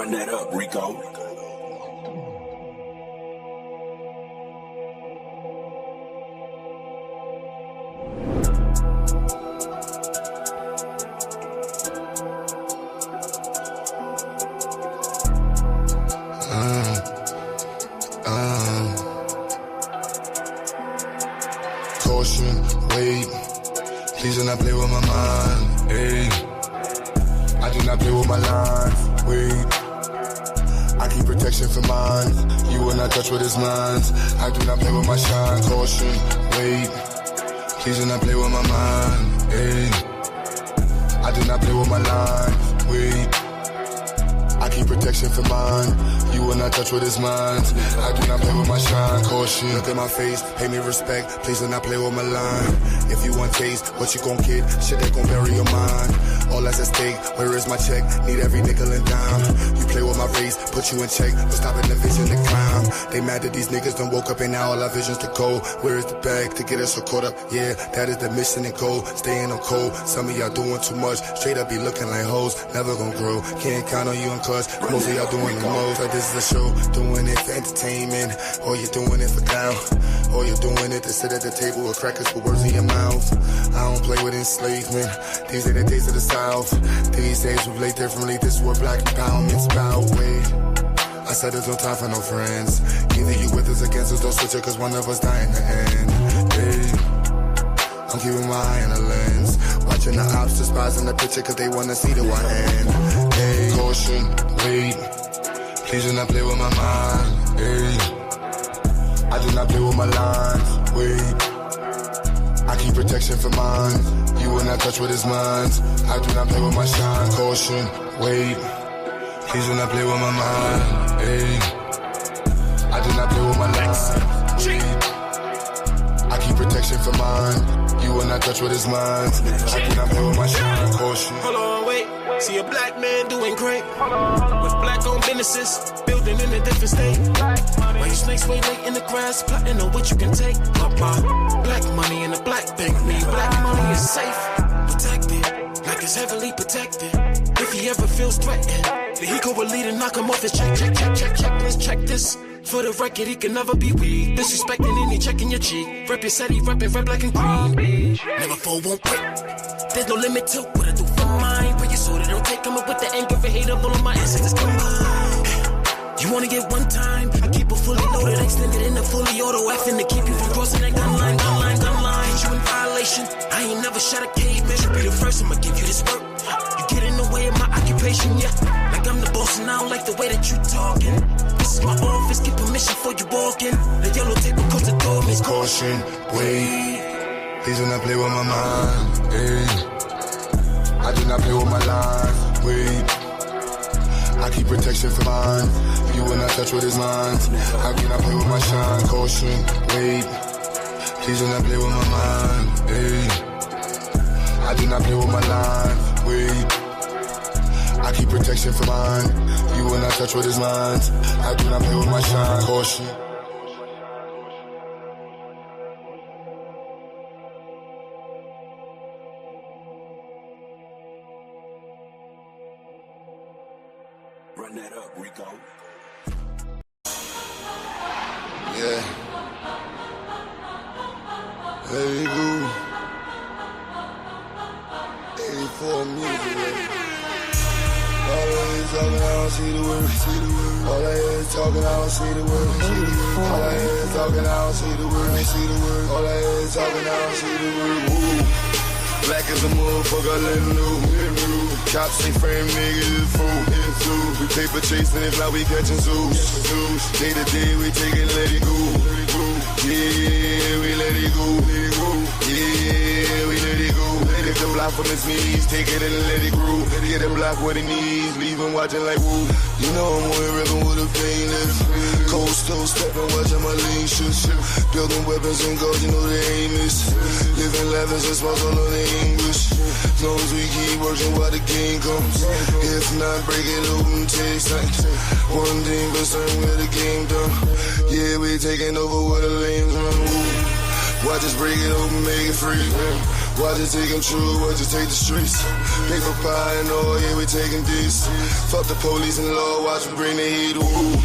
Run that up, Rico. Caution, wait, please do not play with my mind, hey. I do not play with my lines, wait. I keep protection for mine, you will not touch what is mine. I do not play with my shine, caution, wait, please do not play with my mind, hey. I do not play with my lines, wait. I keep protection for mine, you will not touch what is mine. I do not play with my shine, caution. Look at my face, pay me respect, please do not play with my line. If you want taste, what you gon' get? Shit that gon' bury your mind. All that's at stake, where is my check? Need every nickel and dime. You play with my race, put you in check, but stopping the vision to climb. They mad that these niggas done woke up and now all our visions to go. Where is the bag to get us so caught up? Yeah, that is the mission and goal. Staying on cold, some of y'all doing too much. Straight up be looking like hoes, never gon' grow. Can't count on you and cuz most of y'all doing the most. Like this is a show, doing it for entertainment, or you doing it for clown, or you doing it to sit at the table with crackers for words in your mouth. I don't play with enslavement, these are the days of the South. These days we play differently, this is what black empowerment's about. Wait, I said there's no time for no friends. Either you with us or against us, don't switch it, cause one of us die in the end. Hey, I'm keeping my eye on the lens, watching the ops despising the picture cause they wanna see the one end. Hey, caution, wait, please do not play with my mind, hey. I do not play with my lines, wait. I keep protection for mine, you will not touch what is mine. I do not play with my shine, caution, wait. Please do not play with my mind, hey. I do not play with my lines, wait. I keep protection for mine, you will not touch what is mine. I do not play with my shine, caution. Hold on, wait. See a black man doing great with black-owned businesses, building in a different state. Why you snakes way late in the grass, plotting on what you can take? Black money in a black bank, mean black money is safe, protected, like it's heavily protected. If he ever feels threatened, then he go with lead and knock him off his check. Let's check this. For the record, he can never be weak. Disrespecting any checking your cheek. Rep your city, reppin' red, black, and green. Never fall, won't quit. There's no limit to what I do for mine. But you so they don't take them up with the anger and hate of all of my ancestors combined. You wanna get one time? I keep it fully loaded, extended in the fully auto effing to keep you from crossing that gun line. You in violation. I ain't never shot a cave, man. You be the first, I'ma give you this work. You get in the way of my occupation, yeah. Like I'm the boss and I don't like the way that you talking. This is my office, get permission before you walk in. The yellow tape across the door means caution, wait. Please do not play with my mind, hey. I do not play with my life, wait. I keep protection for mine, you will not touch what is mine. I do not play with my shine, caution, wait. Please do not play with my mind, hey. I do not play with my life, wait. I keep protection for mine, you will not touch what is mine. I do not play with my shine, caution. Run that up, Rico. Yeah. Let it go. 84 music. All I hear is talking, I don't see the word. All I hear is talking, I don't see the word. All I hear is talking, I don't see the word. All I hear is talking, I don't see the word. Woo. Black as a motherfucker, let him know. Cops ain't frame niggas, it's fool. We paper chasing, if not we catching zoos. Day to day, we take it, let it go. Yeah, we let it go. Yeah, we let it go. Take the block from his knees, take it and let it grow. Get him block what he needs, leave him watching like woo. You know I'm on rhythm with a painless. Cold stove stepping, watching my lean shit. Building weapons and goals, you know they aim is. Living levels and smoke all of the English. As long as we keep working while the game comes. If not, break it open, take sight. One thing for certain, where the game done. Yeah, we taking over where the lanes run. Watch us break it open, make it free. Watch it take them true, watch it take the streets. Paper pie and all, yeah, we taking this. Fuck the police and law, watch me bring the heat, woo.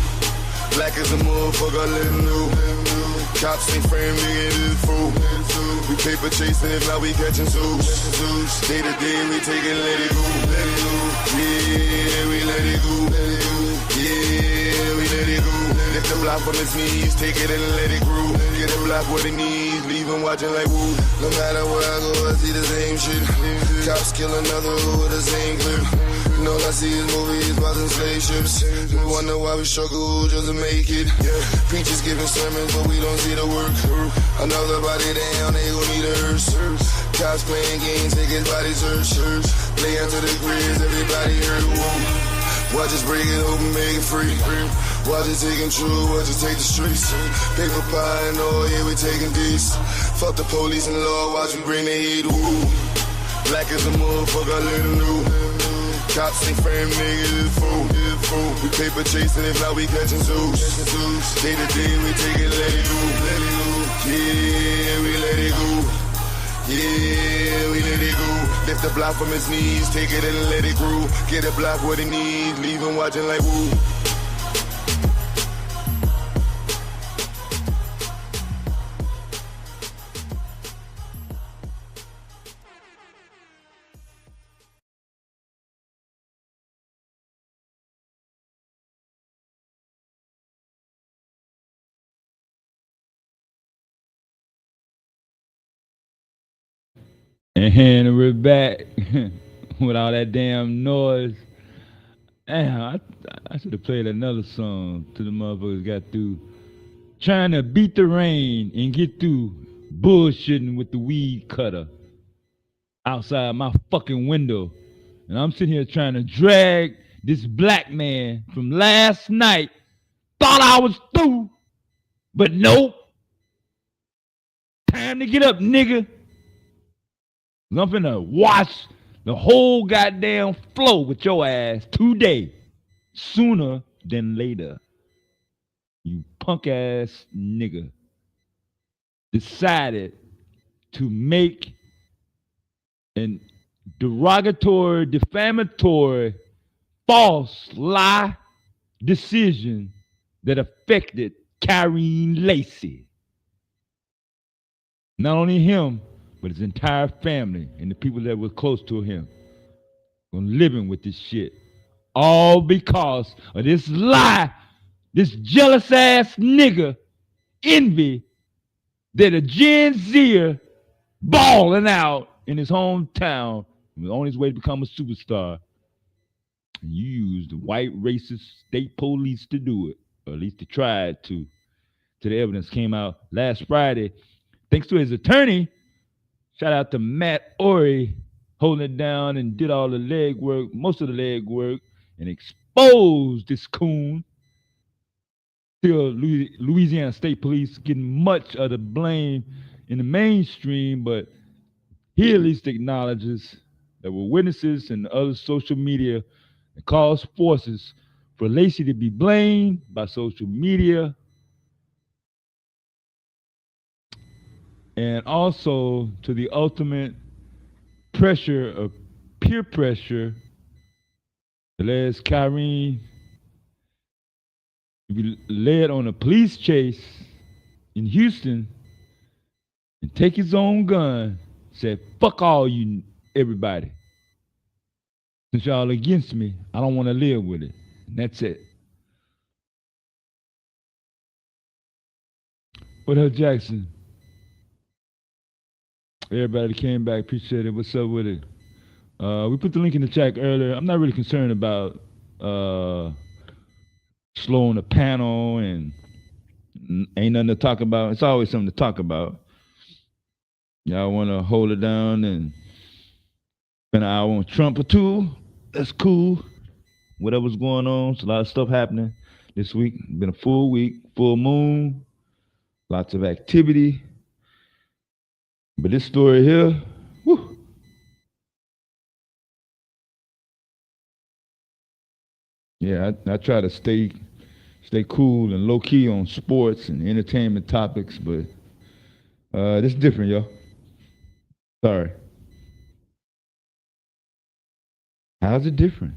Black as a motherfucker, let him know. Cops ain't frame, nigga, it is fool. We paper chasing, if not, we catching zoos. Day to day, we taking, let it go. Yeah, we let it go. Yeah, we let it go. Lift the block from his knees, take it and let it grow. Get the block where it needs, leave him watching like woo. No matter where I go, I see the same shit. Cops kill another with the same clip. And all I see is movies, bars and spaceships. We wonder why we struggle just to make it. Preachers giving sermons, but we don't see the work. Another body down, they gon' need a hearse. Cops playing games, take his body search. Play into the grids, everybody hurt. Watch us break it open, make it free. Watch it take true, watch it take the streets. Paper pie and all, yeah, we taking these. Fuck the police and law, watch me bring the heat, woo. Black as a motherfucker, let him know. Cops ain't frame, nigga, it's fool. We paper chasing, if not, we catching zoos. Day to day, we take it, let it go. Yeah, we let it go. Yeah, we let it go. Lift the block from his knees, take it and let it grow. Get a block what it needs, leave him watching like woo. And we're back with all that damn noise. Damn, I should have played another song till the motherfuckers got through trying to beat the rain and get through bullshitting with the weed cutter outside my fucking window. And I'm sitting here trying to drag this black man from last night. Thought I was through, but nope. Time to get up, nigga. I'm finna wash the whole goddamn floor with your ass today, sooner than later. You punk ass nigga decided to make an derogatory, defamatory, false lie decision that affected Kyren Lacy. Not only him, but his entire family and the people that were close to him were living with this shit. All because of this lie, this jealous ass nigga envy that a Gen Zer balling out in his hometown was on his way to become a superstar. And you used the white racist state police to do it, or at least to try to. Till the evidence came out last Friday. Thanks to his attorney, shout out to Matt Ori, holding it down and did all the leg work, most of the leg work, and exposed this coon. Still, Louisiana State Police getting much of the blame in the mainstream, but he at least acknowledges there were witnesses and other social media that caused forces for Lacy to be blamed by social media. And also to the ultimate pressure of peer pressure that led Kyren to be led on a police chase in Houston and take his own gun, said, fuck all you, everybody. Since y'all against me, I don't want to live with it. And that's it. What up, Jackson? Everybody came back, appreciate it. What's up with it? We put the link in the chat earlier. I'm not really concerned about slowing the panel and ain't nothing to talk about. It's always something to talk about. Y'all want to hold it down and spend an hour on Trump or two? That's cool. Whatever's going on, it's a lot of stuff happening this week. It's been a full week, full moon, lots of activity. But this story here, whew. Yeah, I try to stay cool and low key on sports and entertainment topics, but this is different, yo. Sorry. How's it different?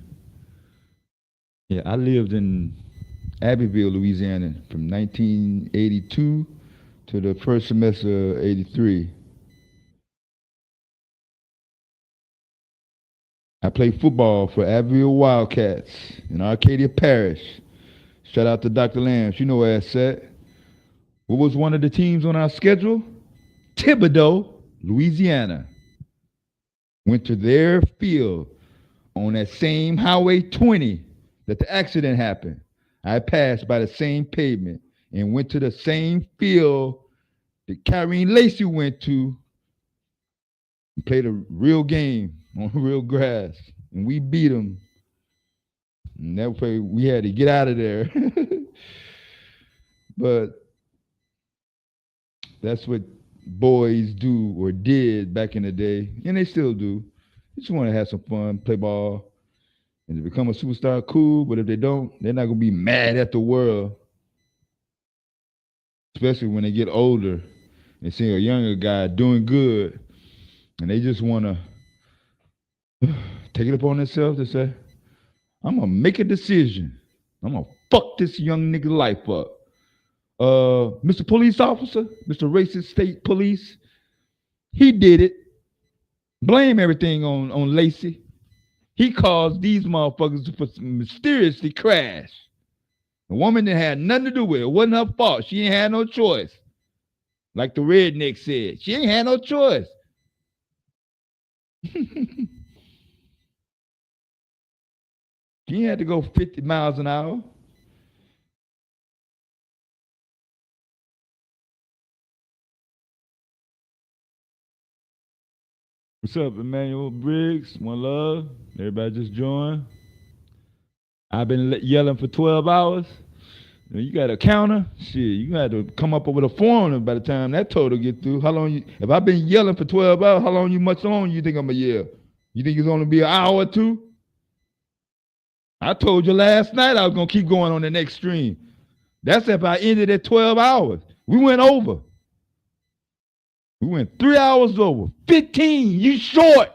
Yeah, I lived in Abbeville, Louisiana from 1982 to the first semester of 83. I played football for Abbeville Wildcats in Arcadia Parish. Shout out to Dr. Lambs. You know where it's at. What was one of the teams on our schedule? Thibodaux, Louisiana. Went to their field on that same Highway 20 that the accident happened. I passed by the same pavement and went to the same field that Kyren Lacy went to and played a real game on real grass. And we beat them. And that way we had to get out of there. But that's what boys do or did back in the day, and they still do. They just want to have some fun, play ball, and to become a superstar, cool. But if they don't, they're not gonna be mad at the world, especially when they get older and see a younger guy doing good, and they just want to take it upon themselves to say, "I'm gonna make a decision. I'm gonna fuck this young nigga life up." Mr. Police Officer, Mr. Racist State Police, he did it. Blame everything on Lacy. He caused these motherfuckers to mysteriously crash. The woman that had nothing to do with it. It wasn't her fault. She ain't had no choice. Like the redneck said, she ain't had no choice. She had to go 50 miles an hour. What's up, Emmanuel Briggs? One love. Everybody just joined. I've been yelling for 12 hours. You got a counter? Shit, you got to come up with a formula by the time that total get through. How long if I've been yelling for 12 hours, how long much longer you think I'm going to yell? You think it's going to be an hour or two? I told you last night I was going to keep going on the next stream. That's if I ended at 12 hours. We went over. We went 3 hours over. 15, you short.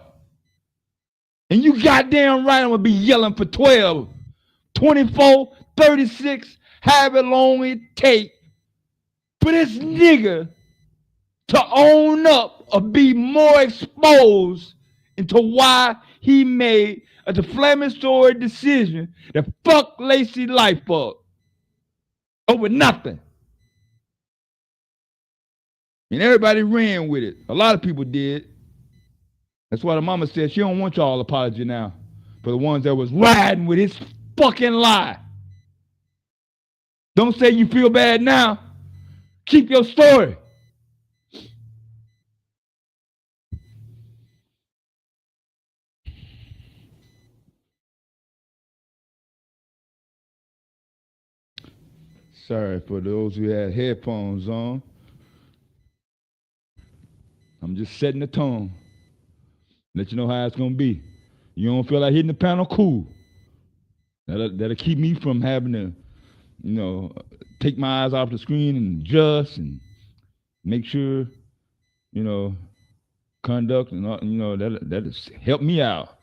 And you goddamn right I'm going to be yelling for 12, 24, 36, however long it take for this nigga to own up or be more exposed into why he made a defamatory decision to fuck Lacy life up over nothing. And everybody ran with it. A lot of people did. That's why the mama said she don't want y'all apology now for the ones that was riding with his fucking lie. Don't say you feel bad now. Keep your story. Sorry for those who had headphones on. I'm just setting the tone. Let you know how it's going to be. You don't feel like hitting the panel? Cool. That'll keep me from having to, take my eyes off the screen and adjust and make sure, conduct and, that'll help me out.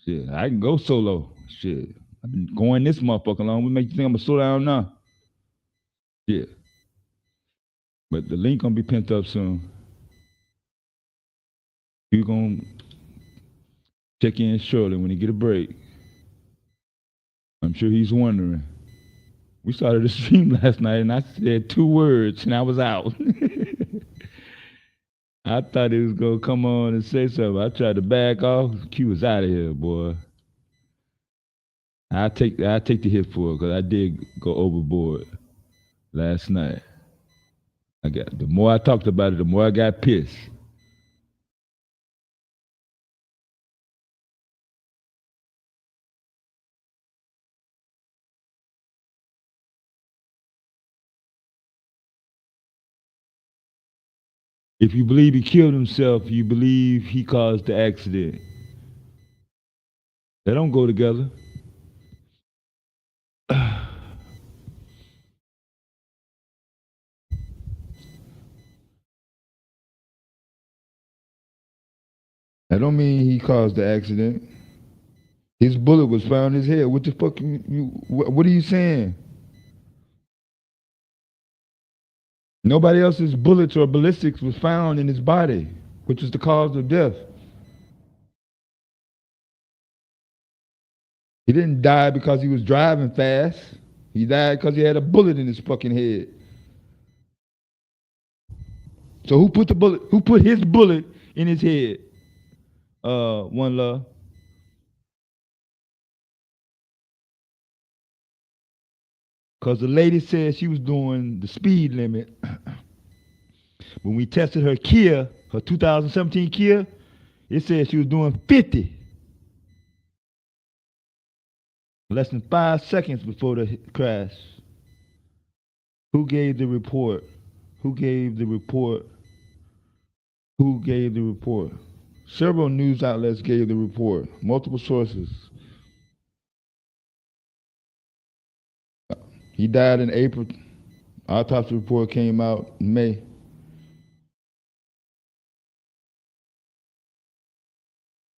Shit, I can go solo. Shit, I've been going this motherfucker long. What make you think I'm going to slow down now? Yeah. But the link going to be pent up soon. You're going to check in shortly when you get a break. I'm sure he's wondering. We started the stream last night and I said 2 words and I was out. I thought he was going to come on and say something. I tried to back off. Q was out of here, boy. I take the hit for it because I did go overboard last night. The more I talked about it, the more I got pissed. If you believe he killed himself, you believe he caused the accident. They don't go together. That don't mean he caused the accident. His bullet was found in his head. What the fuck? What are you saying? Nobody else's bullets or ballistics was found in his body, which was the cause of death. He didn't die because he was driving fast. He died because he had a bullet in his fucking head. So who put the bullet? Who put his bullet in his head? One Love. Because the lady said she was doing the speed limit. When we tested her Kia, her 2017 Kia, it said she was doing 50. Less than 5 seconds before the crash. Who gave the report? Who gave the report? Who gave the report? Several news outlets gave the report. Multiple sources. He died in April. Autopsy report came out in May.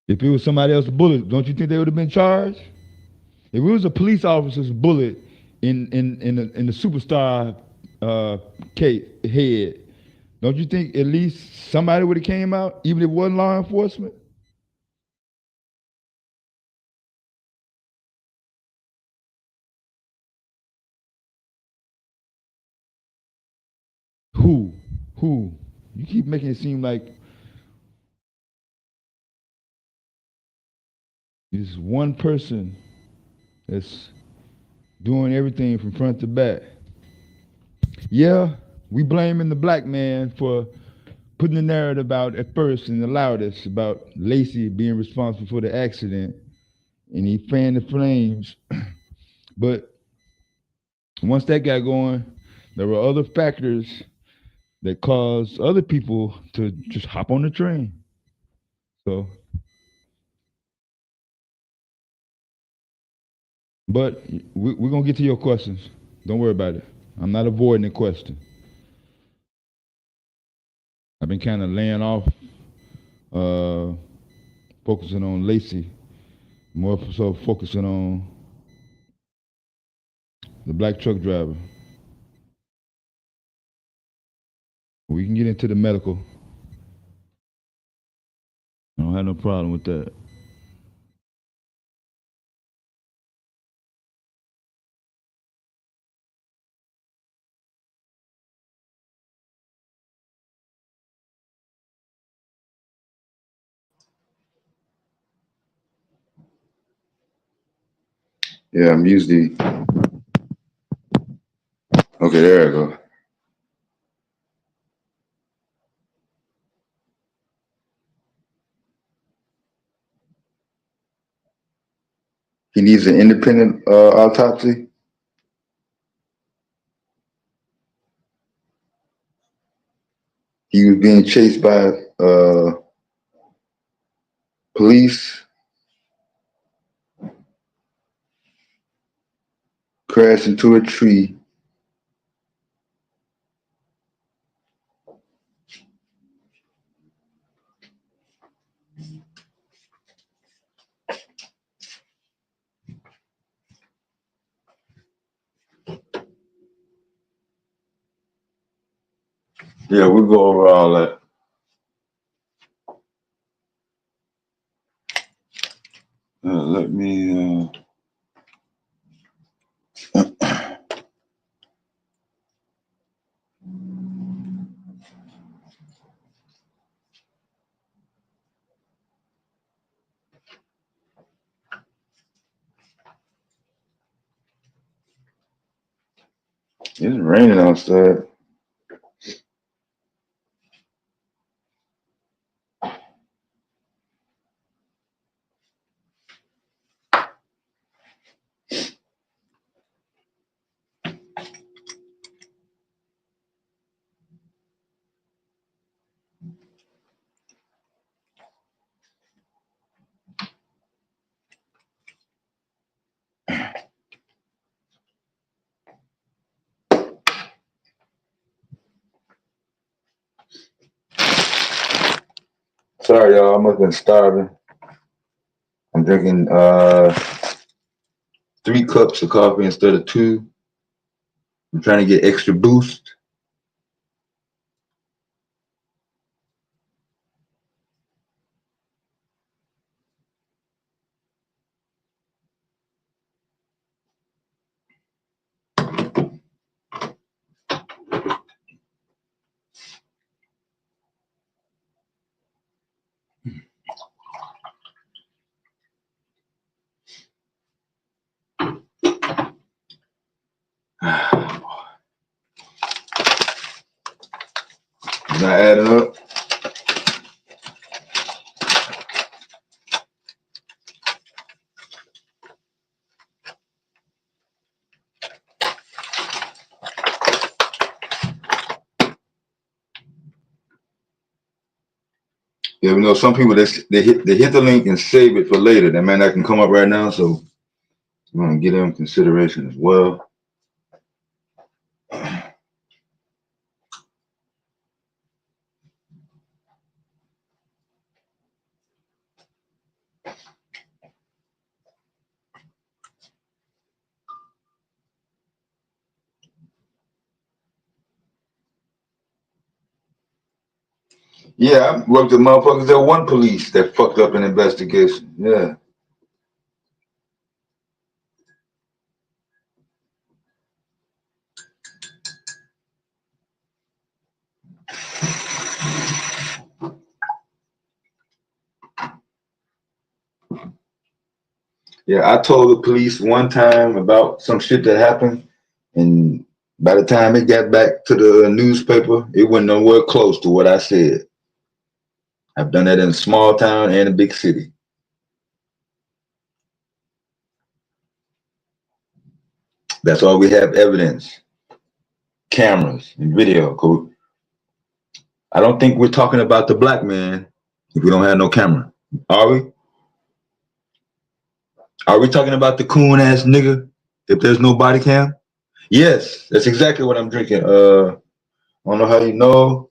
If it was somebody else's bullet, don't you think they would have been charged? If it was a police officer's bullet in the superstar head, don't you think at least somebody would have came out, even if it wasn't law enforcement? Who? You keep making it seem like there's one person that's doing everything from front to back. Yeah, we blaming the black man for putting the narrative out at first and the loudest about Lacy being responsible for the accident, and he fanned the flames. But once that got going, there were other factors that caused other people to just hop on the train. So, but we're gonna get to your questions. Don't worry about it. I'm not avoiding the question. I've been kind of laying off, focusing on Lacy, more so focusing on the black truck driver. We can get into the medical. I don't have no problem with that. Yeah, I'm usually okay. There I go. He needs an independent autopsy. He was being chased by police, crashed into a tree. Yeah, we'll go over all that. Let me. It's raining outside. Sorry, y'all. I must have been starving. I'm drinking 3 cups of coffee instead of 2. I'm trying to get extra boost. Not adding up. Yeah, we know some people they hit the link and save it for later. That man, that can come up right now, so we're gonna give them consideration as well. Yeah, I worked with motherfuckers that won police that fucked up an investigation. Yeah. Yeah, I told the police one time about some shit that happened, and by the time it got back to the newspaper, it wasn't nowhere close to what I said. I've done that in a small town and a big city. That's all we have evidence. Cameras and video. I don't think we're talking about the black man if we don't have no camera. Are we? Are we talking about the coon ass nigga if there's no body cam? Yes, that's exactly what I'm drinking. I don't know how you know,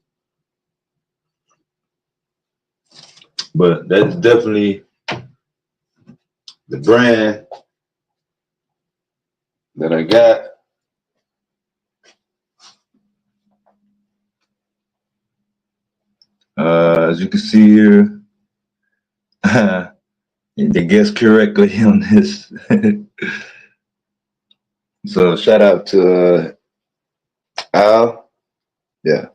but that's definitely the brand that I got. As you can see here, they guessed correctly on this. So shout out to Al. Yeah.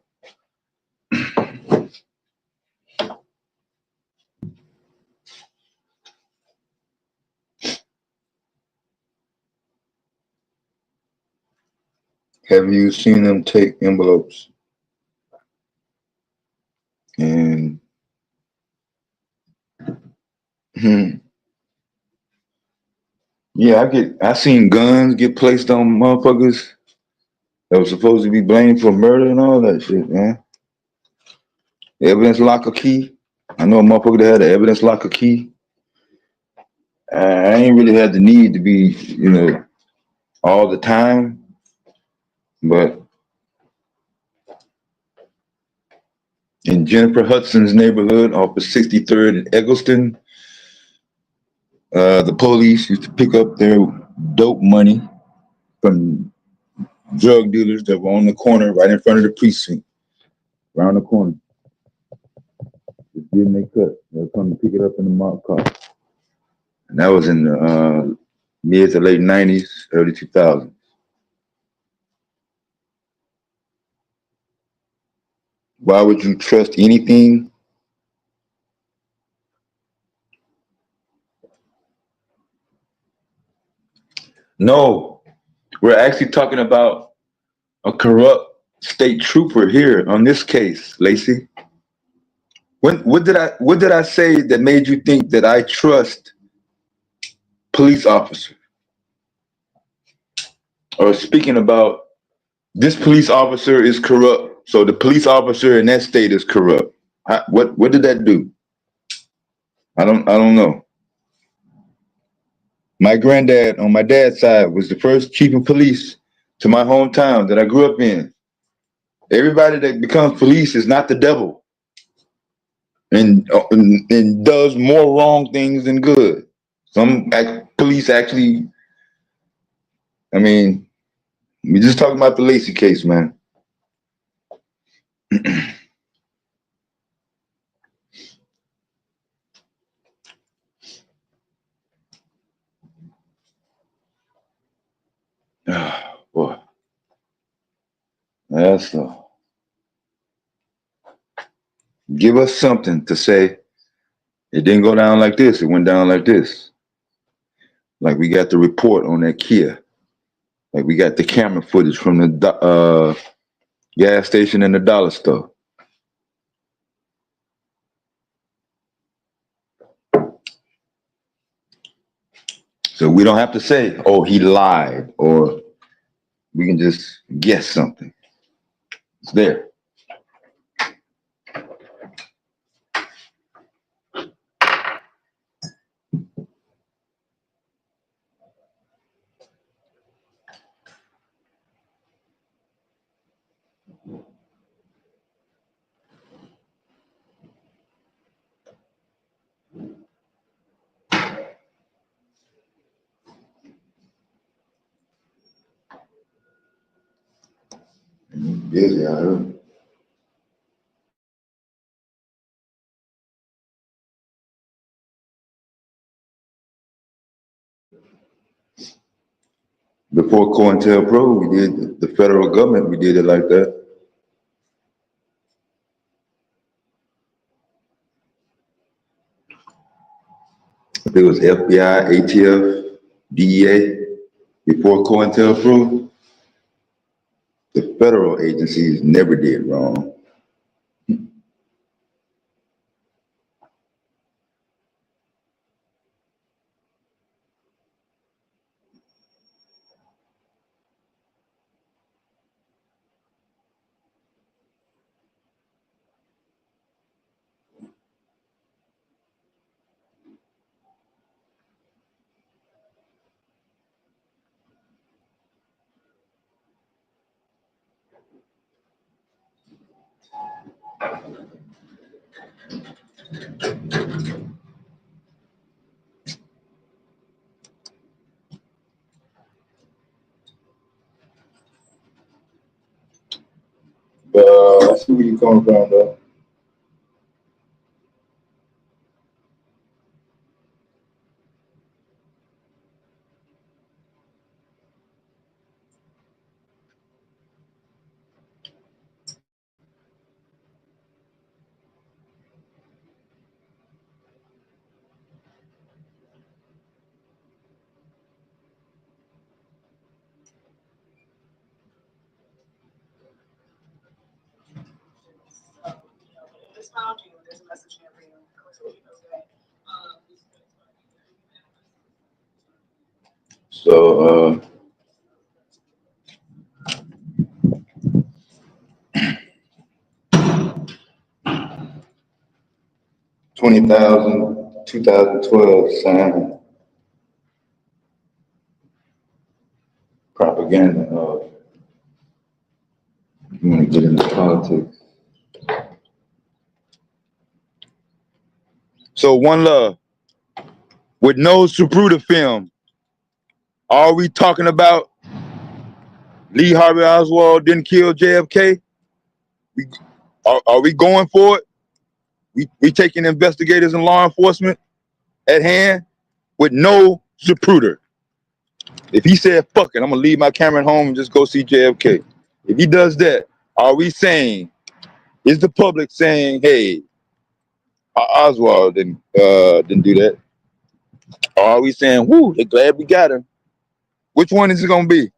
Have you seen them take envelopes and yeah, I seen guns get placed on motherfuckers that was supposed to be blamed for murder and all that shit, man. The evidence locker key. I know a motherfucker that had the evidence locker key. I ain't really had the need to be, all the time, but in Jennifer Hudson's neighborhood off of 63rd and Eggleston, the police used to pick up their dope money from drug dealers that were on the corner right in front of the precinct, around the corner. Just getting their cut. They'll come to pick it up in the mob car. And that was in the mid to late 90s, early 2000s. Why would you trust anything? No, we're actually talking about a corrupt state trooper here on this case, Lacy. What did I say that made you think that I trust police officers? Or speaking about this police officer is corrupt, so the police officer in that state is corrupt. What did that do? I don't know. My granddad on my dad's side was the first chief of police to my hometown that I grew up in. Everybody that becomes police is not the devil and does more wrong things than good. Some police actually, I mean, we just talking about the Lacy case, man. Boy, that's give us something to say. It didn't go down like this. It went down like this. Like we got the report on that Kia. Like we got the camera footage from the gas station and the dollar store. So we don't have to say, oh, he lied, or we can just guess something. It's there. Busy, I heard. Before COINTELPRO, we did the federal government, we did it like that. If it was FBI, ATF, DEA, before COINTELPRO, the federal agencies never did wrong. I see where you come from, though. So, 20,000, 2012 signed propaganda of, you want to get into politics. So One Love, with no Zapruder film, are we talking about Lee Harvey Oswald didn't kill JFK? Are we going for it? We taking investigators and law enforcement at hand with no Zapruder. If he said, fuck it, I'm gonna leave my camera at home and just go see JFK. If he does that, are we saying, is the public saying, hey, Oswald didn't do that? Or are we saying, whoo, they're glad we got him? Which one is it gonna be?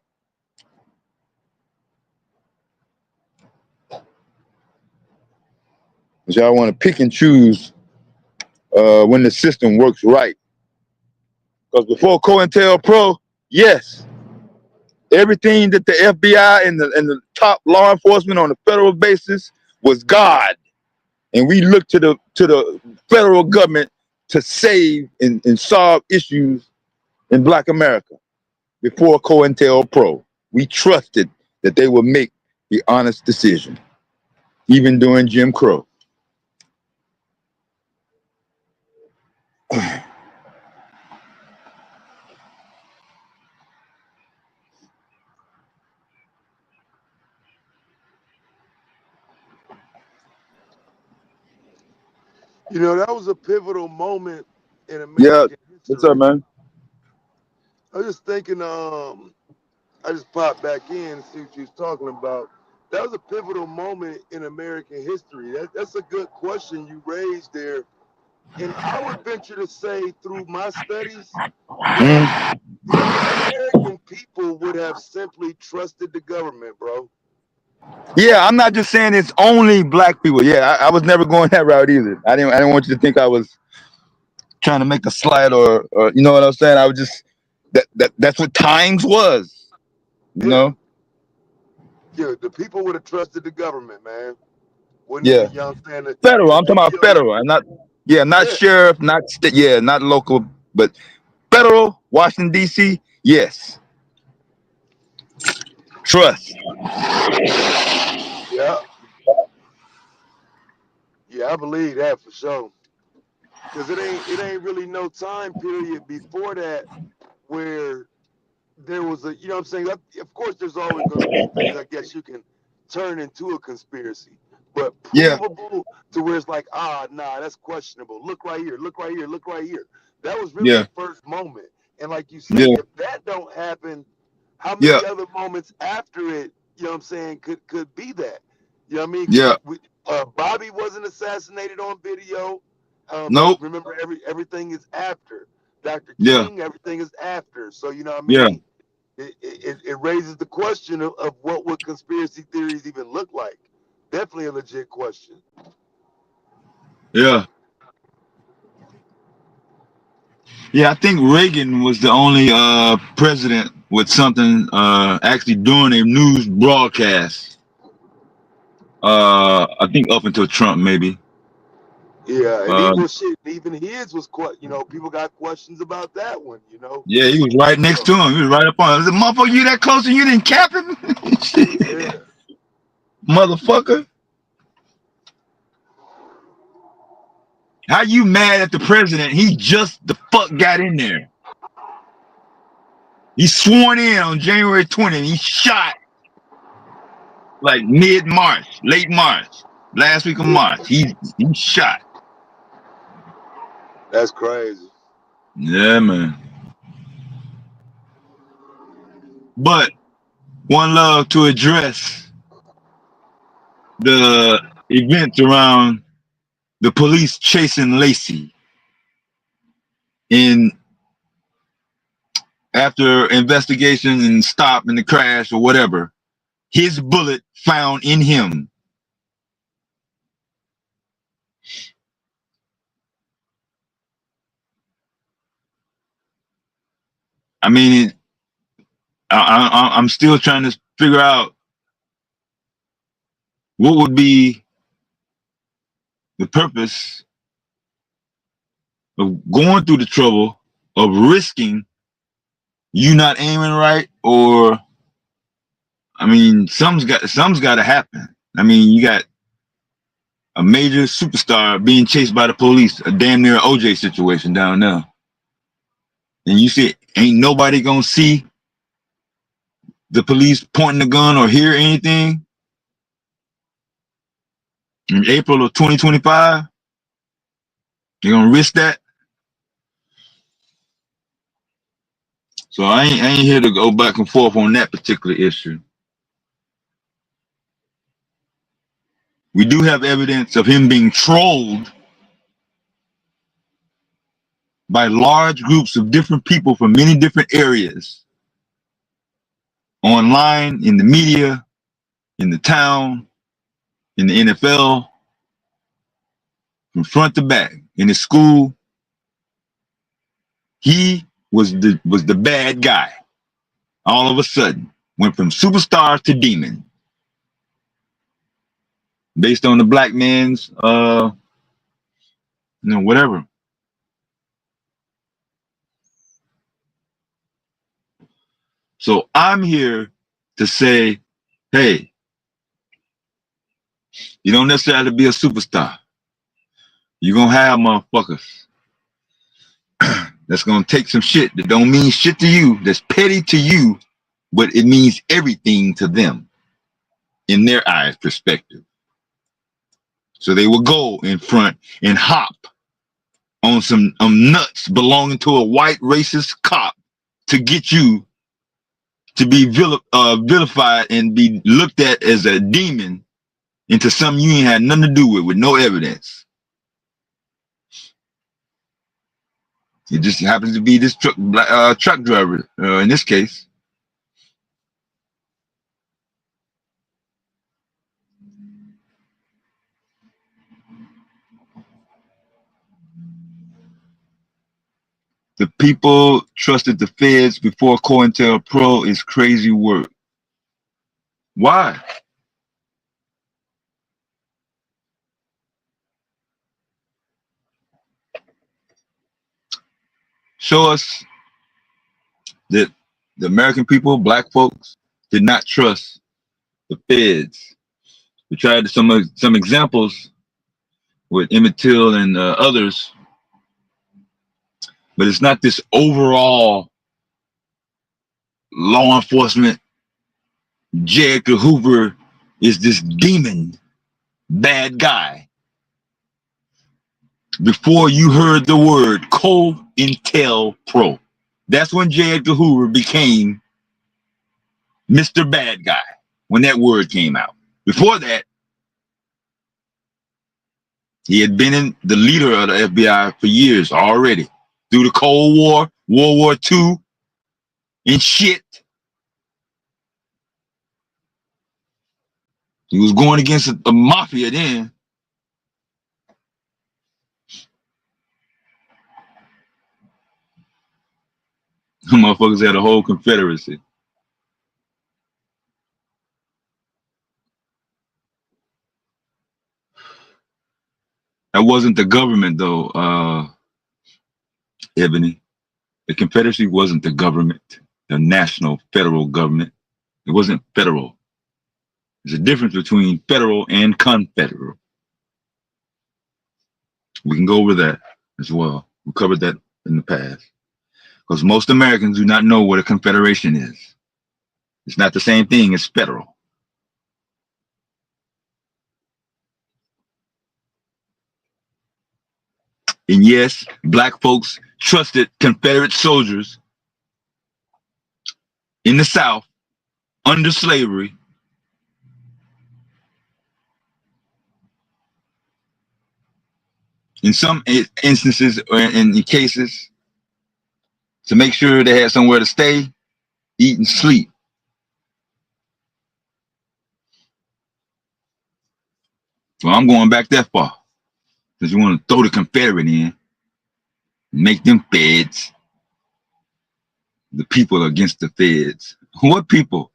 Because y'all want to pick and choose when the system works right. Because before COINTELPRO, yes, everything that the FBI and the top law enforcement on the federal basis was God, and we looked to the federal government to save and solve issues in Black America. Before COINTELPRO, we trusted that they would make the honest decision, even during Jim Crow. You know, that was a pivotal moment in Yeah. American What's up, history. man? I was just thinking, I just popped back in and see what you was talking about. That was a pivotal moment in American history. That's a good question you raised there. And I would venture to say through my studies that Mhm. the American people would have simply trusted the government, bro. Yeah, I'm not just saying it's only black people. Yeah, I was never going that route either. I didn't want you to think I was trying to make a slide or you know what I'm saying. I was just that's what times was. You Yeah, know. yeah, the people would have trusted the government, man. Wouldn't Yeah. even, you know what I'm saying, Federal. the I'm talking about videos. federal, and not yeah, not Yeah, sheriff, not state. Yeah, not local, but federal. Washington D.C. Yes, trust. yeah, yeah, I believe that for sure. Cause it ain't really no time period before that where there was a, you know what I'm saying? Of course, there's always going to be things I guess you can turn into a conspiracy, but Yeah, provable to where it's like, nah, that's questionable. Look right here, look right here, look right here. That was really yeah, the first moment. And like you say, yeah, if that don't happen, how yeah, many other moments after it, you know what I'm saying, could be that? You know what I mean? Because yeah. Bobby wasn't assassinated on video, but Nope. remember, everything is after. Dr. Yeah, King, everything is after. So you know what I yeah, mean? It raises the question of what would conspiracy theories even look like. Definitely a legit question. yeah, yeah. I think Reagan was the only president with something actually doing a news broadcast. I think up until Trump, maybe. Yeah, and Uh, shit. Even his was quite. You know, people got questions about that one. You know. yeah, he was right next So, to him. He was right up on him. I said, motherfucker, you that close and you didn't cap him? yeah, Shit. Motherfucker. How you mad at the president? He just the fuck got in there. He sworn in on January 20th. He shot like mid-March, late March, last week of March. He shot. that's crazy. Yeah, man. But one love to address the events around the police chasing Lacy in after investigation and stop in the crash or whatever. His bullet found in him. I mean, I'm still trying to figure out what would be the purpose of going through the trouble of risking you not aiming right, or I mean, something's got to happen. I mean, you got a major superstar being chased by the police, a damn near OJ situation down there, and you see, ain't nobody gonna see the police pointing the gun or hear anything in April of 2025. You're gonna risk that. So I ain't here to go back and forth on that particular issue. We do have evidence of him being trolled by large groups of different people from many different areas, online, in the media, in the town, in the NFL, from front to back, in his school. He was the bad guy. All of a sudden, went from superstar to demon, based on the black man's whatever. So I'm here to say, hey, you don't necessarily be a superstar. You're gonna have motherfuckers that's gonna take some shit that don't mean shit to you, that's petty to you, but it means everything to them in their eyes perspective. So they would go in front and hop on some nuts belonging to a white racist cop to get you to be vilified and be looked at as a demon into something you ain't had nothing to do with no evidence. It just happens to be this truck driver in this case. The people trusted the feds before COINTELPRO is crazy work. Why? Show us that the American people, black folks, did not trust the feds. We tried some examples with Emmett Till and others, but it's not this overall law enforcement. J. Edgar Hoover is this demon, bad guy. Before you heard the word COINTELPRO, that's when J. Edgar Hoover became Mr. Bad Guy, when that word came out. Before that, he had been in the leader of the FBI for years already. Through the Cold War, World War II, and shit. He was going against the mafia then. The motherfuckers had a whole confederacy. That wasn't the government though, Ebony. The Confederacy wasn't the government, the national federal government. It wasn't federal. There's a difference between federal and confederal. We can go over that as well. We covered that in the past. Because most Americans do not know what a confederation is. It's not the same thing as federal. And yes, black folks trusted Confederate soldiers in the South under slavery. In some instances or in cases, to make sure they had somewhere to stay, eat, and sleep. Well, I'm going back that far because you want to throw the Confederate in, make them feds. The people are against the feds. What people?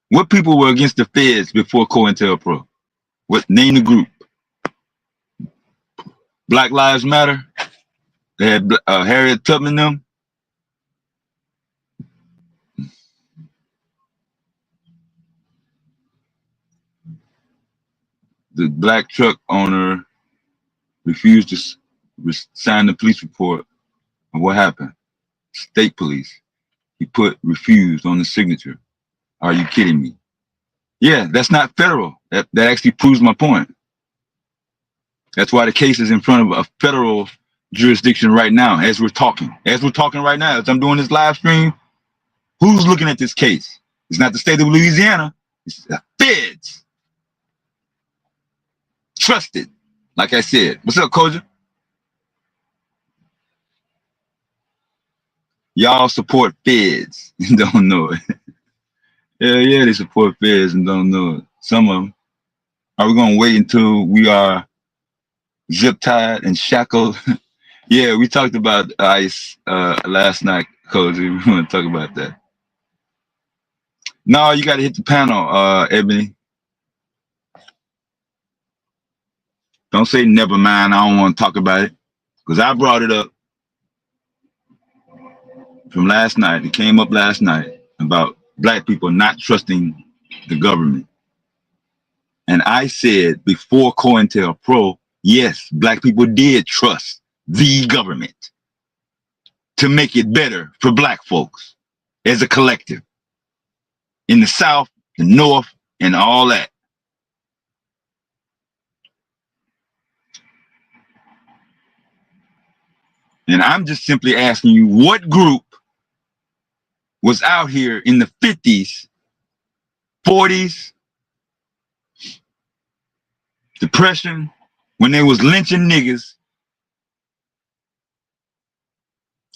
What people were against the feds before COINTELPRO? What, name the group? Black Lives Matter. They had Harriet Tubman them. The black truck owner refused to sign the police report. And what happened? State police. He put refused on the signature. Are you kidding me? Yeah, that's not federal. That actually proves my point. That's why the case is in front of a federal jurisdiction right now, as we're talking. As we're talking right now, as I'm doing this live stream, who's looking at this case? It's not the state of Louisiana. It's the feds. Trusted. Like I said. What's up, Koja? Y'all support feds and don't know it. Yeah, they support feds and don't know it. Some of them. Are we going to wait until we are zip tied and shackled? Yeah, we talked about ICE last night, Koji. We want to talk about that. No, you got to hit the panel, Ebony. Don't say never mind. I don't want to talk about it because I brought it up from last night. It came up last night about black people not trusting the government. And I said before COINTELPRO, yes, black people did trust the government to make it better for black folks as a collective in the South, the North, and all that. And I'm just simply asking you, what group was out here in the 50s, 40s, Depression, when they was lynching niggas?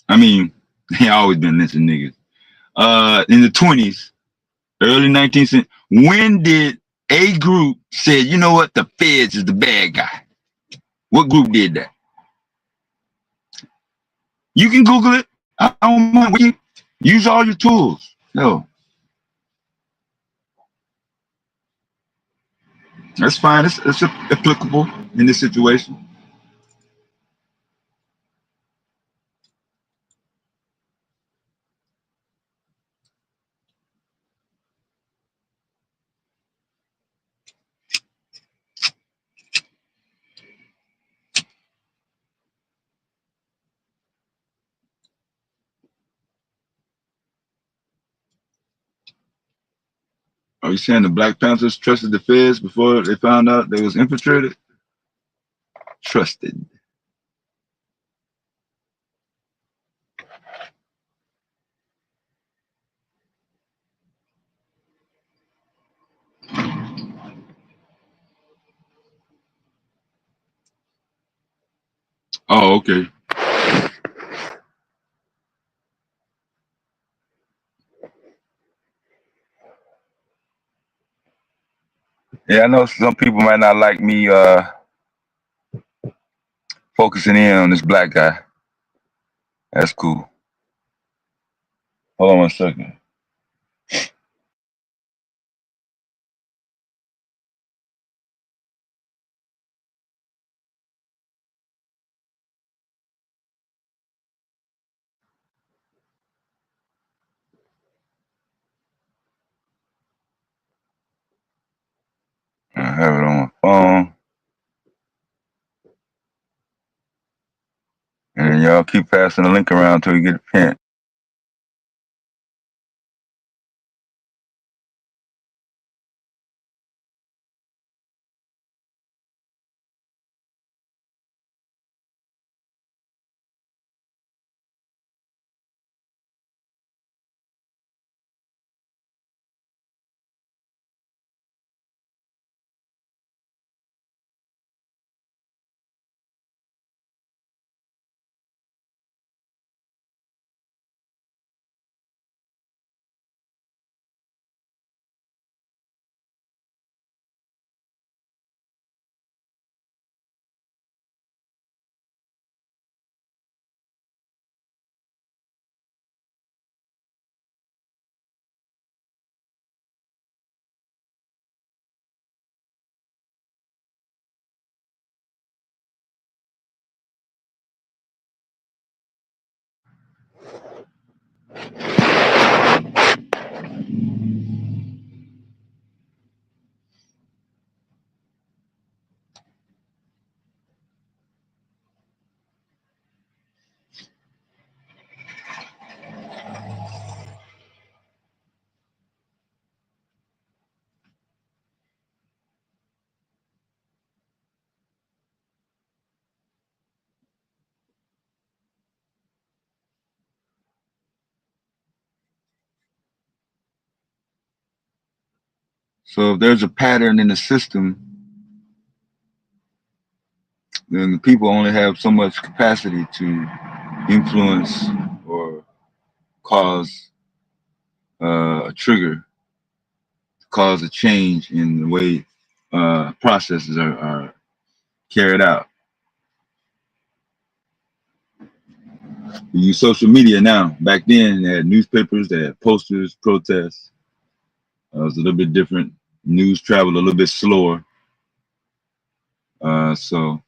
I mean, they always been lynching niggas. In the 20s, early 19th century, when did a group say, you know what, the feds is the bad guy? What group did that? You can Google it. I don't mind. We can use all your tools. No, that's fine. It's applicable in this situation. Are you saying the Black Panthers trusted the feds before they found out they was infiltrated? Trusted. Oh, okay. Yeah, I know some people might not like me focusing in on this black guy. That's cool. Hold on one second. I have it on my phone. And then y'all keep passing the link around until you get it pinned. So if there's a pattern in the system, then the people only have so much capacity to influence or cause a trigger, cause a change in the way processes are carried out. We use social media now. Back then, they had newspapers, they had posters, protests. It was a little bit different. News traveled a little bit slower. So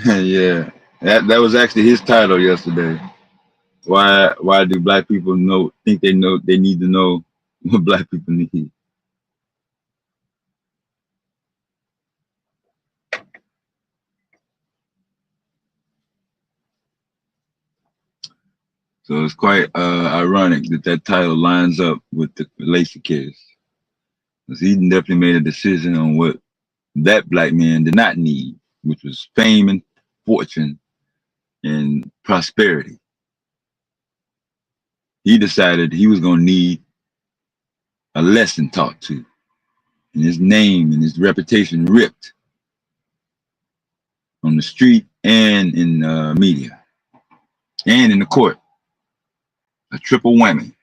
yeah, that was actually his title yesterday. Why do black people think they need to know what black people need? So it's quite ironic that that title lines up with the Lacy case. Because he definitely made a decision on what that black man did not need, which was fame and fortune and prosperity. He decided he was going to need a lesson taught to, and his name and his reputation ripped on the street and in media and in the court. A triple whammy.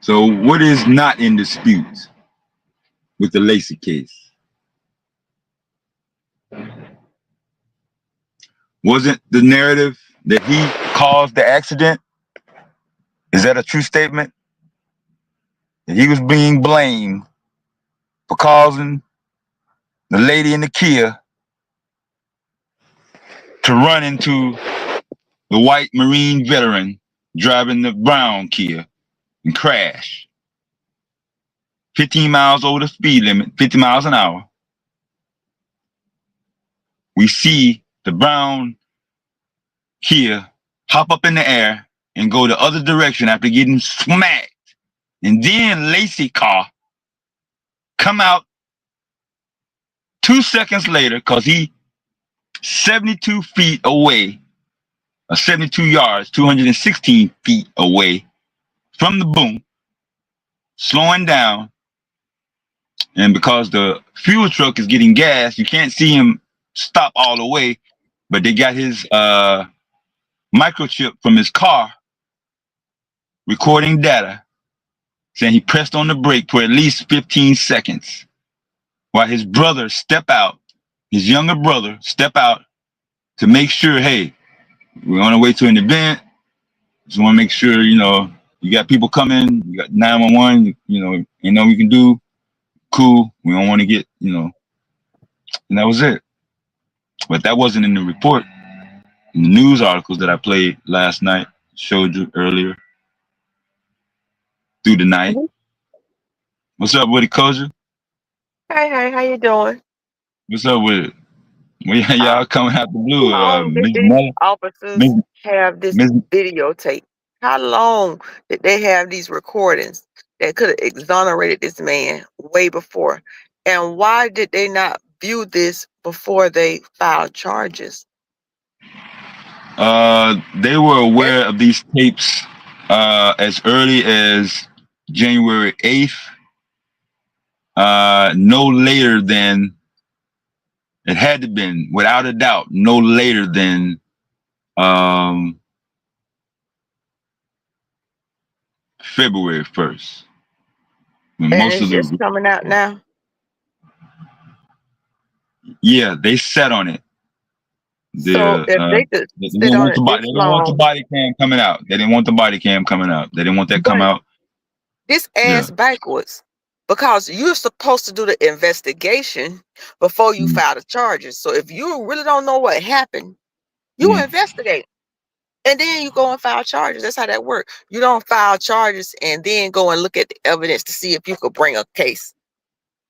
So what is not in dispute with the Lacy case? Wasn't the narrative that he caused the accident? Is that a true statement? That he was being blamed for causing the lady in the Kia to run into the white Marine veteran driving the brown Kia and crash 15 miles over the speed limit, 50 miles an hour. We see the brown Kia hop up in the air and go the other direction after getting smacked. And then Lacy car come out 2 seconds later, because he 72 feet away, or 72 yards, 216 feet away from the boom, slowing down. And because the fuel truck is getting gas, you can't see him stop all the way, but they got his microchip from his car recording data saying he pressed on the brake for at least 15 seconds while his brother step out, his younger brother step out to make sure, hey, we're on our way to an event. Just want to make sure, you know, you got people coming, you got 911, you know we can do. Cool. We don't want to get, and that was it. But that wasn't in the report. In the news articles that I played last night, showed you earlier through the night. Mhm. What's up with it, Koja? Hey, how you doing? What's up with it? Well, Uh, y'all coming out the how blue. long did Miss these Mel, Miss, officers have this Miss, videotape? How long did they have these recordings that could have exonerated this man way before? And why did they not view this before they filed charges? they were That's aware of these tapes as early as January 8th. No later than, it had to been, without a doubt, no later than February 1st. When and most it's of just the, coming out now. yeah, they sat on it. So if they could They sit didn't on want it this they didn't want the long, body cam coming out. They didn't want the body cam coming out. They didn't want that come but out. this Yeah. ass backwards, because you're supposed to do the investigation before you Mm, file the charges. So if you really don't know what happened, you mm, investigate and then you go and file charges. That's how that works. You don't file charges and then go and look at the evidence to see if you could bring a case.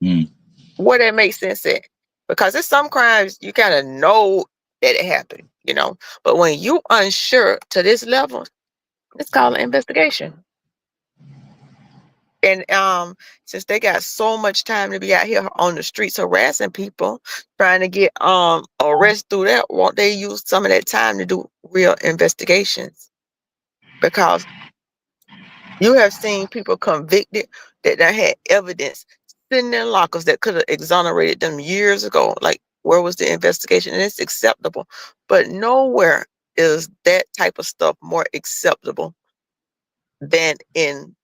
mm. Where that makes sense at? Because there's some crimes you kind of know that it happened, but when you unsure to this level, it's called an investigation. And since they got so much time to be out here on the streets harassing people, trying to get arrested through that, won't they use some of that time to do real investigations? Because you have seen people convicted that had evidence sitting in lockers that could have exonerated them years ago. Like, where was the investigation? And it's acceptable, but nowhere is that type of stuff more acceptable than in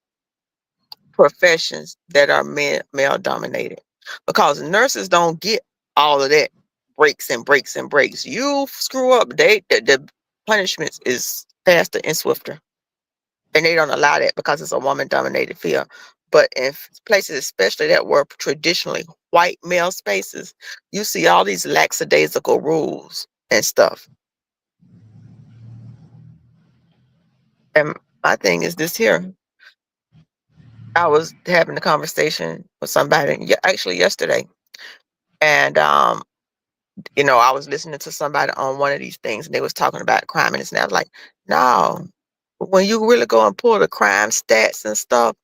professions that are male dominated, because nurses don't get all of that breaks and breaks and breaks. You screw up, the punishment is faster and swifter, and they don't allow that because it's a woman dominated field. But in places, especially that were traditionally white male spaces, you see all these lackadaisical rules and stuff. And my thing is this here. I was having a conversation with somebody actually yesterday, and I was listening to somebody on one of these things, and they was talking about crime, and I was like, no, when you really go and pull the crime stats and stuff,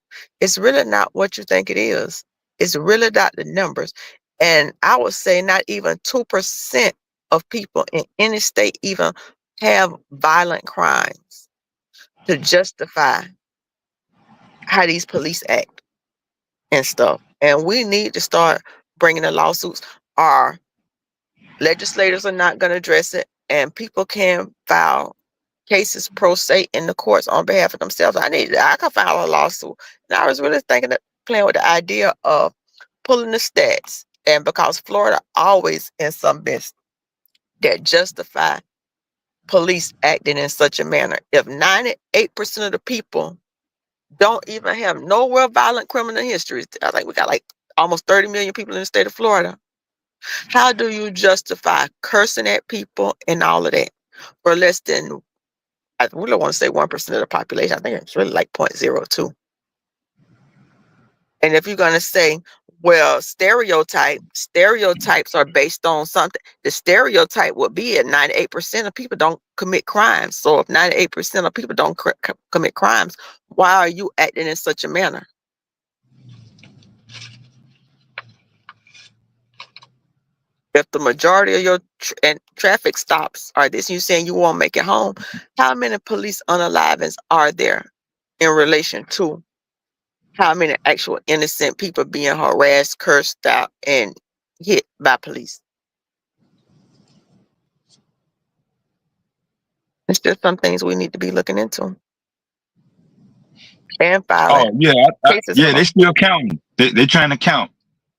it's really not what you think it is. It's really not the numbers. And I would say not even 2% of people in any state even have violent crimes to justify how these police act and stuff. And we need to start bringing the lawsuits. Our legislators are not going to address it, and people can file cases pro se in the courts on behalf of themselves. I could file a lawsuit. And I was really playing with the idea of pulling the stats. And because Florida always in some mess that justify police acting in such a manner. If 98% of the people don't even have no real violent criminal histories, I think we got like almost 30 million people in the state of Florida. How do you justify cursing at people and all of that for less than, I really want to say 1% of the population? I think it's really like 0.02. And if you're going to say, well, stereotypes are based on something, the stereotype would be at 98% of people don't commit crimes. So if 98% of people don't commit crimes, why are you acting in such a manner? If the majority of your traffic stops are this, you saying you won't make it home, how many police unalivings are there in relation to how many actual innocent people being harassed, cursed out, and hit by police? It's just some things we need to be looking into and filing Oh yeah, cases yeah. They for. still counting. They trying to count.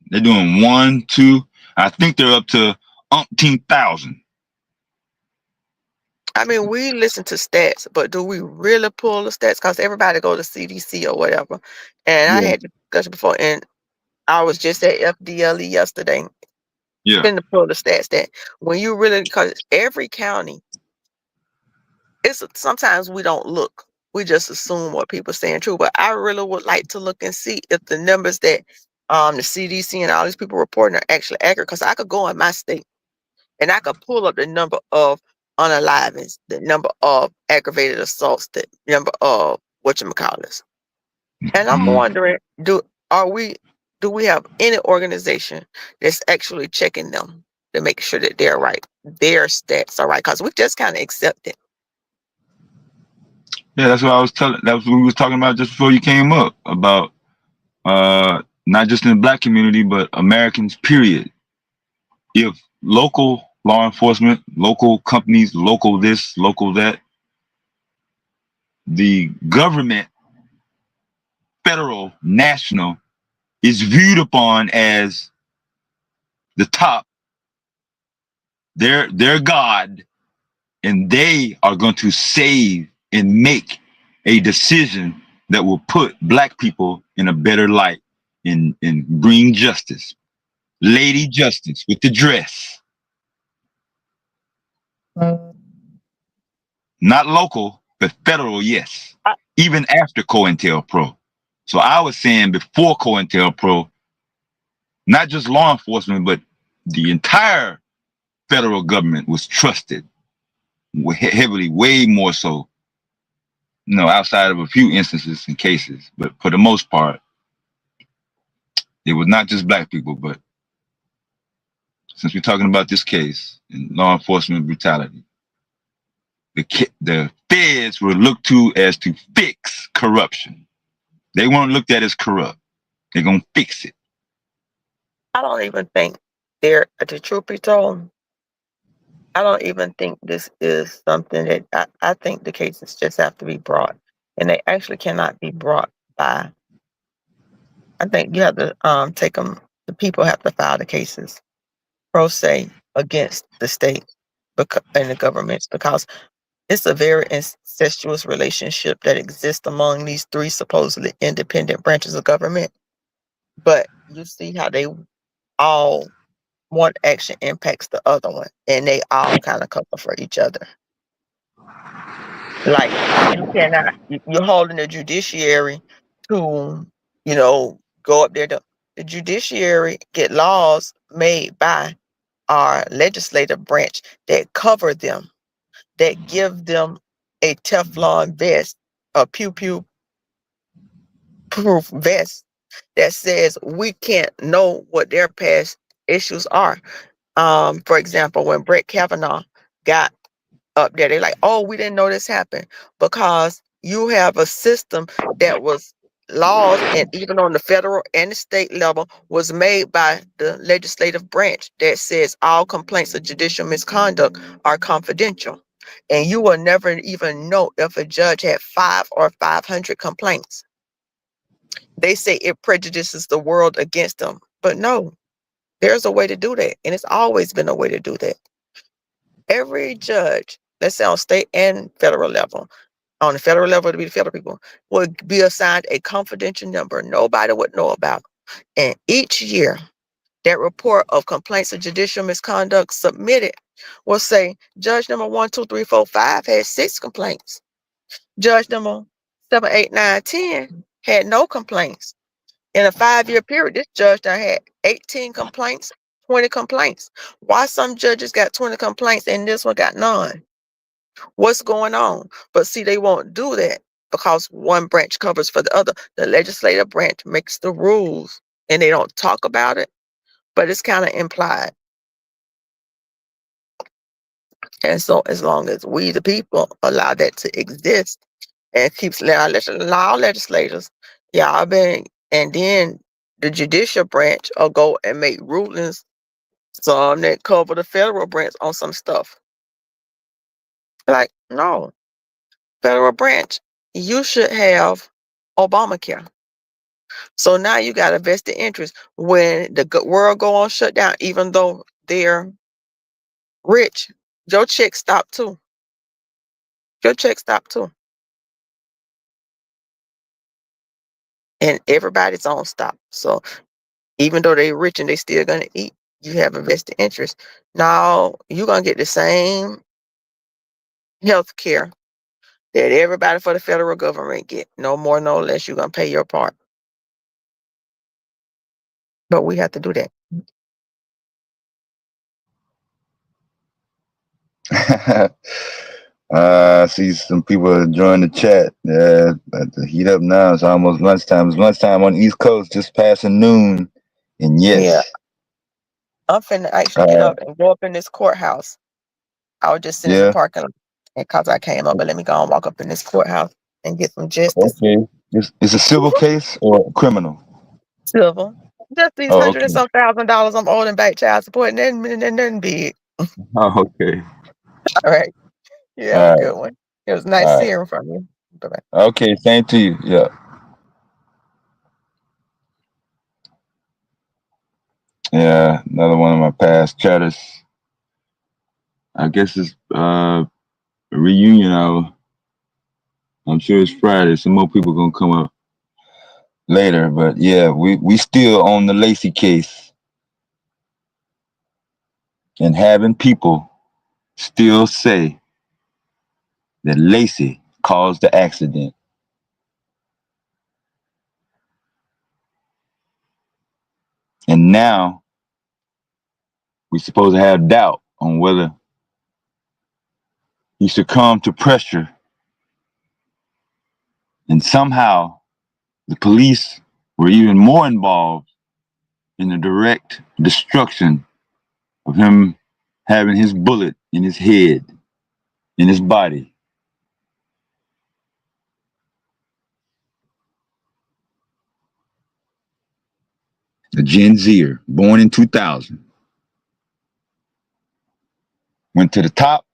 They're doing 1, 2. I think they're up to umpteen thousand. I mean, we listen to stats, but do we really pull the stats? Because everybody go to CDC or whatever. And I Yeah, had discussion before, and I was just at FDLE yesterday, yeah. finna pull the stats that when you really, because every county, sometimes we don't look. We just assume what people saying true. But I really would like to look and see if the numbers that the CDC and all these people reporting are actually accurate. Because I could go in my state and I could pull up the number of unalivings, the number of aggravated assaults, the number of whatchamacallits. And I'm wondering, do we have any organization that's actually checking them to make sure that they're right, their stats are right? Because we just kind of accept it. Yeah, that's what I was telling. That was what we was talking about just before you came up about not just in the black community, but Americans. Period. If local law enforcement, local companies, local this, local that, the government, federal, national, is viewed upon as the top. They're God, and they are going to save and make a decision that will put black people in a better light and bring justice. Lady Justice with the dress. Not local, but federal, yes. I, Even after COINTELPRO. So I was saying before COINTELPRO, not just law enforcement, but the entire federal government was trusted heavily, way more so. Outside of a few instances and cases, but for the most part, it was not just black people. But since we're talking about this case and law enforcement brutality, the feds were looked to as to fix corruption. They weren't looked at as corrupt. They're gonna fix it. I don't even think the truth be told, I don't even think this is something that I think the cases just have to be brought. And they actually cannot be brought by, I think you have to take them, the people have to file the cases pro se against the state and the governments, because It's a very incestuous relationship that exists among these three supposedly independent branches of government. But you see how they all, one action impacts the other one, and they all kind of cover for each other. Like you cannot, you're holding the judiciary to, go up there. The judiciary get laws made by our legislative branch that cover them, that give them a Teflon vest, a pew pew proof vest that says we can't know what their past issues are. For example, when Brett Kavanaugh got up there, they're like, oh, we didn't know this happened, because you have a system that was laws, and even on the federal and the state level, was made by the legislative branch that says all complaints of judicial misconduct are confidential. And you will never even know if a judge had 5 or 500 complaints. They say it prejudices the world against them. But no, there's a way to do that. And it's always been a way to do that. Every judge, let's say on state and federal level, on the federal level to be the federal people, would be assigned a confidential number nobody would know about. And each year, that report of complaints of judicial misconduct submitted will say judge number 1, 2, 3, 4, 5 had 6 complaints. Judge number 7, 8, 9, 10 had no complaints. In a 5-year period, this judge done had 18 complaints, 20 complaints. Why some judges got 20 complaints and this one got none? What's going on? But see, they won't do that because one branch covers for the other. The legislative branch makes the rules and they don't talk about it, but it's kind of implied. And so as long as we, the people, allow that to exist and keeps our legislators, y'all been, and then the judicial branch will go and make rulings, some that cover the federal branch on some stuff. Like, no, federal branch, you should have Obamacare. So now you got a vested interest when the world go on shutdown, even though they're rich, your check stop too. Your check stop too. And everybody's on stop. So even though they're rich and they still gonna eat, you have a vested interest. Now you're gonna get the same health care that everybody for the federal government get. No more, no less. You're gonna pay your part. But we have to do that. I see some people join the chat. Yeah, but the heat up now. It's almost lunchtime. It's lunchtime on the East Coast, just passing noon. And Yeah. yes, I'm finna actually get up and go up in this courthouse. I was just sitting in the yeah, parking lot because I came up, but let me go and walk up in this courthouse and get some justice. okay. It's a civil case or criminal? Civil. Just these Oh, $100 okay. and some $1,000 I'm owing back child support, and nothing big. Oh, okay. All right. You have a All good one. It was nice right. hearing from you. Bye-bye. Okay, same to you. Yeah. Yeah, another one of my past chatters. I guess it's a reunion hour. I'm sure it's Friday. Some more people gonna come up later, but yeah, we still on the Lacy case and having people still say that Lacy caused the accident. And now we're supposed to have doubt on whether he succumbed to pressure. And somehow the police were even more involved in the direct destruction of him having his bullet in his head, in his body. A Gen Zer, born in 2000. Went to the top,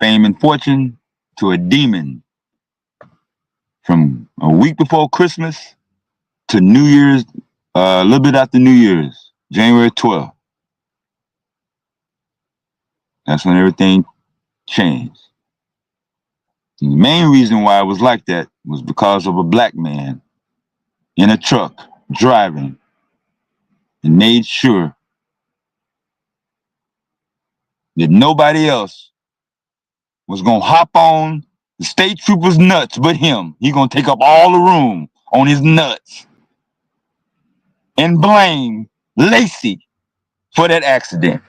fame and fortune, to a demon from a week before Christmas to New Year's, a little bit after New Year's, January 12th. That's when everything changed. And the main reason why it was like that was because of a black man in a truck driving and made sure that nobody else was gonna hop on the state trooper's nuts but him. He gonna take up all the room on his nuts and blame Lacy for that accident.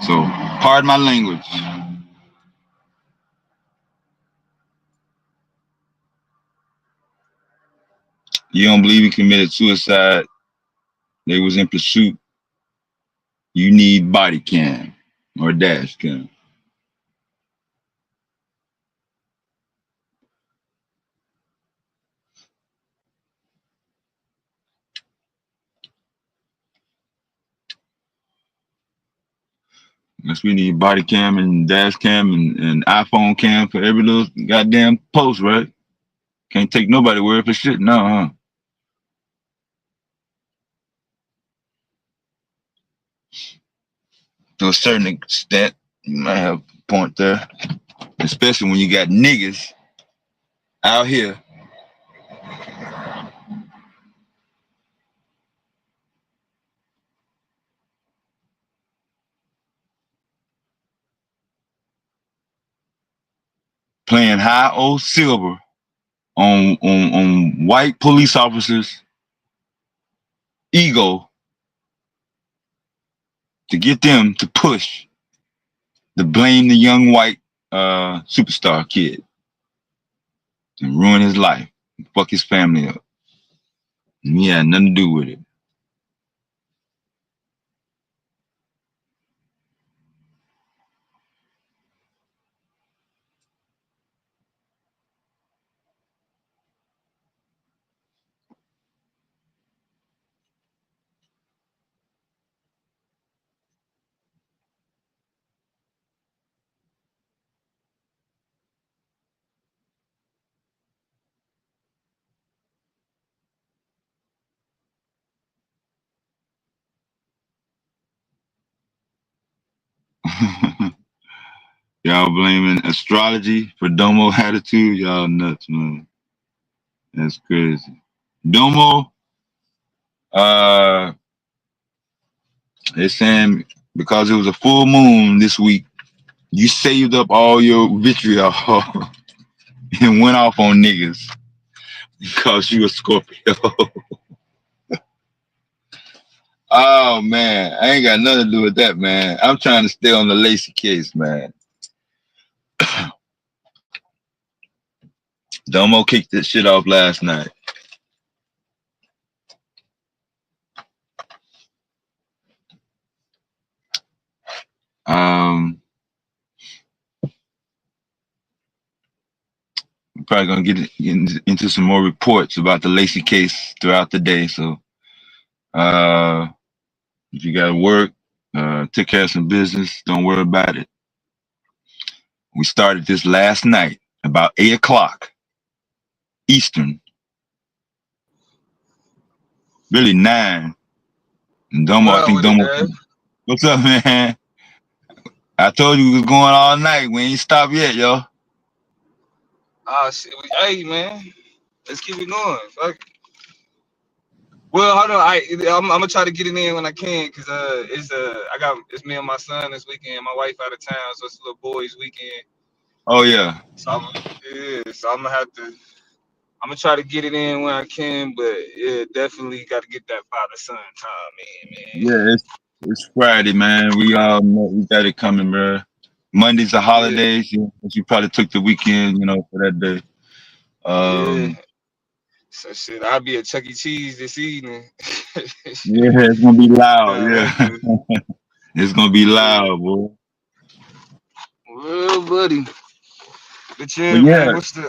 So, pardon my language. You don't believe he committed suicide? They was in pursuit. You need body cam or dash cam. Guess we need body cam and dash cam and iPhone cam for every little goddamn post, right? Can't take nobody word for shit now, huh? To a certain extent, you might have a point there. Especially when you got niggas out here playing high old silver on white police officers' ego to get them to push to blame the young white superstar kid and ruin his life, fuck his family up. And he had nothing to do with it. Y'all blaming astrology for Domo attitude? Y'all nuts, man. That's crazy. Domo, they're saying because it was a full moon this week, you saved up all your vitriol and went off on niggas because you a Scorpio. Oh man, I ain't got nothing to do with that, man. I'm trying to stay on the Lacy case, man. Domo kicked this shit off last night. We're probably gonna get into some more reports about the Lacy case throughout the day. So, if you got to work, take care of some business, don't worry about it. We started this last night about 8 o'clock Eastern. Really 9. And Domo, I think Domo. What's up, man? I told you we was going all night. We ain't stopped yet, yo. Shit. Hey, man. Let's keep it going. Fuck. Well, hold on. I'm gonna try to get it in when I can, cause it's me and my son this weekend. My wife out of town, so it's a little boys' weekend. Oh yeah. So I'm gonna try to get it in when I can, but yeah, definitely got to get that father-son time in, man. Yeah, it's Friday, man. We all know we got it coming, bro. Monday's the holidays. Yeah. You probably took the weekend, for that day. Yeah. So shit, I'll be at Chuck E. Cheese this evening. Yeah, it's gonna be loud. Yeah, it's gonna be loud, boy. Well, buddy. But yeah, But man, what's the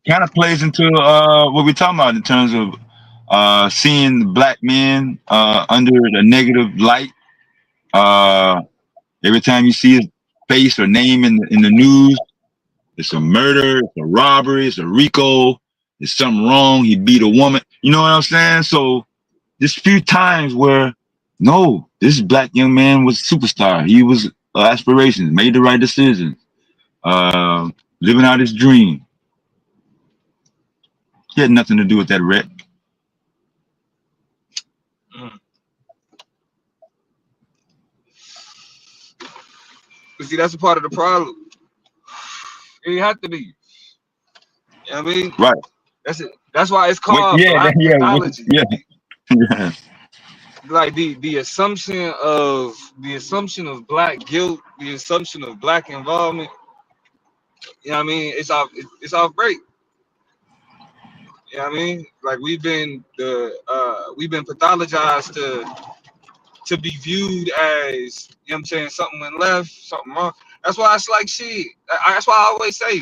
kind of plays into what we're talking about in terms of seeing black men under the negative light. Every time you see his face or name in the news, it's a murder, it's a robbery, it's a RICO. Is something wrong? He beat a woman. You know what I'm saying? So there's few times where, no, this black young man was a superstar. He was aspirations, made the right decisions, living out his dream. He had nothing to do with that wreck. But see, that's a part of the problem. You have to be. You know what I mean? Right. That's it. That's why it's called black pathology. Yeah. Like the assumption of black guilt, the assumption of black involvement. You know what I mean? It's off break. You know what I mean? Like we've been pathologized to be viewed as, you know what I'm saying, something went left, something wrong. That's why it's like shit. That's why I always say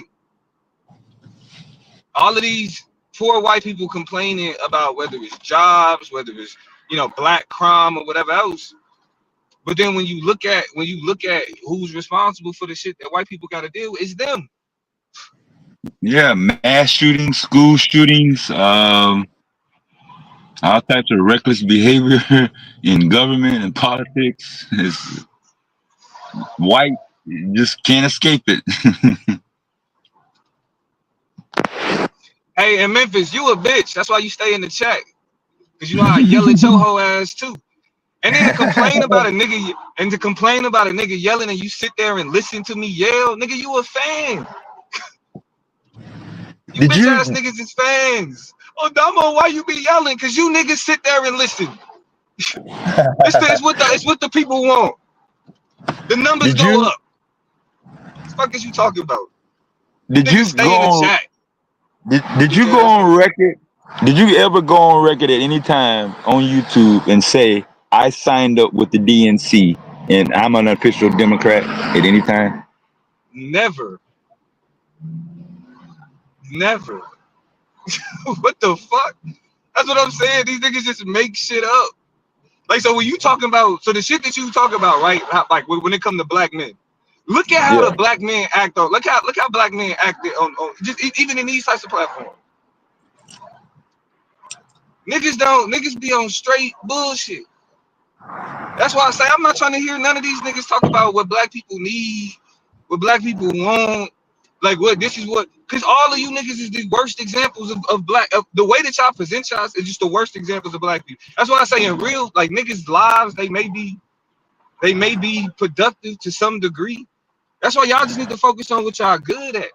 all of these poor white people complaining about whether it's jobs, whether it's, you know, black crime or whatever else. But then when you look at who's responsible for the shit that white people got to deal with, it's them. Yeah, mass shootings, school shootings, all types of reckless behavior in government and politics. It's white, you just can't escape it. Hey, in Memphis, you a bitch. That's why you stay in the chat. Cause you know I yell at your whole ass too. And then to complain about a nigga yelling and you sit there and listen to me yell, nigga, you a fan. You bitch ass niggas is fans. Oh, Damo, why you be yelling? Cause you niggas sit there and listen. It's what the people want. The numbers go up. What the fuck is you talking about? Did you stay in the chat? Did you go on record? Did you ever go on record at any time on YouTube and say, I signed up with the DNC and I'm an official Democrat at any time? Never. What the fuck? That's what I'm saying. These niggas just make shit up. Like, so when you talking about, so the shit that you talk about, right? Like when it comes to black men, look at how the black men act on. Look how black men acted on just even in these types of platforms. Niggas be on straight bullshit. That's why I say I'm not trying to hear none of these niggas talk about what black people need, what black people want. Like because all of you niggas is the worst examples of the way that y'all present y'all is just the worst examples of black people. That's why I say in real, like, niggas' lives, they may be productive to some degree. That's why y'all just need to focus on what y'all good at.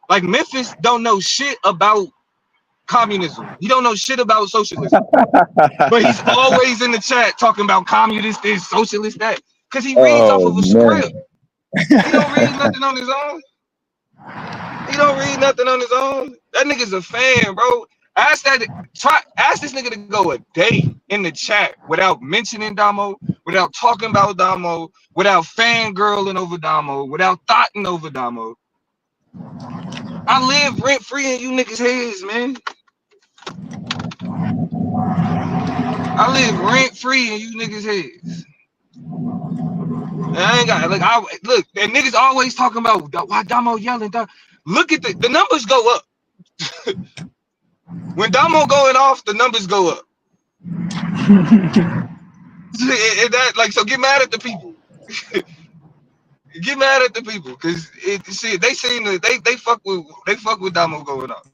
Like Memphis don't know shit about communism. He don't know shit about socialism. But he's always in the chat talking about communist this, socialist that. Because he reads off of a script. He don't read nothing on his own. That nigga's a fan, bro. Ask this nigga to go a day in the chat without mentioning Damo, without talking about Damo, without fangirling over Damo, without thoughting over Damo. I live rent free in you niggas' heads, man. I live rent free in you niggas' heads. And I ain't got look, and niggas always talking about why Damo yelling. Look at the numbers go up. When Damo going off, the numbers go up. So get mad at the people. Get mad at the people, cause they seem to they fuck with Damo going off.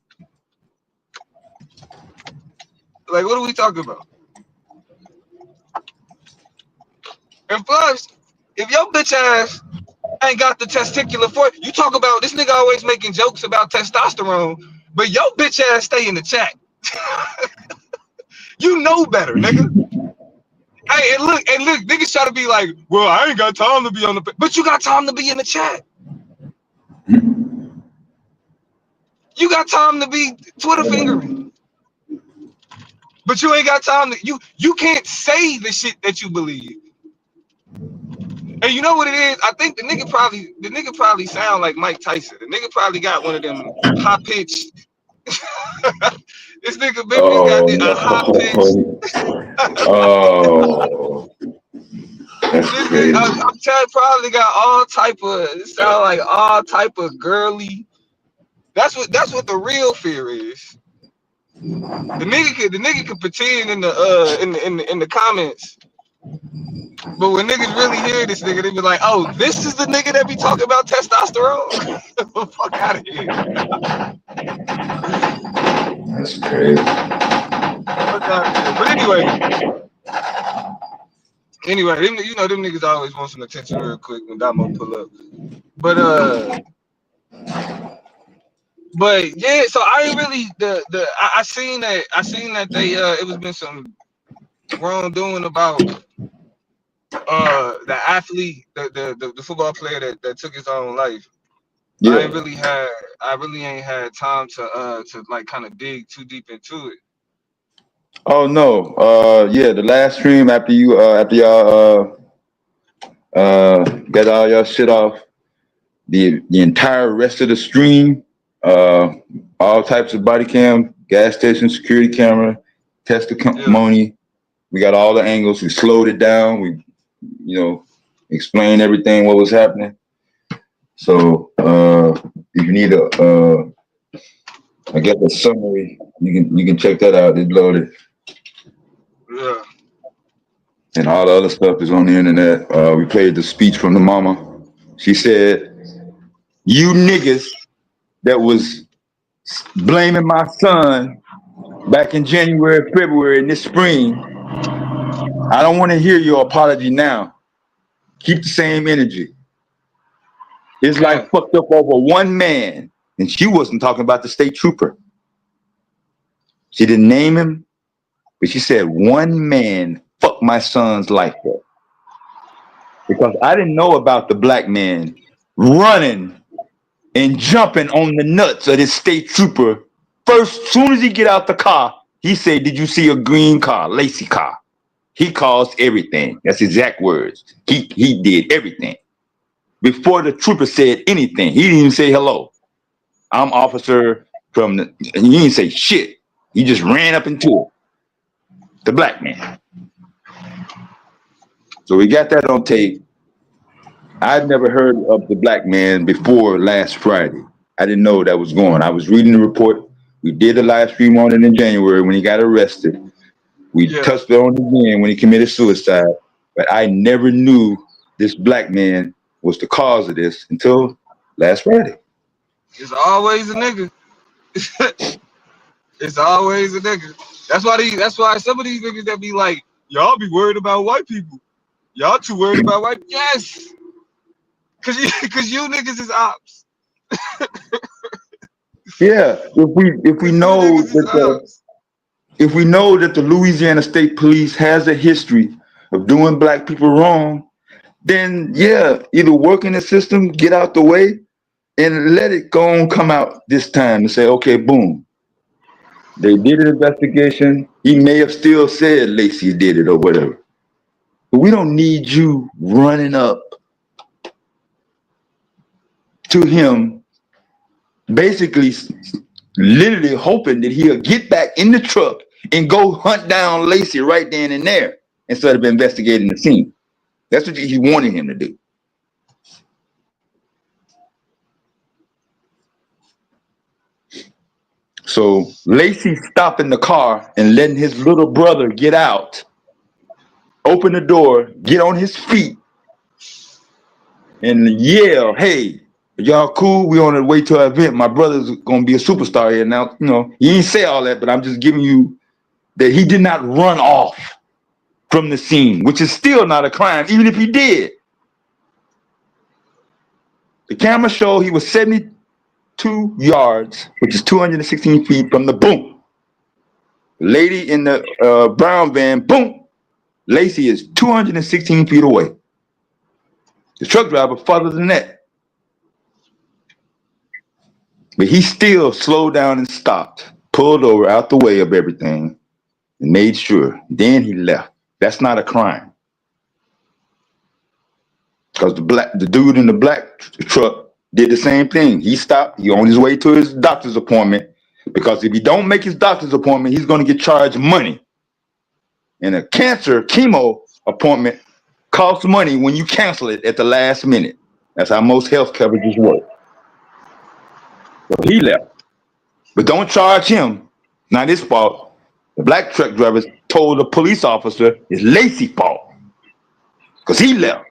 Like, what are we talking about? And plus, if your bitch ass ain't got the testicular force, you talk about this nigga always making jokes about testosterone, but your bitch ass stay in the chat. You know better, nigga. Hey, and look, niggas try to be like, well, I ain't got time to be on the, but you got time to be in the chat. You got time to be Twitter fingering, but you ain't got time to. You can't say the shit that you believe. And you know what it is? I think the nigga probably sound like Mike Tyson. The nigga probably got one of them high pitched. This nigga Memphis got a high pitched. Oh, that's crazy. I'm telling, probably got all type of. It sound like all type of girly. That's what the real fear is. The nigga could pretend in the comments, but when niggas really hear this nigga, they be like, "Oh, this is the nigga that be talking about testosterone." Fuck out of here. That's crazy. Fuck out of here. But anyway, them, you know them niggas always want some attention real quick when Damo pull up. But yeah, so I ain't really I seen that they it was been some wrongdoing about the athlete, the football player that took his own life. Yeah. I really ain't had time to like kind of dig too deep into it. Oh no. Yeah, the last stream after y'all got all y'all shit off, the entire rest of the stream, all types of body cam, gas station security camera, testimony. We got all the angles. We slowed it down. We, explained everything what was happening. So if you need I guess a summary, you can check that out. It's loaded. Yeah. And all the other stuff is on the internet. We played the speech from the mama. She said, "You niggas that was blaming my son back in January, February, and this spring, I don't want to hear your apology now. Keep the same energy. His life fucked up over one man." And she wasn't talking about the state trooper. She didn't name him, but she said one man fucked my son's life up. Because I didn't know about the black man running and jumping on the nuts of this state trooper. First, soon as he get out the car, he said, "Did you see a green car, Lacy car?" He caused everything. That's exact words. He did everything. Before the trooper said anything, he didn't even say hello. "I'm officer from the," and he didn't say shit. He just ran up into it. The black man. So we got that on tape. I'd never heard of the black man before last Friday. I didn't know that was going. I was reading the report. We did a live stream on it in January when he got arrested. We touched on it again when he committed suicide. But I never knew this black man was the cause of this until last Friday. It's always a nigga. It's always a nigga. That's why some of these niggas that be like, "Y'all be worried about white people. Y'all too worried about white." Yes. Cause you niggas is ops. Yeah. If we know that the Louisiana State Police has a history of doing black people wrong, then yeah, either work in the system, get out the way, and let it go and come out this time and say, okay, boom. They did an investigation. He may have still said Lacy did it or whatever. But we don't need you running up to him, basically, literally hoping that he'll get back in the truck and go hunt down Lacy right then and there instead of investigating the scene. That's what he wanted him to do. So Lacy stopping the car and letting his little brother get out, open the door, get on his feet, and yell, "Hey, y'all cool? We on the way to our event. My brother's gonna be a superstar here now." He didn't say all that, but I'm just giving you that he did not run off from the scene, which is still not a crime, even if he did. The camera showed he was 72 yards, which is 216 feet from the boom. The lady in the brown van, boom. Lacy is 216 feet away. The truck driver farther than that. But he still slowed down and stopped, pulled over out the way of everything, and made sure. Then he left. That's not a crime. Because the dude in the black truck did the same thing. He stopped. He on his way to his doctor's appointment. Because if he don't make his doctor's appointment, he's going to get charged money. And a cancer chemo appointment costs money when you cancel it at the last minute. That's how most health coverages work. So he left. But don't charge him Not his fault. The black truck driver told the police officer it's Lacy's fault because he left.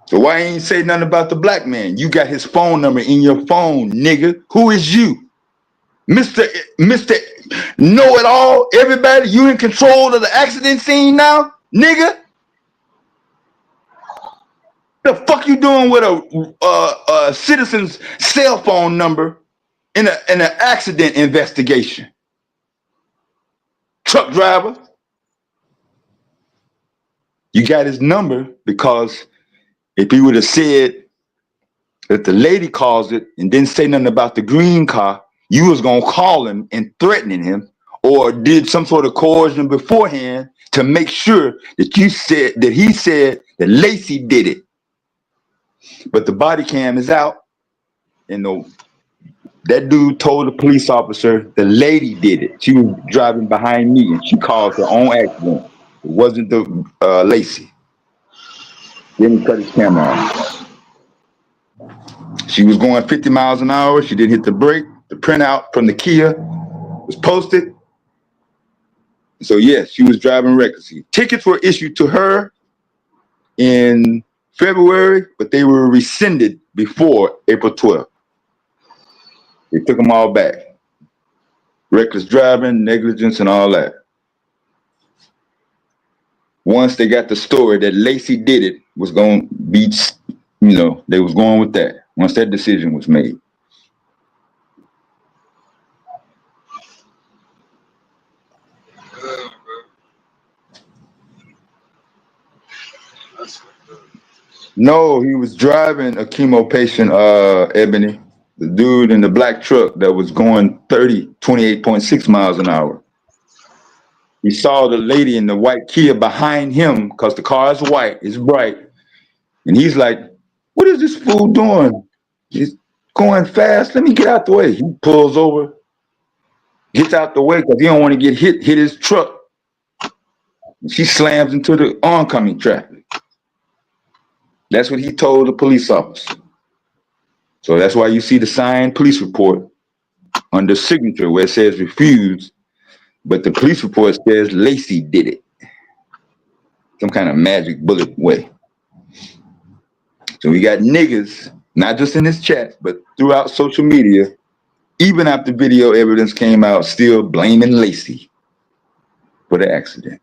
So why ain't say nothing about the black man? You got his phone number in your phone, nigga. Who is you? Mr. Know it all, everybody, you in control of the accident scene now, nigga? The fuck you doing with a citizen's cell phone number in an accident investigation? Truck driver. You got his number because if he would have said that the lady calls it and didn't say nothing about the green car, you was gonna call him and threatening him or did some sort of coercion beforehand to make sure that he said that Lacy did it. But the body cam is out, and that dude told the police officer the lady did it. She was driving behind me, and she caused her own accident. It wasn't the Lacy. Then he cut his camera off. She was going 50 miles an hour. She didn't hit the brake. The printout from the Kia was posted. So yes, she was driving recklessly. Tickets were issued to her in February, but they were rescinded before April 12th. They took them all back. Reckless driving, negligence, and all that. Once they got the story that Lacy did it, was going to be, they was going with that. Once that decision was made. No, he was driving a chemo patient, Ebony. The dude in the black truck that was going 28.6 miles an hour. He saw the lady in the white Kia behind him because the car is white, it's bright. And he's like, what is this fool doing? He's going fast. Let me get out the way. He pulls over, gets out the way because he don't want to get hit his truck. She slams into the oncoming traffic. That's what he told the police officer. So that's why you see the signed police report under signature where it says refused, but the police report says Lacy did it. Some kind of magic bullet way. So we got niggas, not just in this chat, but throughout social media, even after video evidence came out, still blaming Lacy for the accident.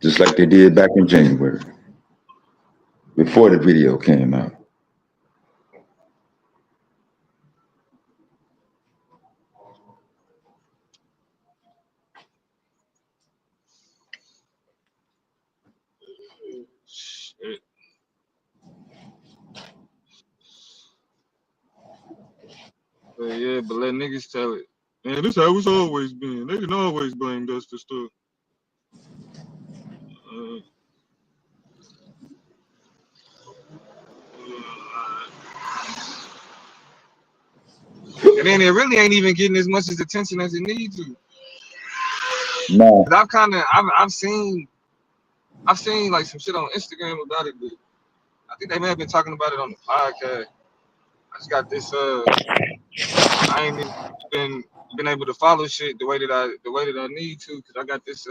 Just like they did back in January, before the video came out. Shit. But yeah, but let niggas tell it. Man, this how it's always been. They can always blame us for stuff. And then it really ain't even getting as much as attention as it needs to. No. I've seen like some shit on Instagram about it, but I think they may have been talking about it on the podcast. I just got this I ain't even been able to follow shit the way that I need to, because I got this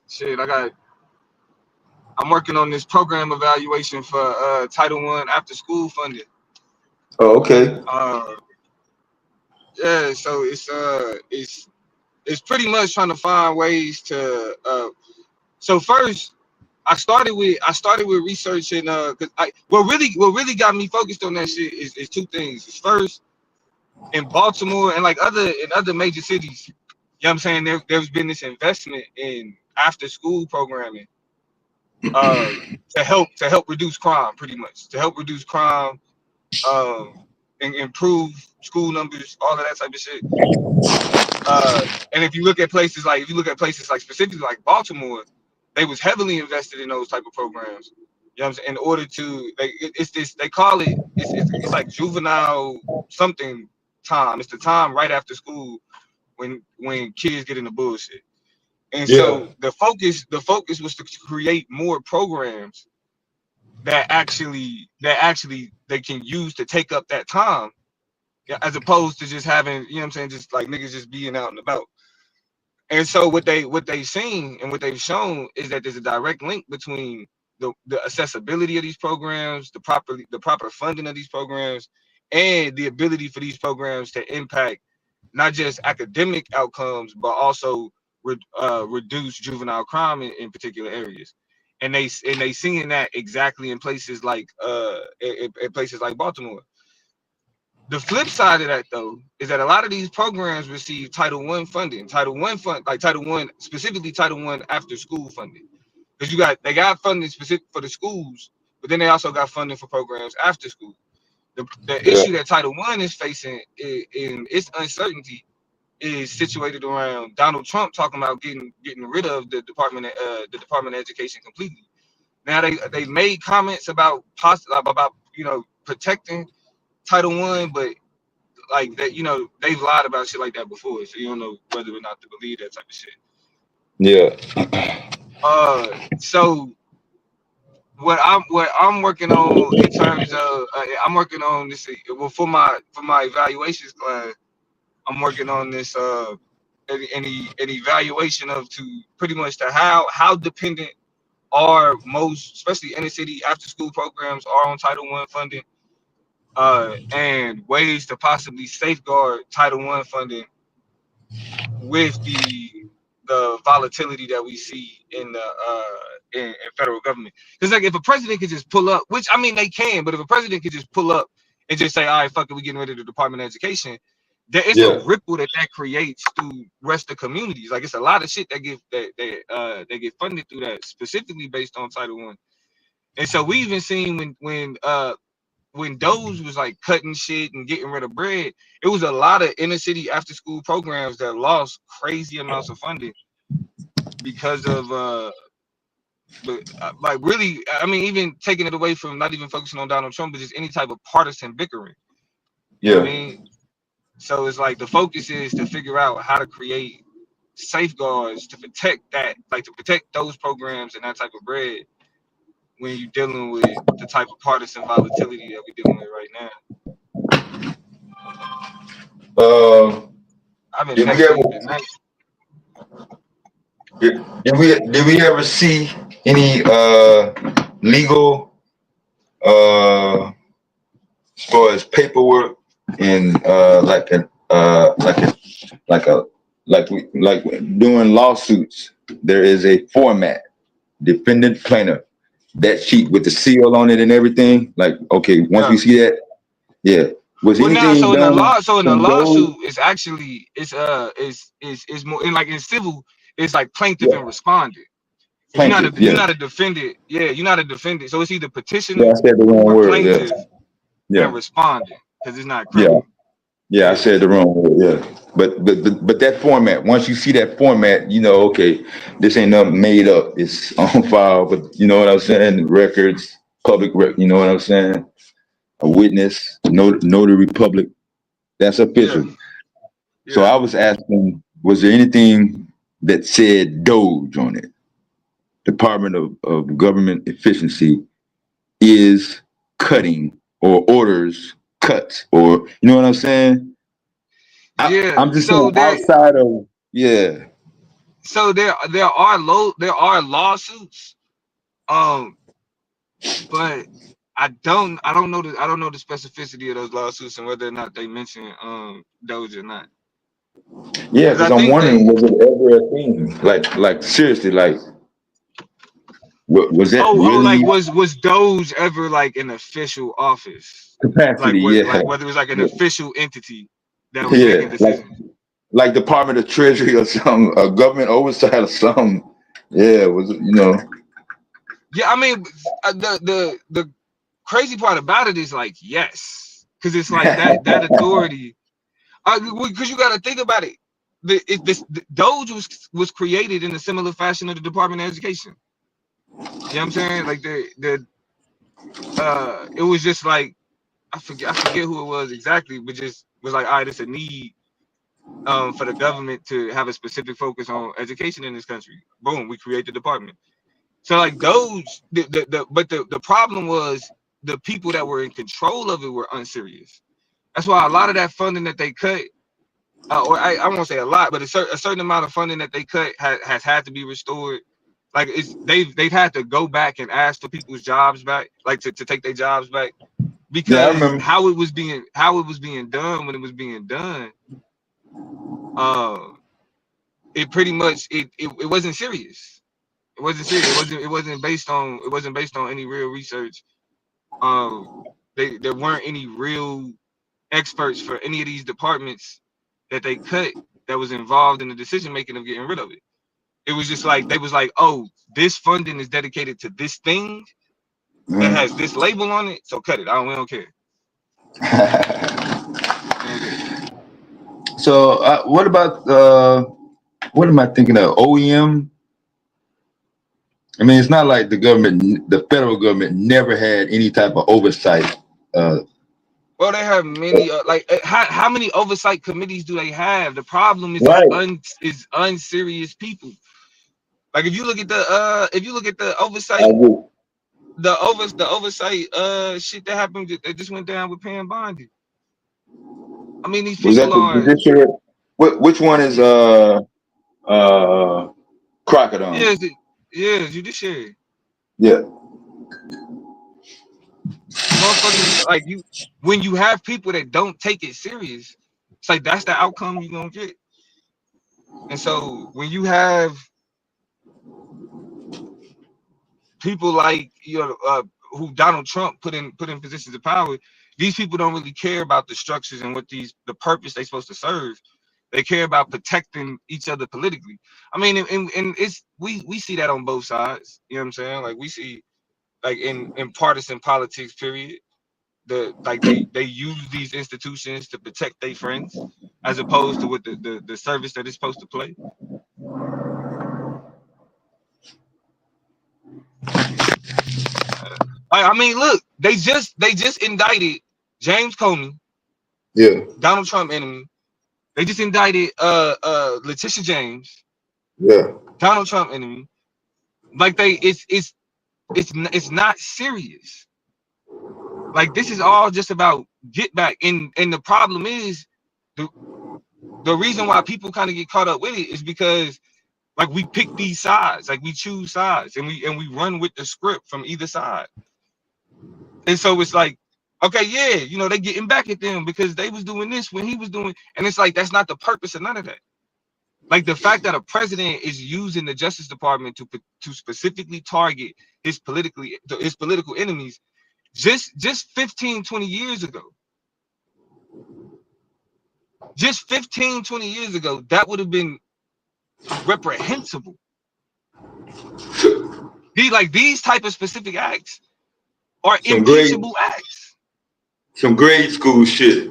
shit. I'm working on this program evaluation for Title I after school funding. Oh, okay. Yeah, so it's pretty much trying to find ways to so first I started with researching because what really got me focused on that shit is two things. It's first, in Baltimore and like other major cities, you know what I'm saying, there's been this investment in after school programming to help reduce crime, pretty much. To help reduce crime, and improve school numbers, all of that type of shit. And if you look at places like specifically like Baltimore, they was heavily invested in those type of programs. You know what I'm saying? In order to they call it it's like juvenile something time. It's the time right after school when kids get into bullshit. And so the focus was to create more programs that actually they can use to take up that time, as opposed to just having, you know what I'm saying, just like niggas just being out and about. And so what they've seen and what they've shown is that there's a direct link between the accessibility of these programs, the proper funding of these programs, and the ability for these programs to impact not just academic outcomes, but also reduce juvenile crime in particular areas. And they seeing that exactly in places like in places like Baltimore. The flip side of that, though, is that a lot of these programs receive Title I funding. Title I, specifically Title I after school funding. Because they got funding specific for the schools, but then they also got funding for programs after school. The Yeah. issue that Title I is facing in its uncertainty is situated around Donald Trump talking about getting rid of the Department of Education completely. Now they made comments about protecting Title I, but like that, they've lied about shit like that before, so you don't know whether or not to believe that type of shit. Yeah. So what I'm working on in terms of I'm working on this for my evaluations class. I'm working on this an evaluation of to pretty much to how dependent are most, especially inner city after school programs, are on Title I funding, and ways to possibly safeguard Title I funding with the volatility that we see in the in federal government. Because like if a president could just pull up, which I mean they can, but if a president could just pull up and just say, all right, fuck it, we getting rid of the Department of Education, there it's a Yeah. ripple that creates through rest of communities. Like it's a lot of shit that get funded through that, specifically based on Title I. And so we even seen when Doge was like cutting shit and getting rid of bread, it was a lot of inner city after school programs that lost crazy amounts of funding because of like really, I mean, even taking it away from not even focusing on Donald Trump, but just any type of partisan bickering. You know what I Yeah. mean? So it's like the focus is to figure out how to create safeguards to protect that, like to protect those programs and that type of bread when you're dealing with the type of partisan volatility that we're dealing with right now. I've been Did neck we ever deep in that. did we ever see any legal as far as paperwork and like doing lawsuits? There is a format, defendant plaintiff, that sheet with the seal on it and everything. Like, okay, once Yeah. we see that, yeah. Was Well, now, anything done so in a from those? lawsuit, it's actually it's more in like in civil, it's like plaintiff Yeah, and respondent. plaintiff. You're Yeah, not a defendant. Yeah, you're not a defendant. So it's either yeah. petitioner I said the wrong or word. Yeah, plaintiff and yeah, respondent because it's not yeah. criminal. Yeah, I Yeah, said the wrong word. Yeah, but that format. Once you see that format, you know, okay, this ain't nothing made up. It's on file. But you know what I'm saying? Records, public record. You know what I'm saying? A witness, notary public. That's yeah, official. So yeah. I was asking, was there anything that said Doge on it? Department of Government Efficiency is cutting or orders cuts, or you know what I'm saying? Yeah. I'm just saying outside of, yeah. There are lawsuits. Um, but I don't know the specificity of those lawsuits and whether or not they mention Doge or not. Yeah, Because I because I'm think wondering, was it ever a thing? Like seriously, like was that like really was Doge ever like an official office? capacity? Yeah, Like whether it was like an yeah, official entity that was making yeah. decisions. Like Department of Treasury or something, a government oversight or something. Yeah, was it, you know? Yeah, I mean the crazy part about it is like yes, because it's like that authority. Because you got to think about it. The Doge was created in a similar fashion of the Department of Education. You know what I'm saying? Like it was just like I forget who it was exactly, but just was like, all right, it's a need for the government to have a specific focus on education in this country. Boom, we create the department. So like those, but the problem was the people that were in control of it were unserious. That's why a lot of that funding that they cut, or I won't say a lot, but a certain amount of funding that they cut has had to be restored. Like they've had to go back and ask for people's jobs back, like to take their jobs back, Yeah, I because remember. how it was being done when it was being done, it pretty much it wasn't serious. It wasn't serious. It wasn't based on any real research. There weren't any real experts for any of these departments that they cut that was involved in the decision making of getting rid of it. It was just like they was like, oh, this funding is dedicated to this thing that has this label on it, so cut it. We don't care. So what about what am I thinking of? OEM? I mean, it's not like the federal government never had any type of oversight. Well, they have many. How many oversight committees do they have? The problem is Right. unserious people. Like if you look at the oversight, the oversight shit that happened that just went down with Pam Bondi. I mean, these Was that people the are. judiciary? Which one is Crocodile? Yes, judiciary. Yeah. Motherfuckers, like you, when you have people that don't take it serious, it's like that's the outcome you're gonna get. And so when you have people like who Donald Trump put in positions of power, these people don't really care about the structures and what the purpose they're supposed to serve. They care about protecting each other politically. I mean, and it's we see that on both sides. You know what I'm saying? Like we see like in partisan politics, period. They use these institutions to protect their friends as opposed to what the service that it's supposed to play. I mean, look, they just indicted James Comey, Yeah. Donald Trump enemy. They just indicted Letitia James, Yeah. Donald Trump enemy. Like it's not serious. Like this is all just about get back. And the problem is the reason why people kind of get caught up with it is because like we pick these sides, like we choose sides and we run with the script from either side. And so it's like, okay, yeah, they getting back at them because they was doing this when he was doing, and it's like that's not the purpose of none of that. Like the fact that a president is using the Justice Department to specifically target his political enemies just 15, 20 years ago. Just 15, 20 years ago, that would have been reprehensible. These type of specific acts are impeachable acts. Some grade school shit.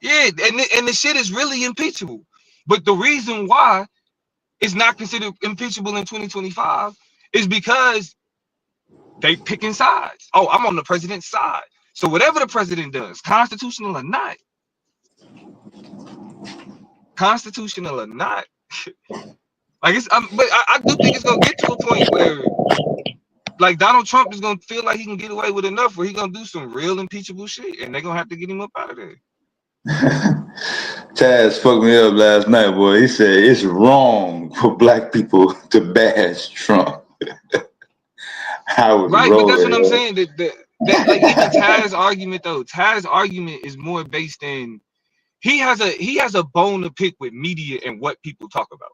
Yeah, and the shit is really impeachable. But the reason why it's not considered impeachable in 2025 is because they picking sides. Oh, I'm on the president's side. So whatever the president does, constitutional or not, like but I do think it's gonna get to a point where like Donald Trump is gonna feel like he can get away with enough where he's gonna do some real impeachable shit, and they're gonna have to get him up out of there. Taz fucked me up last night, boy. He said it's wrong for black people to bash Trump. Right, but that's what I'm saying. That like even Taz's argument though, Taz's argument is more based in he has a bone to pick with media and what people talk about.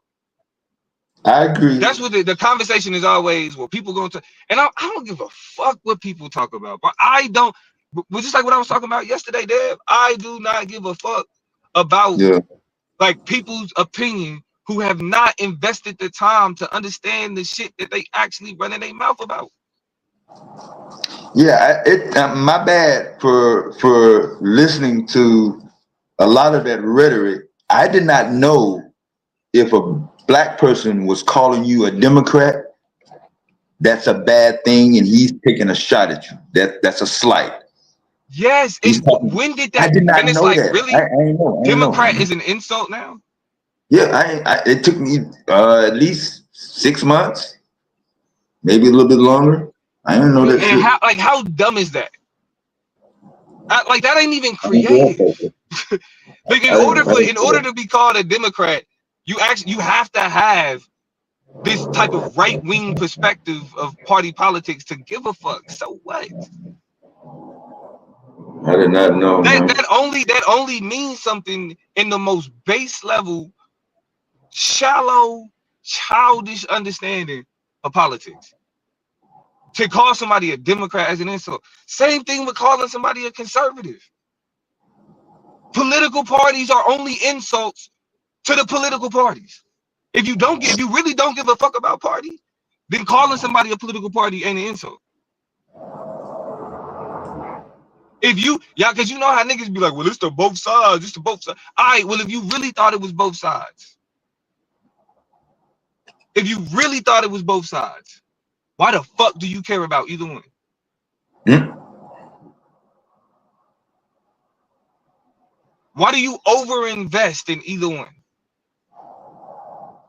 I agree. That's what the conversation is always. Well, people going to, and I don't give a fuck what people talk about, but I don't. But just like what I was talking about yesterday, Deb, I do not give a fuck about like people's opinion who have not invested the time to understand the shit that they actually running their mouth about. Yeah, my bad for listening to a lot of that rhetoric. I did not know if a black person was calling you a Democrat, that's a bad thing, and he's taking a shot at you. That's a slight. Yes, when did that? I did not and it's know like that. really, I ain't know. Democrat is an insult now. Yeah, it took me at least 6 months, maybe a little bit longer. I didn't know that shit. How dumb is that? Like that ain't even creative. Like in order to be called a Democrat, you have to have this type of right-wing perspective of party politics to give a fuck. So what? I did not know, man. That only means something in the most base level, shallow, childish understanding of politics. To call somebody a Democrat as an insult. Same thing with calling somebody a conservative. Political parties are only insults to the political parties. If you really don't give a fuck about party, then calling somebody a political party ain't an insult. Because you know how niggas be like, well, it's the both sides, it's the both sides. All right, well, if you really thought it was both sides, why the fuck do you care about either one? Why do you overinvest in either one?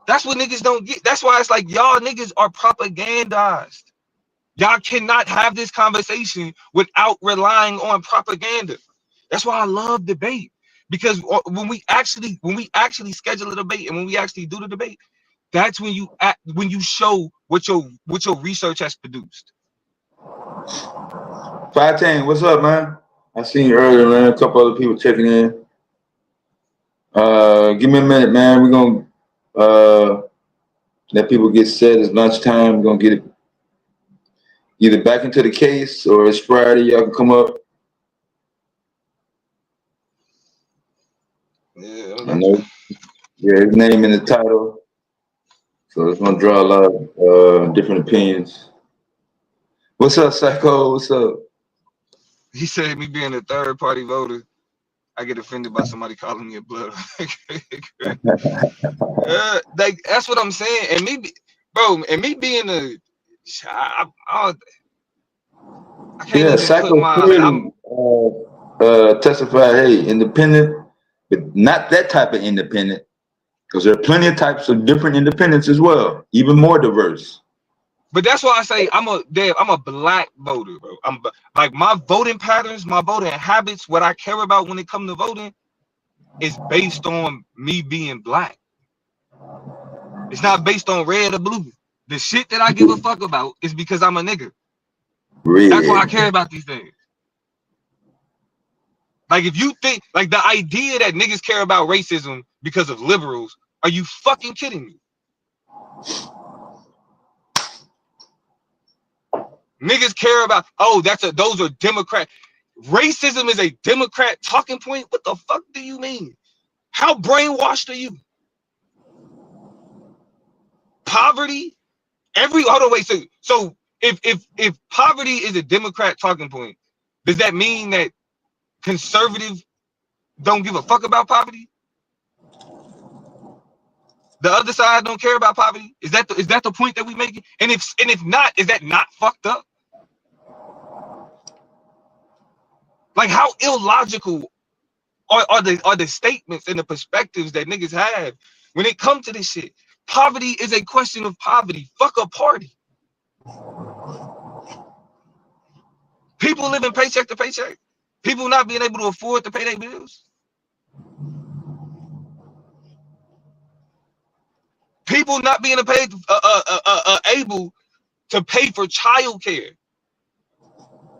That's what niggas don't get. That's why it's like y'all niggas are propagandized. Y'all cannot have this conversation without relying on propaganda. That's why I love debate. Because when we actually schedule a debate and when we actually do the debate, that's when you show what your research has produced. 510, what's up, man? I seen you earlier, man. A couple other people checking in. Give me a minute, man. We're gonna let people get set. It's lunchtime. We're gonna get it either back into the case or it's Friday. Y'all can come up. Yeah, I know. Yeah, his name in the title. So it's gonna draw a lot of different opinions. What's up, Psycho? What's up? He said me being a third party voter, I get offended by somebody calling me a blood. Like that's what I'm saying. And me being a I can't even Psycho put my like testified, hey, independent, but not that type of independent, because there are plenty of types of different independents as well, even more diverse. But that's why I say I'm a black voter, bro. I'm like my voting patterns, my voting habits, what I care about when it comes to voting is based on me being black. It's not based on red or blue. The shit that I give a fuck about is because I'm a nigga. Red. That's why I care about these things. Like if you think like the idea that niggas care about racism because of liberals, are you fucking kidding me? Niggas care about, those are Democrat. Racism is a Democrat talking point. What the fuck do you mean? How brainwashed are you? Poverty? Hold on, wait. So if poverty is a Democrat talking point, does that mean that conservatives don't give a fuck about poverty? The other side don't care about poverty? Is that the point that we making? And if not, is that not fucked up? Like how illogical are the statements and the perspectives that niggas have when it comes to this shit? Poverty is a question of poverty. Fuck a party. People living paycheck to paycheck. People not being able to afford to pay their bills. People not being able to pay for childcare.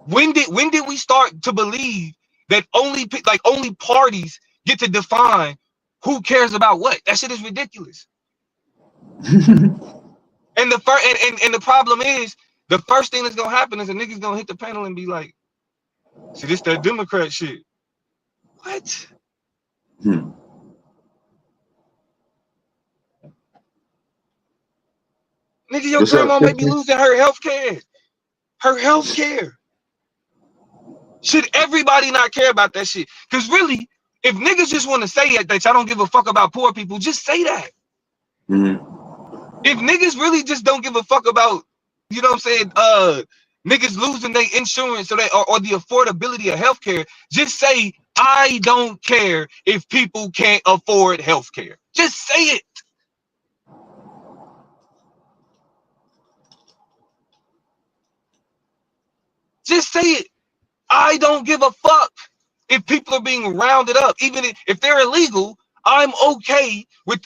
When did we start to believe that only parties get to define who cares about what? That shit is ridiculous. And the problem is the first thing that's gonna happen is a nigga's gonna hit the panel and be like, see, this that Democrat shit. What? Nigga, your grandma may be losing her health care. Her health care. Should everybody not care about that shit? Because really, if niggas just want to say it, that y'all don't give a fuck about poor people, just say that. If niggas really just don't give a fuck about, you know what I'm saying, niggas losing their insurance or the affordability of healthcare, just say, I don't care if people can't afford healthcare. Just say it. Just say it. I don't give a fuck if people are being rounded up, even if they're illegal. I'm okay with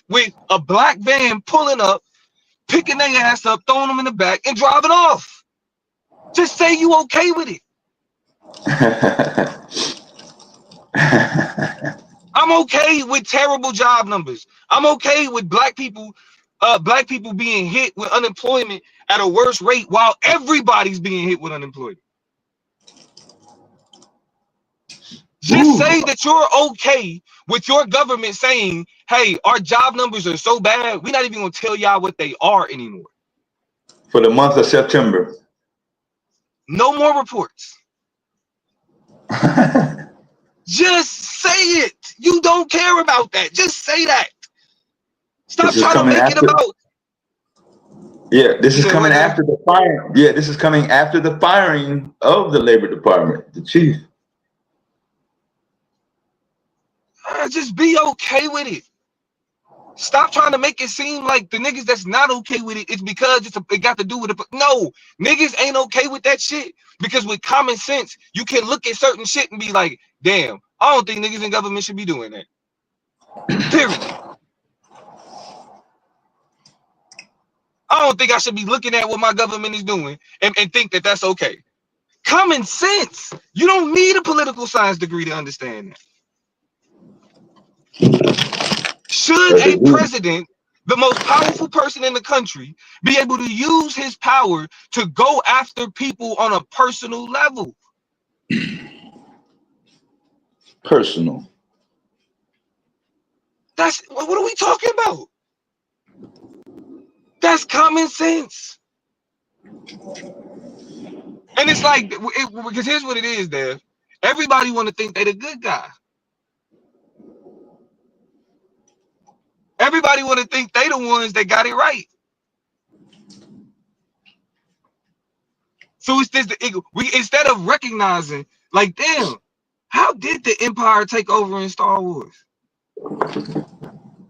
a black van pulling up, picking their ass up, throwing them in the back, and driving off. Just say you okay with it. I'm okay with terrible job numbers. I'm okay with black people being hit with unemployment at a worse rate while everybody's being hit with unemployment. Just say that you're okay with your government saying, hey, our job numbers are so bad, we're not even going to tell y'all what they are anymore. For the month of September. No more reports. Just say it. You don't care about that. Just say that. Stop trying to make it about. Yeah, this is coming after the fire. Yeah, this is coming after the firing of the Labor Department, the chief. Just be okay with it. Stop trying to make it seem like the niggas that's not okay with it, it's because it got to do with it. No, niggas ain't okay with that shit. Because with common sense, you can look at certain shit and be like, damn, I don't think niggas in government should be doing that. Period. I don't think I should be looking at what my government is doing and think that that's okay. Common sense. You don't need a political science degree to understand that. Should a president, the most powerful person in the country, be able to use his power to go after people on a personal level? Personal. That's what are we talking about? That's common sense. And it's like, because here's what it is, Dev. Everybody want to think they're the good guy. Everybody want to think they the ones that got it right. So it's this, instead of recognizing, like, damn, how did the Empire take over in Star Wars?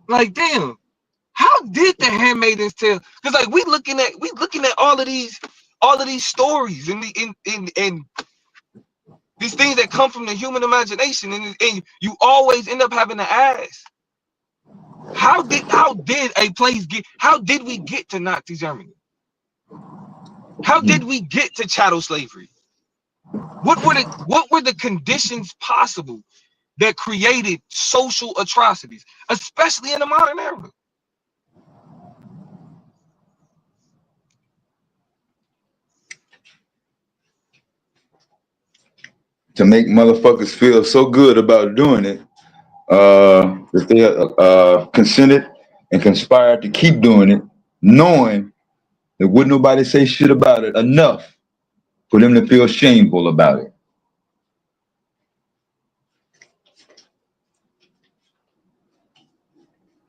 Like, damn, how did the Handmaid's Tale? Because like we looking at all of these stories and these things that come from the human imagination, and you always end up having to ask, how did we get to Nazi Germany? How did we get to chattel slavery? What were the conditions possible that created social atrocities, especially in the modern era? To make motherfuckers feel so good about doing it, that they consented and conspired to keep doing it, knowing that wouldn't nobody say shit about it enough for them to feel shameful about it.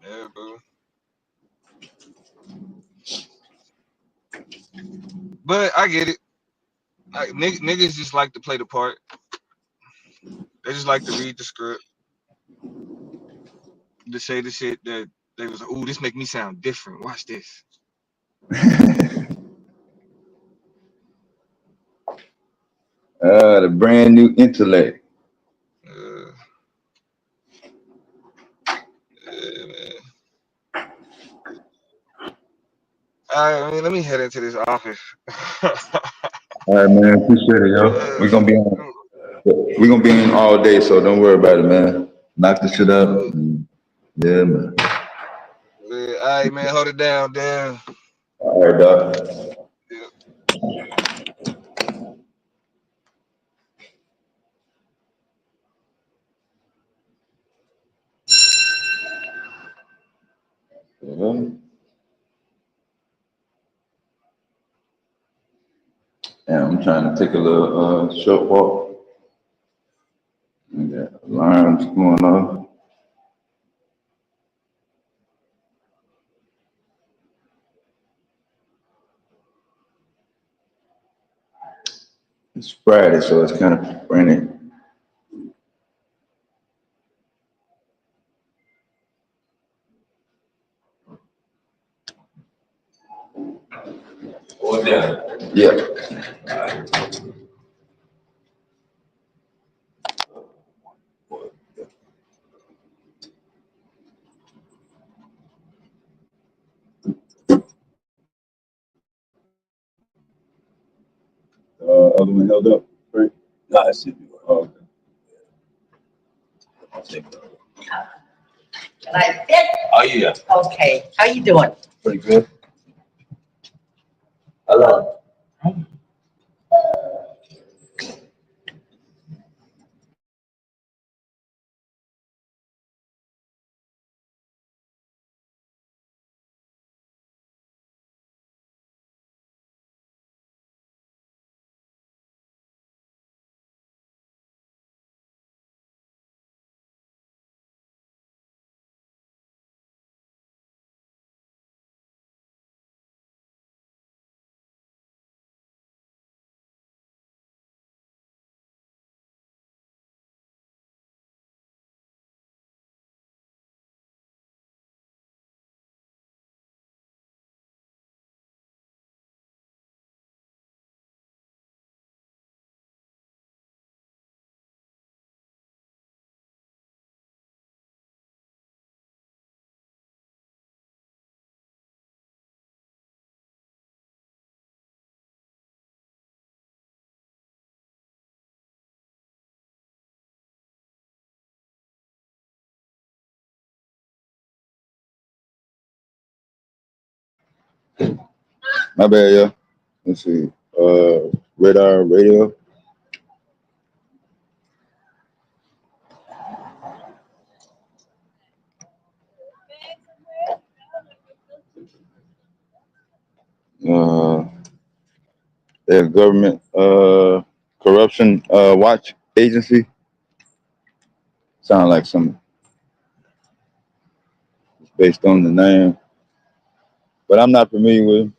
Yeah, bro. But I get it. Niggas just like to play the part. They just like to read the script, to say the shit that they was like, ooh, this make me sound different. Watch this. The brand new intellect. Yeah, man. I mean, let me head into this office. All right, man. Appreciate it, yo. We're gonna be in all day, so don't worry about it, man. Knock this shit up. Yeah, man. Yeah, all right, man. Hold it down, damn. All right, dog. Yeah. Yeah, I'm trying to take a little short walk. We got alarms going off. It's Friday, so it's kind of frantic. Yeah. other one held up, right? Nah, it should be working. Oh, okay. I'll take it. Can I fit? Oh yeah, Okay, how you doing? pretty good. I love it. My bad, yeah. Let's see. Radar radio. Uh, their government corruption watch agency. Sound like some based on the name, but I'm not familiar with it.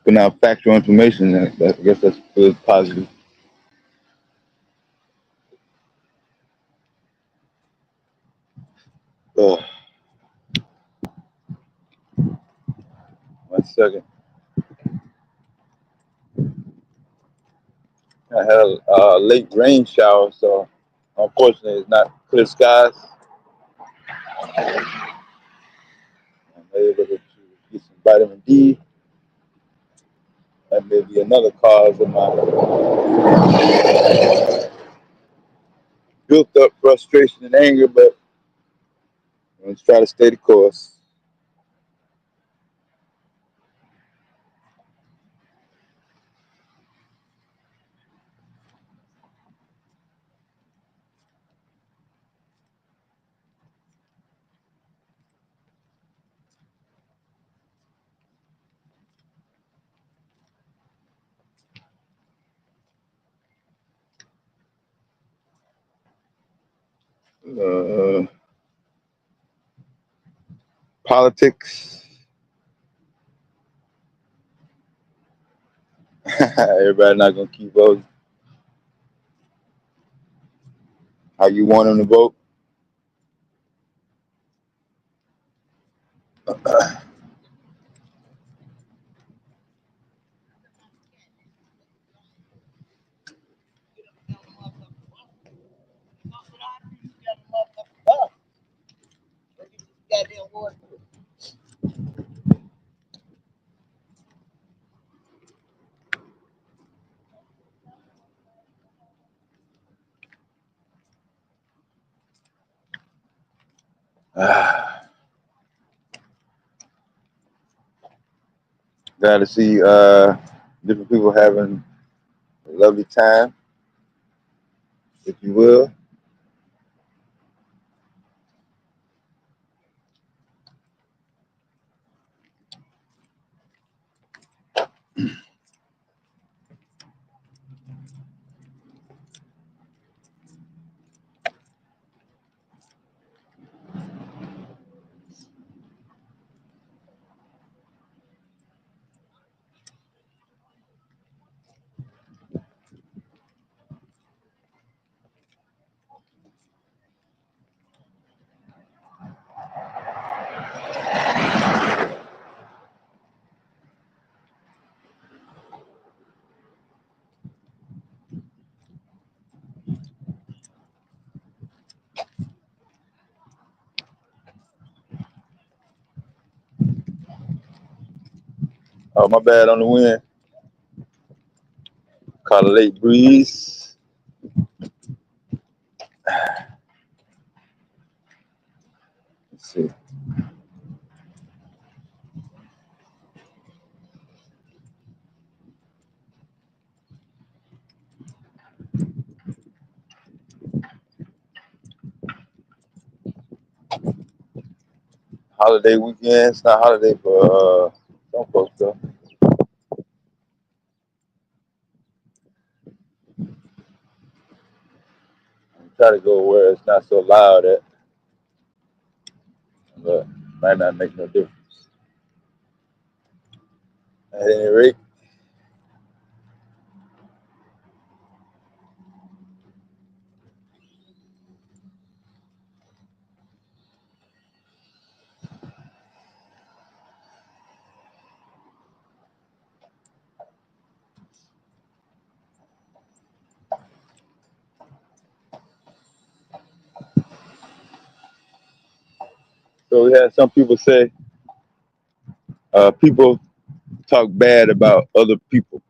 Putting out factual information. I guess that's good, positive. Uh, 1 second. I had a late rain shower, so unfortunately it's not clear skies. I'm able to get some vitamin D. That may be another cause of my built up frustration and anger, but let's try to stay the course. Uh, Politics. Everybody not gonna keep voting how you want them to vote. Glad to see different people having a lovely time, if you will. Oh, my bad on the wind. Call it late breeze. Let's see. Holiday weekend. It's not holiday for some folks though. Try to go where it's not so loud at, but might not make no difference. At any rate, so we had some people say people talk bad about other people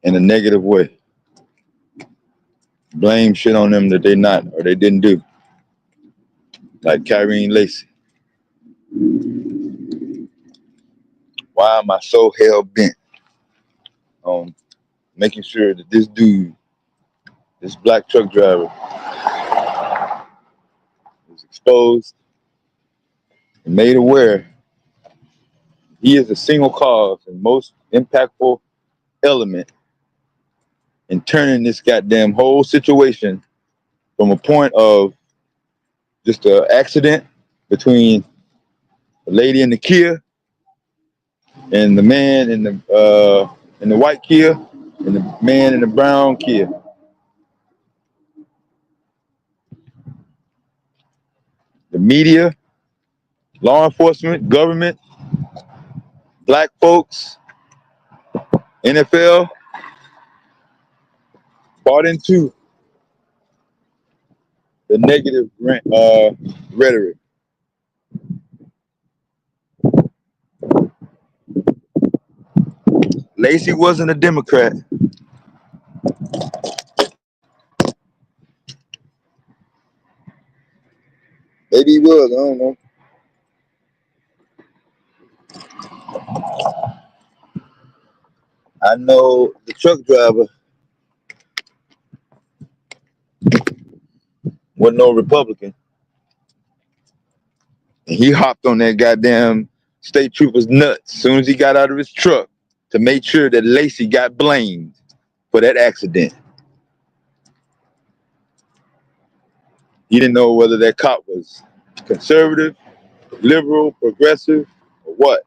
in a negative way. Blame shit on them that they not or they didn't do. Like Kyren Lacy. Why am I so hell bent on making sure that this dude, this black truck driver, is exposed and made aware he is a single cause and most impactful element in turning this goddamn whole situation from a point of just an accident between the lady in the Kia and the man in the white Kia and the man in the brown Kia. The media, law enforcement, government, black folks, NFL bought into the negative rhetoric. Lacy wasn't a Democrat. Maybe he was, I don't know. I know the truck driver wasn't no Republican. And he hopped on that goddamn state trooper's nuts as soon as he got out of his truck to make sure that Lacy got blamed for that accident. He didn't know whether that cop was conservative, liberal, progressive, or what.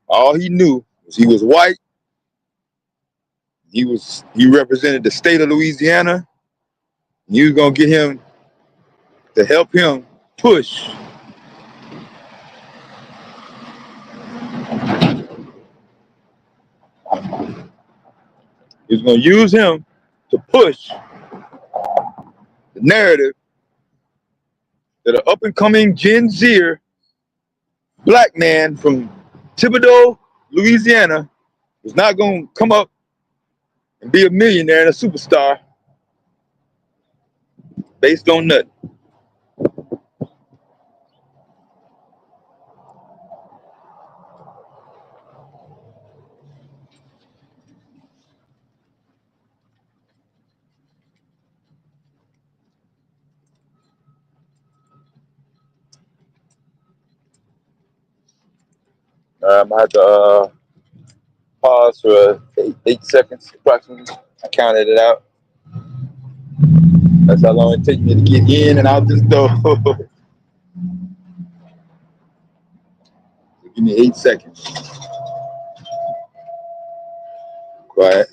All he knew was he was white. He represented the state of Louisiana. And he was gonna get him to help him push. He was gonna use him to push the narrative that an up and coming Gen Zer black man from Thibodaux, Louisiana, was not gonna come up and be a millionaire and a superstar based on nothing. I'm gonna have to pause for 8 seconds approximately. I counted it out. That's how long it takes me to get in and out this door. Give me 8 seconds. Quiet.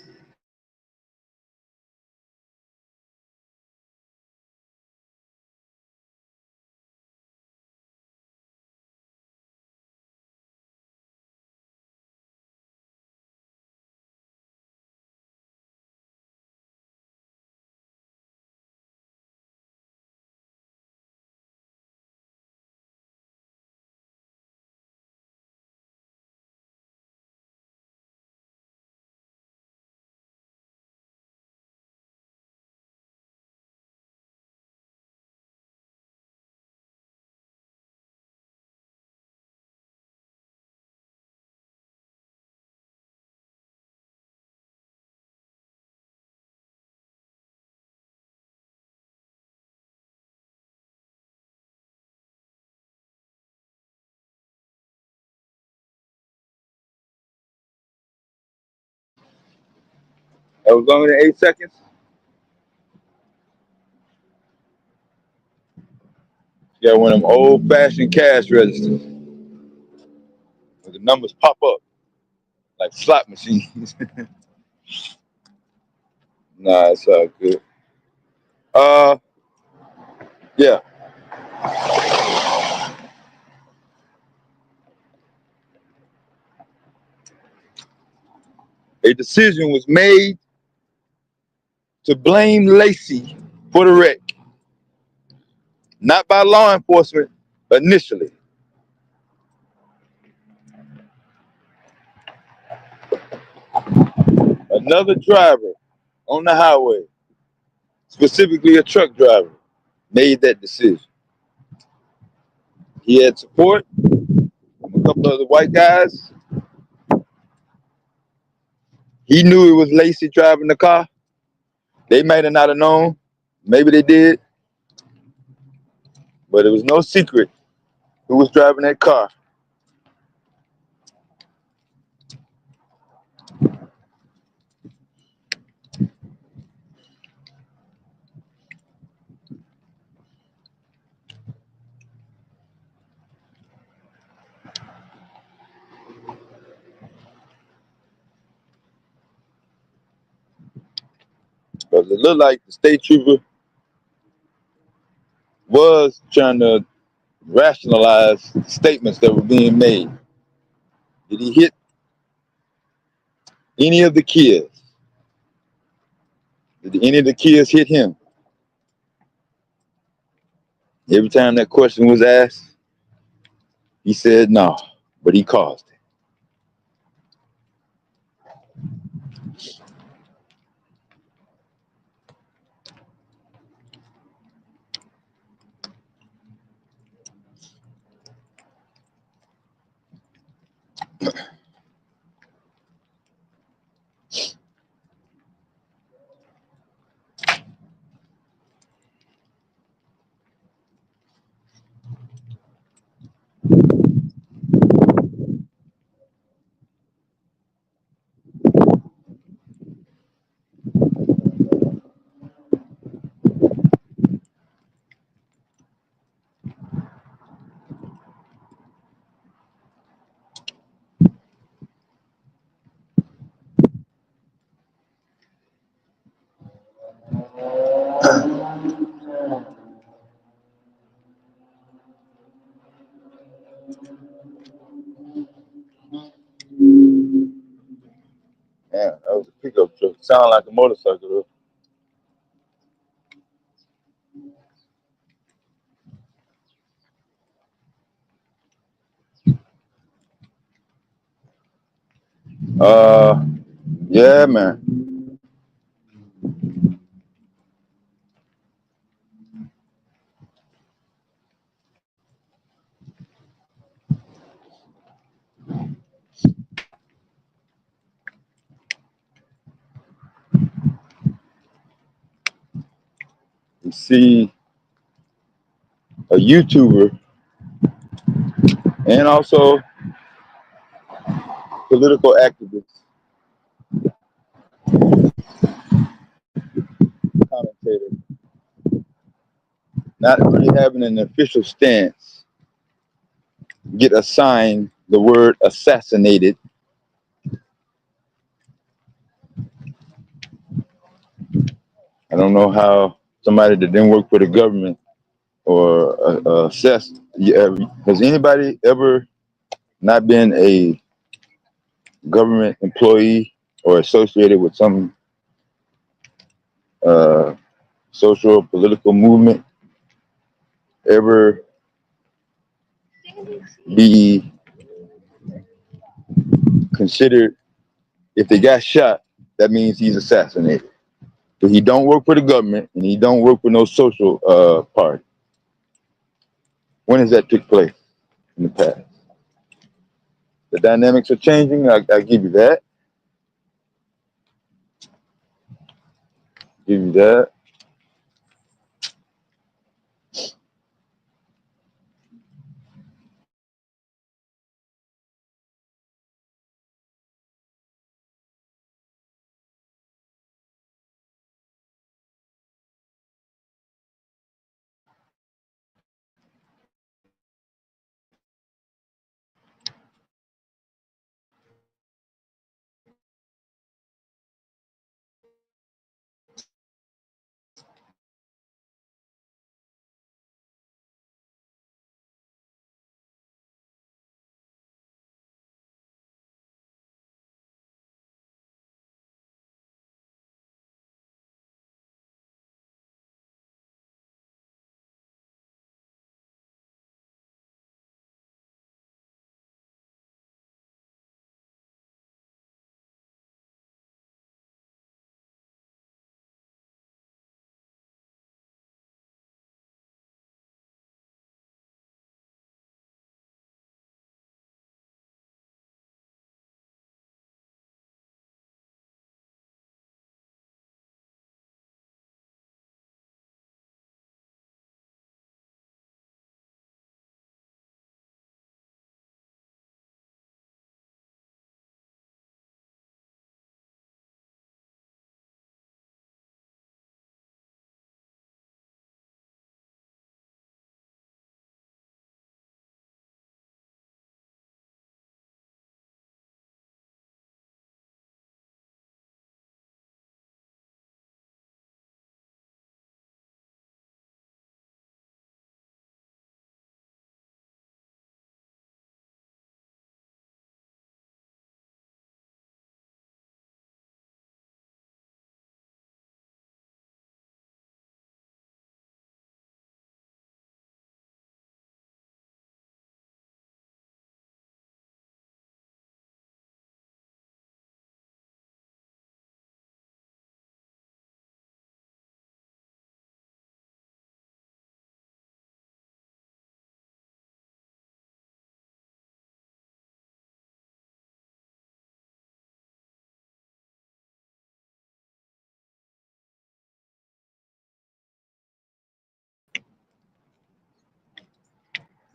That was longer than 8 seconds. You got one of them old-fashioned cash registers where the numbers pop up like slot machines. Nah, it's all good. Yeah. A decision was made to blame Lacy for the wreck, not by law enforcement initially. Another driver on the highway, specifically a truck driver, made that decision. He had support from a couple of the white guys. He knew it was Lacy driving the car. They might have not have known. Maybe they did. But it was no secret who was driving that car. Because it looked like the state trooper was trying to rationalize statements that were being made. Did he hit any of the kids? Did any of the kids hit him? Every time that question was asked, he said no, but he caused it. Yeah, that was a pickup truck. Sound like a motorcycle though. Yeah, man. You see a YouTuber and also political activist, commentator, not really having an official stance, get assigned the word assassinated. I don't know how somebody that didn't work for the government or assessed. Has anybody ever not been a government employee or associated with some social or political movement ever be considered, if they got shot, that means he's assassinated? But he don't work for the government and he don't work for no social party. When has that took place in the past? The dynamics are changing. I give you that. Give you that.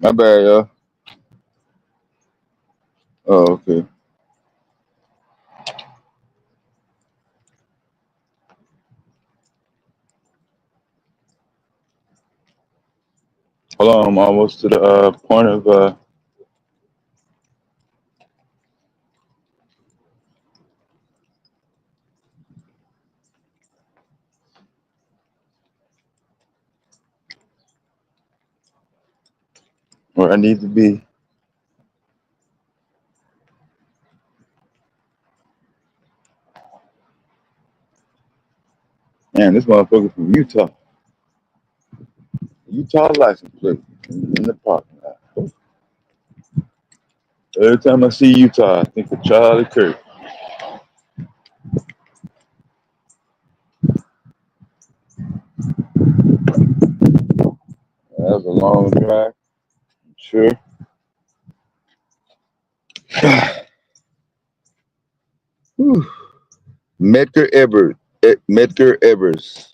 My bad, y'all. Oh, okay. Hold on, I'm almost to the point of where I need to be. Man, this motherfucker from Utah. Utah license plate in the parking lot. Every time I see Utah, I think of Charlie Kirk. That was a long drive, sure. Whew. Medgar Evers.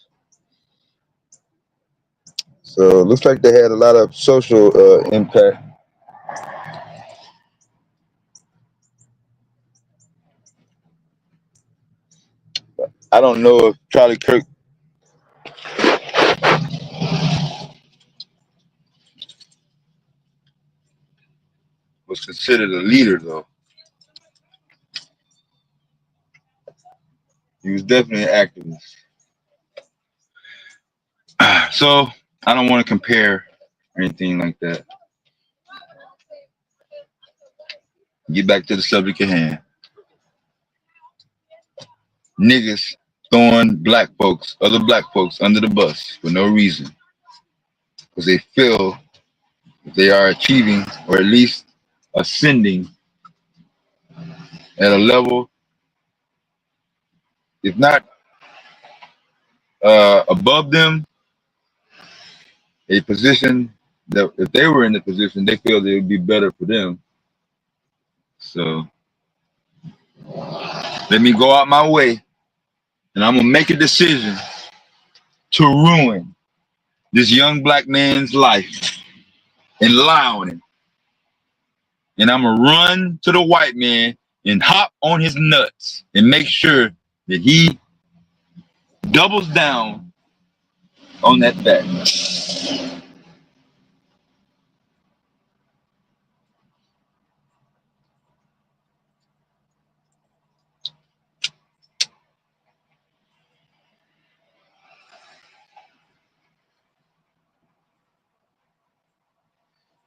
So it looks like they had a lot of social impact. I don't know if Charlie Kirk was considered a leader, though. He was definitely an activist. So I don't want to compare or anything like that. Get back to the subject at hand. Niggas throwing other black folks under the bus for no reason. Because they feel they are achieving or at least ascending at a level, if not above them, a position that if they were in the position, they feel that it would be better for them. So let me go out my way and I'm going to make a decision to ruin this young black man's life and lie on him. And I'm going to run to the white man and hop on his nuts and make sure that he doubles down on that fact.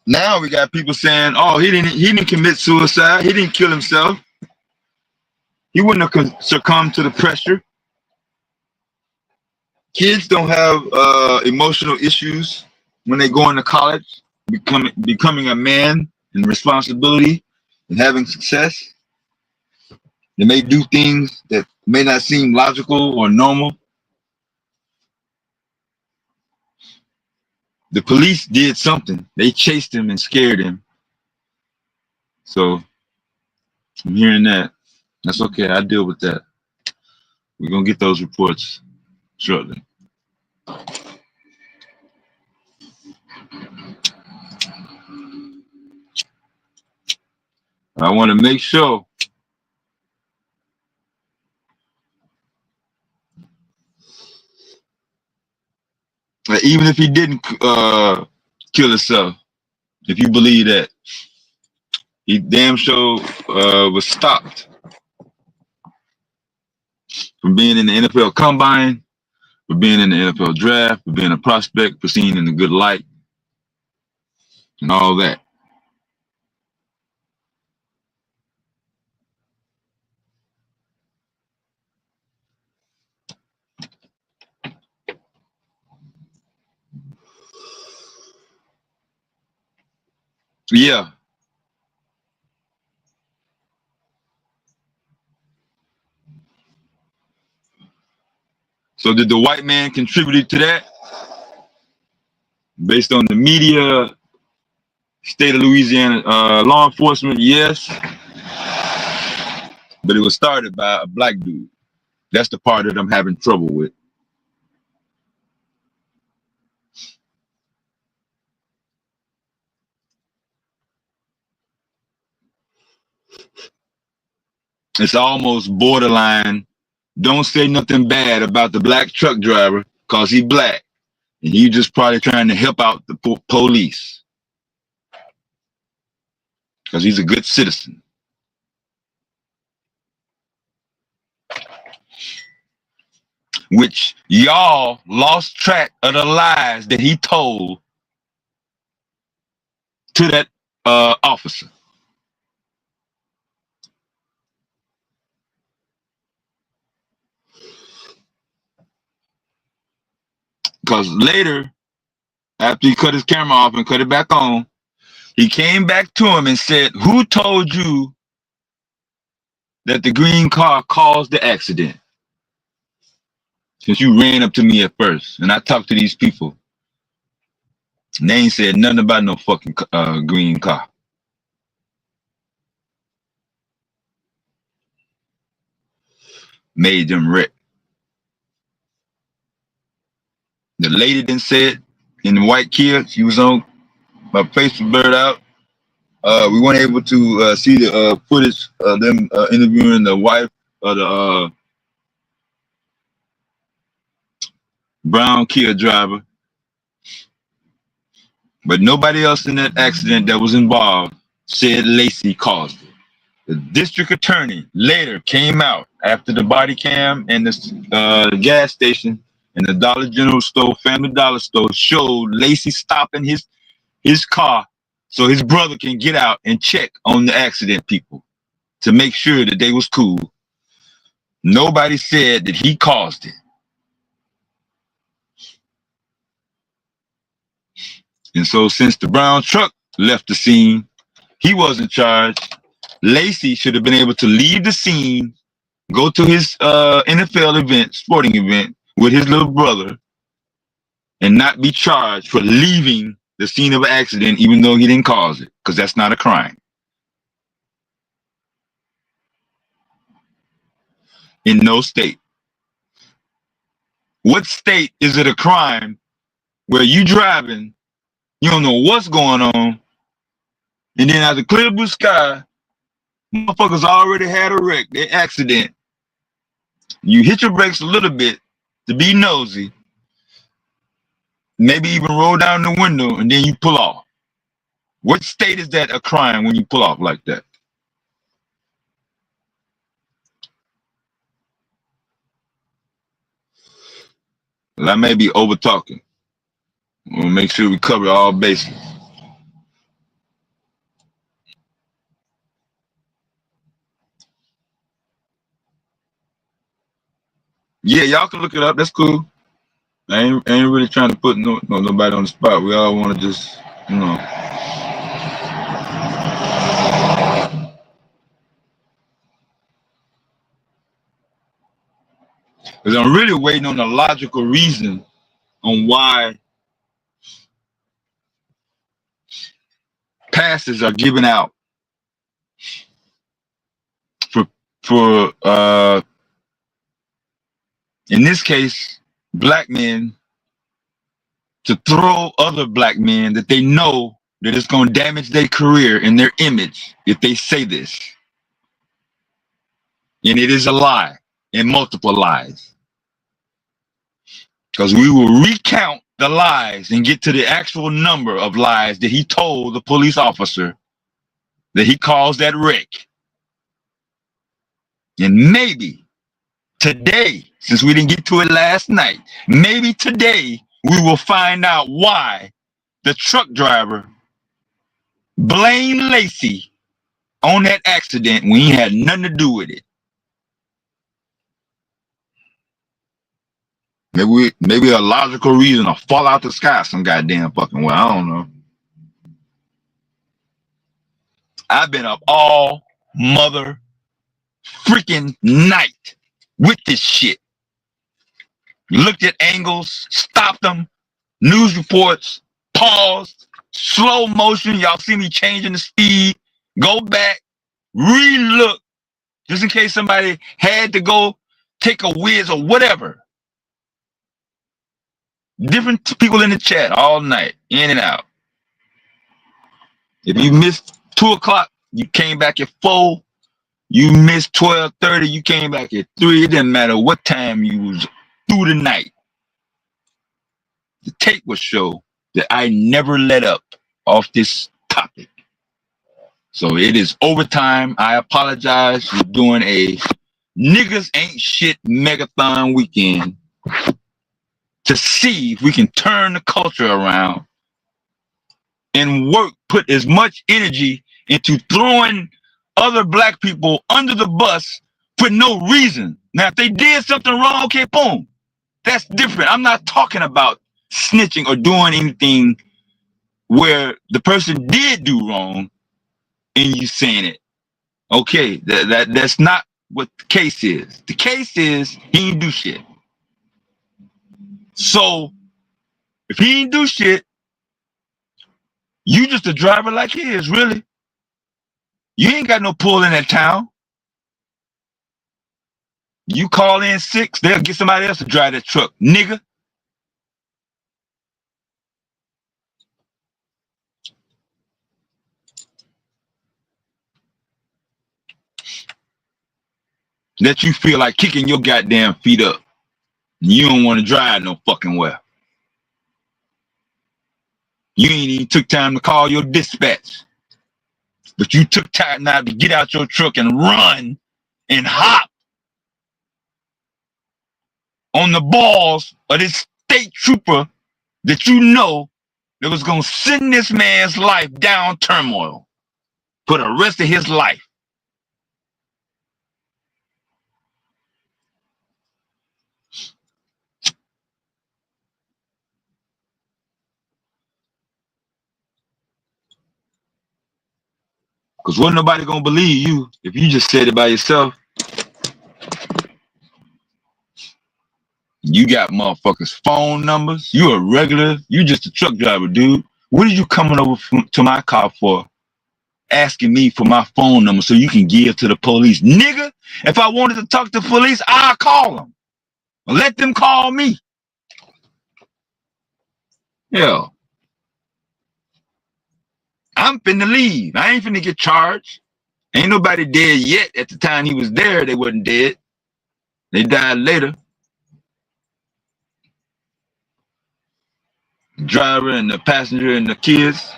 Now we got people saying, "Oh, he didn't commit suicide. He didn't kill himself. He wouldn't have succumbed to the pressure." Kids don't have emotional issues when they go into college, becoming a man and responsibility and having success. They may do things that may not seem logical or normal. The police did something. They chased him and scared him. So I'm hearing that. That's okay. I deal with that. We're gonna get those reports shortly. I want to make sure that even if he didn't kill himself, if you believe that, he damn sure was stopped from being in the NFL Combine, for being in the NFL Draft, for being a prospect, for seen in a good light, and all that. Yeah. So did the white man contribute to that? Based on the media, state of Louisiana law enforcement, yes. But it was started by a black dude. That's the part that I'm having trouble with. It's almost borderline. Don't say nothing bad about the black truck driver because he black. And he just probably trying to help out the police because he's a good citizen. Which y'all lost track of the lies that he told to that officer. Because later, after he cut his camera off and cut it back on, he came back to him and said, "Who told you that the green car caused the accident? Since you ran up to me at first, and I talked to these people, and they ain't said nothing about no fucking green car." Made them wreck. The lady then said, in the white Kia, she was on, my face was blurred out. We weren't able to see the footage of them interviewing the wife of the brown Kia driver. But nobody else in that accident that was involved said Lacy caused it. The district attorney later came out after the body cam and the gas station and the Dollar General store, Family Dollar store, showed Lacy stopping his car so his brother can get out and check on the accident people to make sure that they was cool. Nobody said that he caused it. And so since the brown truck left the scene, he wasn't charged. Lacy should have been able to leave the scene, go to his NFL event, sporting event with his little brother, and not be charged for leaving the scene of an accident even though he didn't cause it, because that's not a crime. In no state. What state is it a crime where you driving, you don't know what's going on, and then out of the clear blue sky, motherfuckers already had a wreck, their accident. You hit your brakes a little bit to be nosy, maybe even roll down the window, and then you pull off. What state is that a crime when you pull off like that? Well, I may be over talking. We'll make sure we cover all bases. Yeah, y'all can look it up. That's cool. I ain't really trying to put nobody on the spot. We all want to just, you know. Because I'm really waiting on a logical reason on why passes are given out for in this case, black men to throw other black men that they know that it's going to damage their career and their image if they say this. And it is a lie and multiple lies. Because we will recount the lies and get to the actual number of lies that he told the police officer that he caused that wreck. And maybe today, since we didn't get to it last night, maybe today we will find out why the truck driver blamed Lacy on that accident when he had nothing to do with it. Maybe a logical reason to fall out the sky some goddamn fucking way. I don't know. I've been up all mother freaking night with this shit. Looked at angles, stopped them, news reports, paused, slow motion. Y'all see me changing the speed. Go back, re-look, just in case somebody had to go take a whiz or whatever. Different people in the chat all night, in and out. If you missed 2 o'clock, you came back at 4. You missed 12:30. You came back at 3. It didn't matter what time you was through the night. The tape will show that I never let up off this topic. So it is overtime. I apologize for doing a niggas ain't shit megathon weekend to see if we can turn the culture around and put as much energy into throwing other black people under the bus for no reason. Now, if they did something wrong, okay, boom. That's different. I'm not talking about snitching or doing anything where the person did do wrong and you saying it. Okay, that's not what the case is. The case is he didn't do shit. So if he didn't do shit, you just a driver like he is, really. You ain't got no pull in that town. You call in 6, they'll get somebody else to drive that truck, nigga. That you feel like kicking your goddamn feet up. You don't want to drive no fucking well. You ain't even took time to call your dispatch. But you took time now to get out your truck and run and hop on the balls of this state trooper that you know that was going to send this man's life down turmoil for the rest of his life. Because wasn't nobody going to believe you if you just said it by yourself. You got motherfuckers' phone numbers. You a regular. You just a truck driver, dude. What are you coming over to my car for? Asking me for my phone number so you can give to the police. Nigga, if I wanted to talk to police, I'll call them. Let them call me. Hell, I'm finna leave. I ain't finna get charged. Ain't nobody dead yet. At the time he was there, they wasn't dead. They died later. The driver and the passenger and the kids.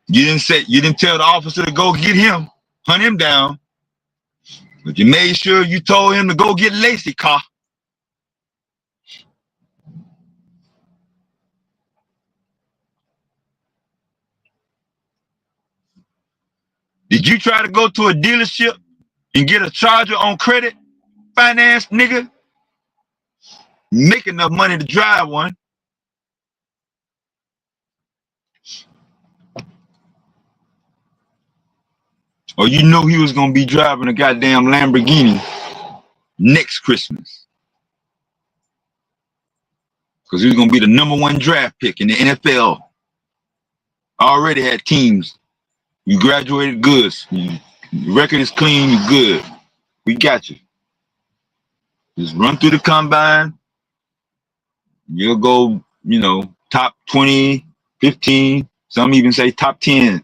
You didn't tell the officer to go get him, hunt him down. But you made sure you told him to go get Lacy car. Did you try to go to a dealership and get a Charger on credit finance, nigga? Make enough money to drive one. Or you know he was gonna be driving a goddamn Lamborghini next Christmas. Because he was gonna be the #1 draft pick in the NFL. Already had teams. You graduated good. Your record is clean, you good. We got you. Just run through the combine. You'll go, top 20, 15, some even say top 10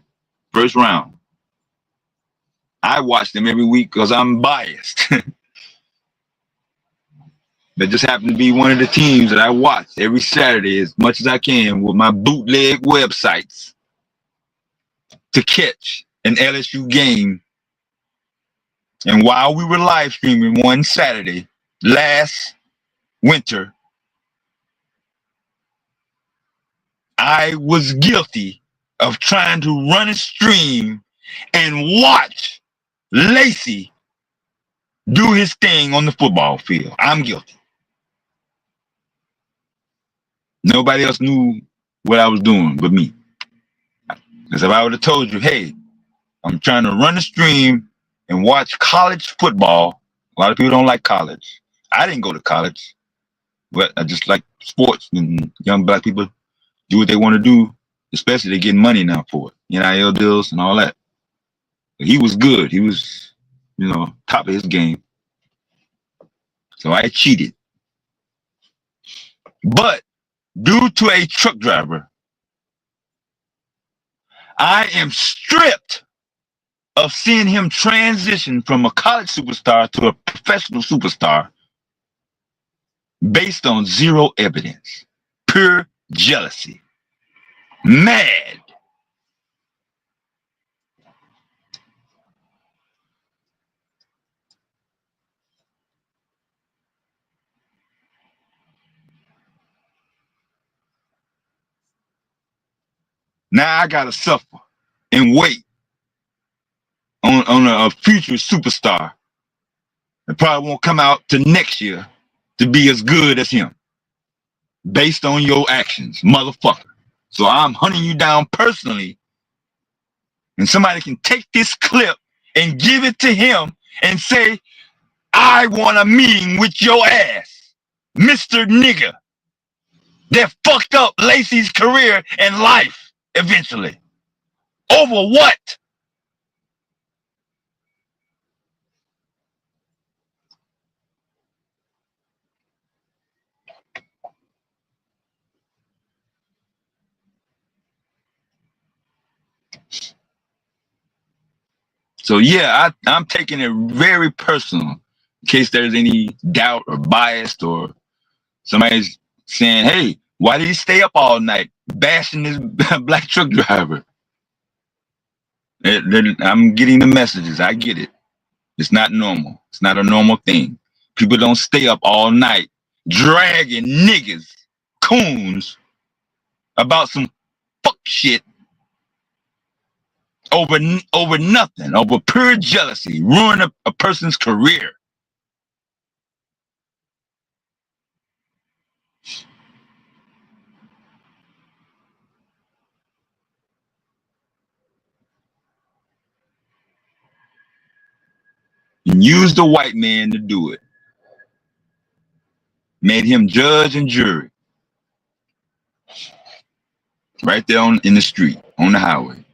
first round. I watch them every week because I'm biased. That just happened to be one of the teams that I watch every Saturday as much as I can with my bootleg websites to catch an LSU game. And while we were live streaming one Saturday last winter, I was guilty of trying to run a stream and watch Lacy do his thing on the football field. I'm guilty. Nobody else knew what I was doing but me. Because if I would have told you, hey, I'm trying to run a stream and watch college football. A lot of people don't like college. I didn't go to college, but I just like sports, and young black people do what they want to do, especially they're getting money now for it. NIL deals and all that. But he was good. He was, top of his game. So I cheated. But due to a truck driver I am stripped of seeing him transition from a college superstar to a professional superstar based on zero evidence. Pure jealousy. Mad. Now I gotta suffer and wait on a future superstar that probably won't come out to next year to be as good as him based on your actions, motherfucker. So I'm hunting you down personally, and somebody can take this clip and give it to him and say, I want a meeting with your ass, Mr. Nigga, that fucked up Lacy's career and life eventually. Over what? So yeah, I'm taking it very personal in case there's any doubt or bias or somebody's saying, hey, why did he stay up all night bashing this black truck driver? I'm getting the messages. I get it. It's not normal. It's not a normal thing. People don't stay up all night dragging niggas, coons, about some fuck shit over nothing, over pure jealousy, ruin a person's career. And use the white man to do it. Made him judge and jury. Right there in the street, on the highway.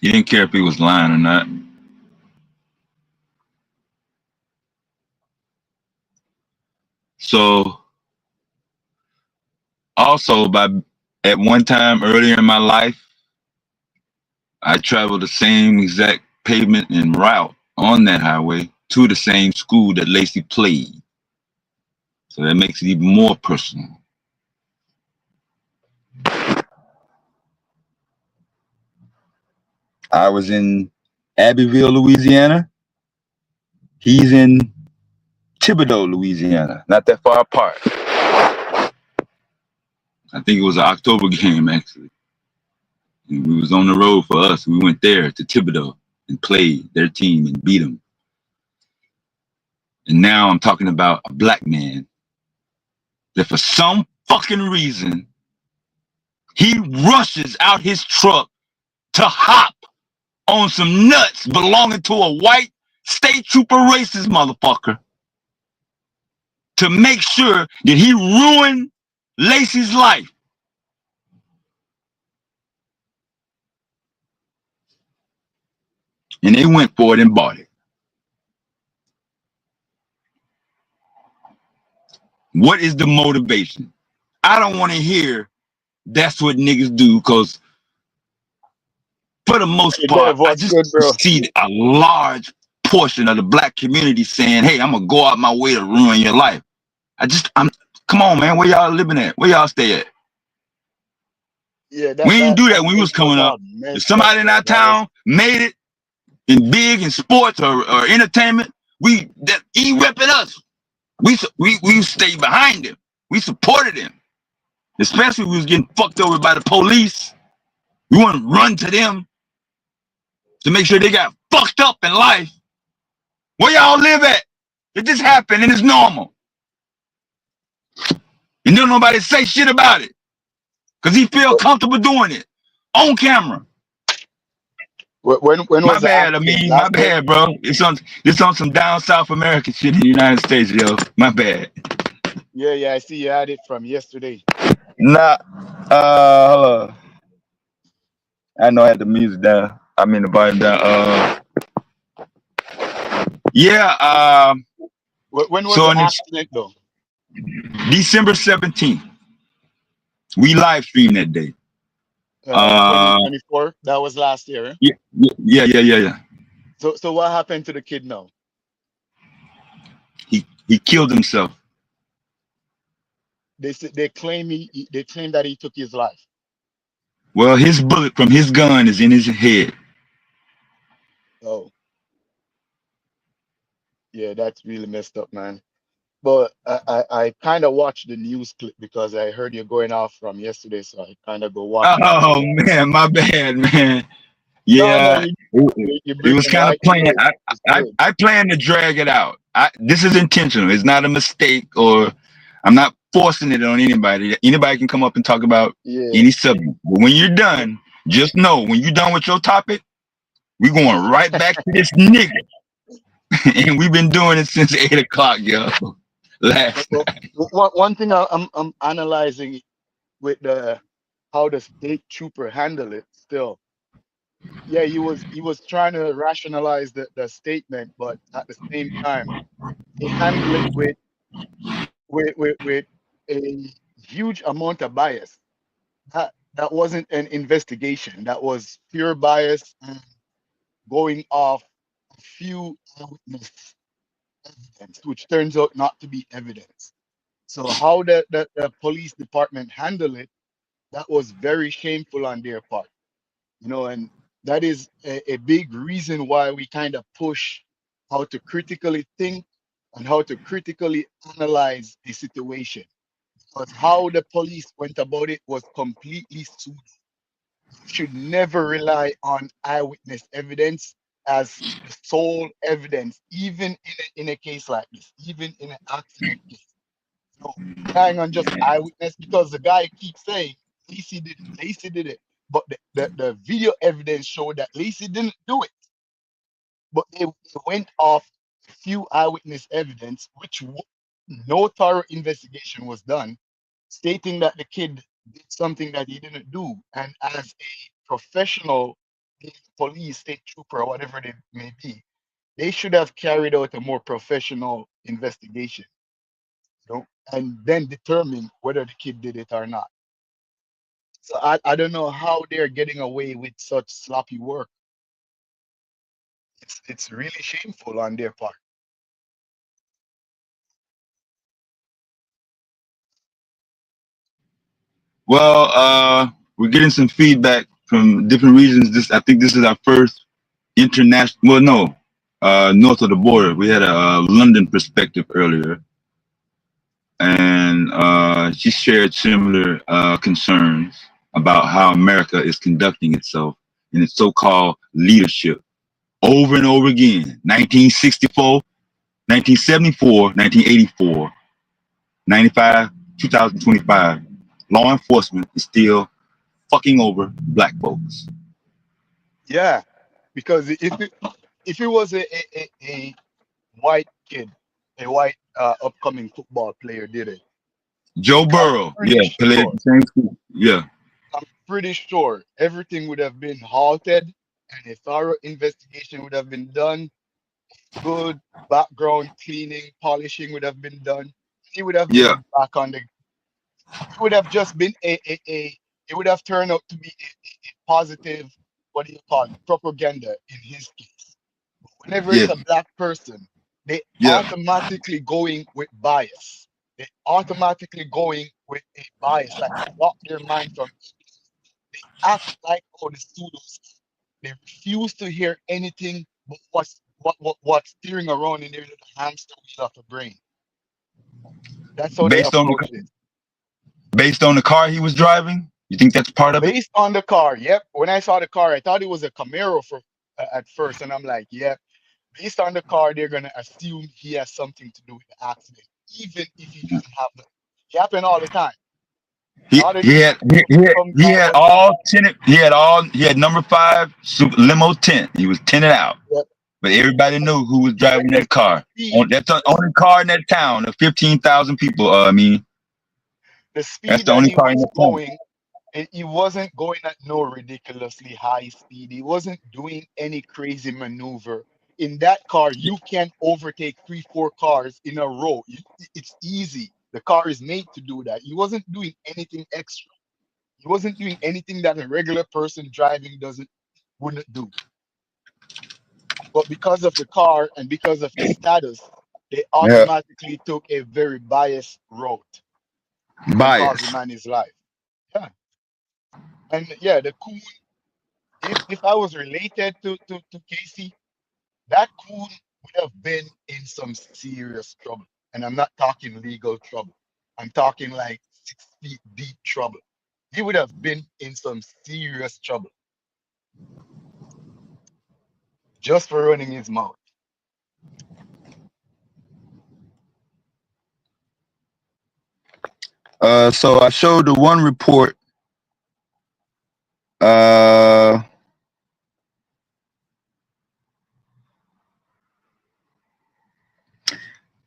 He didn't care if he was lying or not. So, also, at one time earlier in my life, I traveled the same exact pavement and route on that highway to the same school that Lacy played. So that makes it even more personal. I was in Abbeville, Louisiana. He's in Thibodaux, Louisiana. Not that far apart. I think it was an October game, actually. And we was on the road for us. We went there to Thibodaux and played their team and beat them. And now I'm talking about a black man that for some fucking reason, he rushes out his truck to hop on some nuts belonging to a white state trooper racist motherfucker to make sure that he ruined Lacy's life. And they went for it and bought it. What is the motivation? I don't want to hear that's what niggas do, because for the most part, I just see a large portion of the black community saying, hey, I'm going to go out my way to ruin your life. Come on, man, where y'all living at? Where y'all stay at? Yeah, we didn't do that when we was coming up. If somebody in our town made it in big in sports or entertainment, he repping us. We stayed behind him. We supported him. Especially when we was getting fucked over by the police. We want to run to them to make sure they got fucked up in life. Where y'all live at? If this happened and it's normal. And don't nobody say shit about it. Because he feel comfortable doing it. On camera. When my bad, my bad, bro. It's on some down South American shit in the United States, yo. My bad. Yeah, I see you had it from yesterday. Nah, hold on. I know I had the music down. I mean the volume down. Yeah. When was So the on this accident though? December 17th, we live streamed that day. 2024. That was last year. Eh? Yeah. So what happened to the kid now? He killed himself. They claim they claim that he took his life. Well, his bullet from his gun is in his head. Oh, yeah, that's really messed up, man. But I kind of watched the news clip because I heard you going off from yesterday, so I kind of go watch it Oh again. man, my bad, man. No, Yeah, you're it was bringing kind of light to planned. it. It's I good. I plan to drag it out. This is intentional. It's not a mistake, or I'm not forcing it on anybody. Anybody can come up and talk about Yeah. any subject. But when you're done, just know when you're done with your topic, we're going right back to this nigga. And we've been doing it since 8 o'clock, yo. Last Well, night. one thing I'm analyzing with the how the state trooper handled it still. Yeah, he was trying to rationalize the statement, but at the same time, he handled it with a huge amount of bias. That wasn't an investigation. That was pure bias and going off a few eyewitness evidence, which turns out not to be evidence. So how the police department handled it, that was very shameful on their part. And that is a big reason why we kind of push how to critically think and how to critically analyze a situation. Because how the police went about it was completely pseudo. You should never rely on eyewitness evidence as the sole evidence, even in a case like this, even in an accident case. So relying on just eyewitness because the guy keeps saying Lacy did it, but the video evidence showed that Lacy didn't do it. But they went off a few eyewitness evidence, which no thorough investigation was done, stating that the kid did something that he didn't do. And as a professional police, state trooper, or whatever they may be, they should have carried out a more professional investigation, and then determine whether the kid did it or not. So I don't know how they're getting away with such sloppy work. It's really shameful on their part. Well, we're getting some feedback from different regions. I think this is our first international. Well, no, north of the border. We had a London perspective earlier, and she shared similar concerns about how America is conducting itself in its so-called leadership over and over again. 1964, 1974, 1984, 95, 2025. Law enforcement is still fucking over black folks. Yeah, because if it was a white kid, a white upcoming football player did it, Joe I'm Burrow, pretty yeah, played at sure the same school. Yeah, I'm pretty sure everything would have been halted and a thorough investigation would have been done. Good background cleaning, polishing would have been done. He would have yeah, been back on the. It would have just been a it would have turned out to be a positive, what do you call it, propaganda in his case. Whenever yeah, it's a black person, they yeah. automatically going with bias. They automatically going with a bias, like they block their mind from. They act like all the pseudos. They refuse to hear anything but what's steering around in their little hamster wheel of a brain. That's how they Based on approach the it. based on the car he was driving, you think that's part of it? Based on the car, yep. When I saw the car, I thought it was a Camaro for at first, and I'm like, yep. Based on the car, they're gonna assume he has something to do with the accident, even if he doesn't have the. It happen all the time. A He lot of he these had he, shootings he had come he down had on all tinted. He had number 5 super limo tint. He was tinted out, yep. but everybody And knew who was then driving that car. That's the only car in that town of 15,000 people. I mean, the that's speed the that only he car in was the town. going, He wasn't going at no ridiculously high speed. He wasn't doing any crazy maneuver. In that car, you can overtake 3, 4 cars in a row. It's easy. The car is made to do that. He wasn't doing anything extra. He wasn't doing anything that a regular person driving wouldn't do. But because of the car and because of the status, they Yeah, automatically took a very biased route and caused the bias. man his life. Yeah. And yeah, the coon, if I was related to Casey, that coon would have been in some serious trouble. And I'm not talking legal trouble. I'm talking like 6 feet deep trouble. He would have been in some serious trouble just for running his mouth. So I showed the one report. Uh,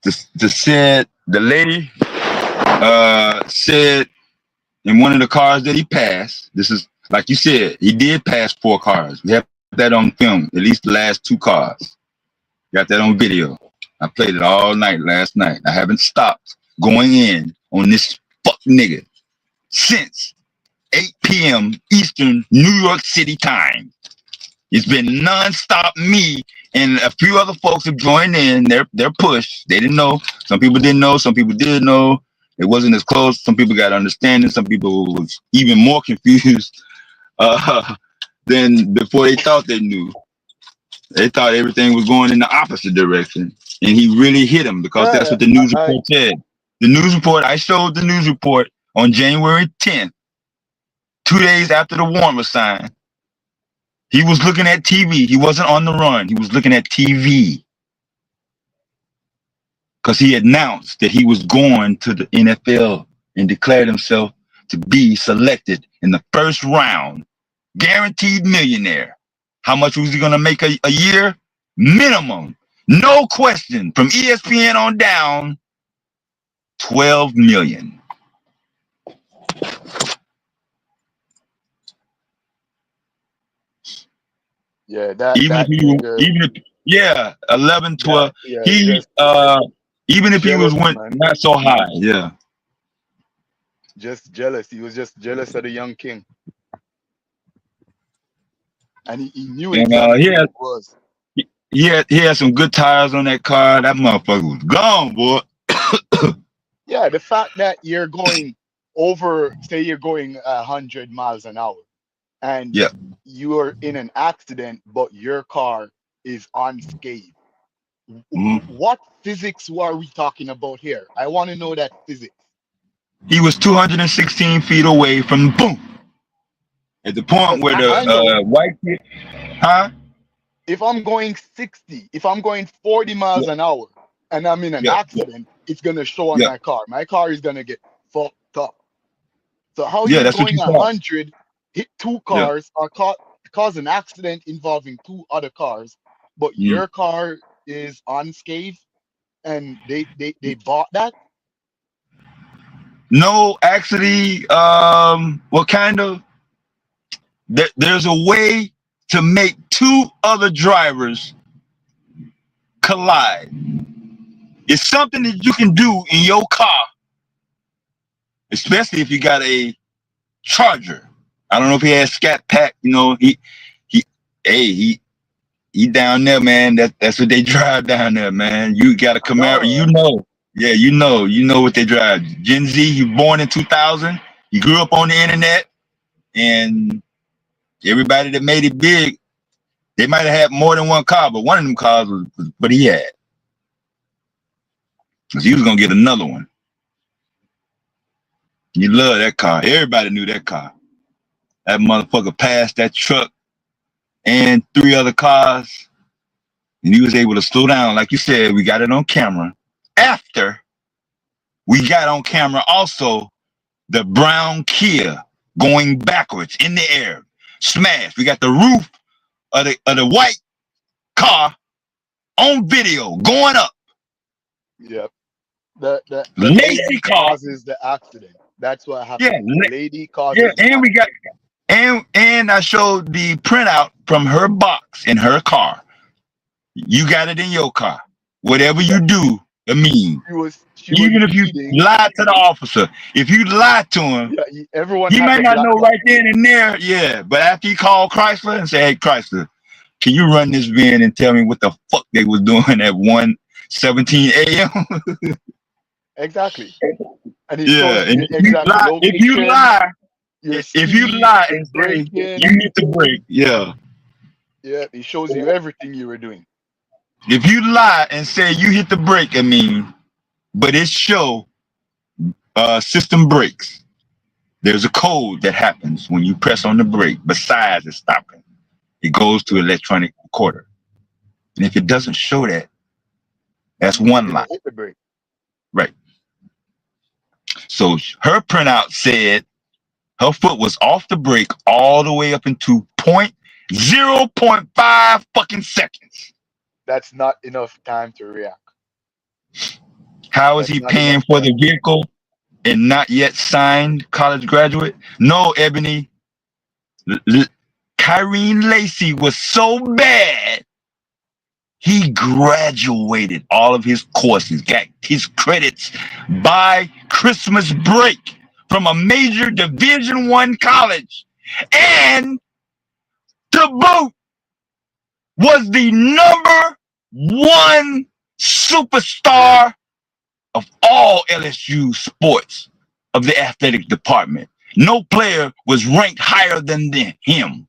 the said the lady said in one of the cars that he passed. This is like you said, he did pass 4 cars. We have that on film, at least the last 2 cars. Got that on video. I played it all night last night. I haven't stopped going in on this fuck nigga since 8 p.m. Eastern New York City time. It's been nonstop. Me and a few other folks have joined in. Their push. They didn't know. Some people didn't know. Some people did know. It wasn't as close. Some people got understanding. Some people was even more confused than before they thought they knew. They thought everything was going in the opposite direction, and he really hit him because that's Yeah, what the news report said. The news report. I showed the news report on January 10th, 2 days after the warrant was signed. He was looking at TV. He wasn't on the run. He was looking at TV because he announced that he was going to the NFL and declared himself to be selected in the first round. Guaranteed millionaire. How much was he going to make a year? Minimum. No question. From ESPN on down, 12 million. yeah, that nigga, Yeah, 11, 12. yeah, He even if he was jealous, went man. not so high, yeah. Just jealous. He was just jealous of the young king. And he knew And exactly who it was. he had some good tires on that car. That motherfucker was gone, boy. Yeah, the fact that you're going over, say you're going 100 miles an hour and Yeah. you are in an accident, but your car is unscathed. Mhm. What physics are we talking about here? I want to know that physics. He was 216 feet away from boom. At the point where I know the white kid, huh? if I'm going 60, if I'm going 40 miles Yeah, an hour and I'm in an yeah, accident, it's going to show on yeah, my car. My car is going to get fucked up. So how yeah. you're That's what going you thought. 100, hit 2 Yeah. cars, or cause an accident involving 2 other cars, but Mm. your car is unscathed and they bought that? No, actually, what kind of? There's a way to make 2 other drivers collide. It's something that you can do in your car, especially if you got a Charger. I don't know if he has Scat Pack. You know, he down there, man. That's what they drive down there, man. You got a I know, Camaro, you right? know. Yeah, you know what they drive. Gen Z, he born in 2000. He grew up on the internet, and everybody that made it big, they might have had more than one car, but one of them cars was what he had. Because he was gonna get another one. You love that car. Everybody knew that car. That motherfucker passed that truck and 3 other cars, and he was able to slow down. Like you said, we got it on camera. After we got on camera also the brown Kia going backwards in the air, smashed. We got the roof of the white car on video going up. Yep. The Lacy lady car. causes the accident. That's what Yeah, happened. The lady yeah, causes and we got accident. and I showed the printout from her box in her car. You got it in your car. Whatever Yeah, you do, I mean, she was even if you reading. lie to the officer, if you lie to him, Yeah, everyone he had may the not black know box. right then and there. Yeah, but after he called Chrysler and said, "Hey, Chrysler, can you run this VIN and tell me what the fuck they was doing at 1:17 a.m.?" Exactly. And it shows Yeah, you and the exact if you location, lie, your if you speed, lie your and say braking. you hit the brake, yeah. Yeah, it shows you everything you were doing. If you lie and say you hit the brake, I mean, but it show system brakes. There's a code that happens when you press on the brake besides it stopping. It goes to electronic recorder. And if it doesn't show that, that's You one lie. didn't hit the brake. Right. So her printout said her foot was off the brake all the way up into 0.5 fucking seconds. That's not enough time to react. How is That's he not enough paying for time. the vehicle and not yet signed college graduate? No, Ebony. Kyren Lacy was so bad, he graduated all of his courses, got his credits by Christmas break from a major Division I college, and to boot was the #1 superstar of all LSU sports of the athletic department. No player was ranked higher than him.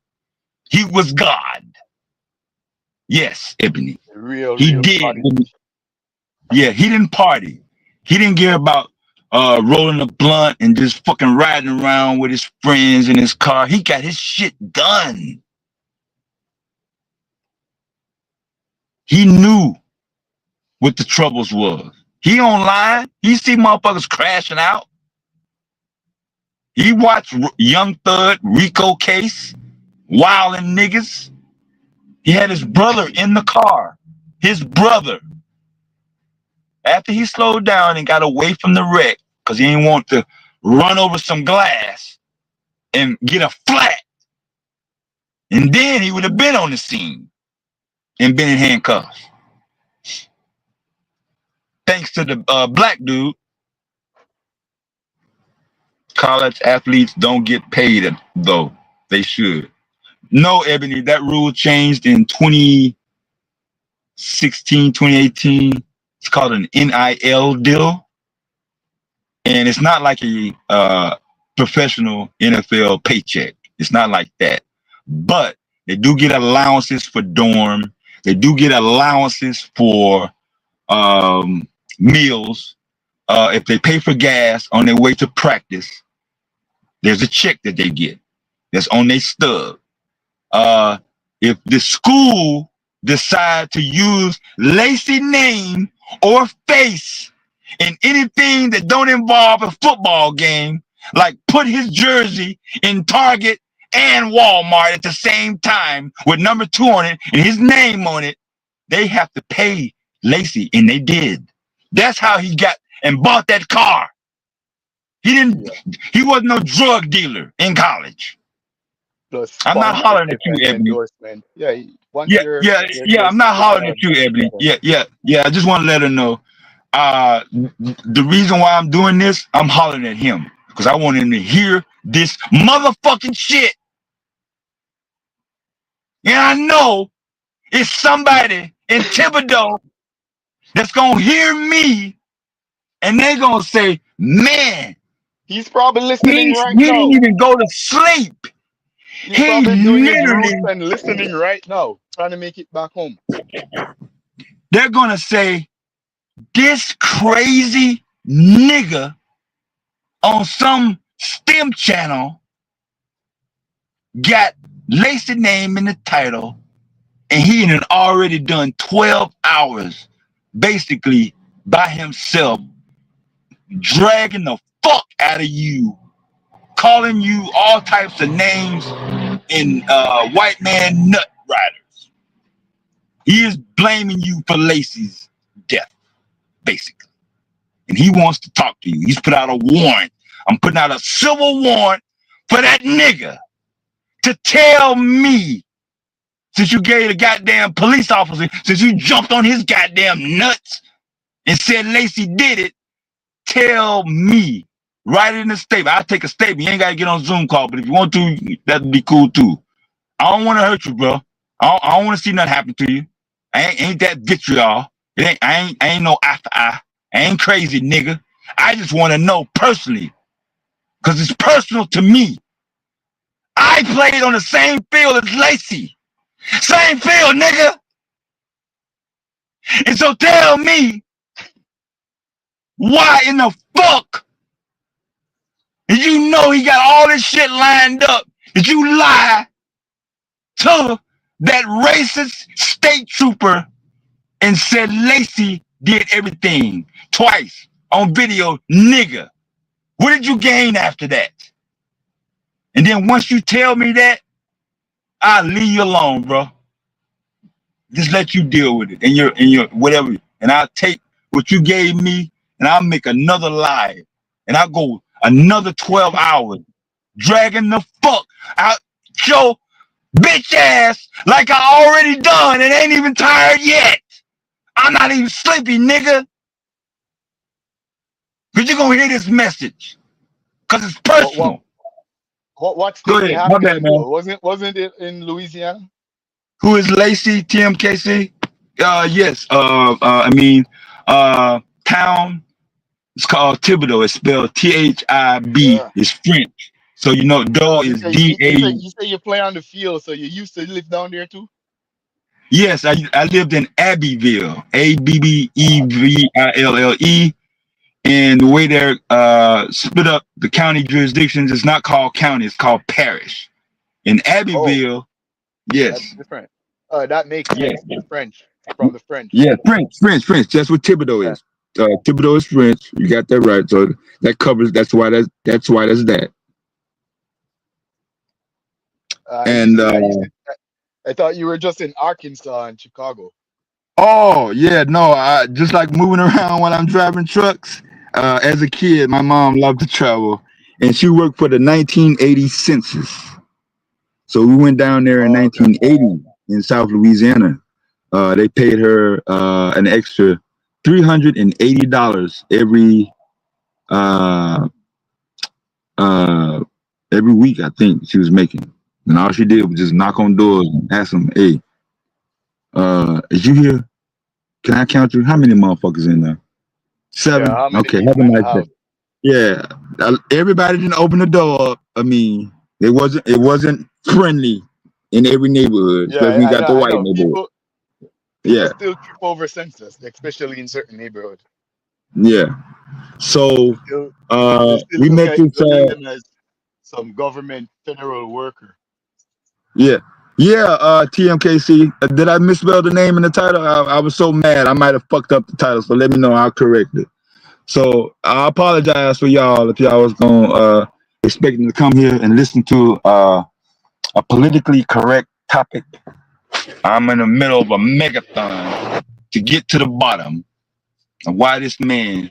He was God. Yes, Ebony. He Real did. prodigy. Yeah, he didn't party. He didn't care about rolling a blunt and just fucking riding around with his friends in his car. He got his shit done. He knew what the troubles was. He online. He see motherfuckers crashing out. He watched Young Thug, Rico Case, wilding niggas. He had his brother in the car. His brother. After he slowed down and got away from the wreck, because he didn't want to run over some glass and get a flat. And then he would have been on the scene and been in handcuffs. Thanks to the black dude, college athletes don't get paid, though. They should. No, Ebony, that rule changed in 2016, 2018. It's called an NIL deal. And it's not like a professional NFL paycheck. It's not like that. But they do get allowances for dorm. They do get allowances for meals. If they pay for gas on their way to practice, there's a check that they get that's on their stub. If the school decide to use Lacy name or face in anything that don't involve a football game, like put his jersey in Target and Walmart at the same time with number 2 on it and his name on it, they have to pay Lacy, and they did. That's how he got and bought that car. He wasn't no drug dealer in college. Plus I'm not hollering at you, and Ebony. endorsement. Yeah, once Yeah, you're yeah, yeah. I'm not hollering at you, Ebony. Yeah. I just want to let her know. The reason why I'm doing this, I'm hollering at him because I want him to hear this motherfucking shit. And I know it's somebody in Thibodeau that's gonna hear me, and they're gonna say, "Man, he's probably listening right he now. didn't even go to sleep. He's He probably doing his roots literally." and listening right now, trying to make it back home. They're gonna say, "This crazy nigga on some STEM channel got Lacy name in the title, and he had already done 12 hours basically by himself, dragging the fuck out of you, calling you all types of names in white man nut riders. He is blaming you for Lacy's death, basically. And he wants to talk to you. He's put out a warrant I'm putting out a civil warrant for that nigga to tell me, since you gave the goddamn police officer, since you jumped on his goddamn nuts and said Lacy did it, tell me. Write it in a statement. I'll take a statement. You ain't got to get on Zoom call, but if you want to, that'd be cool too. I don't want to hurt you, bro. I don't want to see nothing happen to you. Ain't that vitriol. I ain't no after eye. I ain't crazy, nigga. I just want to know personally, because it's personal to me. I played on the same field as Lacy. Same field, nigga. And so tell me, why in the fuck did you know he got all this shit lined up? Did you lie to that racist state trooper and said Lacy did everything twice on video, nigga? What did you gain after that? And then once you tell me that, I'll leave you alone, bro. Just let you deal with it and your whatever. And I'll take what you gave me and I'll make another live. And I'll go another 12 hours dragging the fuck out your bitch ass like I already done and ain't even tired yet. I'm not even sleepy, nigga. Because you're going to hear this message. Because it's personal. What Go state it ahead. My bad, happened man. though? Wasn't it in Louisiana? Who is Lacy, TMKC? Yes. Town. It's called Thibodeau. It's spelled Thib. Yeah. It's French. So you know, dough is D-A. You say you play on the field, so you used to live down there too? Yes, I lived in Abbeville, Abbeville, and the way they're split up the county jurisdictions, it's not called county, it's called parish. In Abbeville, yes. That's different. That makes Yes. sense. French, from the French. Yeah, French. That's what Thibodeau is. Thibodeau is French. You got that right. So that covers. That's why that's that. I thought you were just in Arkansas and Chicago. Oh yeah, no. I just like moving around while I'm driving trucks. As a kid, my mom loved to travel, and she worked for the 1980 census. So we went down there in 1980 in South Louisiana. They paid her an extra $380 every week. I think she was making, and all she did was just knock on doors and ask them, "Hey, is you here? Can I count you? How many motherfuckers in there? 7? Yeah, how many Okay, people have a in the nice house? day." Yeah, everybody didn't open the door up. I mean, it wasn't friendly in every neighborhood, Yeah, especially when you got the I white know. neighborhood. People Yeah, still trip over census, especially in certain neighborhoods. yeah. So They still we look met at this. them as some government federal worker. Yeah, TMKC. Did I misspell the name in the title? I was so mad. I might have fucked up the title. So let me know. I'll correct it. So I apologize for y'all if y'all was gonna expecting to come here and listen to a politically correct topic. I'm in the middle of a megathon to get to the bottom of why this man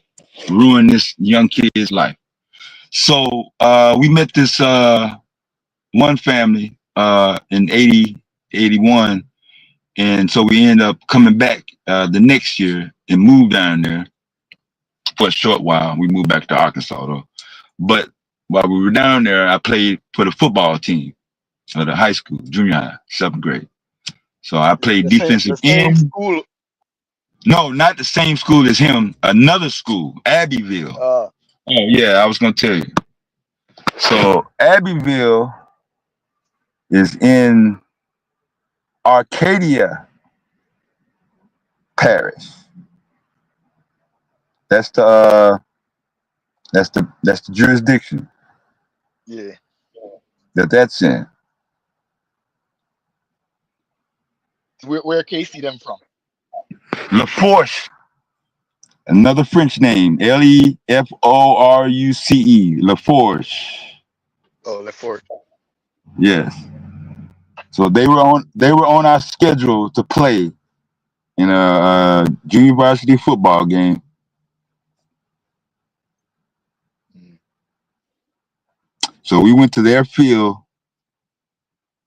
ruined this young kid's life. So we met this one family in 81, and so we ended up coming back the next year and moved down there for a short while. We moved back to Arkansas though. But while we were down there, I played for the football team of the high school, junior high, 7th grade. So I played defensive The same end. school. No, not the same school as him. Another school, Abbeville. Oh yeah, I was gonna tell you. So Abbeville is in Arcadia Parish. That's the jurisdiction. Yeah. That's in. Where Casey them from? LaForce. Another French name. Leforce. LaForce. Oh, LaForce. Yes. So they were on our schedule to play in a junior varsity football game. So we went to their field,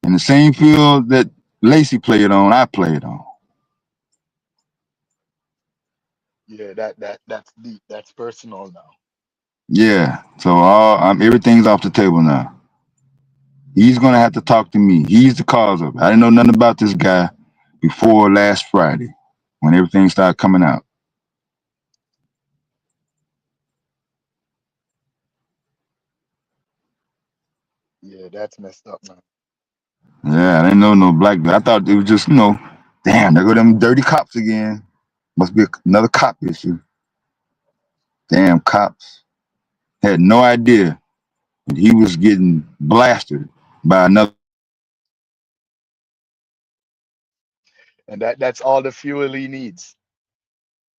and the same field that Lacy played on, I played on. Yeah, that's deep. That's personal now. Yeah. So everything's off the table now. He's gonna have to talk to me. He's the cause of it. I didn't know nothing about this guy before last Friday when everything started coming out. Yeah, that's messed up, man. Yeah, I didn't know no black guy. I thought it was just, damn, there go them dirty cops again. Must be another cop issue. Damn cops. Had no idea that he was getting blasted by another. And that's all the fuel he needs.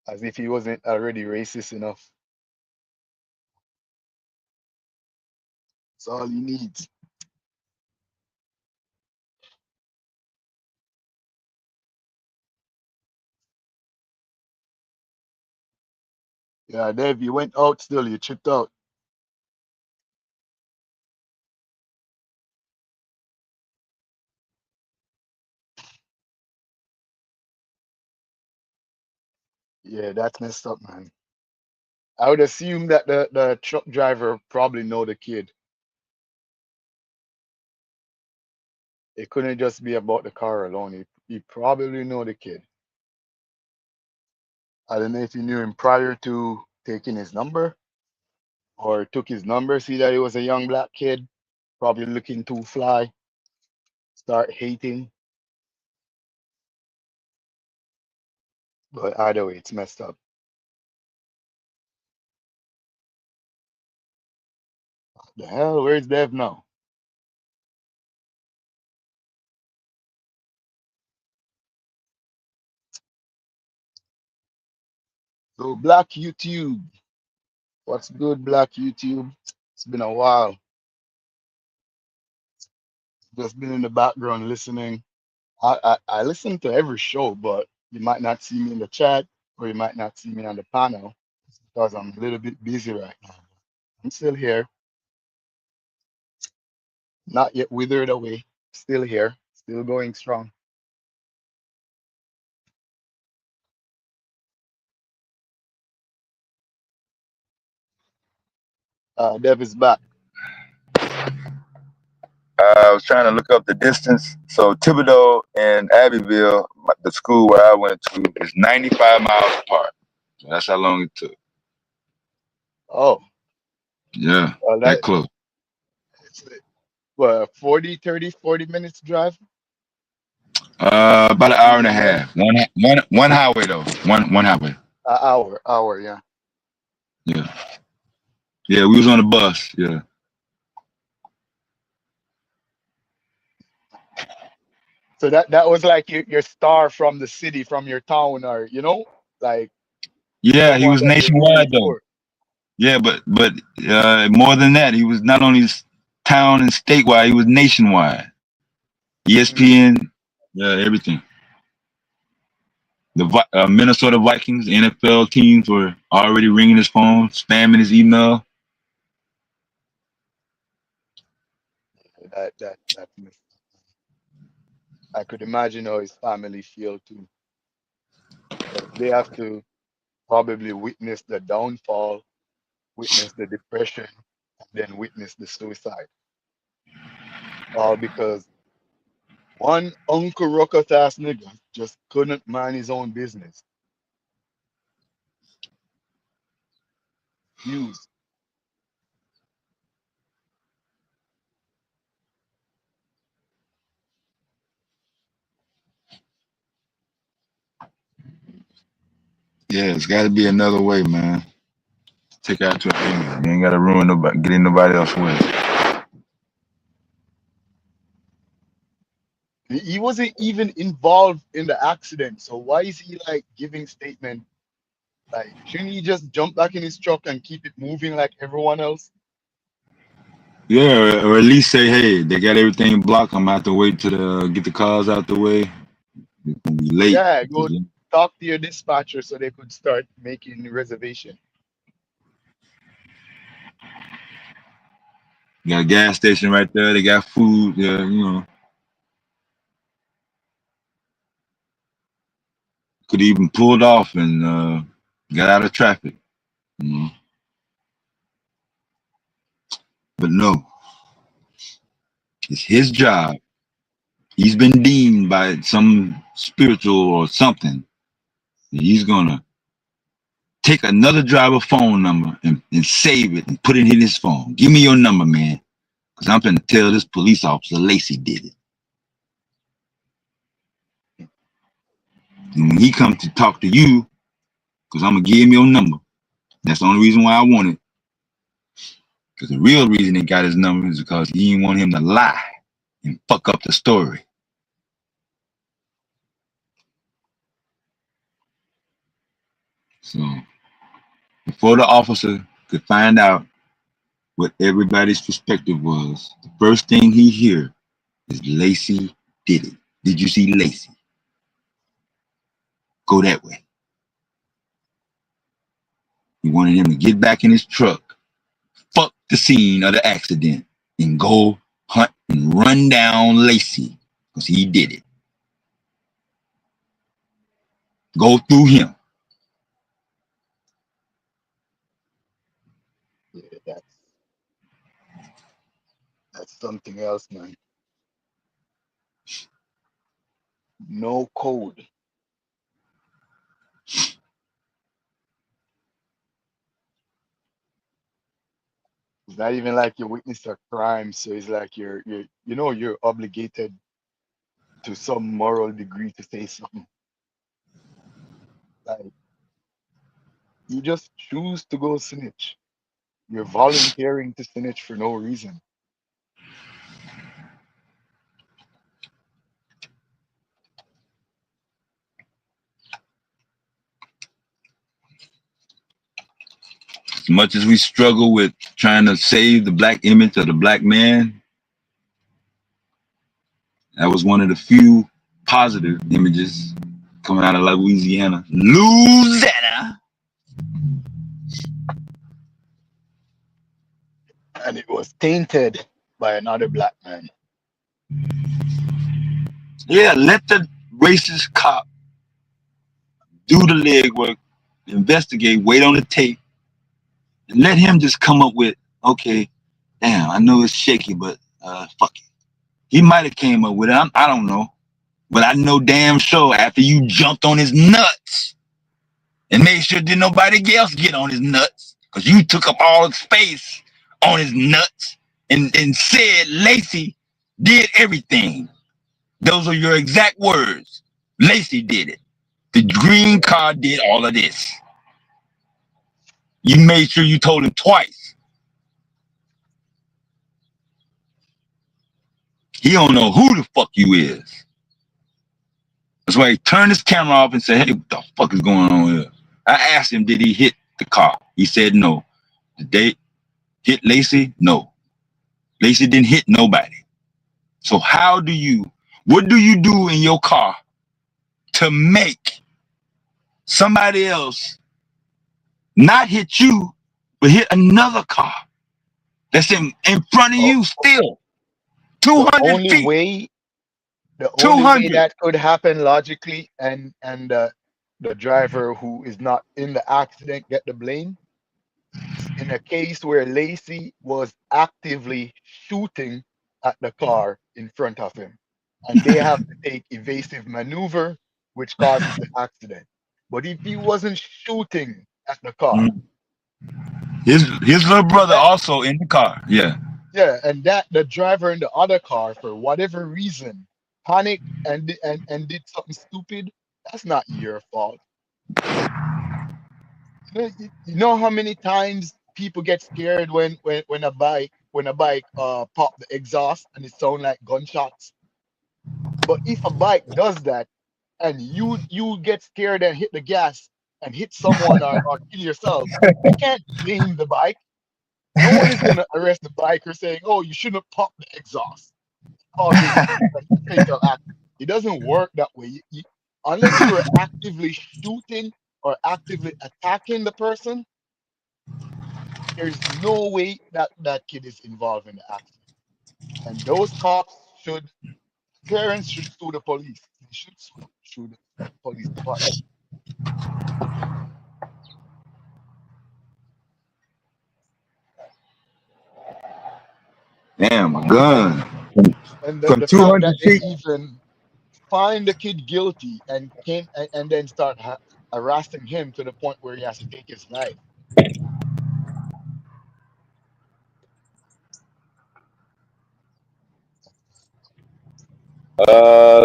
As if he wasn't already racist enough. That's all he needs. Yeah, Dave, you went out still, you chipped out. Yeah, that's messed up, man. I would assume that the truck driver probably know the kid. It couldn't just be about the car alone. He probably know the kid. I don't know if he knew him prior to taking his number or took his number, see that he was a young black kid, probably looking too fly, start hating. But either way, it's messed up. The hell, where's Dev now? So Black YouTube, what's good, Black YouTube? It's been a while. Just been in the background listening. I listen to every show, but you might not see me in the chat or you might not see me on the panel because I'm a little bit busy right now. I'm still here, not yet withered away, still here, still going strong. Dev is back. I was trying to look up the distance. So Thibodeau and Abbeville, the school where I went to, is 95 miles apart. So that's how long it took. Oh, Yeah, well, that close. it's what, 40, 30, 40 minutes drive? About an hour and a Even less. half. One highway though. One highway. An hour, yeah. Yeah. Yeah, we was on the bus. Yeah. So that was like your star from the city, from your town, or like Yeah, he someone was that you're rooting nationwide though. for. Yeah, but more than that, he was not only town and statewide, he was nationwide. Mm. ESPN, yeah, everything. The Minnesota Vikings NFL teams were already ringing his phone, spamming his email. That I could imagine how his family feel too. They have to probably witness the downfall, witness the depression, and then witness the suicide. All because one Uncle Ruckus ass nigga just couldn't mind his own business. Views. Yeah, it's got to be another way, man. Take out to an You ain't got to ruin nobody, get in nobody else's way. He wasn't even involved in the accident. So why is he like giving statement? Like, shouldn't he just jump back in his truck and keep it moving like everyone else? Yeah, or at least say, hey, they got everything blocked. I'm gonna have to wait to get the cars out the way. It's gonna be late. Yeah, go talk to your dispatcher so they could start making reservation. got a gas station right there. They got food. Yeah, you know, could even pulled off and got out of traffic. You know, but no, it's his job. He's been deemed by some spiritual or something. He's gonna take another driver phone number and save it and put it in his phone. Give me your number, man. Because I'm gonna tell this police officer Lacy did it. And when he comes to talk to you, because I'm gonna give him your number. That's the only reason why I want it. Because the real reason he got his number is because he didn't want him to lie and fuck up the story. So before the officer could find out what everybody's perspective was, the first thing he hear is Lacy did it. Did you see Lacy? Go that way. He wanted him to get back in his truck, fuck the scene of the accident, and go hunt and run down Lacy because he did it. Go through him. Yeah, that's something else, man. No code. It's not even like you witnessed a crime, so it's like you're obligated to some moral degree to say something. Like you just choose to go snitch. You're volunteering to snitch for no reason. As much as we struggle with trying to save the black image of the black man, that was one of the few positive images coming out of Louisiana. Louisiana! And it was tainted by another black man. Yeah, let the racist cop do the legwork, investigate, wait on the tape, and let him just come up with, okay, damn, I know it's shaky, but fuck it. He might have came up with it. I don't know. But I know damn sure after you jumped on his nuts and made sure did nobody else get on his nuts, because you took up all the space on his nuts and said Lacy did everything. Those are your exact words. Lacy did it. The green car did all of this. You made sure you told him twice. He don't know who the fuck you is. That's why he turned his camera off and said, hey, what the fuck is going on here? I asked him, did he hit the car? He said no. Did they hit Lacy? No. Lacy didn't hit nobody. So what do you do in your car to make somebody else not hit you, but hit another car that's in front of you still? 200 feet. The only way 200. that could happen logically and the driver who is not in the accident get the blame is in a case where Lacy was actively shooting at the car in front of him. And they have to take evasive maneuver, which causes the accident. But if he wasn't shooting at the car, His little brother that, also in the car. Yeah. yeah, and that the driver in the other car, for whatever reason, panicked and did something stupid, that's not your fault. You know how many times people get scared when a bike pop the exhaust and it sound like gunshots. But if a bike does that and you get scared and hit the gas and hit someone or kill yourself, you can't blame the bike. No one is gonna arrest the biker saying, "Oh, you shouldn't pop the exhaust. It causes a fatal act." It doesn't work that way. Unless you are actively shooting or actively attacking the person, there's no way that that kid is involved in the accident. And those cops should, parents should sue the police. They should sue the police department. Damn, a gun And from the fact 200 that they feet. even find the kid guilty and came and then start harassing him to the point where he has to take his life.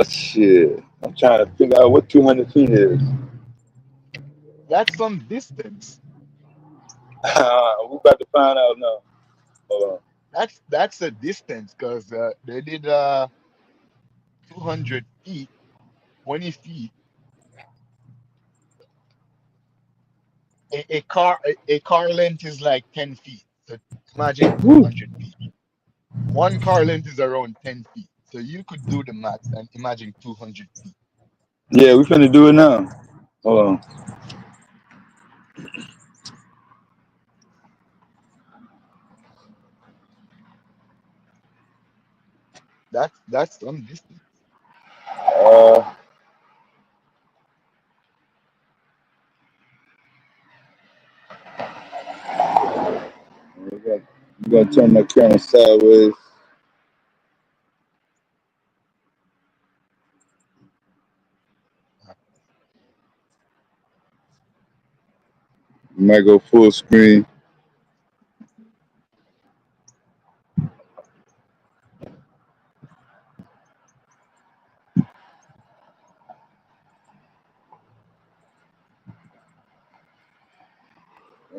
Shit. I'm trying to figure out what 200 feet is. That's some distance. We about to find out now. Hold on. That's a distance because they did 200 feet, 20 feet. A car length is like 10 feet. So imagine Woo. 200 feet. One car length is around 10 feet. So you could do the math and imagine 200 feet. Yeah, we finna do it now. Hold on. That's some distance. Uh, we're gonna turn my camera sideways. We might go full screen.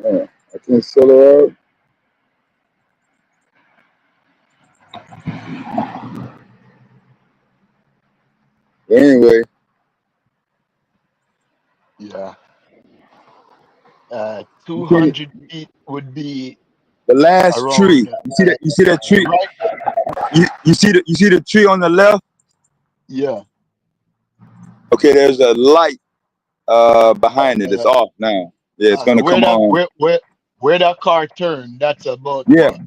I can't sell her out. But anyway, Yeah. you see 200 feet would be the last tree. around You see that? You see that tree? right. You see the tree on the left? Yeah. Okay, there's a light behind it. It's Uh, off now. Yeah, it's so gonna come on. where that car turned, that's about Yeah, what?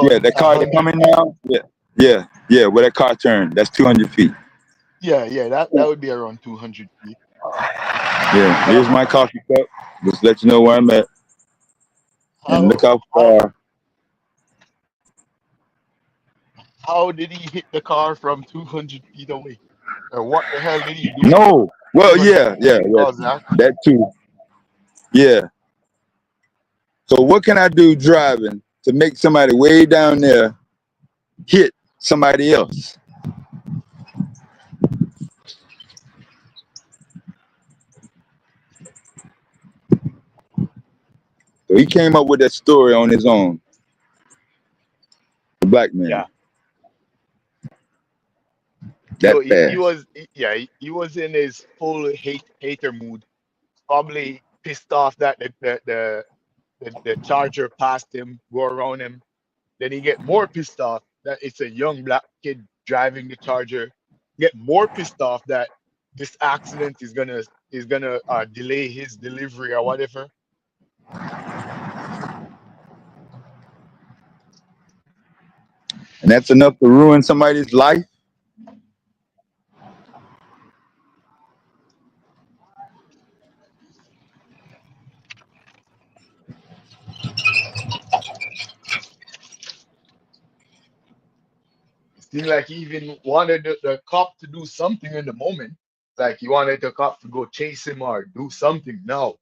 yeah. About That a car that hundred. coming now. Yeah, yeah, yeah. Where that car turned, that's 200 feet. Yeah, that would be around 200 feet. Yeah. Now, Here's my coffee cup. Just let you know where I'm at. And look how how how far. how did he hit the car from 200 feet away? Or what the hell did he do No. Well, 200 yeah, feet yeah, to yeah. cause that? That too. Yeah. So what can I do driving to make somebody way down there hit somebody else? So he came up with that story on his own. The black man. Yeah. That So fast. he was in his full hater mood. Probably pissed off that the charger passed him, go around him. Then he get more pissed off that it's a young black kid driving the charger. Get more pissed off that this accident is gonna delay his delivery or whatever. And that's enough to ruin somebody's life. It seemed like he even wanted the cop to do something in the moment. Like he wanted the cop to go chase him or do something. No.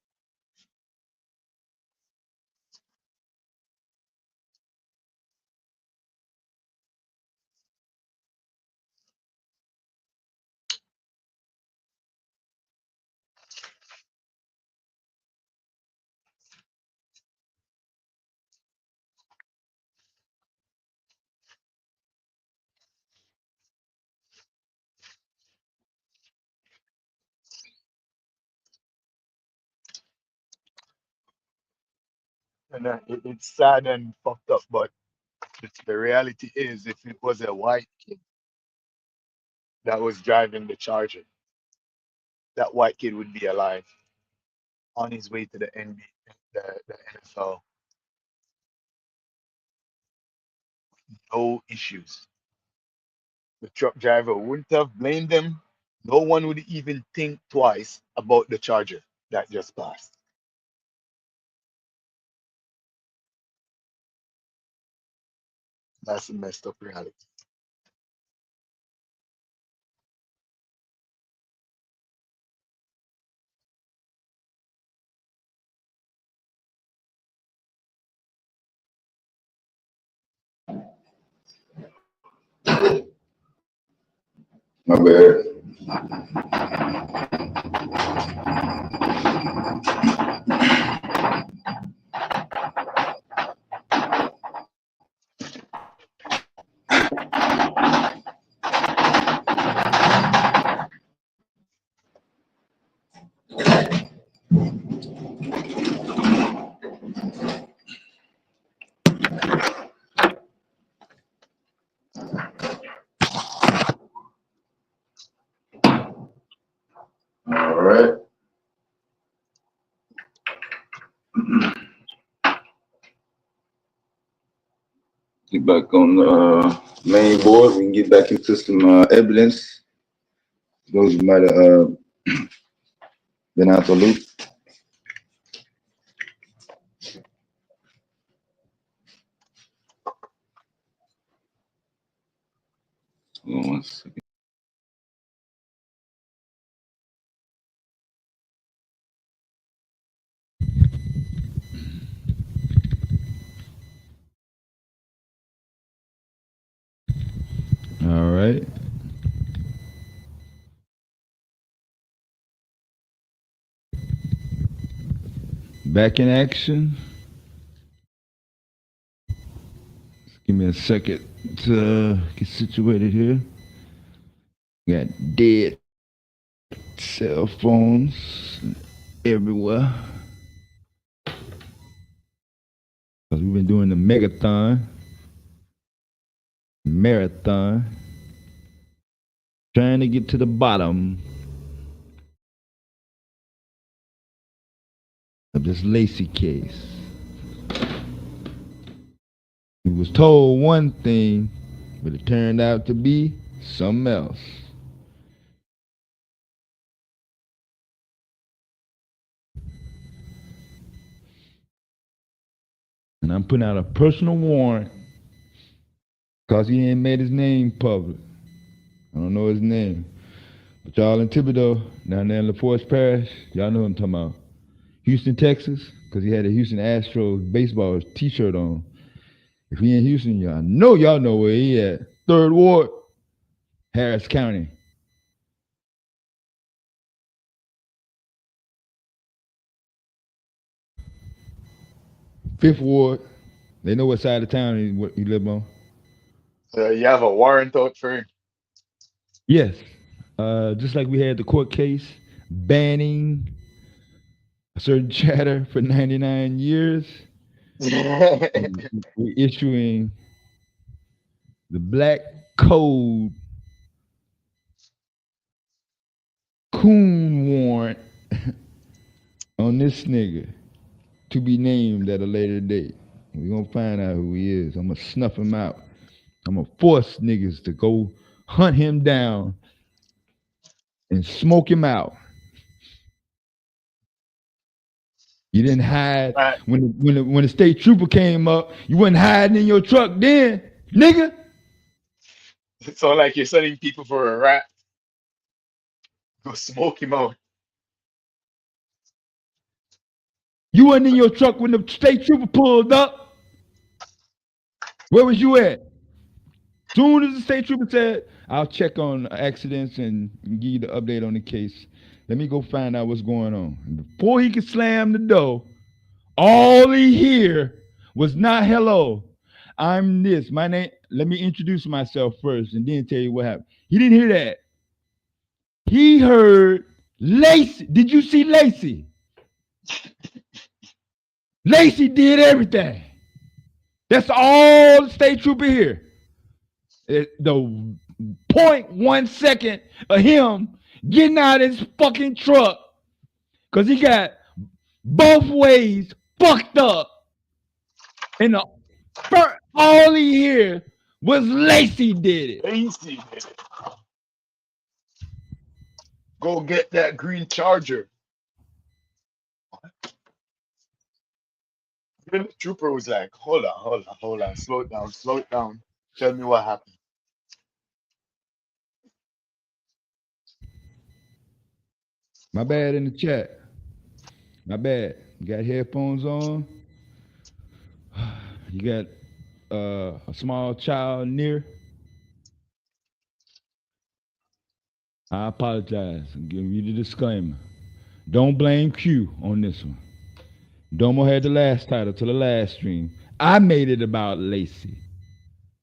And it's sad and fucked up, but the reality is, if it was a white kid that was driving the Charger, that white kid would be alive on his way to the NBA, the NFL. no issues. The truck driver wouldn't have blamed them. No one would even think twice about the charger that just passed. That's a messed up reality. My bad. All right. Get back on the main board. We can get back into some evidence. Those who might have been out the loop. Hold on one second. All right. Back in action. Give me a second to get situated here. Got dead cell phones everywhere. Because we've been doing the marathon, trying to get to the bottom of this Lacy case. He was told one thing, but it turned out to be something else. And I'm putting out a personal warrant because he ain't made his name public. I don't know his name. But y'all in Thibodeau, down there in LaForest Parish, y'all know what I'm talking about. Houston, Texas, because he had a Houston Astros baseball t-shirt on. If he in Houston, y'all know where he at. 3rd Ward, Harris County. Fifth Ward, they know what side of town he live on. You have a warrant out for him. Yes. Just like we had the court case banning a certain chatter for 99 years, we're issuing the Black Code coon warrant on this nigga to be named at a later date. We're gonna find out who he is. I'm gonna snuff him out. I'm gonna force niggas to go hunt him down and smoke him out. You didn't hide when the state trooper came up. You wasn't hiding in your truck then, nigga. So like you're sending people for a rat. Go smoke him out. You wasn't in your truck when the state trooper pulled up. Where was you at? Soon as the state trooper said, I'll check on accidents and give you the update on the case. Let me go find out what's going on. And before he could slam the door, all he hear was not hello. I'm this. My name. Let me introduce myself first and then tell you what happened. He didn't hear that. He heard Lacy. Did you see Lacy? Lacy did everything. That's all the state trooper here. The 0.1 second of him getting out of his fucking truck because he got both ways fucked up. And all he hear Was Lacy did it. Lacy did it. Go get that green charger. Then the trooper was like, hold on, slow it down. Tell me what happened. My bad in the chat. My bad. You got headphones on. You got a small child near. I apologize. I'm giving you the disclaimer. Don't blame Q on this one. Domo had the last title to the last stream. I made it about Lacy.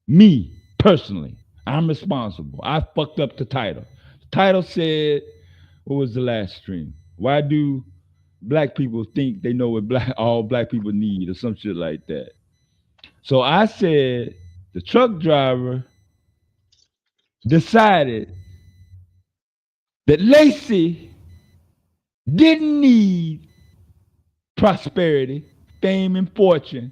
Me, personally, I'm responsible. I fucked up the title. The title said, what was the last stream? Why do black people think they know what all black people need or some shit like that? So I said the truck driver decided that Lacy didn't need prosperity, fame, and fortune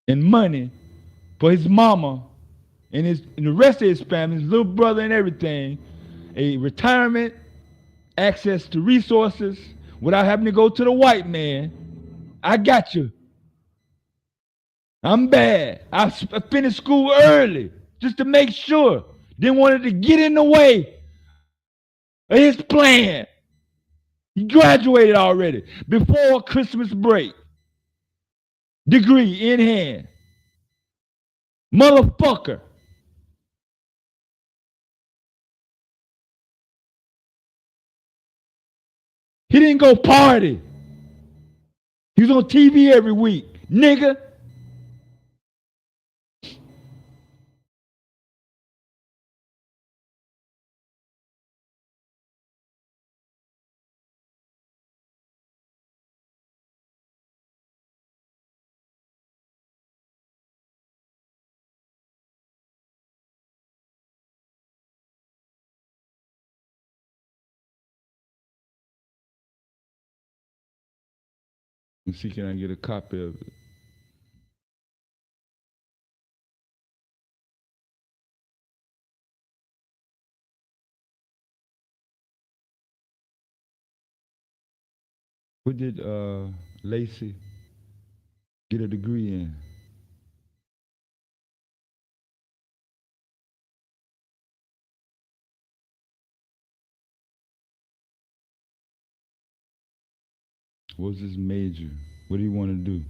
and money for his mama and the rest of his family, his little brother and everything, a retirement, access to resources without having to go to the white man. I got you. I'm bad. I finished school early just to make sure. Didn't want it to get in the way of his plan. He graduated already before Christmas break. Degree in hand. Motherfucker. He didn't go party. He was on TV every week. Nigga. Let's see, can I get a copy of it? What did Lacy get a degree in? What was his major? What did he want to do?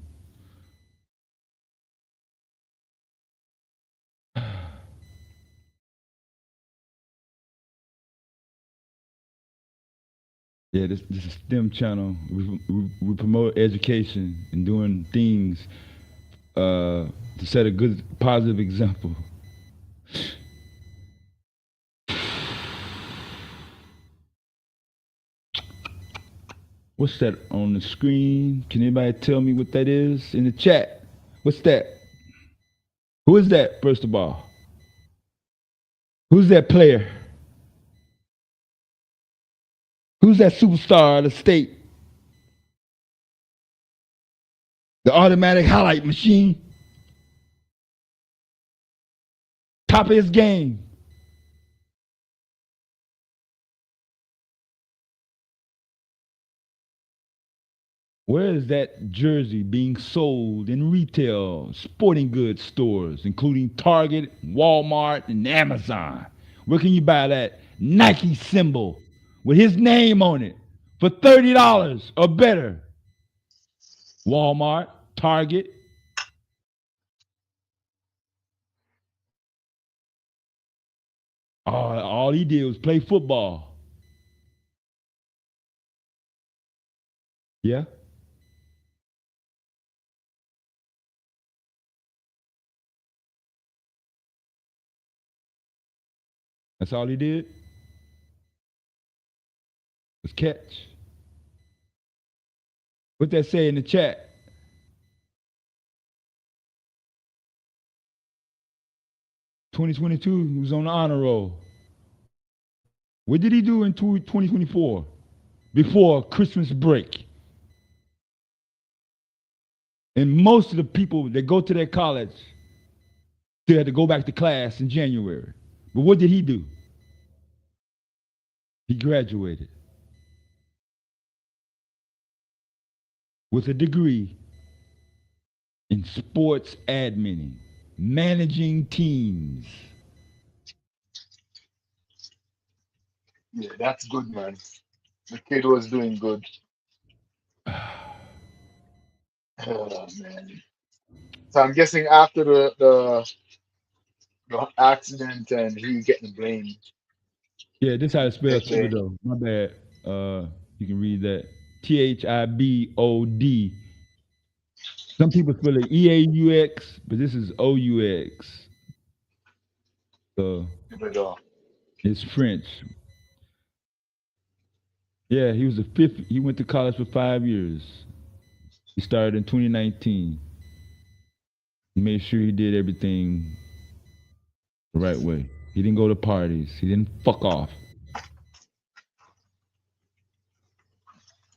Yeah, this is a STEM channel. We promote education and doing things to set a good, positive example. What's that on the screen? Can anybody tell me what that is in the chat? What's that? Who is that, first of all? Who's that player? Who's that superstar of the state? The automatic highlight machine? Top of his game. Where is that jersey being sold in retail sporting goods stores, including Target, Walmart, and Amazon? Where can you buy that Nike symbol with his name on it for $30 or better? Walmart, Target. All he did was play football. Yeah? That's all he did? Was catch. What that say in the chat? (2022) he was on the honor roll. What did he do in 2024 before Christmas break? And most of the people that go to that college still had to go back to class in January. But what did he do? He graduated with a degree in sports admin, managing teams. Yeah, that's good, man. The kid was doing good. Oh man. So I'm guessing after the accident and he getting blamed. Yeah, this how to spell Okay. Thibodeau. My bad. You can read that. Thibod. Some people spell it Eaux, but this is Aux. So Thibodeau. it's French. Yeah, he was the fifth. He went to college for 5 years. He started in 2019. He made sure he did everything the right way. He didn't go to parties. He didn't fuck off.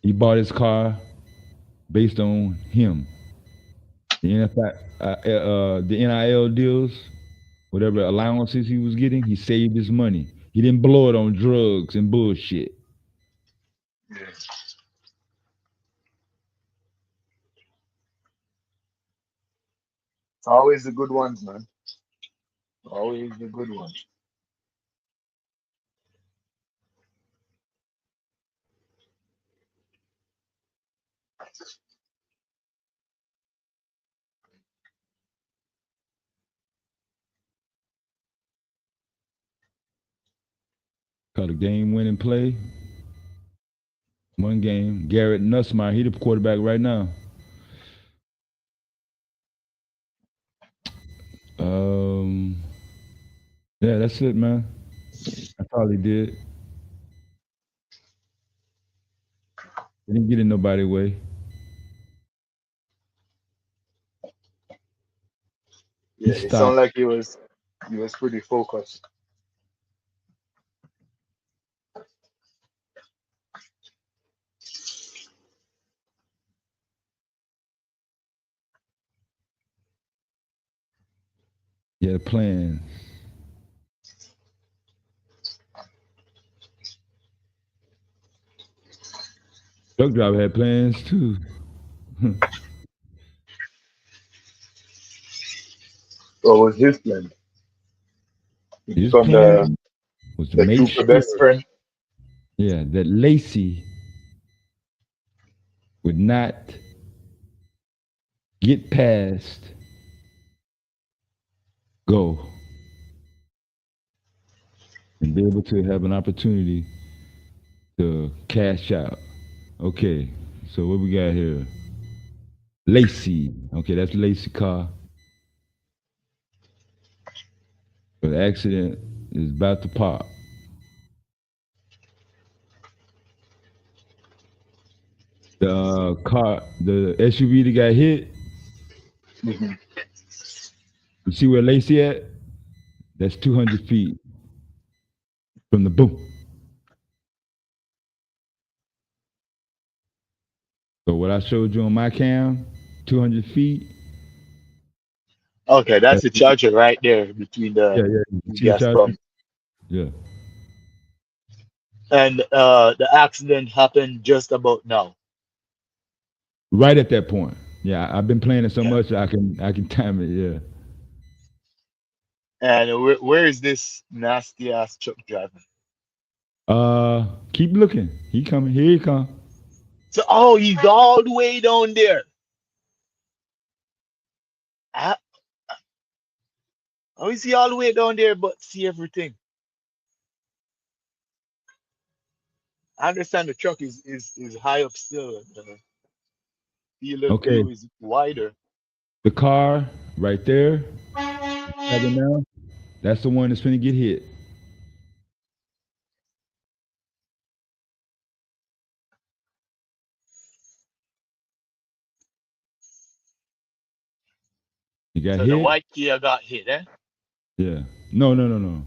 He bought his car based on him. The NIL deals, whatever allowances he was getting, he saved his money. He didn't blow it on drugs and bullshit. Yeah. It's always the good ones, man. Always the good ones. Caught a game-winning play. One game. Garrett Nussmeyer, he the quarterback right now. Um, yeah, that's it, man. That's all he did. He didn't get in nobody's way. He Yeah, it sounded stopped. like he was pretty focused. He had plans. Truck driver had plans too. What was his plan? To His become plan was to the make trooper sure, best friend. yeah, that Lacy would not get past go and be able to have an opportunity to cash out. Okay, so what we got here? Lacy. Okay, that's Lacy car. So the accident is about to pop. The SUV that got hit, Mhm. you see where Lacy at? That's 200 feet from the boom. So what I showed you on my cam, 200 feet. Okay, that's That's, the charger right there between yeah, the yeah. You two see the gas charger? pump. Yeah. And the accident happened just about now. Right at that point. Yeah, I've been playing it so Yeah. much I can time it. Yeah. And where is this nasty ass truck driver? Keep looking. He coming. Here he come. So, oh, he's all the way down there. Ah, how is he all the way down there but see everything? I understand the truck is high up still. The field of Okay. view is wider. The car right there, driving now, that's the one that's finna get hit. He got So the hit. white Kia got hit, eh? Yeah. No, no, no, no.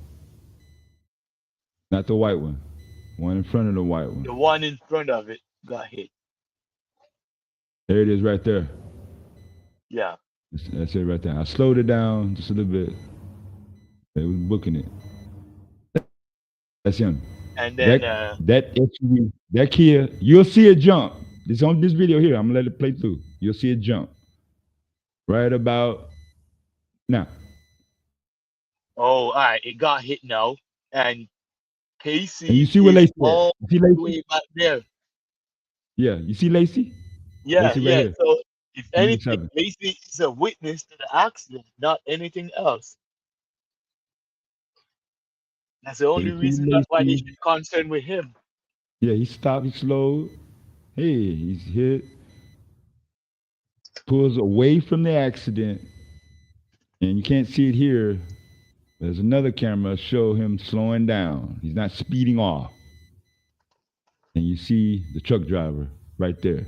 Not the white one. One in front of the white The one. one in front of it got hit. There it is right there. Yeah. That's it right there. I slowed it down just a little bit. It was booking it. That's him. And That then that SUV, that Kia, you'll see it jump. It's on this video here. I'm gonna let it play through. You'll see it jump right about now. all right, it got hit now. And And you Casey see what is Lacy at? all You see the Lacy? way back there. Yeah, you see Lacy? Yeah, Lacy right yeah. here. So if Number anything, 7. Lacy is a witness to the accident, not anything else. That's the So only you see reason why they should Lacy. be concerned with him. Yeah, he stopped, he slowed. Hey, he's hit, pulls away from the accident. And you can't see it here. There's another camera show him slowing down. He's not speeding off. And you see the truck driver right there.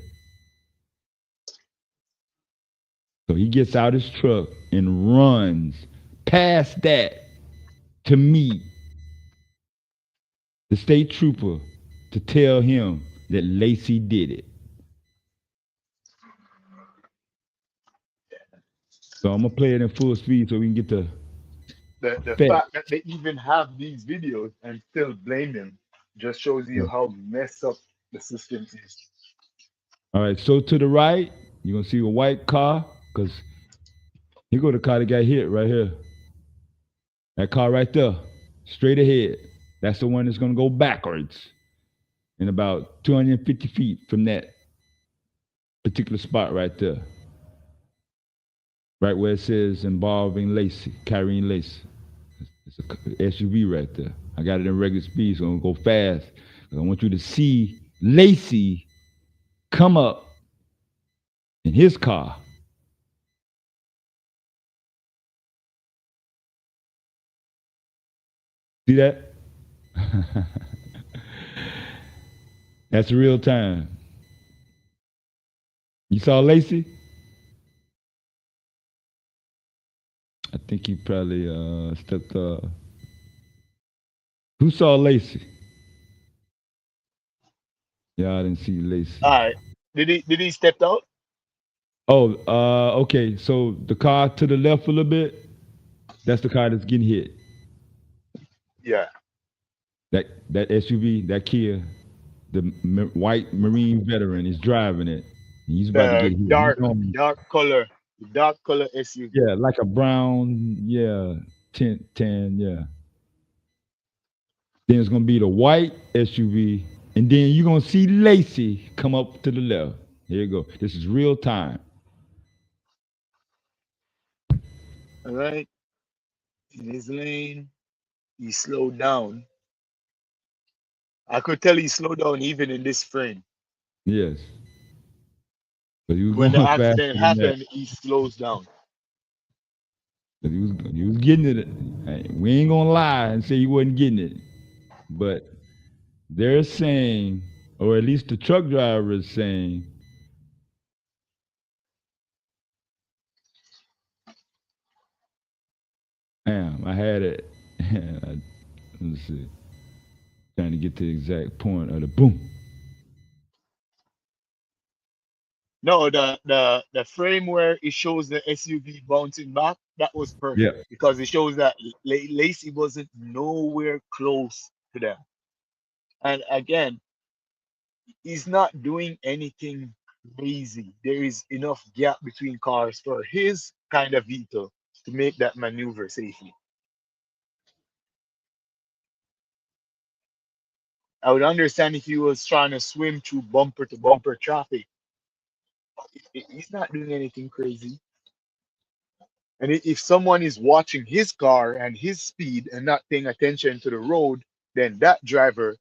So he gets out his truck and runs past that to meet the state trooper to tell him that Lacy did it. So I'm gonna play it in full speed so we can get the The effect. fact that they even have these videos and still blame him just shows you how messed up the system is. All right, so to the right, you're gonna see a white car, because here go the car that got hit right here. That car right there, straight ahead. That's the one that's gonna go backwards in about 250 feet from that particular spot right there. Right where it says involving Lacy, Kyren Lacy. It's a SUV right there. I got it in regular speed, so I'm gonna go fast. I want you to see Lacy come up in his car. See that? That's real time. You saw Lacy? I think he probably stepped Who saw Lacy? Yeah, I didn't see Lacy. All right. Did he step out? Oh, okay. So the car to the left a little bit, that's the car that's getting hit. Yeah. That SUV, that Kia, the white Marine veteran is driving it. And he's about to The get hit. dark color SUV. Yeah, like a brown, yeah, tan, yeah. Then it's gonna be the white SUV, and then you're gonna see Lacy come up to the left. Here you go. This is real time. All right. In his lane, he slowed down. I could tell he slowed down even in this frame. Yes. But he was When the going faster accident than that. happened, he slows down. But he was getting it. Hey, we ain't gonna lie and say he wasn't getting it. But they're saying, or at least the truck driver is saying, damn, I had it. Let's see. Trying to get to the exact point of the boom. No, the frame where it shows the SUV bouncing back, that was Yeah. perfect because it shows that Lacy wasn't nowhere close to them. And again, he's not doing anything crazy. There is enough gap between cars for his kind of vehicle to make that maneuver safely. I would understand if he was trying to swim through bumper to bumper traffic. He's not doing anything crazy. And if someone is watching his car and his speed and not paying attention to the road, then that driver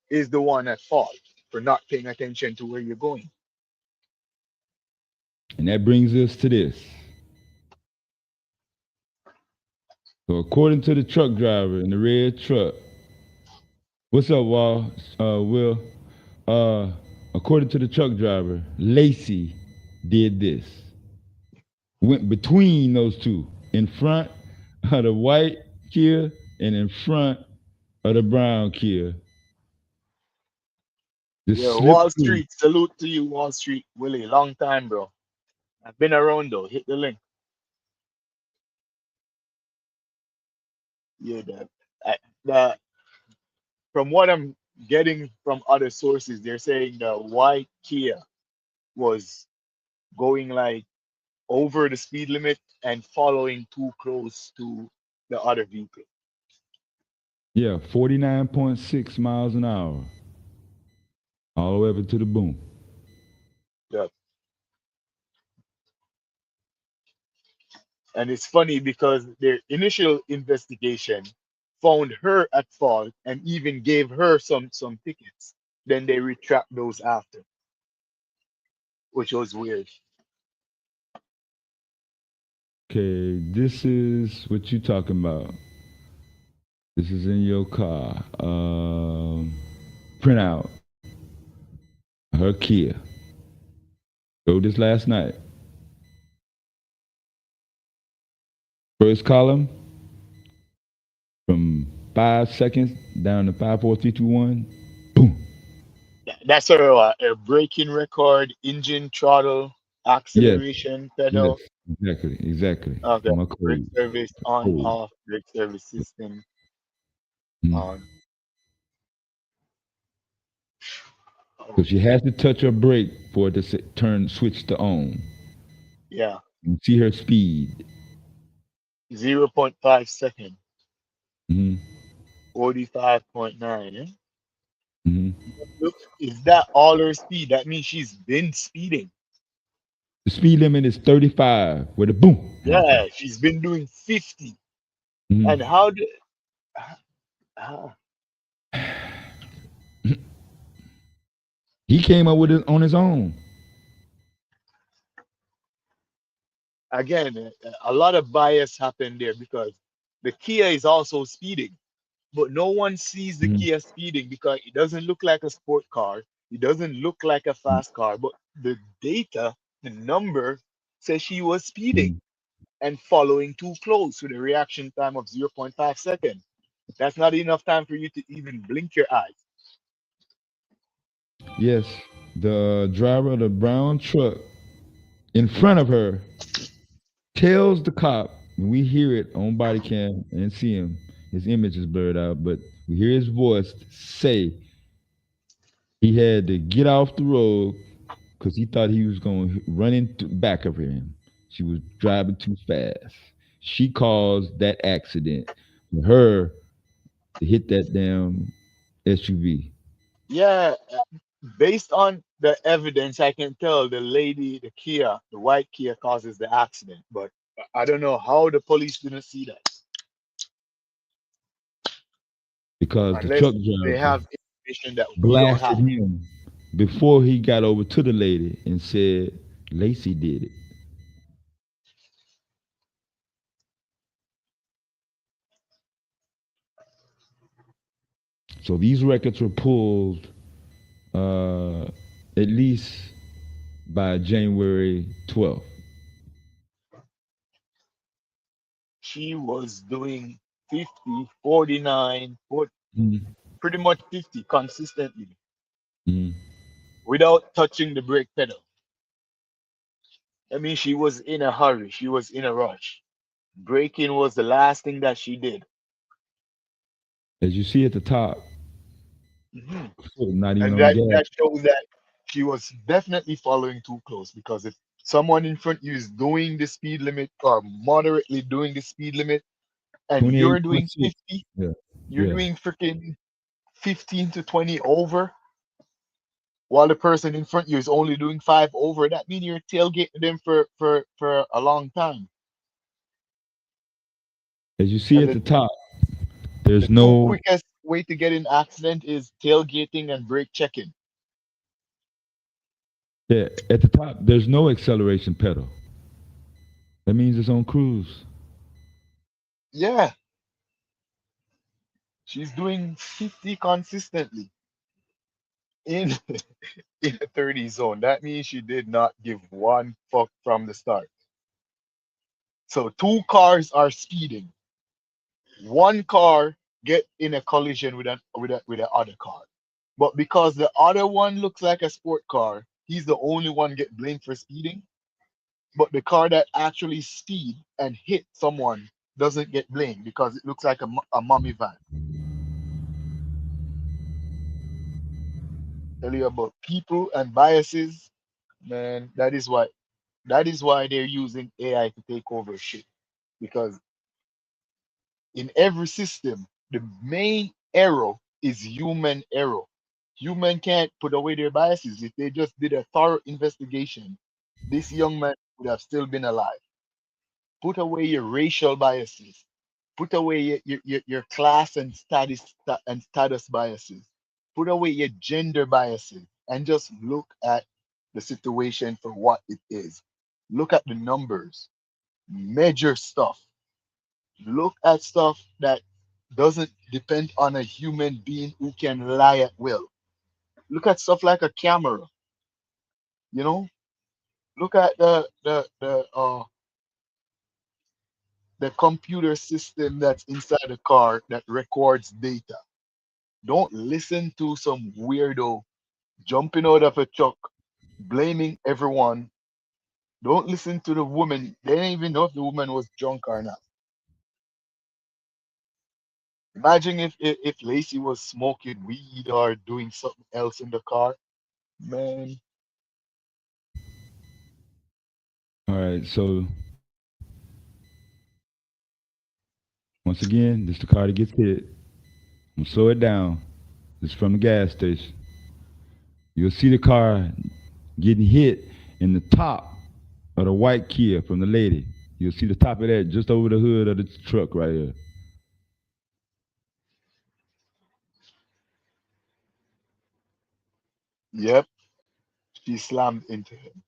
is the one at fault for not paying attention to where you're going. And that brings us to this. So according to the truck driver in the red truck, what's up, Will? According to the truck driver, Lacy did this. Went between those two, in front of the white Kia and in front of the brown Kia. Yeah, Wall Street, salute to you, Wall Street. Willie, long time, bro. I've been around though. Hit the link. Yeah, the from what I'm getting from other sources, they're saying the white Kia was going like over the speed limit and following too close to the other vehicle. Yeah, 49.6 miles an hour, all the way up to the boom. Yeah. And it's funny because their initial investigation found her at fault and even gave her some tickets. Then they retract those after, which was weird. Okay, this is what you talking about. This is in your car. Print out her Kia. Showed this last night. First column from 5 seconds down to 5, 4, 3, 2, 1. Boom. That's her braking record, engine, throttle, Yes, acceleration, yes, pedal. exactly. Okay. On my Brake code. service on, Code. off, brake service system Mm. on. So Oh, she has to touch her brake for it to turn switch to on. yeah. You see her speed. 0.5 second, Hmm 45.9. Eh? hmm Look, is that all her speed? That means she's been speeding. The speed limit is 35 where the boom Yeah, happened. she's been doing 50. And Hmm how did uh, He came up with it on his own again a lot of bias happened there because the Kia is also speeding, but no one sees the Mhm. Kia speeding because it doesn't look like a sport car. It doesn't look like a fast car, but the data, the number says she was speeding Mhm. and following too close with a reaction time of 0.5 seconds. That's not enough time for you to even blink your eyes. Yes, the driver of the brown truck in front of her tells the cop, and we hear it on body cam and see him. His image is blurred out, but we hear his voice say he had to get off the road because he thought he was going to run into back of him. She was driving too fast. She caused that accident for her to hit that damn SUV. Yeah, based on the evidence, I can tell the lady, the Kia, the white Kia causes the accident, but I don't know how the police didn't see that Because the unless truck they driver have information that we don't blasted have. him before he got over to the lady and said Lacy did it. So these records were pulled at least by January 12th. She was doing 50, 49, Mm-hmm. pretty much 50 consistently Mm-hmm. without touching the brake pedal. I mean, she was in a hurry, she was in a rush. Braking was the last thing that she did. As you see at the top, Mhm. foot not even And on the that gas. shows that she was definitely following too close because if someone in front of you is doing the speed limit or moderately doing the speed limit and you're doing 28.6. 50, Yeah. you're Yeah. doing freaking 15 to 20 over while the person in front of you is only doing 5 over, that means you're tailgating them for a long time. As you see And at the top, there's the two no quickest way to get in accident is tailgating and brake checking. yeah, at the top, there's no acceleration pedal. That means it's on cruise. Yeah, she's doing 50 consistently in in the 30 zone. That means she did not give one fuck from the start. So two cars are speeding. One car get in a collision with the other car. But because the other one looks like a sport car, he's the only one get blamed for speeding. but the car that actually speed and hit someone doesn't get blamed because it looks like a mommy van. Tell you about people and biases, man. That is why they're using AI to take over shit. Because in every system, the main error is human error. Human can't put away their biases. If they just did a thorough investigation, this young man would have still been alive. Put away your racial biases. Put away your class and status biases. Put away your gender biases and just look at the situation for what it is. Look at the numbers. Measure stuff. Look at stuff that doesn't depend on a human being who can lie at will. Look at stuff like a camera. You know, look at the computer system that's inside the car that records data. Don't listen to some weirdo jumping out of a truck, blaming everyone. Don't listen to the woman. They didn't even know if the woman was drunk or not. Imagine if Lacy was smoking weed or doing something else in the car. Man, All right, so once again, this the car that gets hit. I'm gonna slow it down. This is from the gas station. You'll see the car getting hit in the top of the white Kia from the lady. You'll see the top of that just over the hood of the truck right here. yep, she slammed into him.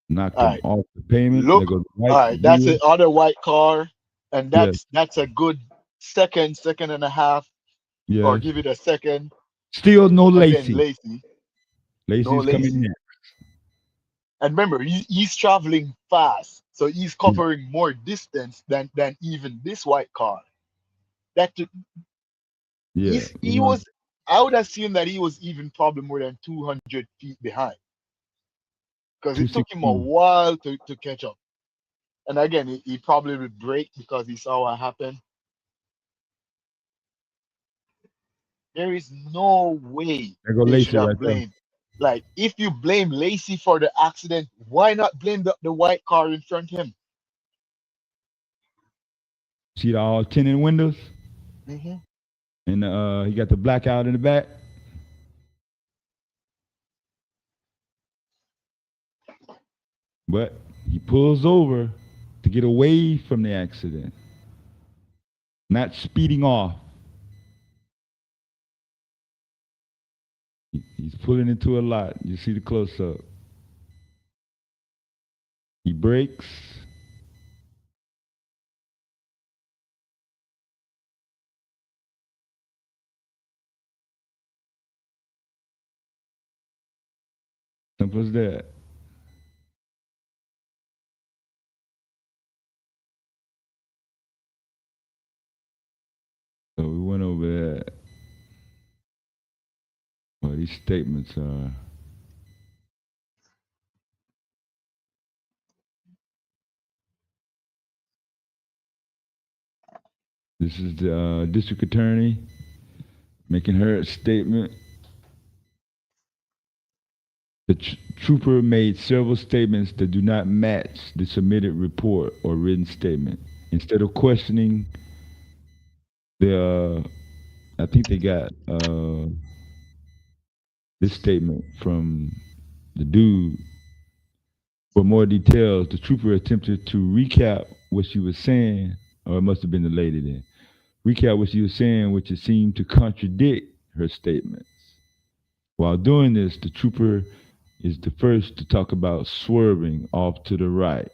Knocked All him right, off the pavement. There look. goes the All white right, that's wheel. the other white car, and Yeah, that's a good second and a half, or yes. give it a second, Still no and then Lacy. Lacy, no Lacy's coming Lacy. in. And remember, he's traveling fast, so he's Yeah, covering more distance than even this white car. That yeah. he was. I would assume that he was even probably more than 200 feet behind because it took him a 216. while to catch up. And again, he probably would brake because he saw what happened. There is no way There go they should Lacy right have there. blamed. Like, if you blame Lacy for the accident, why not blame the white car in front of him? See the all tinted windows? Hmm. And he got the blackout in the back. But he pulls over to get away from the accident, not speeding off. He's pulling into a lot. You see the close up. He brakes. Simple as that. So we went over that. Well, these statements are. This is the district attorney making her statement. The trooper made several statements that do not match the submitted report or written statement. Instead of questioning the, I think they got this statement from the dude. For more details, the trooper attempted to recap what she was saying, or it must have been the lady then. Recap what she was saying, which it seemed to contradict her statements. While doing this, the trooper is the first to talk about swerving off to the right.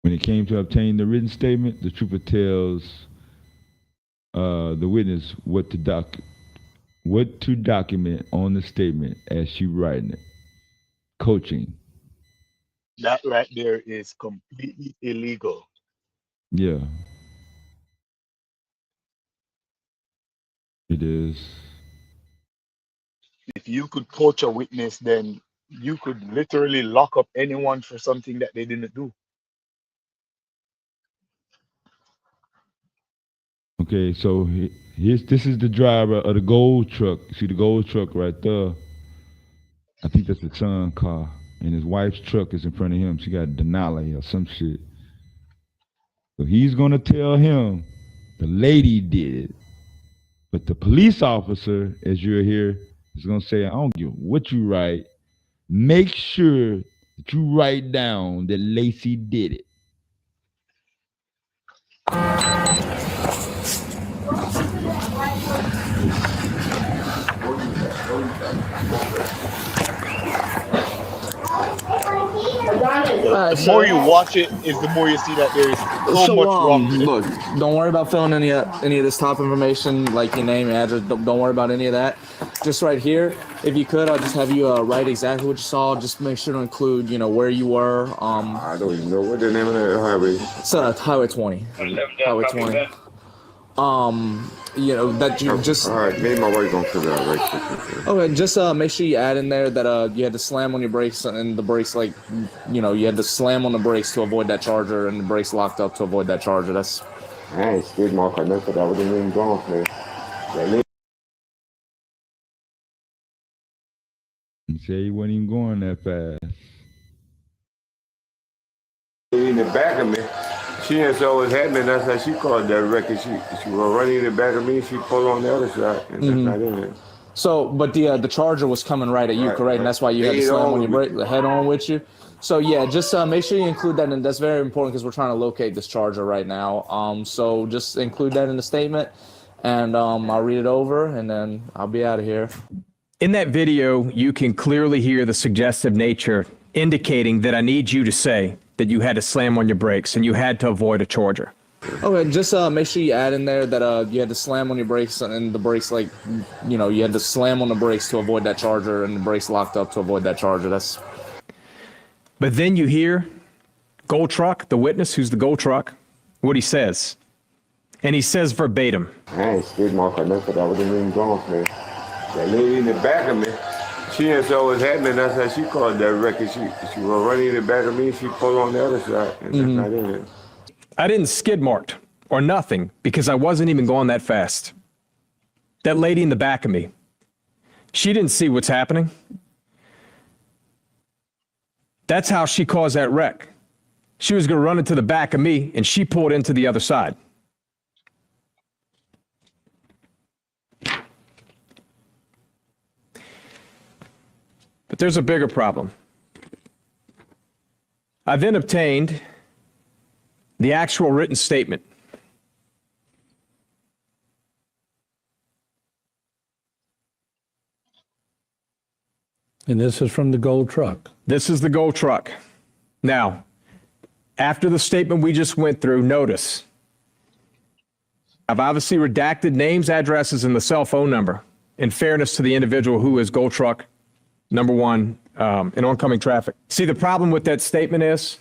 When it came to obtain the written statement, the trooper tells the witness what to document on the statement as she writing it. Coaching. That right there is completely illegal. Yeah, it is. If you could coach a witness, then you could literally lock up anyone for something that they didn't do. Okay, so this is the driver of the gold truck. See the gold truck right there? I think that's the son car, and his wife's truck is in front of him. She got a Denali or some shit. So he's gonna tell him the lady did it, but the police officer, as you're here, is gonna say, "I don't give what you write. Make sure that you write down that Lacy did it." The more you watch it, is the more you see that there is so much wrong with it. Look, don't worry about filling any of this top information, like your name, your address. Don't worry about any of that. Just right here, if you could, I'll just have you write exactly what you saw. Just make sure to include, where you were. I don't even know what the name of that highway. It's Highway 20. Highway 20. That you just. All right, me and my wife gonna figure out right quick. Okay, just make sure you add in there that you had to slam on your brakes, and the brakes, you had to slam on the brakes to avoid that charger, and the brakes locked up to avoid that charger. That's. I ain't skid mark or nothing. That wasn't even gone, man. He said he wasn't even going that fast. In the back of me. She didn't know what was happening. That's how she called that record. She was running in the back of me. She pulled on the other side, and that's not in it. So, but the charger was coming right at you, correct? Right. And that's why you had to slam on your brake, head on with you. So yeah, just make sure you include that, and that's very important because we're trying to locate this charger right now. So just include that in the statement, and I'll read it over, and then I'll be out of here. In that video, you can clearly hear the suggestive nature indicating that I need you to say that you had to slam on your brakes and you had to avoid a charger. Okay, just make sure you add in there that you had to slam on your brakes, and the brakes, you had to slam on the brakes to avoid that charger, and the brakes locked up to avoid that charger. That's. But then you hear Gold Truck, the witness, who's the Gold Truck, what he says. And he says verbatim. I ain't skid mark or nothing. That wasn't even gone, man. That lady in the back of me. She didn't know what was happening. That's how she called that record. She was running in the back of me. She pulled on the other side, and that's not in it. I didn't skid marked or nothing because I wasn't even going that fast. That lady in the back of me, she didn't see what's happening. That's how she caused that wreck. She was going to run into the back of me, and she pulled into the other side. But there's a bigger problem. I then obtained the actual written statement. And this is from the Gold Truck. This is the Gold Truck. Now, after the statement we just went through, notice I've obviously redacted names, addresses, and the cell phone number in fairness to the individual who is Gold Truck number one in oncoming traffic. See, the problem with that statement is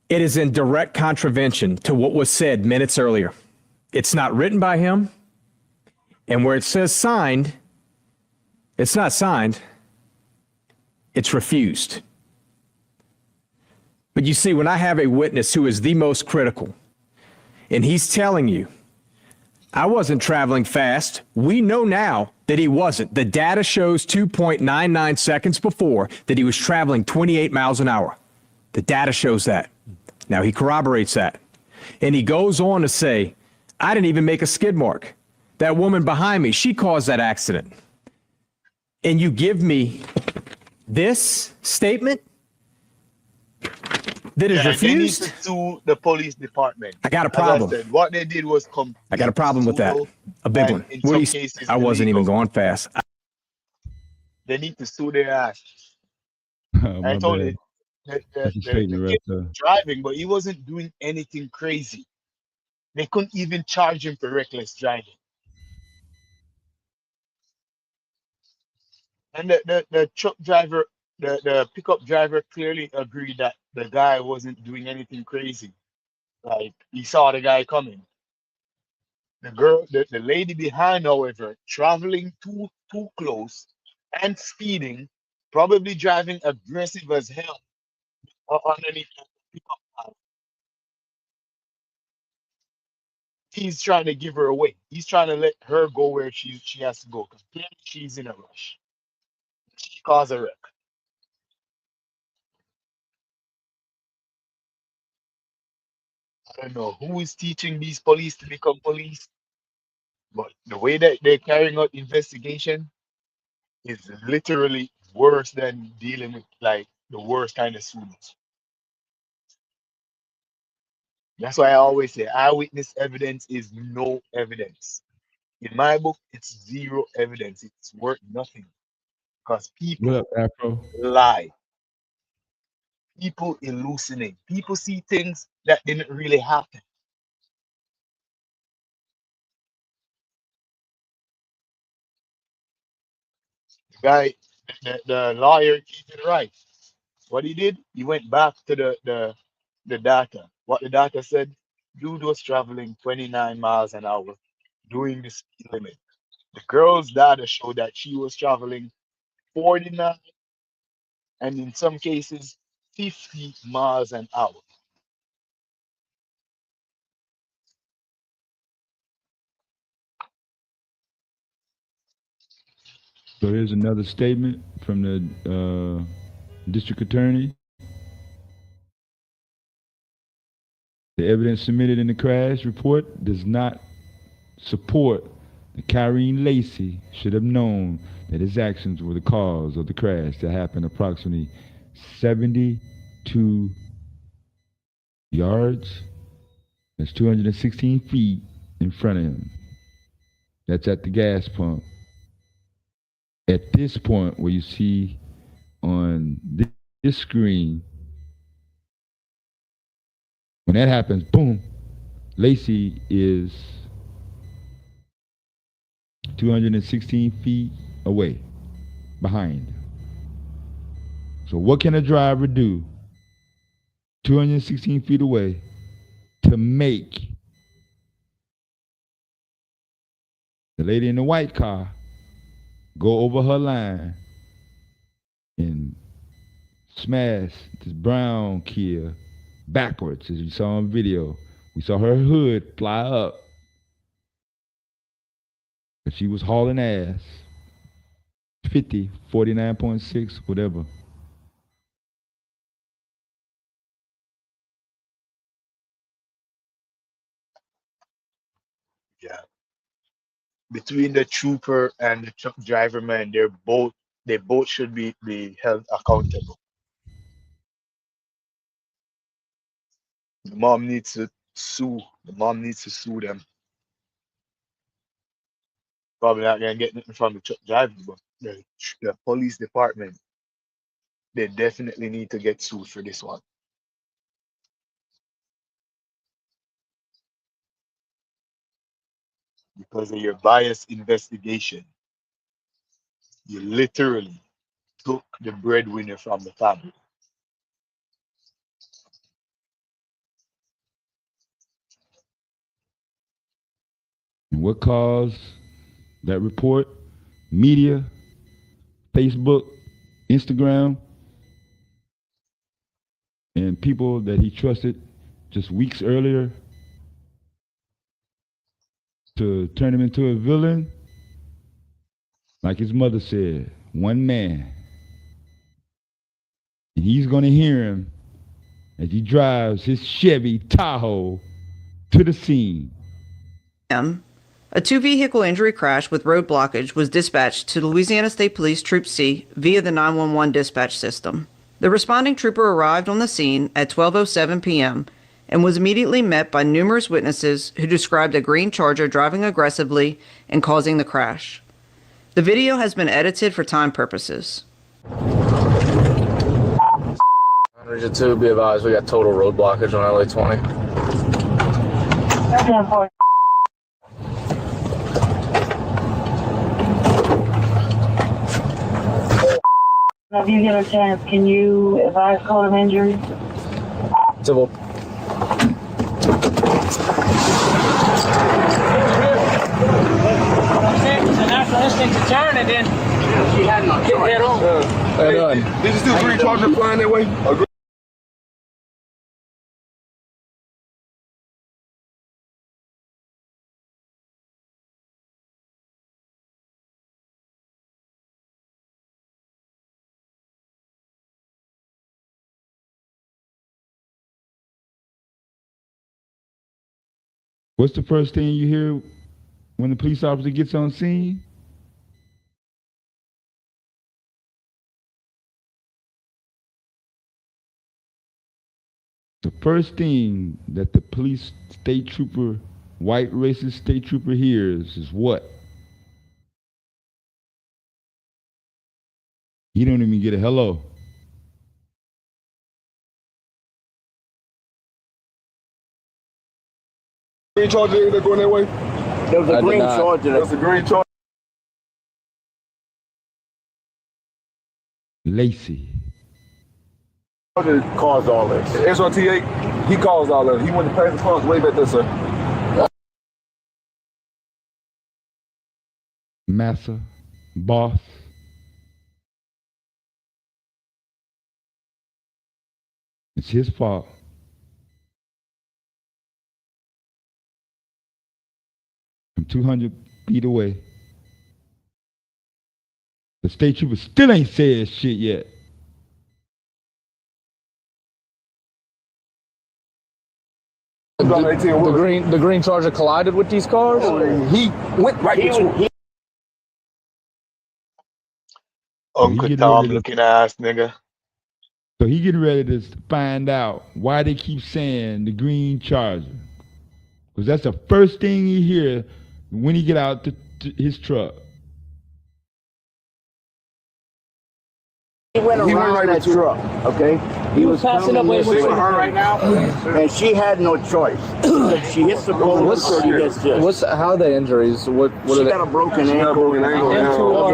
it is in direct contravention to what was said minutes earlier. It's not written by him, and where it says signed, it's not signed, it's refused. But you see, when I have a witness who is the most critical, and he's telling you, I wasn't traveling fast. We know now that he wasn't. The data shows 2.99 seconds before that he was traveling 28 miles an hour. The data shows that. Now he corroborates that. And he goes on to say, I didn't even make a skid mark. That woman behind me, she caused that accident. And you give me this statement that is refused? They need to sue the police department. I got a problem. As I said, what they did was come. I got a problem with that. A big one. In What some do you, cases, I wasn't even going fast. They need to sue their ass. I told you, the kid was driving, but he wasn't doing anything crazy. They couldn't even charge him for reckless driving. And the truck driver, the pickup driver clearly agreed that the guy wasn't doing anything crazy. Like, he saw the guy coming. The lady behind, however, traveling too close, and speeding, probably driving aggressive as hell underneath the pickup line. He's trying to give her away. He's trying to let her go where she has to go. Because clearly she's in a rush. She caused a wreck. I don't know who is teaching these police to become police, but the way that they're carrying out investigation is literally worse than dealing with like the worst kind of students. That's why I always say eyewitness evidence is no evidence. In my book, it's zero evidence. It's worth nothing because people What up, Afro? lie. People hallucinate. People see things that didn't really happen. The guy, the lawyer, he did right. What he did, he went back to the data. What the data said, dude was traveling 29 miles an hour doing the speed limit. The girl's data showed that she was traveling 49 and in some cases 50 miles an hour. So here's another statement from the district attorney. The evidence submitted in the crash report does not support that Kyren Lacy should have known that his actions were the cause of the crash that happened approximately 72 yards. That's 216 feet in front of him. That's at the gas pump. At this point where you see on this screen, when that happens, boom, Lacy is 216 feet away, behind. So what can a driver do 216 feet away to make the lady in the white car go over her line and smash this brown Kia backwards, as you saw on video? We saw her hood fly up. But she was hauling ass. 50, 49.6, whatever. Yeah. Between the trooper and the truck driver, man, they both should be held accountable. The mom needs to sue. The mom needs to sue them. Probably not gonna get nothing from the truck driver, but the police department, they definitely need to get sued for this one. Because of your biased investigation, you literally took the breadwinner from the family. And what caused that report? Media, Facebook, Instagram, and people that he trusted just weeks earlier to turn him into a villain. Like his mother said, one man. And he's going to hear him as he drives his Chevy Tahoe to the scene. A two-vehicle injury crash with road blockage was dispatched to Louisiana State Police Troop C via the 911 dispatch system. The responding trooper arrived on the scene at 12:07 p.m. and was immediately met by numerous witnesses who described a green Charger driving aggressively and causing the crash. The video has been edited for time purposes. 102, be advised, we got total road blockage on LA 20. If you get a chance, can you advise code of injury? Civil. It's a natural instinct to turn and then She had no choice. Head on. Head on. Did you still green charger flying that way? What's the first thing you hear when the police officer gets on scene? The first thing that the police state trooper, white racist state trooper hears is what? He don't even get a hello. Green charger that going that way? There was a green charger. There's a green charger. Lacy. Caused all this. SRT8, he caused all that. He went to pass the cars way back there, sir. Massa, boss. It's his fault. From 200 feet away. The state trooper still ain't said shit yet. The green charger collided with these cars? He went right into it. Uncle Tom looking ass nigga. So he getting ready to find out why they keep saying the green charger. Because that's the first thing he hear when he get out to his truck. He went around that truck, okay? He was passing up with her right now, and she had no choice. She hits the pole, she gets this. How are the injuries? What She are they? got a broken ankle.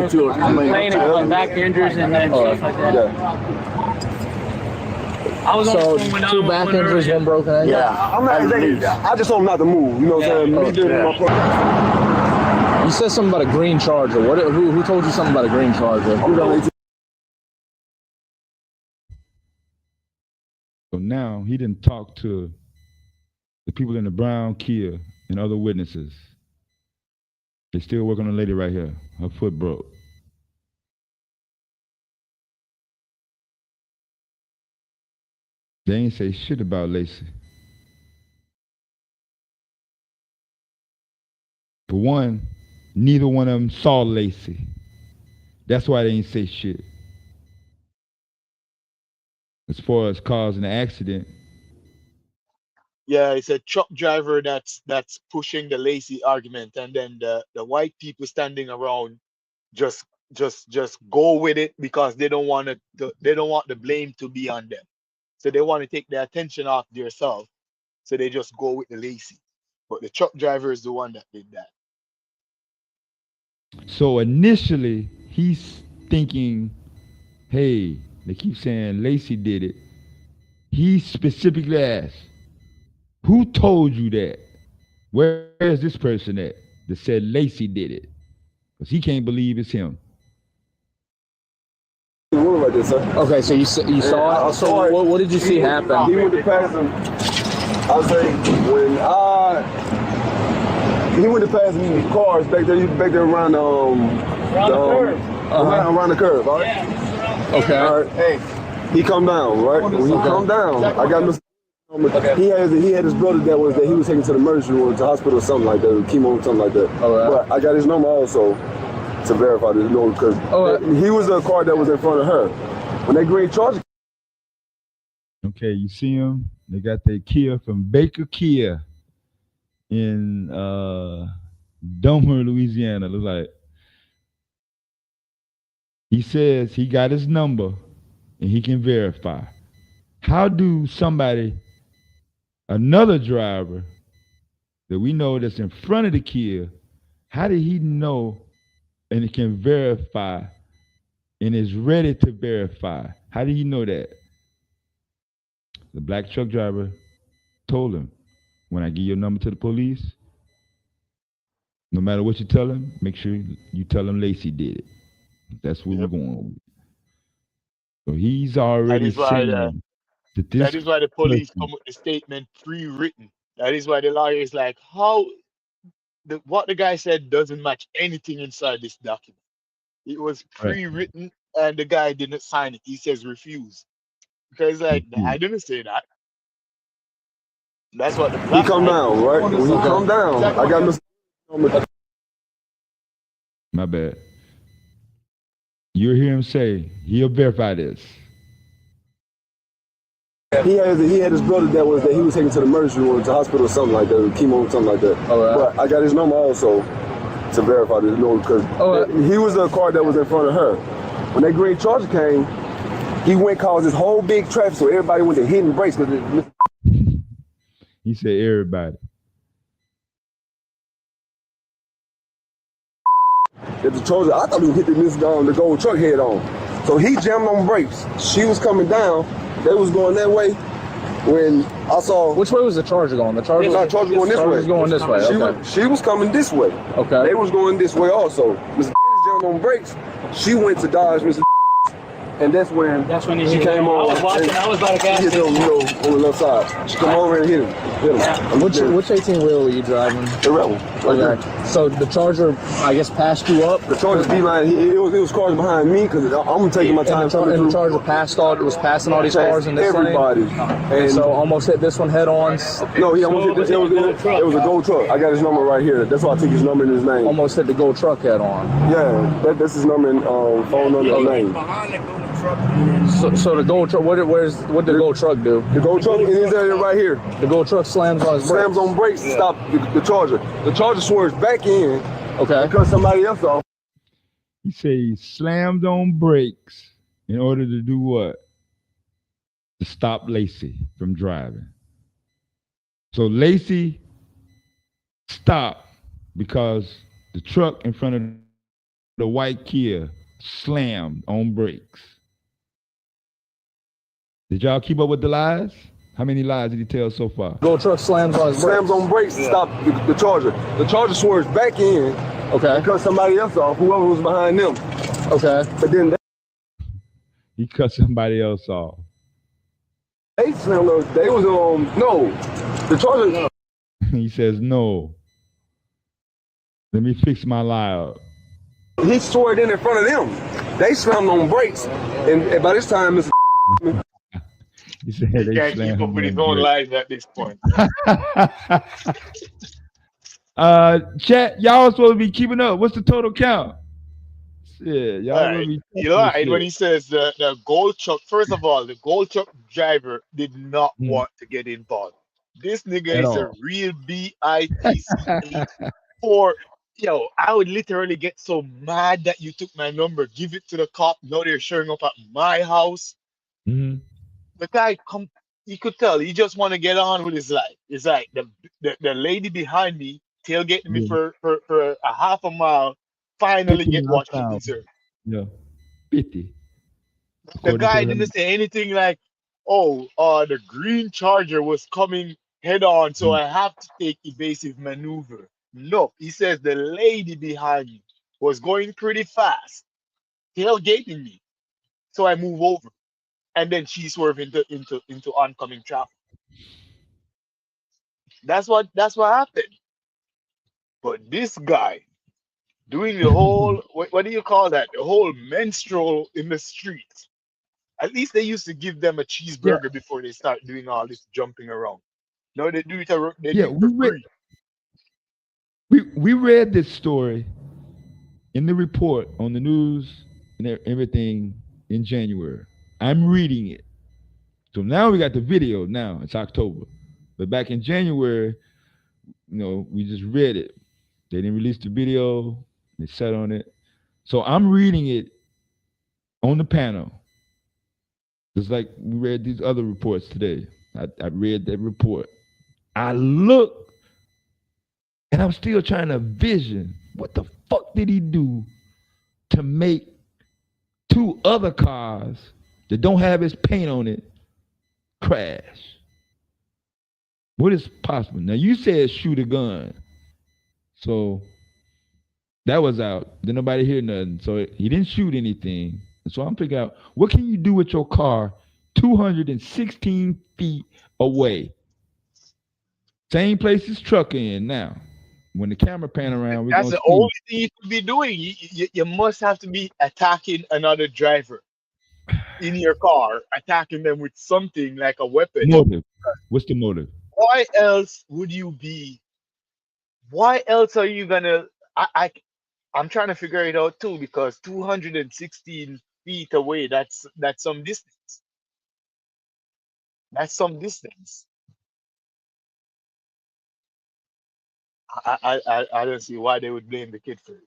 Complaining back injuries and then stuff like that. I was So on the phone when two back injuries, one broken ankle? Yeah. I just told him not to move. You know what I'm saying? Me doing my part. You said something about a green charger. Who told you something about a green charger? So now he didn't talk to the people in the brown Kia and other witnesses. They still working on a lady right here. Her foot broke. They ain't say shit about Lacy. For one, neither one of them saw Lacy. That's why they ain't say shit. As far as causing the accident. Yeah, it's a truck driver that's pushing the Lacy argument, and then the white people standing around just go with it because they don't want the blame to be on them. So they want to take the attention off themselves. So they just go with the Lacy. But the truck driver is the one that did that. So initially, he's thinking, hey, they keep saying Lacy did it. He specifically asked, who told you that? Where is this person at that said Lacy did it? Because he can't believe it's him. Okay, so you saw it? I saw it. What did you see happen? He went to pass him. I say when he went to pass me cars back there. He was back there around around the curve. All right. Yeah. Okay. All right. Hey, he come down. Right. When he come down, I got Mr. He had his brother that he was taken to the emergency room, to the hospital or something like that, chemo or something like that. But I got his number also to verify this, because he was a car that was in front of her. When that green charger. Okay, you see him? They got their Kia from Baker Kia in Domer, Louisiana. Look like. He says he got his number and he can verify. How do another driver that we know that's in front of the Kia, how did he know and it can verify and is ready to verify? How did he know that? The black truck driver told him, when I give your number to the police, no matter what you tell him, make sure you tell him Lacy did it. That's what we're Yep. going with. So he's That already is why saying that this the police person, come with the statement pre-written. That is why the lawyer is like, how what the guy said doesn't match anything inside this document. It was right? pre-written and the guy didn't sign it. He says refuse. Because like I didn't say that. That's what the He black come guy down, right? When he come down, exactly I got what Mr. My bad. You hear him say he'll verify this. He had his brother that he was taken to the emergency room, to the hospital or something like that, chemo or something like that. But I got his number also to verify this, because he was the car that was in front of her. When that green Charger came, he went caused this whole big traffic, so everybody went to hitting brakes. He said everybody. That the Charger, I thought he was hitting the gold truck head on. So he jammed on brakes. She was coming down. They was going that way. When I saw, which way was the Charger going? The Charger was going this way. Charger's going this way. Okay. She was coming this way. Okay. They was going this way also. Mr. jammed on brakes. She went to dodge Mr. And that's when she came on. I was about to gas hit him, on the left side. She come over and hit him. Which 18 wheel were you driving? The red one. Okay. So the Charger, I guess, passed you up. The Charger D-line, it was cars behind me because I'm taking my time. And the Charger passing all these cars in this everybody. lane. And so almost hit this one head on. No, he almost hit this. It was a gold truck. I got his number right here. That's why I took his number and his name. Almost hit the gold truck head on. Yeah, that's his number and phone number and name. So the gold truck, what did the gold truck do? The gold truck in his area right here. The gold truck slams on his brakes. Slams on brakes to stop the Charger. The Charger swerves back in. Okay. Because somebody else off. He said he slammed on brakes in order to do what? To stop Lacy from driving. So Lacy stopped because the truck in front of the white Kia slammed on brakes. Did y'all keep up with the lies? How many lies did he tell so far? Gold truck slams on his brakes. Slams on brakes to stop the Charger. The Charger swerves back in. Okay. Because somebody else off, whoever was behind them. Okay. But then he cut somebody else off. They slammed. They was no. The Charger. He says no. Let me fix my lie up. He swerved in front of them. They slammed on brakes, and by this time, Mr. He said he can't keep up with his own lies at this point. Chat, y'all supposed to be keeping up. What's the total count? Yeah, y'all You're right when he says the gold truck. First of all, the gold truck driver did not want to get involved. This nigga is a real bitch. For I would literally get so mad that you took my number, give it to the cop. Now they're showing up at my house. Mm-hmm. The guy you could tell he just want to get on with his life. It's like the lady behind me tailgating me for a half a mile. Finally get what she deserves. Yeah, 50. The guy didn't say anything like, the green Charger was coming head on, so I have to take evasive maneuver. No, he says the lady behind me was going pretty fast, tailgating me, so I move over, and then she swerved into oncoming traffic. That's what happened. But this guy doing the whole what do you call that? The whole menstrual in the streets. At least they used to give them a cheeseburger before they start doing all this jumping around. No, they do it. We read this story in the report on the news and everything in January. I'm reading it. So now we got the video. Now it's October, but back in January, we just read it. They didn't release the video. They sat on it. So I'm reading it on the panel. Just like we read these other reports today. I read that report. I look, and I'm still trying to vision what the fuck did he do to make two other cars that don't have his paint on it crash? What is possible? Now you said shoot a gun. So That was out. Didn't nobody hear nothing. So he didn't shoot anything. So I'm figuring out what can you do with your car 216 feet away? Same place his truck in now. When the camera pan around, we're That's gonna the see. only thing you could be doing. You must have to be attacking another driver in your car, attacking them with something like a weapon. Motive. What's the motive? Why else would you be? Why else are you gonna? I'm trying to figure it out too because 216 feet away. That's some distance. That's some distance. I don't see why they would blame the kid for it.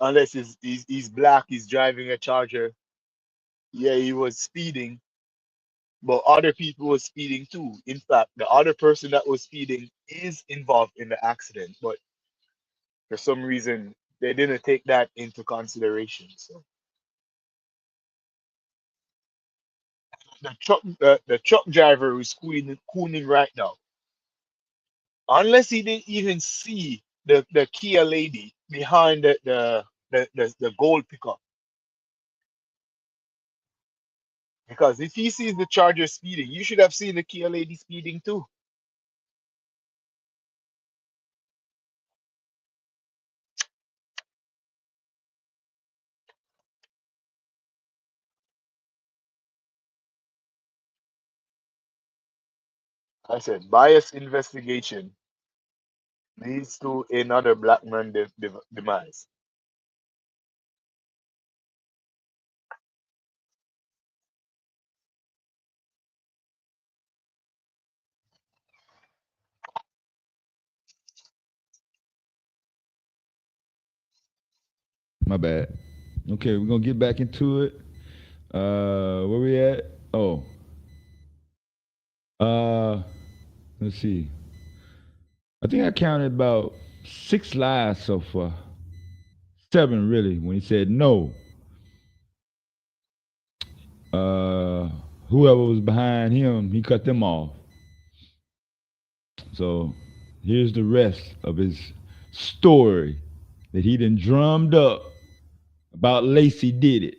Unless he's black, he's driving a Charger. Yeah, he was speeding, but other people were speeding too. In fact, the other person that was speeding is involved in the accident, but for some reason they didn't take that into consideration. So the truck driver who's cooning right now, unless he didn't even see the Kia lady behind the gold pickup. Because if he sees the Charger speeding, you should have seen the Kia lady speeding too. I said bias investigation leads to another black man demise. My bad. Okay, we're gonna get back into it. Where we at? Oh. Let's see. I think I counted about 6 lies so far. 7 really, when he said no. Whoever was behind him, he cut them off. So here's the rest of his story that he done drummed up about Lacy did it.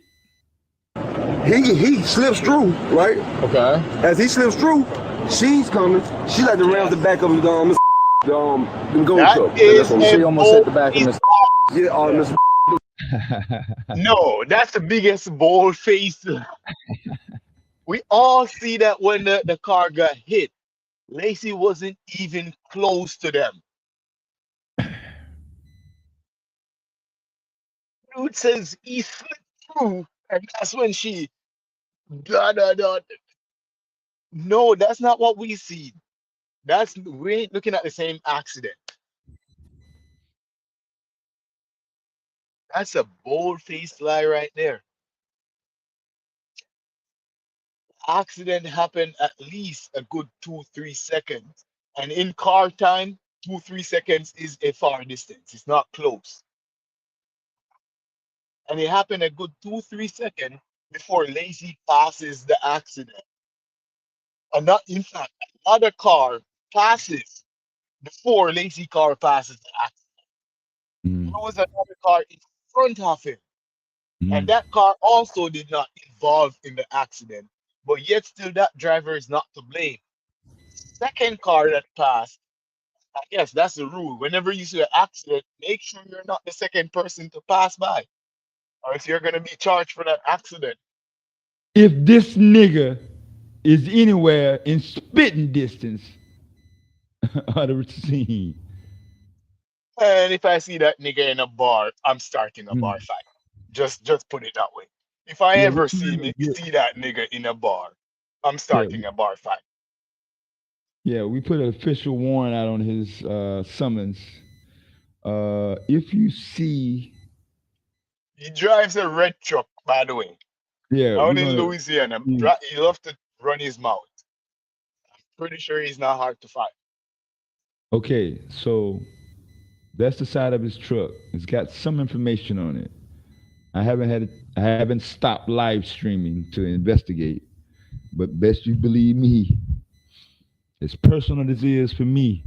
He slips through, right? Okay. As he slips through, she's coming. She like to ram the back of the gold That truck. is She almost hit the back of Miss. Yeah, Miss. No, that's the biggest bold face. We all see that when the car got hit, Lacy wasn't even close to them. Dude says he slipped through, and that's when she da da da. No, that's not what we see. We ain't looking at the same accident. That's a bold-faced lie right there. Accident happened at least a good 2-3 seconds, and in car time, 2-3 seconds is a far distance. It's not close, and it happened a good 2-3 seconds before Lacy passes the accident. And not, in fact, another car passes before Lacy car passes the accident. There was another car in front of him. And that car also did not involve in the accident, but yet still that driver is not to blame. Second car that passed, I guess that's the rule. Whenever you see an accident, make sure you're not the second person to pass by, or else you're gonna be charged for that accident. If this nigga is anywhere in spitting distance of the scene. And if I see that nigga in a bar, I'm starting a bar fight. Just put it that way. If I ever see that nigga in a bar, I'm starting a bar fight. Yeah, we put an official warrant out on his summons. If you see, he drives a red truck, by the way. Yeah, out in Louisiana, he loves to run his mouth. I'm pretty sure he's not hard to find. Okay, so that's the side of his truck. It's got some information on it. I haven't stopped live streaming to investigate. but best you believe me, as personal as it is for me,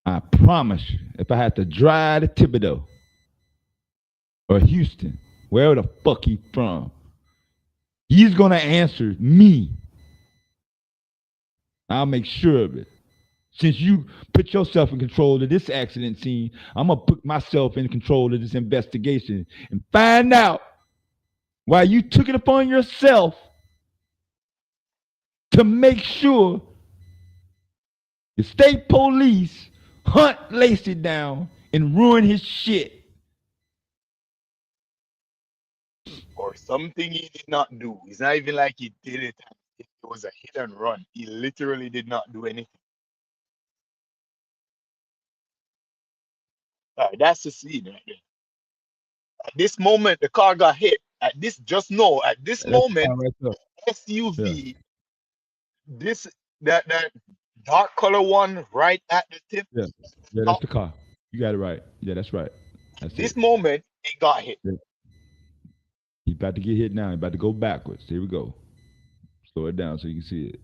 I promise you, if I had to drive to Thibodeau or Houston, wherever the fuck he from, he's gonna answer me. I'll make sure of it. Since you put yourself in control of this accident scene, I'm gonna put myself in control of this investigation and find out why you took it upon yourself to make sure the state police hunt Lacy down and ruin his shit. Or something he did not do. It's not even like he did it. It was a hit and run. He literally did not do anything. All right, that's the scene right there. At this moment, the car got hit. At this moment, right SUV, that dark color one right at the tip. Yeah, that's the car. You got it right. Yeah, that's right. That's this moment, it got hit. Yeah. He's about to get hit now. He's about to go backwards. Here we go. Slow it down so you can see it.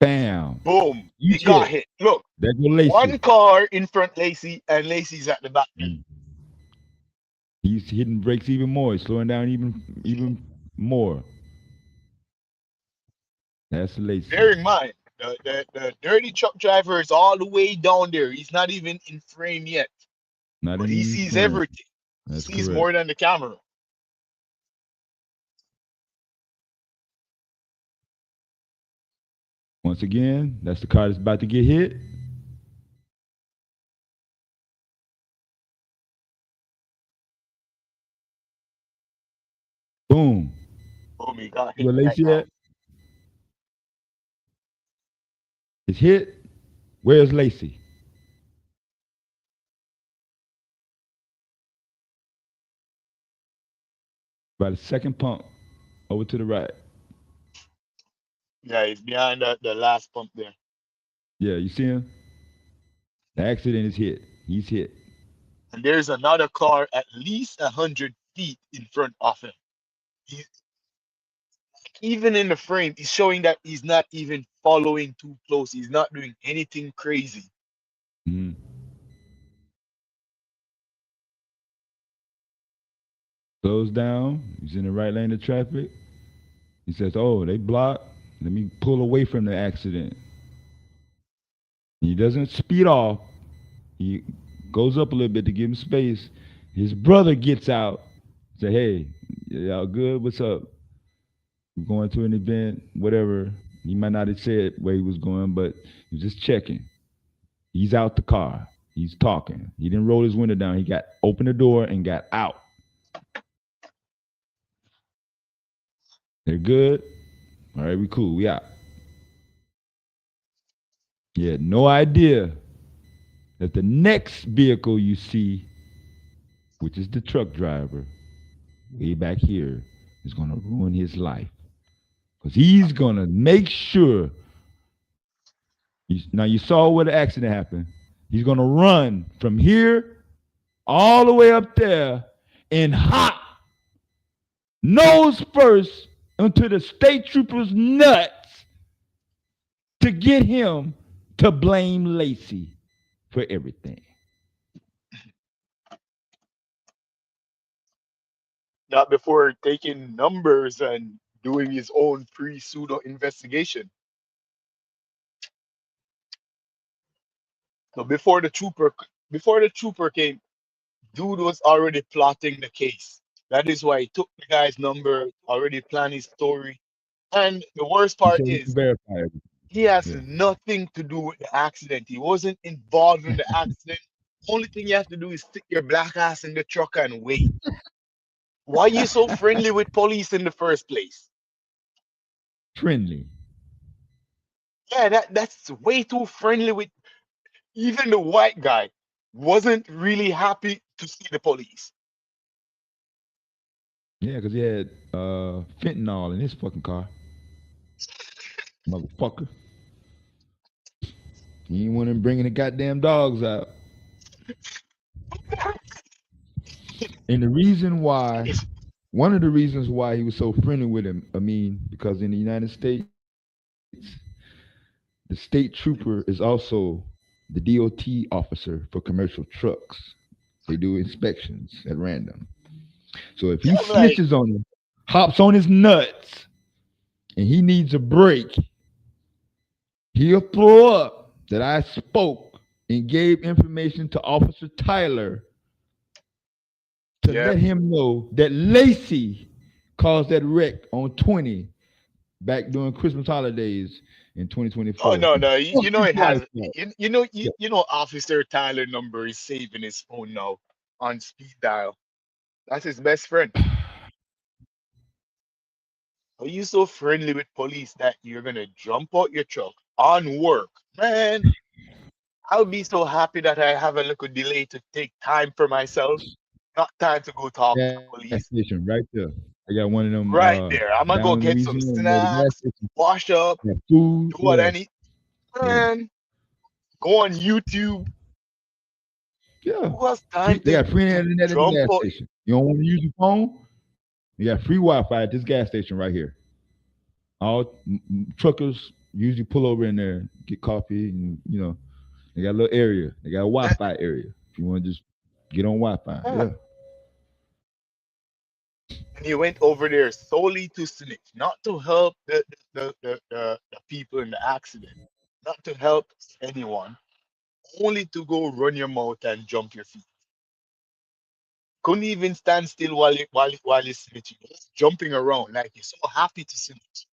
Bam. Boom. He got hit. Look, there go Lacy. One car in front Lacy, and Lacy's at the back. He's hitting brakes even more. He's slowing down even more. That's Lacy. Bear in mind, the dirty truck driver is all the way down there. He's not even in frame yet. But he sees everything. That's he sees correct. more than the camera. Once again, that's the car that's about to get hit. Boom. Boom, he got hit. Where Lacy at? It's hit. Where's Lacy? By the second pump, over to the right. Yeah, he's behind the last pump there. Yeah, you see him? The accident is hit. He's hit. And there's another car at least 100 feet in front of him. Even in the frame, he's showing that he's not even following too close. He's not doing anything crazy. Mm-hmm. Slows down. He's in the right lane of traffic. He says, oh, they blocked. Let me pull away from the accident. He doesn't speed off. He goes up a little bit to give him space. His brother gets out. Say, hey, y'all good? What's up? We're going to an event, whatever. He might not have said where he was going, but he was just checking. He's out the car. He's talking. He didn't roll his window down. He opened the door and got out. They're good. All right, we cool. We out. He had no idea that the next vehicle you see, which is the truck driver, way back here, is going to ruin his life. Because he's going to make sure. Now, you saw where the accident happened. He's going to run from here all the way up there and hop nose first into the state trooper's nuts to get him to blame Lacy for everything. Not before taking numbers and doing his own pre-pseudo investigation. So before the trooper came, dude was already plotting the case. That is why he took the guy's number, already planned his story. And the worst part is he has nothing to do with the accident. He wasn't involved in the accident. Only thing you have to do is stick your black ass in the truck and wait. Why are you so friendly with police in the first place? Friendly. Yeah, that's way too friendly with even the white guy wasn't really happy to see the police. Yeah, because he had fentanyl in his fucking car. Motherfucker. He ain't want him bringing the goddamn dogs out. And the reason why one of the reasons why he was so friendly with him, because in the United States, the state trooper is also the DOT officer for commercial trucks. They do inspections at random. So if he I'm like, snitches on him, hops on his nuts, and he needs a break, he'll throw up that I spoke and gave information to Officer Tyler to yeah. let him know that Lacy caused that wreck on 20 back during Christmas holidays in Oh 2024. no, And no. fuck You know his it wife has. up. You know, Officer Tyler number is saving his phone now on speed dial. That's his best friend. Are you so friendly with police that you're gonna jump out your truck on work, man? I'll be so happy that I have a little delay to take time for myself, not time to go talk to Gas police. station right there. I got one of them Right there, I'm gonna go down in get some Louisiana where the gas snacks, station wash up, got food. do what Yeah, I need. yeah, Man, go on YouTube. yeah. Who has time They got free to internet at the jump gas out? station. You don't want to use your phone? You got free Wi-Fi at this gas station right here. All truckers usually pull over in there, get coffee, and they got a little area. They got a Wi-Fi area. If you want to just get on Wi-Fi, Yeah. yeah. And he went over there solely to snitch, not to help the people in the accident, not to help anyone, only to go run your mouth and jump your feet. Couldn't even stand still while he's snitching. He's jumping around like he's so happy to snitch.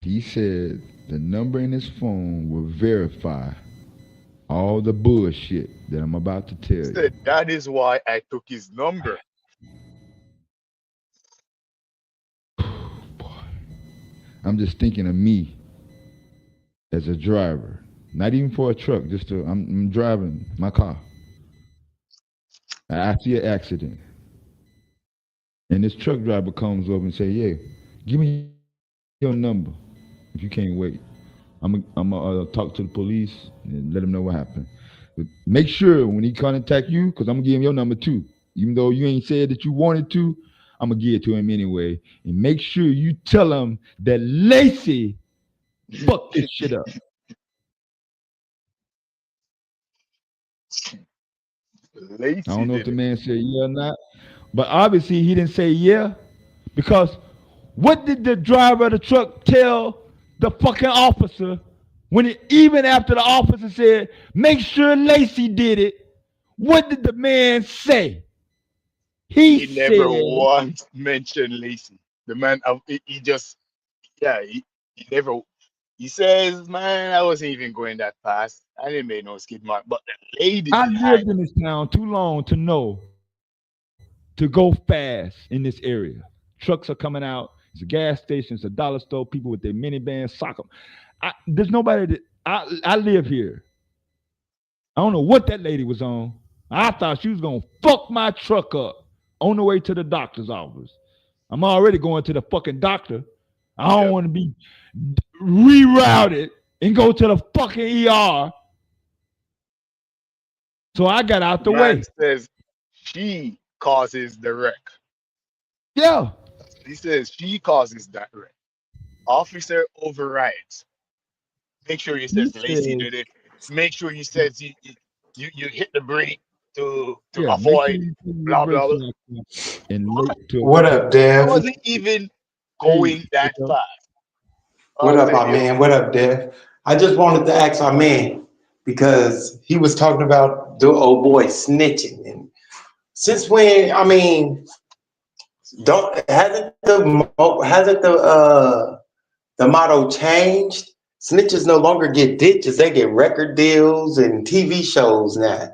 He said the number in his phone will verify all the bullshit that I'm about to He tell you. said that is why I took his number. Boy, I'm just thinking of me as a driver, not even for a truck. I'm driving my car. I see an accident, and this truck driver comes over and say, "Yeah, give me your number if you can't wait. I'm gonna talk to the police and let them know what happened. But make sure when he contact you, because I'm gonna give him your number too. Even though you ain't said that you wanted to, I'm gonna give it to him anyway. And make sure you tell him that Lacy fucked this shit up." I Lacy don't know if did the it. man said yeah or not, but obviously he didn't say yeah, because what did the driver of the truck tell the fucking officer even after the officer said, make sure Lacy did it? What did the man say? He He never said, once mentioned Lacy. The man, he just, yeah, he never. He says, "Man, I wasn't even going that fast. I didn't make no skid mark." But the lady I behind, lived in this town too long to know to go fast in this area. Trucks are coming out. It's a gas station. It's a dollar store. People with their minivans, sock 'em. There's nobody that I live here. I don't know what that lady was on. I thought she was gonna fuck my truck up on the way to the doctor's office. I'm already going to the fucking doctor. I don't yep, want to be rerouted and go to the fucking ER. So I got out the the man way. says she causes the wreck. Yeah. He says she causes that wreck. Officer overrides. Make sure he He says Lacy said, did it. Make sure he says you hit the brake to yeah, make sure avoid you put your blah blah brakes blah. on and What? late to What avoid. up, He Dev? wasn't even Hey, going that fast. What up, my Savior. man? What up, Dev? I just wanted to ask our man because he was talking about the old boy snitching, and since when? I mean, don't hasn't the motto changed? Snitches no longer get ditches; they get record deals and TV shows now.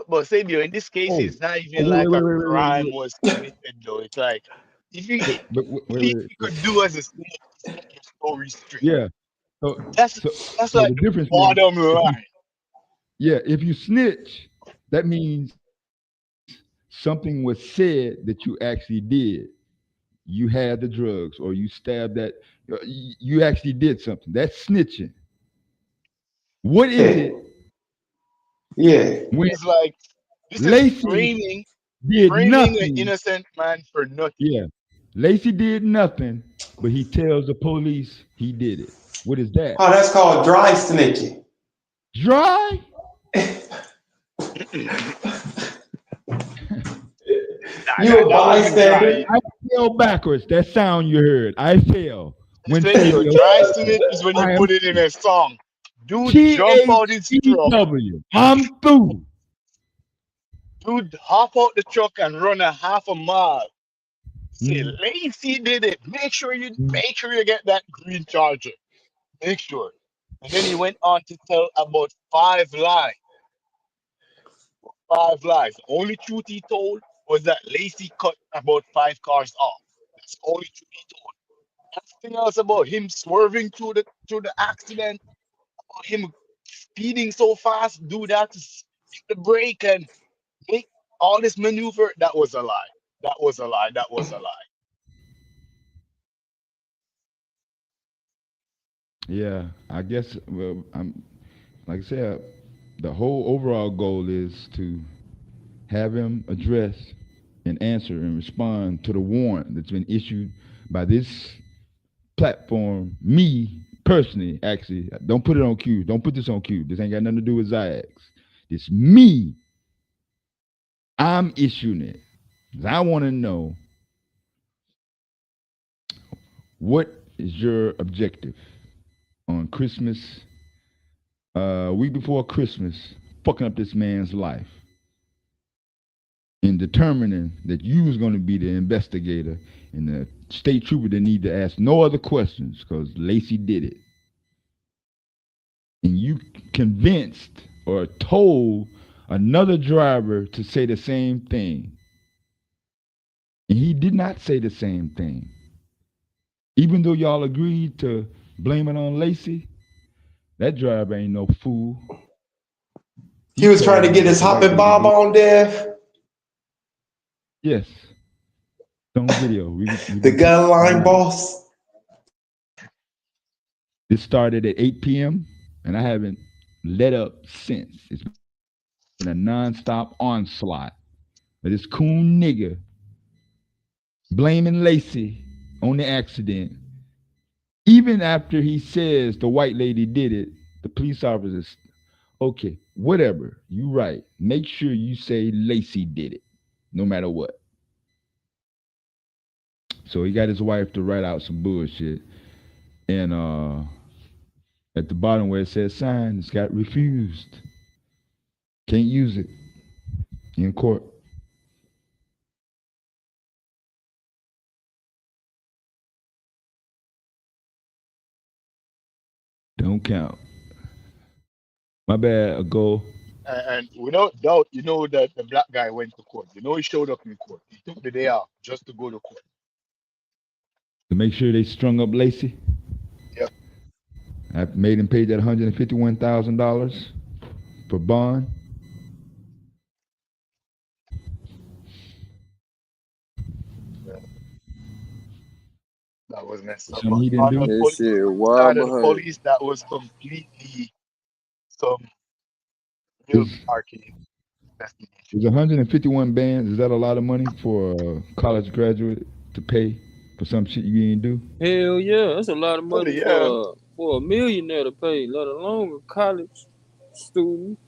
But Savior, in this case, oh, it's not oh even like a crime wait. was committed though. It's like if you Wait, wait, the least you wait. could do as a snitch is keep your story straight. Yeah. So, That's so, that's so like the the difference is, bottom if you, line. yeah, if you snitch, that means something was said that you actually did. you had the drugs or you stabbed that, you actually did something. That's snitching. What is it Yeah. when It's like this is Lacy framing did an nothing? innocent man for nothing. Yeah. Lacy did nothing, but he tells the police he did it. What is that? Oh, that's called dry snitching. Dry? You a That wasn't bystander? dry. I fell backwards. That sound you heard. I fell. When Listen, yo, Fabio dry said, snitch is when you I am put it in a song. Dude jump out his truck. THEW. I'm through. Dude hop out the truck and run a half a mile. Say Mm, Lacy did it. Make sure you mm. get that green charger. Make sure. And then he went on to tell about 5 lies. 5 lies. The only truth he told was that Lacy cut about 5 cars off. That's the only truth he told. Everything else about him swerving through the accident, about him speeding so fast, do that to hit the brake and make all this maneuver, that was a lie. That was a lie. That was a lie. Yeah, I guess. Well, I'm like I said, the whole overall goal is to have him address and answer and respond to the warrant that's been issued by this platform. Me personally, actually, don't put it on Q. Don't put this on Q. This ain't got nothing to do with Zax. It's me. I'm issuing it. 'Cause I want to know, what is your objective on Christmas, week before Christmas, fucking up this man's life and determining that you was going to be the investigator and the state trooper didn't need to ask no other questions because Lacy did it. And you convinced or told another driver to say the same thing. And he did not say the same thing. Even though y'all agreed to blame it on Lacy, that driver ain't no fool. He was trying to get his hopping bob on there. Yes. On video. The gun line boss. This started at 8 p.m. and I haven't let up since. It's been a nonstop onslaught of this coon nigga blaming Lacy on the accident. Even after he says the white lady did it, the police officers, okay, whatever, you right. Make sure you say Lacy did it, no matter what. So he got his wife to write out some bullshit. And at the bottom where it says sign, it's got refused. Can't use it in court. Don't count. My bad, a goal. And without doubt, you know that the black guy went to court. You know he showed up in court. He took the day off just to go to court. To make sure they strung up Lacy. Yep. I made him pay that $151,000 for bond. That was messed up. Something he But didn't on do. the That police shit side wild of the behind. police, that was completely some It real was, arcade investigation. it was 151 bands. Is that a lot of money for a college graduate to pay for some shit you ain't do? Hell yeah, that's a lot of money Yeah. for a millionaire to pay, let alone a college student.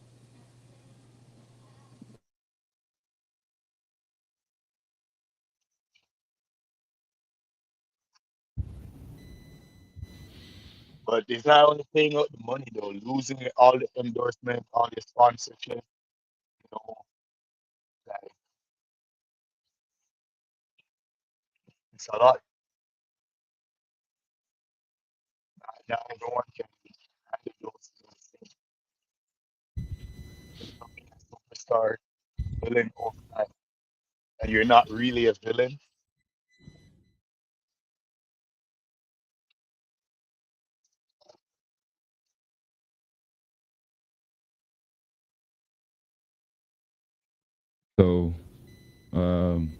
But it's not only paying out the money though, losing all the endorsement, all the sponsorship, you know, like it's a lot. Not everyone can handle those things. Becoming a superstar, villain overnight, and you're not really a villain. So, um,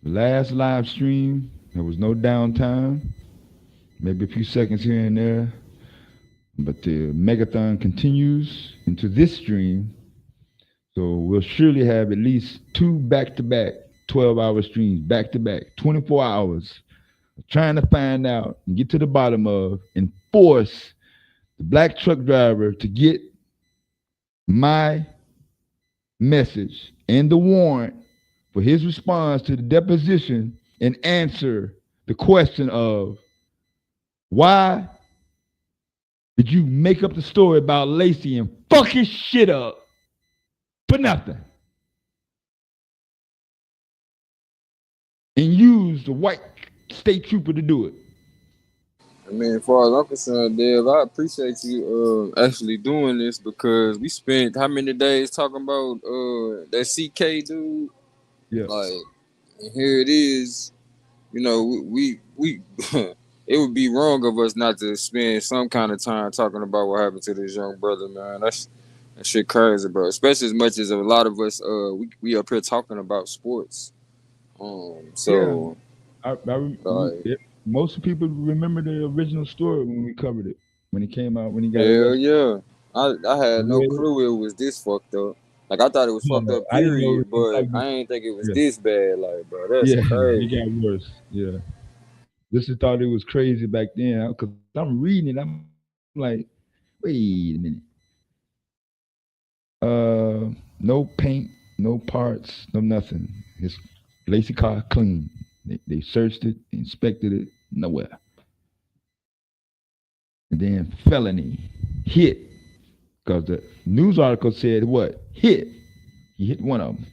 Last live stream, there was no downtime, maybe a few seconds here and there, but the megathon continues into this stream. So we'll surely have at least 2 back-to-back 12-hour streams, back-to-back, 24 hours, trying to find out and get to the bottom of and force the black truck driver to get my message and the warrant for his response to the deposition and answer the question of why did you make up the story about Lacy and fuck his shit up for nothing and use the white state trooper to do it? I mean, as far as I'm concerned, Dev, I appreciate you actually doing this because we spent how many days talking about that CK dude? Yeah. Like, and here it is. You know, we it would be wrong of us not to spend some kind of time talking about what happened to this young brother, man. That shit crazy, bro. Especially as much as a lot of us we up here talking about sports. So most people remember the original story when we covered it, when it came out, when he got hell arrested. yeah. I had no clue it was this fucked up. Like I thought it was fucked up, I didn't know period, but I ain't think it was Yeah. this bad. Like, bro, that's Yeah, crazy. it got worse. Yeah. This is thought it was crazy back then because I'm reading it. I'm like, wait a minute. No paint, no parts, no nothing. His Lacy car clean. They searched it, inspected it, nowhere. And then felony, hit, because the news article said what? Hit. He hit one of them.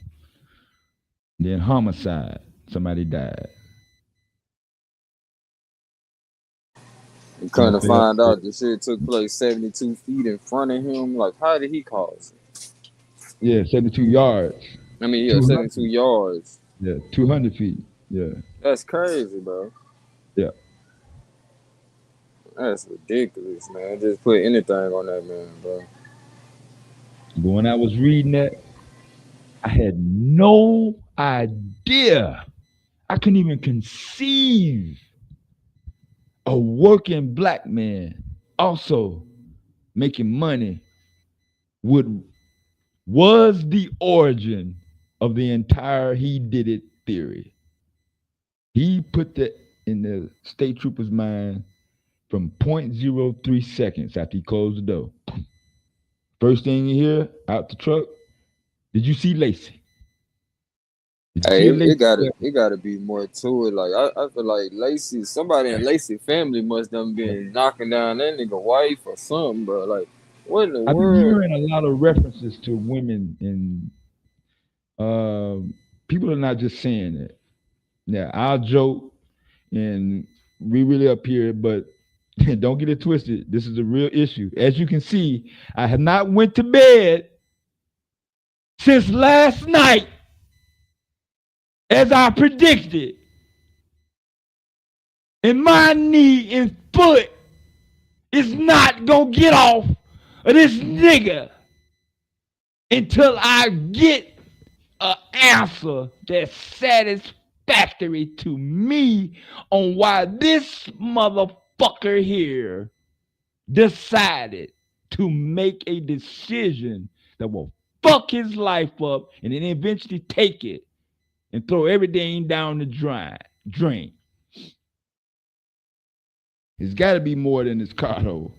Then homicide. Somebody died. And kind of find out the shit took place 72 feet in front of him. Like, how did he cause it? Yeah, 72 yards. I mean, yeah, 72 yards. Yeah, 200 feet. Yeah. That's crazy, bro. Yeah. That's ridiculous, man. Just put anything on that man, bro. But when I was reading that, I had no idea. I couldn't even conceive a working black man also making money was the origin of the entire he did it theory. He put that in the state trooper's mind from 0.03 seconds after he closed the door. First thing you hear out the truck, did you see Lacy? Hey, it gotta be more to it. Like I feel like Lacy, somebody in Lacy family must have been knocking down that nigga wife or something, bro. Like, what in the I've been world? hearing a lot of references to women, and people are not just saying it. Yeah, I'll joke, and we really up here, but don't get it twisted. This is a real issue. As you can see, I have not went to bed since last night, as I predicted. And my knee and foot is not gonna get off of this nigga until I get an answer that's satisfactory to me on why this motherfucker here decided to make a decision that will fuck his life up and then eventually take it and throw everything down the drain. It's got to be more than this car hole.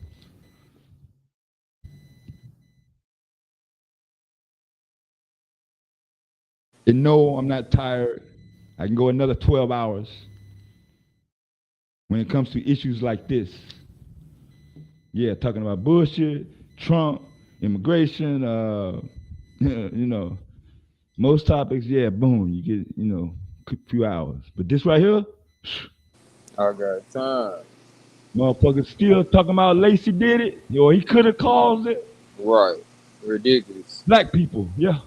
And no, I'm not tired. I can go another 12 hours when it comes to issues like this. Yeah, talking about bullshit, Trump, immigration, you know, most topics, yeah, boom, you get, a few hours. But this right here, I got time. Motherfuckers still talking about Lacy did it, or he could have caused it. Right. Ridiculous. Black people, yeah.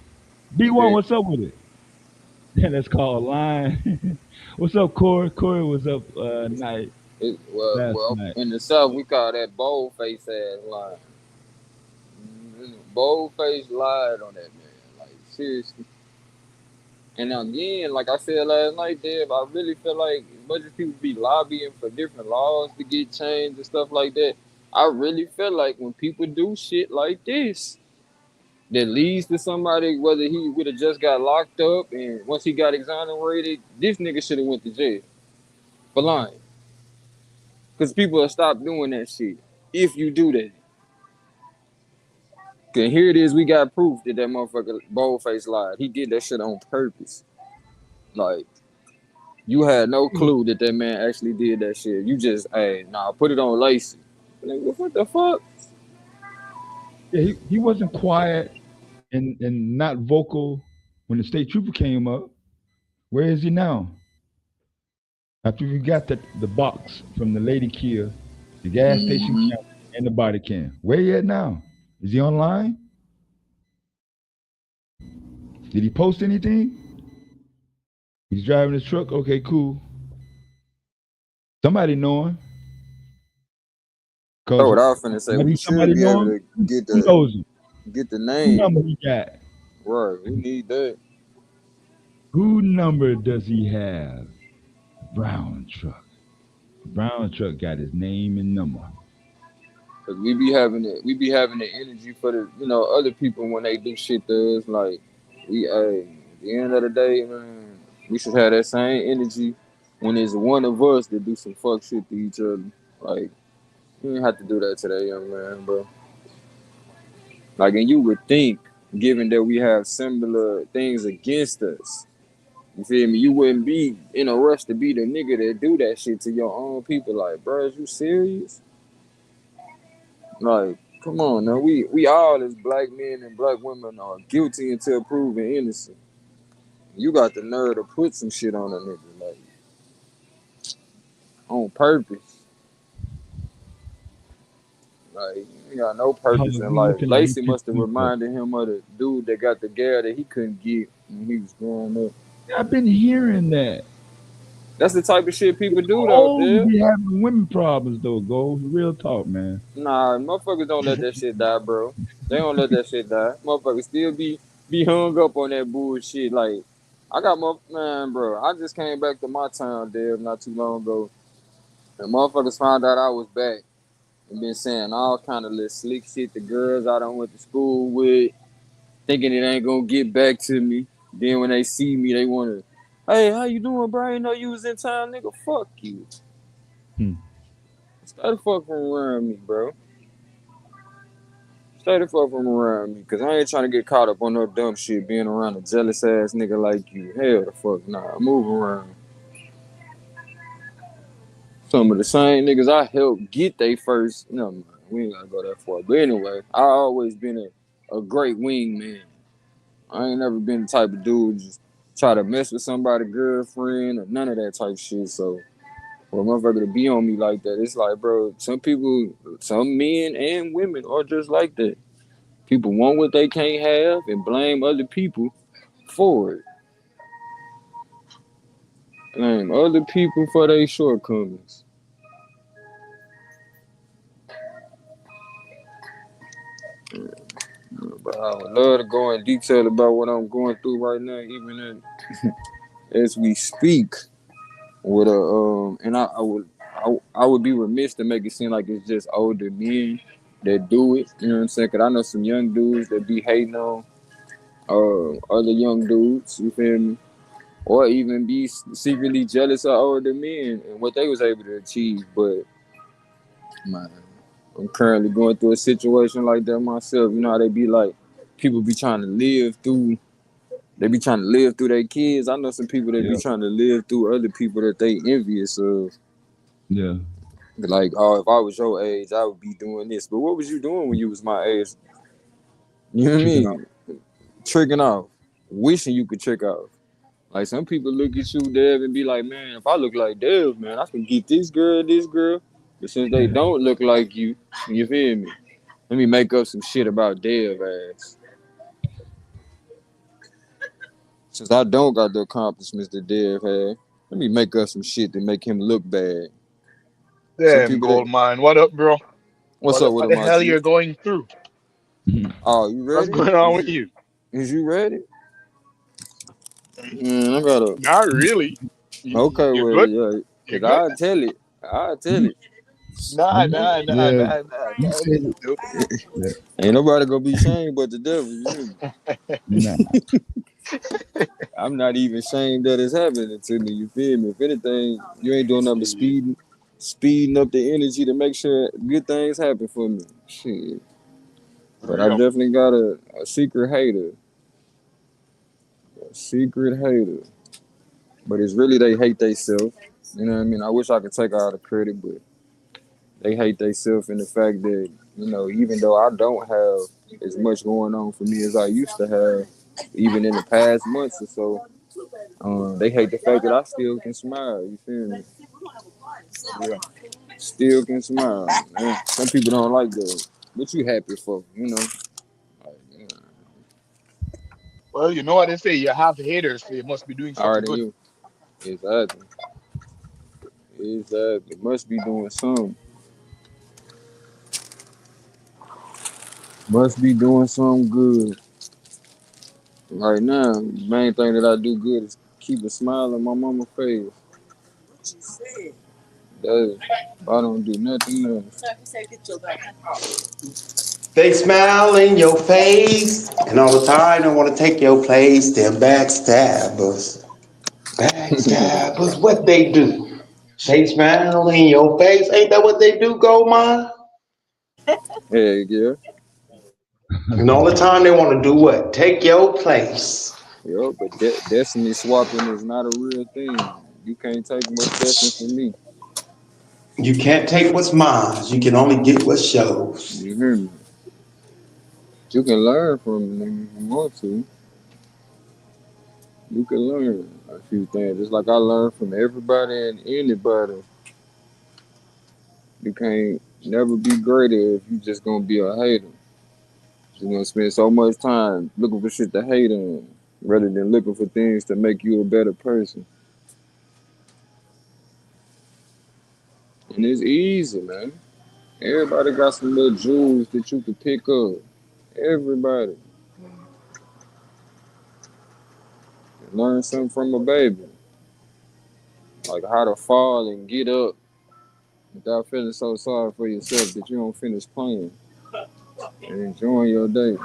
B1, what's up with it? Yeah, that's called lying. What's up, Corey? Corey was up night. Well, in the South, we call that bold-faced ass lying. Bold-faced lied on that man. Like, seriously. And again, like I said last night, Dave, I really feel like as much as people be lobbying for different laws to get changed and stuff like that, I really feel like when people do shit like this that leads to somebody, whether he would have just got locked up and once he got exonerated, this nigga should have went to jail for lying. Because people will stop doing that shit if you do that. Okay, here it is, we got proof that motherfucker Boldface lied. He did that shit on purpose. Like, you had no clue that man actually did that shit. You just, hey, nah, put it on Lacy. Like, what the fuck? Yeah, he wasn't quiet and not vocal when the state trooper came up. Where is he now? After we got the box from the lady kill, the gas station camera, and the body cam. Where he at now? Is he online? Did he post anything? He's driving his truck. Okay, cool. Somebody know him. That's what I was finna say. We should be able to get the name. Who number he got? Right, we need that. Who number does he have? Brown truck. Brown truck got his name and number. Cause we be having the energy for the other people when they do shit to us. Like at the end of the day, man, we should have that same energy when it's one of us that do some fuck shit to each other. Like, you ain't have to do that to that young man, bro. Like, and you would think, given that we have similar things against us, you feel me? You wouldn't be in a rush to be the nigga that do that shit to your own people. Like, bro, is you serious? Like, come on now. We all as black men and black women are guilty until proven innocent. You got the nerve to put some shit on a nigga, like, on purpose. Like, you ain't got no purpose in life. Lacy must have reminded him of the dude that got the gal that he couldn't get when he was growing up. I've been hearing that. That's the type of shit people do, though, dude. We having women problems, though, Go. Real talk, man. Nah, motherfuckers don't let that shit die, bro. They don't let that shit die. Motherfuckers still be hung up on that bullshit. Like, I got man, bro. I just came back to my town, Dave, not too long ago. And motherfuckers found out I was back and been saying all kind of little slick shit to girls I done went to school with, thinking it ain't gonna get back to me. Then when they see me, they want to, hey, how you doing, bro? I didn't know you was in town, nigga. Fuck you. Stay the fuck from around me, bro. Stay the fuck from around me, because I ain't trying to get caught up on no dumb shit being around a jealous ass nigga like you. Hell the fuck nah. Move around. Some of the same niggas I helped get they first. No, man, we ain't gotta go that far. But anyway, I always been a great wingman. I ain't never been the type of dude just try to mess with somebody's girlfriend or none of that type shit. So for a motherfucker to be on me like that, it's like, bro, some people, some men and women are just like that. People want what they can't have and blame other people for it. Blame other people for their shortcomings. But I would love to go in detail about what I'm going through right now, even as we speak. With and I would be remiss to make it seem like it's just older men that do it. You know what I'm saying? Cause I know some young dudes that be hating on other young dudes. You feel me? Or even be secretly jealous of older men and what they was able to achieve. But man, I'm currently going through a situation like that myself. You know how they be like, people be trying to live through. They be trying to live through their kids. I know some people that be trying to live through other people that they envious of. Yeah. Like, oh, if I was your age, I would be doing this. But what was you doing when you was my age? You know what I mean? Tricking off. Wishing you could trick off. Like, some people look at you, Dev, and be like, man, if I look like Dev, man, I can get this girl. But since they don't look like you feel me? Let me make up some shit about Dev ass. Since I don't got the accomplishments that Dev had, let me make up some shit to make him look bad. Damn, Goldmine. What up, bro? What's up with what him, the hell G? you're going through? Oh, you ready? What's going on with you? Is you ready? I gotta. Not really. Okay, You're well, good. yeah, You're cause good. I'll tell it. I'll tell it. Nah, nah, nah, Yeah, nah, nah, you nah. said it. Nope. Yeah. Ain't nobody gonna be shamed but the devil. You hear me? Nah. I'm not even ashamed that it's happening to me. You feel me? If anything, you ain't doing nothing but Shit. speeding up the energy to make sure good things happen for me. Shit. But I Real. definitely got a secret hater. A secret hater. But it's really they hate themselves. You know what I mean? I wish I could take all the credit, but they hate themselves in the fact that, even though I don't have as much going on for me as I used to have, even in the past months or so, they hate the fact that I still can smile. You feel me? Yeah. Still can smile. Man. Some people don't like that. What you happy for? Like, Well, you know what they say. You have haters, so you must be doing something already good. you. Exactly. Exactly. Must be doing something. Must be doing something good. Right now, the main thing that I do good is keep a smile on my mama's face. That I don't do nothing else. They smile in your face, and all the time they want to take your place. Them backstabbers. Backstabbers, what they do? They smile in your face. Ain't that what they do, Goldmine? Hey, yeah. And all the time they want to do what? Take your place. Yo, but destiny swapping is not a real thing. You can't take what's destined for me. You can't take what's mine. You can only get what shows. You hear me? You can learn from them if you want to. You can learn a few things. Just like I learned from everybody and anybody. You can't never be greater if you just gonna be a hater. You're gonna spend so much time looking for shit to hate on rather than looking for things to make you a better person. And it's easy, man. Everybody got some little jewels that you can pick up. Everybody. Learn something from a baby. Like how to fall and get up without feeling so sorry for yourself that you don't finish playing and enjoying your day.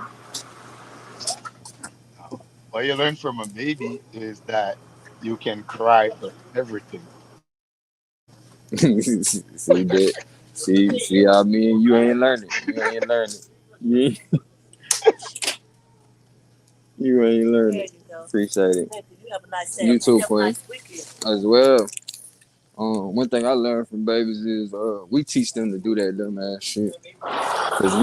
What you learn from a baby is that you can cry for everything. See that? See how me and you ain't learning. You ain't learning. You ain't, you ain't learning. Appreciate it. You too, Queen. As well. One thing I learned from babies is we teach them to do that dumb ass shit because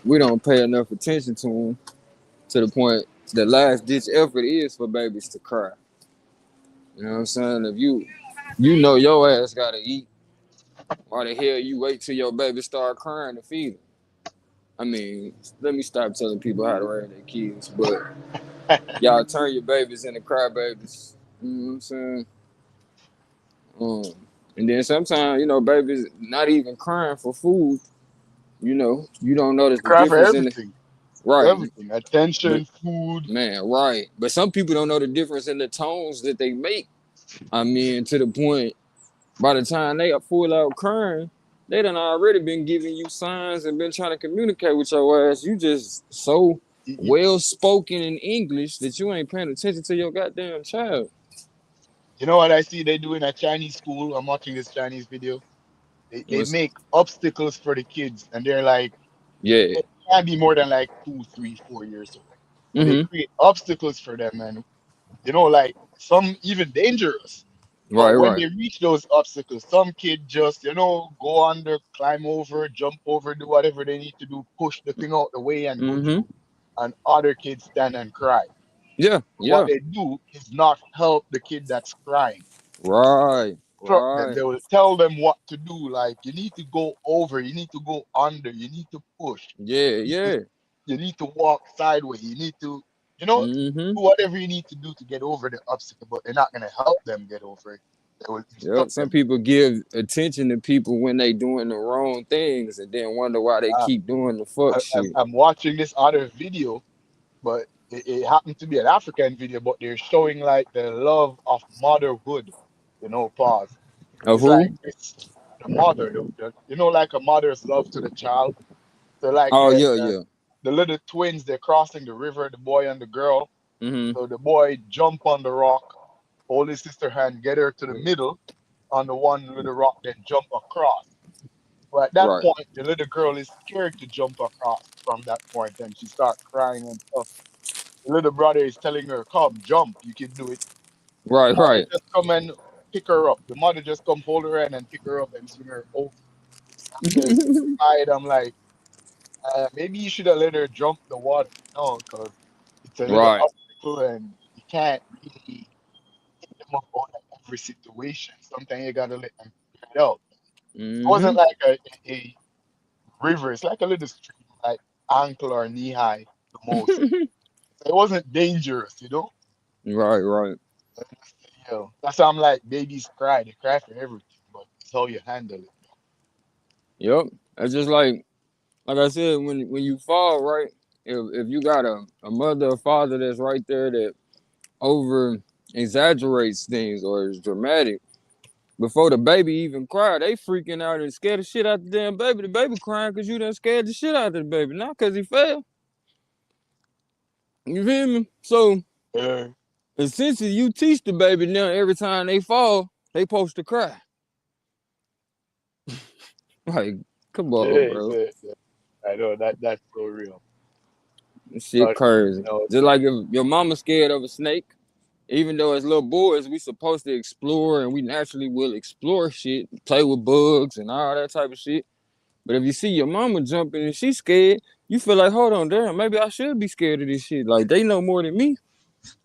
we don't pay enough attention to them to the point the last ditch effort is for babies to cry. You know what I'm saying? If you know your ass gotta eat, why the hell you wait till your baby start crying to feed them? I mean, let me stop telling people how to raise their kids, but y'all turn your babies into crybabies. You know what I'm saying? Um, and then sometimes, babies not even crying for food. You don't notice You the cry for difference in it. everything. Right. Everything. But Attention, food. man, right. But some people don't know the difference in the tones that they make. I mean, to the point, by the time they are full out crying, they done already been giving you signs and been trying to communicate with your ass. You just so You, well spoken in English that you ain't paying attention to your goddamn child. you know what I see they do in a Chinese school? I'm watching this Chinese video. They Was make obstacles for the kids, and they're like, yeah. it can't be more than like 2, 3, 4 years old. But they Mm-hmm. create obstacles for them, and like some even dangerous. Right, But when right. they reach those obstacles, some kid just, go under, climb over, jump over, do whatever they need to do, push the thing out the way and go Mm-hmm. through. And other kids stand and cry. Yeah, What yeah. they do is not help the kid that's crying. Right, Instruct them. right. They will tell them what to do. Like, you need to go over, you need to go under, you need to push, Yeah, you need to, yeah. you need to walk sideways, you need to, Mm-hmm. do whatever you need to do to get over the obstacle, but they're not going to help them get over it. They will Yep. instruct Some them. people give attention to people when they doing the wrong things and then wonder why they Uh, keep doing the fuck I'm shit. watching this other video, but it happened to be an African video, but they're showing like the love of motherhood, pause. Of It's like who? it's the mother, like a mother's love to the child. So like Oh yeah, yeah. the little twins, they're crossing the river, the boy and the girl. Mm-hmm. So the boy jump on the rock, hold his sister hand, get her to the middle on the one little rock, then jump across. But at that Right. point, the little girl is scared to jump across from that point, and she starts crying and stuff. The little brother is telling her, "Come, jump, you can do it." Right, Mother right. just come and pick her up. The mother just come hold her hand and pick her up and swing her over. After she cried, I'm like, maybe you should have let her jump the water, because it's a little Right. obstacle and you can't really hit them up on every situation. Sometimes you gotta let them figure it out. It Mm-hmm. wasn't like a river. It's like a little stream, like ankle or knee high the most. So it wasn't dangerous. Right, right. That's why I'm like, babies cry. They cry for everything, but it's how you handle it. Yep. It's just like I said, when you fall, right? If you got a mother or father that's right there that over exaggerates things or is dramatic, before the baby even cry, they freaking out and scared the shit out the damn baby. The baby crying because you done scared the shit out of the baby, not because he fell. You feel me? So Yeah. essentially, you teach the baby now every time they fall, they supposed to cry. Like, come on, Yeah, bro. I know that's so real. This shit But crazy. Just like if your mama scared of a snake, even though as little boys we supposed to explore and we naturally will explore shit, play with bugs and all that type of shit. But if you see your mama jumping and she's scared, you feel like, hold on, damn, maybe I should be scared of this shit. Like they know more than me.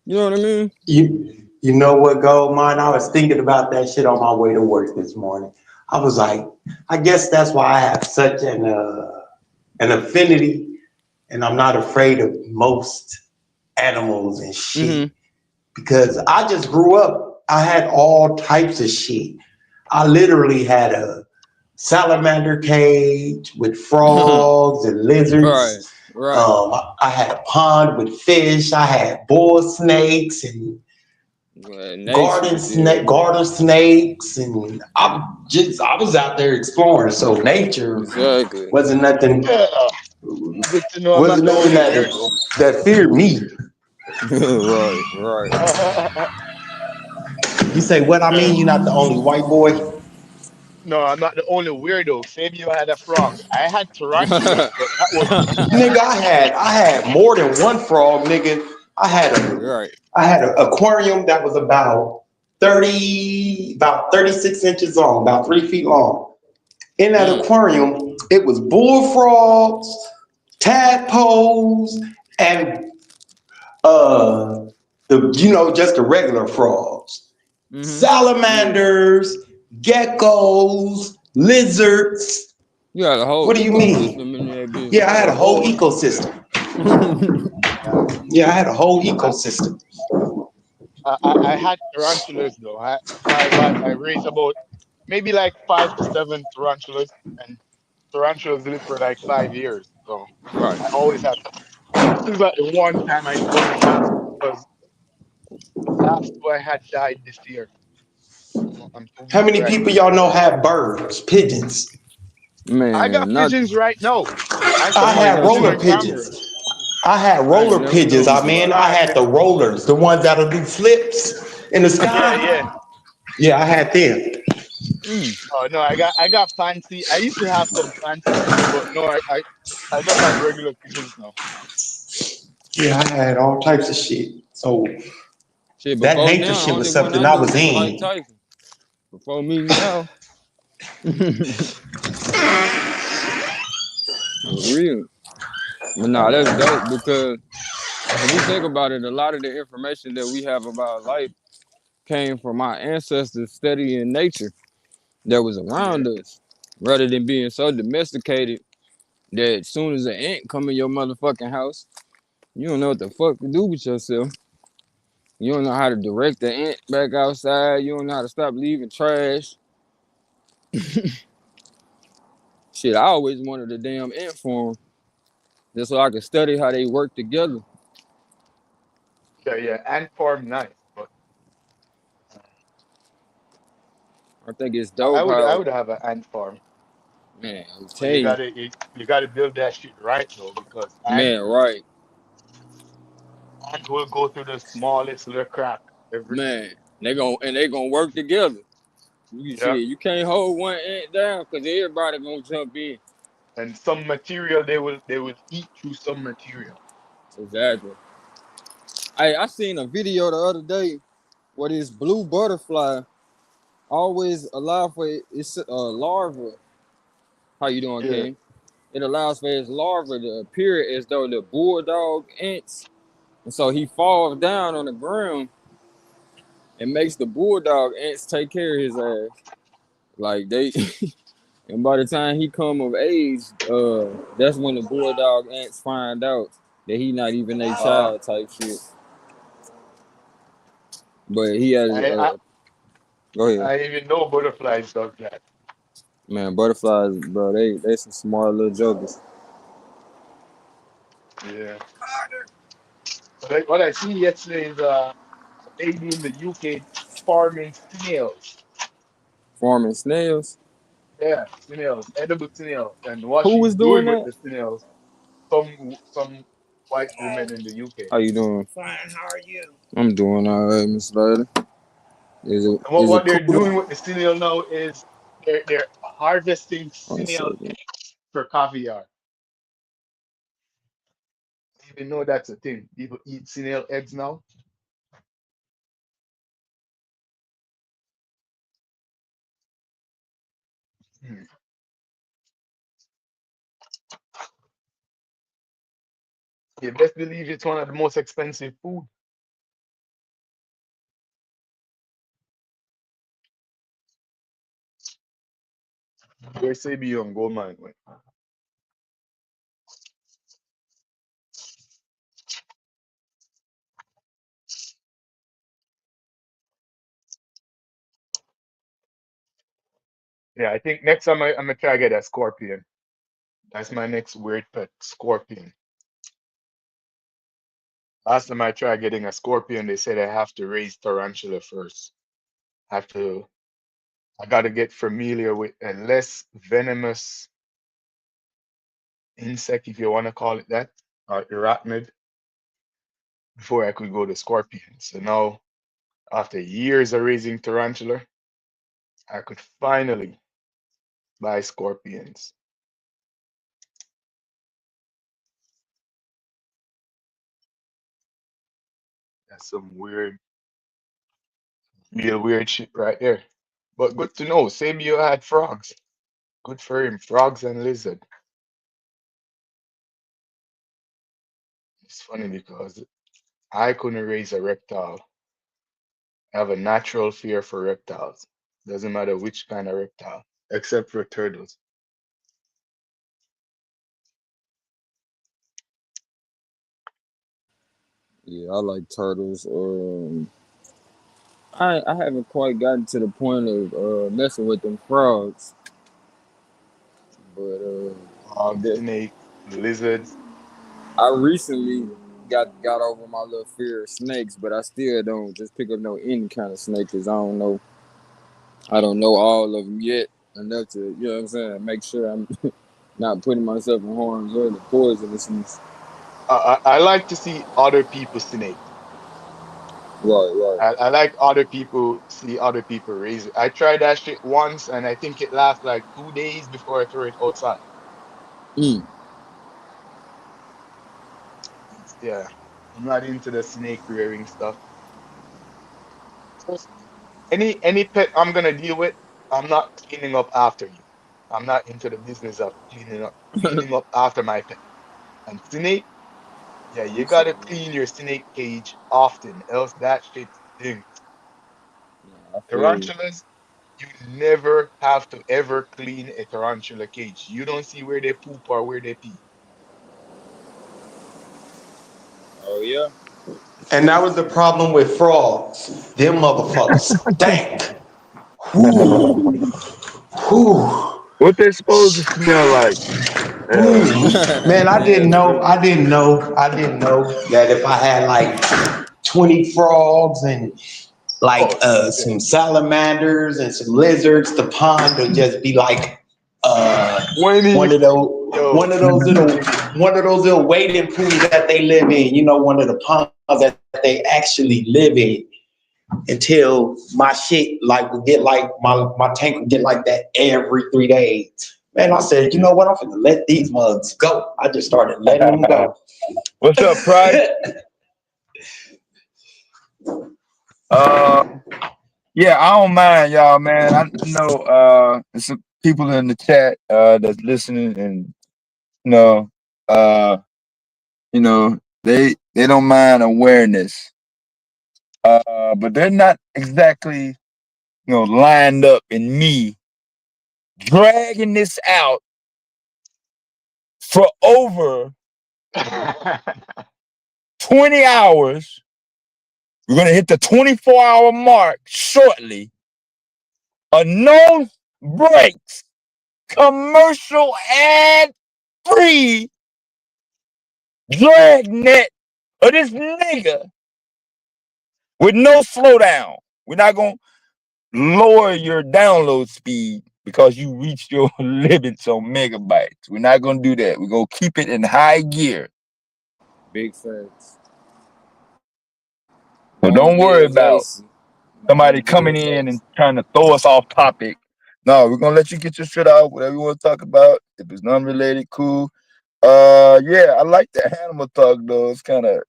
You know what I mean? You know what, Gold Mine? I was thinking about that shit on my way to work this morning. I was like, I guess that's why I have such an affinity, and I'm not afraid of most animals and shit. Because I just grew up, I had all types of shit. I literally had a salamander cage with frogs and lizards. Right. I had a pond with fish. I had bull snakes and garden snakes, and I was out there exploring. So nature wasn't nothing. Good to know I'm not Wasn't the nothing only weirdo. that feared me. Right. You say what? I mean, you're not the only white boy. No, I'm not the only weirdo. Same you had a frog. I had tarantulas, but that was Nigga, I had more than one frog, nigga. I had an aquarium that was about 36 inches long, about 3 feet long. In that aquarium, it was bullfrogs, tadpoles, and just the regular frogs. Salamanders, geckos, lizards. You had a whole What do you mean? ecosystem in there, bitch. Yeah, I had a whole ecosystem. Yeah, I had a whole ecosystem. I had tarantulas though. I raised about maybe like 5 to 7 tarantulas, and tarantulas live for like 5 years. So Right. I always had. This is like the one time I don't have, because the last two I had died this year. I'm too How busy many right people y'all know have birds, pigeons? now. I got Man, not pigeons right now. I I kept my had pigeon roller on camera. pigeons. I had I ain't roller never pigeons. known I that. mean, I had the rollers, the ones that'll do flips in the sky. Yeah. Yeah, I had them. Oh no, I got fancy. I used to have some fancy pigeons, but no, I just have regular pigeons now. Yeah, I had all types of shit. So Shit, that before nature now, shit only was one I something I knew was was Mike in. Tyson. Before me now. For real. But nah, that's dope because if we think about it, a lot of the information that we have about life came from our ancestors studying nature that was around us, rather than being so domesticated that as soon as an ant come in your motherfucking house, you don't know what the fuck to do with yourself. You don't know how to direct the ant back outside. You don't know how to stop leaving trash. Shit, I always wanted a damn ant farm just so I could study how they work together. Yeah, ant farm nice, but I think it's I dope would I how, would have an ant farm. man, I'm But telling you, you gotta build that shit right though, because man, right, ant will go through the smallest little crack every time. man, they gonna work together. You Yeah. see, you can't hold one ant down because everybody gonna jump in. And some material they will eat through some material. Exactly. I seen a video the other day where this blue butterfly always allow for its larva. How you doing, Yeah. King? It allows for its larva to appear as though the bulldog ants, and so he falls down on the ground and makes the bulldog ants take care of his ass. Like they, and by the time he come of age, that's when the bulldog ants find out that he not even a child type shit. But he has I go ahead. I even know butterflies does that. Man, butterflies, bro, they some smart little jokers. Yeah. What I see yesterday is a lady in the UK farming snails. Farming snails. Yeah, snails, edible snails. And what Who she's was doing doing with that? the snails, some white women in the UK. How you doing? Fine, how are you? I'm doing all right, Miss Lady. Is it And what, is it what they're cool? doing with the snail now is they're harvesting One snail second. eggs for caviar. You even know that's a thing. People eat snail eggs now. Hmm. You best believe it's one of the most expensive food. Where say be on gold mine went. Yeah, I think next time I'm gonna try to get a scorpion. That's my next weird pet, scorpion. Last time I tried getting a scorpion, they said I have to raise tarantula first. I gotta get familiar with a less venomous insect, if you wanna call it that, or arachnid, before I could go to scorpion. So now, after years of raising tarantula, I could finally buy scorpions. That's some real weird shit right there. But good to know. Sabio had frogs. Good for him. Frogs and lizard. It's funny because I couldn't raise a reptile. I have a natural fear for reptiles. Doesn't matter which kind of reptile, except for turtles. Yeah, I like turtles. I haven't quite gotten to the point of messing with them frogs, but Frogs, snakes, lizards. I recently got over my little fear of snakes, but I still don't just pick up no any kind of snake because I don't know all of them yet enough to, you know what I'm saying, make sure I'm not putting myself in harm's way to poisonousness. I like to see other people's snakes. Right. I like other people see other people raise it. I tried that shit once and I think it lasts like 2 days before I throw it outside. Mm. Yeah, I'm not into the snake rearing stuff. Any pet I'm gonna deal with, I'm not cleaning up after you. I'm not into the business of cleaning up after my pet. And snake, yeah, you gotta clean your snake cage often, else that shit stinks. I feel you. Tarantulas, you never have to ever clean a tarantula cage. You don't see where they poop or where they pee. Oh yeah. And that was the problem with frogs. Them motherfuckers stank. Whew. Whew. What they supposed to smell like? Man, I didn't know that if I had like 20 frogs and like some salamanders and some lizards. The pond will just be like one of those little wading pools that they live in, you know, one of the ponds that they actually live in, until my shit like would get like my tank would get like that every 3 days. Man, I said, you know what, I'm gonna let these mugs go. I just started letting them go. What's up, Price? Yeah, I don't mind y'all, man. I know there's some people in the chat that's listening, and they don't mind awareness. But they're not exactly lined up in me dragging this out for over 20 hours. We're going to hit the 24-hour mark shortly. A no breaks, commercial ad-free dragnet of this nigga with no slowdown. We're not going to lower your download speed because you reached your limits on megabytes. We're not going to do that. We're going to keep it in high gear. Big facts. So don't worry about somebody coming in and trying to throw us off topic. No, we're going to let you get your shit out, whatever you want to talk about. If it's non-related, cool. Yeah, I like the animal talk, though. It's kind of,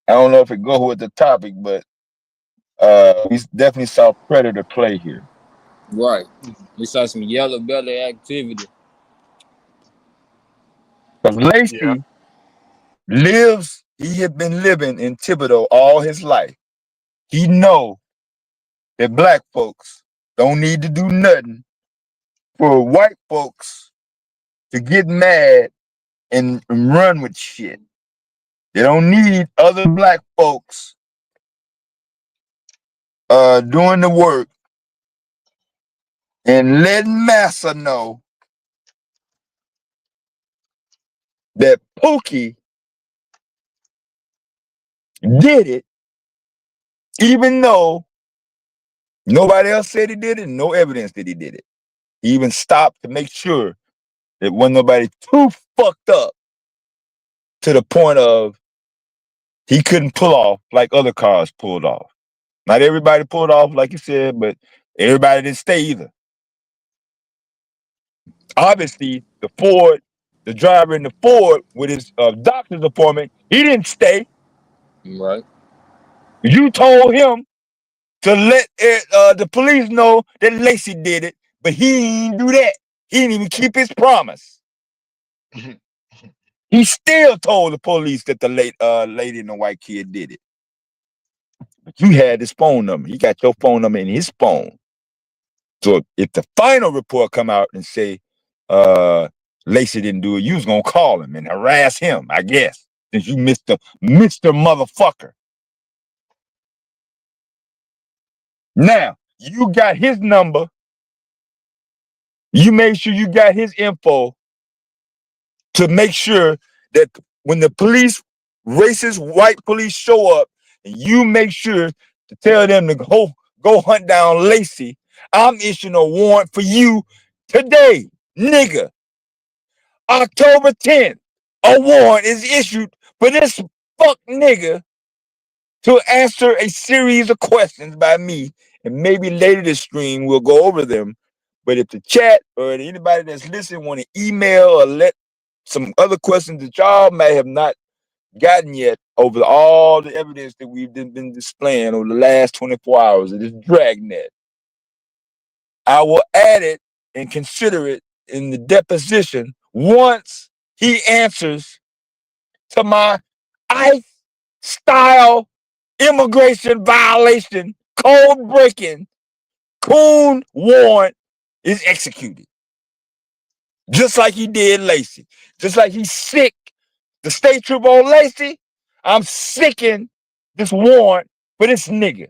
I don't know if it goes with the topic, but we definitely saw predator play here. Right. We saw some yellow belly activity. Because Lacy lives, he had been living in Thibodeau all his life. He know that black folks don't need to do nothing for white folks to get mad and run with shit. They don't need other black folks doing the work and letting Massa know that Pookie did it, even though nobody else said he did it, and no evidence that he did it. He even stopped to make sure that wasn't nobody too fucked up to the point of he couldn't pull off like other cars pulled off. Not everybody pulled off, like you said, but everybody didn't stay either. Obviously, the driver in the Ford with his doctor's appointment, he didn't stay. Right. You told him to let the police know that Lacy did it, but he didn't do that. He didn't even keep his promise. He still told the police that the lady and the white kid did it. But you had his phone number. He got your phone number in his phone. So if the final report come out and say Lacy didn't do it, you was gonna call him and harass him, I guess, since you Mr. Motherfucker. Now, you got his number. You made sure you got his info to make sure that when the police, racist white police show up, and you make sure to tell them to go hunt down Lacy, I'm issuing a warrant for you today, nigga. October 10th, a warrant is issued for this fuck nigga to answer a series of questions by me, and maybe later this stream we'll go over them. But if the chat or anybody that's listening want to email or let some other questions that y'all may have not gotten yet over all the evidence that we've been displaying over the last 24 hours of this dragnet, I will add it and consider it in the deposition once he answers to my ICE-style immigration violation, code-breaking, coon warrant is executed. Just like he did Lacy. Just like he's sick the state trooper on Lacy, I'm sicking this warrant for this nigga.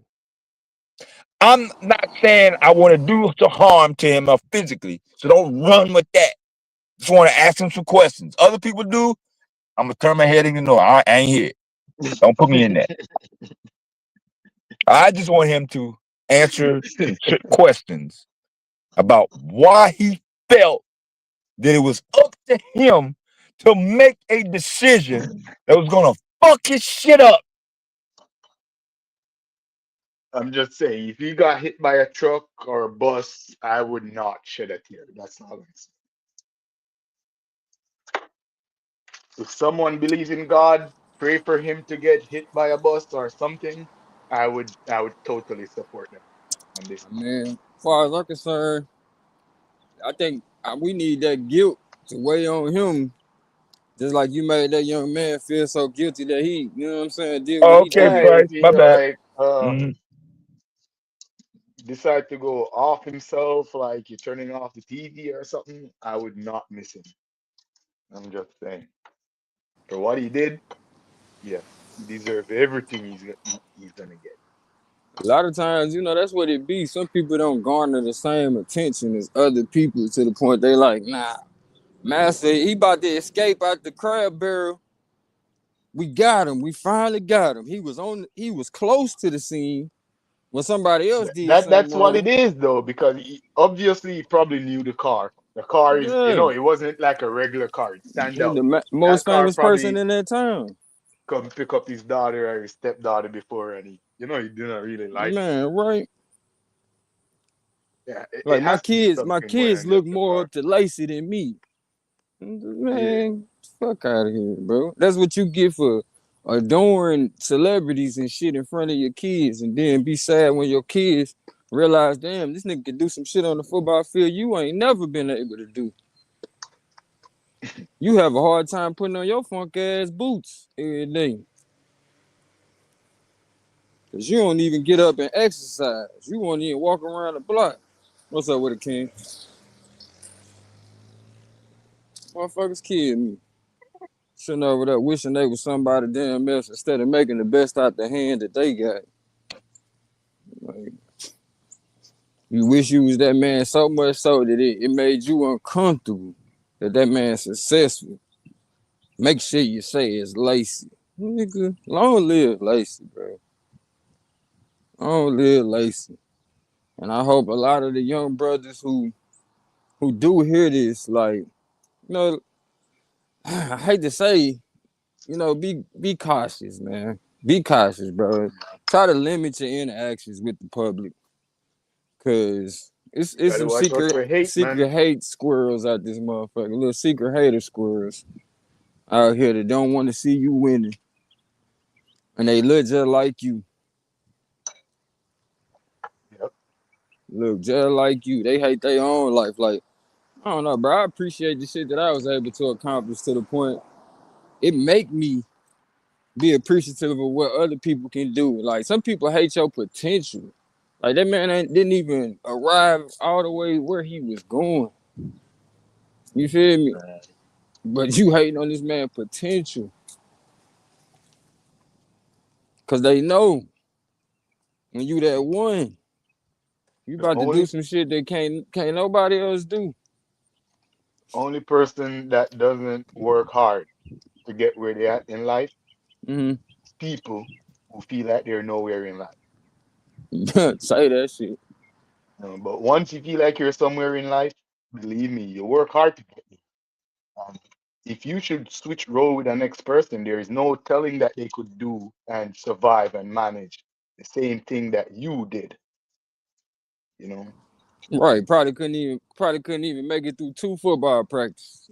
I'm not saying I want to do harm to him physically, so don't run with that. Just want to ask him some questions. Other people do, I'm going to turn my head and ignore. I ain't here. Don't put me in that. I just want him to answer some questions about why he felt that it was up to him to make a decision that was gonna fuck his shit up. I'm just saying, if you got hit by a truck or a bus, I would not shed a tear. That's all I'm saying. If someone believes in God, pray for him to get hit by a bus or something. I would totally support them on this. Man, as far as I'm concerned, I think we need that guilt to weigh on him. Just like you made that young man feel so guilty that he, you know what I'm saying, did what he Okay, Yeah, did. if Price, my he bad. like Mhm. decide to go off himself, like you're turning off the TV or something, I would not miss him. I'm just saying. For what he did, yes, he deserves everything he's gonna get. A lot of times, you know, that's what it be. Some people don't garner the same attention as other people to the point they like, nah, Master, he about to escape out the crab barrel. We got him. We finally got him. He was close to the scene when somebody else did something That's what it wrong. is though, because obviously he probably knew the car. The car is, Yeah. it wasn't like a regular car. It stand He out. the That most car famous person probably in that town. come pick up his daughter or his stepdaughter before, and he did not really like him. Man, right? Yeah, it Like has to be my something more kids than just look the more car. up to Lacy than me. Yeah, Man, fuck out of here, bro. That's what you get for adoring celebrities and shit in front of your kids, and then be sad when your kids realize, damn, this nigga can do some shit on the football field you ain't never been able to do. You have a hard time putting on your funk ass boots every day. Cause you don't even get up and exercise. You won't even walk around the block. What's up with it, King? Motherfuckers kidding me. Sitting over there wishing they was somebody damn else instead of making the best out the hand that they got. Like, you wish you was that man so much so that it made you uncomfortable that man's successful. Make sure you say it's Lacy. Nigga, long live Lacy, bro. Long live Lacy. And I hope a lot of the young brothers who do hear this, like, you know, I hate to say, you know, be cautious, man. Be cautious, bro. Try to limit your interactions with the public, cause it's gotta some watch out for hate, man. secret hate squirrels out this motherfucker. Little secret hater squirrels out here that don't want to see you winning, and they look just like you. Yep. Look just like you. They hate their own life. Like, I don't know, bro. I appreciate the shit that I was able to accomplish to the point it make me be appreciative of what other people can do. Like, some people hate your potential. Like, that man didn't even arrive all the way where he was going. You feel me? But you hating on this man's potential. Cause they know when you that one, you The about to do only some shit that can't nobody else do. only person that doesn't work hard to get where they at in life Mm-hmm. is people who feel like they're nowhere in life. Say that shit. But once you feel like you're somewhere in life, believe me, you work hard to get there. If you should switch role with the next person, there is no telling that they could do and survive and manage the same thing that you did. You know, Right. Probably couldn't even make it through 2 football practice.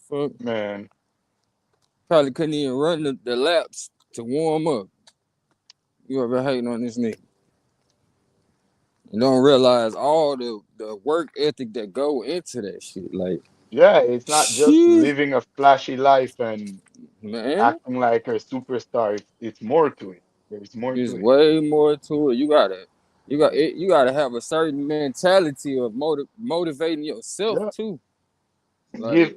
Fuck. man. Probably couldn't even run the laps to warm up. You ever hating on this nigga? And don't realize all the work ethic that go into that shit. Like, Yeah, it's not just shit, living a flashy life and man. acting like a superstar. It's more to it. There's more There's to it. way more to it. You gotta have a certain mentality of motivating yourself Yeah. too. Like,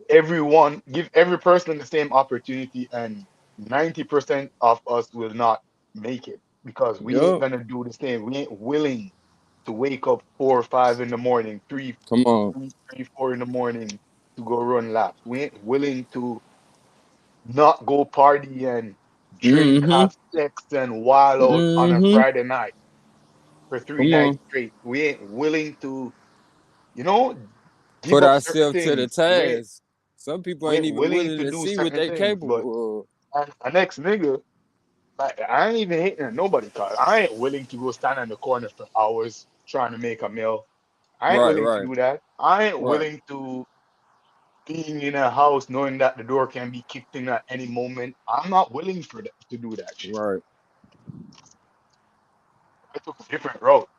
Give every person the same opportunity, and 90% of us will not make it because we ain't yup. gonna do the same. We ain't willing to wake up 4 or 5 in the morning, Come on. 4 in the morning to go run laps. We ain't willing to not go party and drink, Mm-hmm. have sex, and wild out on a Mm-hmm. Friday night for 3 nights Come on. straight. We ain't willing to, you know, give Put up certain ourselves to the things. task. Some people We ain't ain't even willing willing to to do see what certain they things. But capable an ex nigga, like, I ain't even hating at nobody, cause I ain't willing to go stand in the corner for hours trying to make a meal. of. I ain't Right, willing to right, do that. I ain't right, willing to being in a house knowing that the door can be kicked in at any moment. I'm not willing for that to do that shit. right. I took a different route.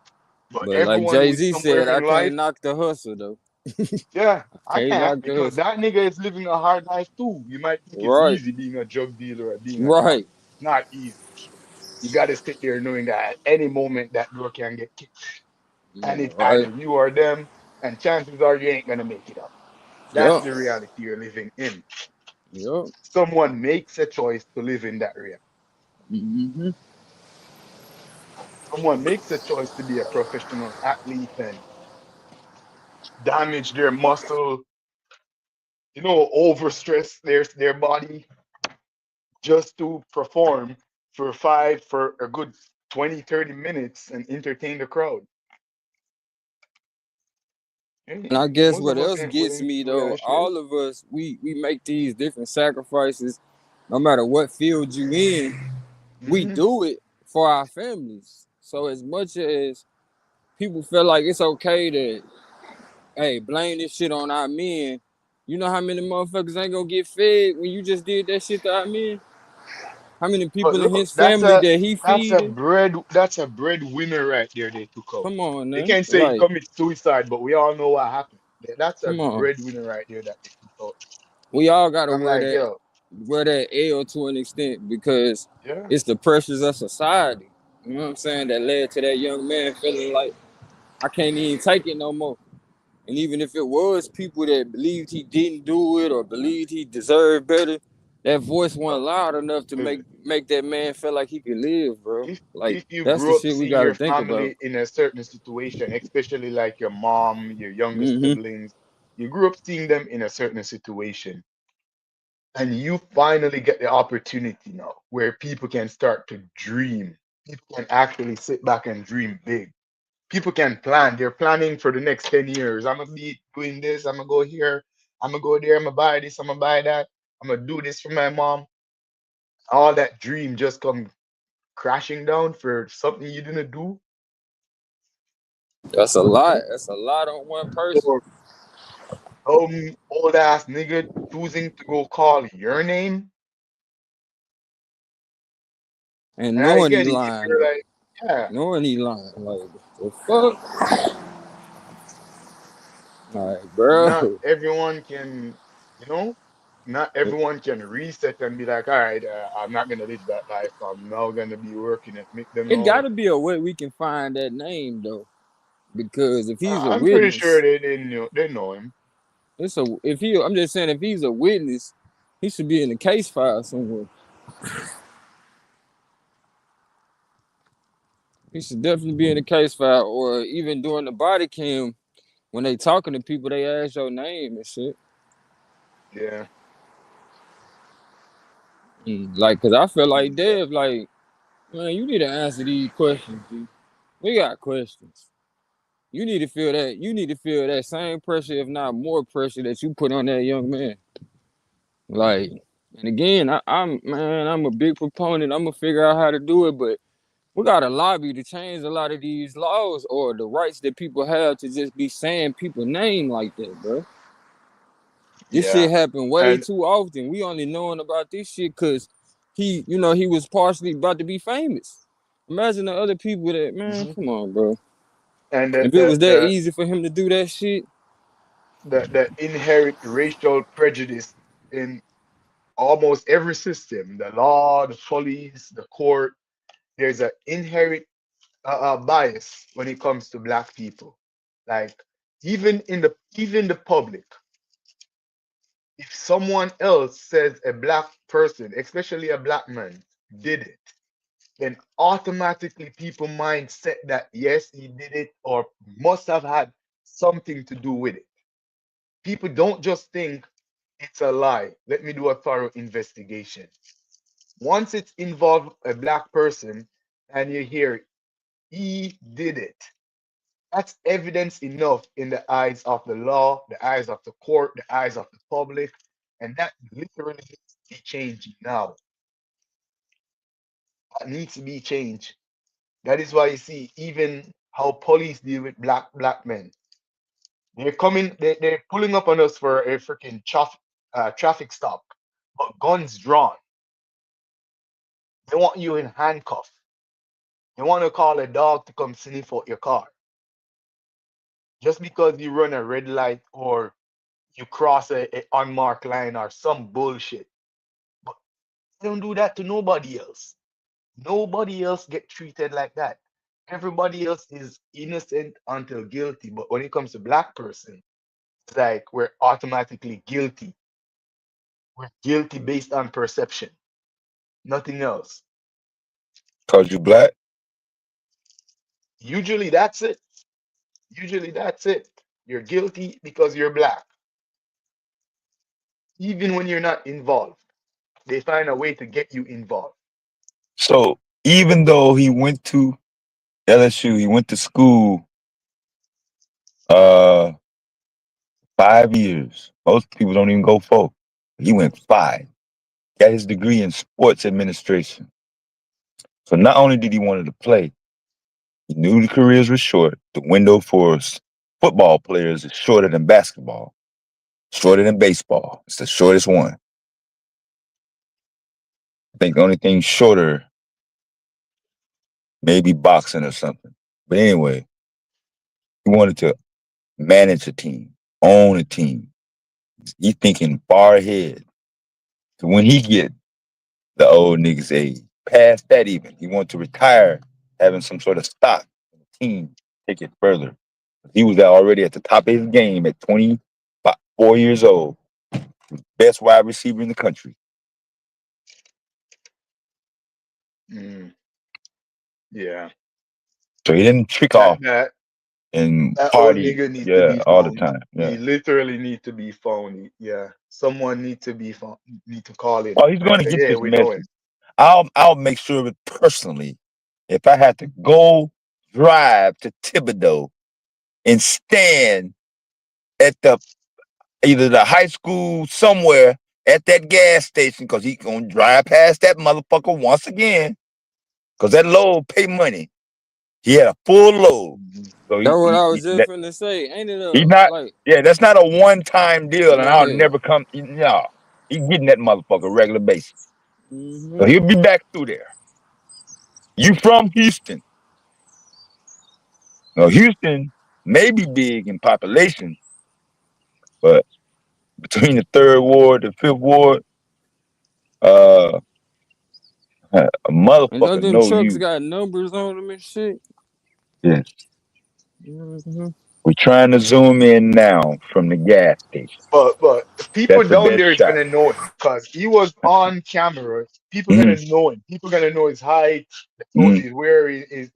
But But like everyone who is Jay-Z said, somewhere I in can't life, knock the hustle though. yeah, I I can't can't knock the because hustle. that nigga is living a hard life too. You might think it's Right, easy being a drug dealer or being a gambler. right, It's not easy. You got to sit there knowing that at any moment that door can get kicked, and it's either right. you or them, and chances are you ain't gonna make it up. That's Yup, the reality you're living in. yup. Someone makes a choice to live in that reality. Mm-hmm. Someone makes a choice to be a professional athlete and damage their muscle, overstress their body just to perform for a good 20, 30 minutes and entertain the crowd. And I guess Most what of us else ain't gets willing to me do though, that shit. all of us, we make these different sacrifices, no matter what field you in, we Hmm. do it for our families. So as much as people feel like it's okay to, hey, blame this shit on our men, you know how many motherfuckers ain't gonna get fed when you just did that shit to our men? How many But people in look, his family that he feeding? that's a breadwinner right there they took out. Come on, They man. can't say he Like, committed suicide, but we all know what happened. That's a come on. breadwinner right there that they took out. We all gotta I'm like, yo, wear that L to an extent because yeah. it's the pressures of society. You know what I'm saying? That led to that young man feeling like I can't even take it no more. And even if it was people that believed he didn't do it or believed he deserved better, that voice wasn't loud enough to make that man feel like he could live, bro. Like If you that's the grew up shit we seeing gotta your think about. family in a certain situation, especially like your mom, your younger Mm-hmm. siblings, you grew up seeing them in a certain situation, and you finally get the opportunity now where people can start to dream. People can actually sit back and dream big. People can plan. They're planning for the next 10 years. I'm gonna be doing this, I'm gonna go here, I'm gonna go there, I'm gonna buy this, I'm gonna buy that, I'm gonna do this for my mom. All that dream just come crashing down for something you didn't do. That's a lot. That's a lot on one person. Or old ass nigga choosing to go call your name. And And I knowing he get it. If lying you're though. like, yeah, Knowing he lying. Like the fuck? Like, not bro. everyone can, you know, not everyone can reset and be like, all right, I'm not gonna live that life. I'm now gonna be working at It McDonald's. gotta be a way we can find that name though. Because if he's a I'm pretty sure witness, they know him. I'm just saying if he's a witness, he should be in the case file somewhere. He should definitely be in the case file, or even during the body cam when they talking to people, they ask your name and shit. Yeah. Like, cause I feel like Dev, like, man, you need to answer these questions, G. We got questions. You need to feel that. You need to feel that same pressure, if not more pressure, that you put on that young man. Like, and again, I'm a big proponent. I'm gonna figure out how to do it, but we gotta lobby to change a lot of these laws or the rights that people have to just be saying people's name like that, bro. This Yeah. shit happen way And too often. We only knowing about this shit because he was partially about to be famous. Imagine the other people that, man, mhm. come on, bro. and If it was that easy for him to do that shit, the inherent racial prejudice in almost every system, the law, the police, the court, there's an inherent bias when it comes to black people. Like even the public, if someone else says a black person, especially a black man, did it, then automatically people mindset that yes, he did it or must have had something to do with it. People don't just think it's a lie. Let me do a thorough investigation. once it's involved a black person and you hear he did it, that's evidence enough in the eyes of the law, the eyes of the court, the eyes of the public, and that literally needs to be changed now. That needs to be changed. That is why you see even how police deal with black men. They're coming, they're pulling up on us for a freaking traffic stop, but guns drawn. They want you in handcuff. They want to call a dog to come sniff out your car just because you run a red light or you cross a unmarked line or some bullshit. But they don't do that to nobody else. Nobody else get treated like that. Everybody else is innocent until guilty. But when it comes to black person, it's like we're automatically guilty. We're guilty based on perception, nothing else. Cause you black. Usually that's it. Usually that's it. You're guilty because you're black. Even when you're not involved, they find a way to get you involved. So even though he went to LSU, he went to school 5 years. Most people don't even go 4. He went 5. Got his degree in sports administration. So not only did he wanted to play, he knew the careers were short. The window for football players is shorter than basketball, shorter than baseball. It's the shortest one. I think the only thing shorter, maybe boxing or something. But anyway, he wanted to manage a team, own a team. He's thinking far ahead. So when he get the old niggas age, past that even, he wanted to retire, having some sort of stock in the team, take it further. He was already at the top of his game at 24 years old. Best wide receiver in the country. Yeah. So he didn't trick That off that and that old party, nigga need to yeah, be all the found. time. He Yeah. literally need to be found. Yeah. Someone need to be found, need to call him Oh, he's and going to say, get "Yeah, this we know him." message. I'll make sure of it personally. If I had to go drive to Thibodeau and stand at either the high school somewhere at that gas station, because he's gonna drive past that motherfucker once again, because that load pay money. He had a full load. So That's what I was just finna say. Ain't it he's not, like yeah, that's not a one-time deal, and I'll yeah. never come. No, he's getting that motherfucker regular basis. So Mm-hmm. he'll be back through there. You from Houston? No, Houston may be big in population, but between the 3rd Ward and 5th Ward, a And don't motherfucker them know trucks you. got numbers on them and shit? Yes. Mm-hmm. We're trying to zoom in now from the gas station. But people That's the down best there is shot. gonna know him because he was on camera. People gonna know him. People gonna know his height, his where his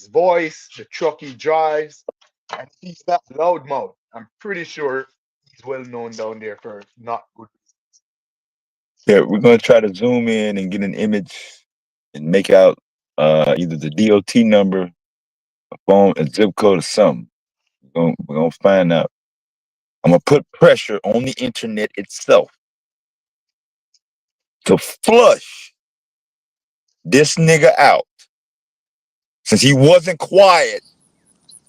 voice, the truck he drives, and he's that loudmouth. I'm pretty sure he's well known down there for not good. Yeah, we're gonna try to zoom in and get an image and make out either the DOT number, a phone, a zip code, or something. We're gonna find out. I'm gonna put pressure on the internet itself to flush this nigga out, since he wasn't quiet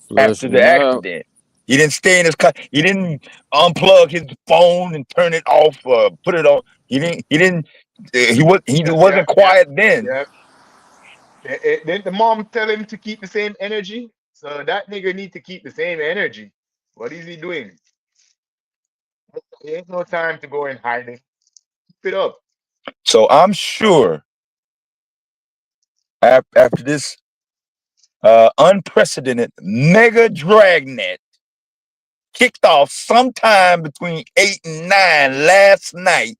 Flush after the me out. accident. He didn't stay in his car. He didn't unplug his phone and turn it off or put it on. He didn't. He Yeah, wasn't quiet then. yeah. Then the mom tell him to keep the same energy. So that nigga need to keep the same energy. What is he doing? There ain't no time to go and hide it. Keep it up. So I'm sure after this unprecedented mega dragnet kicked off sometime between 8 and 9 last night,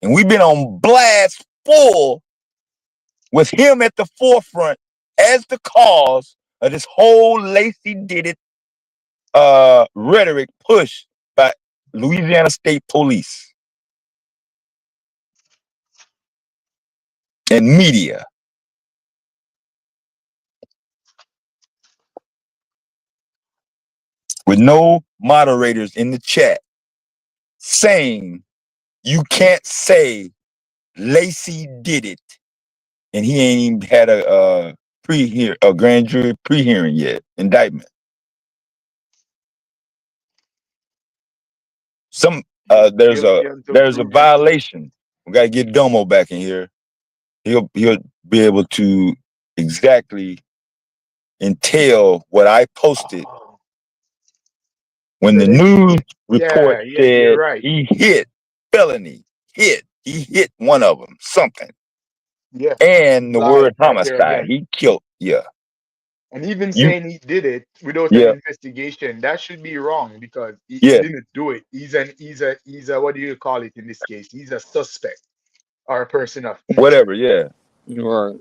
and we've been on blast full with him at the forefront as the cause of this whole Lacy did it rhetoric push by Louisiana State Police. and media with no moderators in the chat saying you can't say Lacy did it, and he ain't even had a grand jury pre-hearing yet, indictment. There's a violation. We gotta get Domo back in here. He'll be able to exactly entail what I posted when the news report said he hit felony. He hit one of them, something. Yeah. And the word homicide. He killed, yeah. And even saying he did it without an investigation, that should be wrong because he didn't do it. He's a what do you call it in this case? He's a suspect or a person of interest. Whatever, yeah. Right.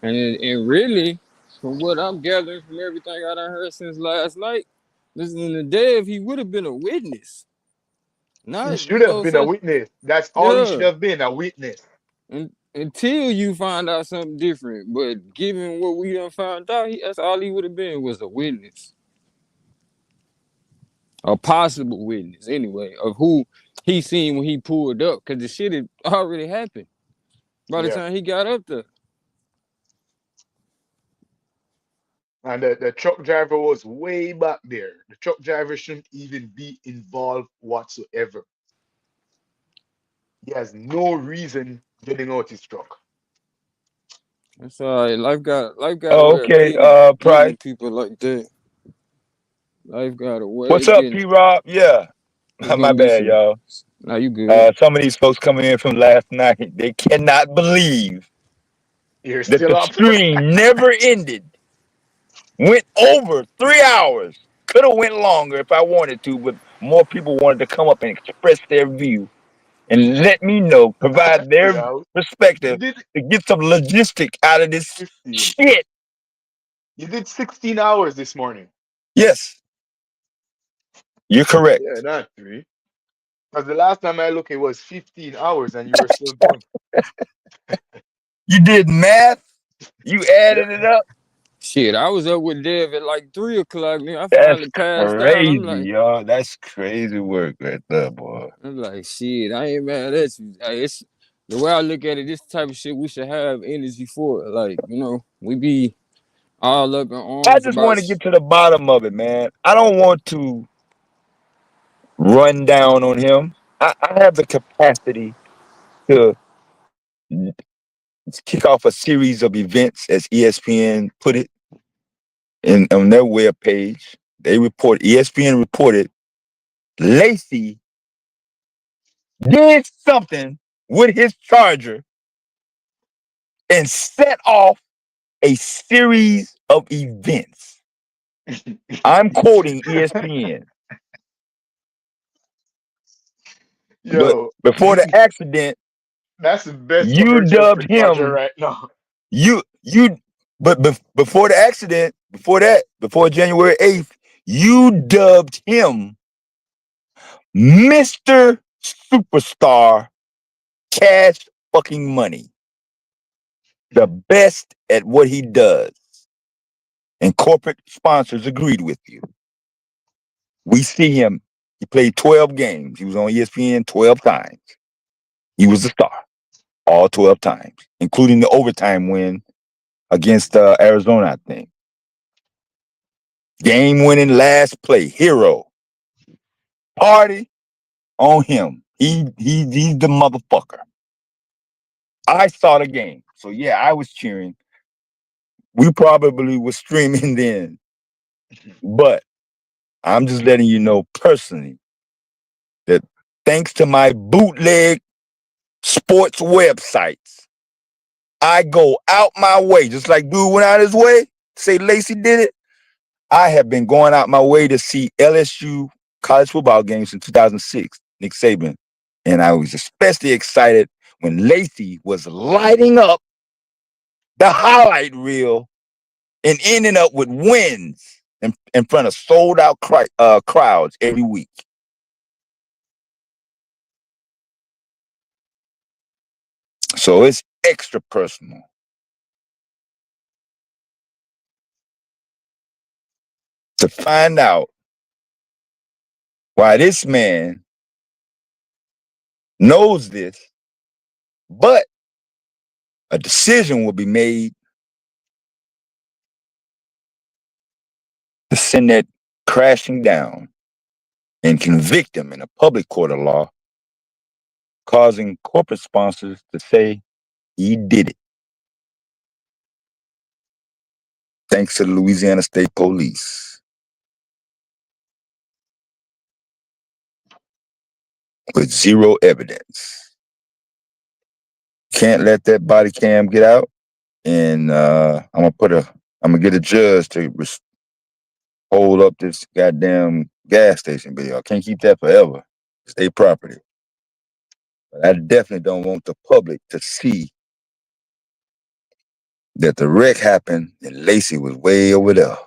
And really, from what I'm gathering from everything I done heard since last night, listening to Dev, he would have been a witness. He should have been a witness. That's all he should have been, a witness. Until you find out something different. But given what we done found out, that's all he would have been was a witness. A possible witness, anyway, of who he seen when he pulled up. Because the shit had already happened by the time he got up there. And the truck driver was way back there. The truck driver shouldn't even be involved whatsoever. He has no reason getting out his truck. That's all right. Life got okay, Price. People like that. Life got a way. What's up, P-Rob? Yeah. My bad, y'all. Nah, you good. Some of these folks coming in from last night, they cannot believe that the stream never ended. Went over 3 hours. Could have went longer if I wanted to, but more people wanted to come up and express their view and let me know, provide their perspective to get some logistic out of this shit. You did 16 hours this morning. Yes. You're correct. Yeah, not 3. Because the last time I looked, it was 15 hours and you were still going. You did math? You added it up? Shit, I was up with Dev at like 3 o'clock. I That's finally passed out. I'm like, y'all. That's crazy work right there, boy. I'm like, shit, I ain't mad at you. It's the way I look at it, this type of shit we should have energy for. Like, we be all up in arms. I just want to get to the bottom of it, man. I don't want to run down on him. I have the capacity to kick off a series of events, as ESPN put it, on their web page. ESPN reported Lacy did something with his charger and set off a series of events. I'm quoting ESPN. Yo, but before the accident, that's the best you dubbed him right now. But before the accident, before January 8th, you dubbed him Mr. Superstar Cash Fucking Money. The best at what he does. And corporate sponsors agreed with you. We see him. He played 12 games. He was on ESPN 12 times. He was a star all 12 times, including the overtime win against Arizona, I think. Game-winning last play, hero. Party on him. He's the motherfucker. I saw the game. So, yeah, I was cheering. We probably were streaming then. But I'm just letting you know personally that thanks to my bootleg sports websites, I go out my way, just like dude went out his way, say Lacy did it. I have been going out my way to see LSU college football games in 2006, Nick Saban. And I was especially excited when Lacy was lighting up the highlight reel and ending up with wins in front of sold-out crowds every week. So it's extra personal. To find out why this man knows this, but a decision will be made to send that crashing down and convict him in a public court of law, causing corporate sponsors to say he did it. Thanks to the Louisiana State Police. With zero evidence. Can't let that body cam get out. And I'm gonna get a judge to hold up this goddamn gas station video. I can't keep that forever. State property. But I definitely don't want the public to see that the wreck happened and Lacy was way over there.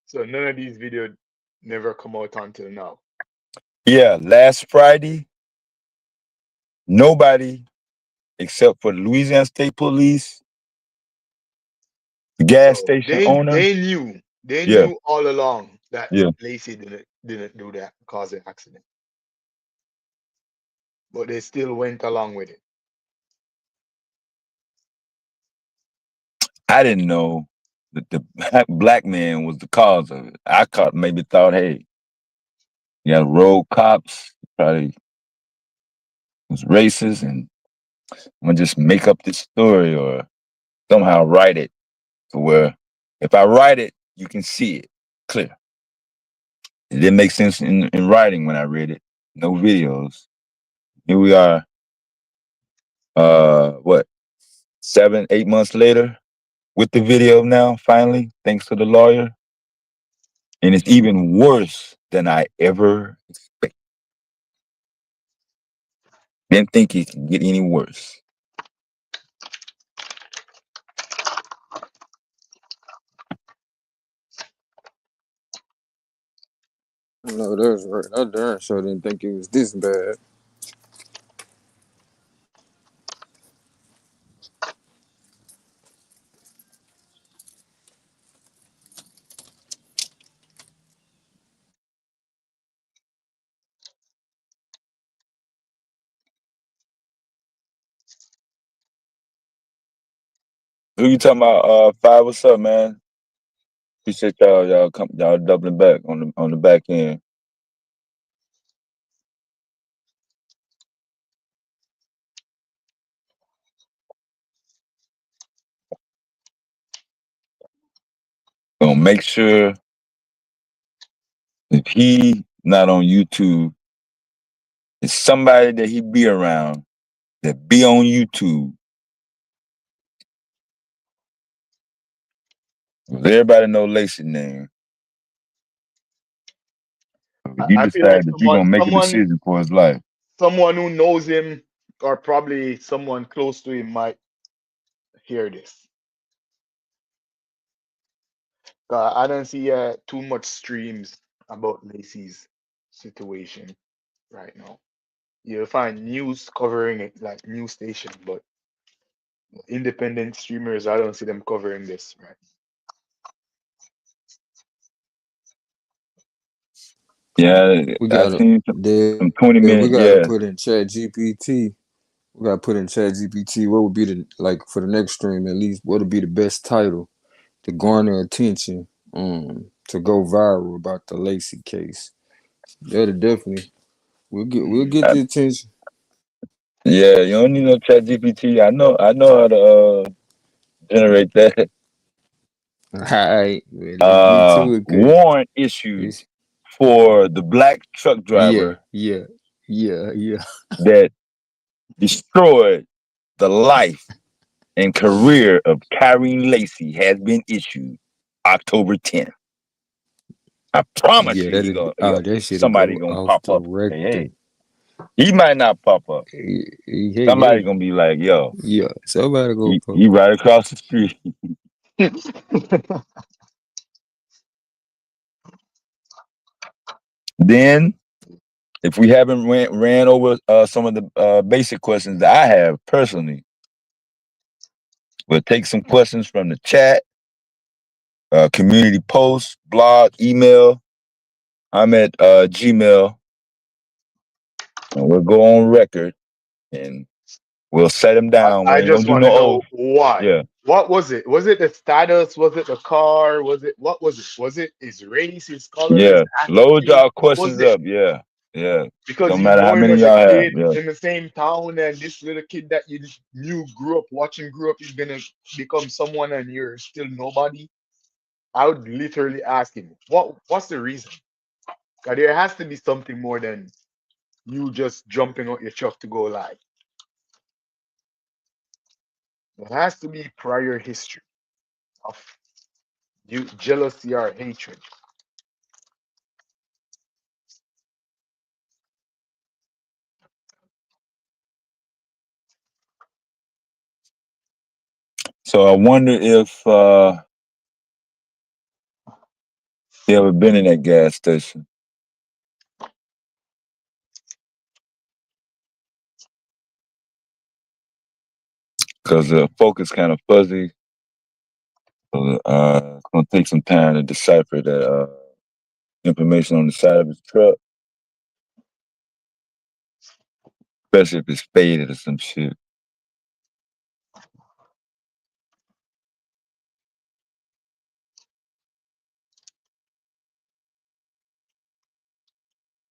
So none of these videos never come out until now. Yeah, last Friday, nobody except for the Louisiana State Police, the gas So station they owner. knew all along that Yeah. Lacy didn't do that, cause the accident. But they still went along with it. I didn't know that the black man was the cause of it. I maybe thought, hey, you got road cops, probably was racist, and I'm gonna just make up this story or somehow write it to where if I write it, you can see it clear. It didn't make sense in writing when I read it. No videos. Here we are, what, 7, 8 months later with the video now, finally, thanks to the lawyer. And it's even worse than I ever expected. Didn't think it could get any worse. No, that's right. I darn sure didn't think it was this bad. Who you talking about? Five, what's up, man? Appreciate y'all doubling back on the back end. Gonna make sure if he not on YouTube, it's somebody that he be around that be on YouTube. Everybody know Lacy's name. You I feel like decide that you're gonna make a decision for his life. someone who knows him or probably someone close to him might hear this. I don't see too much streams about Lacy's situation right now. You'll find news covering it, like news station, but independent streamers, I don't see them covering this, right? Yeah, We I gotta, seen some 20-minute. we gotta Yeah, put in Chat GPT. We gotta put in Chat GPT. What would be for the next stream at least? What would be the best title to garner attention, to go viral about the Lacy case? That'll definitely we'll get the attention. yeah. You don't need no Chat GPT. I know how to generate that. All right, well, let's get to it, cause Warrant issued for the black truck driver yeah. that destroyed the life and career of Kyren Lacy has been issued October 10th. I promise you, that shit'll somebody go gonna off pop the up and say, rectum. hey, he might not pop up. Somebody gonna be like, yo, yeah, somebody go pop he right across the street. Then if we haven't ran over some of the basic questions that I have personally, we'll take some questions from the chat, community post, blog, email. I'm at Gmail, and we'll go on record and we'll set them down. We I ain't gonna just do want no to know oath. why. Yeah. What was it? Was it the status? Was it the car? Was it what was it? Was it his race, his color, his Yeah. Load attitude? y'all What was questions it? up. Yeah. Yeah. Because Don't you matter how know him many as a y'all have. kid Yeah. in the same town, and this little kid that you knew, grew up watching, grew up, is gonna become someone, and you're still nobody. I would literally ask him, what's the reason? Because there has to be something more than you just jumping out your truck to go live. There has to be prior history of you jealousy or hatred. So I wonder if you ever been in that gas station. Because the focus kind of fuzzy. So, it's gonna take some time to decipher that information on the side of his truck, especially if it's faded or some shit.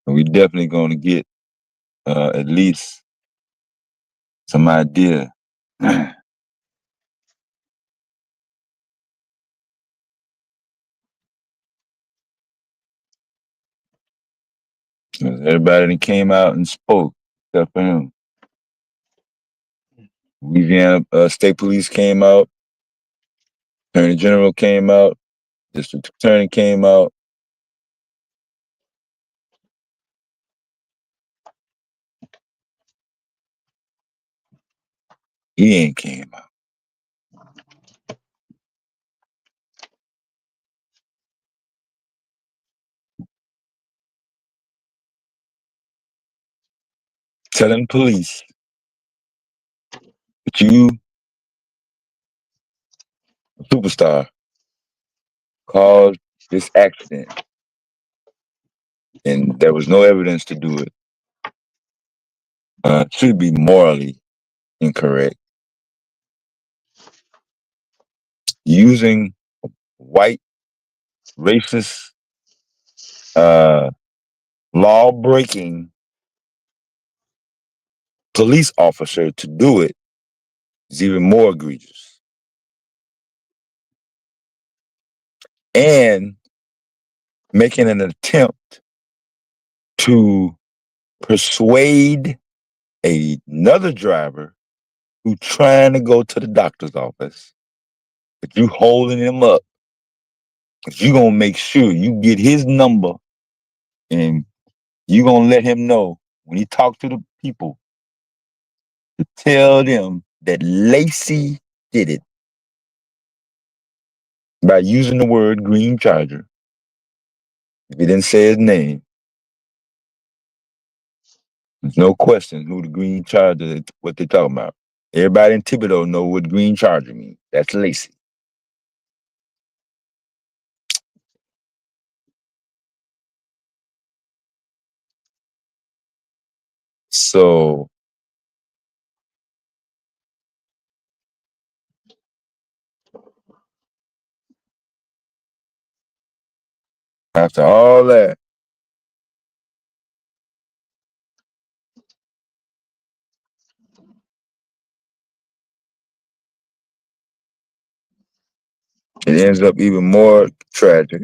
And we definitely gonna get at least some idea. Everybody that came out and spoke, except for him. Louisiana State Police came out, Attorney General came out, District Attorney came out. He ain't came out. Telling police that you, a superstar, caused this accident and there was no evidence to do it, should be morally incorrect. Using white, racist, law-breaking police officer to do it is even more egregious. And making an attempt to persuade another driver who's trying to go to the doctor's office that you holding him up, because you gonna make sure you get his number and you gonna let him know when he talk to the people to tell them that Lacy did it by using the word green charger. If he didn't say his name, there's no question who the green charger is, what they talking about. Everybody in Thibodeau know what green charger means. That's Lacy. So after all that, it ends up even more tragic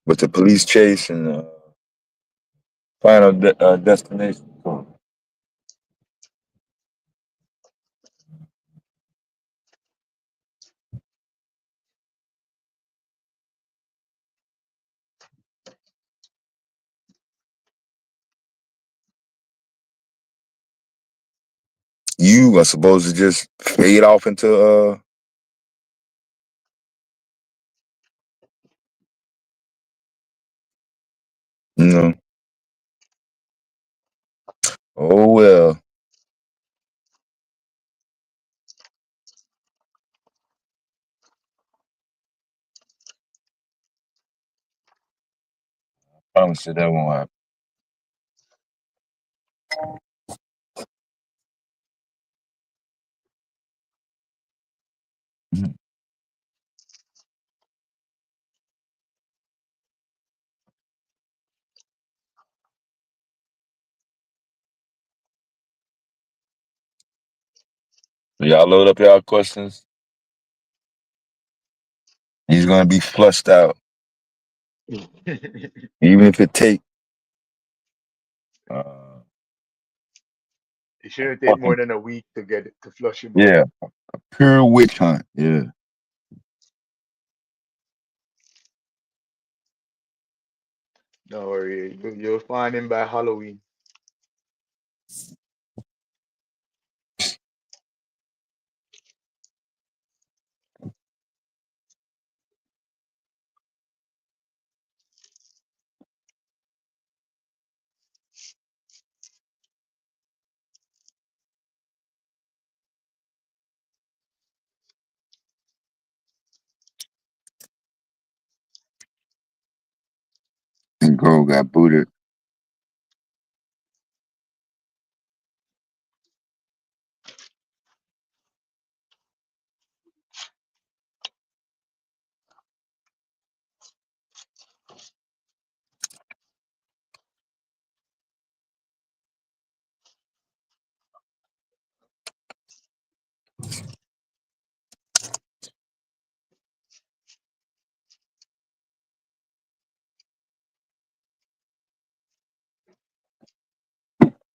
with the police chase and final destination. You are supposed to just fade off into No. Oh well. Promise you that won't happen. Mhm. So y'all load up y'all questions. He's gonna be flushed out, even if it take uh, It shouldn't take more fucking than a week to get it to flush him out. yeah, pure witch hunt. Yeah. Don't worry, you'll find him by Halloween. And girl got booted.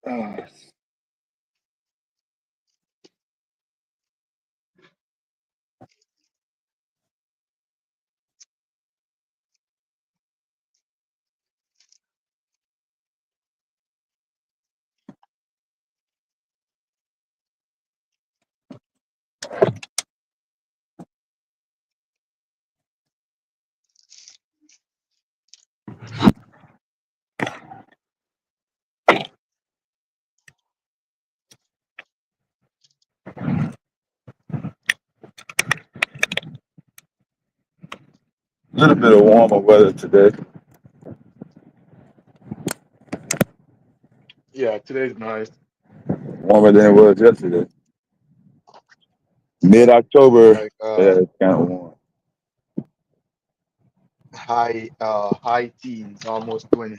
Ah, a little bit of warmer weather today. Yeah, today's nice. Warmer than it was yesterday. Mid October, Like yeah, it's kind of warm. high teens, almost 20.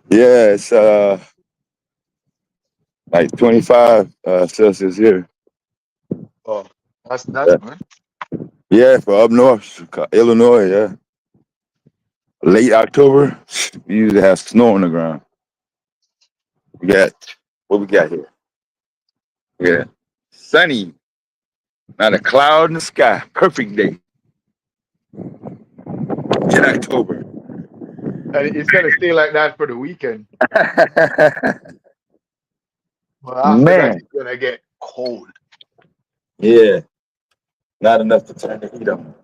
Yeah, it's like 25 Celsius here. Oh, that's Yeah, good. yeah, for up north, Illinois. Yeah, late October, we usually have snow on the ground. We got what we got here. Yeah, sunny, not a cloud in the sky. Perfect day in October. And it's gonna stay like that for the weekend. But after that, Man, it's gonna get cold. yeah, not enough to turn the heat on.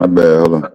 My bad. Hold on.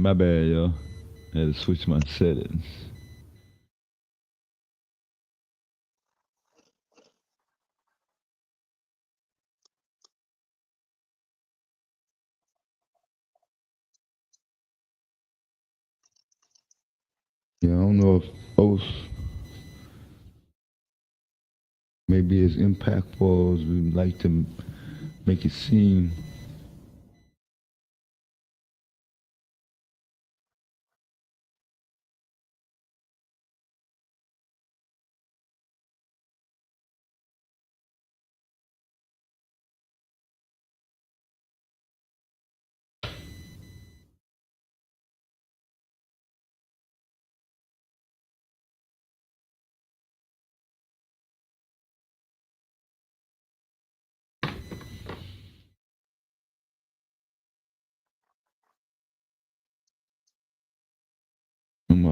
My bad, y'all. I had to switch my settings. Yeah, I don't know if both may be as impactful as we like to make it seem. I'm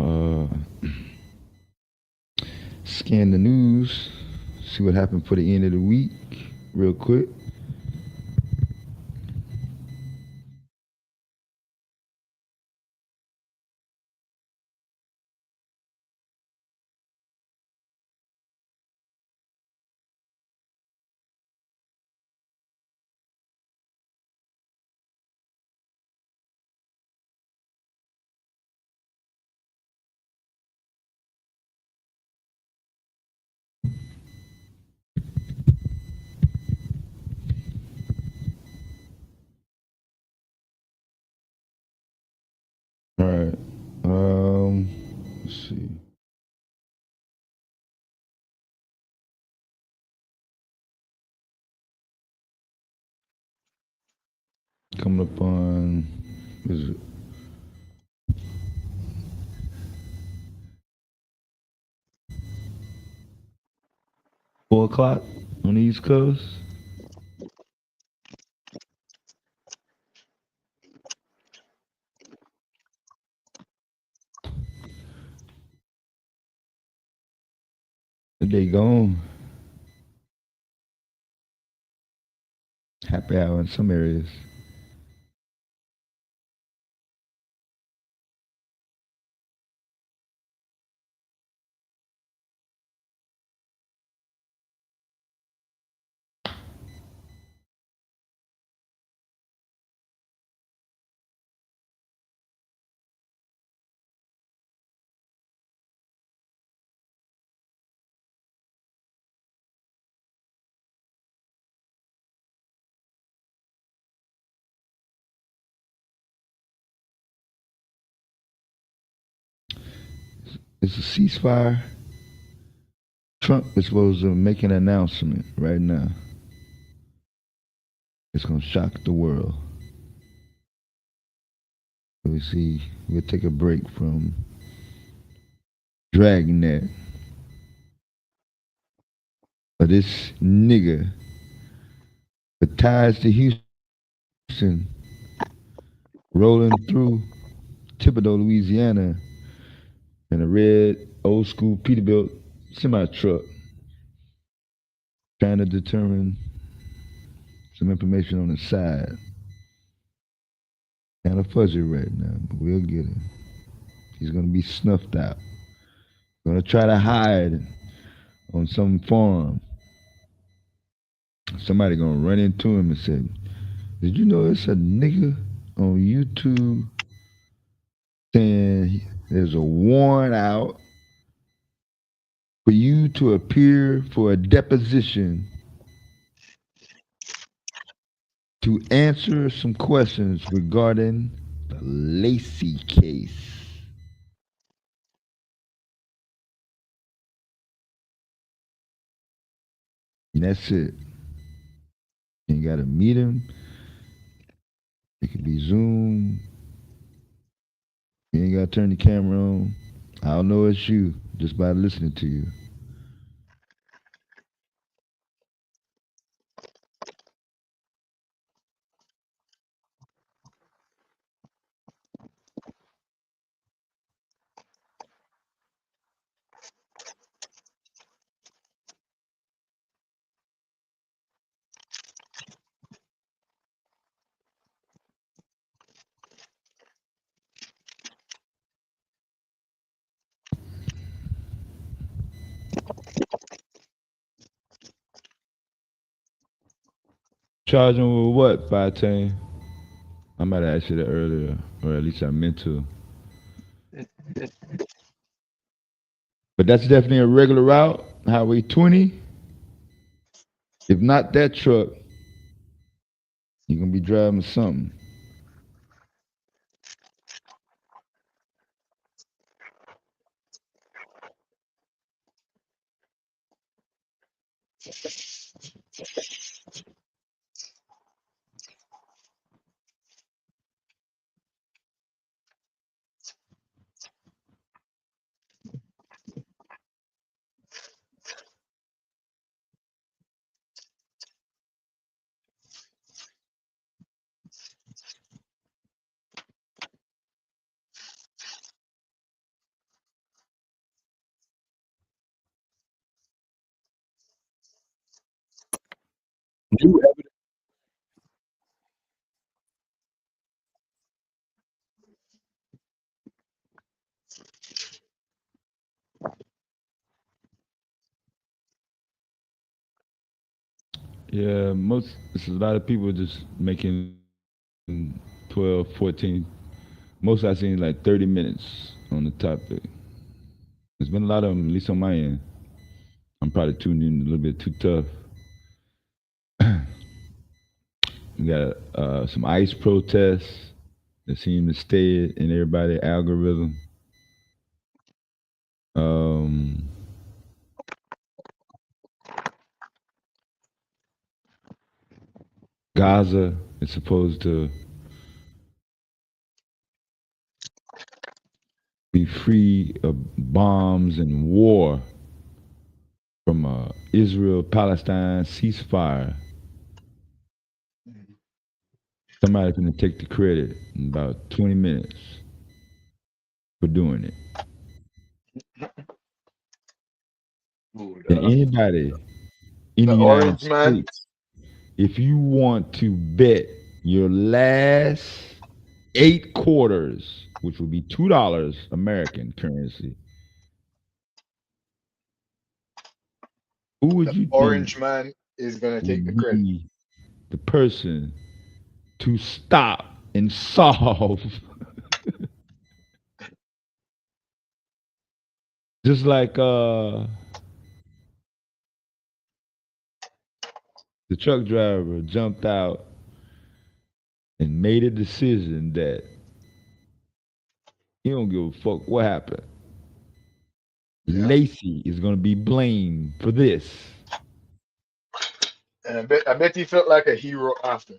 scan the news, see what happened for the end of the week, real quick. coming up on, what is it? Four o'clock on the East Coast. They gone. Happy hour in some areas. It's a ceasefire. Trump is supposed to make an announcement right now. It's going to shock the world. We see, we'll take a break from dragging that. But this nigga with ties to Houston rolling through Thibodaux, Louisiana in a red old school Peterbilt semi truck trying to determine some information on the side. Kind of fuzzy right now, but we'll get him. He's going to be snuffed out. Going to try to hide on some farm. Somebody going to run into him and say, did you know it's a nigga on YouTube saying there's a warrant out for you to appear for a deposition to answer some questions regarding the Lacy case. And that's it. You got to meet him. It could be Zoom. You ain't got to turn the camera on. I'll know it's you just by listening to you. Charging with what, 510? I might have asked you that earlier, or at least I meant to. But that's definitely a regular route, Highway 20. If not that truck, you're going to be driving something. Yeah, it's a lot of people just making 12, 14. Most I've seen like 30 minutes on the topic. There's been a lot of them, at least on my end. I'm probably tuned in a little bit too tough. We got some ICE protests that seem to stay in everybody's algorithm. Gaza is supposed to be free of bombs and war from Israel-Palestine ceasefire. Somebody's going to take the credit in about 20 minutes for doing it. Ooh, And anybody in the the United orange man. States, if you want to bet your last 8 quarters, which would be $2 American currency, who would you think Orange man is gonna take the would credit. be the person to stop and solve? Just like the truck driver jumped out and made a decision that he don't give a fuck what happened. Yeah. Lacy is going to be blamed for this. And I bet he felt like a hero after.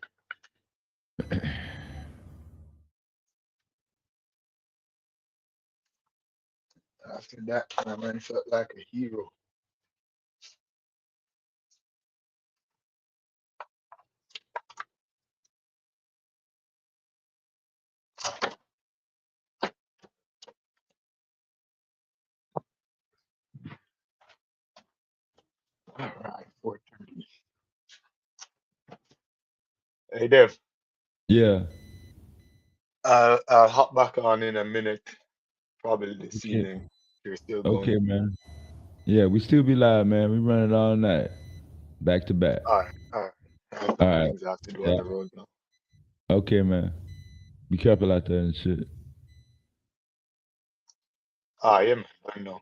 After that, my man felt like a hero. All right, 4:30. Hey, Dev. Yeah. I'll hop back on in a minute, probably this Okay. evening. You're still Okay, going. man. Yeah, we still be live, man. We running all night, back to back. All right, all right. I have All some right. things I have to do on Yeah. the road now. Okay, man. Be careful out there and shit. Yeah, man. I know.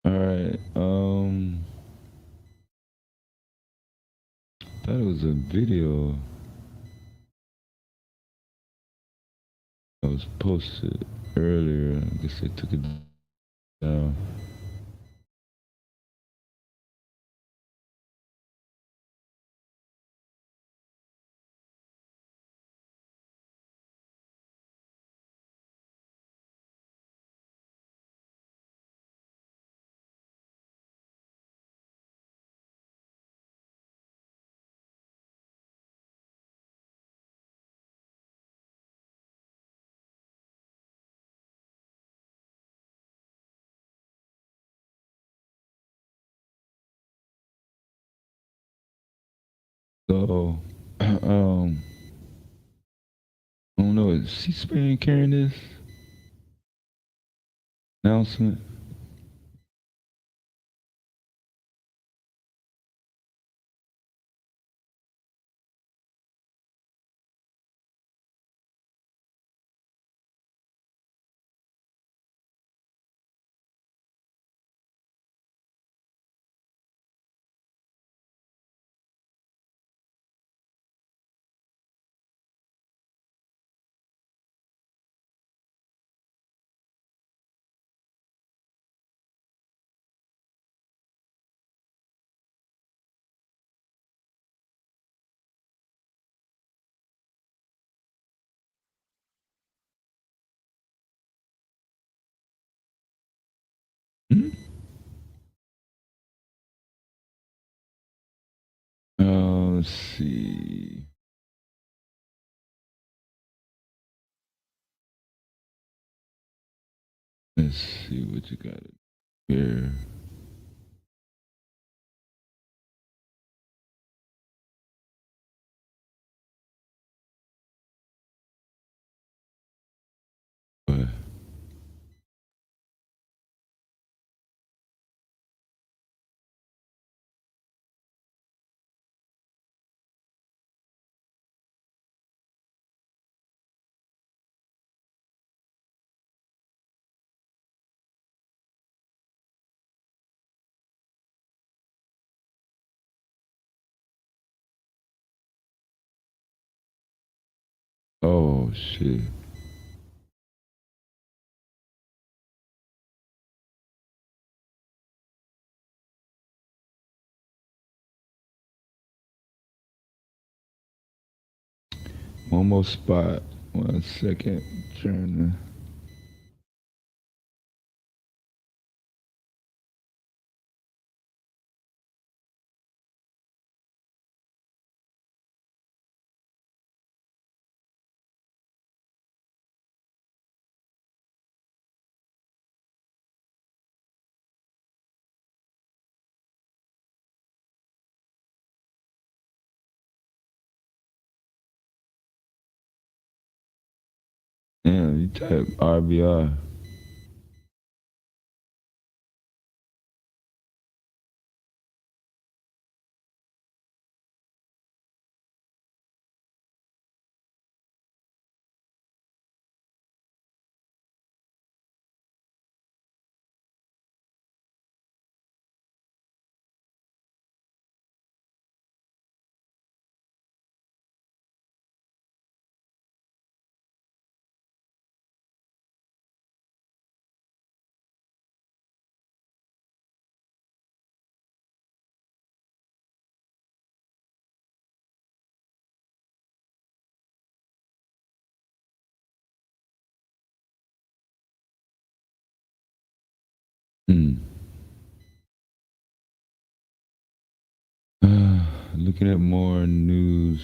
All right. Thought it was a video that was posted earlier. I guess they took it down. So, I don't know. Is C-SPAN carrying this announcement? Hmm? Let's see. Let's see what you got here. What? Oh shit. One more spot. 1 second. Trying to. Damn, you type RBR. Looking at more news.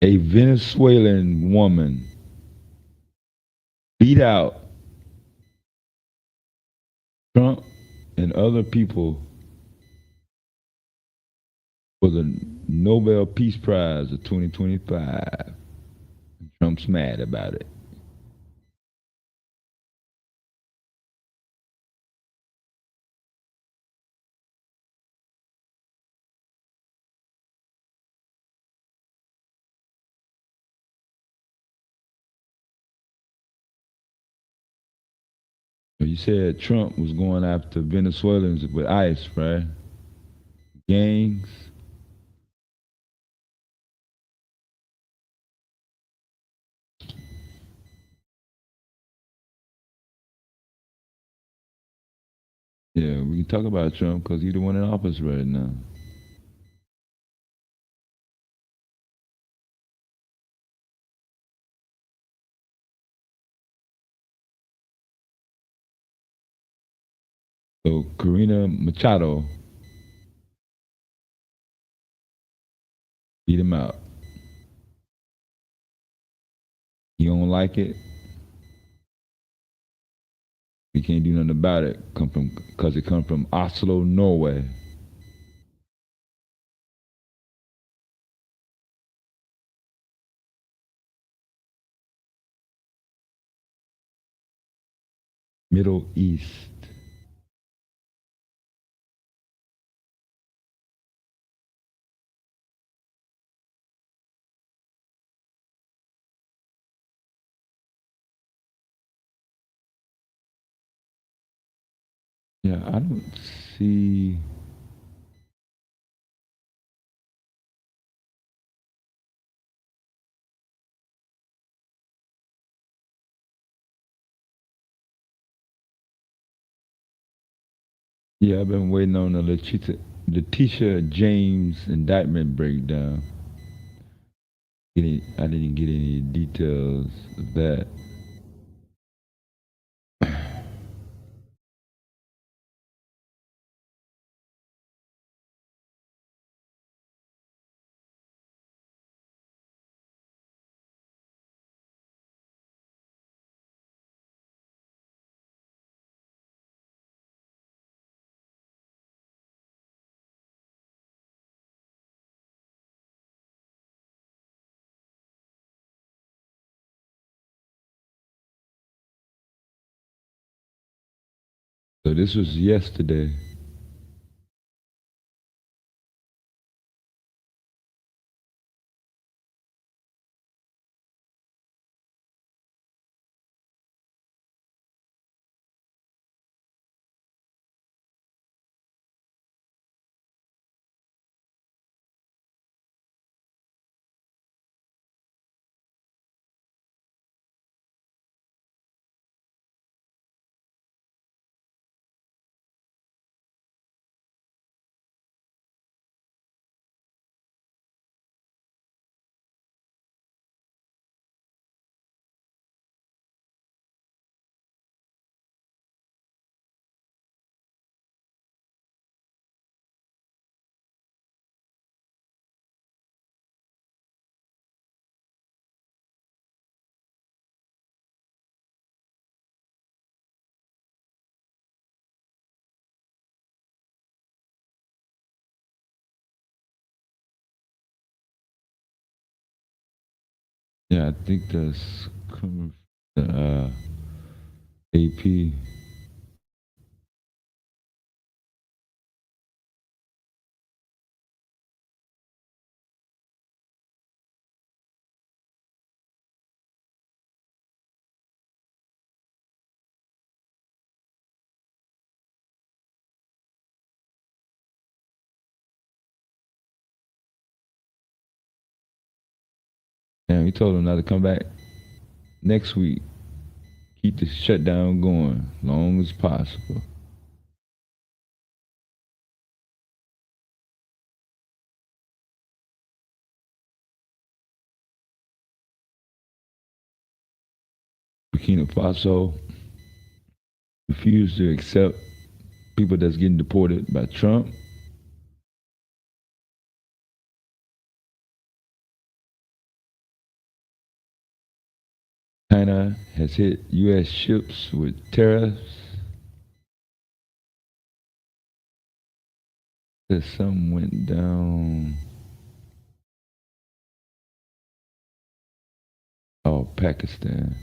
A Venezuelan woman beat out Trump and other people for the Nobel Peace Prize of 2025. Trump's mad about it. You said Trump was going after Venezuelans with ICE, right? Gangs. Yeah, we can talk about Trump because he's the one in office right now. So Karina Machado beat him out. He don't like it. We can't do nothing about it. Because it come from Oslo, Norway. Middle East. Yeah, I don't see. Yeah, I've been waiting on the Letitia James indictment breakdown. I didn't get any details of that. So this was yesterday. Yeah, I think that's coming from the AP. And we told them not to come back next week. Keep the shutdown going long as possible. Burkina Faso refused to accept people that's getting deported by Trump. China has hit U.S. ships with tariffs. There's something went down. Oh, Pakistan.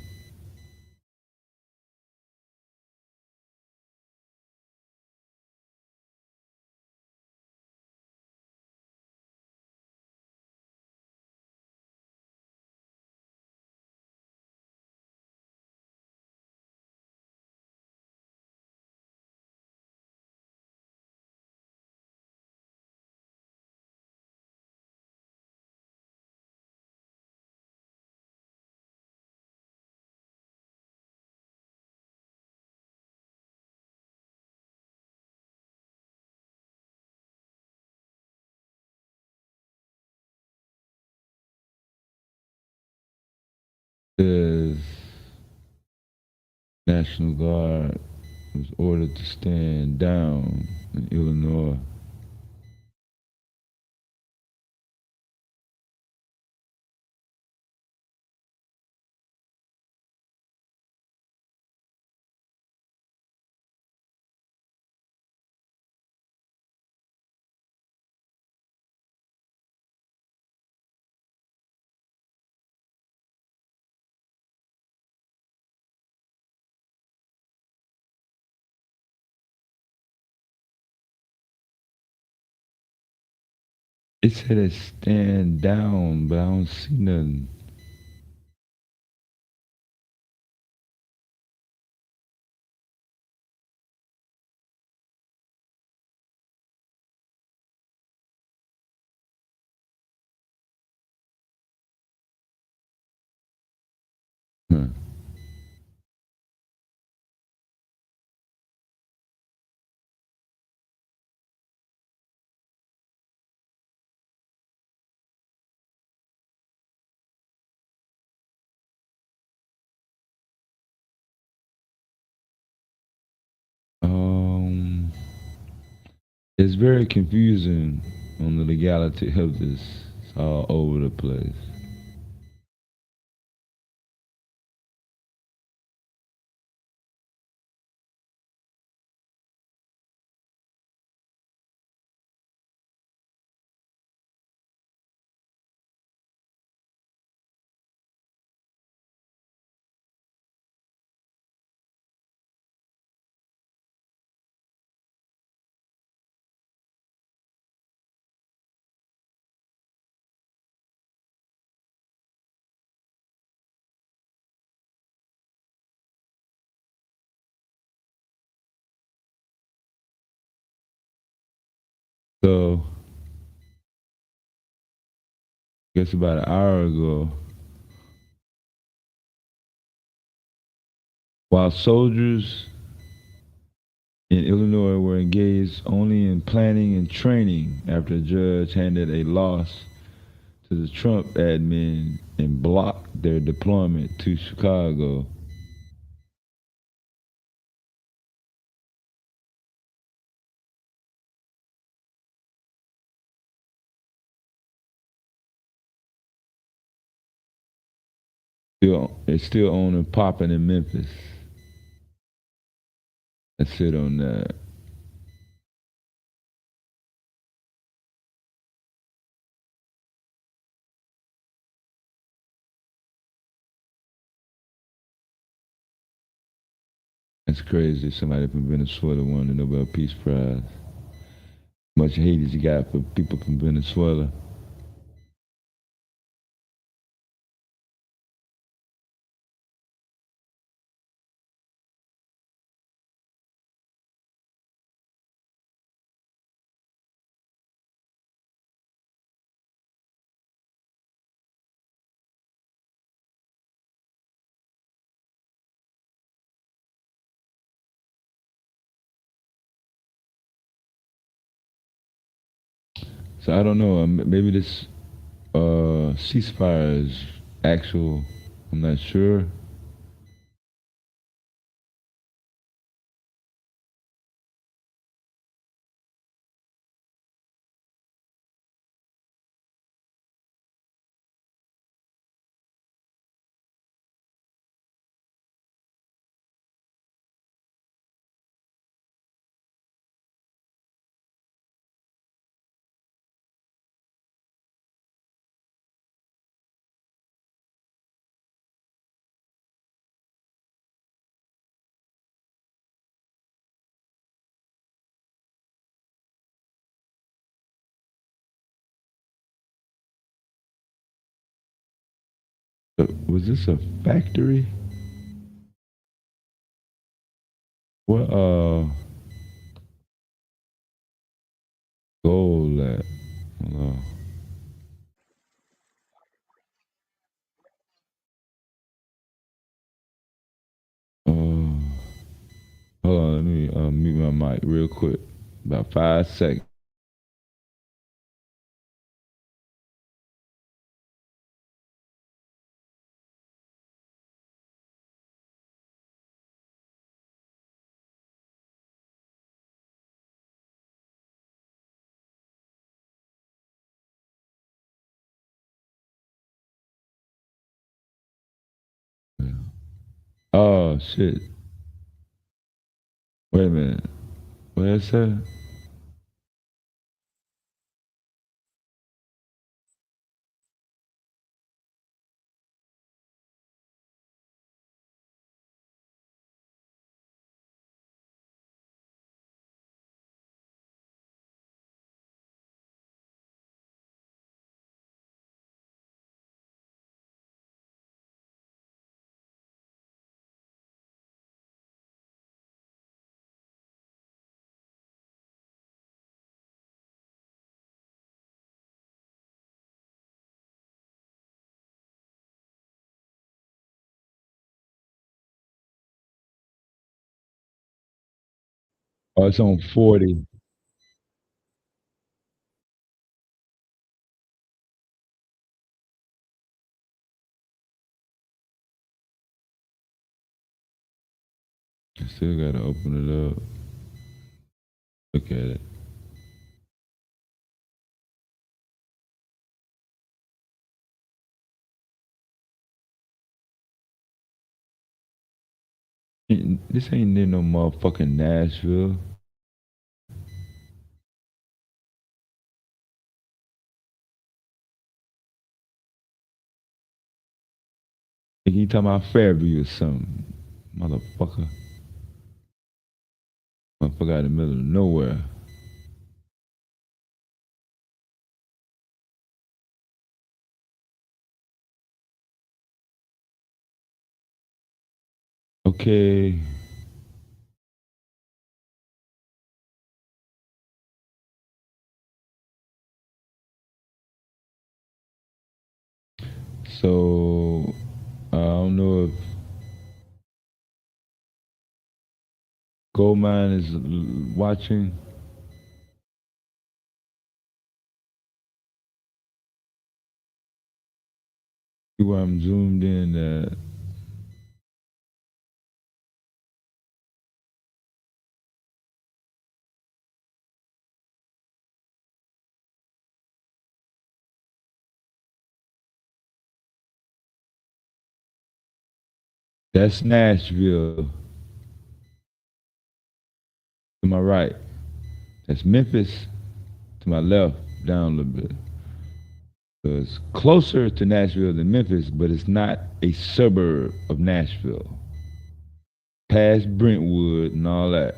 Says National Guard was ordered to stand down in Illinois. It said it stand down, but I don't see nothing. Huh. It's very confusing on the legality of this. It's all over the place. So, I guess about an hour ago, while soldiers in Illinois were engaged only in planning and training after a judge handed a loss to the Trump admin and blocked their deployment to Chicago. It's still on and popping in Memphis. That's it on that. That's crazy. Somebody from Venezuela won the Nobel Peace Prize. Much hate as you got for people from Venezuela. So I don't know. Maybe this ceasefire is actual. I'm not sure. Was this a factory? What gold at? Hold on. Hold on, let me mute my mic real quick. About 5 seconds. Oh shit. Wait a minute. What did I say? Oh, it's on 40. I still gotta open it up. Look at it. This ain't near no motherfucking Nashville. Think you talking about Fairview or something, motherfucker. Motherfucker out in the middle of nowhere. Okay. So I don't know if Goldmine is watching. See where I'm zoomed in at. That's Nashville to my right. That's Memphis to my left, down a little bit. So it's closer to Nashville than Memphis, but it's not a suburb of Nashville. past Brentwood and all that.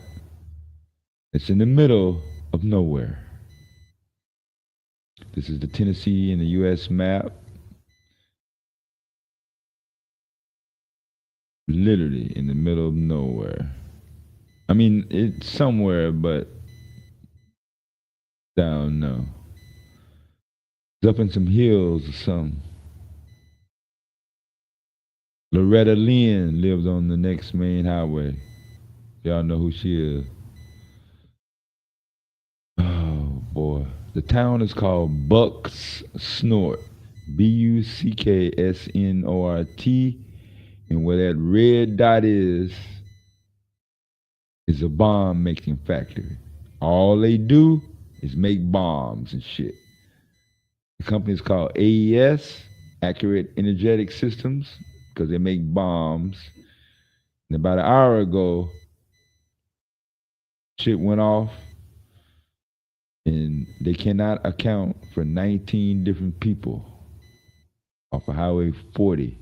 It's in the middle of nowhere. This is the Tennessee and the U.S. map. Literally in the middle of nowhere. I mean, it's somewhere, but down no. It's up in some hills or something. Loretta Lynn lives on the next main highway. Y'all know who she is. Oh boy. The town is called Bucks Snort. Bucksnort. And where that red dot is a bomb making factory. All they do is make bombs and shit. The company is called AES, Accurate Energetic Systems, because they make bombs. And about an hour ago, shit went off, and they cannot account for 19 different people off of Highway 40.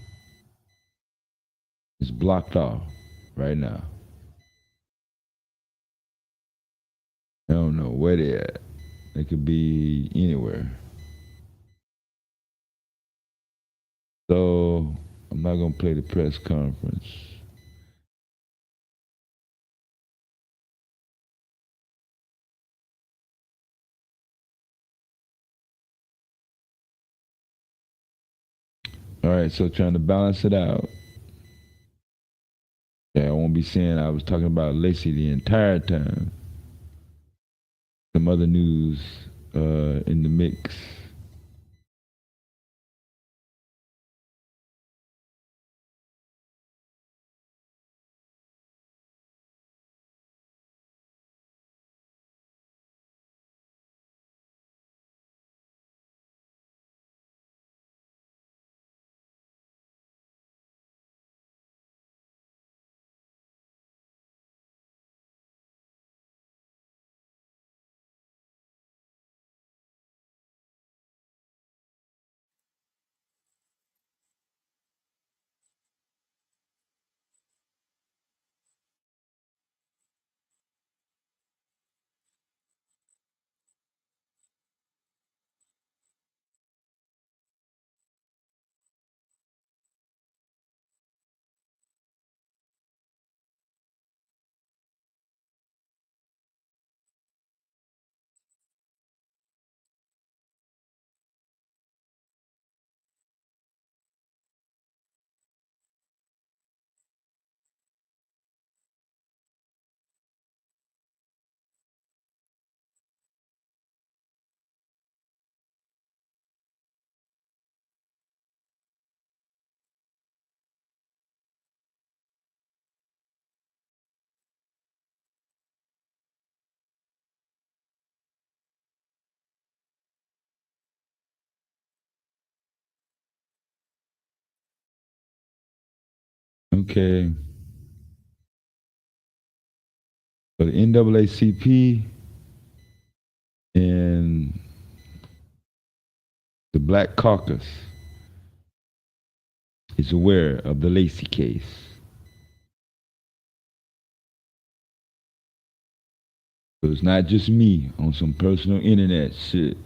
It's blocked off right now. I don't know where they're at. They could be anywhere. So I'm not gonna play the press conference. All right, so trying to balance it out. Yeah, I won't be saying I was talking about Lacy the entire time. Some other news in the mix. Okay. So the NAACP and the Black Caucus is aware of the Lacy case. So it's not just me on some personal internet shit.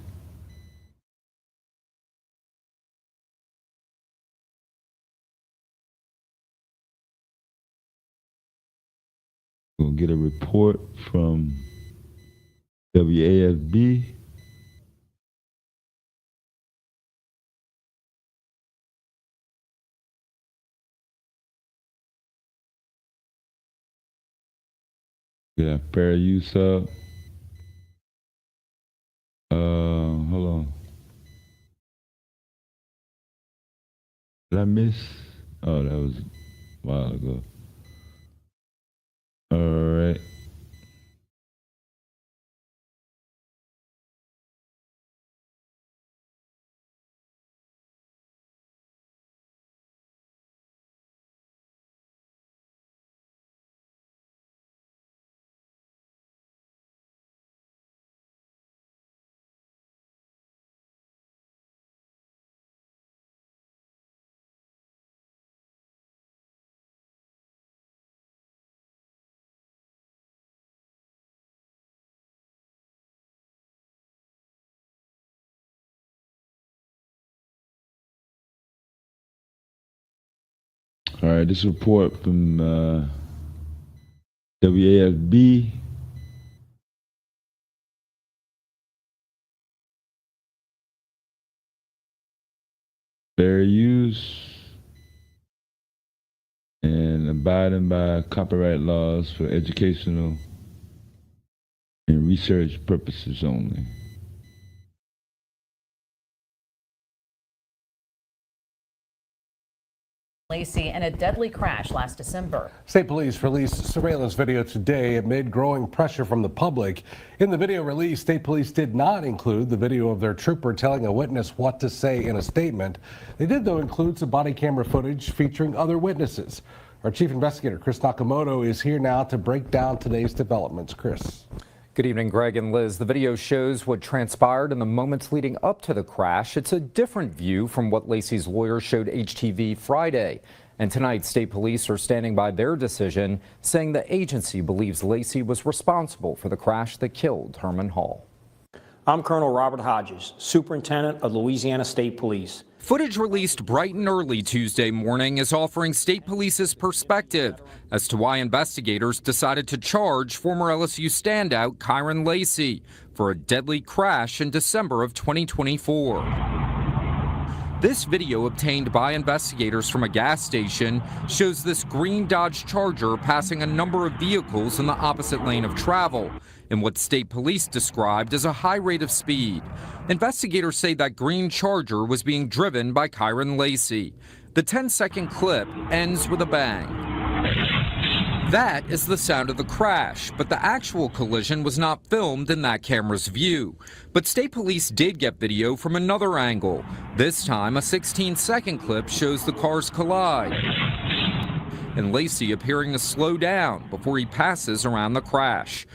We'll get a report from WAFB. Yeah, fair use up. Hold on. Did I miss? Oh, that was a while ago. All right. All right, this report from WASB. Fair use and abiding by copyright laws for educational and research purposes only. Lacy in a deadly crash last December. State police released surveillance video today amid growing pressure from the public. In the video release, state police did not include the video of their trooper telling a witness what to say in a statement. They did, though, include some body camera footage featuring other witnesses. Our chief investigator, Chris Nakamoto, is here now to break down today's developments. Chris. Good evening, Greg and Liz. The video shows what transpired in the moments leading up to the crash. It's a different view from what Lacy's lawyer showed HTV Friday. And tonight, state police are standing by their decision, saying the agency believes Lacy was responsible for the crash that killed Herman Hall. I'm Colonel Robert Hodges, Superintendent of Louisiana State Police. Footage released bright and early Tuesday morning is offering state police's perspective as to why investigators decided to charge former LSU standout Kyren Lacy for a deadly crash in December of 2024. This video obtained by investigators from a gas station shows this green Dodge Charger passing a number of vehicles in the opposite lane of travel in what state police described as a high rate of speed. Investigators say that green Charger was being driven by Kyren Lacy. The 10-second clip ends with a bang. That is the sound of the crash, but the actual collision was not filmed in that camera's view. But state police did get video from another angle. This time, a 16-second clip shows the cars collide, and Lacy appearing to slow down before he passes around the crash.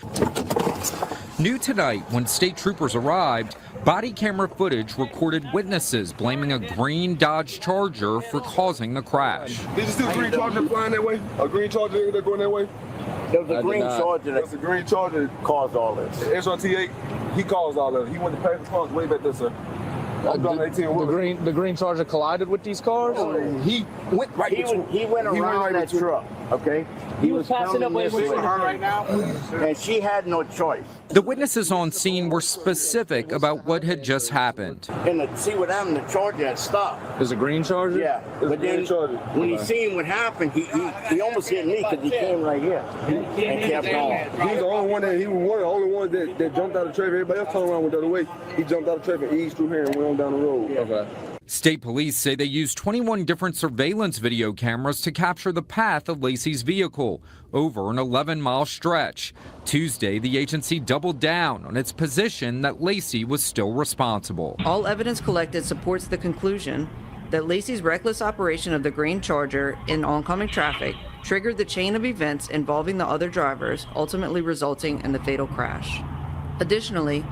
New tonight, when state troopers arrived, body camera footage recorded witnesses blaming a green Dodge Charger for causing the crash. Did you see the green Charger flying that way? A green Charger that's going that way? There was a green Charger. That's a green Charger that caused all this. SRT8, he caused all of it. He went to pass the cars way back there, sir. The green Charger collided with these cars? He went right. He went around that truck. Okay. He was passing up this way right now, and she had no choice. The witnesses on scene were specific about what had just happened. And see what happened, the Charger had stopped. There's a green Charger? Yeah. But then when he seen what happened, he almost hit me because he came right here and kept going. He was the only one that that jumped out of the traffic. Everybody else turned around went the other way. He jumped out of the traffic, eased through here, and went on down the road. Okay. State police say they used 21 different surveillance video cameras to capture the path of Lacy's vehicle over an 11-mile stretch. Tuesday, the agency doubled down on its position that Lacy was still responsible. All evidence collected supports the conclusion that Lacy's reckless operation of the green Charger in oncoming traffic triggered the chain of events involving the other drivers, ultimately resulting in the fatal crash. Additionally,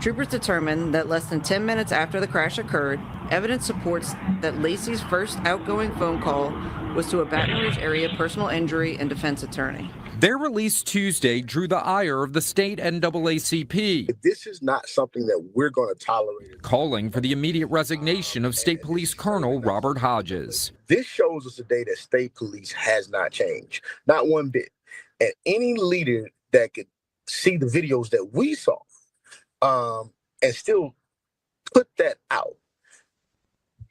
troopers determined that less than 10 minutes after the crash occurred, evidence supports that Lacy's first outgoing phone call was to a Baton Rouge area personal injury and defense attorney. Their release Tuesday drew the ire of the state NAACP. This is not something that we're going to tolerate. Calling for the immediate resignation of State Police Colonel Robert Hodges. This shows us today that state police has not changed, not one bit. And any leader that could see the videos that we saw and still put that out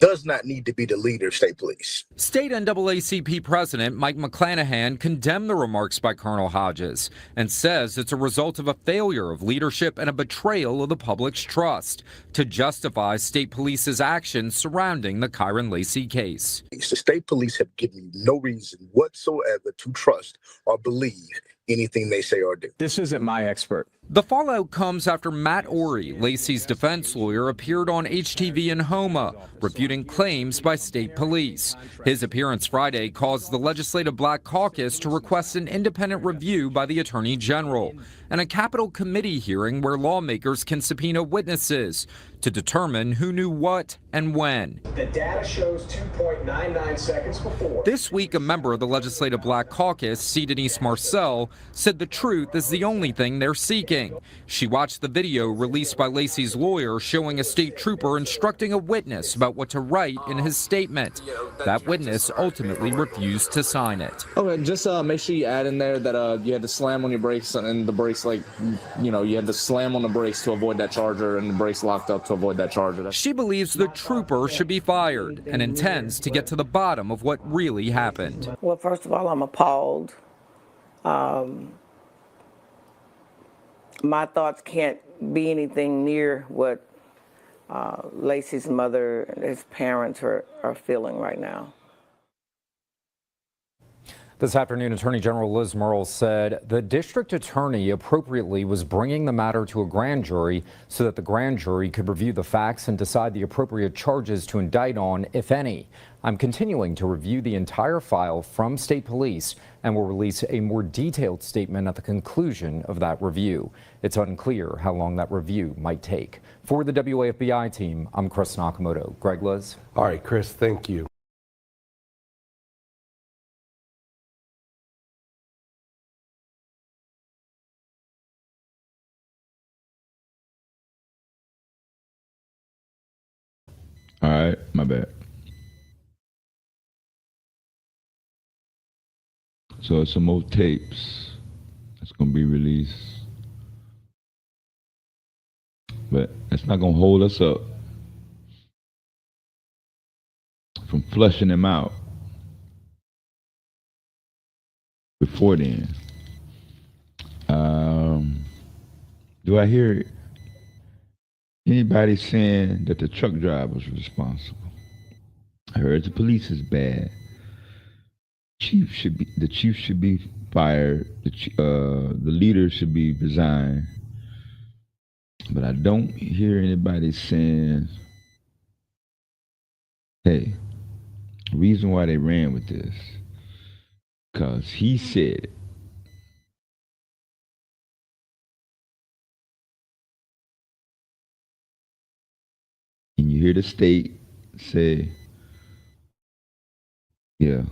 does not need to be the leader of state police. State NAACP President Mike McClanahan condemned the remarks by Colonel Hodges and says it's a result of a failure of leadership and a betrayal of the public's trust to justify state police's actions surrounding the Kyren Lacy case. The state police have given you no reason whatsoever to trust or believe anything they say or do. This isn't my expert. The fallout comes after Matt Ory, Lacy's defense lawyer, appeared on HTV in Houma, refuting claims by state police. His appearance Friday caused the Legislative Black Caucus to request an independent review by the Attorney General and a Capitol Committee hearing where lawmakers can subpoena witnesses to determine who knew what and when. The data shows 2.99 seconds before. This week, a member of the Legislative Black Caucus, seated in East Marcel, said the truth is the only thing they're seeking. proceeding. She watched the video released by Lacy's lawyer showing a state trooper instructing a witness about what to write in his statement. That witness ultimately refused to sign it. Okay, just make sure you add in there that you had to slam on your brakes, and the brakes, like, you know, you had to slam on the brakes to avoid that charger, and the brakes locked up to avoid that charger. She believes the trooper should be fired and intends to get to the bottom of what really happened. Well, first of all, I'm appalled. My thoughts can't be anything near what Lacy's mother and his parents are feeling right now. This afternoon, Attorney General Liz Murrill said the district attorney appropriately was bringing the matter to a grand jury so that the grand jury could review the facts and decide the appropriate charges to indict on, if any. I'm continuing to review the entire file from state police and will release a more detailed statement at the conclusion of that review. It's unclear how long that review might take. For the WAFBI team, I'm Chris Nakamoto. Greg, Liz. All right, Chris, thank you. All right, my bad. So some more tapes that's gonna be released, but that's not gonna hold us up from flushing them out before then. Do I hear anybody saying that the truck driver was responsible? I heard the police is bad. The chief should be fired. The leader should be resigned. But I don't hear anybody saying, hey, the reason why they ran with this, because he said it. And you hear the state say, yeah,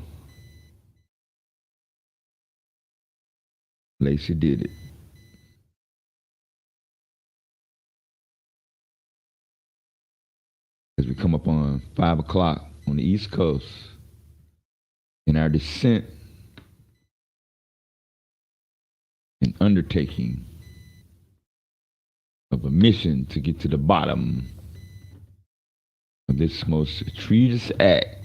Lacy did it. As we come up on 5 o'clock on the East Coast, in our descent and undertaking of a mission to get to the bottom of this most egregious act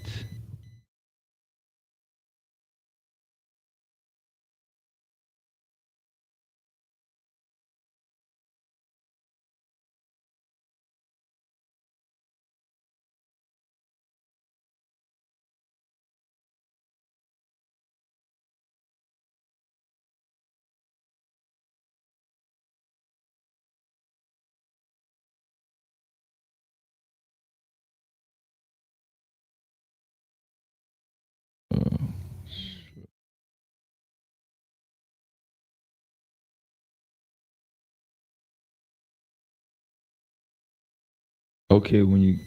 okay, when you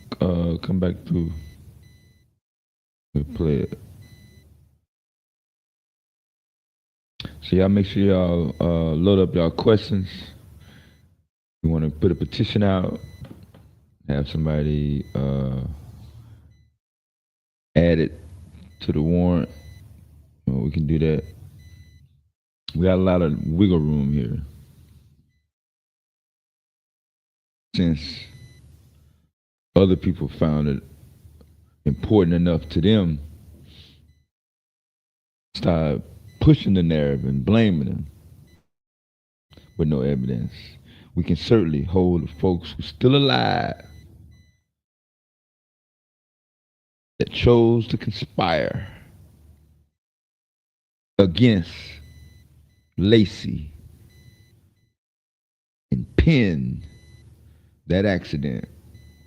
come back through, we play it. So y'all make sure y'all load up y'all questions. You want to put a petition out, have somebody add it to the warrant. We can do that. We got a lot of wiggle room here. Since other people found it important enough to them, start pushing the narrative and blaming them with no evidence. We can certainly hold the folks who's still alive that chose to conspire against Lacy and pin that accident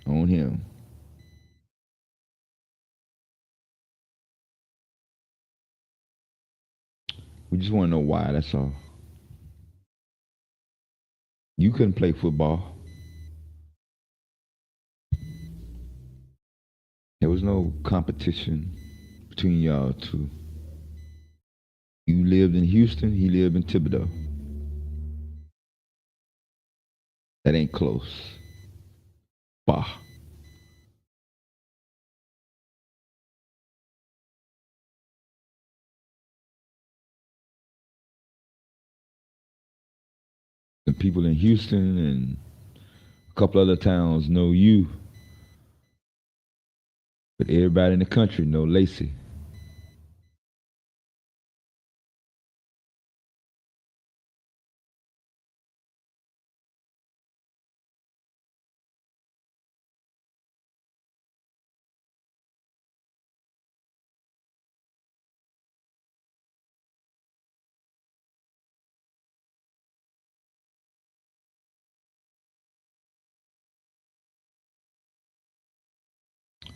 on him. We just want to know why, that's all. You couldn't play football. There was no competition between y'all two. You lived in Houston, he lived in Thibodeau. That ain't close. Bah. The people in Houston and a couple other towns know you, but everybody in the country know Lacy.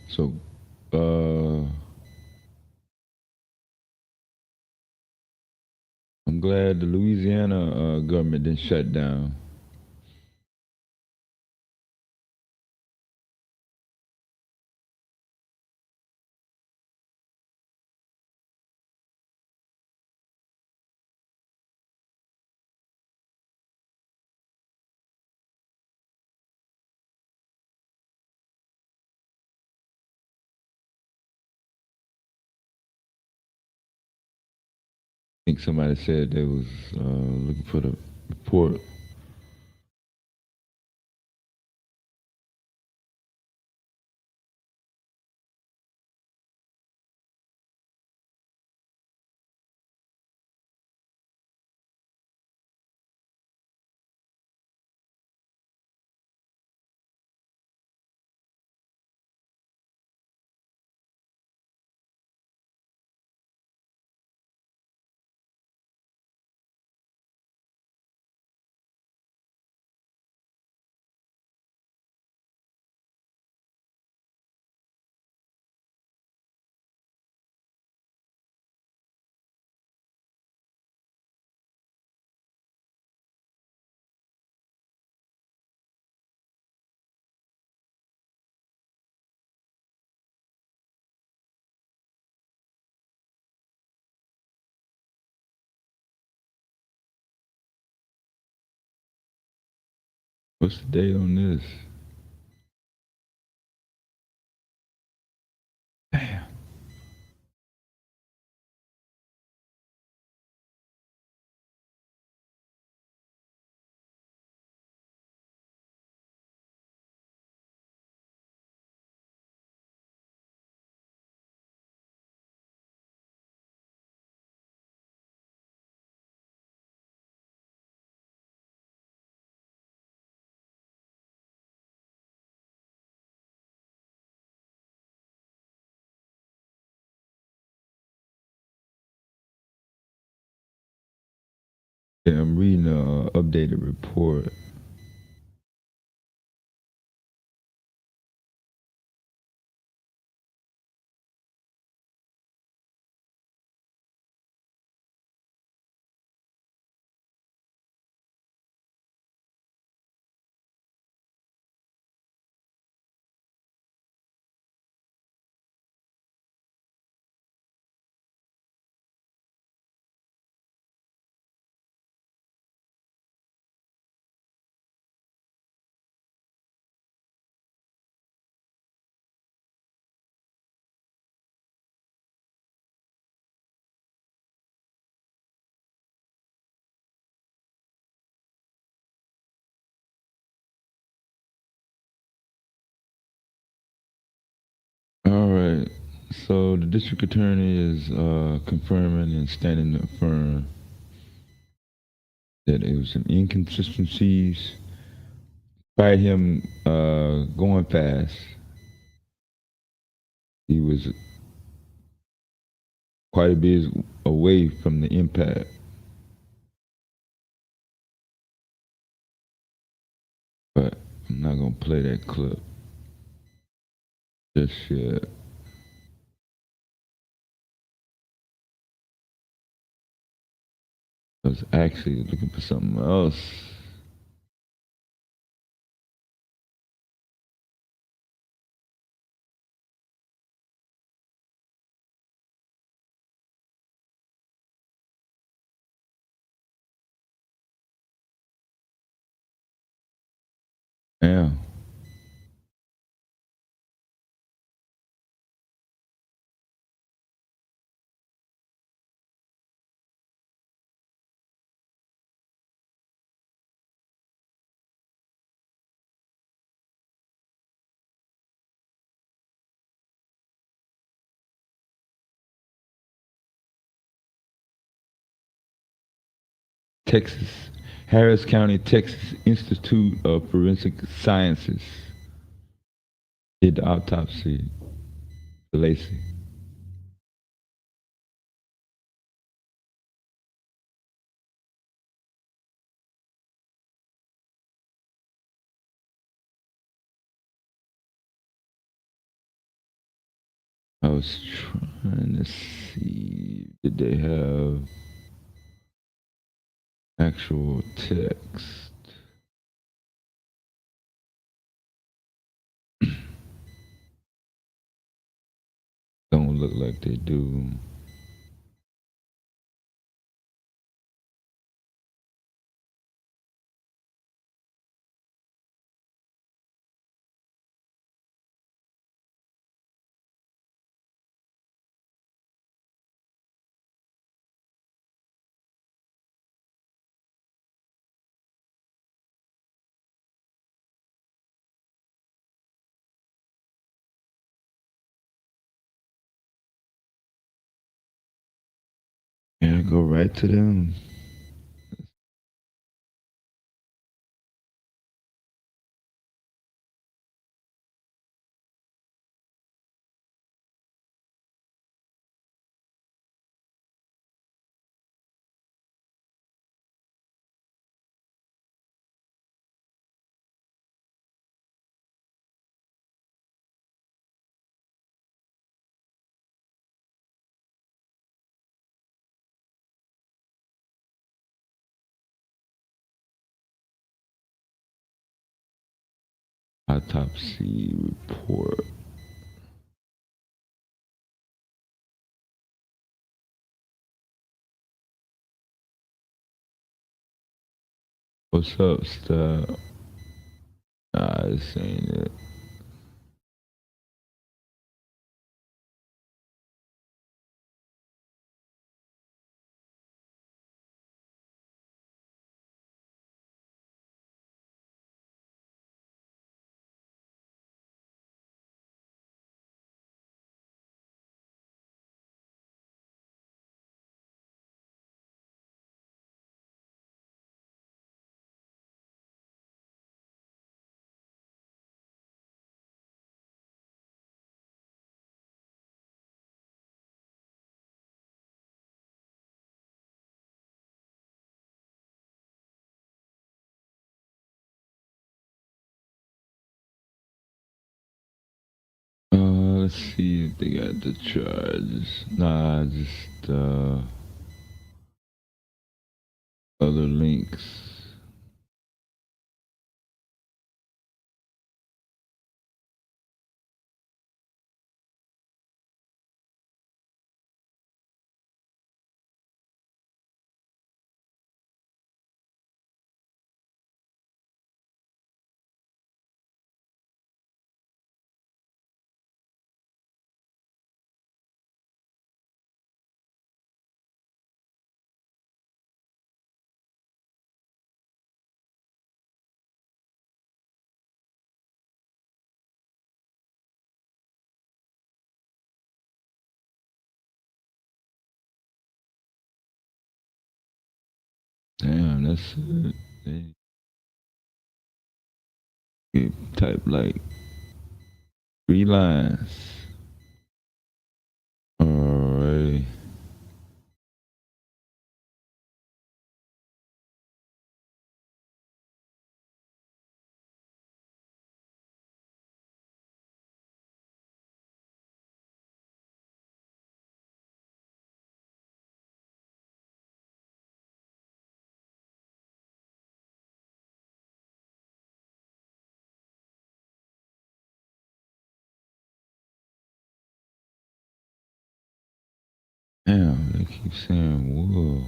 So, I'm glad the Louisiana government didn't shut down. I think somebody said they was looking for the report. What's the date on this? Damn. Yeah, I'm reading an updated report. All right. So the district attorney is confirming and standing firm that it was some inconsistencies. Despite him going fast, he was quite a bit away from the impact. But I'm not gonna play that clip just yet. I was actually looking for something else. Texas, Harris County, Texas Institute of Forensic Sciences did the autopsy for Lacy. I was trying to see, did they have actual text? Don't look like they do. Yeah, go right to them. Autopsy report. What's up, Stop? Nah, this ain't it. Let's see if they got the charges. Nah, just other links. Damn, that's it. They type like 3 lines. Alrighty. Damn, they keep saying whoa.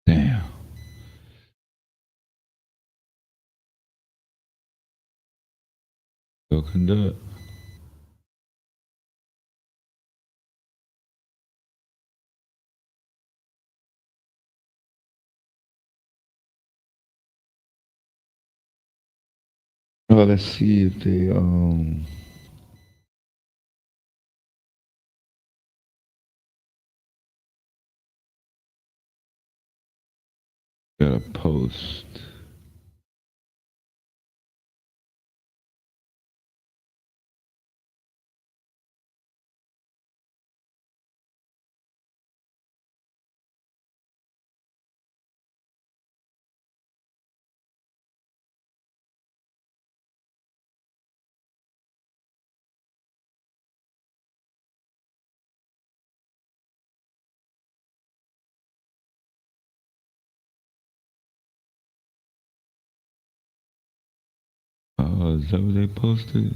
Damn. Go conduct. Well, let's see if they got a post. Is that what they posted?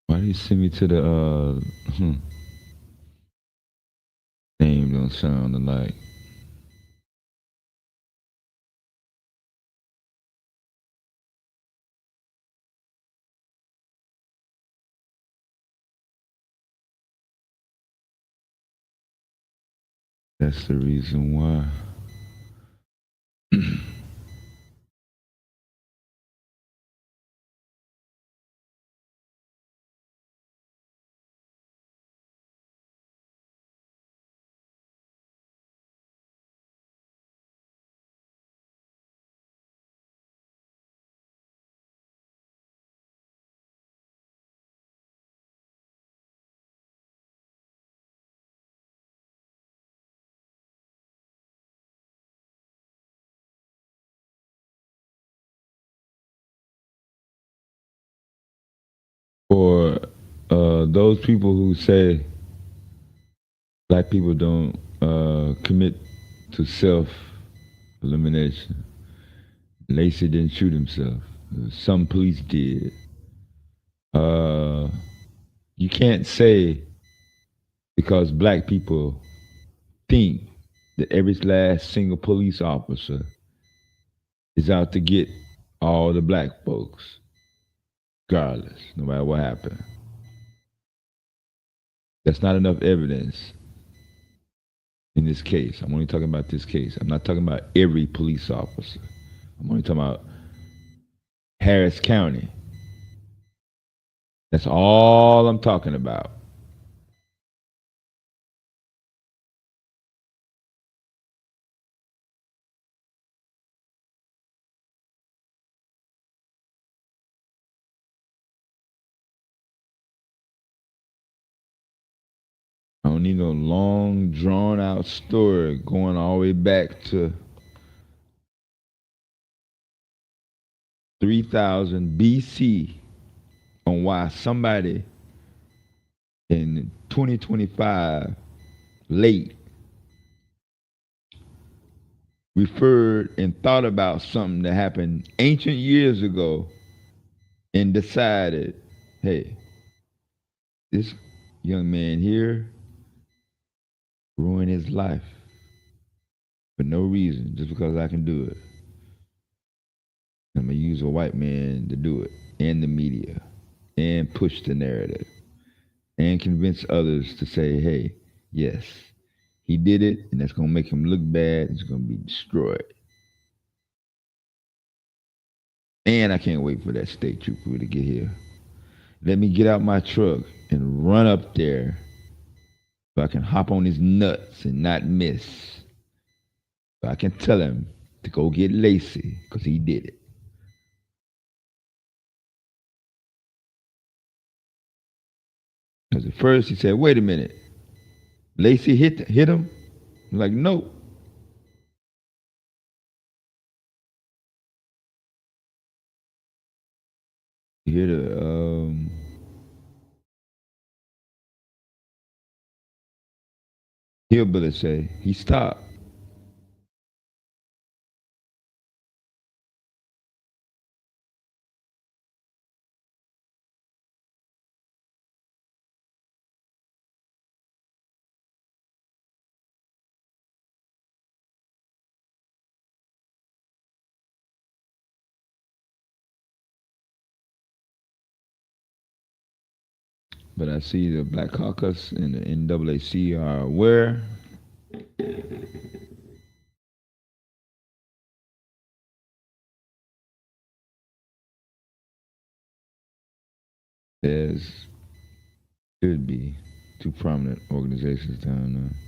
Why did you send me to the name don't sound alike? That's the reason why. For those people who say black people don't commit to self-elimination, Lacy didn't shoot himself. Some police did. You can't say because black people think that every last single police officer is out to get all the black folks, regardless, no matter what happened. That's not enough evidence in this case. I'm only talking about this case. I'm not talking about every police officer. I'm only talking about Harris County. That's all I'm talking about. I don't need no long, drawn-out story going all the way back to 3000 BC on why somebody in 2025 late referred and thought about something that happened ancient years ago and decided, hey, this young man here ruined his life for no reason, just because I can do it. I'm gonna use a white man to do it, and the media, and push the narrative, and convince others to say, hey, yes, he did it, and that's gonna make him look bad. It's gonna be destroyed. And I can't wait for that state trooper to get here. Let me get out my truck and run up there so I can hop on his nuts and not miss. So I can tell him to go get Lacy because he did it. Because at first he said, wait a minute, Lacy hit him? I'm like, no. You hear the hillbilly say, he stopped. but I see the Black Caucus and the NAAC are aware. There's should be two prominent organizations down there.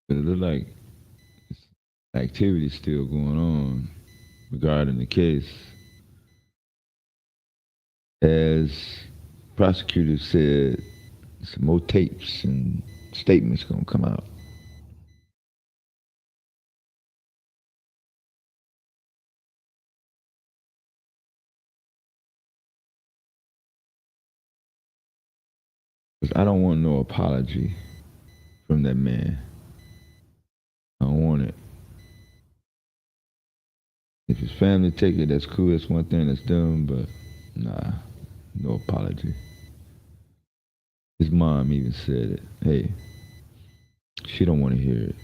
But it look like activity still going on regarding the case. As prosecutors said, some more tapes and statements gonna come out. Because I don't want no apology from that man. I don't want it. If his family take it, that's cool. That's one thing that's done, but nah, no apology. His mom even said it. Hey, she don't want to hear it.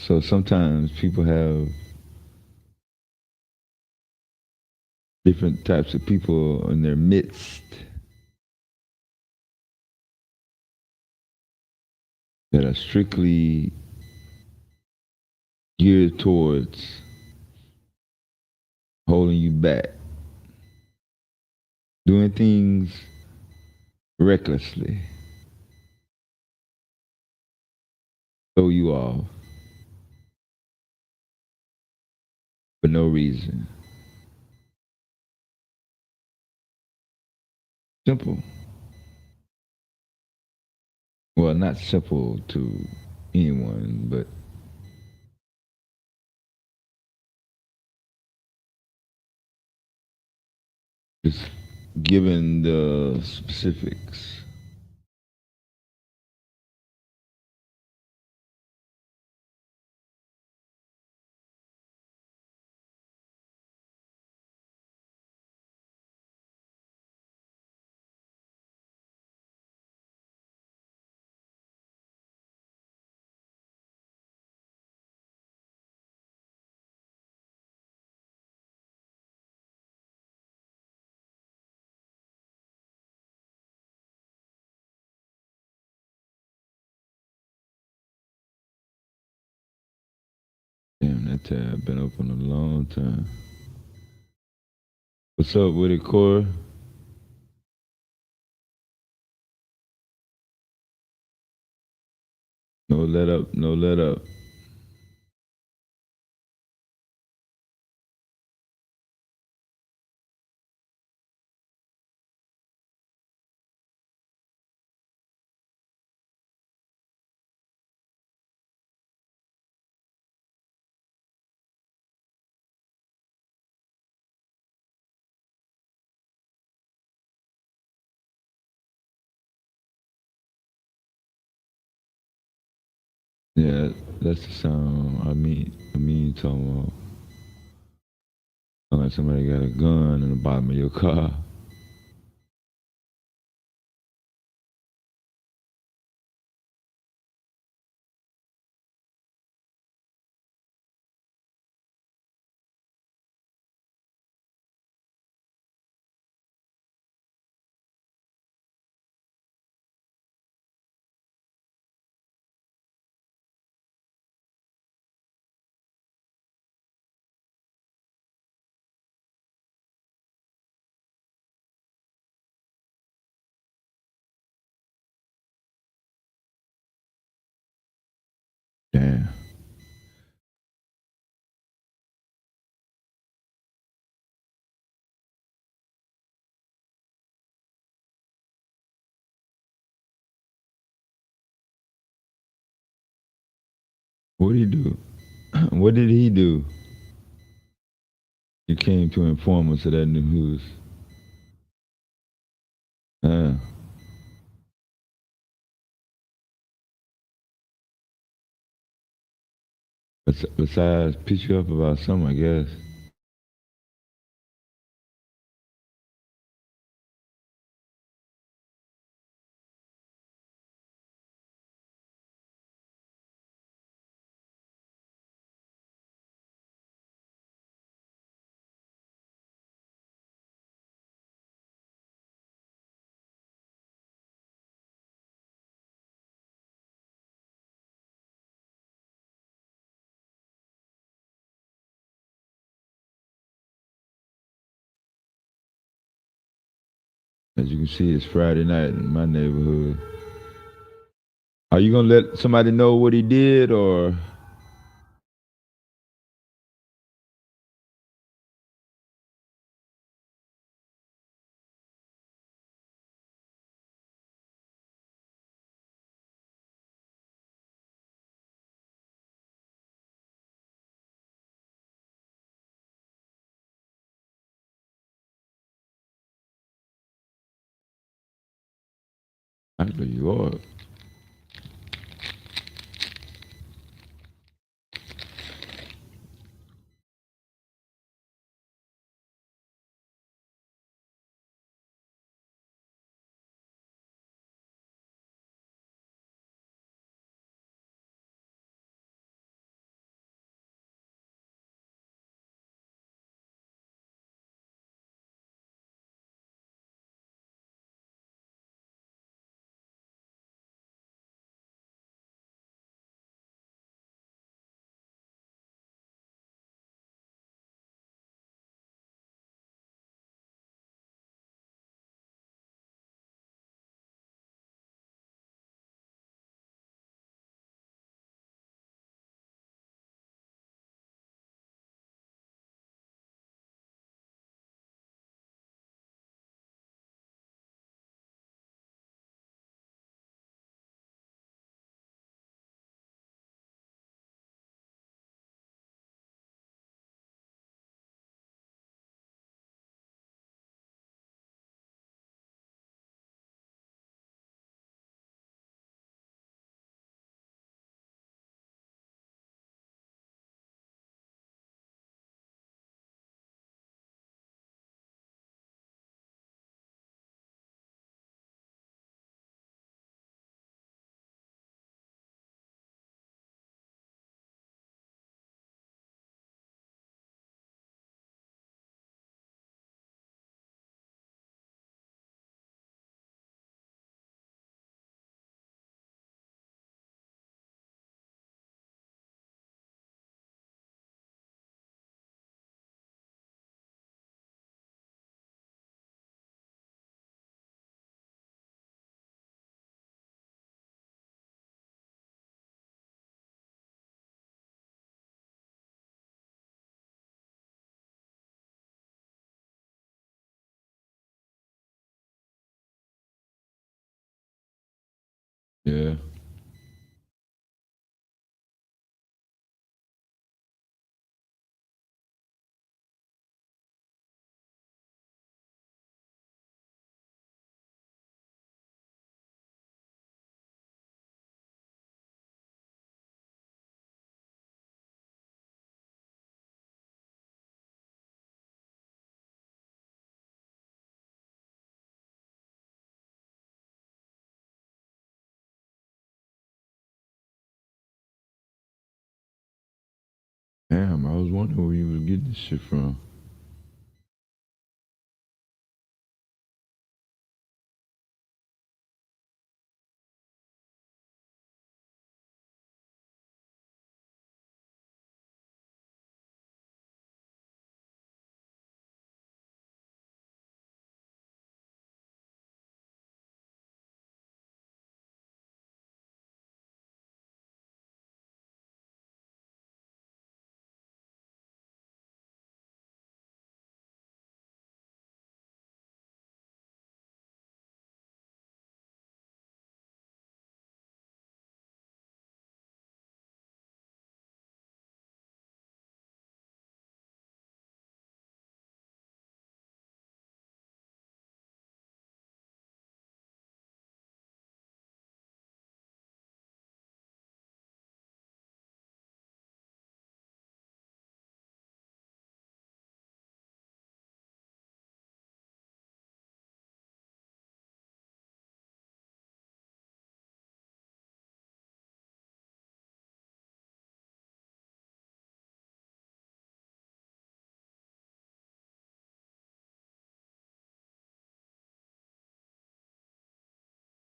So sometimes people have different types of people in their midst that are strictly geared towards holding you back, doing things recklessly, throw you off for no reason. Simple. Well, not simple to anyone, but just given the specifics. Damn, that tab been open a long time. What's up with it, Cora? No let up, no let up. Yeah, that's the sound I mean talking about. Sound like somebody got a gun in the bottom of your car. Damn. What did he do? What did he do? You came to inform us of that news. Besides, pick you up about something, I guess. As you can see, it's Friday night in my neighborhood. Are you gonna let somebody know what he did, or? I know you are. Yeah. Damn, I was wondering where you was getting this shit from.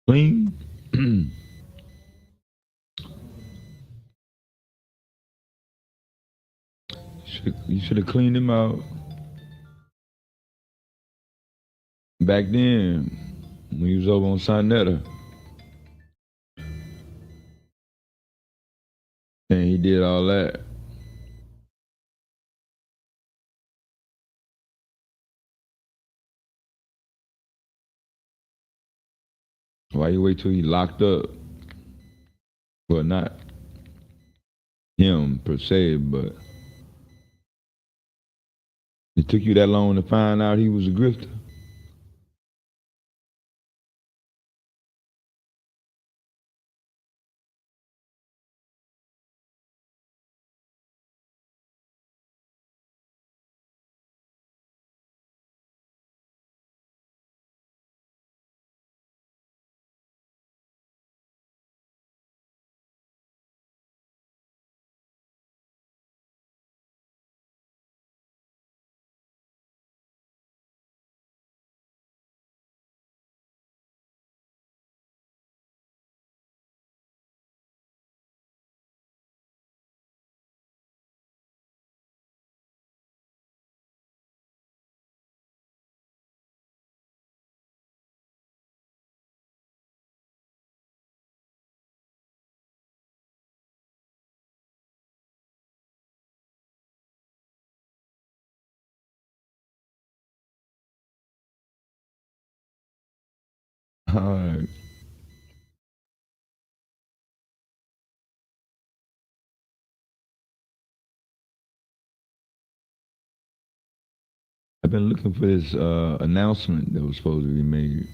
Clean. You should have cleaned him out back then when he was over on Sonetta. And he did all that. Why you wait till he locked up? Well, not him per se, but it took you that long to find out he was a grifter? All right. I've been looking for this announcement that was supposed to be made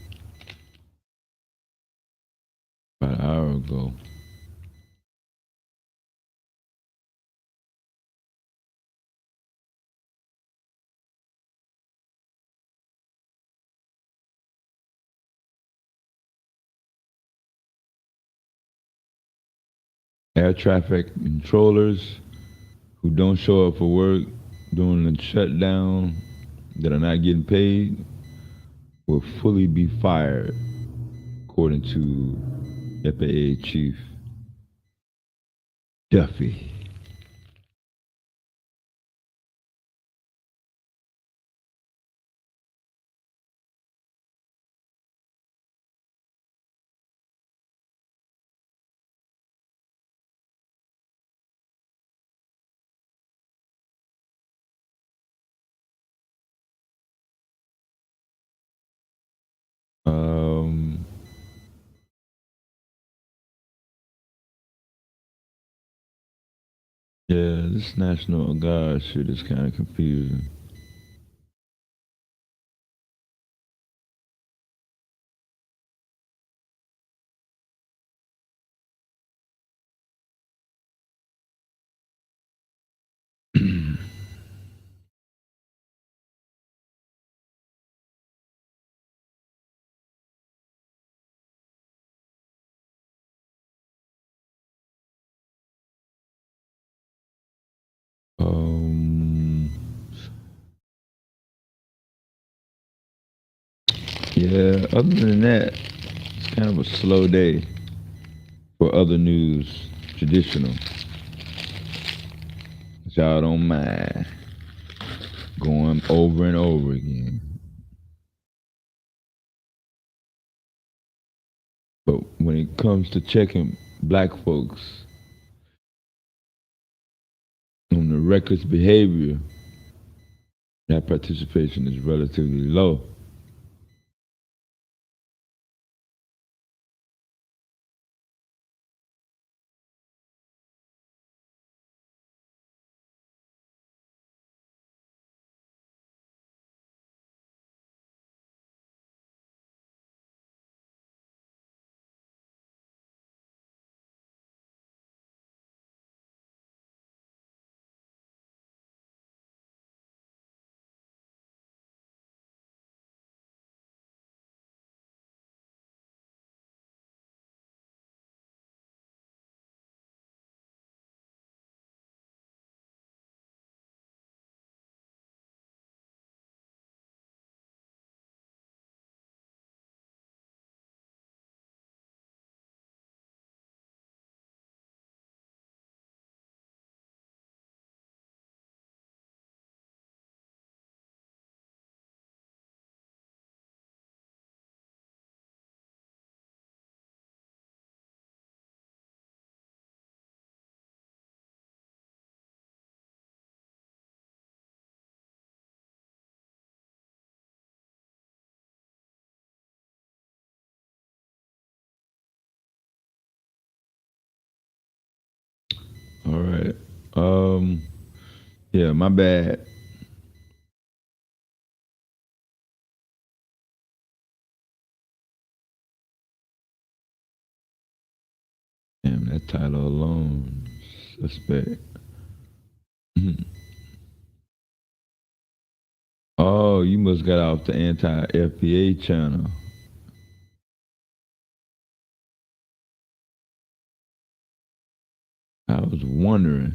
about an hour ago. Air traffic controllers who don't show up for work during the shutdown that are not getting paid will fully be fired, according to FAA Chief Duffy. Yeah, this National Guard shit is kind of confusing. Yeah, other than that, it's kind of a slow day for other news, traditional. Which y'all don't mind going over and over again. But when it comes to checking black folks on the reckless behavior, that participation is relatively low. All right. Yeah, my bad. Damn, that title alone, suspect. Mhm. Oh, you must got off the anti-FPA channel. I was wondering.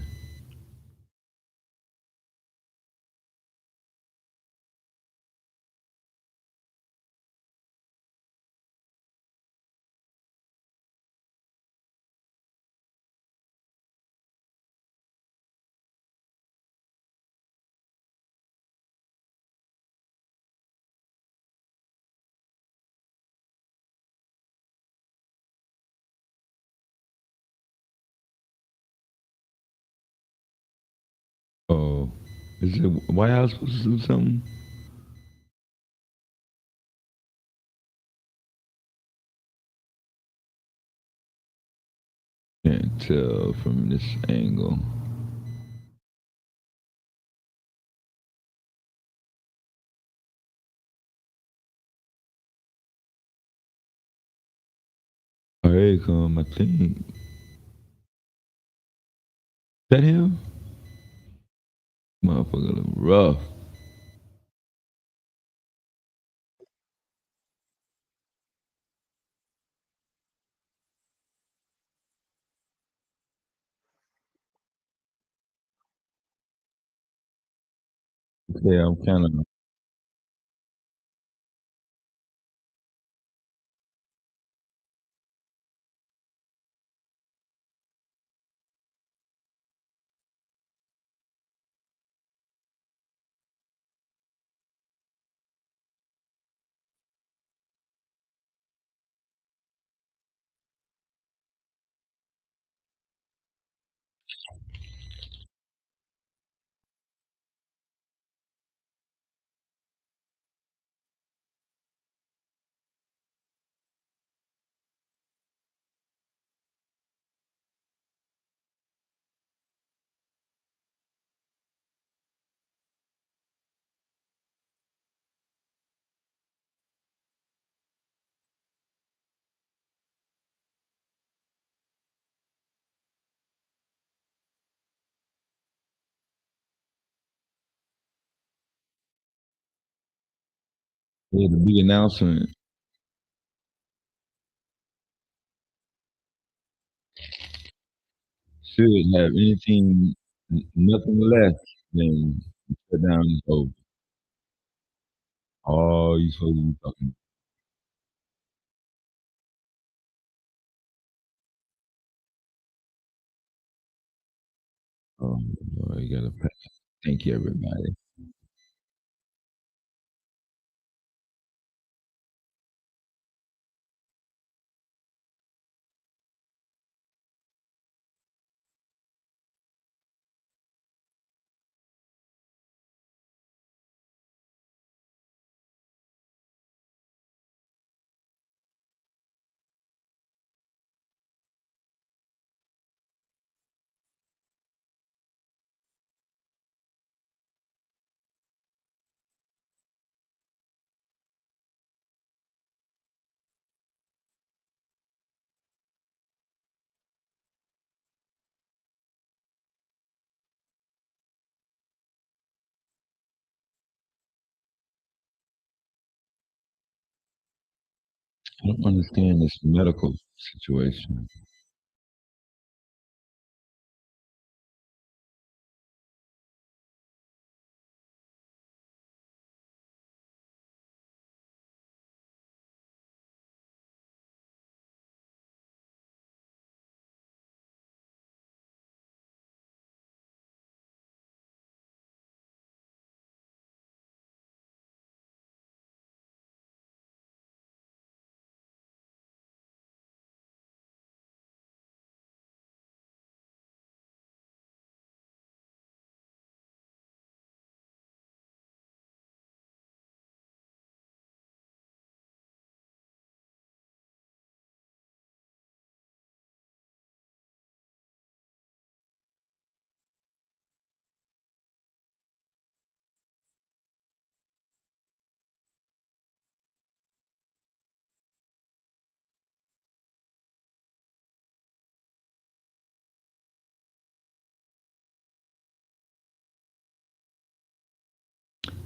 Oh, is it White House supposed to do something? Can't tell from this angle. Oh, here you come, I think. That him? Motherfucker look rough. Yeah, I'm kind of. Yeah, the big announcement should have anything, nothing less than shut down is over. Oh, you supposed to be talking. Oh, Lord, you gotta pass. Thank you, everybody. I don't understand this medical situation.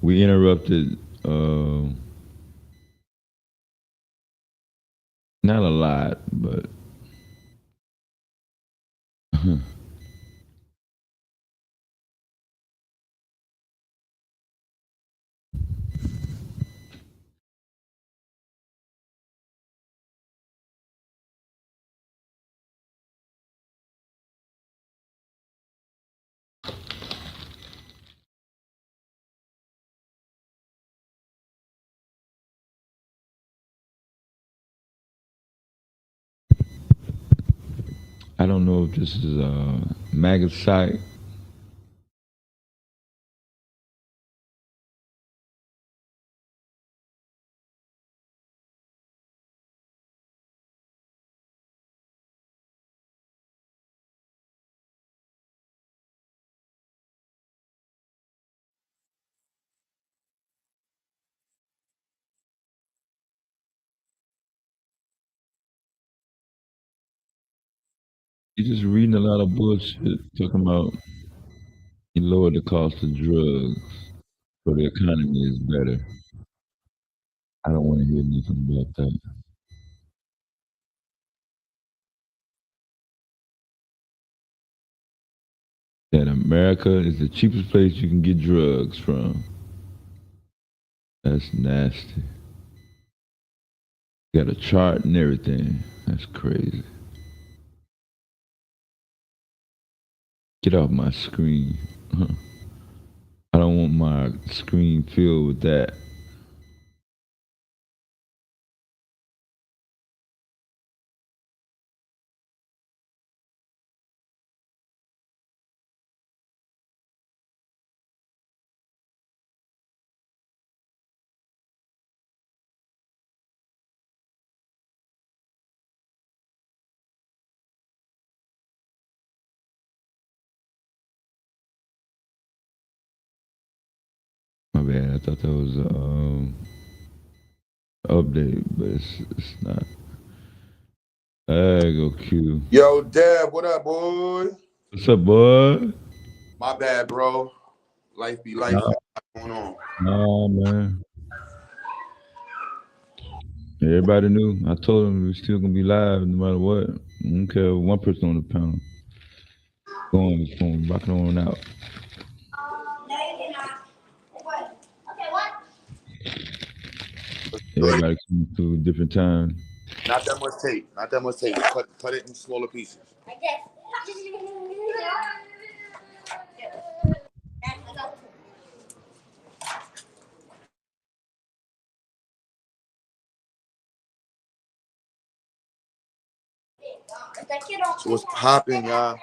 We interrupted, not a lot, but I don't know if this is a maggot site. You're just reading a lot of bullshit talking about he lowered the cost of drugs so the economy is better. I don't want to hear nothing about that. That America is the cheapest place you can get drugs from. That's nasty. Got a chart and everything. That's crazy. Get off my screen. I don't want my screen filled with that. My bad. I thought that was an update, but it's not. There you go, Q. Yo, Deb, what up, boy? What's up, boy? My bad, bro. Life be life. What's going on? Nah, man. Everybody knew. I told them we were still gonna be live no matter what. I don't care. One person on the panel. Going, rocking on out. Everybody coming through different time. Not that much tape. Not that much tape. Cut it in smaller pieces. So what's popping, y'all?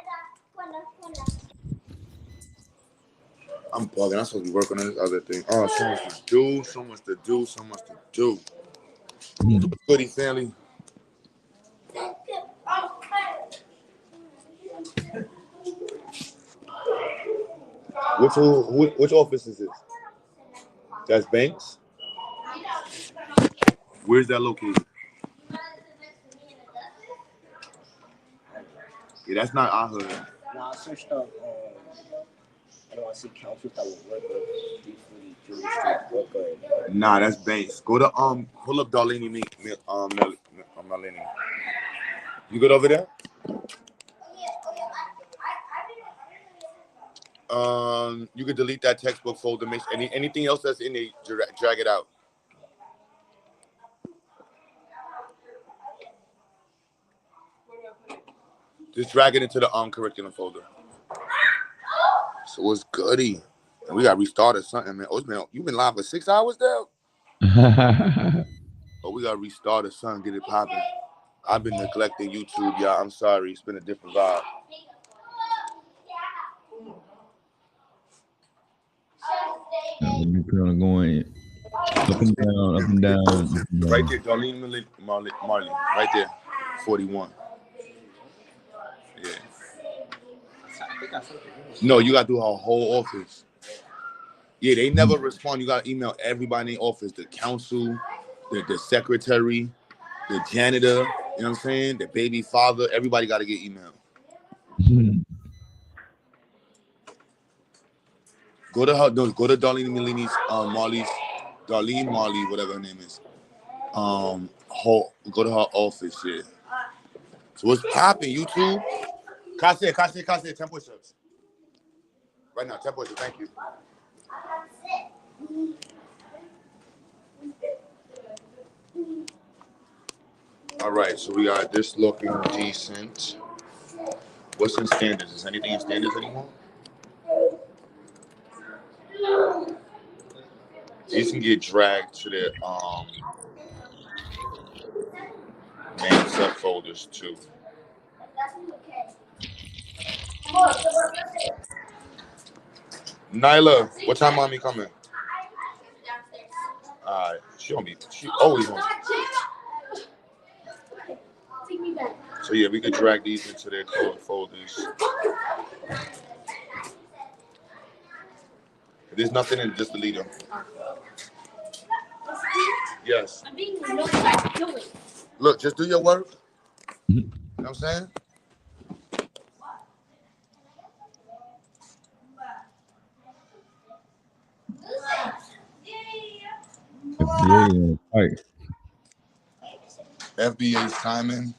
I'm bugging. I'm supposed to be working on this other thing. Oh, so much to do, so much to do, so much to do. Goody family. Which office is this? That's Banks? Where's that located? Yeah, that's not our hood. Nah, I searched up. I don't want to see councils that would work with Nah, that's Banks. Go to pull up Darlene Melanie. You good over there? You could delete that textbook folder. Make anything else that's in there, drag it out. Just drag it into the curriculum folder. So what's goody? And we got restarted something, man. Oh, man, you been live for 6 hours now? Oh, we got restarted something, get it popping. I've been neglecting YouTube, y'all. I'm sorry. It's been a different vibe. You kind of going up and down, up and down. Right there, Darlene Marley. Right there, 41. Yeah. No, you got to do her whole office. Yeah, they never respond. You got to email everybody in the office, the council, the secretary, the janitor, you know what I'm saying? The baby father, everybody got to get emailed. Go to her. Go to Darlene Malini's, Darlene Marley, whatever her name is. Go to her office. Yeah. So what's popping? YouTube. Kase, 10 push-ups. Right now, 10 push-ups. Thank you. All right, so we got this looking decent. What's in standards? Is anything in standards anymore? These can get dragged to their main subfolders too. Nyla, what time mommy coming? All right, she always on. So yeah, we could drag these into their code folders. If there's nothing in, just delete them. Yes. Look, just do your work. You know what I'm saying? FBA's timing.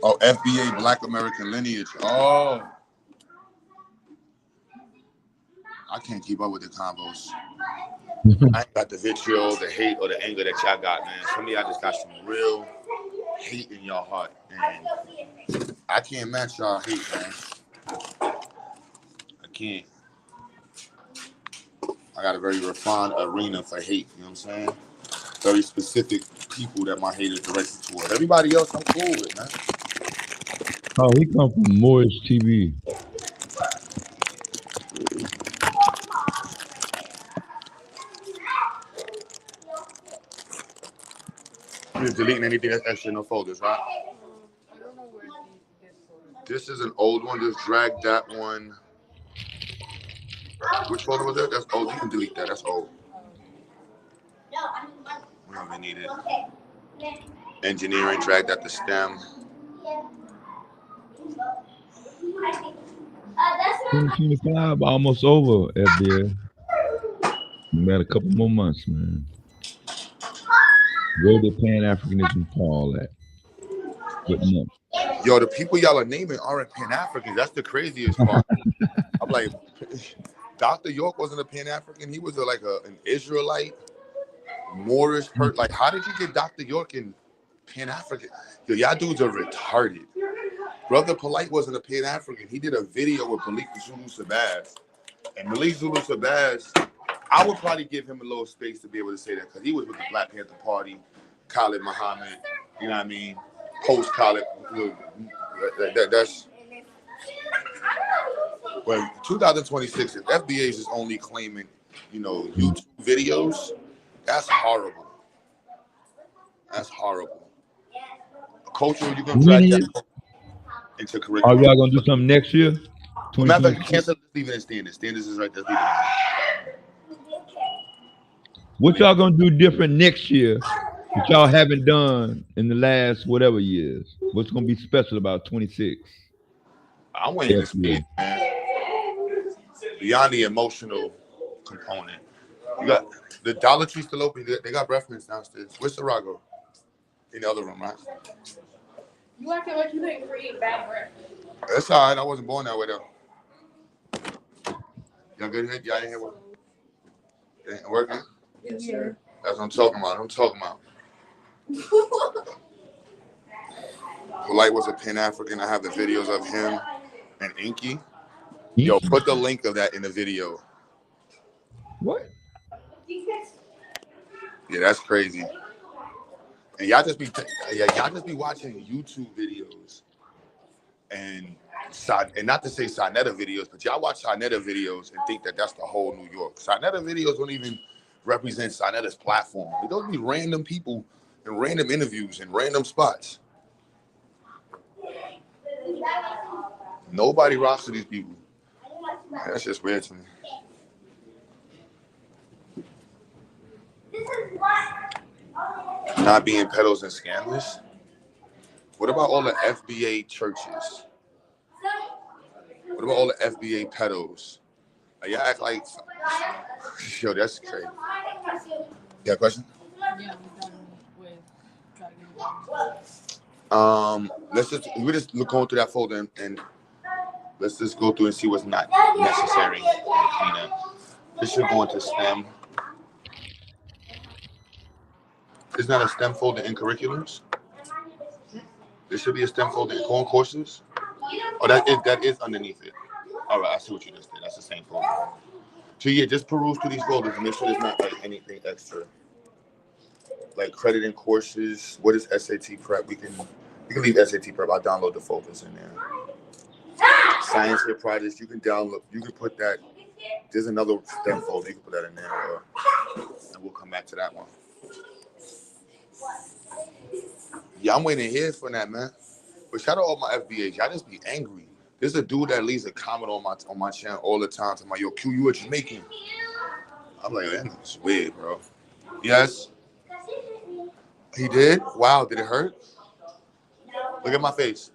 Oh, FBA Black American Lineage. Oh. I can't keep up with the combos. I ain't got the vitriol, the hate, or the anger that y'all got, man. Some of y'all just got some real hate in your heart. And I can't match y'all hate, man. I can't. I got a very refined arena for hate, you know what I'm saying? Very specific people that my hate is directed toward. Everybody else I'm cool with, man. Oh, he come from Morris TV. You're deleting anything that's extra in the folders, right? This is an old one. Just drag that one. Which folder was that? That's old. You can delete that. That's old. We don't even need it. Engineering, drag that to STEM. 2025, almost over, FBA. We got a couple more months, man. Where did Pan-Africanism fall at? Good enough. Yo, the people y'all are naming aren't Pan-Africans. That's the craziest part. I'm like, Dr. York wasn't a Pan-African. He was an Israelite, Moorish person. Like, how did you get Dr. York in Pan-African? Yo, y'all dudes are retarded. Brother Polite wasn't a Pan-African. He did a video with Malik Zulu Sabaz. And Malik Zulu Sabaz, I would probably give him a little space to be able to say that because he was with the Black Panther Party, Khalid Muhammad, you know what I mean? Post-Khalid. That's... When 2026, if FBA is just only claiming, YouTube videos, that's horrible. That's horrible. Culture, you're going to drag that into curriculum. Are y'all going to do something next year? Matter of fact, cancel, leave it in standards. Standards is right there. What y'all going to do different next year that y'all haven't done in the last whatever years? What's going to be special about 26? I'm waiting to speak, man. Beyond the emotional component. You got the Dollar Tree still open. They got breath mints downstairs. Where's Sarago? In the other room, right? You acting like you didn't create bad breath. That's all right. I wasn't born that way, though. Y'all good here? Y'all ain't here? It ain't working? Yes, sir. That's what I'm talking about. Polite was a Pan-African. I have the videos of him and Inky. Yo, put the link of that in the video. What? Yeah, that's crazy. And y'all just be watching YouTube videos and not to say Sarnetta videos, but y'all watch Sarnetta videos and think that that's the whole New York. Sarnetta videos don't even represent Sarnetta's platform. Those be random people and random interviews in random spots. Nobody rocks with these people. That's just weird to me. Not being pedos and scandalous. What about all the FBA churches? What about all the FBA pedos? Y'all act like, yo, that's crazy. You got a question? Yeah, we're done with trying We just look going through that folder and let's just go through and see what's not necessary and clean up. This should go into STEM. It's not a STEM folder in curriculums. There should be a STEM folder in core courses. Oh, that is underneath it. All right, I see what you just did. That's the same folder. So yeah, just peruse through these folders and make sure there's not like anything extra. Like credit in courses. What is SAT prep? You can leave SAT prep. I'll download the folders in there. Science fair projects. You can download. You can put that. There's another STEM folder. You can put that in there, and we'll come back to that one. Yeah, I'm waiting here for that, man. But shout out all my FBAs. Y'all just be angry. There's a dude that leaves a comment on my channel all the time. To my yo, Q, you what you making? I'm like, man, that's weird, bro. Yes. He did? Wow, did it hurt? Look at my face.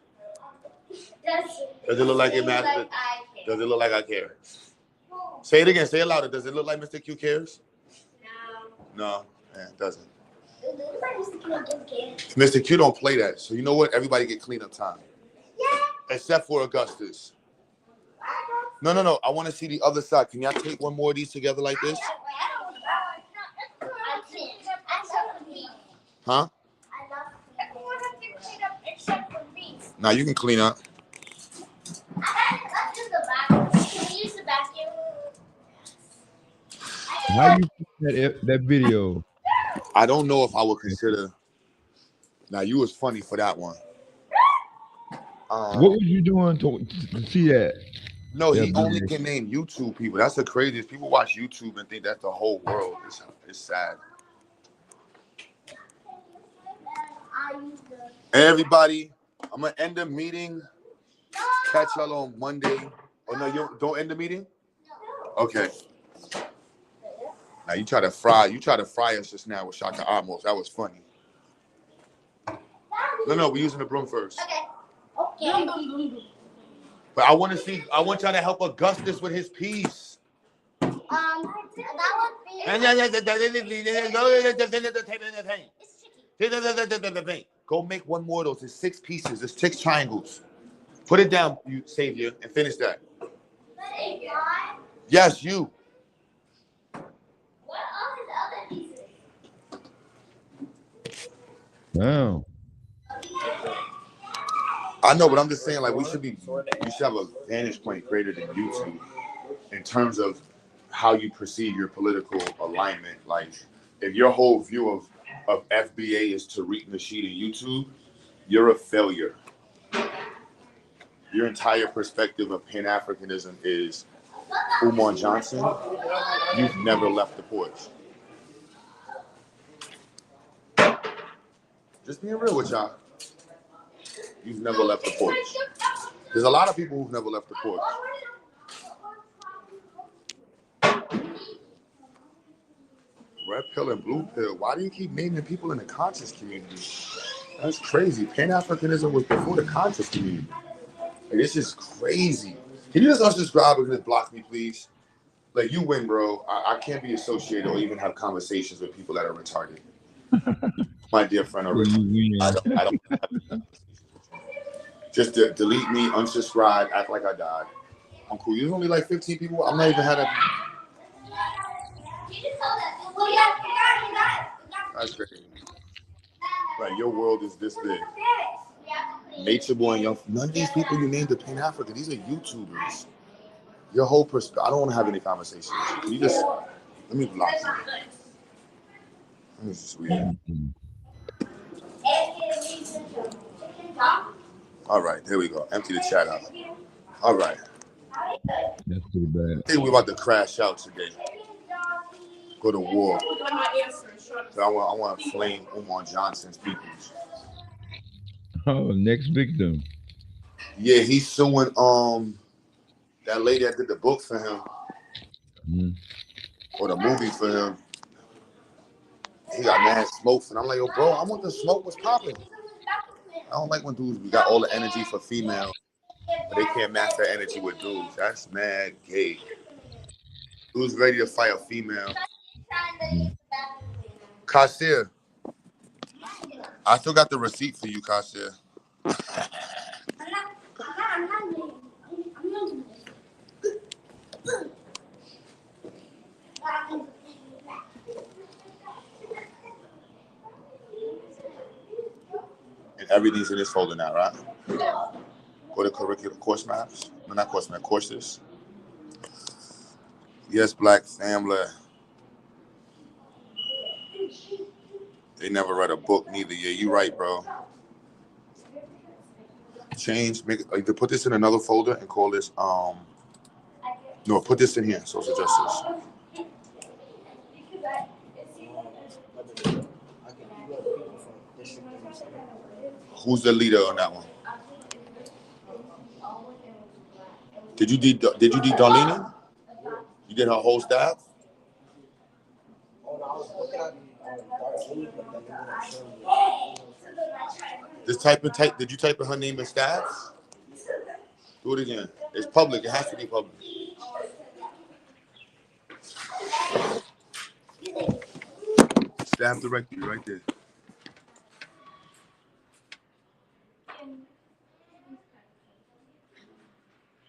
Does it look like it matters? Does it look like I care? Say it again. Say it louder. Does it look like Mr. Q cares? No. No, it doesn't. Mr. Q don't play that. So you know what? Everybody get cleanup time. Except for Augustus. No. I want to see the other side. Can y'all take one more of these together like this? Huh? Now you can clean up. How you that video? I don't know if I would consider. Now you was funny for that one. What was you doing to see that? No, he only can name YouTube people. That's the craziest. People watch YouTube and think that's the whole world. It's sad. Everybody, I'm gonna end the meeting. Catch y'all on Monday. Oh no, you don't end the meeting? Okay. Now you try to fry us just now with Shaka Amos. That was funny. No, we're using the broom first. Okay. But I want y'all to help Augustus with his piece. That would be. Go make one more of those. It's 6 pieces. It's 6 triangles. Put it down, you savior, and finish that. Yes, you. What are his other pieces? Wow. I know, but I'm just saying, like, we should have a vantage point greater than YouTube in terms of how you perceive your political alignment. Like, if your whole view of FBA is Tariq Nasheed and YouTube, you're a failure. Your entire perspective of Pan-Africanism is Umar Johnson. You've never left the porch. Just being real with y'all. You've never left the porch. There's a lot of people who've never left the porch. Red pill and blue pill. Why do you keep naming people in the conscious community? That's crazy. Pan-Africanism was before the conscious community. Like, this is crazy. Can you just unsubscribe and just block me, please? Like, you win, bro. I can't be associated or even have conversations with people that are retarded. My dear friend, I don't just delete me, unsubscribe, act like I died. I'm cool. There's only like 15 people. I'm not even had a. That's crazy. Like, your world is this big. Nature Boy and Young. None of these people you named are Pan-African. These are YouTubers. Your whole perspective. I don't want to have any conversations. Can you just let me block you? This is weird. All right, there we go. Empty the chat out. All right. That's too bad. I think we're about to crash out today. Go to war. So I want to flame Umar Johnson's people. Oh, next victim. Yeah, he's suing that lady that did the book for him. Or the movie for him. He got mad smokes, and I'm like, yo, bro, I want the smoke. What's popping? I don't like when dudes we got all the energy for female, But they can't match that energy with dudes. That's mad gay. Who's ready to fight a female? Kasir. I still got the receipt for you, Kasir. And everything's in this folder now, right? Go to curriculum course maps. No, not course map, courses. Yes, black family. They never read a book neither. Yeah, you right, bro. Change, make either put this in another folder and call this no, put this in here, social justice. Who's the leader on that one? Did you do Darlene? You did her whole staff? Just type. Did you type in her name and staff? Do it again. It's public. It has to be public. Staff directory right there.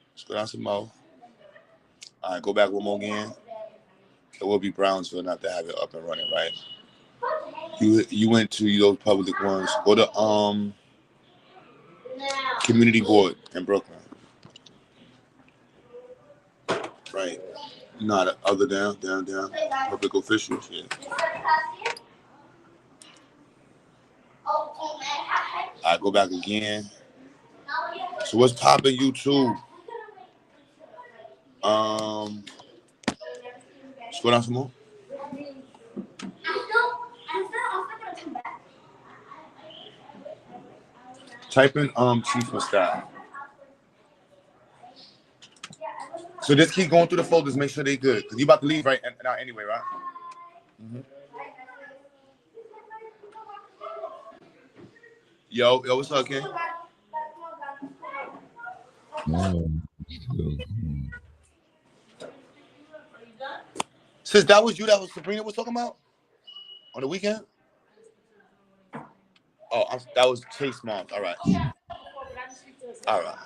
Let's go down some more. All right, go back one more again. It will be Brownsville not to have it up and running, right? You went to those public ones. Go to community board in Brooklyn. Right. Not other down. Public officials, yeah. I go back again. So what's popping YouTube? Let's go down some more. Type in chief of staff. So just keep going through the folders, make sure they good. Because you about to leave right now anyway, right? Mm-hmm. Yo, what's up, Ken? Sis, that was you that was Sabrina was talking about? On the weekend? Oh, that was Chase mom. All right. All right.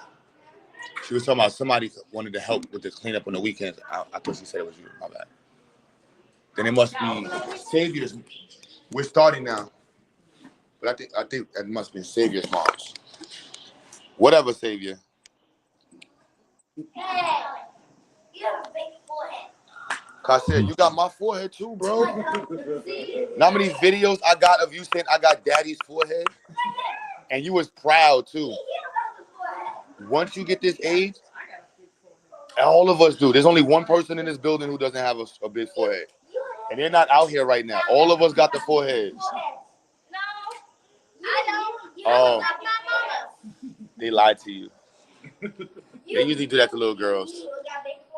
She was talking about somebody wanted to help with the cleanup on the weekends. I thought she said it was you. My bad. Then it must be Savior's. We're starting now. But I think it must be Savior's mom's. Whatever, Savior. Hey, you have a big forehead. Kasir, you got my forehead too, bro. Now how many videos I got of you saying I got daddy's forehead? And you was proud too. Once you get this age, all of us do. There's only one person in this building who doesn't have a big forehead. And they're not out here right now. All of us got the foreheads. Oh, they lied to you. They usually do that to little girls.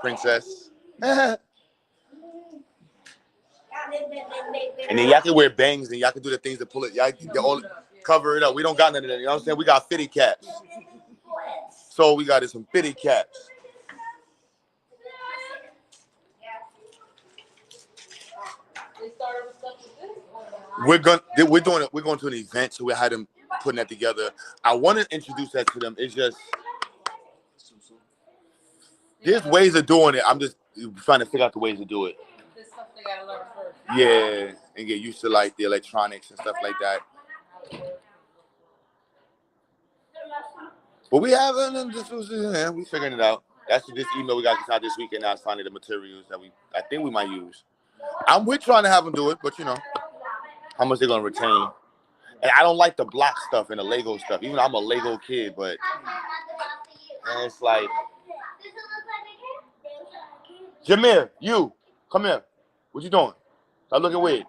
Princess. And then y'all can wear bangs and y'all can do the things to pull it. Y'all all cover it up. We don't got none of that. You know what I'm saying? We got fitty caps. So we got some fitty caps. We're going to an event, so we had them putting that together. I want to introduce that to them. It's just there's ways of doing it. I'm just trying to figure out the ways to do it. Yeah, and get used to like the electronics and stuff like that. But we have we figuring it out. That's this email we got out this weekend. Now it's finally the materials that I think we might use. We're trying to have them do it, but you know how much they're gonna retain. And I don't like the block stuff and the Lego stuff. Even though I'm a Lego kid, but and it's like Jameer, you come here. What you doing? Stop looking weird.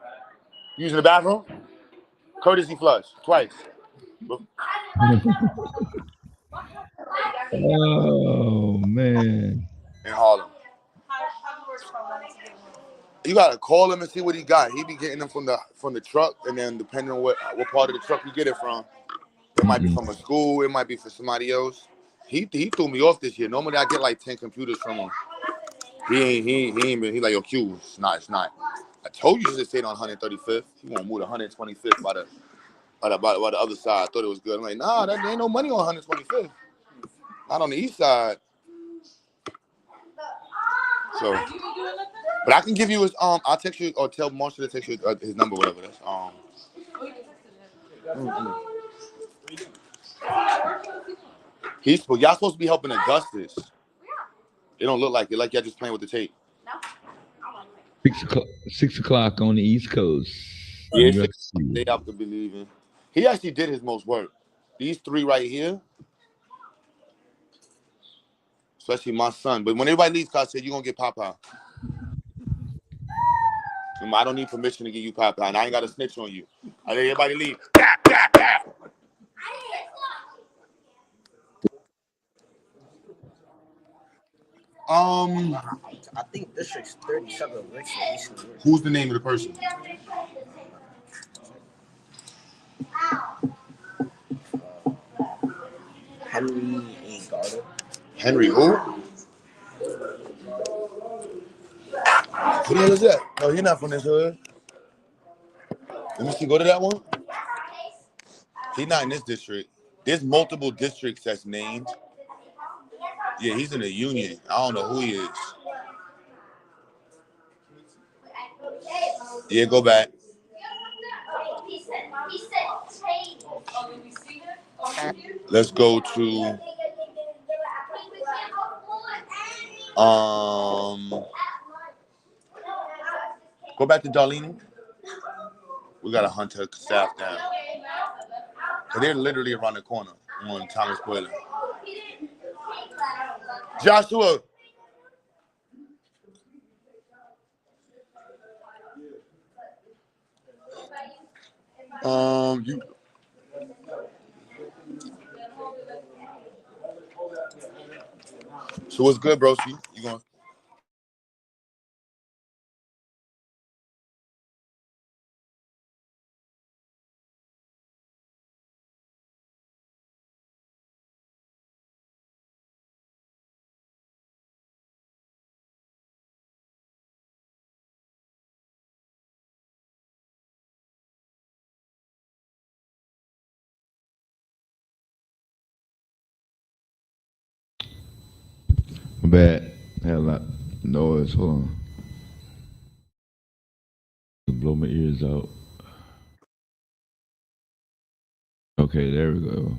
You using the bathroom? Courtesy flush twice. Oh man. In Harlem. You gotta call him and see what he got. He be getting them from the truck, and then depending on what part of the truck you get it from, it might be from a school, it might be for somebody else. He threw me off this year. Normally I get like 10 computers from him. He ain't been. He like, yo, Q, it's not. I told you to stay on 135th. He won't move to 125th by the other side. I thought it was good. I'm like, nah, there ain't no money on 125th. Not on the east side. So, but I can give you his I'll text you or tell Marshall to text you his number, whatever. That's y'all supposed to be helping Augustus. It don't look like it. Like y'all just playing with the tape. 6 o'clock on the East Coast. Yeah, they have to be leaving. He actually did his most work. These three right here, especially my son. But when everybody leaves, I said, you're going to get Papa. I don't need permission to give you Papa, and I ain't got to snitch on you. I let everybody leave. I think District's 37 Richmond. Who's the name of the person? Henry A. Gardner. Henry who? Who the hell is that? No, you're not from this hood. Let me see. Go to that one. He's not in this district. There's multiple districts that's named. Yeah, he's in the union. I don't know who he is. Yeah, go back. Let's go to go back to Darlene. We gotta hunt her staff down. They're literally around the corner on Thomas Boylan. Joshua. You. So what's good, broski? You going? Bad. Had a lot of noise. Hold on. Blow my ears out. Okay, there we go.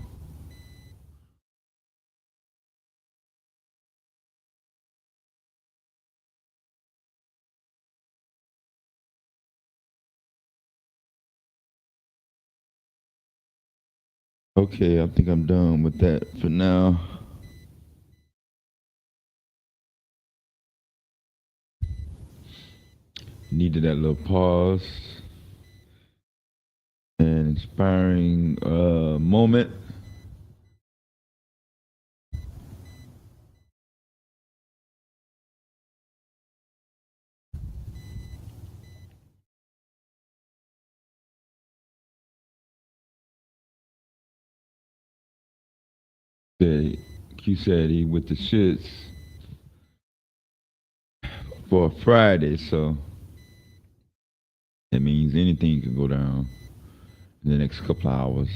Okay, I think I'm done with that for now. Needed that little pause. An inspiring moment. Q said he with the shits for Friday, so that means anything could go down in the next couple of hours.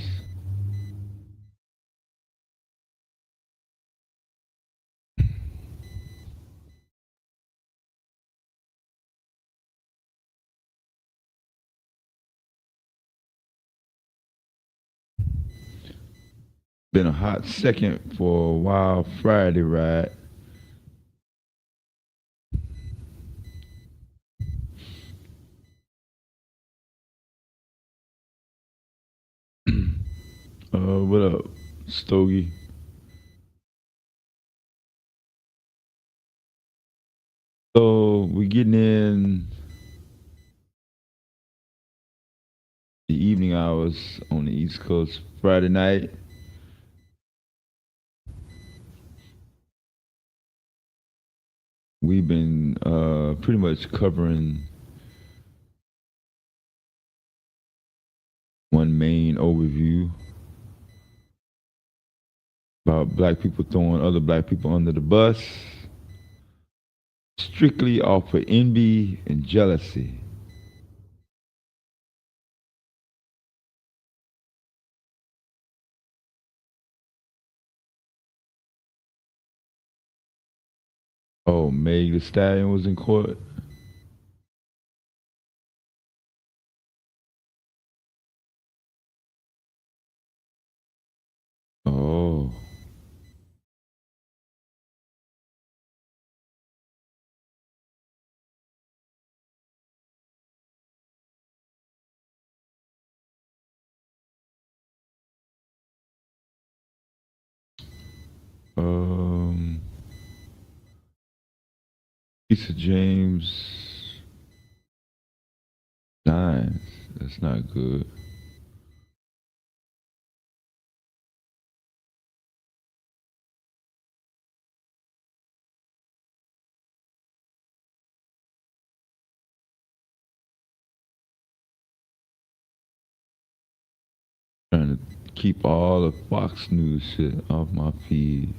Been a hot second for a while Friday ride. What up, Stogie? So we getting in the evening hours on the East Coast Friday night. We've been pretty much covering one main overview about black people throwing other black people under the bus, strictly off of envy and jealousy. Oh, Meg Thee Stallion was in court. Oh. Lisa James Nines. That's not good. Trying to keep all the Fox News shit off my feed.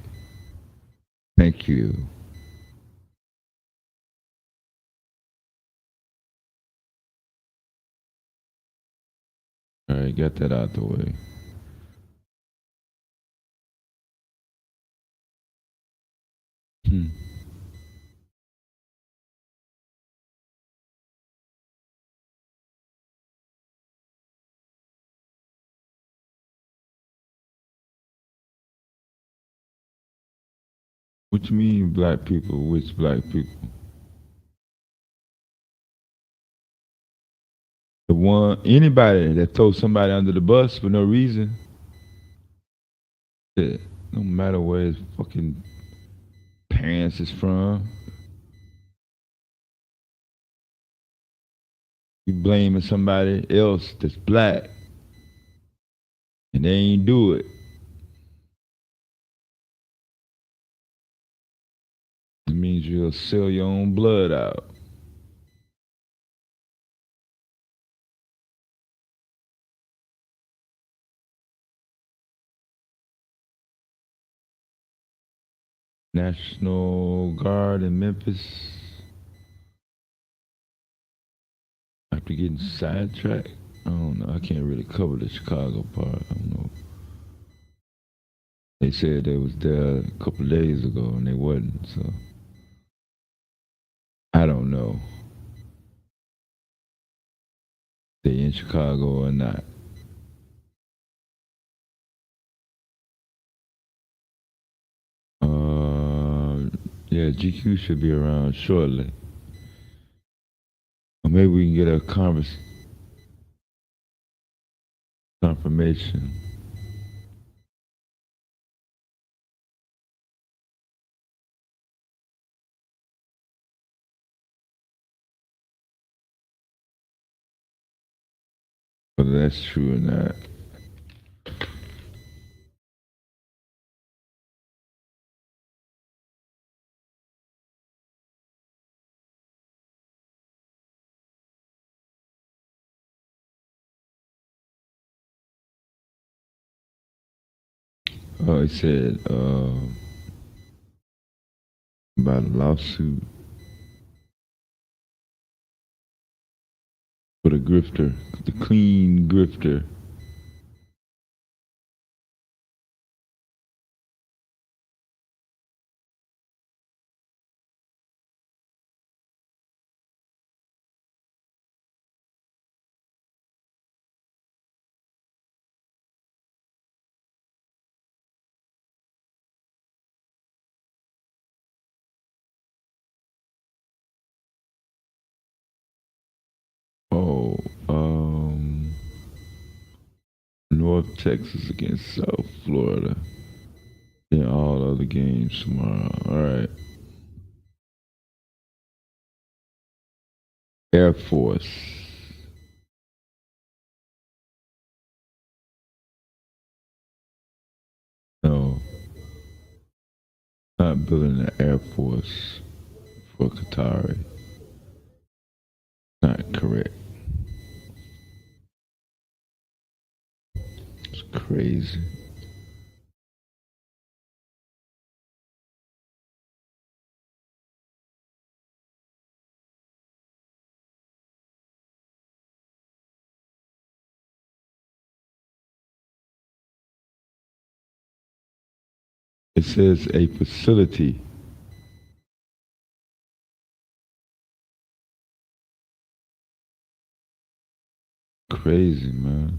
Thank you. All right, got that out the way. What you mean, black people? Which black people? The one, anybody that throws somebody under the bus for no reason. Yeah, no matter where his fucking parents is from. You blaming somebody else that's black and they ain't do it. It means you'll sell your own blood out. National Guard in Memphis. After getting sidetracked, I don't know. I can't really cover the Chicago part. I don't know. They said they was there a couple of days ago and they wasn't, so I don't know. They in Chicago or not. Yeah, GQ should be around shortly. Or maybe we can get a confirmation. Whether that's true or not. Oh, he said about a lawsuit for the grifter, the clean grifter. Oh, North Texas against South Florida. Then all other games tomorrow. All right. Air Force. No. Not building an Air Force for Qatari. Not correct. It's crazy. It says a facility. Crazy, man.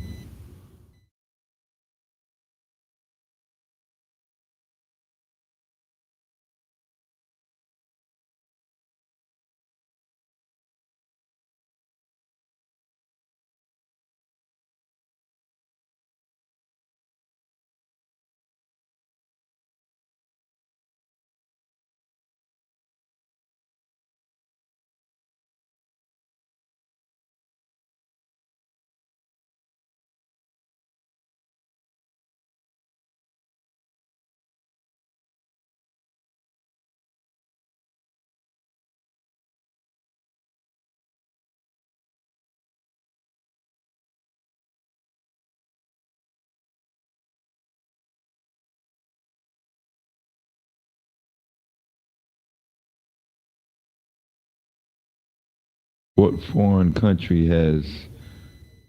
What foreign country has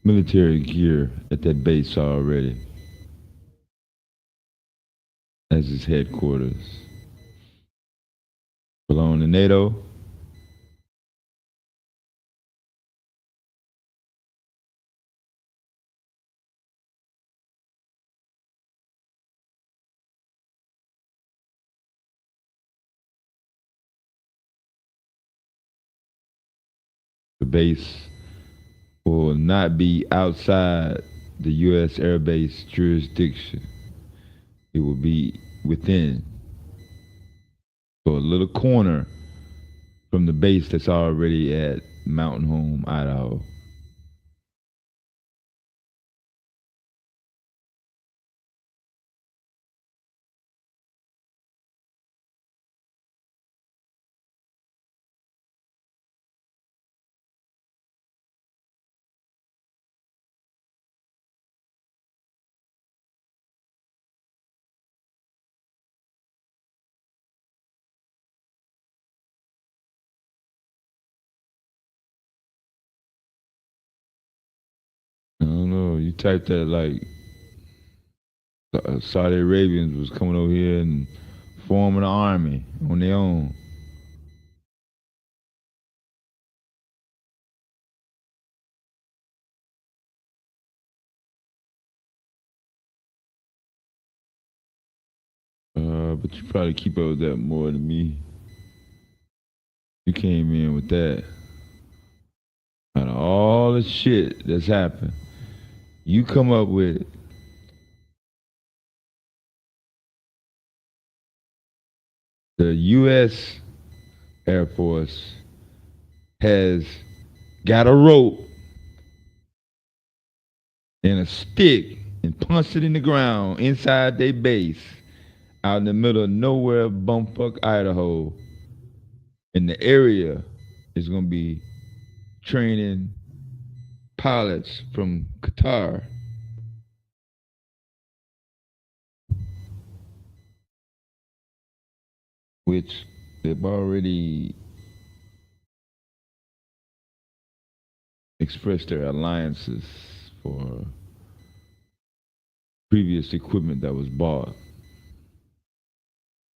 military gear at that base already as its headquarters? Belong to NATO? The base will not be outside the U.S. Air Base jurisdiction. It will be within. So a little corner from the base that's already at Mountain Home, Idaho. I don't know. You type that like Saudi Arabians was coming over here and forming an army on their own. But you probably keep up with that more than me. You came in with that. Out of all the shit that's happened, you come up with the U.S. Air Force has got a rope and a stick and punched it in the ground inside their base out in the middle of nowhere, bumfuck Idaho. And the area is going to be training pilots from Qatar. Which they've already expressed their alliances for previous equipment that was bought,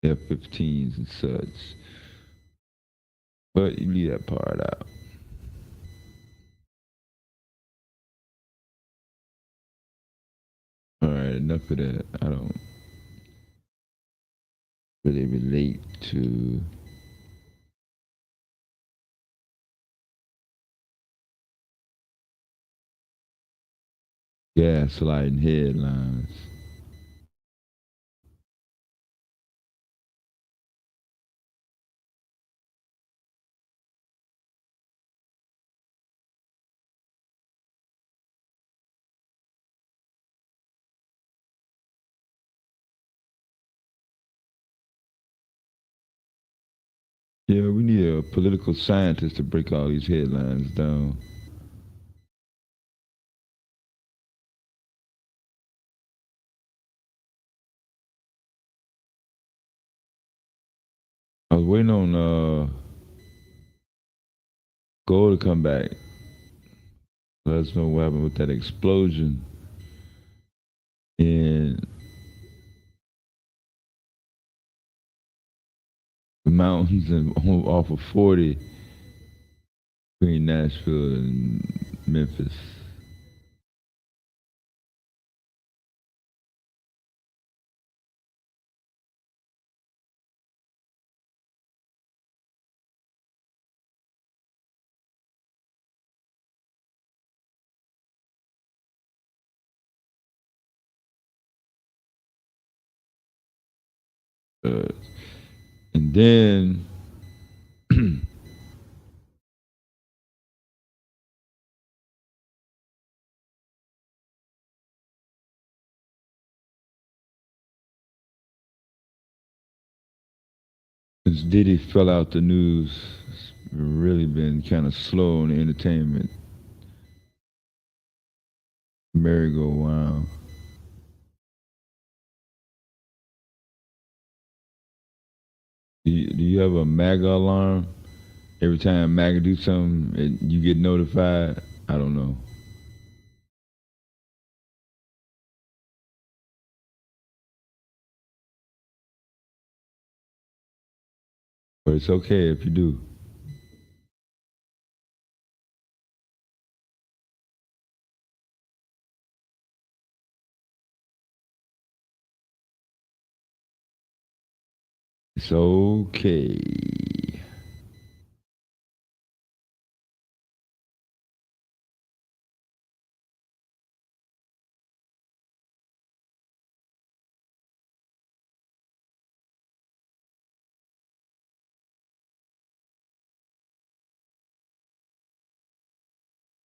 F-15s and such. But you leave that part out. All right, enough of that. I don't really relate to gaslighting headlines. Yeah, we need a political scientist to break all these headlines down. I was waiting on Gold to come back. Let us know what happened with that explosion in the mountains and off of 40 between Nashville and Memphis. And then since Diddy fell out the news, it's really been kind of slow on the entertainment merry-go-round. Do you have a MAGA alarm? Every time MAGA do something, you get notified? I don't know. But it's okay if you do. It's okay.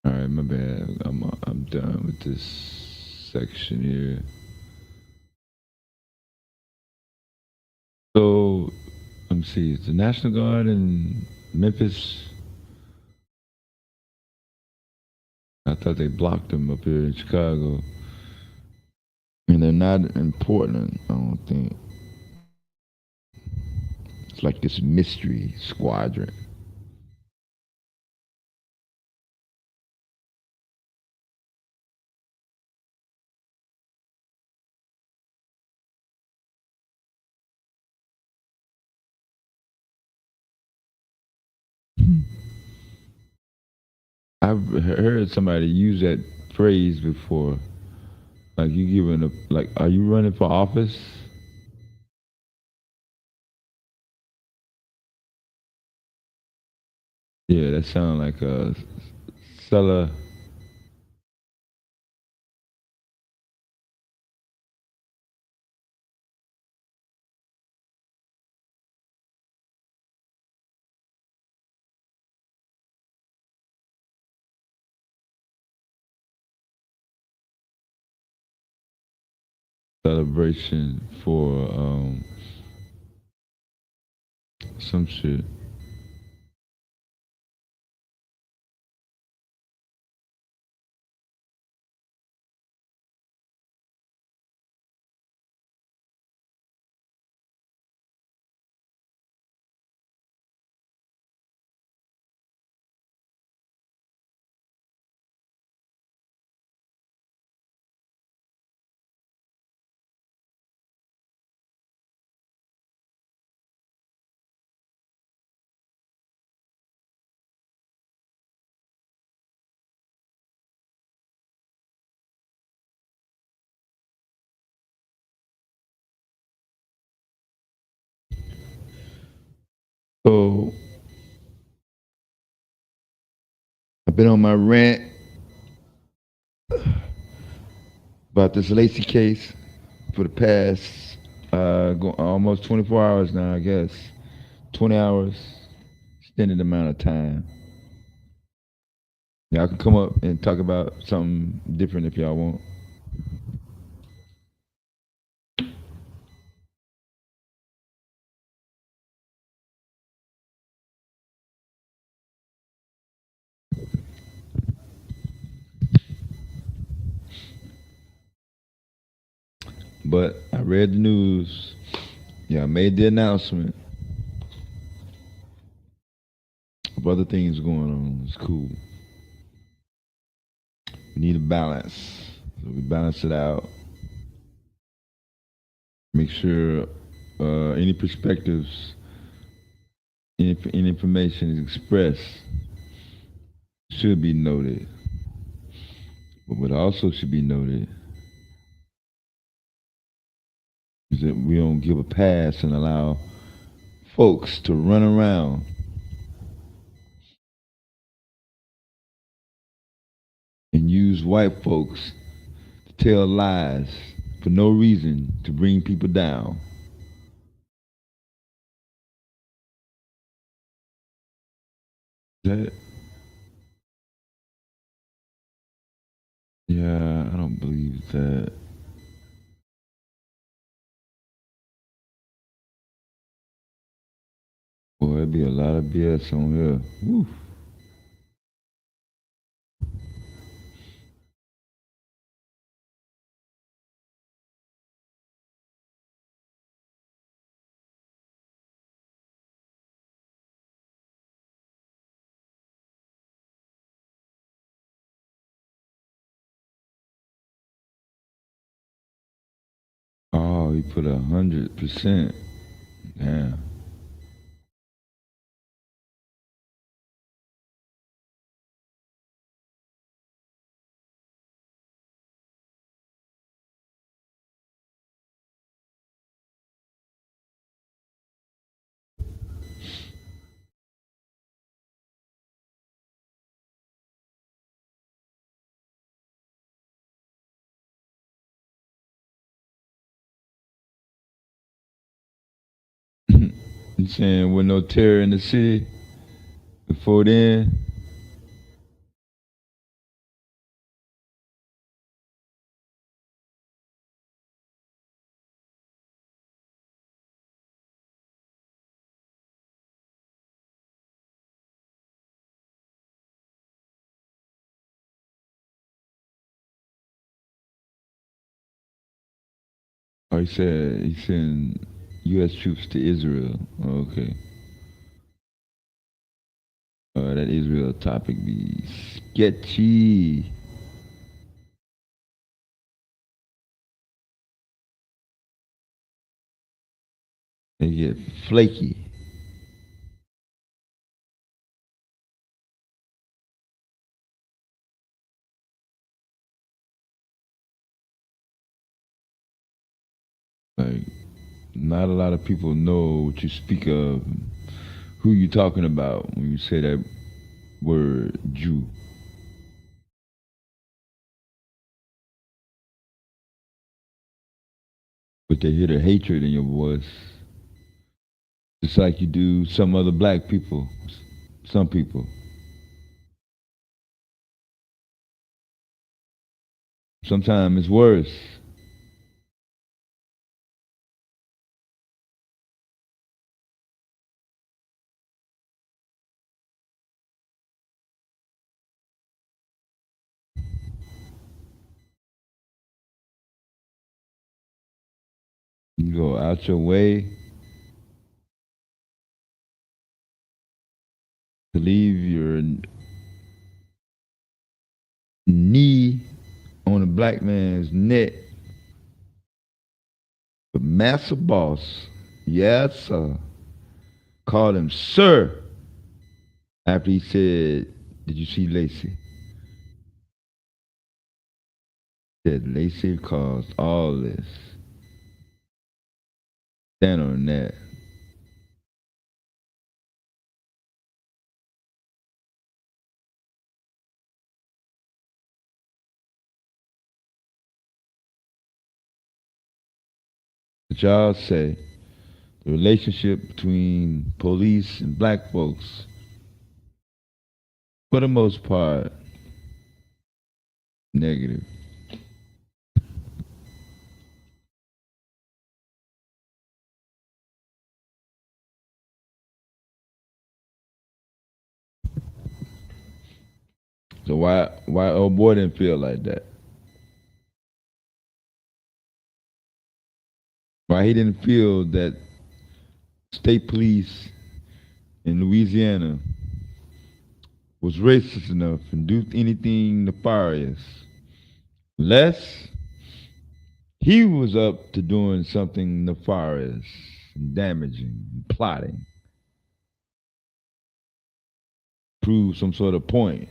All right, my bad. I'm done with this section here. So, let me see. It's the National Guard in Memphis. I thought they blocked them up here in Chicago. And they're not in Portland, I don't think. It's like this mystery squadron. I've heard somebody use that phrase before. Like you giving a, like, are you running for office? Yeah, that sounds like a celebration for some shit. So I've been on my rant about this Lacy case for the past almost 24 hours now, I guess. 20 hours, extended amount of time. Y'all can come up and talk about something different if y'all want. But I read the news. Yeah, I made the announcement of other things going on. It's cool. We need a balance. So we balance it out. Make sure any perspectives any information is expressed should be noted. But what also should be noted is that we don't give a pass and allow folks to run around and use white folks to tell lies for no reason to bring people down. That, yeah, I don't believe that. Boy, there'd be a lot of BS on here. Woo. Oh, he put 100%. Damn. You saying with no terror in the city before then? Oh, he sent U.S. troops to Israel. Oh, okay. That Israel topic be sketchy. They get flaky. Like, not a lot of people know what you speak of, who you talking about when you say that word Jew. But they hear the hatred in your voice, just like you do some other black people, some people. Sometimes it's worse. You go out your way to leave your knee on a black man's neck. But Master Boss, yes sir, called him sir after he said, "Did you see Lacy?" Said Lacy caused all this. Stand on that. But y'all say the relationship between police and black folks, for the most part, negative. So why old boy didn't feel like that? Why he didn't feel that state police in Louisiana was racist enough and do anything nefarious, unless he was up to doing something nefarious and damaging and plotting. prove some sort of point.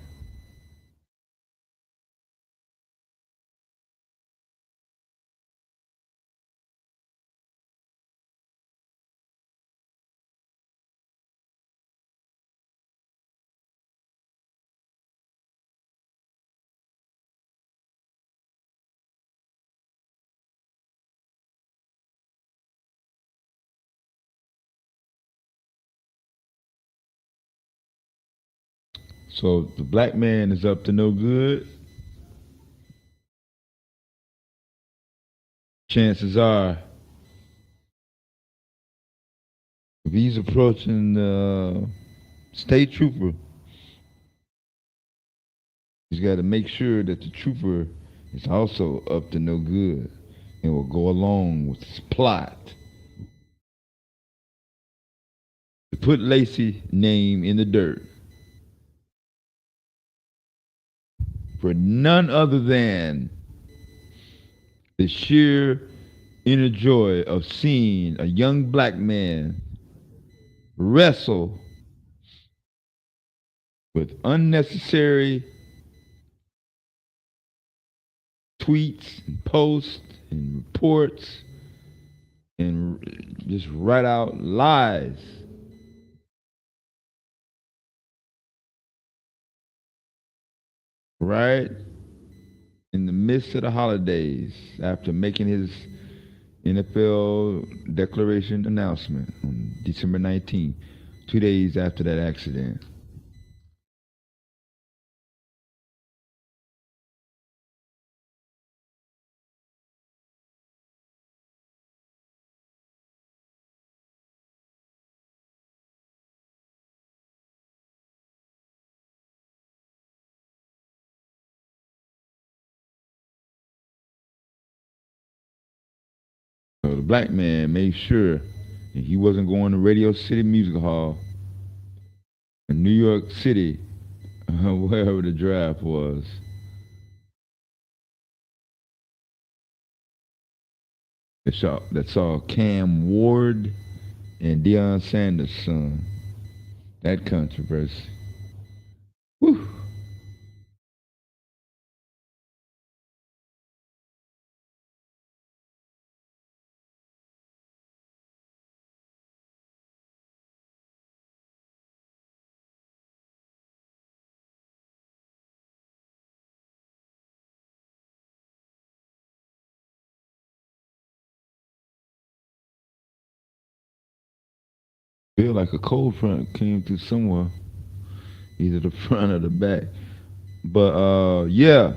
So the black man is up to no good. Chances are, if he's approaching the state trooper, he's got to make sure that the trooper is also up to no good and will go along with his plot to put Lacy's name in the dirt for none other than the sheer inner joy of seeing a young black man wrestle with unnecessary tweets and posts and reports and just write out lies. Right in the midst of the holidays, after making his NFL declaration announcement on December 19th, 2 days after that accident. So the black man made sure that he wasn't going to Radio City Music Hall in New York City, wherever the draft was. That saw Cam Ward and Deion Sanders' son. That controversy. Whew. Feel like a cold front came through somewhere, either the front or the back. But yeah.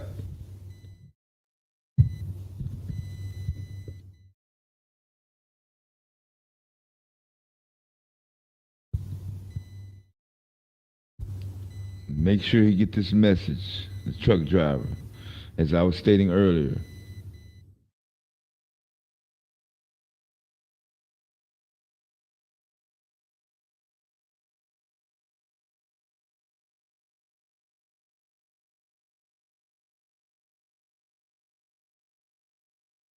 Make sure he get this message, the truck driver, as I was stating earlier.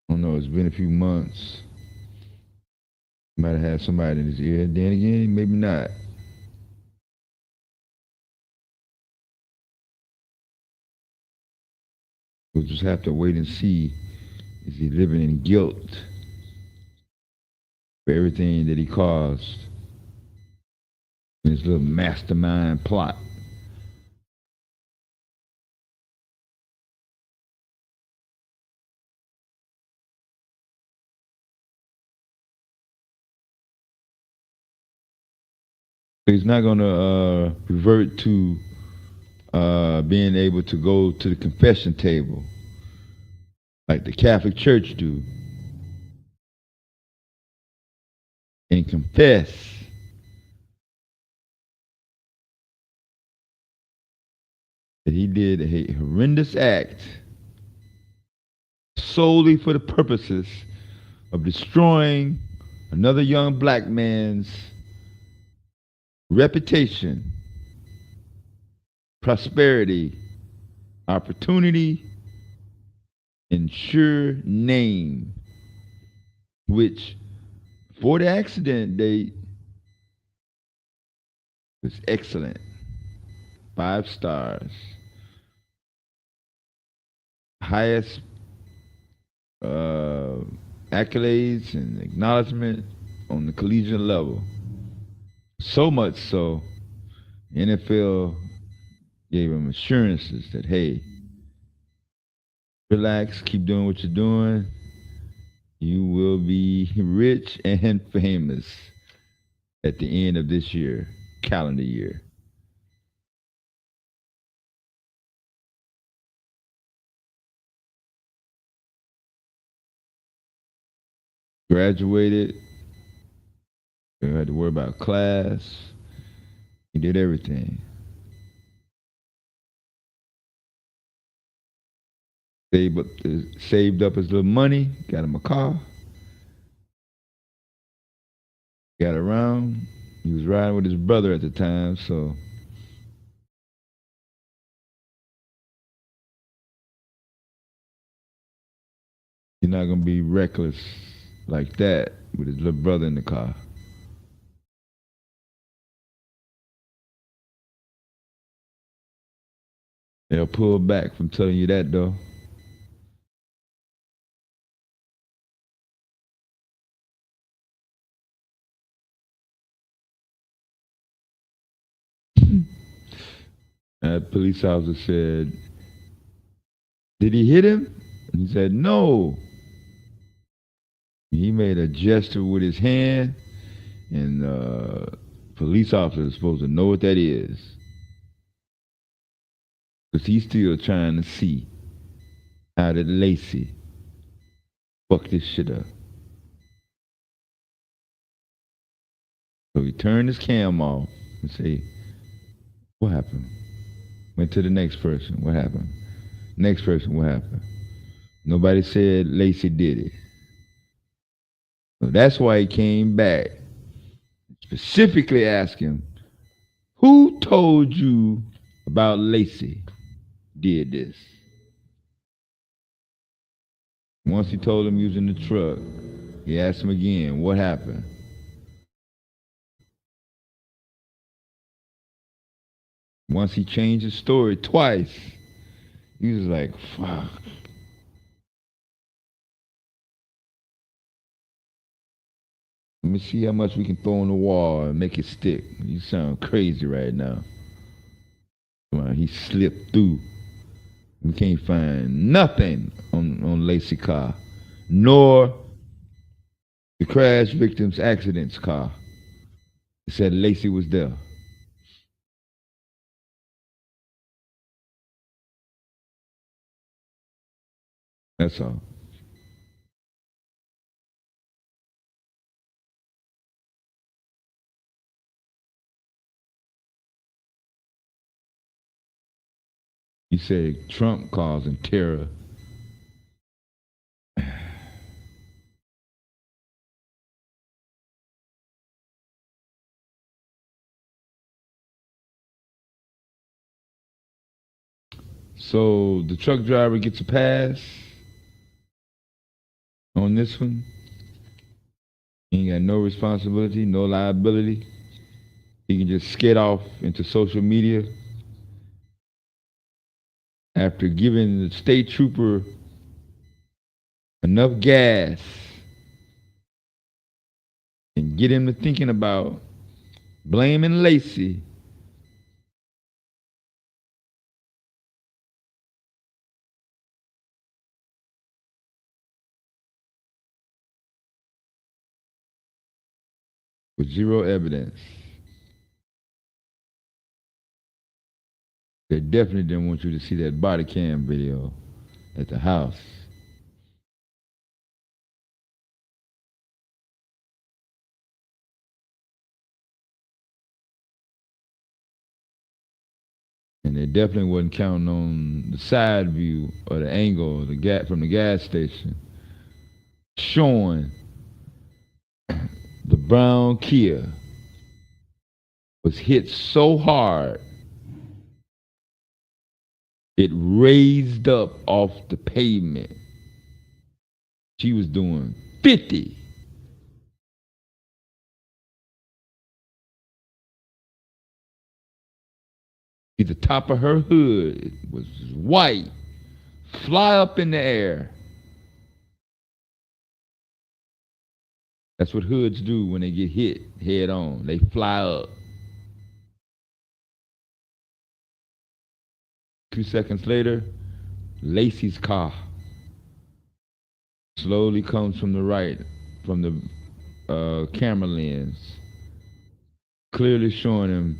I don't know, it's been a few months. Might have had somebody in his ear. Then again, maybe not. We'll just have to wait and see. Is he living in guilt for everything that he caused in his little mastermind plot? He's not going to revert to being able to go to the confession table like the Catholic Church do and confess that he did a horrendous act solely for the purposes of destroying another young black man's reputation, prosperity, opportunity, and sure name, which for the accident date was excellent. 5 stars. Highest accolades and acknowledgement on the collegiate level. So much so, NFL gave him assurances that, hey, relax, keep doing what you're doing. You will be rich and famous at the end of this year, calendar year. Graduated. Didn't have to worry about class. He did everything. Saved up his little money, got him a car, got around. He was riding with his brother at the time, so you're not gonna be reckless like that with his little brother in the car. They'll pull back from telling you that, though. That police officer said, "Did he hit him?" And he said, "No." He made a gesture with his hand, and police officer is supposed to know what that is. Because he's still trying to see how did Lacy fuck this shit up. So he turned his cam off and say, "What happened?" Went to the next person. "What happened?" Next person, "What happened?" Nobody said Lacy did it. So that's why he came back. Specifically asked him, "Who told you about Lacy did this?" Once he told him he was in the truck, he asked him again, "What happened?" Once he changed his story twice, he was like, fuck. Let me see how much we can throw on the wall and make it stick. You sound crazy right now. He slipped through. We can't find nothing on Lacy car, nor the crash victim's accident's car. It said Lacy was there. That's all. You said Trump causing terror. So the truck driver gets a pass on this one. He ain't got no responsibility, no liability. He can just skate off into social media after giving the state trooper enough gas and get him to thinking about blaming Lacy. With zero evidence. They definitely didn't want you to see that body cam video at the house. And they definitely wasn't counting on the side view or the angle of the gas from the gas station showing the brown Kia was hit so hard it raised up off the pavement. She was doing 50. The top of her hood was white, fly up in the air. That's what hoods do when they get hit head on. They fly up. 2 seconds later, Lacy's car slowly comes from the right, from the camera lens, clearly showing him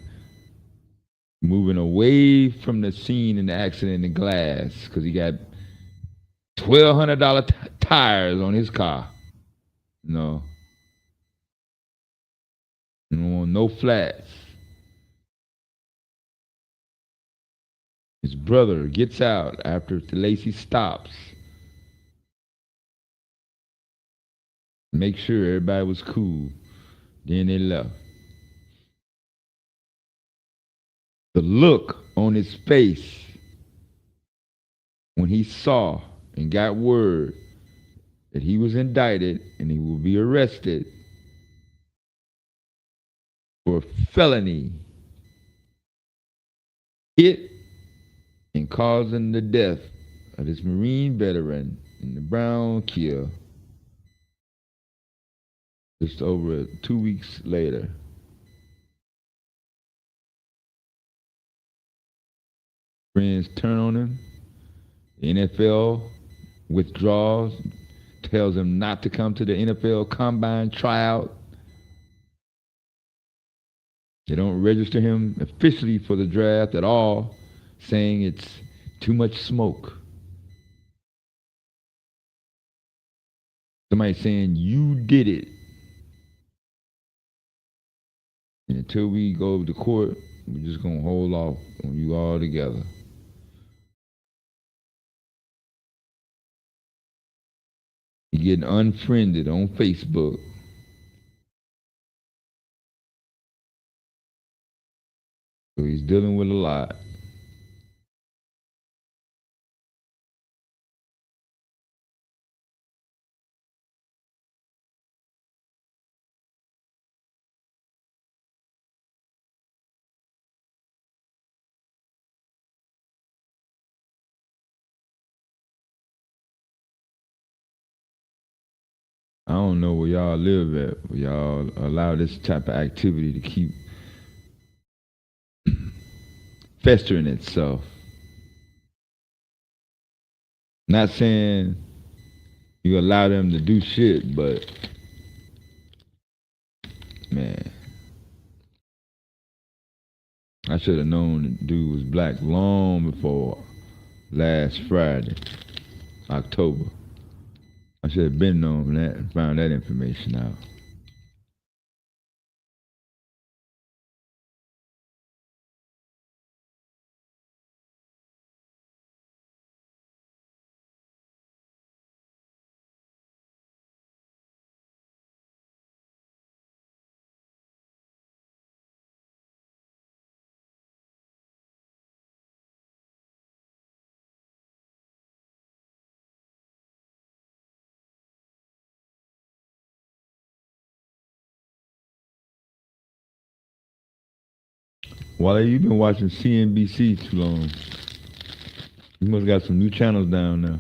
moving away from the scene in the accident in glass because he got $1,200 tires on his car. No. No flats. His brother gets out after Lacy stops. Make sure everybody was cool. Then they left. The look on his face when he saw and got word that he was indicted and he will be arrested for felony hit and causing the death of this Marine veteran in the Brown kill just over 2 weeks later. Friends turn on him. The NFL withdraws, tells him not to come to the NFL combine tryout. They don't register him officially for the draft at all, saying it's too much smoke. Somebody saying you did it. And until we go to court, we're just going to hold off on you all together. You're getting unfriended on Facebook. So he's dealing with a lot. I don't know where y'all live at, where y'all allow this type of activity to keep festering itself. Not saying you allow them to do shit, but man, I should have known the dude was black long before last Friday, October. I should have been known that and found that information out. Wale, you been watching CNBC too long. You must got some new channels down now.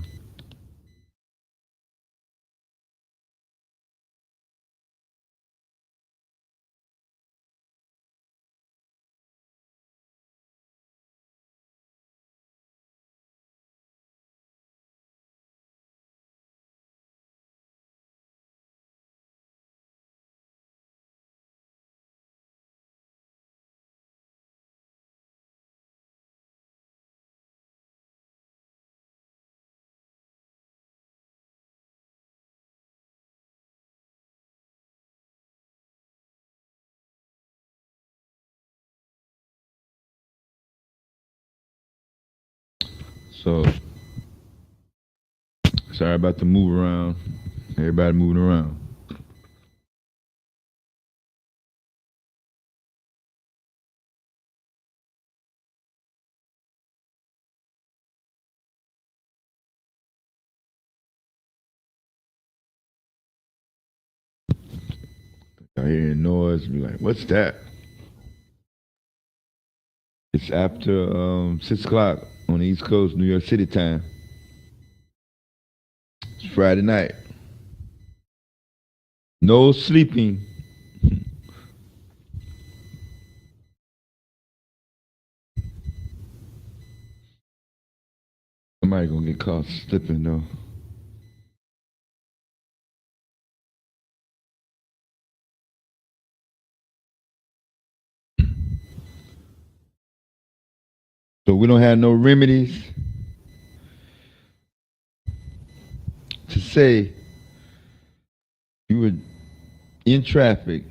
So, sorry about the move around. Everybody moving around. I hear noise, be like, what's that? It's after 6 o'clock on the East Coast, New York City time. It's Friday night. No sleeping. Somebody gonna get caught slipping though. So we don't have no remedies to say you were in traffic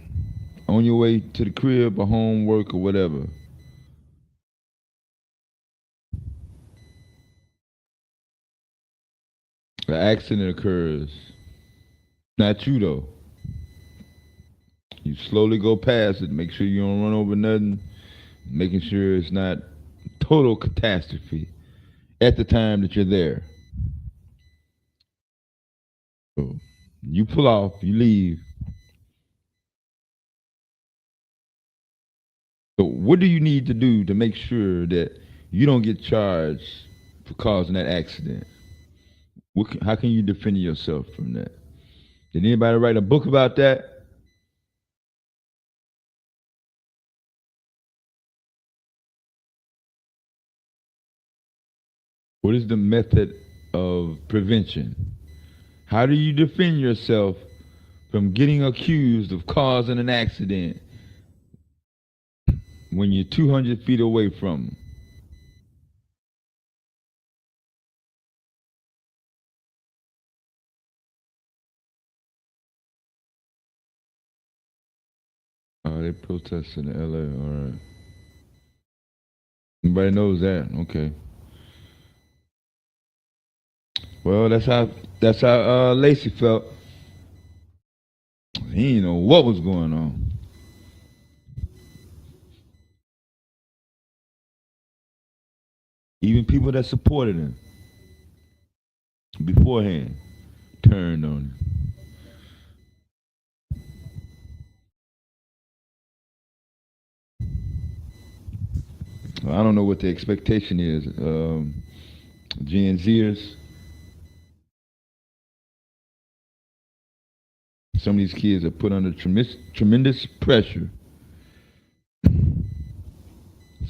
on your way to the crib or home, work or whatever. An accident occurs. Not you though. You slowly go past it, make sure you don't run over nothing, making sure it's not total catastrophe at the time that you're there. So you pull off, you leave. So what do you need to do to make sure that you don't get charged for causing that accident? How can you defend yourself from that? Did anybody write a book about that? What is the method of prevention? How do you defend yourself from getting accused of causing an accident when you're 200 feet away from them? Oh, they protesting in LA, all right. Everybody knows that, okay. Well, that's how Lacy felt. He didn't know what was going on. Even people that supported him beforehand turned on him. Well, I don't know what the expectation is. Gen Zers. Some of these kids are put under tremendous pressure.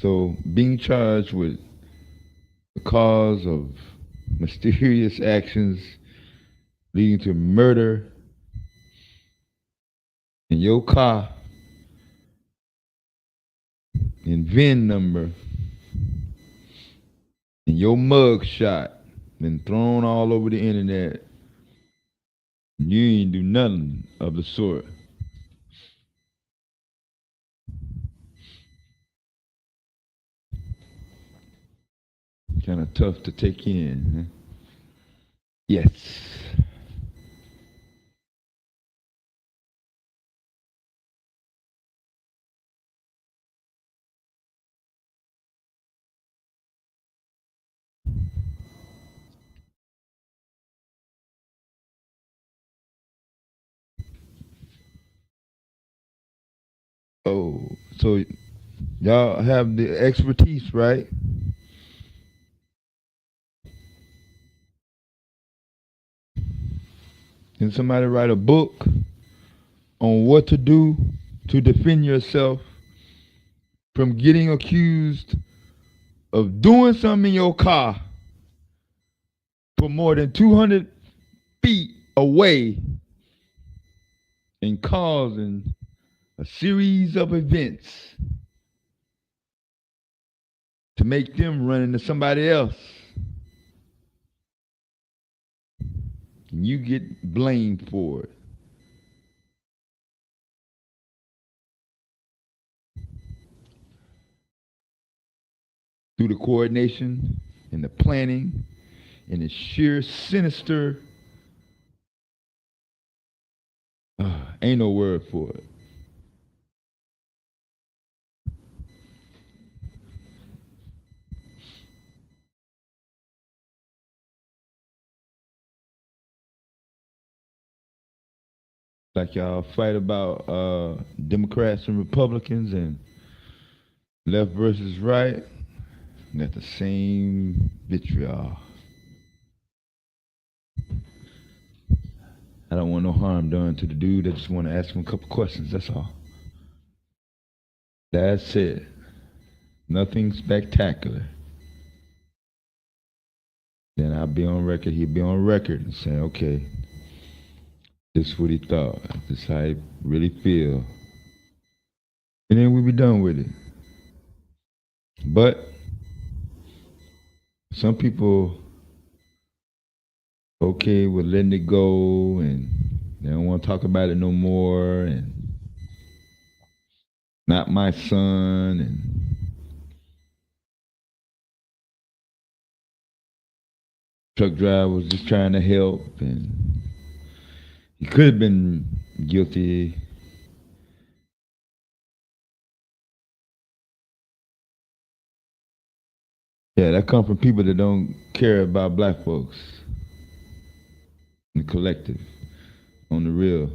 So being charged with the cause of mysterious actions leading to murder in your car and VIN number and your mug shot been thrown all over the internet. You ain't do nothing of the sort. Kind of tough to take in. Huh? Yes. Oh, so y'all have the expertise, right? Can somebody write a book on what to do to defend yourself from getting accused of doing something in your car for more than 200 feet away and causing a series of events to make them run into somebody else? And you get blamed for it. Through the coordination and the planning and the sheer sinister, ain't no word for it. Like y'all fight about Democrats and Republicans and Left versus right, got the same vitriol. I don't want no harm done to the dude. I just want to ask him a couple questions. That's all. That's it. Nothing spectacular. Then I'll be on record. He'll be on record and say, okay, this is what he thought. This is how he really feel. And then we'll be done with it. But some people okay with letting it go and they don't want to talk about it no more and not my son and truck driver was just trying to help and he could have been guilty. Yeah, that come from people that don't care about black folks. The collective, on the real.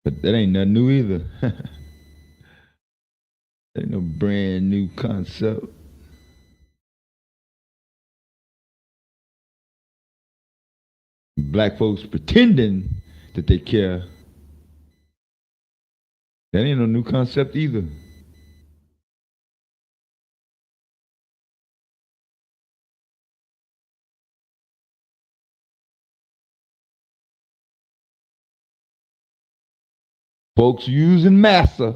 But that ain't nothing new either. Ain't no brand new concept. Black folks pretending that they care. That ain't no new concept either. Folks using massa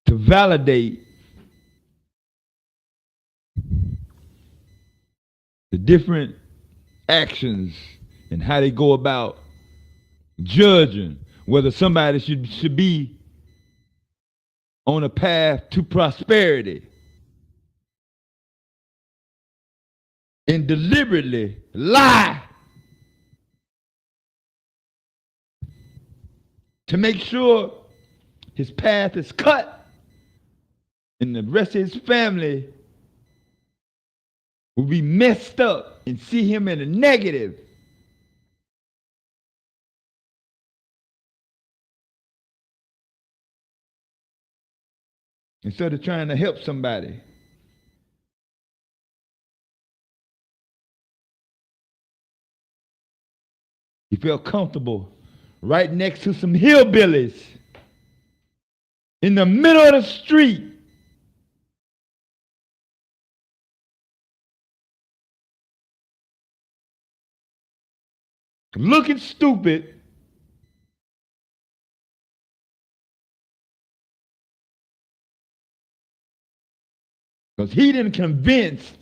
to validate the different actions and how they go about judging whether somebody should be on a path to prosperity and deliberately lie to make sure his path is cut and the rest of his family will be messed up and see him in a negative. Instead of trying to help somebody. He felt comfortable right next to some hillbillies in the middle of the street. Looking stupid. Because he didn't convince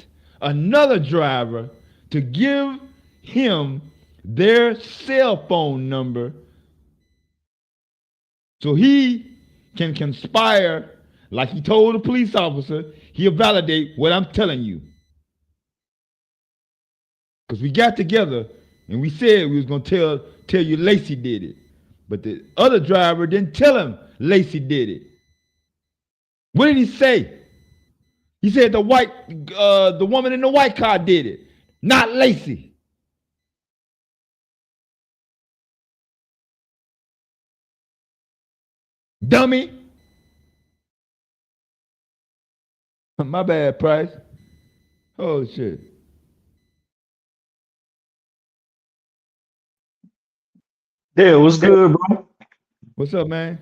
another driver to give him their cell phone number so he can conspire, like he told the police officer, he'll validate what I'm telling you. Because we got together and we said we was going to tell you Lacy did it. But the other driver didn't tell him Lacy did it. What did he say? He said the woman in the white car did it, not Lacy. Dummy. My bad, Price. Oh, shit. Yeah, what's good, bro? What's up, man?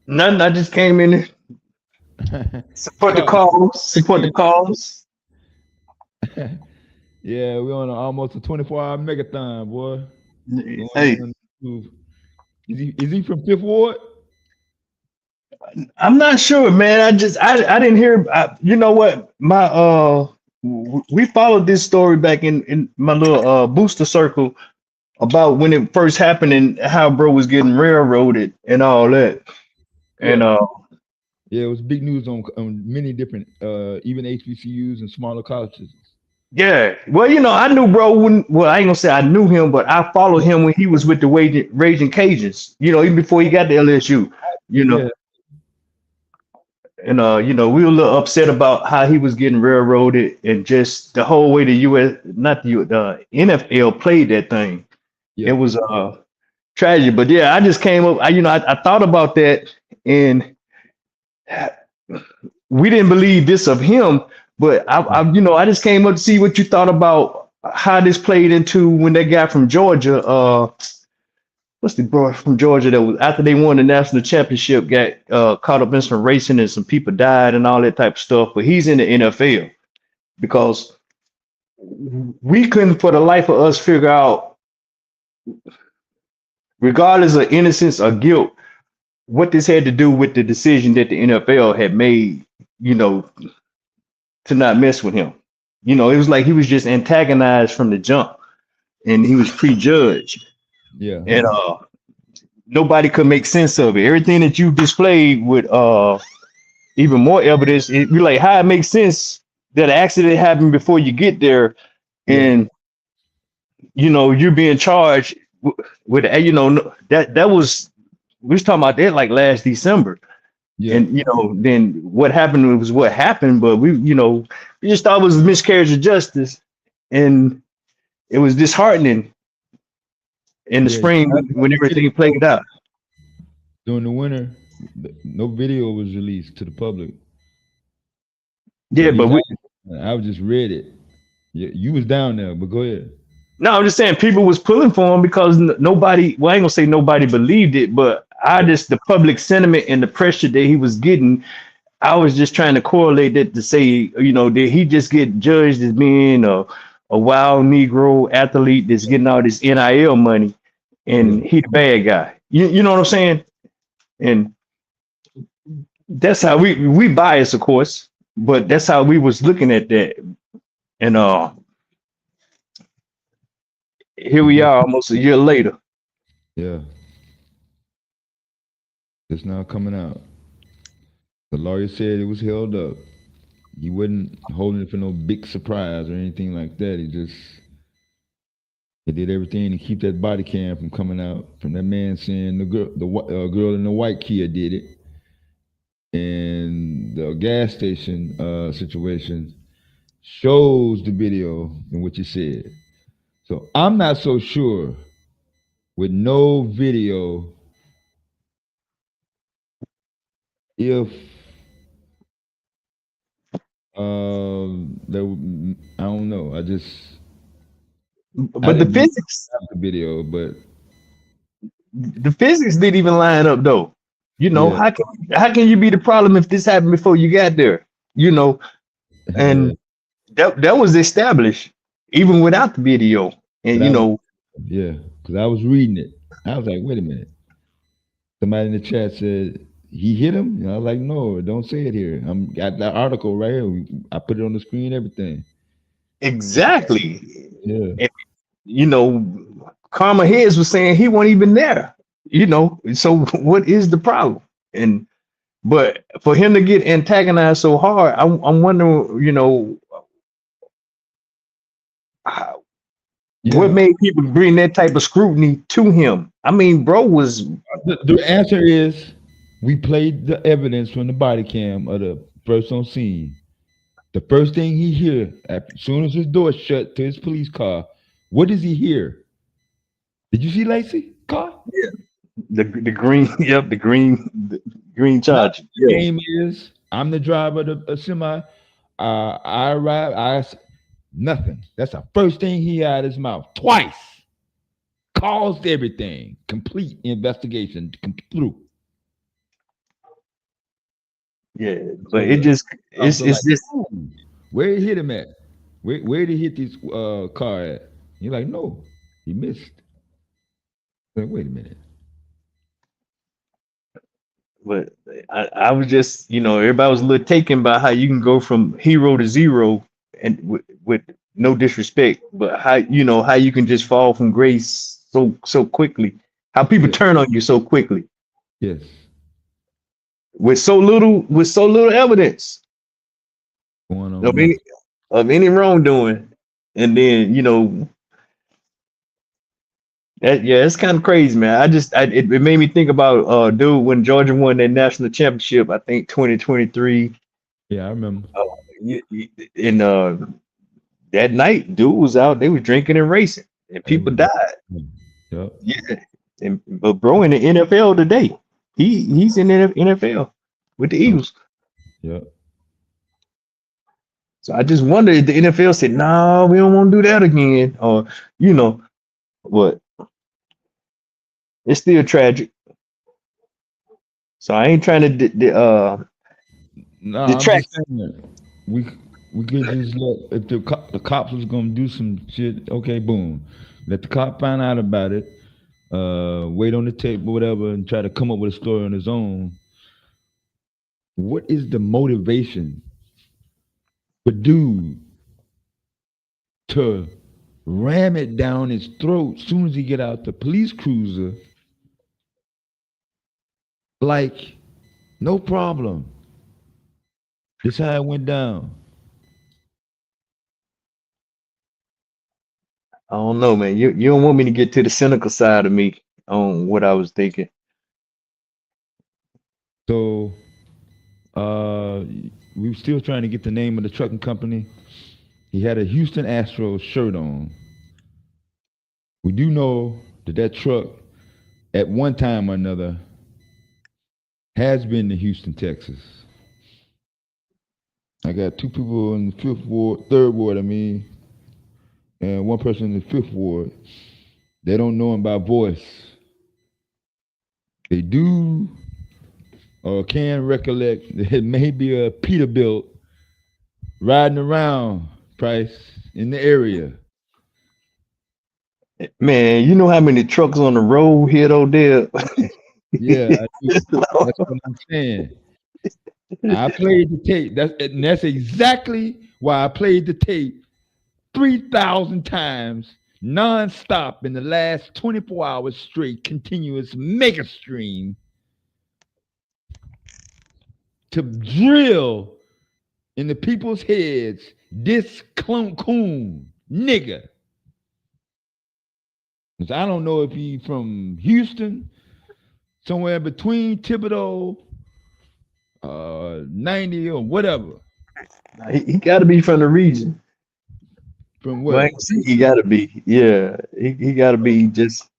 Nothing. I just came in to support the cause. Support the cause. Yeah, we're on almost a 24-hour megathon, boy. Hey, is he from Fifth Ward? I'm not sure, man. I didn't hear. You know what? We followed this story back in my little booster circle about when it first happened and how bro was getting railroaded and all that. And yeah, it was big news on many different even HBCUs and smaller colleges. yeah, well, you know, I knew bro when. Well, I ain't gonna say I knew him, but I followed him when he was with the Raging Cajuns. You know, even before he got to LSU. You know. Yeah. And you know, we were a little upset about how he was getting railroaded and just the whole way the NFL played that thing. Yeah. It was tragedy. But yeah, I just came up. I thought about that, and we didn't believe this of him. But I just came up to see what you thought about how this played into when that guy from Georgia, what's the boy from Georgia that was after they won the national championship, got caught up in some racing and some people died and all that type of stuff. But he's in the NFL because we couldn't for the life of us figure out, regardless of innocence or guilt, what this had to do with the decision that the NFL had made, to not mess with him. It was like he was just antagonized from the jump and he was prejudged. Yeah. And nobody could make sense of it. Everything that you displayed with even more evidence, it'd be like how it makes sense that an accident happened before you get there, and you're being charged with that was, we was talking about that like last December. Yeah. And then what happened was what happened, but we just thought it was a miscarriage of justice, and it was disheartening in the spring when everything played out. During the winter, no video was released to the public. Yeah, but I just read it. Yeah, you was down there, but go ahead. No, I'm just saying people was pulling for him because nobody, well, I ain't gonna say nobody believed it, but the public sentiment and the pressure that he was getting, I was just trying to correlate that to say, did he just get judged as being a wild Negro athlete that's getting all this NIL money and he the bad guy? You know what I'm saying? And that's how we bias, of course, but that's how we was looking at that. And here we are almost a year later. Yeah. It's now coming out. The lawyer said it was held up. He wasn't holding it for no big surprise or anything like that. He did everything to keep that body cam from coming out, from that man saying the girl in the white Kia did it. And the gas station situation shows the video in which he said. So I'm not so sure with no video if I don't know. But the physics, the video, but the physics didn't even line up though. How can you be the problem if this happened before you got there? And that was established even without the video. And yeah, because I was reading it. I was like, wait a minute. Somebody in the chat said he hit him. I was like, no, don't say it here. I'm got that article right here. I put it on the screen, everything. Exactly. Yeah. And, Karma Heads was saying he wasn't even there. So what is the problem? But for him to get antagonized so hard, I'm wondering, what made people bring that type of scrutiny to him? I mean, bro was. The answer is we played the evidence from the body cam of the first on scene. The first thing he hear, as soon as his door shut to his police car, what does he hear? Did you see Lacy car? Yeah, the green. Yep, the green Charge. The game is I'm the driver of the semi. I arrived. Nothing. That's the first thing he had his mouth twice. Caused everything. Complete investigation through. Yeah, but it's just where he hit him at? Where did he hit this car at? You're like, no, he missed. Like, wait a minute. But I was just, everybody was a little taken by how you can go from hero to zero, and with no disrespect, but how you can just fall from grace so quickly. How people turn on you so quickly. Yes. With so little evidence of any wrongdoing, and then it's kind of crazy, man. It made me think about dude when Georgia won that national championship, I think 2023. Yeah, I remember. That night, dude was out. They were drinking and racing, and people died. Yep. Yeah, But bro in the NFL today. He's in the NFL with the Eagles. Yeah. So I just wonder if the NFL said, "No, we don't want to do that again," or what? It's still tragic. So I ain't trying to No, I'm detract. just saying that we could just let if the cops was gonna do some shit. Okay, boom, let the cop find out about it. Wait on the tape or whatever, and try to come up with a story on his own. What is the motivation for dude to ram it down his throat as soon as he get out the police cruiser? Like, no problem. This how it went down. I don't know, man. You don't want me to get to the cynical side of me on what I was thinking. So, we were still trying to get the name of the trucking company. He had a Houston Astros shirt on. We do know that truck, at one time or another, has been to Houston, Texas. I got two people in the third ward, and one person in the fifth ward. They don't know him by voice. They do or can recollect that it may be a Peterbilt riding around Price in the area. Man, you know how many trucks on the road here, Odell? Yeah, I do. That's what I'm saying. I played the tape. That's exactly why I played the tape 3,000 times non-stop in the last 24 hours straight, continuous mega stream to drill in the people's heads this coon nigga. Because I don't know if he from Houston, somewhere between Thibodeau, 90 or whatever. He got to be from the region. From Well, what? he got to be. Yeah, he got to be just.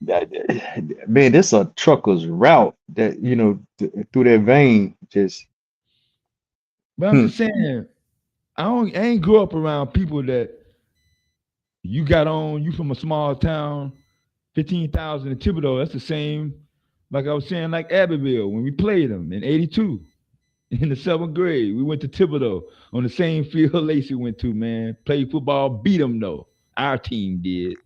Man, this a trucker's route that through that vein. Just. But I'm just saying, I ain't grew up around people that you got on. You from a small town, 15,000 in Thibodeau. That's the same. Like I was saying, like Abbeville when we played them in '82. In the 7th grade, we went to Thibodeau on the same field Lacy went to, man. Played football, beat them though. Our team did.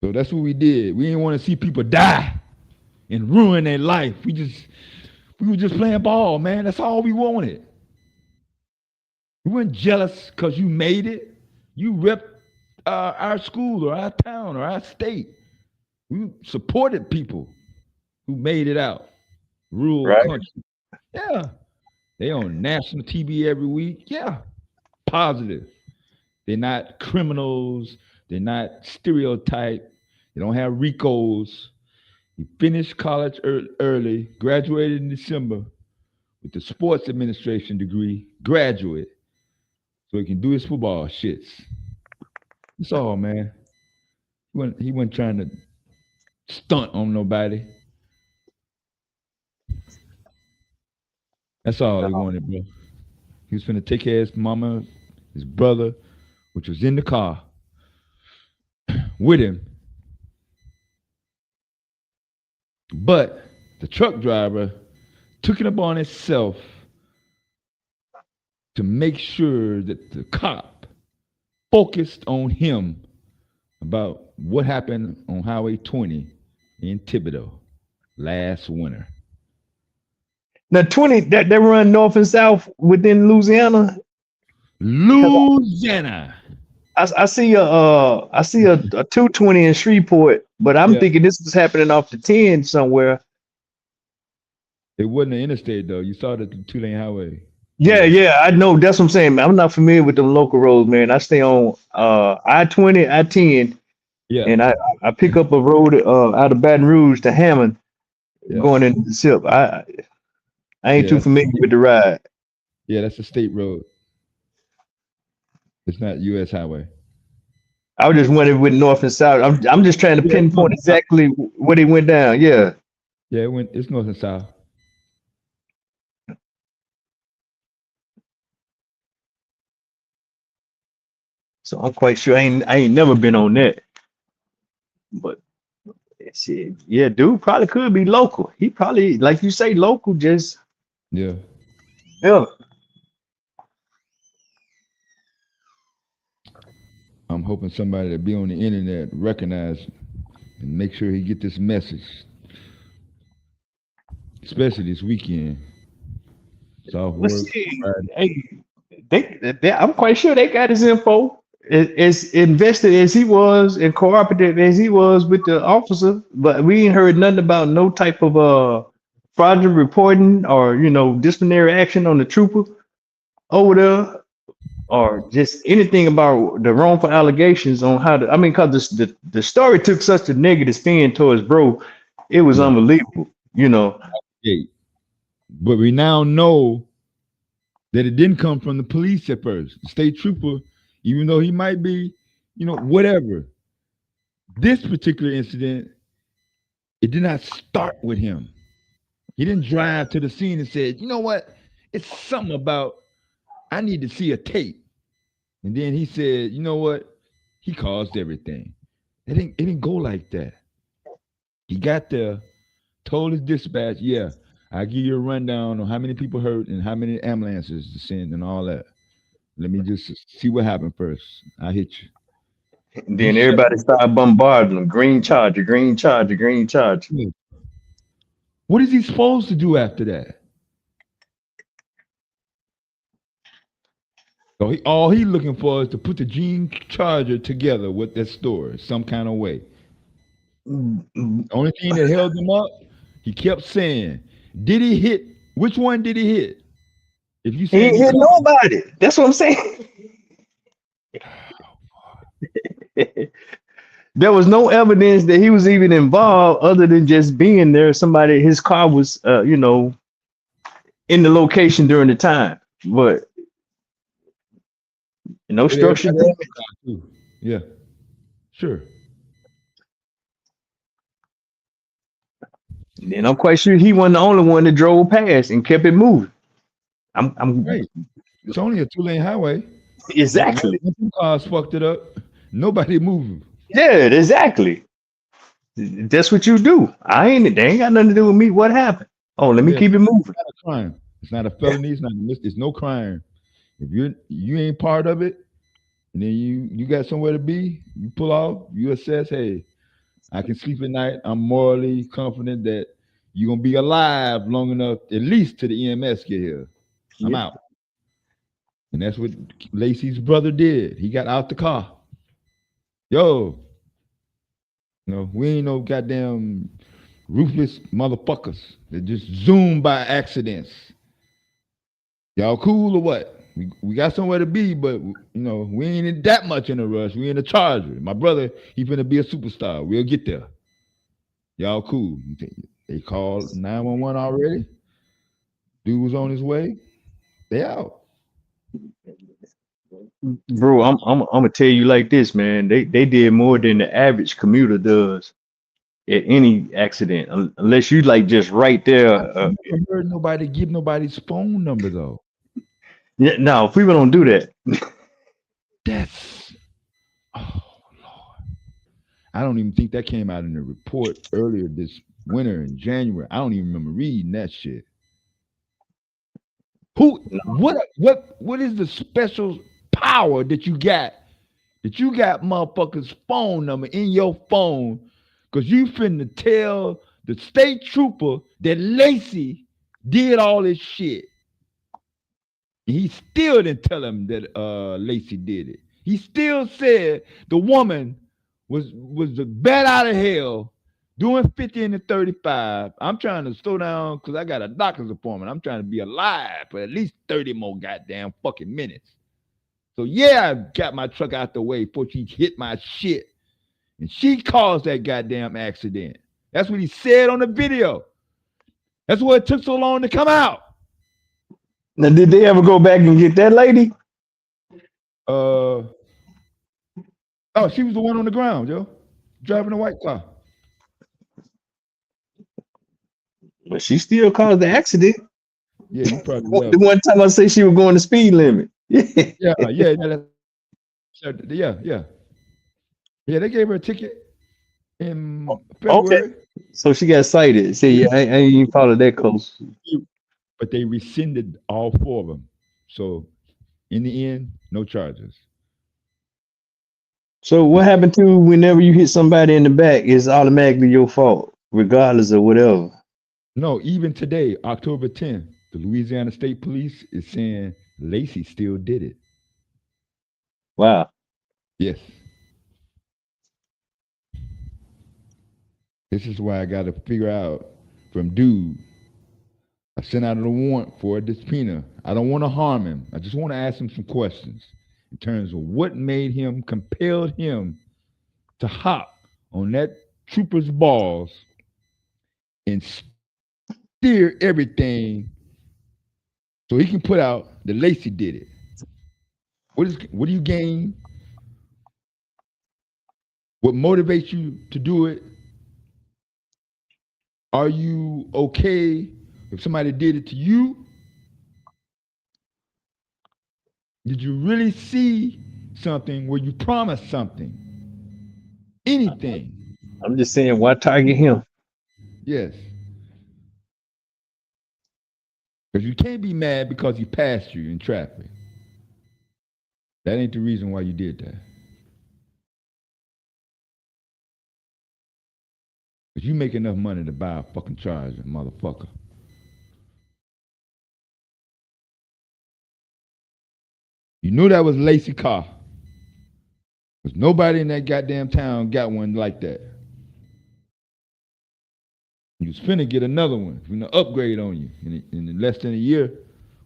So that's what we did. We didn't want to see people die and ruin their life. We were just playing ball, man. That's all we wanted. We weren't jealous because you made it. You repped our school or our town or our state. We supported people who made it out. Rural country. Yeah. They on national TV every week. Yeah. Positive. They're not criminals. They're not stereotyped. They don't have RICOs. He finished college early, graduated in December with the sports administration degree, graduate, so he can do his football shits. That's all, man. He wasn't trying to stunt on nobody. That's all he wanted, bro. He was finna take care of his mama, his brother, which was in the car with him. But the truck driver took it upon himself to make sure that the cop focused on him about what happened on Highway 20 in Thibodeau last winter. Now 20 that run north and south within Louisiana. I see a 220 in Shreveport, but I'm thinking this was happening off the 10 somewhere. It wasn't an interstate though. You saw the 2-lane highway. Yeah, I know. That's what I'm saying. I'm not familiar with the local roads, man. I stay on I-20, I-10. Yeah. And I pick up a road out of Baton Rouge to Hammond, going into the SIP. I ain't too familiar with the ride. Yeah, that's a state road. It's not U.S. highway. I was just wondering with north and south. I'm just trying to Yeah, it's pinpoint north and south. exactly where they went down. Yeah. Yeah, it's north and south. So I'm quite sure I ain't never been on that. But shit, yeah, dude probably could be local. He probably, like you say, local. Just Yeah. yeah. I'm hoping somebody that be on the internet recognize and make sure he get this message, especially this weekend. It's off Let's work. see. Friday. Hey, I'm quite sure they got his info. As invested as he was and cooperative as he was with the officer, but we ain't heard nothing about no type of fraudulent reporting or disciplinary action on the trooper over there, or just anything about the wrongful allegations on how to. I mean, because the story took such a negative spin towards bro, it was Yeah. unbelievable. Yeah. But we now know that it didn't come from the police at first. The state trooper, even though he might be, whatever. This particular incident, it did not start with him. He didn't drive to the scene and said, you know what? It's something about I need to see a tape. And then he said, you know what? He caused everything. It didn't go like that. He got there, told his dispatch, yeah, I'll give you a rundown on how many people hurt and how many ambulances to send and all that. Let me just see what happened first. I hit you. And then everybody started bombarding him. Green charger, green charger, green charger. What is he supposed to do after that? So all he looking for is to put the green charger together with that story some kind of way. The only thing that held him up, he kept saying, did he hit? Which one did he hit? If you He say ain't hit nobody. That's what I'm saying. There was no evidence that he was even involved other than just being there. His car was, in the location during the time, but no structure damage. Yeah, sure. And I'm quite sure he wasn't the only one that drove past and kept it moving. I'm right. It's only a 2-lane highway. Exactly. When two cars fucked it up, nobody moving. Yeah, exactly. That's what you do. They ain't got nothing to do with me. What happened? Oh, let me keep it moving. It's not a crime. It's not a felony. It's not it's no crime. If you ain't part of it, and then you got somewhere to be, you pull off, you assess, hey, I can sleep at night. I'm morally confident that you're gonna be alive long enough, at least till the EMS get here. I'm out. And that's what Lacy's brother did. He got out the car. Yo, we ain't no goddamn ruthless motherfuckers that just zoom by accidents. Y'all cool or what? We got somewhere to be, but we ain't in that much in a rush. We in a Charger. My brother, he finna be a superstar. We'll get there. Y'all cool. They called 911 already. Dude was on his way. They out. Bro, I'm gonna tell you like this, man. They did more than the average commuter does at any accident, unless you like just right there. I never heard nobody give nobody's phone number though. Yeah, no, people don't do that. That's Lord. I don't even think that came out in the report earlier this winter in January. I don't even remember reading that shit. What is the special power that you got motherfuckers' phone number in your phone? Because you finna tell the state trooper that Lacy did all this shit. And he still didn't tell him that Lacy did it. He still said the woman was the bat out of hell doing 50 and 35. I'm trying to slow down because I got a doctor's appointment. I'm trying to be alive for at least 30 more goddamn fucking minutes. So yeah, I got my truck out the way before she hit my shit. And she caused that goddamn accident. That's what he said on the video. That's why it took so long to come out. Now, did they ever go back and get that lady? Oh, she was the one on the ground, yo, driving a white car. But she still caused the accident. Yeah, you probably The left. one time I say she was going the speed limit. Yeah. Yeah, they gave her a ticket in Okay. February, So she got cited. See, I ain't even followed that close. but they rescinded all 4 of them. So in the end, no charges. So what happened to whenever you hit somebody in the back is automatically your fault, regardless of whatever? No, even today, October 10th, the Louisiana State Police is saying Lacy still did it. Wow. Yes. This is why I got to figure out from dude. I sent out a warrant for a subpoena. I don't want to harm him. I just want to ask him some questions in terms of what made him, compelled him to hop on that trooper's balls and steer everything so he can put out that Lacy did it. What do you gain? What motivates you to do it? Are you okay if somebody did it to you? Did you really see something where you promised something? Anything? I'm just saying, why target him? Yes. Because you can't be mad because he passed you in traffic. That ain't the reason why you did that. Because you make enough money to buy a fucking Charger, motherfucker. You knew that was Lacy car. Because nobody in that goddamn town got one like that. You was finna get another one. Finna upgrade on you in less than a year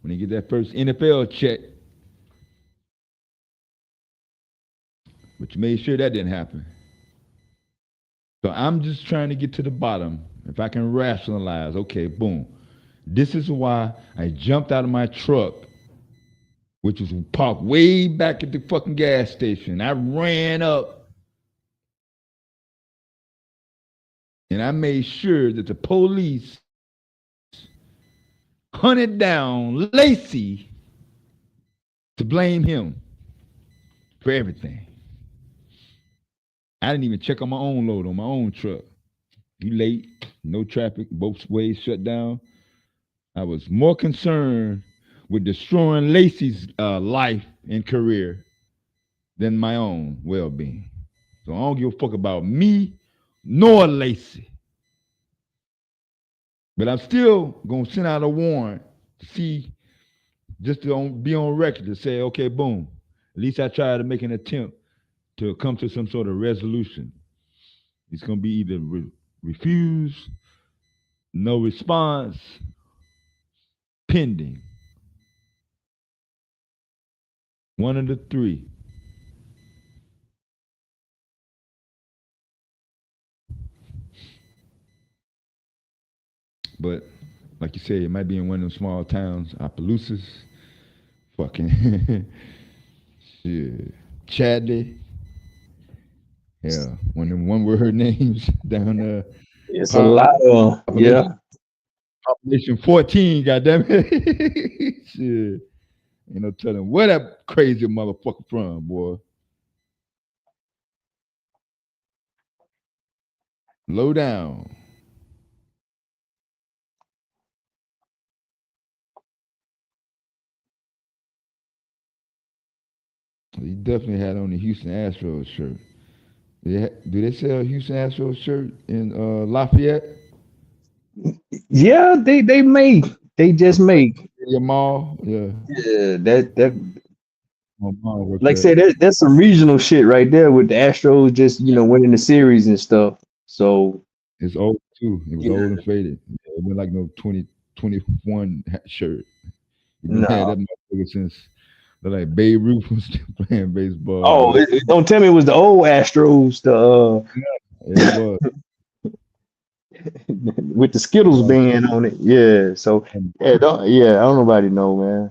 when they get that first NFL check. But you made sure that didn't happen. So I'm just trying to get to the bottom. If I can rationalize, okay, boom. This is why I jumped out of my truck, which was parked way back at the fucking gas station. I ran up and I made sure that the police hunted down Lacy to blame him for everything. I didn't even check on my own load on my own truck. You late, no traffic, both ways shut down. I was more concerned with destroying Lacy's life and career than my own well-being. So I don't give a fuck about me nor Lacy. But I'm still gonna send out a warrant to see, just to be on record to say, okay, boom. At least I tried to make an attempt to come to some sort of resolution. It's gonna be either refuse, no response, pending. One of the 3. But like you said, it might be in one of them small towns, Opelousas, fucking shit, Chadley. Yeah, one of them one-word names down there. It's a lot of yeah. Population 14, goddamn it. Shit. Ain't no telling where that crazy motherfucker from, boy. Low down. He definitely had on the Houston Astros shirt. Do they sell a Houston Astros shirt in Lafayette? Yeah, they just make Your mall? Yeah. Yeah, that My mom worked like I there. said, that's some regional shit right there with the Astros just, winning the series and stuff. So It's old too. It was Yeah. old and faded. Yeah, it wasn't like no 2021 shirt. You been No. had that motherfucker since like Babe Ruth was still playing baseball. Oh, don't tell me it was the old Astros, It was. with the Skittles band on it. Yeah. So I don't nobody know, man.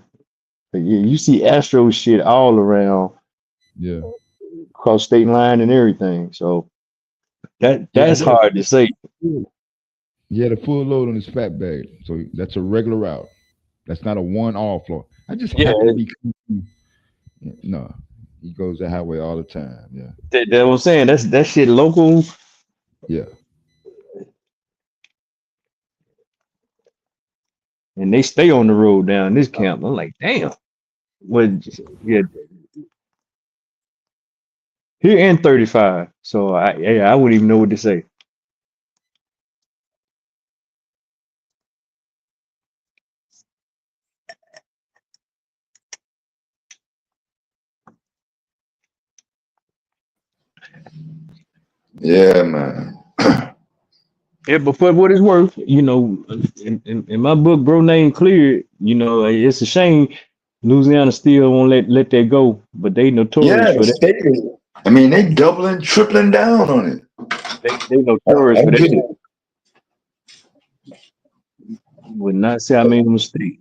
Yeah, you see Astro shit all around Yeah. across state line and everything. So Yeah, that's hard to say. he had a full load on his fat bag, so that's a regular route. That's not a one-off floor. I just Yeah, happen to be. No, he goes the highway all the time. Yeah, that what I'm saying. That shit local, yeah. and they stay on the road down this camp. I'm like, damn. What? Yeah, here and 35. So I wouldn't even know what to say. Yeah, man. Yeah, but for what it's worth, in my book, bro name cleared. It's a shame Louisiana still won't let that go, but they notorious Yeah, the for that. state is. I mean, they doubling, tripling down on it. They notorious I for get that. it. Would not say I made a mistake.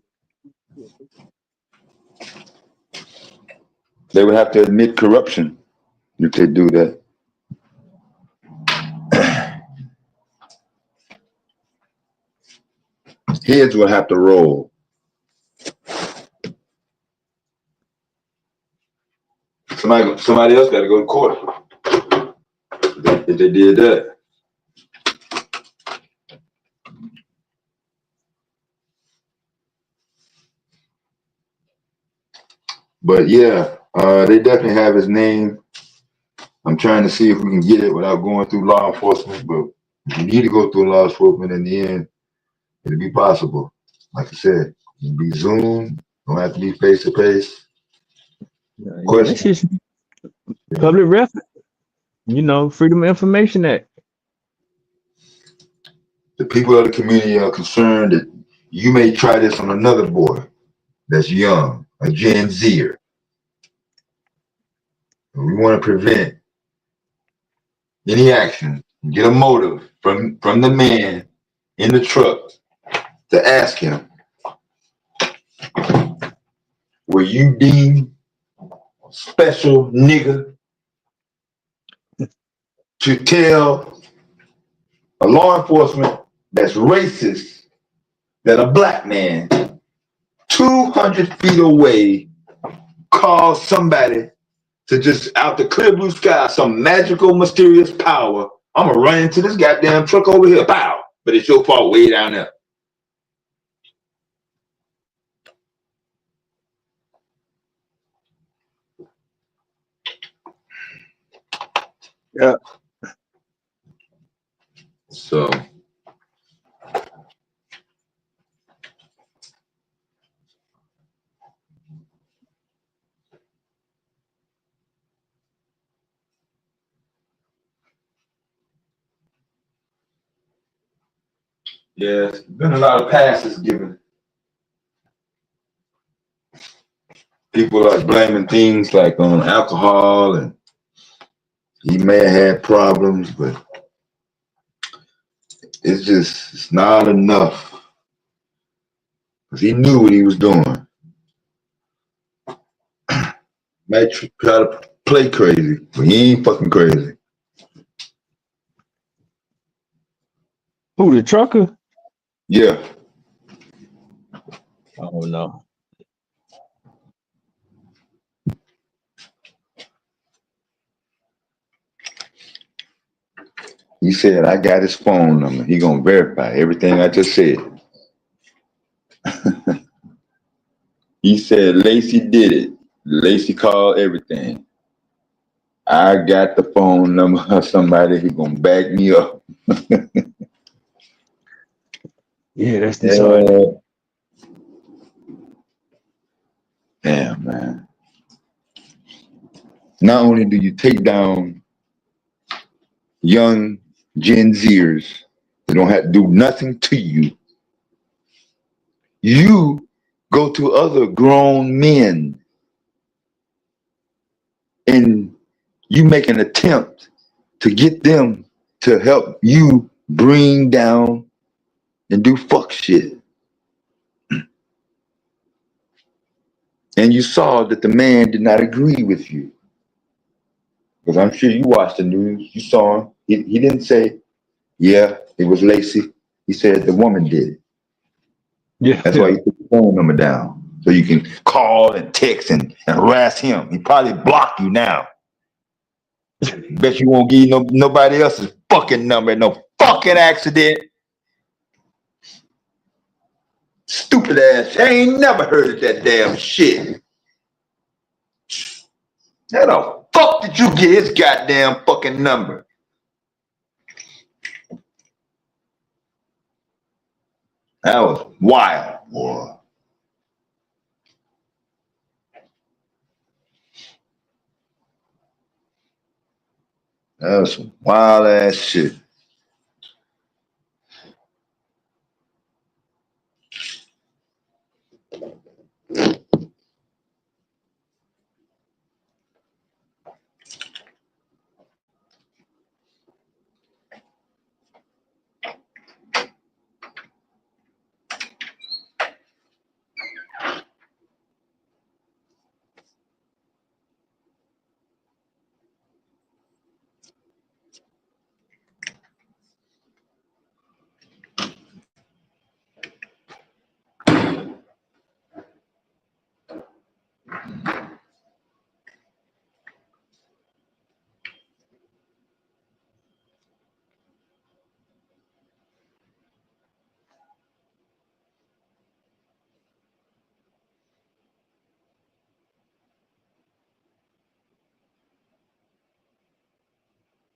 They would have to admit corruption if they do that. Heads will have to roll. Somebody else got to go to court if they did that. But yeah, they definitely have his name. I'm trying to see if we can get it without going through law enforcement, but if you need to go through law enforcement in the end, it'll be possible. Like I said, it'll be Zoom, don't have to be face to face. Yeah, that's Question. just public record. Freedom of Information Act. The people of the community are concerned that you may try this on another boy that's young, a Gen Zer. And we want to prevent any action, get a motive from the man in the truck to ask him, were you deemed special nigga to tell a law enforcement that's racist that a black man 200 feet away calls somebody to just out the clear blue sky, some magical, mysterious power. I'm gonna run into this goddamn truck over here, pow! But it's your fault way down there. Yeah. So yeah, it's been a lot of passes given. People are blaming things like on alcohol and he may have had problems, but it's not enough. Because he knew what he was doing. Might try to play crazy, but he ain't fucking crazy. Who, the trucker? Yeah. Oh no. He said, I got his phone number. He gonna verify everything I just said. He said Lacy did it. Lacy called everything. I got the phone number of somebody who gonna back me up. Yeah, that's disheartening. Damn, man. Not only do you take down young Gen Zers that don't have to do nothing to you, you go to other grown men and you make an attempt to get them to help you bring down and do fuck shit. and you saw that the man did not agree with you. Because I'm sure you watched the news, you saw him. He didn't say, yeah, it was Lacy. He said the woman did it. Yeah. That's why you put the phone number down. So you can call and text and harass him. He probably blocked you now. Bet you won't give you nobody else's fucking number. No fucking accident. Stupid ass. I ain't never heard of that damn shit. How the fuck did you get his goddamn fucking number? That was wild, boy. That was some wild ass shit.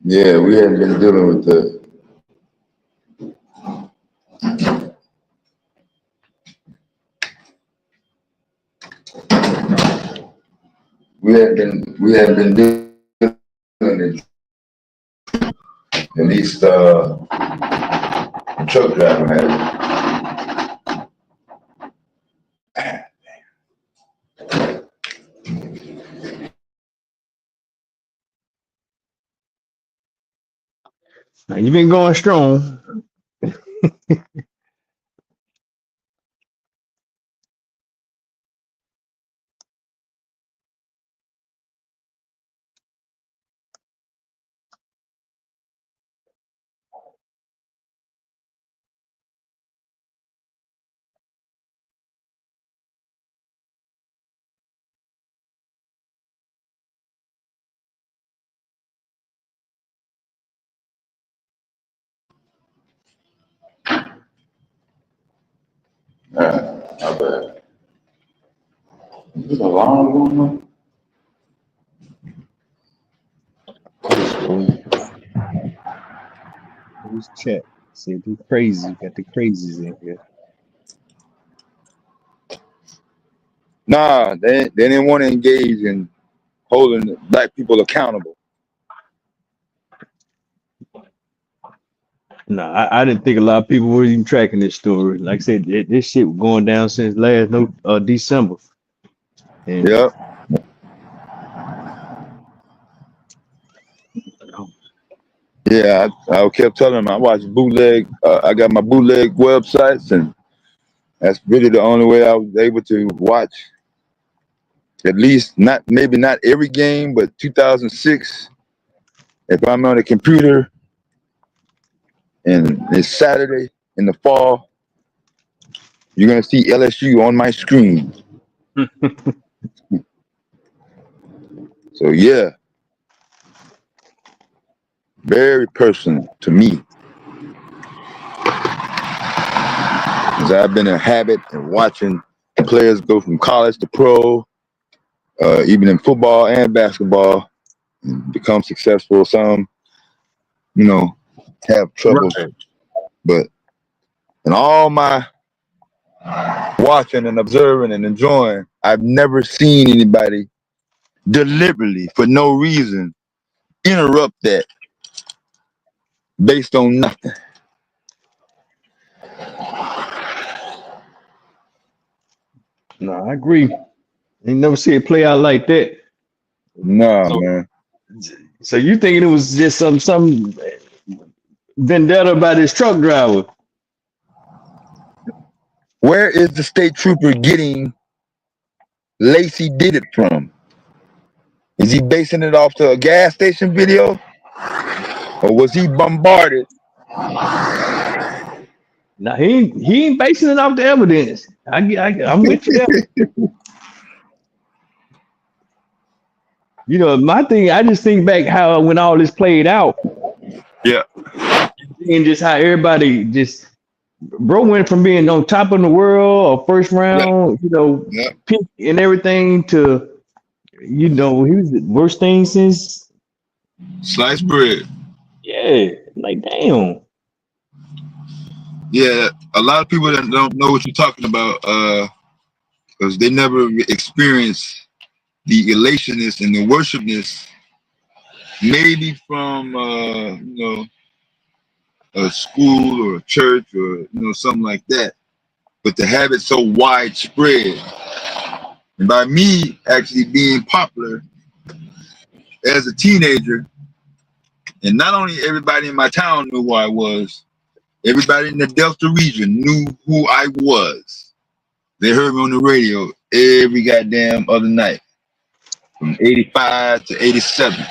Yeah, we hadn't been dealing with the. We hadn't been doing it. At least the truck driver had it. Now, you've been going strong. My bad. Is this alarm going on? Who's chat? See, the crazy. Got the crazies in here. Nah, they didn't want to engage in holding black people accountable. No, I didn't think a lot of people were even tracking this story. Like I said, this shit was going down since last December. And Yep. Yeah, I kept telling them I watch bootleg. I got my bootleg websites, and that's really the only way I was able to watch. At least maybe not every game, but 2006. If I'm on a computer and it's Saturday in the fall, you're gonna see LSU on my screen. So yeah, very personal to me, because I've been in a habit of watching players go from college to pro, even in football and basketball, and become successful. Some, have troubles, right. but in all my watching and observing and enjoying, I've never seen anybody deliberately, for no reason, interrupt that based on nothing. No, I agree. Ain't never see it play out like that. Nah, man. So you thinking it was just some vendetta by this truck driver? Where is the state trooper getting Lacy did it from? Is he basing it off the gas station video? Or was he bombarded? Now he ain't basing it off the evidence. I'm with you there. You know, my thing, I just think back how when all this played out, Yeah. and just how everybody just bro went from being on top of the world or first round, you know, pick and everything to, you know, he was the worst thing since sliced bread. Yeah, like damn. Yeah, a lot of people that don't know what you're talking about, because they never experienced the elationness and the worshipness, maybe from you know, a school or a church or you know something like that. But to have it so widespread, and by me actually being popular as a teenager, and not only everybody in my town knew who I was, everybody in the Delta region knew who I was. They heard me on the radio every goddamn other night, from 85 to 87.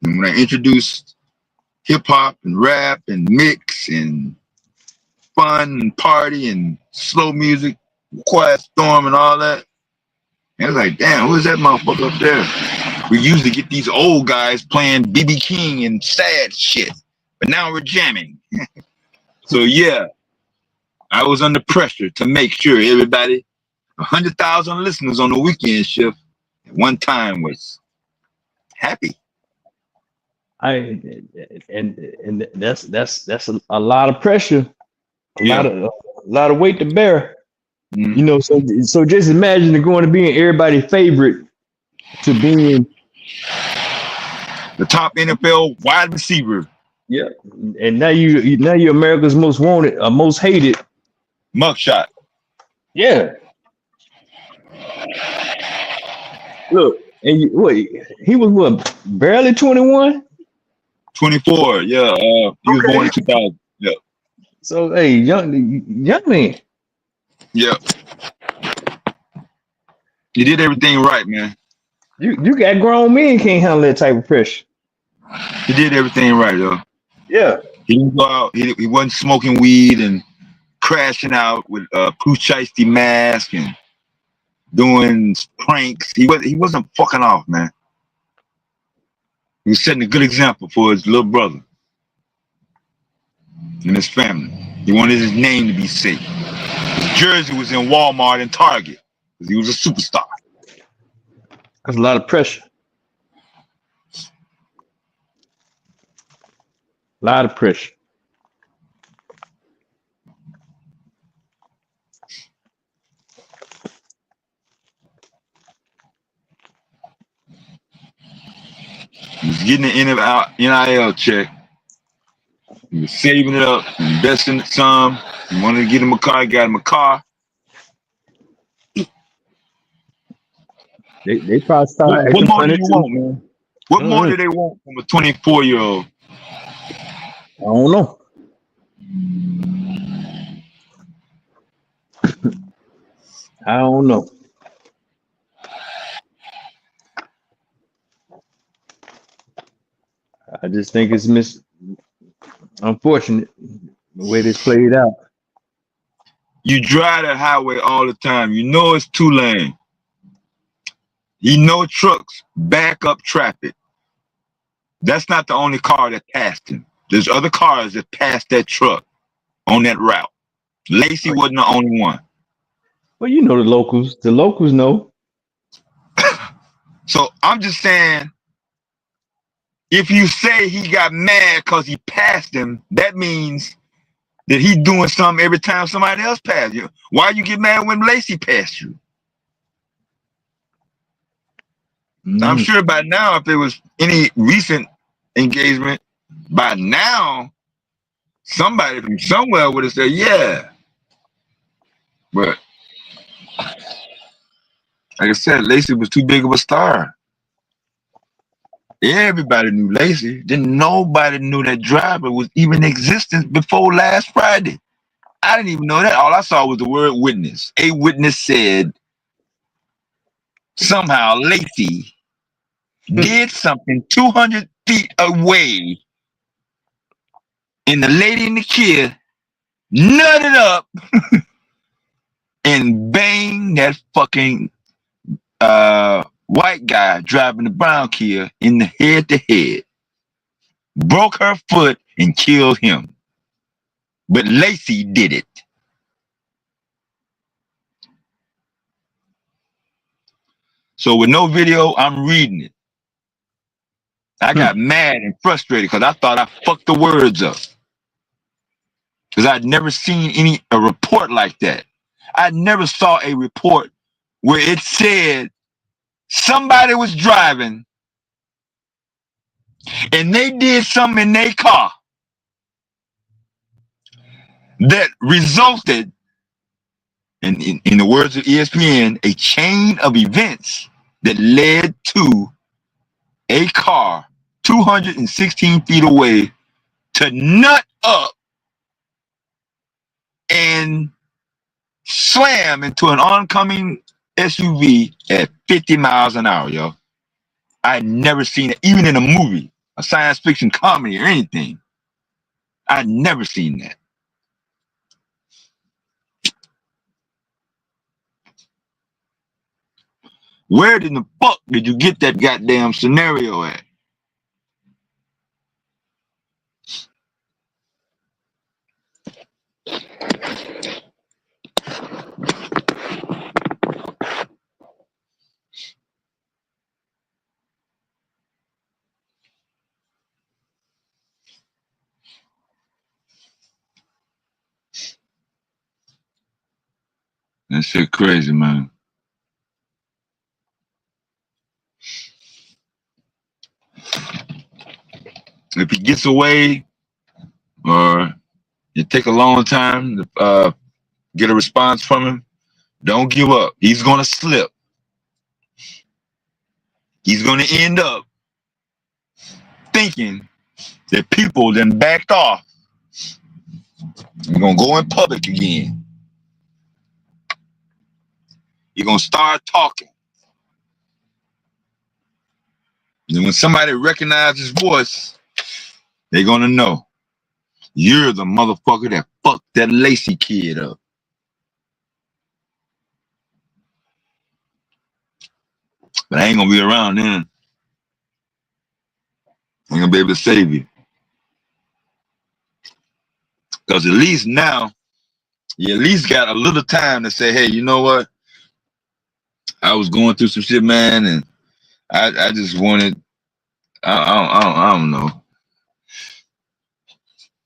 And when I introduced hip hop and rap and mix and fun and party and slow music, Quiet Storm and all that, and I was like, damn, who is that motherfucker up there? We used to get these old guys playing BB King and sad shit, but now we're jamming. So yeah, I was under pressure to make sure everybody, 100,000 listeners on the weekend shift at one time was happy. And that's a lot of pressure, a lot of weight to bear. You know, so just imagine going to being everybody's favorite to being the top NFL wide receiver. Yeah, and now you're America's most wanted, most hated mugshot. Yeah. Look, and he was what, barely 21? 24, yeah. He was born in 2000. Yeah. So hey, young man. Yeah. You did everything right, man. You got grown men can't handle that type of pressure. He did everything right, though. Yeah. He didn't go out. He wasn't smoking weed and crashing out with a Pooh Shiesty mask and doing pranks. He wasn't fucking off, man. He was setting a good example for his little brother and his family. He wanted his name to be safe. His jersey was in Walmart and Target because he was a superstar. That's a lot of pressure. A lot of pressure. He was getting the NIL check. He was saving it up, investing some. He wanted to get him a car. He got him a car. They probably started. What more do you want, man? What more do they want from a 24-year-old? I don't know. I don't know. I just think it's unfortunate the way this played out. You drive that highway all the time. You know it's 2 lane. You know trucks back up traffic. That's not the only car that passed him. There's other cars that passed that truck on that route. Lacy wasn't the only one. Well, you know the locals. The locals know. So I'm just saying, if you say he got mad because he passed him, that means that he's doing something every time somebody else passed you. Why you get mad when Lacy passed you? I'm sure by now, if there was any recent engagement, by now, somebody from somewhere would have said, yeah. But like I said, Lacy was too big of a star. Everybody knew Lacy. Then nobody knew that driver was even in existence before last Friday. I didn't even know that. All I saw was the word witness. A witness said somehow Lacy did something 200 feet away, and the lady and the kid nutted up and banged that fucking white guy driving the brown kid in the head to head, broke her foot and killed him. But Lacy did it. So with no video, I'm reading it. I got mad and frustrated because I thought I fucked the words up. Because I'd never seen a report like that. I never saw a report where it said somebody was driving and they did something in their car that resulted, in the words of ESPN, a chain of events that led to a car 216 feet away to nut up and slam into an oncoming SUV at 50 miles an hour, yo. I'd never seen it, even in a movie, a science fiction comedy or anything. I'd never seen that. Where in the fuck did you get that goddamn scenario at? That shit crazy, man. If he gets away or it take a long time to get a response from him, don't give up. He's gonna slip. He's gonna end up thinking that people then backed off. You're gonna go in public again. You're gonna start talking. And when somebody recognizes his voice, they're gonna know you're the motherfucker that fucked that Lacy kid up. But I ain't gonna be around then. I ain't gonna be able to save you. Because at least now, you at least got a little time to say, hey, you know what? I was going through some shit, man, and I just wanted, I don't know.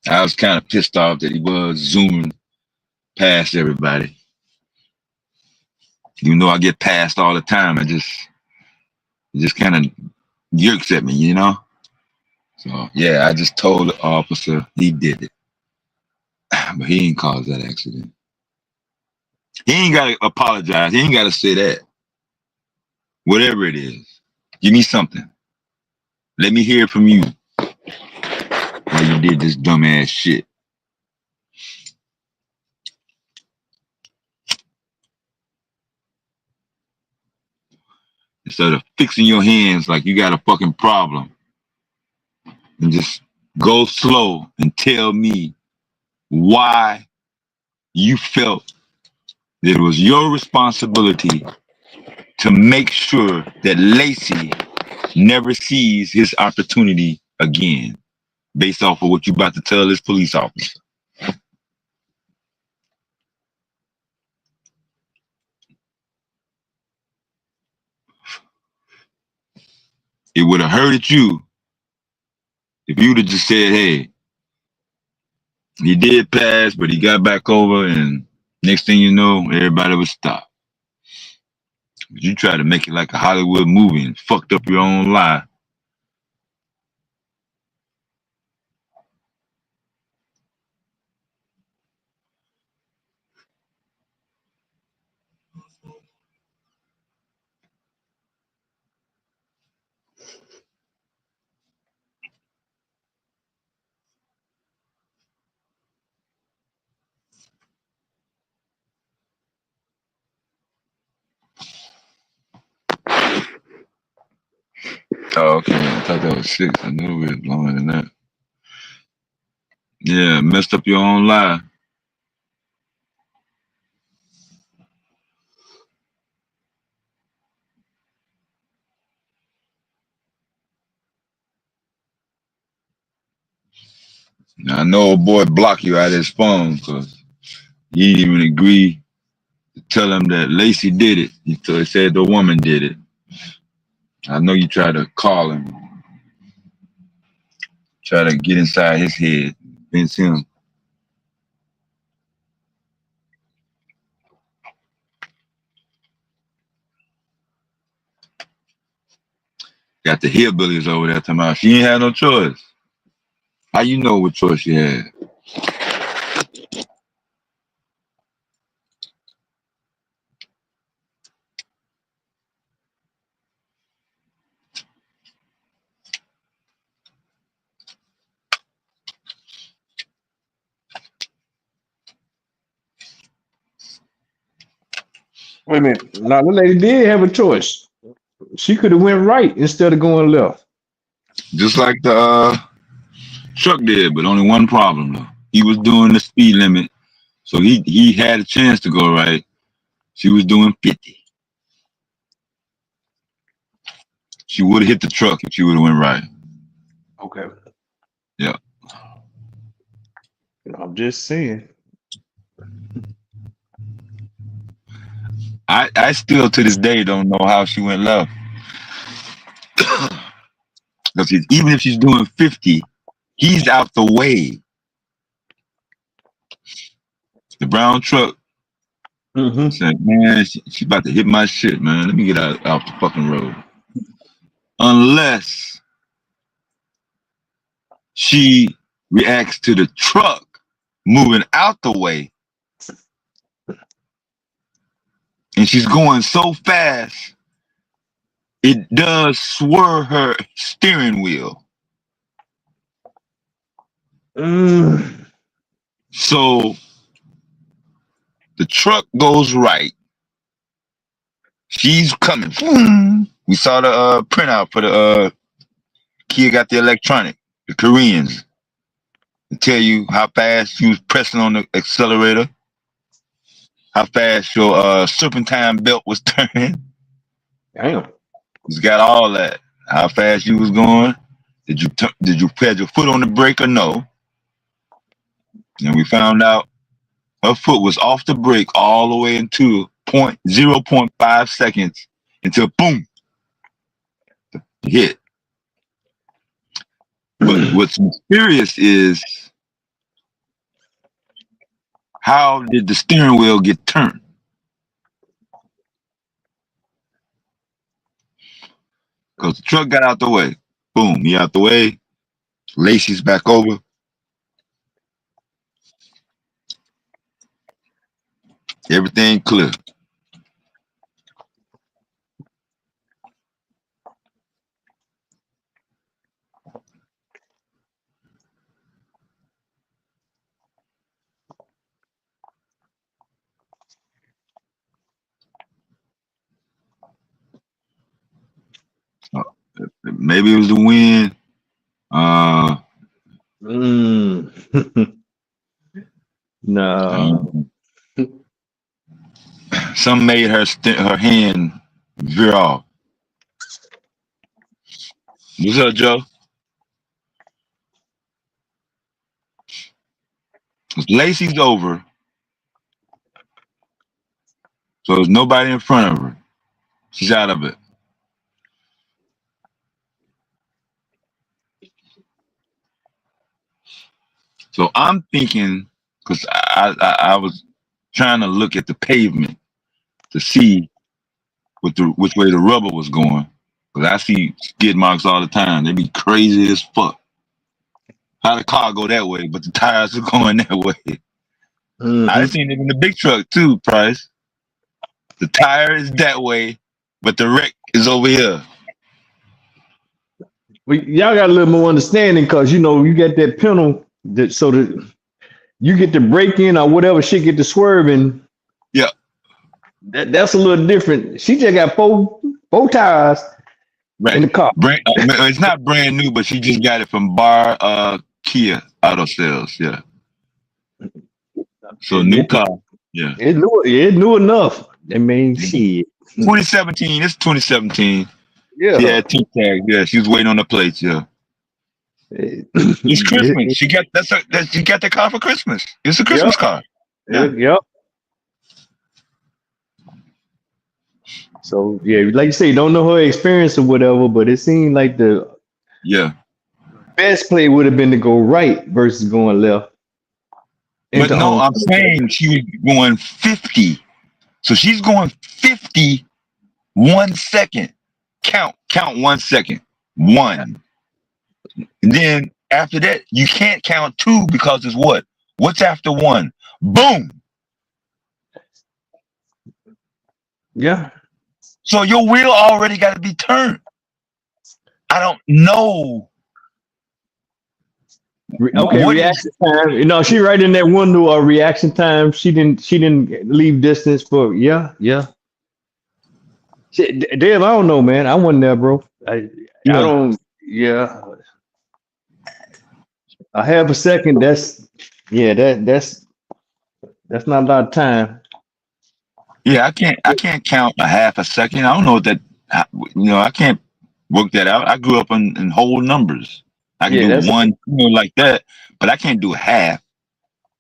I was kind of pissed off that he was zooming past everybody. Even though I get passed all the time, it just kind of yerks at me, you know? So, yeah, I just told the officer he did it. But he ain't caused that accident. He ain't got to apologize. He ain't got to say that. Whatever it is, give me something. Let me hear from you why you did this dumbass shit. Instead of fixing your hands like you got a fucking problem, and just go slow and tell me why you felt that it was your responsibility to make sure that Lacy never sees his opportunity again, based off of what you about to tell this police officer. It would have hurted you if you would have just said, hey, he did pass, but he got back over, and next thing you know, everybody would stop. But you tried to make it like a Hollywood movie and fucked up your own life. Oh, okay. I thought that was 6. I knew it was longer than that. Yeah, messed up your own life. Now, I know a boy blocked you out of his phone because he didn't even agree to tell him that Lacy did it. He said the woman did it. I know you tried to call him, try to get inside his head, convince him. Got the hillbillies over there talking about she ain't had no choice. How you know what choice she had? Wait a minute. Now the lady did have a choice. She could have went right instead of going left. Just like the truck did, but only one problem though. He was doing the speed limit, so he had a chance to go right. She was doing 50. She would have hit the truck if she would have went right. Okay. Yeah. I'm just saying. I still to this day don't know how she went left. Because even if she's doing 50, he's out the way. The brown truck said, man, she about to hit my shit, man. Let me get out the fucking road. Unless she reacts to the truck moving out the way. And she's going so fast, it does swerve her steering wheel. So the truck goes right. She's coming. We saw the printout for the kid got the electronic, the Koreans, to tell you how fast you was pressing on the accelerator, how fast your serpentine belt was turning. Damn. He's got all that. How fast you was going. Did you pad your foot on the brake or no? And we found out her foot was off the brake all the way into 0.5 seconds until boom, hit. But what's mysterious is how did the steering wheel get turned? Because the truck got out the way. Boom, he out the way. Lacy's back over. Everything clear. Maybe it was the wind. No. Some made her hand veer off. What's up, Joe? Lacy's over, so there's nobody in front of her. She's out of it. So I'm thinking, because I was trying to look at the pavement to see which way the rubber was going. Because I see skid marks all the time. They be crazy as fuck. How the car go that way, but the tires are going that way. I seen it in the big truck too, Price. The tire is that way, but the wreck is over here. Well, y'all got a little more understanding because you get that panel so that you get the break in or whatever shit get the swerving. Yeah. That's a little different. She just got four tires Right. in the car. It's not brand new, but she just got it from Kia Auto Sales. Yeah. So new car. Yeah. It knew enough. I mean, shit. 2017. It's 2017. Yeah. She had two tags. Yeah, she was waiting on the plates. Yeah. It's Christmas. She got she got the car for Christmas. It's a Christmas car. Yeah. Yep. So yeah, like you say, don't know her experience or whatever, but it seemed like the best play would have been to go right versus going left. But no, I'm saying she was going 50. So she's going 50 1 second. Count 1 second. One. And then after that, you can't count two because it's what? What's after one? Boom. Yeah. So your wheel already got to be turned. I don't know. Okay, reaction time. You know, she right in that window of reaction time. She didn't leave distance for Shit, Dave, I don't know, man. I wasn't there, bro. I don't. Yeah. A half a second. That's not a lot of time. Yeah, I can't count a half a second. I don't know what that. I can't work that out. I grew up in whole numbers. I can do one, like that, but I can't do half.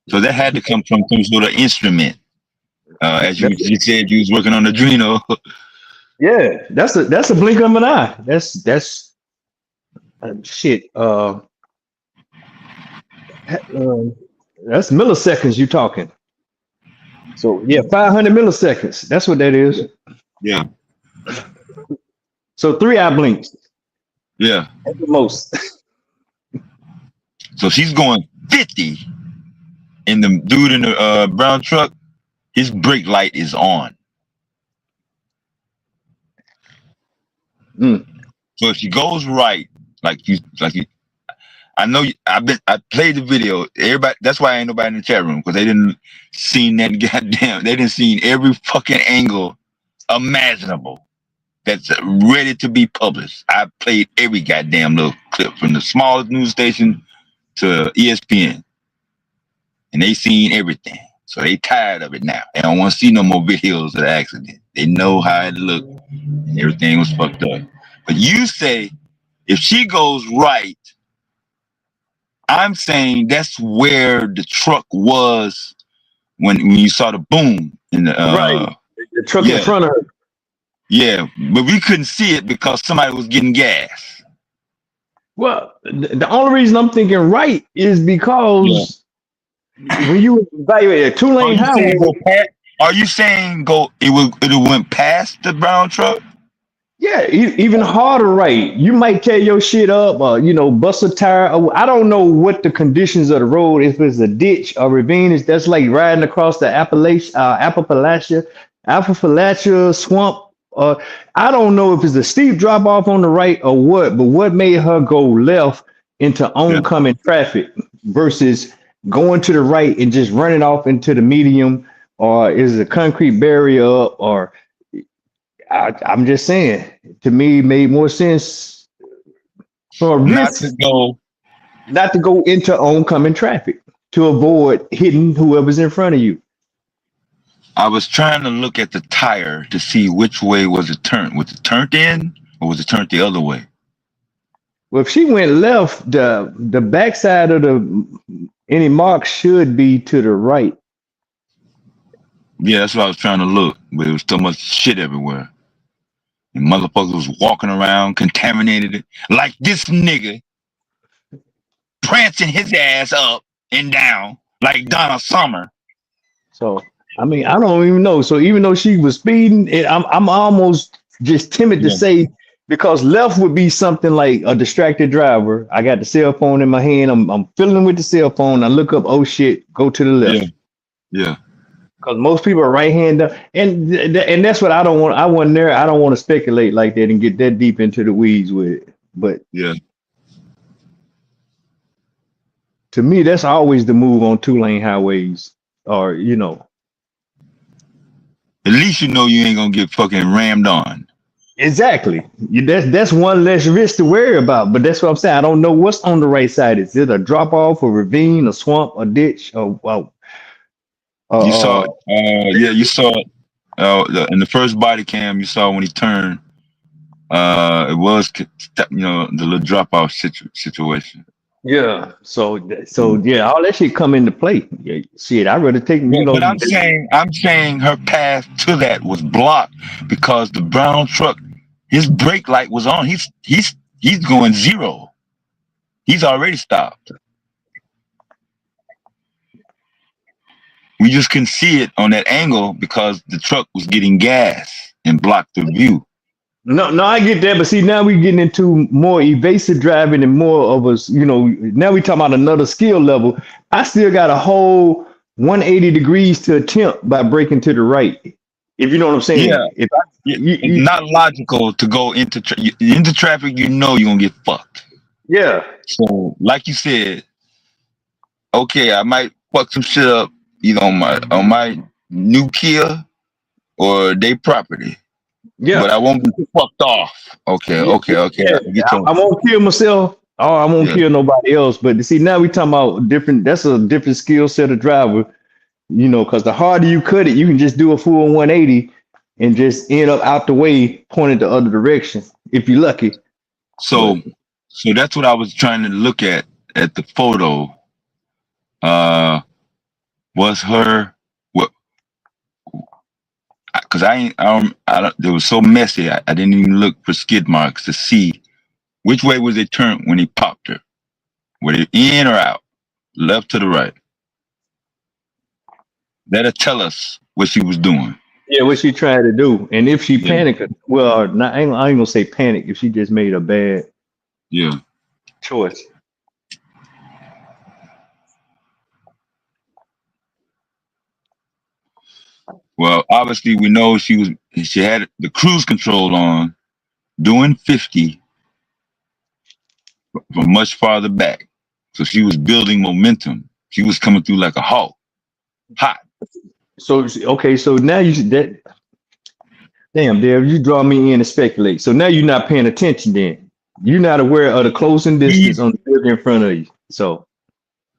So that had to come from some sort of instrument. As you said, you was working on Adreno. Yeah, that's a blink of an eye. That's shit. That's milliseconds you talking. So yeah, 500 milliseconds. That's what that is. Yeah. So 3 eye blinks. Yeah. At the most. So she's going 50, and the dude in the brown truck, his brake light is on. So if she goes right, I know I played the video. Everybody, that's why ain't nobody in the chat room, because they didn't seen that goddamn. They didn't seen every fucking angle imaginable that's ready to be published. I played every goddamn little clip from the smallest news station to ESPN, and they seen everything. So they tired of it now. They don't want to see no more videos of the accident. They know how it looked, and everything was fucked up. But you say if she goes right, I'm saying that's where the truck was when you saw the boom in the right. The truck in front of her. Yeah, but we couldn't see it because somebody was getting gas. Well, the only reason I'm thinking right is because when you evaluate a 2-lane highway, are you saying it went past the brown truck? Yeah, even harder right. You might tear your shit up or, bust a tire. I don't know what the conditions of the road, if it's a ditch or ravine, that's like riding across the Appalachia swamp. I don't know if it's a steep drop off on the right or what, but what made her go left into oncoming traffic versus going to the right and just running off into the medium, or is a concrete barrier up, or I'm just saying, to me, it made more sense for a risk not to go into oncoming traffic to avoid hitting whoever's in front of you. I was trying to look at the tire to see which way was it turned. Was it turned in or was it turned the other way? Well, if she went left, the backside of any mark should be to the right. Yeah, that's what I was trying to look, but it was so much shit everywhere. And motherfuckers was walking around, contaminated it, like this nigga prancing his ass up and down like Donna Summer. So, I mean, I don't even know. So even though she was speeding, I'm almost just timid to say, because left would be something like a distracted driver. I got the cell phone in my hand. I'm fiddling with the cell phone. I look up, oh shit, go to the left. Yeah. Because most people are right-handed, and that's what I don't want. I wasn't there. I don't want to speculate like that and get that deep into the weeds with it. But to me, that's always the move on 2-lane highways, or At least you know you ain't gonna get fucking rammed on. Exactly. That's one less risk to worry about. But that's what I'm saying. I don't know what's on the right side. Is it a drop off, a ravine, a swamp, a ditch, or You saw uh, it. Yeah, you saw it. In the first body cam, you saw when he turned. It was, the little drop off situation. yeah. So yeah, all that shit come into play. Yeah, shit, I'd rather take But I'm saying her path to that was blocked because the brown truck, his brake light was on. He's going zero. He's already stopped. We just couldn't see it on that angle because the truck was getting gas and blocked the view. No, I get that, but see, now we're getting into more evasive driving and more of us, now we talking about another skill level. I still got a whole 180 degrees to attempt by braking to the right. If you know what I'm saying. Yeah, If I, it's not logical to go into traffic. You're gonna get fucked. Yeah. So, like you said, okay, I might fuck some shit up, on my new Kia or they property. Yeah. But I won't be fucked off. Okay. Yeah, I won't kill myself. Oh, I won't kill nobody else. But see, now we talking about different. That's a different skill set of driver. Because the harder you cut it, you can just do a full 180 and just end up out the way, pointed the other direction if you're lucky. So that's what I was trying to look at the photo. Was her what? Because it was so messy. I didn't even look for skid marks to see which way was it turned when he popped her. Were they in or out, left to the right? That'll tell us what she was doing. Yeah, what she tried to do, and if she panicked, well, I ain't gonna say panic. If she just made a bad choice. Well, obviously we know she had the cruise control on, doing 50 from much farther back. So she was building momentum. She was coming through like a hawk, hot. So okay, so now that. Damn, Dave, you draw me in to speculate. So now you're not paying attention. Then you're not aware of the closing distance on the building in front of you. So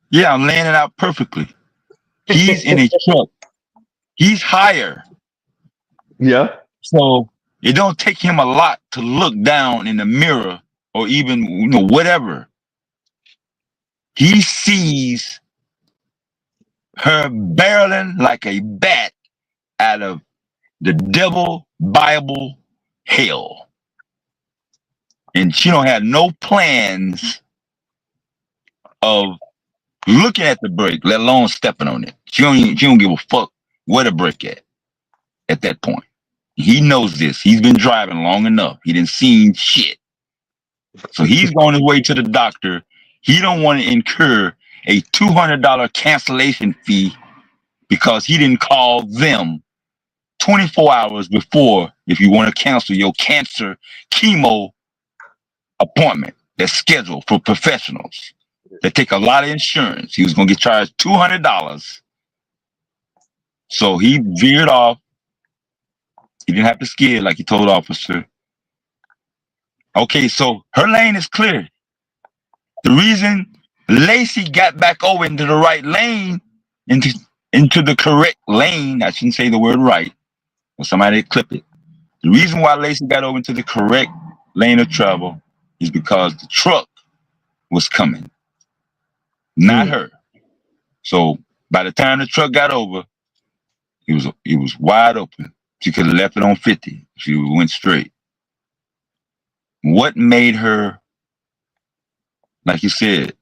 yeah, I'm laying it out perfectly. He's in a truck. He's higher. Yeah. So it don't take him a lot to look down in the mirror or even whatever. He sees her barreling like a bat out of the devil Bible hell. And she don't have no plans of looking at the brake, let alone stepping on it. She don't give a fuck where the brake at that point. He knows this. He's been driving long enough. He didn't see shit. So he's going his way to the doctor. He don't want to incur a $200 cancellation fee because he didn't call them 24 hours before if you want to cancel your cancer chemo appointment that's scheduled for professionals that take a lot of insurance. He was going to get charged $200. So he veered off. He didn't have to skid like he told officer. Okay, so her lane is clear. The reason Lacy got back over into the right lane, into the correct lane, I shouldn't say the word right, or somebody clip it. The reason why Lacy got over into the correct lane of travel is because the truck was coming, not her. So by the time the truck got over, it was wide open. She could have left it on 50. She went straight. What made her, like you said,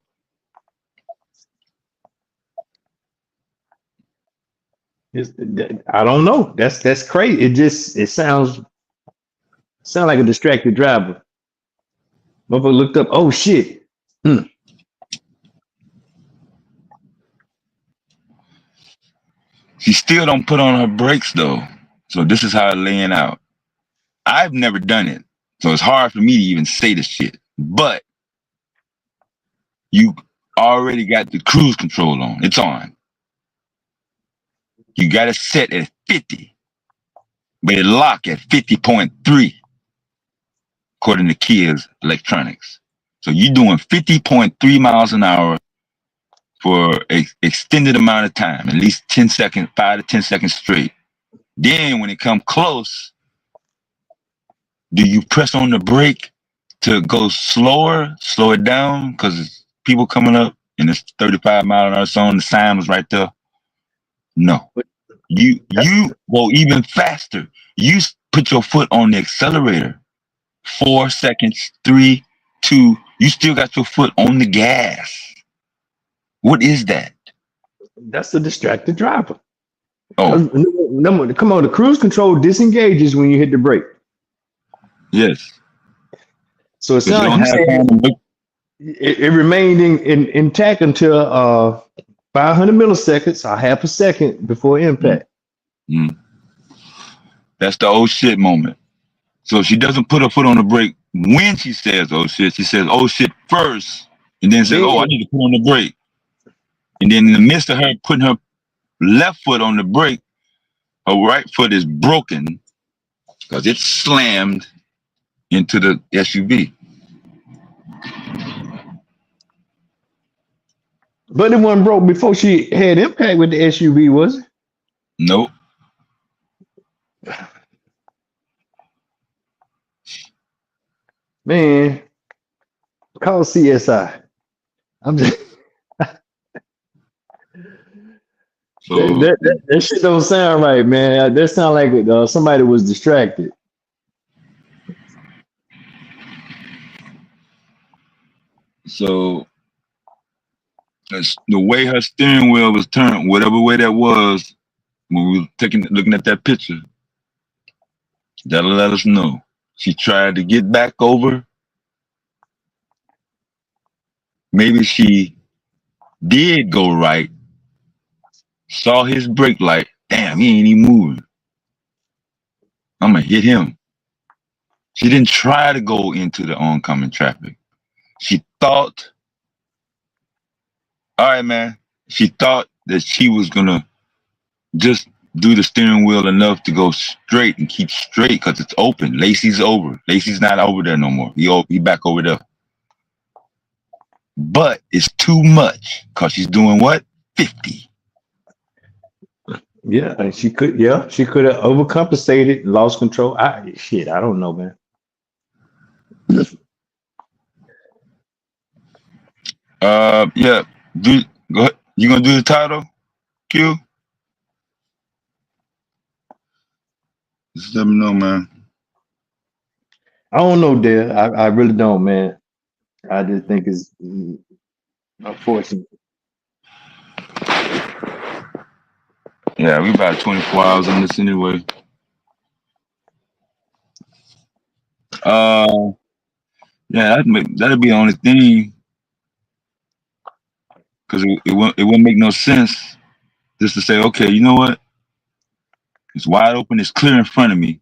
I don't know. That's crazy. It sounds like a distracted driver. Motherfucker looked up. Oh shit. She still don't put on her brakes though. So this is how it's laying out. I've never done it. So it's hard for me to even say this shit. But you already got the cruise control on. It's on. You got it set at 50. But it locked at 50.3. according to Kia's electronics. So you're doing 50.3 miles an hour for an extended amount of time, at least 10 seconds, 5 to 10 seconds straight. Then when it comes close, do you press on the brake to go slower, slow it down? Because people coming up and it's 35 mile an hour zone, the sign was right there. No. You go even faster. You put your foot on the accelerator. 4 seconds, 3, 2, you still got your foot on the gas. What is that? That's the distracted driver. Oh, Come on, the cruise control disengages when you hit the brake. yes. So it sounds like you said it remained intact until 500 milliseconds, a half a second before impact. That's the oh shit moment. So she doesn't put her foot on the brake when she says oh shit. She says oh shit first, and then says, oh, I need to put on the brake. And then in the midst of her putting her left foot on the brake, her right foot is broken because it slammed into the SUV. But it wasn't broke before she had impact with the SUV, was it? Nope. Man, call CSI. I'm just that shit don't sound right, man. That sound like somebody was distracted. So the way her steering wheel was turned, whatever way that was, when we were looking at that picture, that'll let us know. She tried to get back over. Maybe she did go right, saw his brake light. Damn, he ain't even moving. I'm gonna hit him. She didn't try to go into the oncoming traffic. She thought, all right, man. She thought that she was gonna just do the steering wheel enough to go straight and keep straight because it's open. Lacy's over. Lacy's not over there no more. He back over there. But it's too much because she's doing what? 50. Yeah, and she could have overcompensated, lost control. I don't know, man. Yeah. Go ahead. You gonna do the title, Q? Just let me know, man. I don't know, Dale. I really don't, man. I just think it's unfortunate. Yeah, we about 24 hours on this anyway. Yeah, that'd be the only thing, because it wouldn't make no sense just to say, okay, you know what? It's wide open. It's clear in front of me.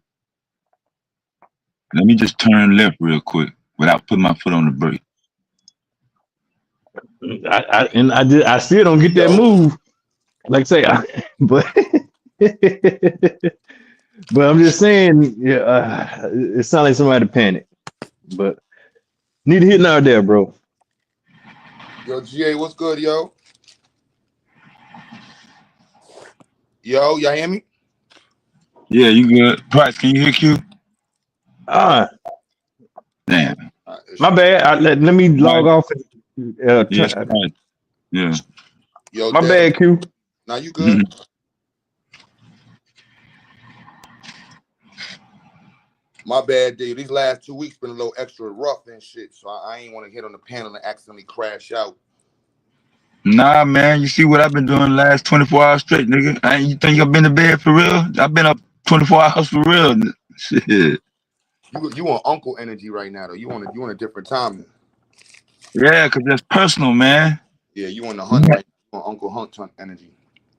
Let me just turn left real quick without putting my foot on the brake. I still don't get that move. Like I say, but I'm just saying, yeah, it sounds like somebody panicked. But need to hit now or there, bro. Yo, GA, what's good, yo? Yo, y'all hear me? Yeah, you good. Price, can you hear Q? Damn. My bad. Let me log off. Yeah. Yo, my bad, Q. Now you good? My bad, dude. These last 2 weeks been a little extra rough and shit, so I ain't want to hit on the panel and accidentally crash out. Nah, man. You see what I've been doing the last 24 hours straight, nigga? You think I've been to bed for real? I've been up 24 hours for real. Shit. You on uncle energy right now, though. You on a different time. Yeah, because that's personal, man. Yeah, you on the hunt right now. You on Uncle Hunt energy.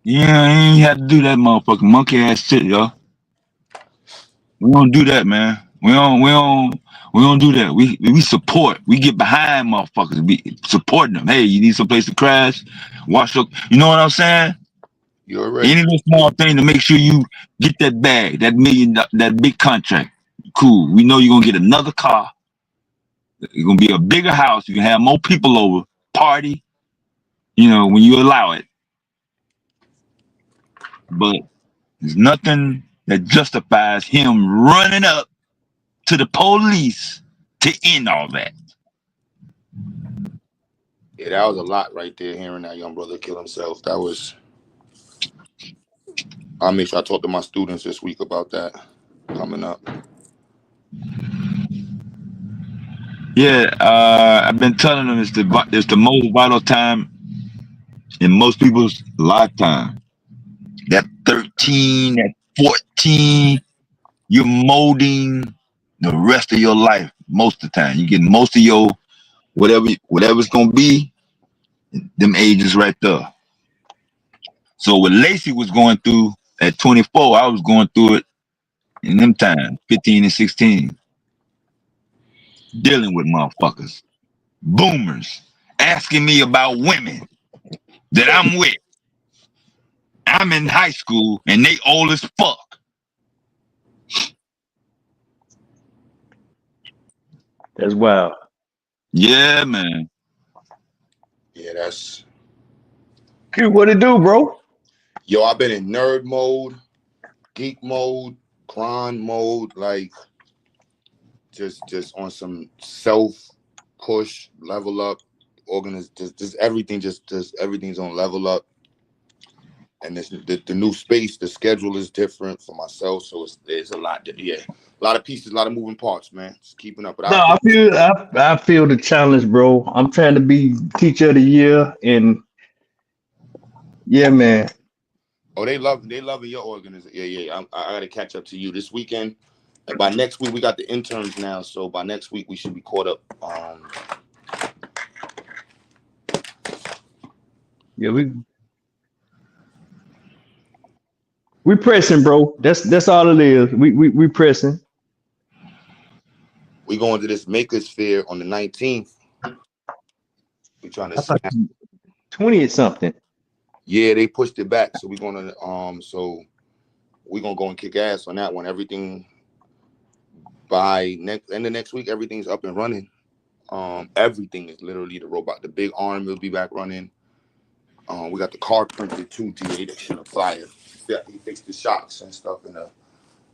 Yeah, I ain't had to do that motherfucking monkey ass shit, yo. We don't do that, man. We don't do that. We support. We get behind motherfuckers. We supporting them. Hey, you need some place to crash? Wash up. You know what I'm saying? You're right. Any little small thing to make sure you get that bag, that big contract. Cool. We know you're gonna get another car. It's gonna be a bigger house. You can have more people over, party, you know, when you allow it. But there's nothing that justifies him running up to the police to end all that. Yeah, that was a lot right there, hearing that young brother kill himself. That was... I'll make sure I talk to my students this week about that coming up. Yeah, I've been telling them it's the most vital time in most people's lifetime. That 13, that 14, you're molding the rest of your life most of the time. You get most of your whatever it's gonna be, them ages right there. So what Lacy was going through at 24, I was going through it in them times, 15 and 16. Dealing with motherfuckers, boomers, asking me about women that I'm with. I'm in high school and they old as fuck. That's wild. Yeah, man. Yeah, that's... What it do, bro? Yo, I've been in nerd mode, geek mode, grind mode, like just on some self push, level up, just everything, just everything's on level up. And this the new space, the schedule is different for myself, so there's a lot. A lot of pieces, a lot of moving parts, man. Just keeping up. But No, I feel the challenge, bro. I'm trying to be teacher of the year, and yeah, man. Oh, they love your organization. Yeah. I got to catch up to you this weekend. And by next week, we got the interns now. So by next week, we should be caught up. Yeah, we pressing, bro. That's all it is. We pressing. We going to this Makers Fair on the 19th. We trying to snap. 20 or something. Yeah, they pushed it back. So we're gonna go and kick ass on that one. Everything by end of next week, everything's up and running. Everything is literally the big arm will be back running. We got the car printed too, TA, that shit a flyer. Yeah, he fixed the shocks and stuff in the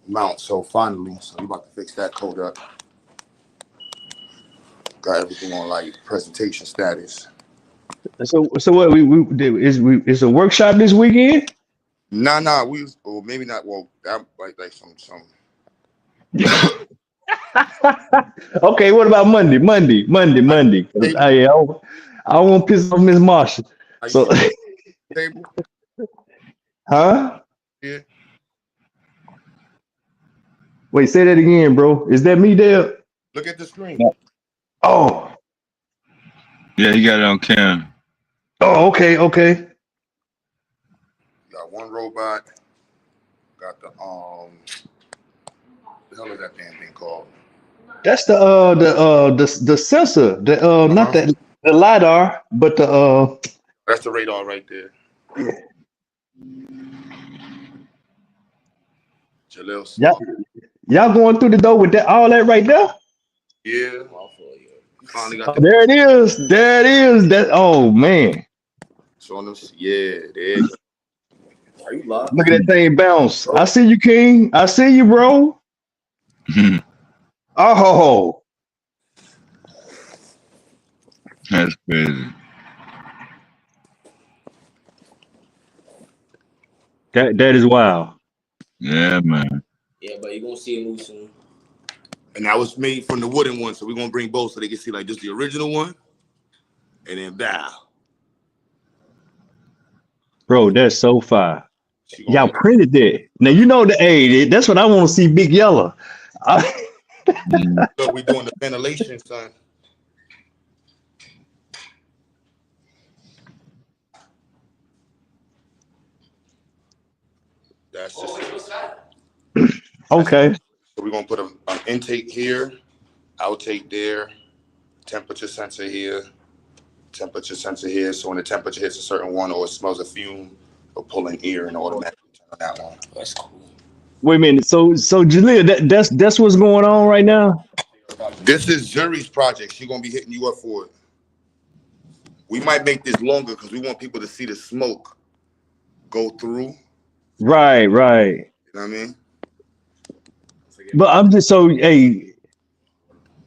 mount. So finally, we about to fix that code up. Got everything on like presentation status. So what is a workshop this weekend? Nah, or maybe not. Well, that like some. Okay, what about Monday? I don't want to piss off Miss Marsha. So, Table. Huh? Yeah. Wait, say that again, bro. Is that me there? Look at the screen. Oh. Yeah, he got it on camera. Oh, okay. Got one robot. Got the the hell is that damn thing called? That's the sensor. Not the LiDAR, but the That's the radar right there. Jalil. Y'all going through the door with all that right there? Yeah. Finally got There it is. That man. Showing them. Yeah, there you go. Are you live? Look at that thing bounce. I see you, King. I see you, bro. Oh. That's crazy. That is wild. Yeah, man. Yeah, but you're gonna see it move soon. And that was made from the wooden one, so we're gonna bring both so they can see like just the original one, and then bow. Bro, that's so fire. Y'all printed that. Now you know that's what I want to see, Big Yellow. So we doing the ventilation, son. That's just Okay. So we're gonna put an intake here, outtake there, temperature sensor here, temperature sensor here. So when the temperature hits a certain one or it smells a fume, it'll pull an ear and automatically turn on that one. That's cool. Wait a minute. So Jaleel, that's what's going on right now? This is Zuri's project. She gonna be hitting you up for it. We might make this longer because we want people to see the smoke go through. Right. You know what I mean? But I'm just hey,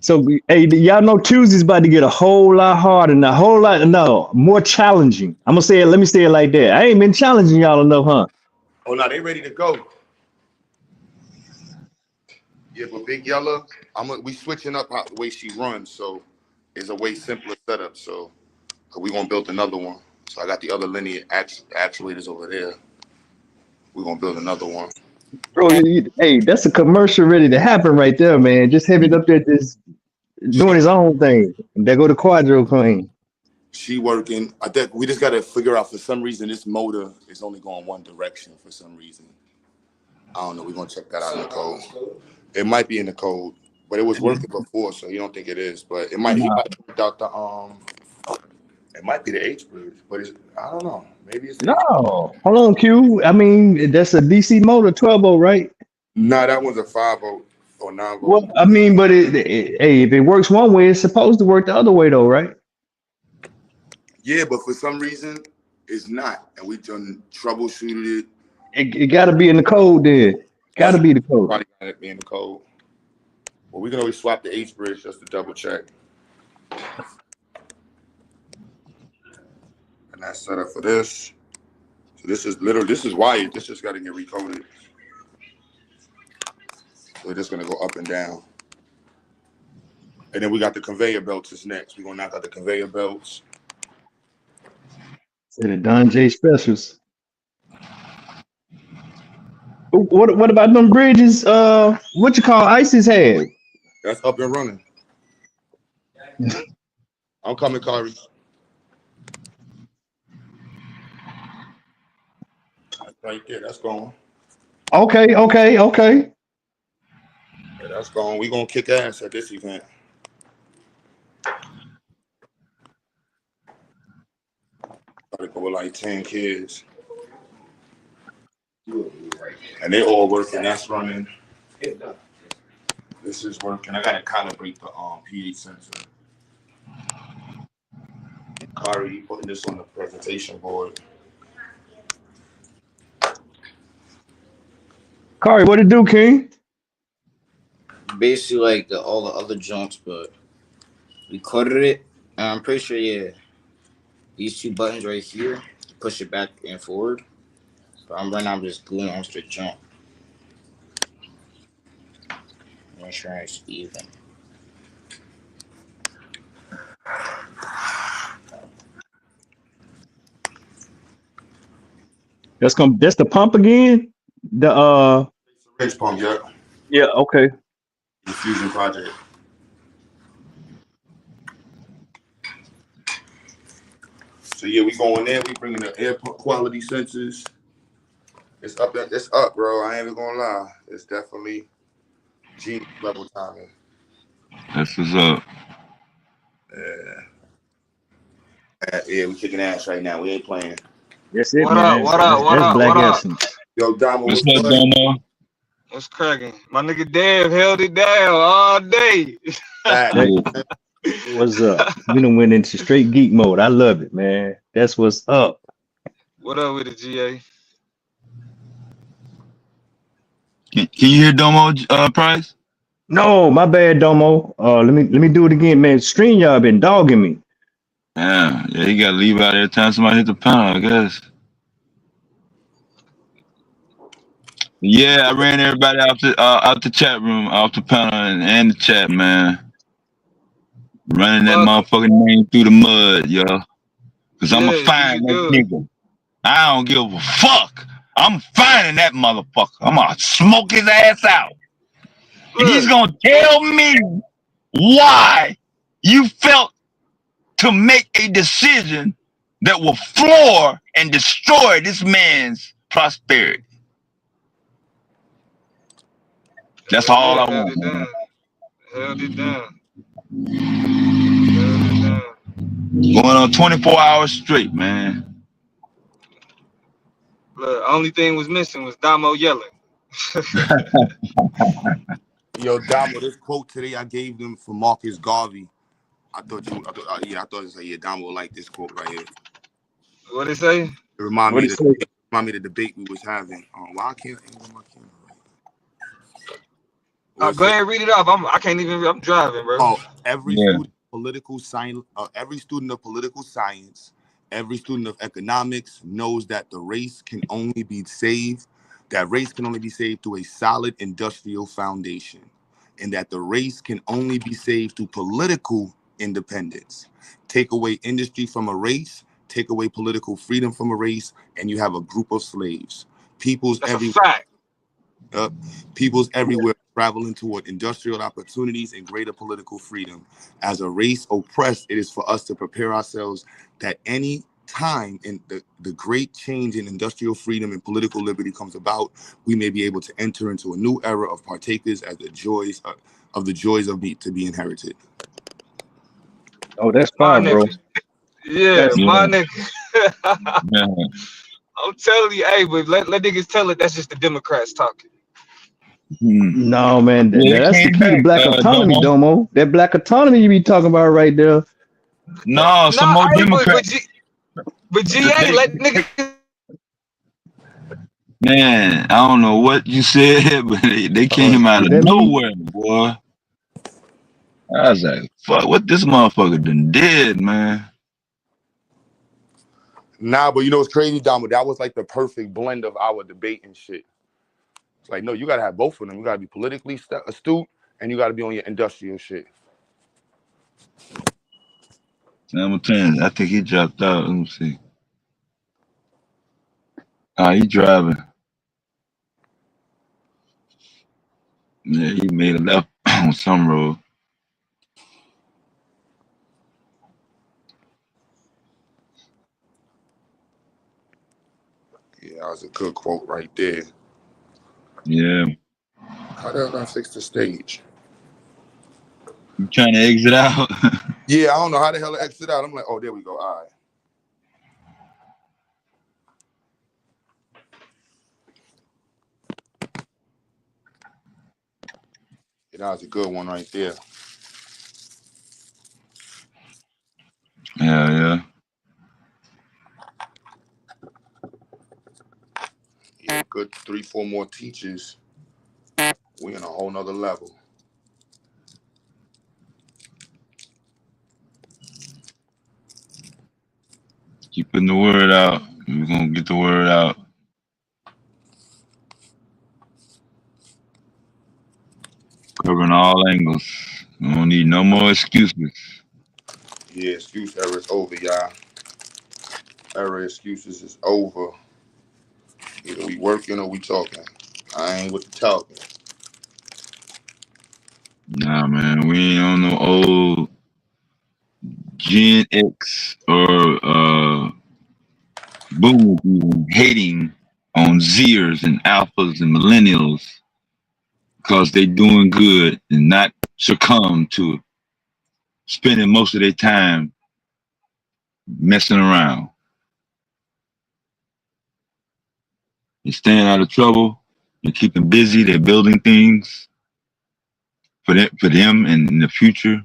y'all know Tuesday's about to get a whole lot harder and a whole lot more challenging. I'm gonna say it. Let me say it like that. I ain't been challenging y'all enough, huh? Oh no, they ready to go. Yeah, but Big Yella, we switching up the way she runs, so it's a way simpler setup. So we gonna build another one. So I got the other linear actuators over there. We're gonna build another one. Bro, hey, that's a commercial ready to happen right there, man. Just have it up there, just doing his own thing. There go the Quadro Queen. She working. I think we just gotta figure out, for some reason this motor is only going one direction for some reason. I don't know. We're gonna check that out in the code. It might be in the code, but it was working before, so you don't think it is. But it might. He might have worked out the It might be the H bridge, but I don't know. Maybe it's the No, H. hold on, Q. I mean, that's a DC motor, 12 volt, right? No, that one's a 5 volt or 9 volt. Well, I mean, but hey, if it works one way, it's supposed to work the other way, though, right? Yeah, but for some reason it's not, and we done troubleshooted it. It got to be in the code, then. Got to be the code. Probably got it be in the code. Well, we can always swap the H bridge just to double check. And that's set up for this. So this is wired. This just got to get recoded. So we're just gonna go up and down. And then we got the conveyor belts is next. We're gonna knock out the conveyor belts. Say the Don J specials. What about them bridges? What you call ISIS had? That's up and running. I'm coming, Kyren. Right there, that's going. Okay. Yeah, that's going. We gonna kick ass at this event. Gotta go with like 10 kids. And they all working. That's running. This is working. I gotta calibrate the pH sensor. Kari, you putting this on the presentation board. Kari, what it do, King? Basically like all the other joints, but we coded it. And I'm pretty sure, yeah, these two buttons right here, push it back and forward. But right now I'm just gluing onto the jump. Make sure it's even. That's the pump again? The Ridge pump, yeah. Yeah, okay. The fusion project. So yeah, we going there. We bringing the air quality sensors. It's up, bro. I ain't even gonna lie. It's definitely G level timing. That's what's up. Yeah, we kicking ass right now. We ain't playing. That's it, man. That's Black Essence. Yo, Damo, What's up, Domo? What's cracking? My nigga Dev held it down all day. What's up? We done went into straight geek mode. I love it, man. That's what's up. What up with the GA? Can you hear Domo, Price? No, my bad, Domo. Let me do it again, man. StreamYard been dogging me. Yeah, you gotta leave out every time somebody hit the panel, I guess. Yeah, I ran everybody out the chat room, off the panel and the chat, man. Running that motherfucking name through the mud, yo. Cause I'm gonna find that nigga. I don't give a fuck. I'm finding that motherfucker. I'm gonna smoke his ass out. And he's gonna tell me why you felt to make a decision that will floor and destroy this man's prosperity. That's all I want. Held it down. Going on 24 hours straight, man. Look, only thing was missing was Damo yelling. Yo, Damo, this quote today I gave them for Marcus Garvey. I thought it was like, yeah, Damo will like this quote right here. What it say? It remind What me he of say? the debate we was having. Why can't I angle my camera? Go ahead and read it off. I can't even. I'm driving, bro. Every student of political science, every student of economics knows that the race can only be saved. That race can only be saved through a solid industrial foundation, and that the race can only be saved through political independence. Take away industry from a race, take away political freedom from a race, and you have a group of slaves. That's a fact. Peoples everywhere traveling toward industrial opportunities and greater political freedom. As a race oppressed, it is for us to prepare ourselves that any time in the great change in industrial freedom and political liberty comes about, we may be able to enter into a new era of partakers as the joys of to be inherited. Oh, that's My fire, bro. nigga. Yeah, That's my nigga. I'm telling you, hey, but let niggas tell it. That's just the Democrats talking. no, man. Yeah, it That's the came key to back, black autonomy, Domo. Domo. That black autonomy you be talking about right there. No, some Nah, more hey, Democrats. but GA, let niggas. Man, I don't know what you said, but they came out Is of that me? nowhere, boy. I was like, fuck, what this motherfucker done did, man. Nah, but you know what's crazy, Damo? That was like the perfect blend of our debate and shit. It's like, no, you gotta have both of them. You gotta be politically astute and you gotta be on your industrial shit. Number 10, I think he dropped out. Let me see. He driving. Yeah, he made a left on some road. Yeah, that was a good quote right there. Yeah. How the hell did I fix the stage? You trying to exit out? Yeah, I don't know how the hell to exit out. I'm like, oh, there we go. All right. Yeah, that was a good one right there. Yeah. Yeah, good 3-4 more teachers. We in a whole nother level. Keep putting the word out. We're gonna get the word out. Covering all angles. We don't need no more excuses. Yeah, excuse era is over, y'all. Era excuses is over. Either we working or we talking. I ain't with the talking. Nah, man, we ain't on no old Gen X or boomers even hating on Zers and Alphas and Millennials because they doing good and not succumb to spending most of their time messing around. They're staying out of trouble. They're keeping busy. They're building things for them and in the future.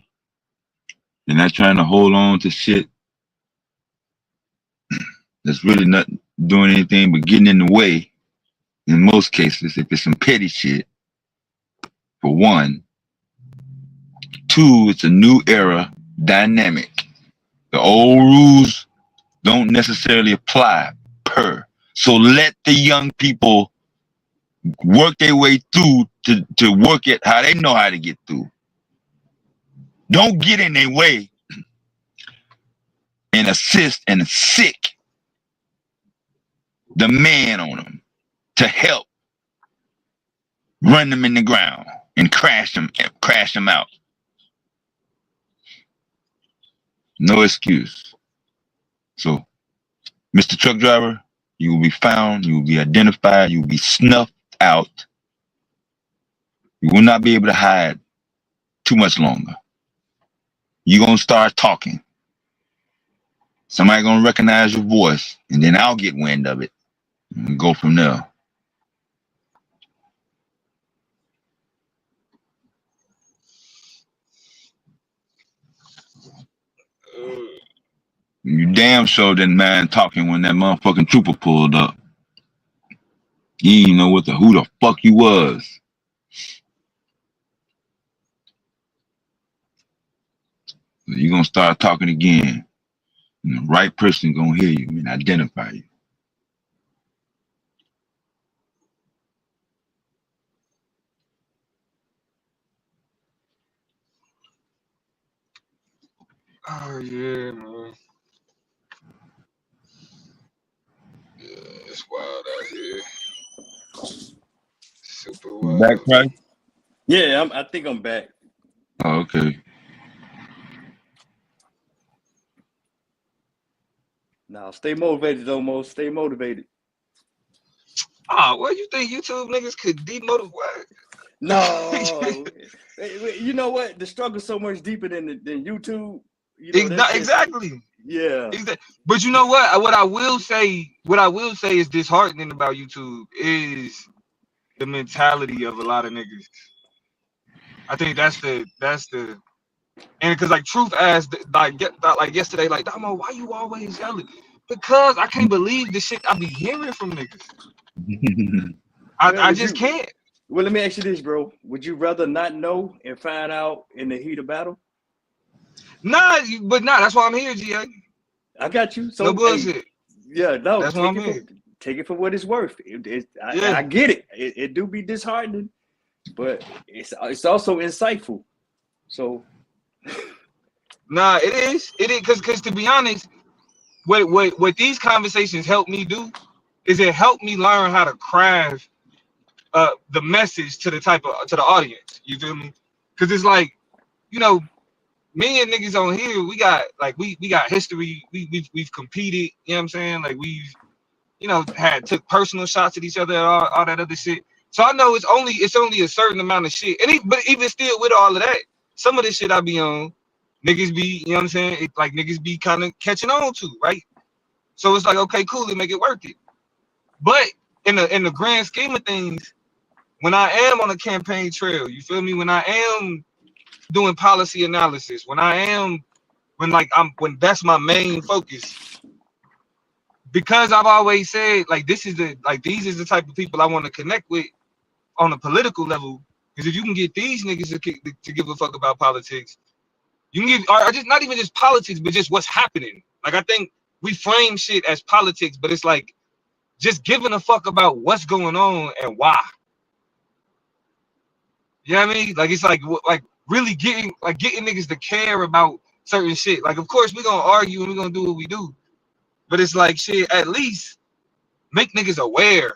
They're not trying to hold on to shit that's really not doing anything but getting in the way. In most cases, if it's some petty shit, for one. Two, it's a new era dynamic. The old rules don't necessarily apply So let the young people work their way through to work it how they know how to get through. Don't get in their way and assist and sick the man on them to help run them in the ground and crash them out. No excuse. So, Mr. Truck Driver, you will be found, you will be identified, you will be snuffed out. You will not be able to hide too much longer. You're going to start talking. Somebody going to recognize your voice, and then I'll get wind of it and go from there. You damn sure didn't mind talking when that motherfucking trooper pulled up. You didn't know who the fuck you was. You gonna start talking again. And the right person gonna hear you and identify you. Oh yeah, man. Yeah, it's wild out here. Super You back, wild. Price? Yeah, I think I'm back. Oh, okay. Now, stay motivated, Domo. Stay motivated. Oh, what you think YouTube niggas could demotivate? No, you know what? The struggle's so much deeper than YouTube. You know, that's just, Exactly. yeah. But you know what? What I will say is disheartening about YouTube is the mentality of a lot of niggas. I think that's the and because like Truth asked like yesterday, like Damo, why you always yelling? Because I can't believe the shit I be hearing from niggas. I just can't. Well, let me ask you this, bro. Would you rather not know and find out in the heat of battle? Nah, that's why I'm here, GA. I got you. So no bullshit. Hey, yeah, no, that's why I'm here. Take it for what it's worth. I get it. It do be disheartening, but it's also insightful. So nah, it is because to be honest, what these conversations help me do is it helped me learn how to craft the message to the audience. You feel me? Because it's like, you know, me and niggas on here, we got history. We've competed. You know what I'm saying? Like we've, you know, took personal shots at each other, all that other shit. So I know it's only a certain amount of shit. But even still with all of that, some of the shit I be on, niggas be, you know what I'm saying? Like niggas be kind of catching on to, right? So it's like, okay, cool, make it worth it. But in the grand scheme of things, when I am on a campaign trail, you feel me? When I am doing policy analysis, when that's my main focus, because I've always said like these is the type of people I want to connect with on a political level. Because if you can get these niggas to give a fuck about politics, you can get, or just not even just politics, but just what's happening. Like I think we frame shit as politics, but it's like just giving a fuck about what's going on and why. You know what I mean? Like it's like really getting niggas to care about certain shit. Like of course we gonna argue and we gonna do what we do, but it's like shit. At least make niggas aware.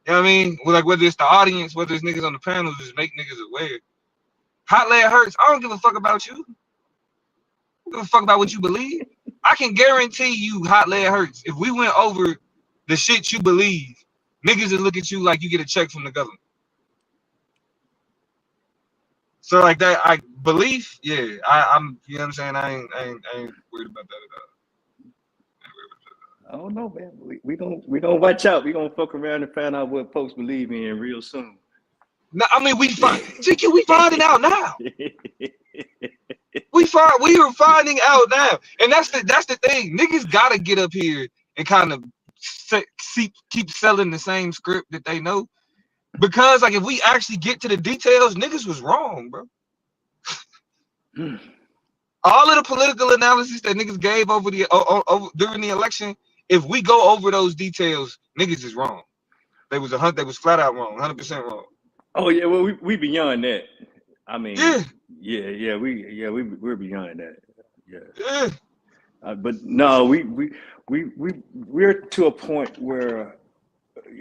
You know what I mean? Like whether it's the audience, whether it's niggas on the panel, just make niggas aware. Hot lead hurts. I don't give a fuck about you. I don't give a fuck about what you believe. I can guarantee you, hot lead hurts. If we went over the shit you believe, niggas would look at you like you get a check from the government. So like that, belief, yeah. I'm, you know what I'm saying? I ain't worried about that at all. I don't know, man. We gonna watch out. We gonna fuck around and find out what folks believe in real soon. No, I mean we finding out now. We are finding out now, and that's the thing. Niggas gotta get up here and kind of keep selling the same script that they know, because like if we actually get to the details, niggas was wrong, bro. All of the political analysis that niggas gave over during the election, if we go over those details, niggas is wrong. They was flat out wrong, 100% wrong. Oh yeah, well we beyond that. I mean, we're beyond that. Yeah. But no, we're to a point where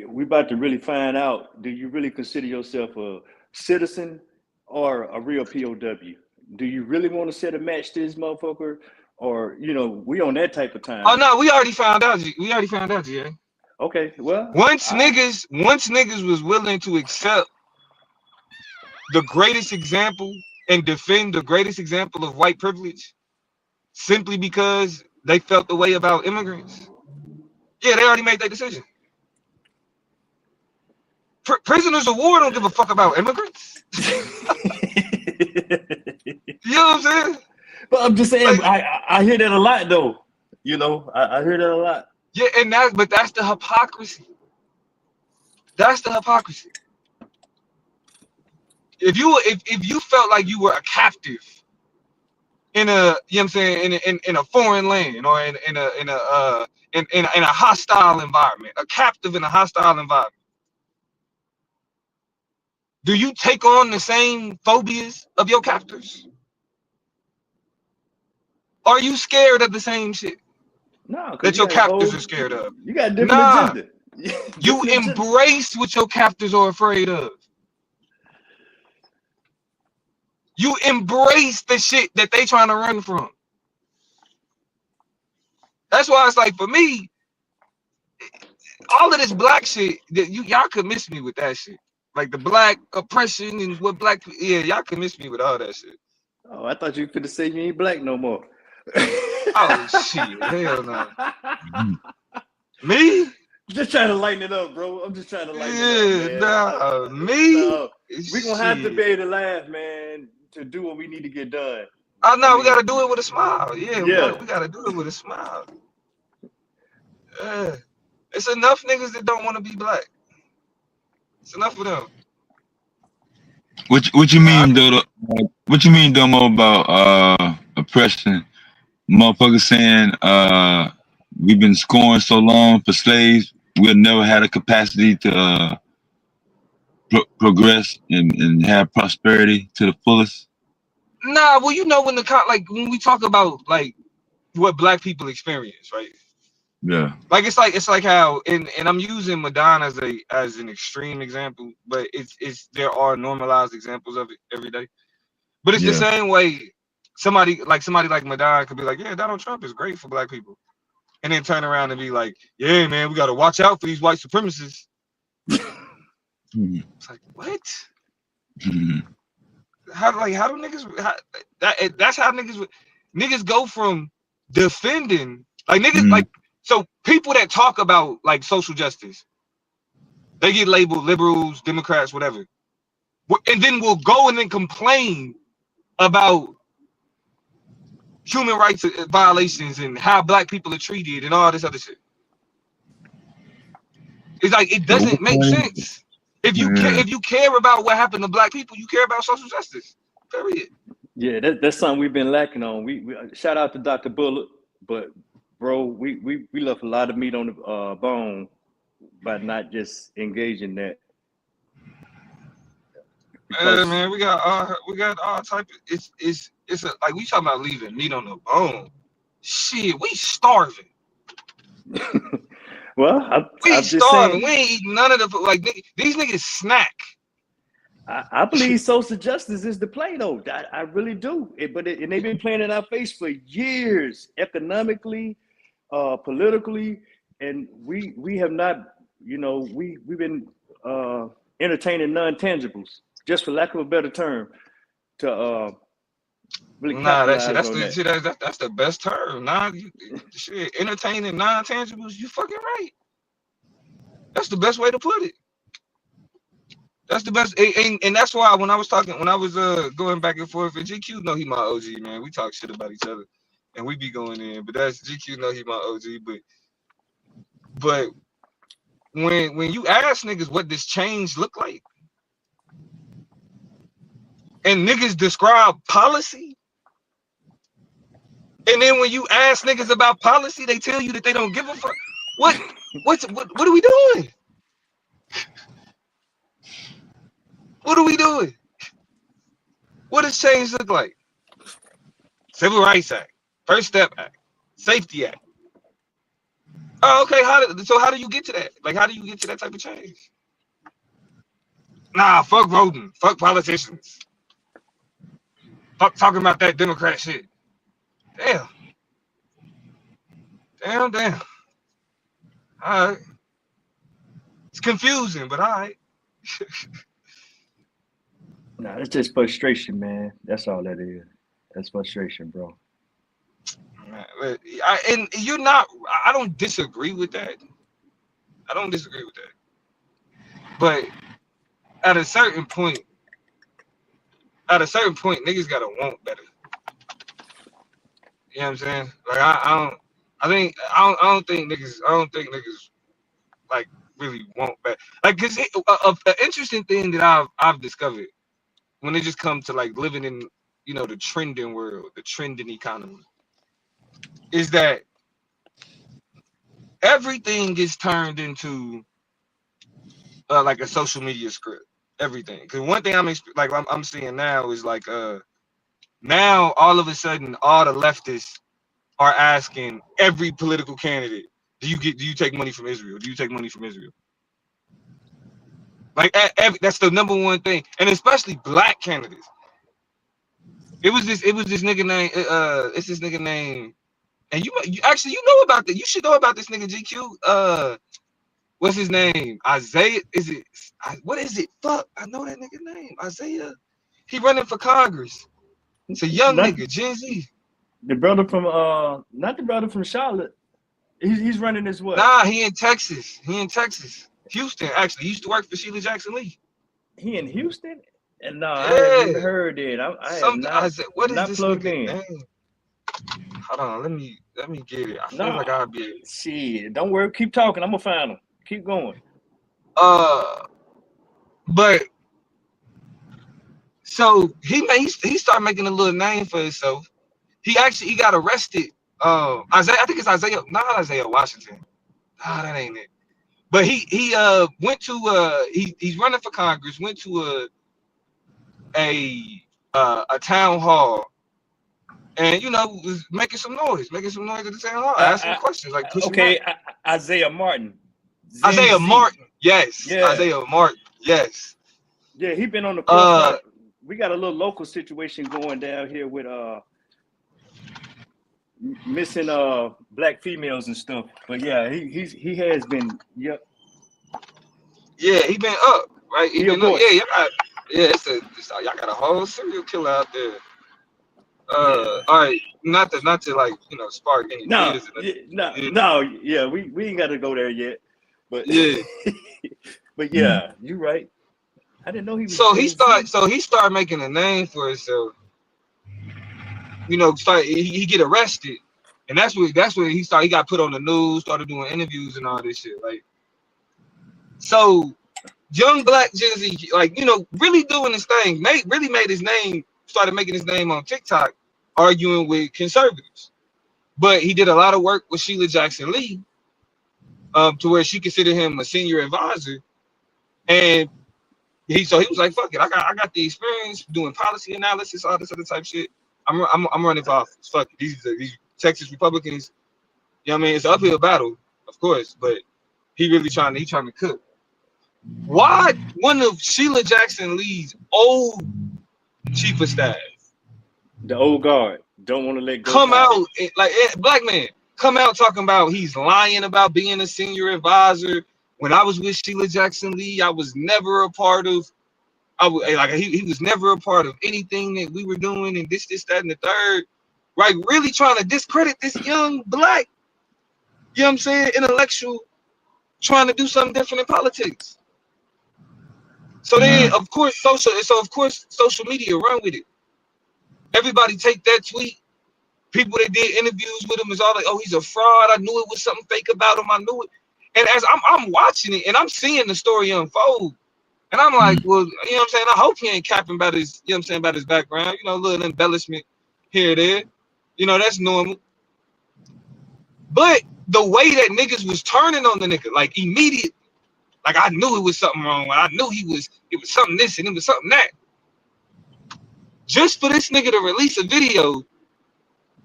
we about to really find out. Do you really consider yourself a citizen or a real POW? Do you really want to set a match to this motherfucker, or you know, we on that type of time? Oh no, we already found out. Yeah. Okay, well, once niggas was willing to accept the greatest example and defend the greatest example of white privilege simply because they felt the way about immigrants, yeah, they already made their decision. Prisoners of war don't give a fuck about immigrants. You know what I'm saying? But I'm just saying, I hear that a lot though. You know, I hear that a lot. Yeah, and that's the hypocrisy. That's the hypocrisy. If you felt like you were a captive in a, you know what I'm saying, in a foreign land, or in a hostile environment, a captive in a hostile environment, do you take on the same phobias of your captors? Are you scared of the same shit No, because that your captors are scared of? you got a different Nah, agenda. you embrace what your captors are afraid of. You embrace the shit that they trying to run from. That's why it's like, for me, all of this black shit that y'all could miss me with that shit. Like the black oppression and what black, yeah, y'all could miss me with all that shit. Oh, I thought you were finna say you ain't black no more. Oh shit, hell no. Me? Just trying to lighten it up, bro. I'm just trying to lighten it up, man. Me? No, we gonna have to be able to laugh, man, to do what we need to get done. Oh no, we gotta do it with a smile. Yeah, Yeah. we gotta do it with a smile. It's enough niggas that don't want to be black. It's enough of them. What you mean, Dodo? What you mean, Domo, about oppression? Motherfuckers saying we've been scoring so long for slaves, we'll never had a capacity to progress and have prosperity to the fullest. Nah, well, you know, when we talk about like what black people experience, right? Yeah. Like it's like how, and I'm using Madonna as an extreme example, but it's there are normalized examples of it every day. But it's the same way somebody like Madonna could be like, yeah, Donald Trump is great for black people, and then turn around and be like, yeah, man, we got to watch out for these white supremacists. It's like, what? How do niggas? That's how niggas go from defending like niggas like, so people that talk about like social justice, they get labeled liberals, Democrats, whatever, and then we'll go and then complain about human rights violations and how black people are treated and all this other shit. It's like, it doesn't make sense. If you care about what happened to black people, you care about social justice. Period. Yeah, that's something we've been lacking on. We shout out to Dr. Bullock, but bro, we left a lot of meat on the bone by not just engaging that. Man, we got all type of, it's like, we talking about leaving meat on the bone. Shit, we starving. Well, we I'm just starving. saying, We ain't eating none of the, like, these niggas snack. I believe social justice is the play, though. I really do. And they've been playing in our face for years, economically, politically, and we have not. You know, we've been entertaining non-tangibles, just for lack of a better term, to really capitalize on that. That's the best term. Shit, entertaining non-tangibles. You fucking right. That's the best way to put it. That's the best, and that's why when I was going back and forth, and GQ know he my OG, man. We talk shit about each other, and we be going in. But that's GQ know he my OG. But when you ask niggas what this change look like, and niggas describe policy, and then when you ask niggas about policy, they tell you that they don't give a fuck. What are we doing? What are we doing? What does change look like? Civil Rights Act, First Step Act, Safety Act. Oh, okay. How do you get to that? Like, how do you get to that type of change? Nah, fuck voting. Fuck politicians. Fuck talking about that Democrat shit. Damn. All right. It's confusing, but all right. Nah, it's just frustration, man. That's all that is. That's frustration, bro. And you're not. I don't disagree with that. But at a certain point, niggas gotta want better. You know what I'm saying? Like I don't think niggas like really want that. Like, cause an interesting thing that I've discovered when it just comes to like living in, you know, the trending world, the trending economy, is that everything gets turned into like a social media script. Everything. Cause one thing I'm seeing now is like now all of a sudden all the leftists are asking every political candidate, do you take money from Israel? Do you take money from Israel? Like that's the number one thing, and especially black candidates. It was this nigga name. It's this nigga name, and you actually you know about that. You should know about this nigga GQ. What's his name? Isaiah? Is it? What is it? Fuck, I know that nigga name. Isaiah. He running for Congress. It's a young Not nigga, Gen Z. the brother from not the brother from Charlotte. He's running as what? Nah, he in Texas. Houston, actually. He used to work for Sheila Jackson Lee. He in Houston? And no, I haven't Yeah. even heard it. I have Something. not What is not this plugged nigga in. name? Hold on, let me get it. I feel No, like I'll be able. shit. Don't worry. Keep talking. I'm gonna find him. Keep going. But so he started making a little name for himself. He got arrested. Isaiah, I think it's Isaiah, not Isaiah Washington. Nah, that ain't it. But he went to he's running for Congress. Went to a town hall, and you know was making some noise at the town hall, asking questions like pushing Okay, back. Isaiah Martin. Isaiah Martin, yes. Yeah. Isaiah Martin, yes. Yeah, he been on the forefront. We got a little local situation going down here with missing black females and stuff. But yeah, he has been. Yep. Yeah, he been up, right? He been up. Yeah, y'all got a whole serial killer out there. All right, not to like spark any fears. Yeah, we ain't got to go there yet. But yeah, but yeah, you're right. I didn't know he was. So he started making a name for himself. You know, he get arrested, and that's where he started. He got put on the news, started doing interviews and all this shit. Like, so young black Gen Z, like really doing his thing. Really made his name. Started making his name on TikTok, arguing with conservatives. But he did a lot of work with Sheila Jackson Lee, to where she considered him a senior advisor, and he was like, "Fuck it, I got the experience doing policy analysis, all this other type shit. I'm running for office. Fuck it. These Texas Republicans, you know what I mean? It's an uphill battle, of course, but he really trying to cook. Why one of Sheila Jackson Lee's old chief of staff, the old guard, don't want to let go, come out like black man come out talking about he's lying about being a senior advisor? When I was with Sheila Jackson Lee, I was never a part of. He was never a part of anything that we were doing, and this, that, and the third. Right, really trying to discredit this young black, you know what I'm saying, intellectual, trying to do something different in politics. So then, of course, social media run with it. Everybody take that tweet. People that did interviews with him is all like, "Oh, he's a fraud. I knew it was something fake about him. I knew it." And as I'm watching it and I'm seeing the story unfold, and I'm like, well, you know what I'm saying? I hope he ain't capping about his, you know what I'm saying, about his background. A little embellishment here or there. That's normal. But the way that niggas was turning on the nigga, like immediate, like I knew it was something wrong. I knew it was something this and it was something that. Just for this nigga to release a video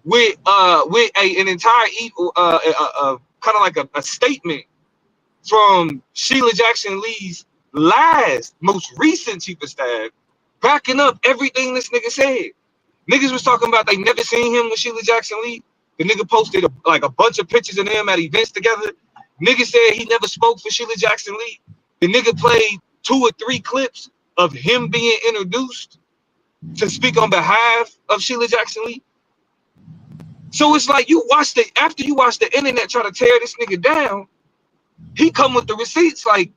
with an entire kind of like a statement from Sheila Jackson Lee's most recent chief of staff, backing up everything this nigga said. Niggas was talking about they never seen him with Sheila Jackson Lee. The nigga posted a bunch of pictures of them at events together. Nigga said he never spoke for Sheila Jackson Lee. The nigga played 2 or 3 clips of him being introduced to speak on behalf of Sheila Jackson Lee. So it's like after you watch the internet try to tear this nigga down, he come with the receipts like,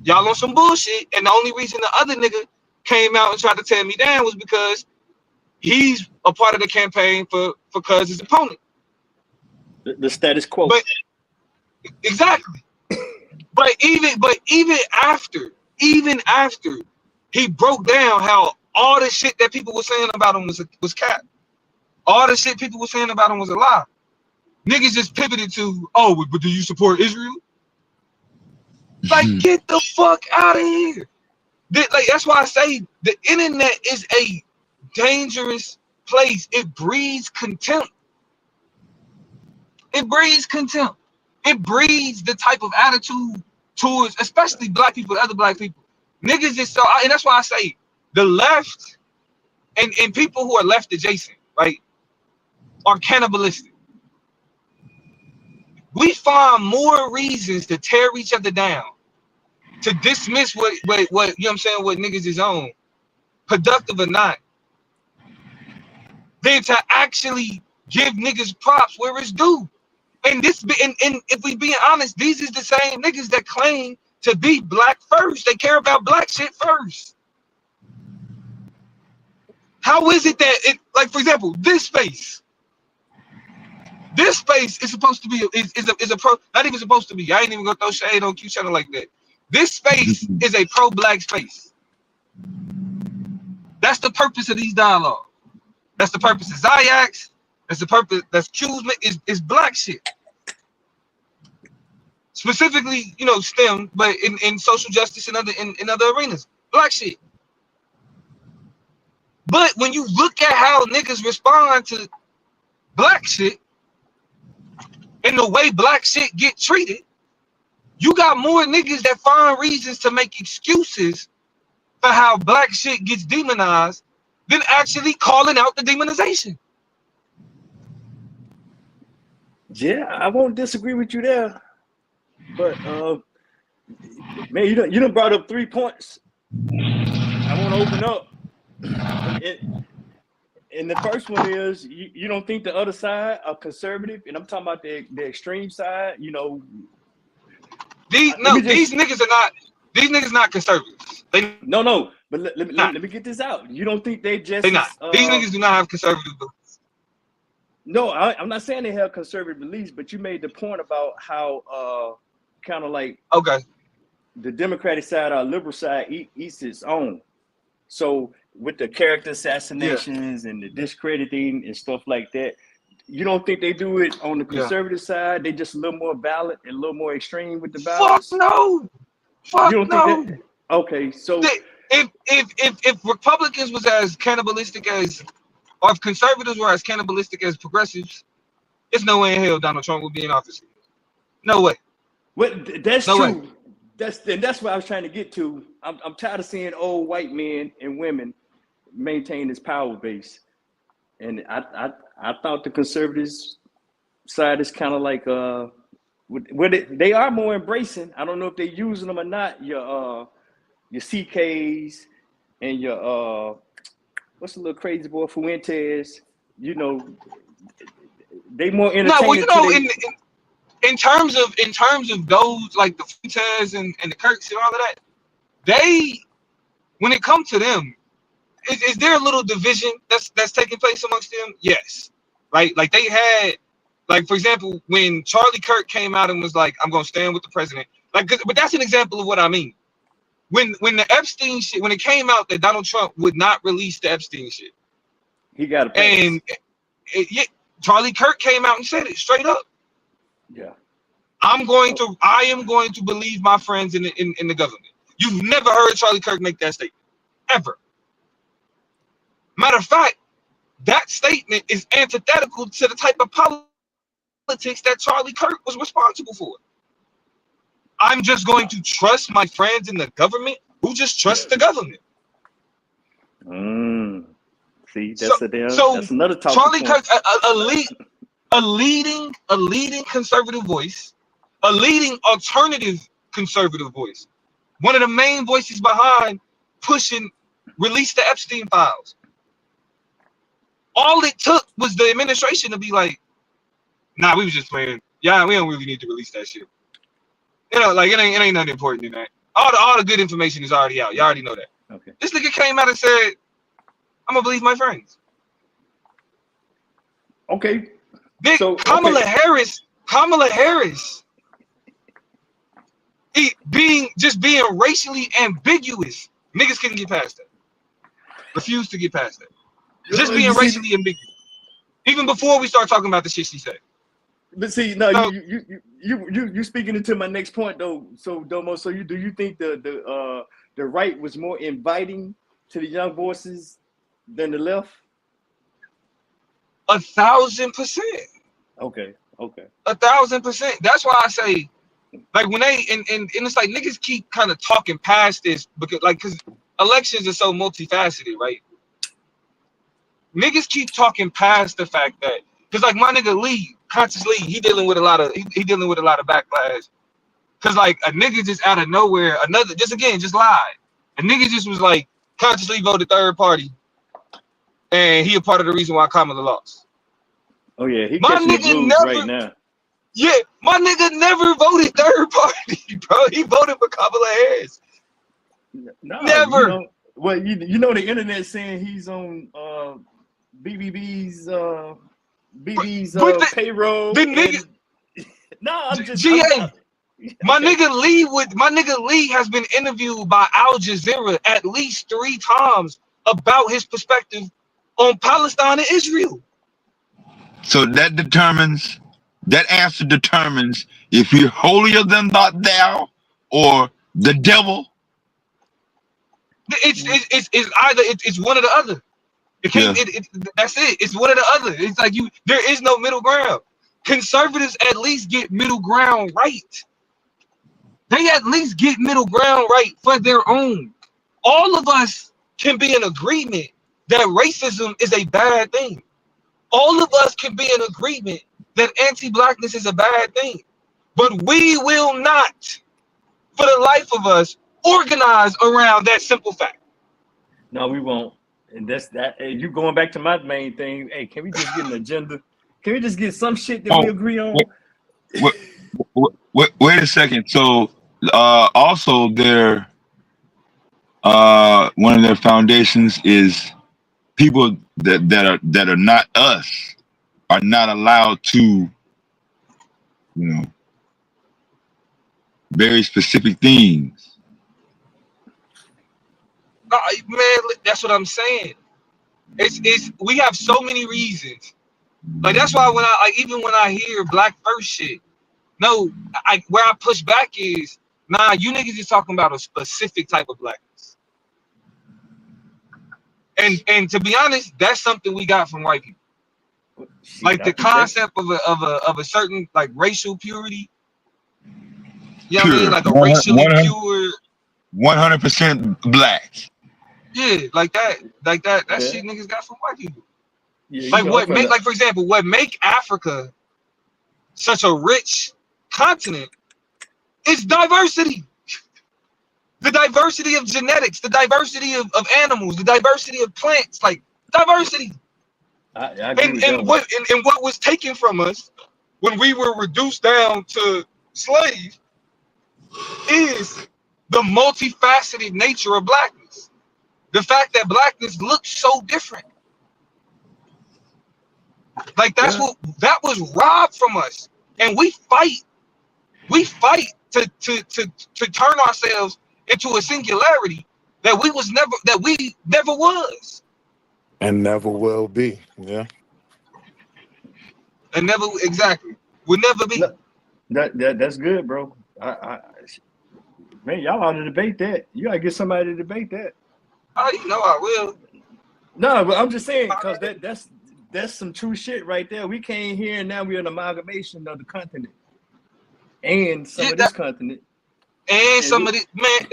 y'all on some bullshit. And the only reason the other nigga came out and tried to tear me down was because he's a part of the campaign for Cuz's opponent. The status quo. But exactly. But even after he broke down how all the shit that people were saying about him was cap. All the shit people were saying about him was a lie. Niggas just pivoted to, oh, but do you support Israel? Like, get the fuck out of here. Like, that's why I say the internet is a dangerous place. It breeds contempt. It breeds contempt. It breeds the type of attitude towards, especially black people, other black people. Niggas is so, and that's why I say the left and people who are left adjacent, right, are cannibalistic. We find more reasons to tear each other down, to dismiss what you know what I'm saying, what niggas is on, productive or not, than to actually give niggas props where it's due. And if we being honest, these is the same niggas that claim to be black first. They care about black shit first. How is it that like, for example, this space is supposed to be is a pro, not even supposed to be. I ain't even gonna throw shade on Q channel like that. This space is a pro-black space. That's the purpose of these dialogues. That's the purpose of Zayax. That's the purpose. That's Q's is black shit. Specifically, you know, STEM, but in social justice and in other arenas, black shit. But when you look at how niggas respond to black shit and the way black shit get treated, you got more niggas that find reasons to make excuses for how black shit gets demonized than actually calling out the demonization. Yeah, I won't disagree with you there. But man, you done brought up 3 points. I want to open up. And the first one is you don't think the other side are conservative, and I'm talking about the extreme side. You know, these niggas not conservatives. No. But let me get this out. You don't think they just? They not. These niggas do not have conservative beliefs. No, I'm not saying they have conservative beliefs, but you made the point about how kind of like the Democratic side or liberal side eats its own. So with the character assassinations and the discrediting and stuff like that, you don't think they do it on the conservative side? They just a little more violent and a little more extreme with the violence? Fuck no. Fuck you don't no. think that? Okay, so if Republicans was as cannibalistic as, or if conservatives were as cannibalistic as progressives, there's no way in hell Donald Trump would be in office. No way. Well, that's no true. Way. That's what I was trying to get to. I'm tired of seeing old white men and women maintain this power base, and I thought the conservatives side is kind of like they are more embracing. I don't know if they're using them or not. Your CKs and your what's the little crazy boy Fuentes? You know, they more entertaining. No, well, you know, in terms of those like the Fuentes and the Kirks and all of that, they, when it comes to them, is there a little division that's taking place amongst them? Yes, right. Like they had, like for example, when Charlie Kirk came out and was like, "I'm gonna stand with the president," like, but that's an example of what I mean. When the Epstein shit, when it came out that Donald Trump would not release the Epstein shit, he got a pass. And Charlie Kirk came out and said it straight up. Yeah, I am going to believe my friends in the government. You've never heard Charlie Kirk make that statement, ever. Matter of fact, that statement is antithetical to the type of politics that Charlie Kirk was responsible for. I'm just going to trust my friends in the government who just trust the government. See, that's another topic. Charlie Kirk, a leading conservative voice, a leading alternative conservative voice, one of the main voices behind pushing release the Epstein files. All it took was the administration to be like, "Nah, we was just playing. Yeah, we don't really need to release that shit. You know, like it ain't nothing important in that. All the good information is already out. You already know that." Okay. This nigga came out and said, "I'm gonna believe my friends." Okay. So Kamala Harris, being racially ambiguous, niggas couldn't get past that. Refused to get past that. Just being racially ambiguous. Even before we start talking about the shit she said. But see, no, you speaking into my next point though. So Domo, so do you think the right was more inviting to the young voices than the left? 1,000%. Okay. 1,000%. That's why I say, like, when they and it's like niggas keep kind of talking past this because elections are so multifaceted, right? Niggas keep talking past the fact that because like my nigga Lee, Conscious Lee, he dealing with a lot of backlash. Cause like a nigga just out of nowhere, just lied. A nigga just was like consciously voted third party, and he a part of the reason why Kamala lost. Oh yeah, he catching the blues right now. Yeah, my nigga never voted third party, bro. He voted for Kamala Harris. No, never. You know the internet saying he's on BB's payroll. The nigga, I'm just GA. My nigga Lee has been interviewed by Al Jazeera at least 3 times about his perspective on Palestine and Israel. So that answer determines if you're holier than thou or the devil. It's either it's one or the other. It can't. That's it. It's one or the other. It's like there is no middle ground. Conservatives at least get middle ground right. They at least get middle ground right for their own. All of us can be in agreement that racism is a bad thing. All of us can be in agreement that anti-blackness is a bad thing. But we will not, for the life of us, organize around that simple fact. No, we won't. And that's that. Hey, you going back to my main thing. Hey, can we just get an agenda? Can we just get some shit that we agree on? Wait a second. So also their one of their foundations is people that are not us are not allowed to, very specific things. Man, that's what I'm saying. It's we have so many reasons. Like that's why when I hear black first shit, where I push back is you niggas is talking about a specific type of blackness. And to be honest, that's something we got from white people. Like the concept of a certain like racial purity. You know what I mean? Like a racially pure 100% black. Yeah, like that shit niggas got from white people. Yeah, for example, what make Africa such a rich continent is diversity. The diversity of genetics, the diversity of animals, the diversity of plants, like diversity. I agree with and what was taken from us when we were reduced down to slaves is the multifaceted nature of blackness. The fact that blackness looks so different. Like that was robbed from us. And we fight to turn ourselves into a singularity that we never was. And never will be. Yeah. And never exactly. Will never be. That's good, bro. Man, y'all ought to debate that. You gotta get somebody to debate that. Oh, you know I will. No, but I'm just saying because that's some true shit right there. We came here and now we're an amalgamation of the continent and some of this continent. And some of this, man,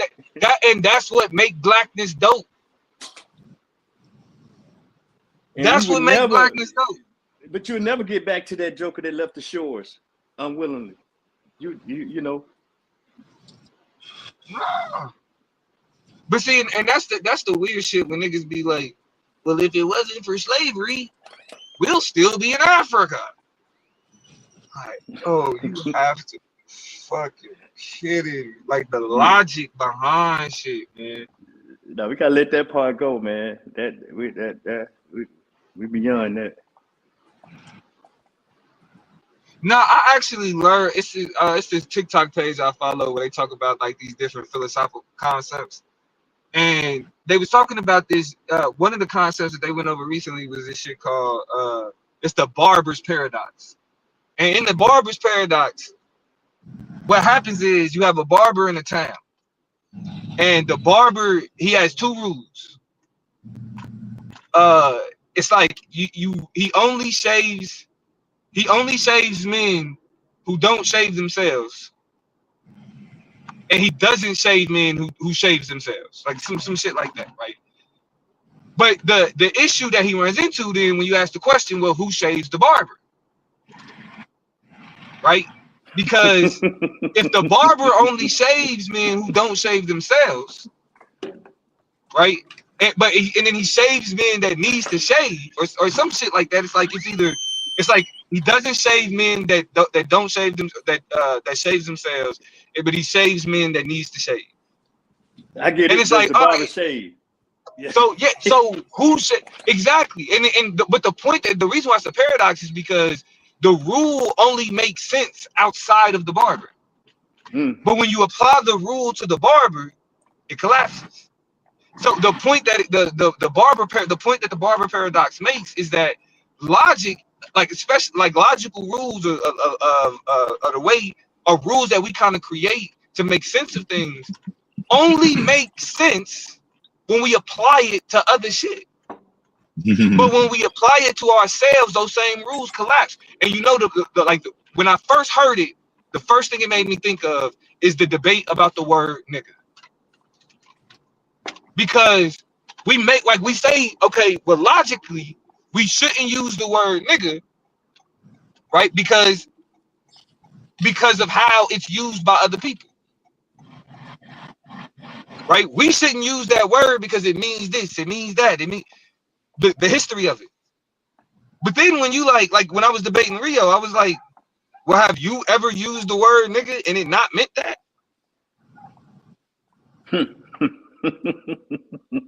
and that's what make blackness dope. That's what makes blackness dope. But you'll never get back to that joker that left the shores unwillingly. You know. Nah. But see, and that's the weird shit when niggas be like, well, if it wasn't for slavery, we'll still be in Africa. Like, oh, you have to fucking kidding. Like the logic behind shit, man. No, we gotta let that part go, man. We beyond that. No, I actually learned. It's this TikTok page I follow where they talk about like these different philosophical concepts, and they was talking about this. One of the concepts that they went over recently was this shit called it's the barber's paradox. And in the barber's paradox, what happens is you have a barber in a town, and the barber he has two rules. It's like he only shaves men who don't shave themselves, and he doesn't shave men who shaves themselves, like some shit like that, right? But the issue that he runs into then when you ask the question, well, who shaves the barber, right? Because if the barber only shaves men who don't shave themselves, right? And then he shaves men that needs to shave, or some shit like that. It's like he doesn't shave men that don't shave them that shaves themselves, but he shaves men that needs to shave. I get And it. it's Does like, the all barber right, shave? Yeah. so who should exactly? But the point that the reason why it's a paradox is because the rule only makes sense outside of the barber. But when you apply the rule to the barber, it collapses. So the point that the point that the barber paradox makes is that logic, like especially like logical rules of the way or rules that we kind of create to make sense of things only make sense when we apply it to other shit. But when we apply it to ourselves, those same rules collapse. And you know when I first heard it, the first thing it made me think of is the debate about the word nigga. Because we say, okay, well, logically, we shouldn't use the word nigga, right? Because of how it's used by other people, right? We shouldn't use that word because it means this, it means that, it means the history of it. But then when you like when I was debating Rio, I was like, well, have you ever used the word nigga and it not meant that?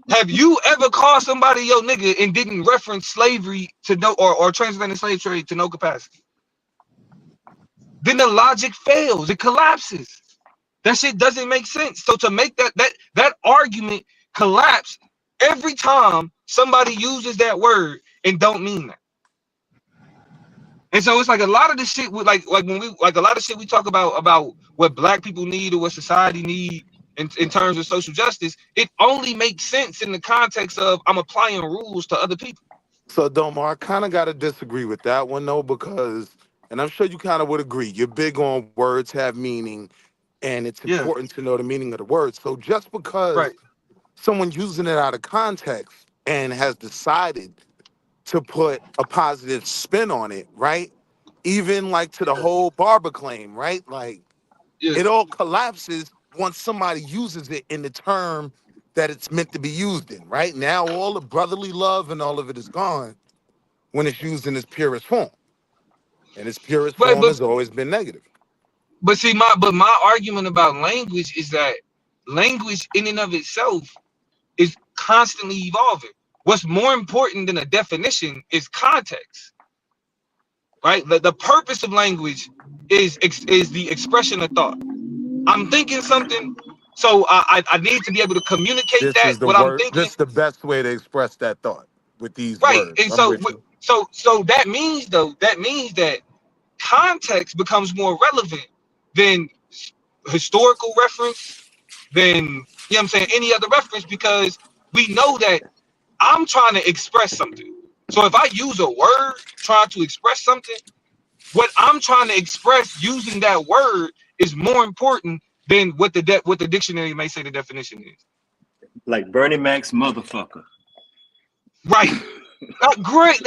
Have you ever called somebody yo nigga and didn't reference slavery to no or transatlantic slave trade to no capacity? Then the logic fails, it collapses. That shit doesn't make sense. So to make that argument collapse every time somebody uses that word and don't mean that. And so it's like a lot of the shit with like when we like a lot of shit we talk about what black people need or what society need in terms of social justice, it only makes sense in the context of I'm applying rules to other people. So, Domo, I kind of got to disagree with that one, though, because, and I'm sure you kind of would agree, you're big on words have meaning, and it's Yeah. important to know the meaning of the word. So just because Right. someone using it out of context and has decided to put a positive spin on it, right? Even like to the whole barber claim, right? Like Yeah. it all collapses once somebody uses it in the term that it's meant to be used in, right? Now all the brotherly love and all of it is gone when it's used in its purest form. And its purest Right, form has always been negative. but see my argument about language is that language in and of itself is constantly evolving. What's more important than a definition is context, right? The purpose of language is the expression of thought. I'm thinking something, so I need to be able to communicate This that is the what I'm word, thinking, this is the best way to express that thought with these right? words. And I'm so with you. so that means that context becomes more relevant than historical reference, than you know what I'm saying, any other reference, because we know that I'm trying to express something. So if I use a word trying to express something, what I'm trying to express using that word is more important than what the dictionary may say the definition is. Like Bernie Mac's motherfucker. Right. Great.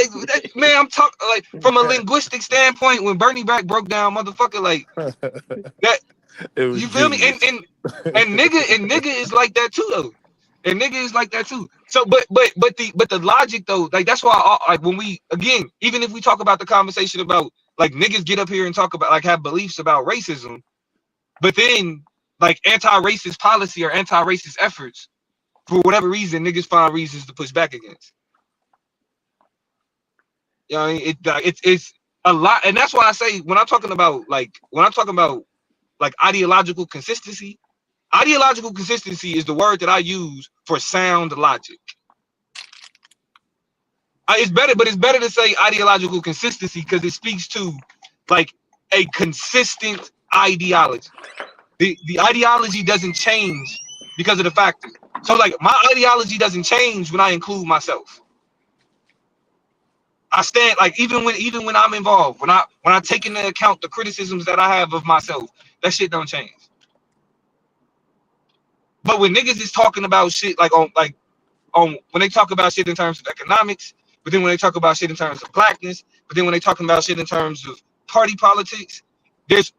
Man, I'm talking like from a linguistic standpoint, when Bernie Mac broke down motherfucker like that, It was you feel me? genius. And nigga is like that too though. And nigga is like that too. So but the logic though, like that's why like when we again, even if we talk about the conversation about like niggas get up here and talk about like have beliefs about racism, but then like anti-racist policy or anti-racist efforts, for whatever reason, niggas find reasons to push back against. You know what I mean? a lot, and that's why I say when I'm talking about ideological consistency. Ideological consistency is the word that I use for sound logic. It's better to say ideological consistency because it speaks to like a consistent ideology. The ideology doesn't change because of the factors. So like my ideology doesn't change when I include myself. I stand like even when I'm involved, when I take into account the criticisms that I have of myself, that shit don't change. But when niggas is talking about shit on when they talk about shit in terms of economics, but then when they talk about shit in terms of blackness, but then when they talking about shit in terms of party politics, there's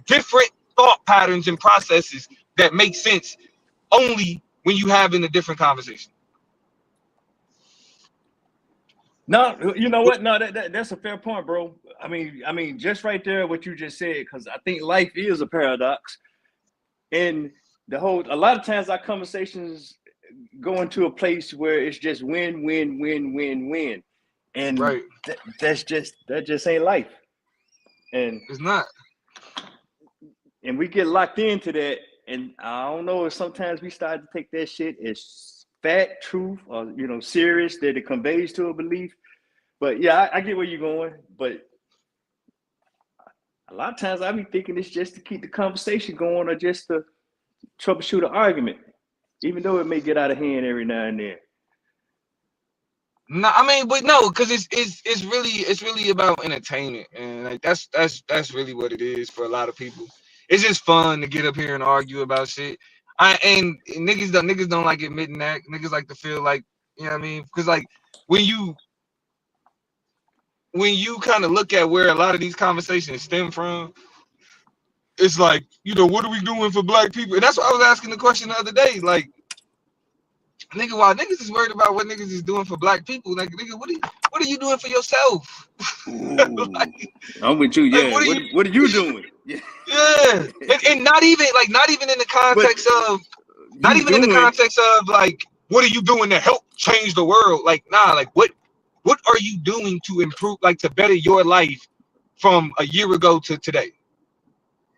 different thought patterns and processes that make sense only when you having a different conversation. No, you know what? No, that's a fair point, bro. I mean, just right there, what you just said, because I think life is a paradox, and a lot of times our conversations go into a place where it's just win, win, win, win, win, and right. that just ain't life, and it's not. And we get locked into that, and I don't know if sometimes we start to take that shit as fact, truth, or serious that it conveys to a belief. But yeah, I get where you're going, but a lot of times I be thinking it's just to keep the conversation going or just to troubleshoot an argument, even though it may get out of hand every now and then. No, I mean, but no, because it's really about entertainment, and like that's really what it is for a lot of people. It's just fun to get up here and argue about shit. And niggas don't like admitting that. Niggas like to feel like, you know what I mean? Because like when you kind of look at where a lot of these conversations stem from, it's like, what are we doing for black people? And that's why I was asking the question the other day, like, nigga, while niggas is worried about what niggas is doing for black people, like, nigga, what are you doing for yourself? Like, I'm with you. Yeah. Like, what are you doing? Yeah. And not even in the context of like, what are you doing to help change the world? Like, nah, like what are you doing to improve, like to better your life from a year ago to today?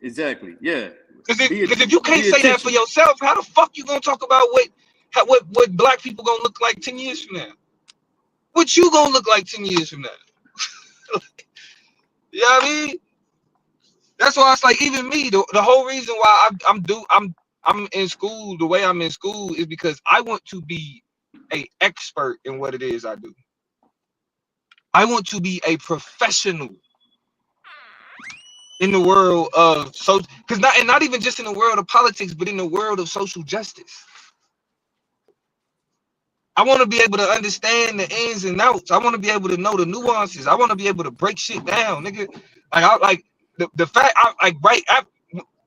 Exactly. Yeah. Because if you can't say that for yourself, how the fuck you gonna talk about what black people gonna look like 10 years from now? What you gonna look like 10 years from now? You know what I mean? That's why it's like, even me, the whole reason why I'm in school the way I'm in school is because I want to be an expert in what it is I do. I want to be a professional in the world of not even just in the world of politics, but in the world of social justice. I want to be able to understand the ins and outs. I want to be able to know the nuances. I want to be able to break shit down, nigga. Like the fact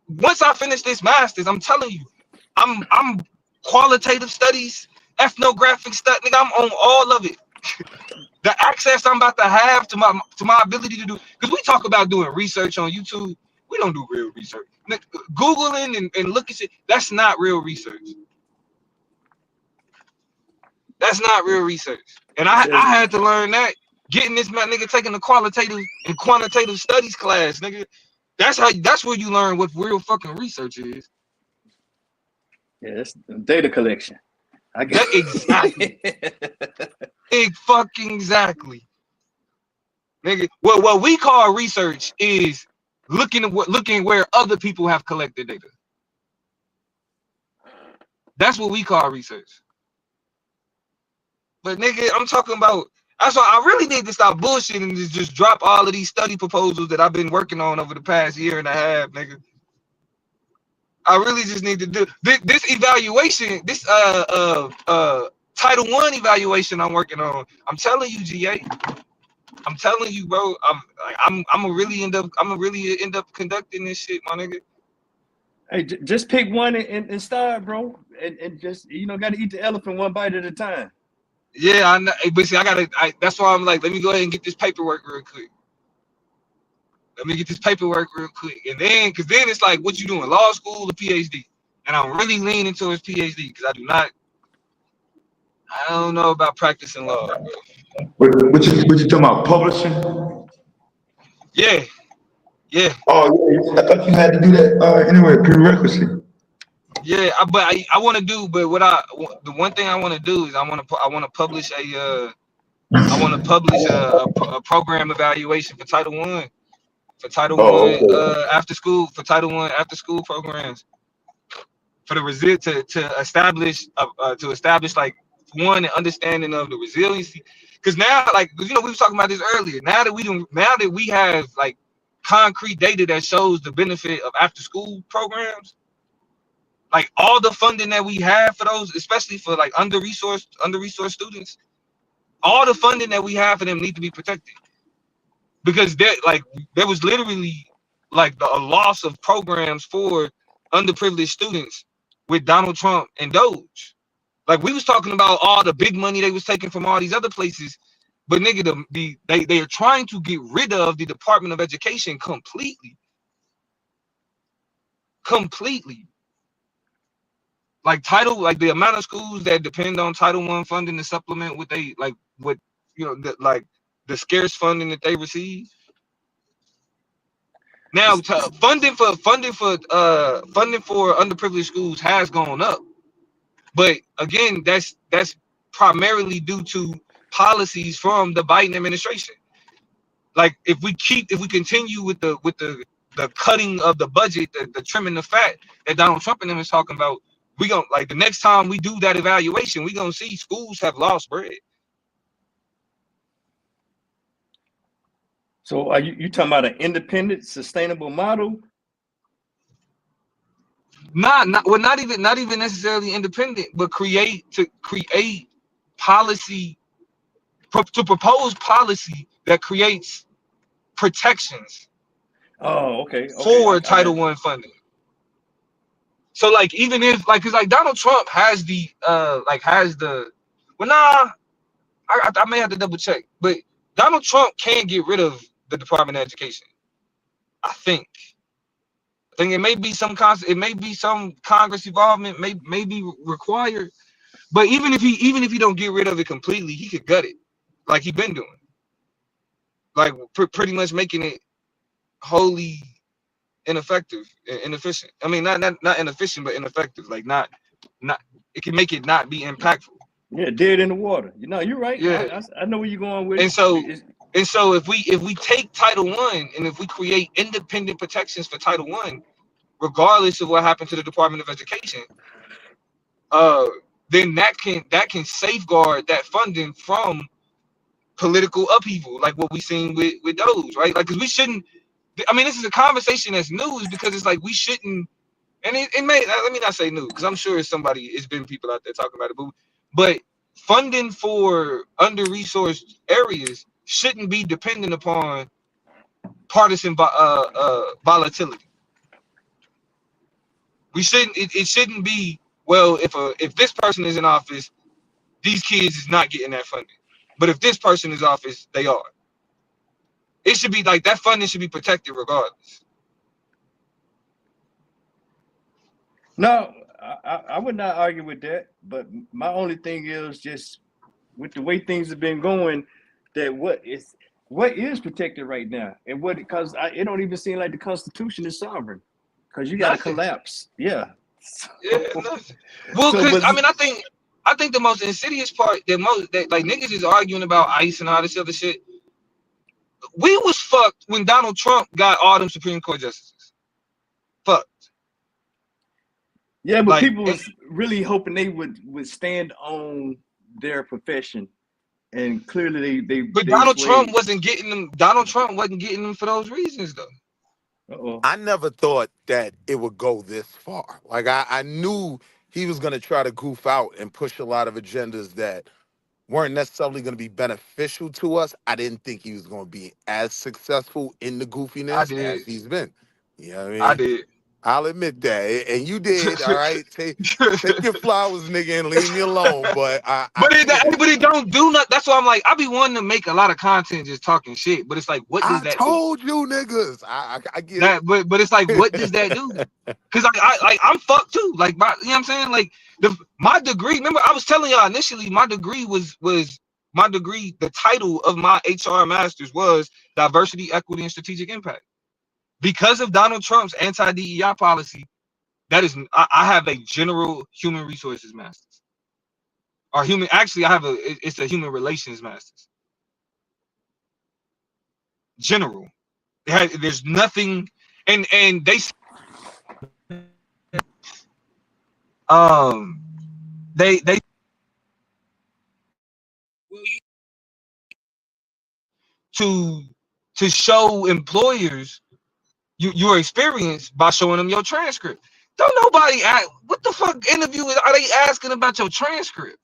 once I finish this master's, I'm telling you, I'm qualitative studies, ethnographic stuff, nigga. I'm on all of it. The access I'm about to have to my ability to do, because we talk about doing research on YouTube, we don't do real research. Googling and looking shit, that's not real research. That's not real research. And I had to learn that getting this man, nigga, taking the qualitative and quantitative studies class, nigga. That's where you learn what real fucking research is. Yeah, that's data collection. I get that exactly. Exactly. Nigga, what we call research is looking where other people have collected data. That's what we call research. But nigga, I'm talking about, that's why I really need to stop bullshitting and just drop all of these study proposals that I've been working on over the past year and a half, nigga. I really just need to do this evaluation, this Title I evaluation I'm working on. I'm telling you, GA. I'm telling you, bro. I'm gonna really end up conducting this shit, my nigga. Hey, just pick one and start, bro. And just, gotta eat the elephant one bite at a time. Yeah, I know. But see, that's why I'm like, let me go ahead and get this paperwork real quick. And then, because then it's like, what you doing, law school or PhD? And I'm really leaning towards PhD because I don't know about practicing law, bro. What you talking about, publishing? Yeah, yeah. Oh, yeah. I thought you had to do that anyway, prerequisite. Yeah, but I want to do, but the one thing I want to do is I want to publish a program evaluation for Title One, Oh, okay. for Title One after school programs for the to establish like one an understanding of the resiliency, because now like we were talking about this earlier. Now that we have like concrete data that shows the benefit of after school programs, like all the funding that we have for those, especially for like under-resourced students, all the funding that we have for them need to be protected, because there was literally like a loss of programs for underprivileged students with Donald Trump and Doge. Like we was talking about all the big money they was taking from all these other places, but nigga, they are trying to get rid of the Department of Education completely. Like the amount of schools that depend on Title One funding to supplement what they the scarce funding that they receive. Now, funding for underprivileged schools has gone up, but again, that's primarily due to policies from the Biden administration. Like if we continue with the cutting of the budget, the trimming the fat that Donald Trump and them is talking about, we gonna like the next time we do that evaluation, we gonna see schools have lost bread. So are you talking about an independent, sustainable model? Not even necessarily independent, but create policy, to propose policy that creates protections. Oh, okay. For Title One funding. So like even if like, cause like Donald Trump has the I may have to double check, but Donald Trump can get rid of the Department of Education. I think it may be some Congress involvement may be required, but even if he don't get rid of it completely, he could gut it, like he been doing, like pretty much making it wholly ineffective, inefficient. I mean, not inefficient, but ineffective. Like not it can make it not be impactful. Yeah, dead in the water. You're right. Yeah, I know where you're going with and it. so if we take Title One and if we create independent protections for Title One, regardless of what happened to the Department of Education, then that can safeguard that funding from political upheaval, like what we seen with those, right? Like, because we shouldn't. I mean, this is a conversation that's news because it's like we shouldn't. And it may, let me not say new, because I'm sure it's been people out there talking about it, but funding for under-resourced areas shouldn't be dependent upon partisan volatility. We shouldn't. It shouldn't be, well, if this person is in office, these kids is not getting that funding, but if this person is in office, they are. It should be like that funding should be protected regardless. No, I would not argue with that. But my only thing is just with the way things have been going, that what is protected right now, and because it don't even seem like the Constitution is sovereign, because you got to collapse. Yeah. Yeah, nothing. Well, because I mean, I think the most insidious part, that like niggas is arguing about ICE and all this other shit. We was fucked when Donald Trump got all them Supreme Court justices. Fucked. Yeah, but people was really hoping they would stand on their profession, and clearly they. But Donald Trump wasn't getting them. Donald Trump wasn't getting them for those reasons, though. I never thought that it would go this far. Like I knew he was gonna try to goof out and push a lot of agendas that weren't necessarily gonna be beneficial to us. I didn't think he was gonna be as successful in the goofiness as he's been. You know what I mean? I did. I'll admit that, and you did. All right, take your flowers, nigga, and leave me alone. But it don't do nothing. That's why I'm like, I be wanting to make a lot of content just talking shit, but it's like, what does that do? I told you, niggas. I get that, but it's like, what does that do? Because I'm fucked too. Like you know what I'm saying? Like my degree. Remember, I was telling y'all initially, my degree was My degree, the title of my HR master's was Diversity, Equity, and Strategic Impact. Because of Donald Trump's anti-DEI policy, that is, I have a general human resources master's. Or human, actually, it's a human relations master's. General. There's nothing, and they um they to show employers your experience by showing them your transcript. Don't nobody ask what the fuck interview are they asking about your transcript?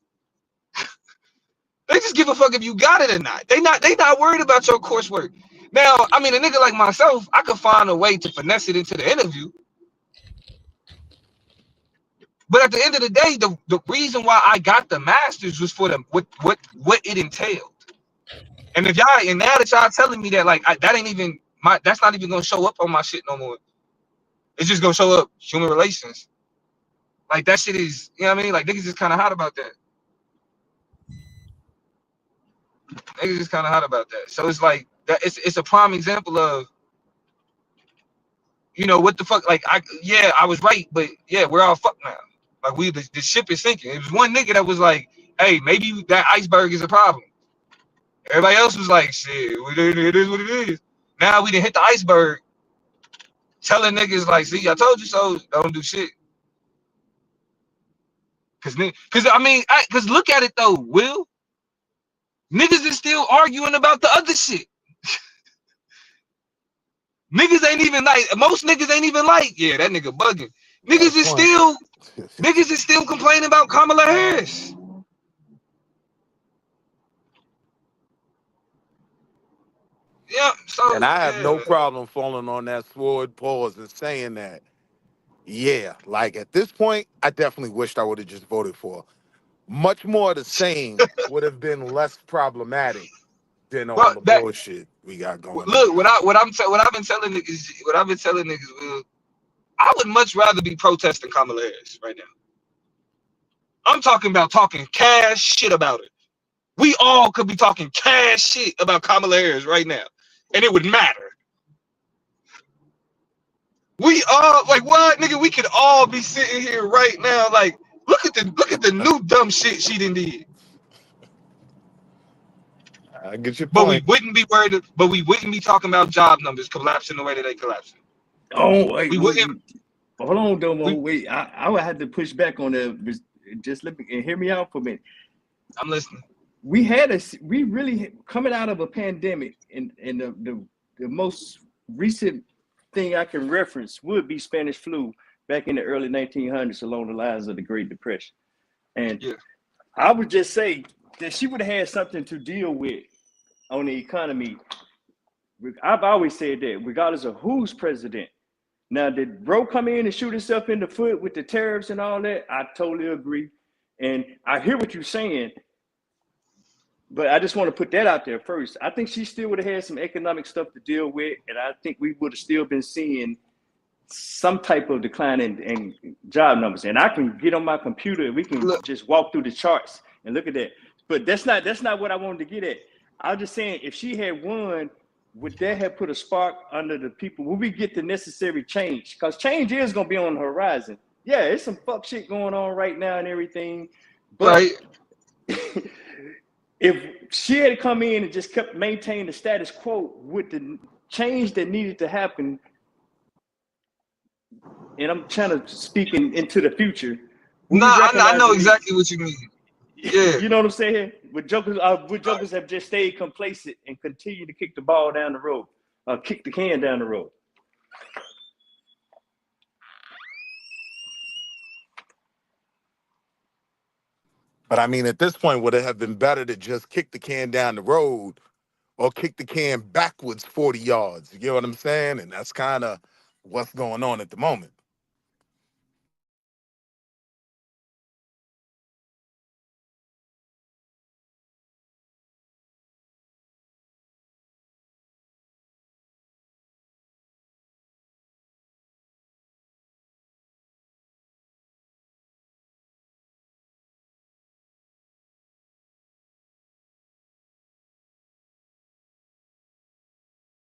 They just give a fuck if you got it or not. They not worried about your coursework. Now, I mean, a nigga like myself, I could find a way to finesse it into the interview. But at the end of the day, the reason why I got the masters was for them what it entailed. And if y'all, and now that y'all telling me that, like, that ain't even that's not even gonna show up on my shit no more. It's just gonna show up human relations. Like, that shit is, you know what I mean? Like, niggas is kind of hot about that. Niggas is kind of hot about that. So it's like that. It's a prime example of, you know, what the fuck. Like, I was right, but yeah, we're all fucked now. Like, the ship is sinking. It was one nigga that was like, hey, maybe that iceberg is a problem. Everybody else was like, shit, it is what it is. Now we done hit the iceberg, telling niggas like, see, I told you so. Don't do shit. Cause I mean, cause look at it though, Will. Niggas is still arguing about the other shit. Niggas ain't even like, most niggas ain't even like, yeah, that nigga bugging. Niggas is still complaining about Kamala Harris. Yeah, so And I have no yeah. problem falling on that sword pause and saying that, yeah, like at this point, I definitely wished I would have just voted for. Much more of the same would have been less problematic than all Well, the that bullshit we got going on. look, what I've been telling niggas, Will, I would much rather be protesting Kamala Harris right now. I'm talking about talking cash shit about it. We all could be talking cash shit about Kamala Harris right now, and it would matter. We all, like, what, nigga? We could all be sitting here right now, like, look at the new dumb shit she done did. I get your But we point. wouldn't be worried. But we wouldn't be talking about job numbers collapsing the way that they collapsing. Oh, wait, We wouldn't. hold on, Domo. We, Wait, I would have to push back on the. Just let me and hear me out for a minute. I'm listening. We really coming out of a pandemic, and the most recent thing I can reference would be Spanish flu back in the early 1900s, along the lines of the Great Depression. And Yeah. I would just say that she would have had something to deal with on the economy. I've always said that, regardless of who's president. Now, did bro come in and shoot himself in the foot with the tariffs and all that? I totally agree. And I hear what you're saying, but I just want to put that out there first. I think she still would have had some economic stuff to deal with, and I think we would have still been seeing some type of decline in job numbers. And I can get on my computer and we can just walk through the charts and look at that. But that's not what I wanted to get at. I was just saying, if she had won, would that have put a spark under the people? Would we get the necessary change? Because change is going to be on the horizon. Yeah, it's some fuck shit going on right now and everything. But Right. if she had come in and just kept maintaining the status quo with the change that needed to happen, and I'm trying to speak into the future, would we Nah, I recognize know the need? exactly what you mean. Yeah. You know what I'm saying? Would jokers have just stayed complacent and continue to kick the ball down the road, kick the can down the road? But I mean, at this point, would it have been better to just kick the can down the road or kick the can backwards 40 yards? You get what I'm saying? And that's kind of what's going on at the moment.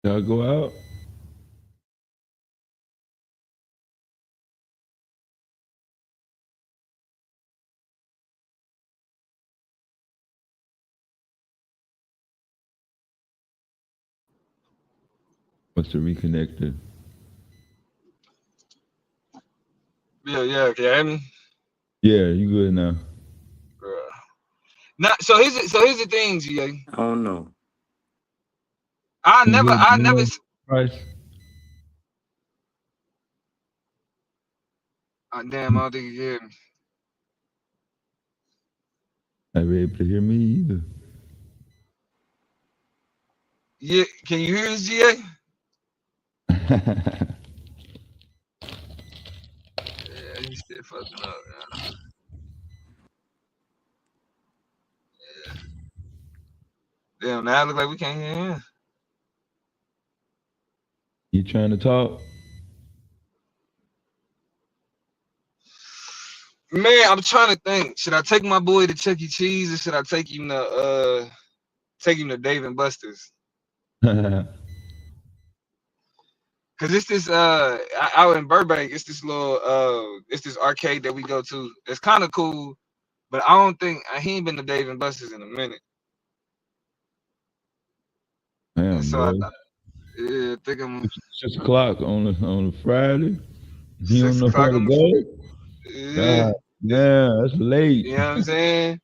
Y'all go out. Must have reconnected. Yeah, can you hear me? Yeah, you good now. Not so here's the thing, GA. I don't know. I You never good I never now, Price? damn, I don't think you hear me. Not able to hear me either. Yeah, can you hear us, GA? Yeah, he's still fucking up. Damn, now it look like we can't hear him. You trying to talk? Man, I'm trying to think. Should I take my boy to Chuck E. Cheese or should I take him to Dave and Buster's? Cause it's this out in Burbank, it's this little it's this arcade that we go to. It's kind of cool, but I don't think he ain't been to Dave and Buster's in a minute. And Damn, so I boy. thought, yeah, I think I'm 6 o'clock on a Friday. You don't six know how o'clock to on go? yeah, God, yeah, that's late. you know what I'm saying?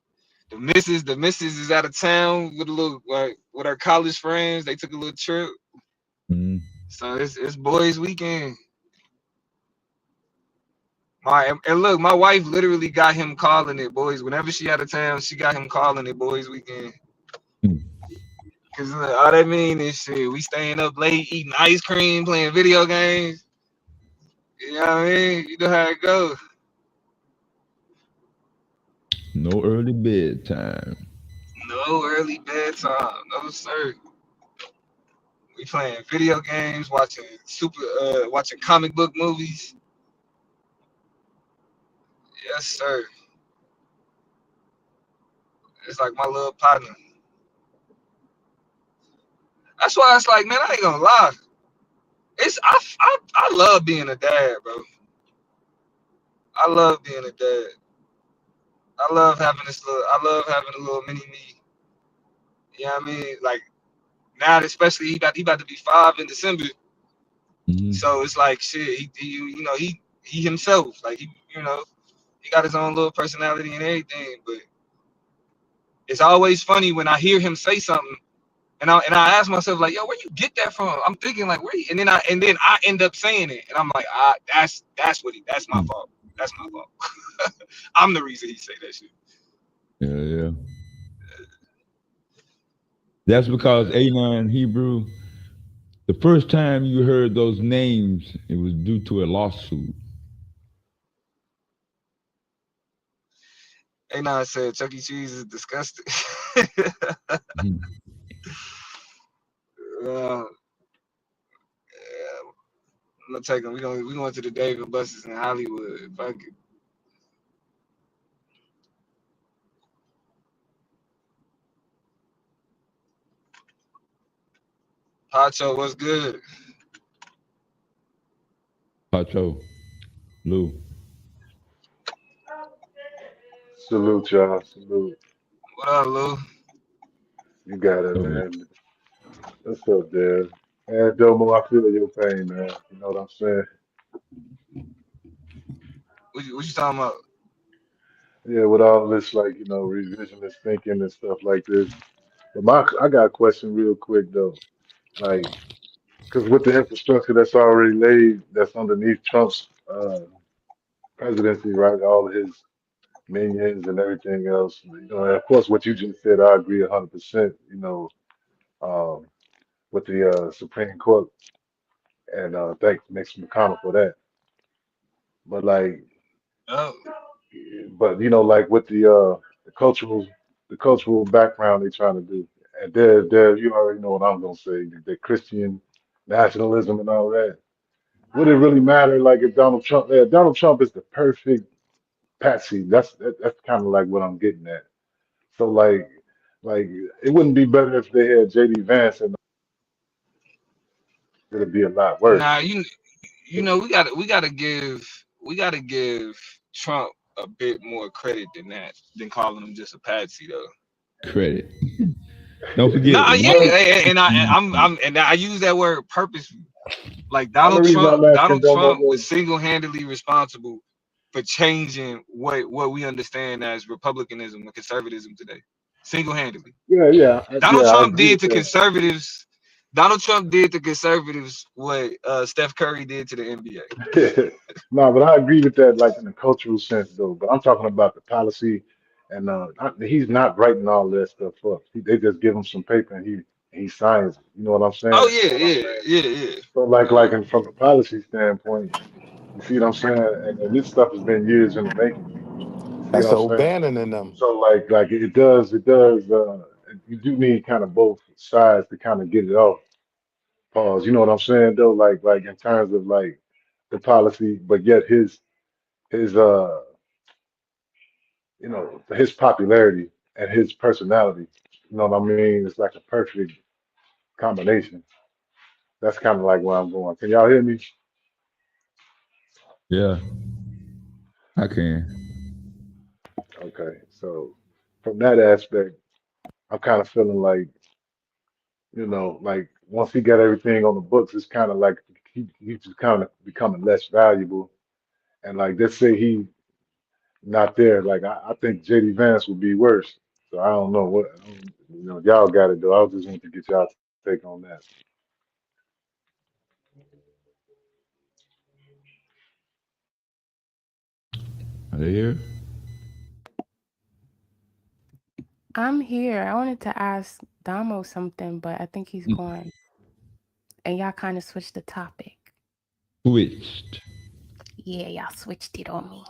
The missus is out of town with a little like with her college friends. They took a little trip. Mm. So it's boys weekend. And look, my wife literally got him calling it boys. Whenever she out of town, she got him calling it boys weekend. Cause all that mean is shit. We staying up late, eating ice cream, playing video games. You know what I mean? You know how it goes. No early bedtime. No early bedtime. No sir. We playing video games, watching comic book movies. Yes, sir. It's like my little partner. That's why it's like, man, I ain't gonna lie. I love being a dad, bro. I love being a dad. I love having a little mini me. You know what I mean? Like now, especially he about to be 5 in December. Mm-hmm. So it's like shit. He himself. Like he got his own little personality and everything. But it's always funny when I hear him say something, and I ask myself like, yo, where you get that from? I'm thinking like, where? And then I end up saying it, and I'm like, that's my fault. That's my fault. I'm the reason he say that shit. Yeah. That's because A9 Hebrew, the first time you heard those names, it was due to a lawsuit. A9 said Chuck E. Cheese is disgusting. Mm-hmm. Yeah, I'm gonna take him. We going to the Dave and Buster's in Hollywood. Fuck it. Pacho, what's good? Pacho, Lou. Salute, y'all. Salute. What up, Lou? You got it, man. What's up, Dad? And Domo, I feel your pain, man. You know what I'm saying? What you talking about? Yeah, with all this, like, revisionist thinking and stuff like this. But I got a question real quick, though. Like, because with the infrastructure that's already laid, that's underneath Trump's presidency, right? All of his minions and everything else. And of course, what you just said, I agree 100%, um, with the Supreme Court. And thank Mitch McConnell for that. But like, Oh, like with the cultural background they're trying to do, and there, you already know what I'm gonna say, the Christian nationalism and all that. Would it really matter? Like if Donald Trump is the perfect patsy. That's kind of like what I'm getting at. So like it wouldn't be better if they had JD Vance and it'll be a lot worse. Nah, you know we gotta give Trump a bit more credit than that, than calling him just a patsy though. Credit. Don't forget, Nah, yeah, one. and I use that word purposely. Like The reason I'm asking Donald Domo Trump though, was single-handedly responsible for changing what we understand as republicanism and conservatism today. Single-handedly. Donald I Trump agree did with to that. conservatives. Donald Trump did to conservatives what Steph Curry did to the NBA. No, but I agree with that, like in a cultural sense, though. But I'm talking about the policy, and he's not writing all that stuff up. They just give him some paper, and he signs it. You know what I'm Oh saying? yeah, yeah. So from a policy standpoint, you see what I'm saying? And this stuff has been years in the making. You see what That's I'm saying? O'Bannon and them. So like it does. You do need kind of both sides to kind of get it off. Pause. You know what I'm saying, though? Like in terms of like the policy, but yet his his popularity and his personality. You know what I mean? It's like a perfect combination. That's kind of like where I'm going. Can y'all hear me? Yeah, I can. Okay. So from that aspect, I'm kind of feeling like, like once he got everything on the books, it's kind of like he's just kind of becoming less valuable. And like let's say he not there, like I think JD Vance would be worse. So I don't know y'all got it though. I just want to get y'all take on that. Are they here? I'm here. I wanted to ask Damo something, but I think he's gone. And y'all kind of switched the topic. Switched. Yeah, y'all switched it on me.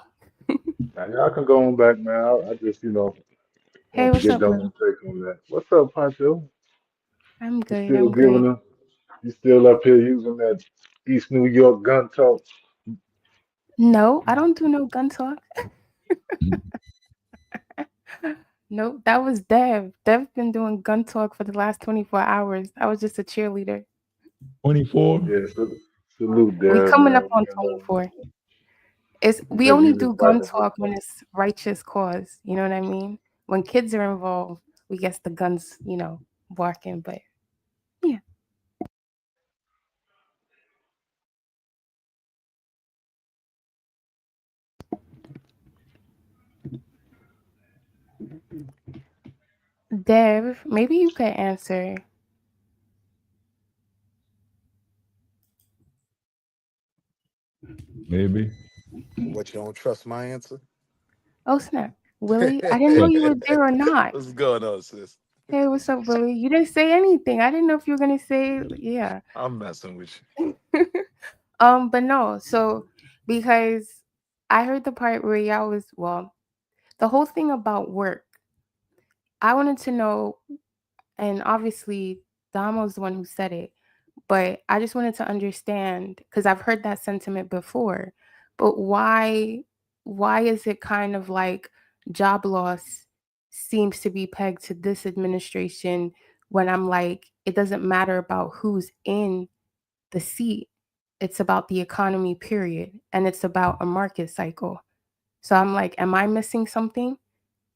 Now, y'all can go on back, man. I just, Hey, want to what's get up, done Blue? and take on that. What's up, Pancho? I'm You good. still I'm giving good. them? You still up here using that East New York gun talk? No, I don't do no gun talk. Nope, that was Dev. Dev been doing gun talk for the last 24 hours. I was just a cheerleader. 24. Yeah, salute We there, coming up man. on 24. We Make only you this do gun fighting talk when it's righteous cause. You know what I mean? When kids are involved, we guess the guns, barking. But yeah, Dev, maybe you could answer. Maybe. What, you don't trust my answer? Oh snap, Willie! I didn't know you were there or not. What's going on, sis? Hey, what's up, Willie? You didn't say anything. I didn't know if you were gonna say yeah. I'm messing with But no. So because I heard the part where y'all was the whole thing about work. I wanted to know, and obviously Damo's the one who said it, but I just wanted to understand because I've heard that sentiment before. But why is it kind of like job loss seems to be pegged to this administration when I'm like, it doesn't matter about who's in the seat. It's about the economy, period. And it's about a market cycle. So I'm like, am I missing something?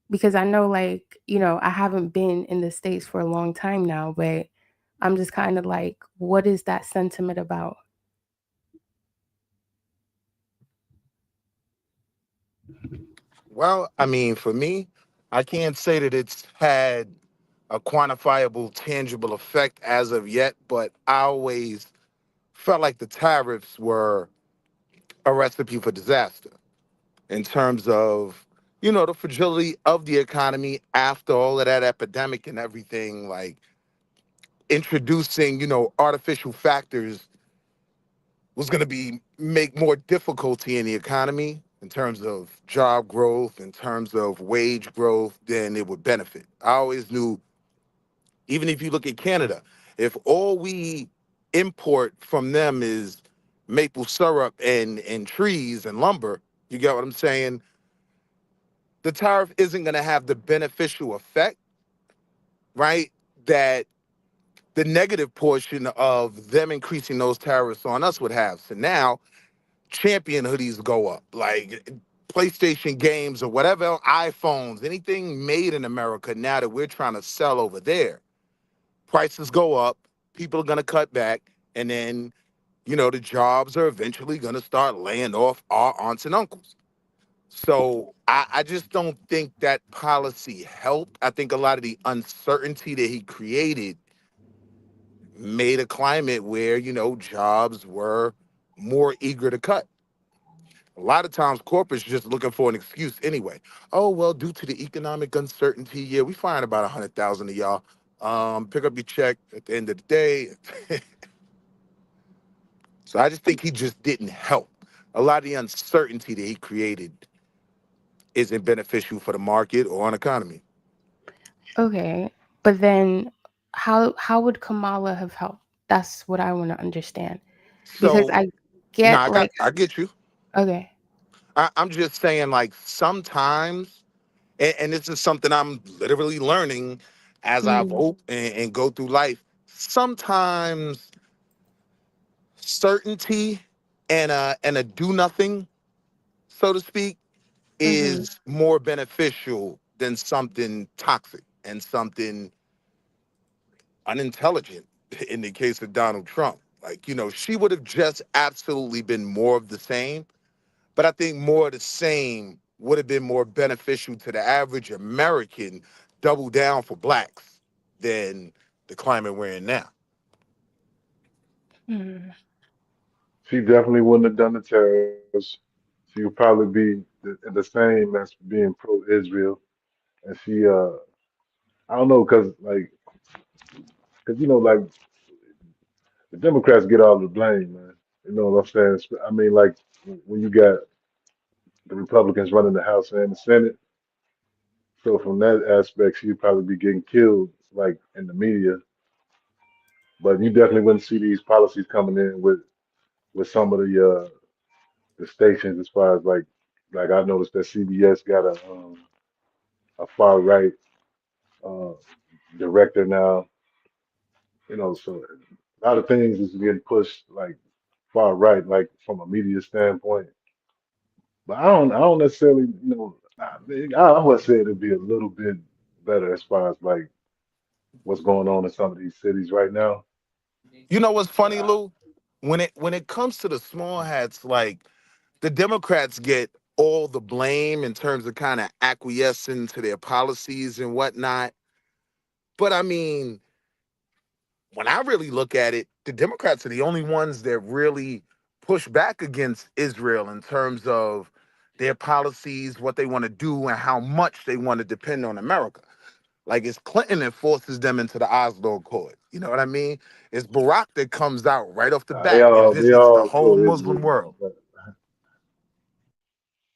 Because I know, like, I haven't been in the States for a long time now, but I'm just kind of like, what is that sentiment about? Well, I mean, for me, I can't say that it's had a quantifiable, tangible effect as of yet, but I always felt like the tariffs were a recipe for disaster in terms of, the fragility of the economy after all of that epidemic and everything, like introducing, artificial factors was going to make more difficulty in the economy in terms of job growth, in terms of wage growth, than it would benefit. I always knew, even if you look at Canada, if all we import from them is maple syrup and trees and lumber, you get what I'm saying? The tariff isn't going to have the beneficial effect, right, that the negative portion of them increasing those tariffs on us would have. So now champion hoodies go up, like PlayStation games or whatever, iPhones, anything made in America now that we're trying to sell over there, prices go up, people are going to cut back, and then, the jobs are eventually going to start laying off our aunts and uncles. So I just don't think that policy helped. I think a lot of the uncertainty that he created made a climate where, jobs were more eager to cut. A lot of times corporates just looking for an excuse anyway. Oh, well, due to the economic uncertainty, yeah, we find about 100,000 of y'all. Pick up your check at the end of the day. So I just think he just didn't help. A lot of the uncertainty that he created isn't beneficial for the market or an economy. Okay, but then how would Kamala have helped? That's what I want to understand. Because So I no, get like I get you. okay. I'm just saying, like, sometimes, and this is something I'm literally learning as I Mm, vote and go through life. Sometimes certainty and a do nothing, so to speak, mhm. is more beneficial than something toxic and something unintelligent in the case of Donald Trump. Like, she would have just absolutely been more of the same. But I think more of the same would have been more beneficial to the average American, double down for blacks, than the climate we're in now. Mm. She definitely wouldn't have done the tariffs. She would probably be the same as being pro-Israel, and I don't know, cause like the Democrats get all the blame, man. You know what I'm saying? I mean, like when you got the Republicans running the House and the Senate, so from that aspect, she'd probably be getting killed, like in the media. But you definitely wouldn't see these policies coming in with some of the stations as far as like I noticed that CBS got a far right uh, director now. So a lot of things is getting pushed like far right, like from a media standpoint. But I don't necessarily, I would say it'd be a little bit better as far as like what's going on in some of these cities right now. You know what's But funny, Lou? When it comes to the small hats, like, the Democrats get all the blame in terms of kind of acquiescing to their policies and whatnot. But I mean, when I really look at it, the Democrats are the only ones that really push back against Israel in terms of their policies, what they want to do, and how much they want to depend on America. Like, it's Clinton that forces them into the Oslo Accord. You know what I mean? It's Barack that comes out right off the they bat and all they visits the all whole pro-Israel, Muslim world. man.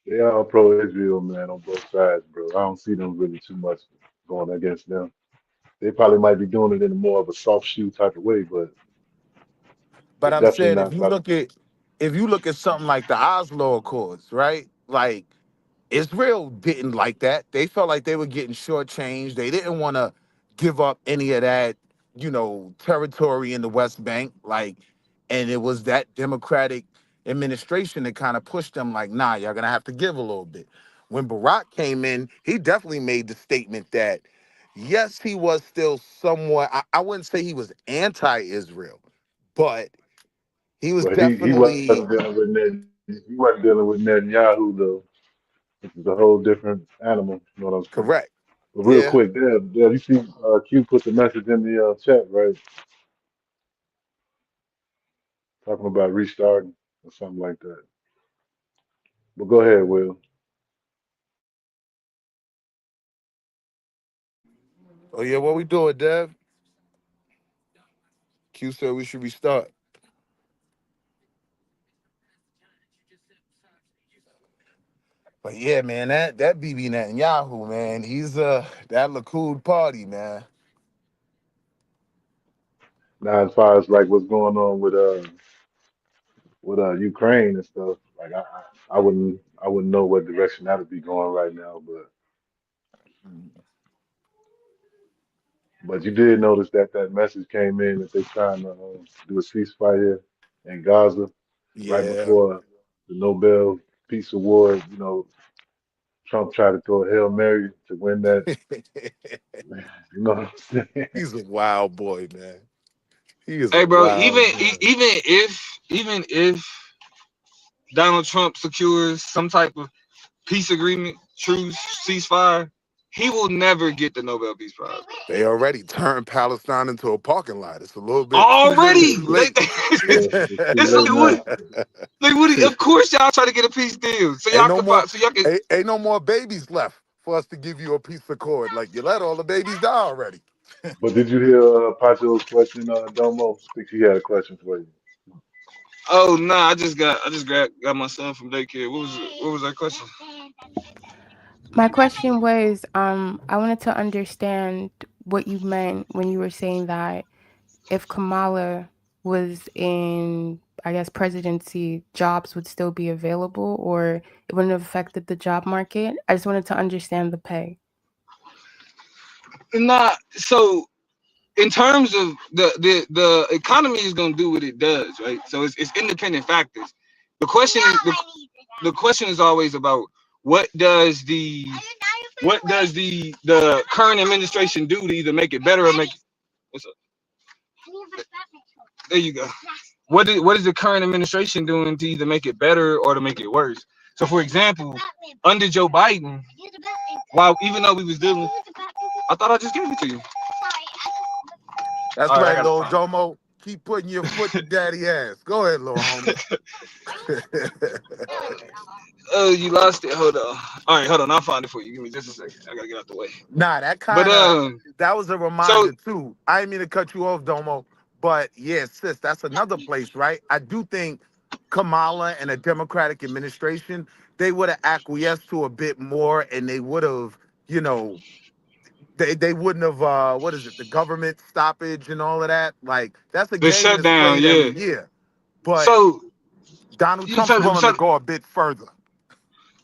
They all pro-Israel, man, on both sides, bro. I don't see them really too much going against them. They probably might be doing it in more of a soft shoe type of way, but But it's I'm definitely saying, not like if you look at something like the Oslo Accords, right? Like, Israel didn't like that. They felt like they were getting shortchanged. They didn't want to give up any of that, territory in the West Bank. Like, and it was that Democratic administration that kind of pushed them like, nah, y'all gonna have to give a little bit. When Barack came in, he definitely made the statement that yes, he was still somewhat, I wouldn't say he was anti-Israel, but he was but he wasn't definitely dealing with he wasn't dealing with Netanyahu though. This is a whole different animal. You know what I'm saying? correct. But real Yeah. quick, Deb, you see Q put the message in the chat, right? Talking about restarting or something like that. But go ahead, Will. Oh yeah, what we doing, Dev? Q said we should restart. But yeah, man, that BB Netanyahu, man, he's that Likud party, man. Now, as far as like what's going on with Ukraine and stuff, like I wouldn't know what direction that would be going right now. But But you did notice that that message came in that they trying to do a ceasefire in Gaza right Yeah. before the Nobel Peace Award. You know, Trump tried to throw a Hail Mary to win that. You know what I'm saying? He's a wild boy, man. He is a Hey, bro. wild boy. Even if Donald Trump secures some type of peace agreement, truce, ceasefire, he will never get the Nobel Peace Prize. They already turned Palestine into a parking lot. It's a little Already, too late. Yeah, it's too it's late like what? now. Like what? Of course, y'all try to get a peace deal, so ain't y'all no can more find, so y'all can. ain't no more babies left for us to give you a piece of cord. Like you let all the babies die already. But did you hear Pacho's question, Domo? I think he had a question for you. Oh no, got my son from daycare. What was that question? My question was, I wanted to understand what you meant when you were saying that if Kamala was in, I guess, presidency, jobs would still be available or it wouldn't have affected the job market. I just wanted to understand the pay. Nah, so in terms of the economy is gonna do what it does, right? So it's independent factors. The question is the question is always about what does the current administration do to either make it better or make it, what's up? There you go. What is the current administration doing to either make it better or to make it worse? So for example, under Joe Biden, while even though we was dealing, I thought I just gave it to you. That's All right, I right, gotta little find it. Domo. Keep putting your foot to daddy ass. Go ahead, little homie. Oh, you lost it. Hold on. All right, hold on. I'll find it for you. Give me just a second. I gotta get out the way. Nah, But that was a so reminder too. I didn't mean to cut you off, Domo. But yeah, sis, that's another place, right? I do think Kamala and a Democratic administration, they would have acquiesced to a bit more and they would have, you know, they wouldn't have what is it, the government stoppage and all of that. Like that's a the game that's shutdown, played every yeah. year. But So Donald you Trump's so willing to so go a bit further.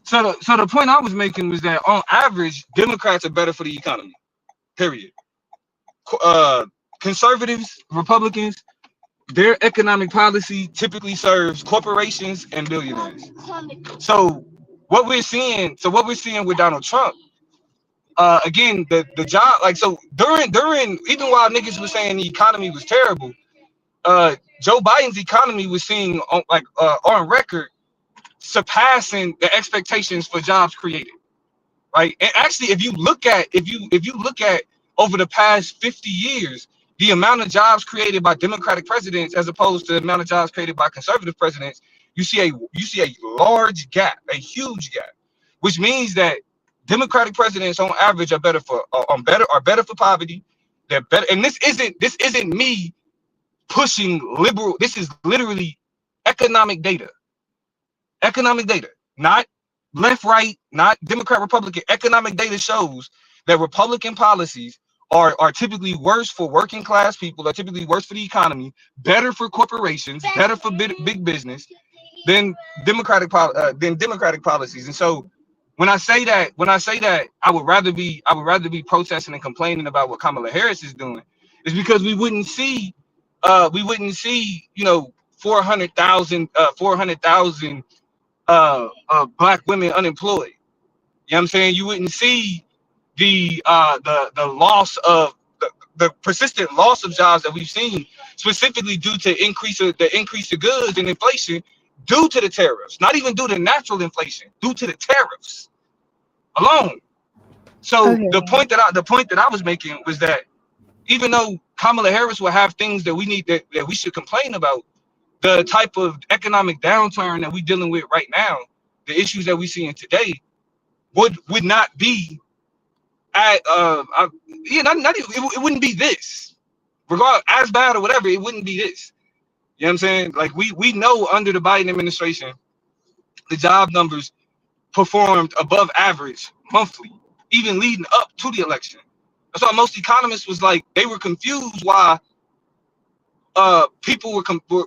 so the point I was making was that on average, Democrats are better for the economy. Period. Conservatives, Republicans, their economic policy typically serves corporations and billionaires. So what we're seeing with Donald Trump, again, the job, like so during even while niggas was saying the economy was terrible, Joe Biden's economy was seeing on record surpassing the expectations for jobs created. Right. And actually, if you look at over the past 50 years, the amount of jobs created by Democratic presidents as opposed to the amount of jobs created by conservative presidents, you see a large gap, a huge gap, which means that Democratic presidents on average are better for poverty. They're better, and this isn't me pushing liberal. This is literally economic data. Economic data, not left, right, not Democrat, Republican. Economic data shows that Republican policies are typically worse for working class people, are typically worse for the economy, better for corporations, better for big business than Democratic policies. And so when I say that I would rather be protesting and complaining about what Kamala Harris is doing, is because we wouldn't see 400,000 black women unemployed. You know what I'm saying? You wouldn't see the loss of the persistent loss of jobs that we've seen, specifically due to the increase of goods and inflation due to the tariffs, not even due to natural inflation, due to the tariffs alone. So Okay. the point that I was making was that even though Kamala Harris will have things that we should complain about, the type of economic downturn that we're dealing with right now, the issues that we're seeing today, would not be at not even, it wouldn't be this. Regardless, as bad or whatever, it wouldn't be this. You know what I'm saying? Like we know under the Biden administration, the job numbers performed above average monthly, even leading up to the election. That's why most economists was like, they were confused why people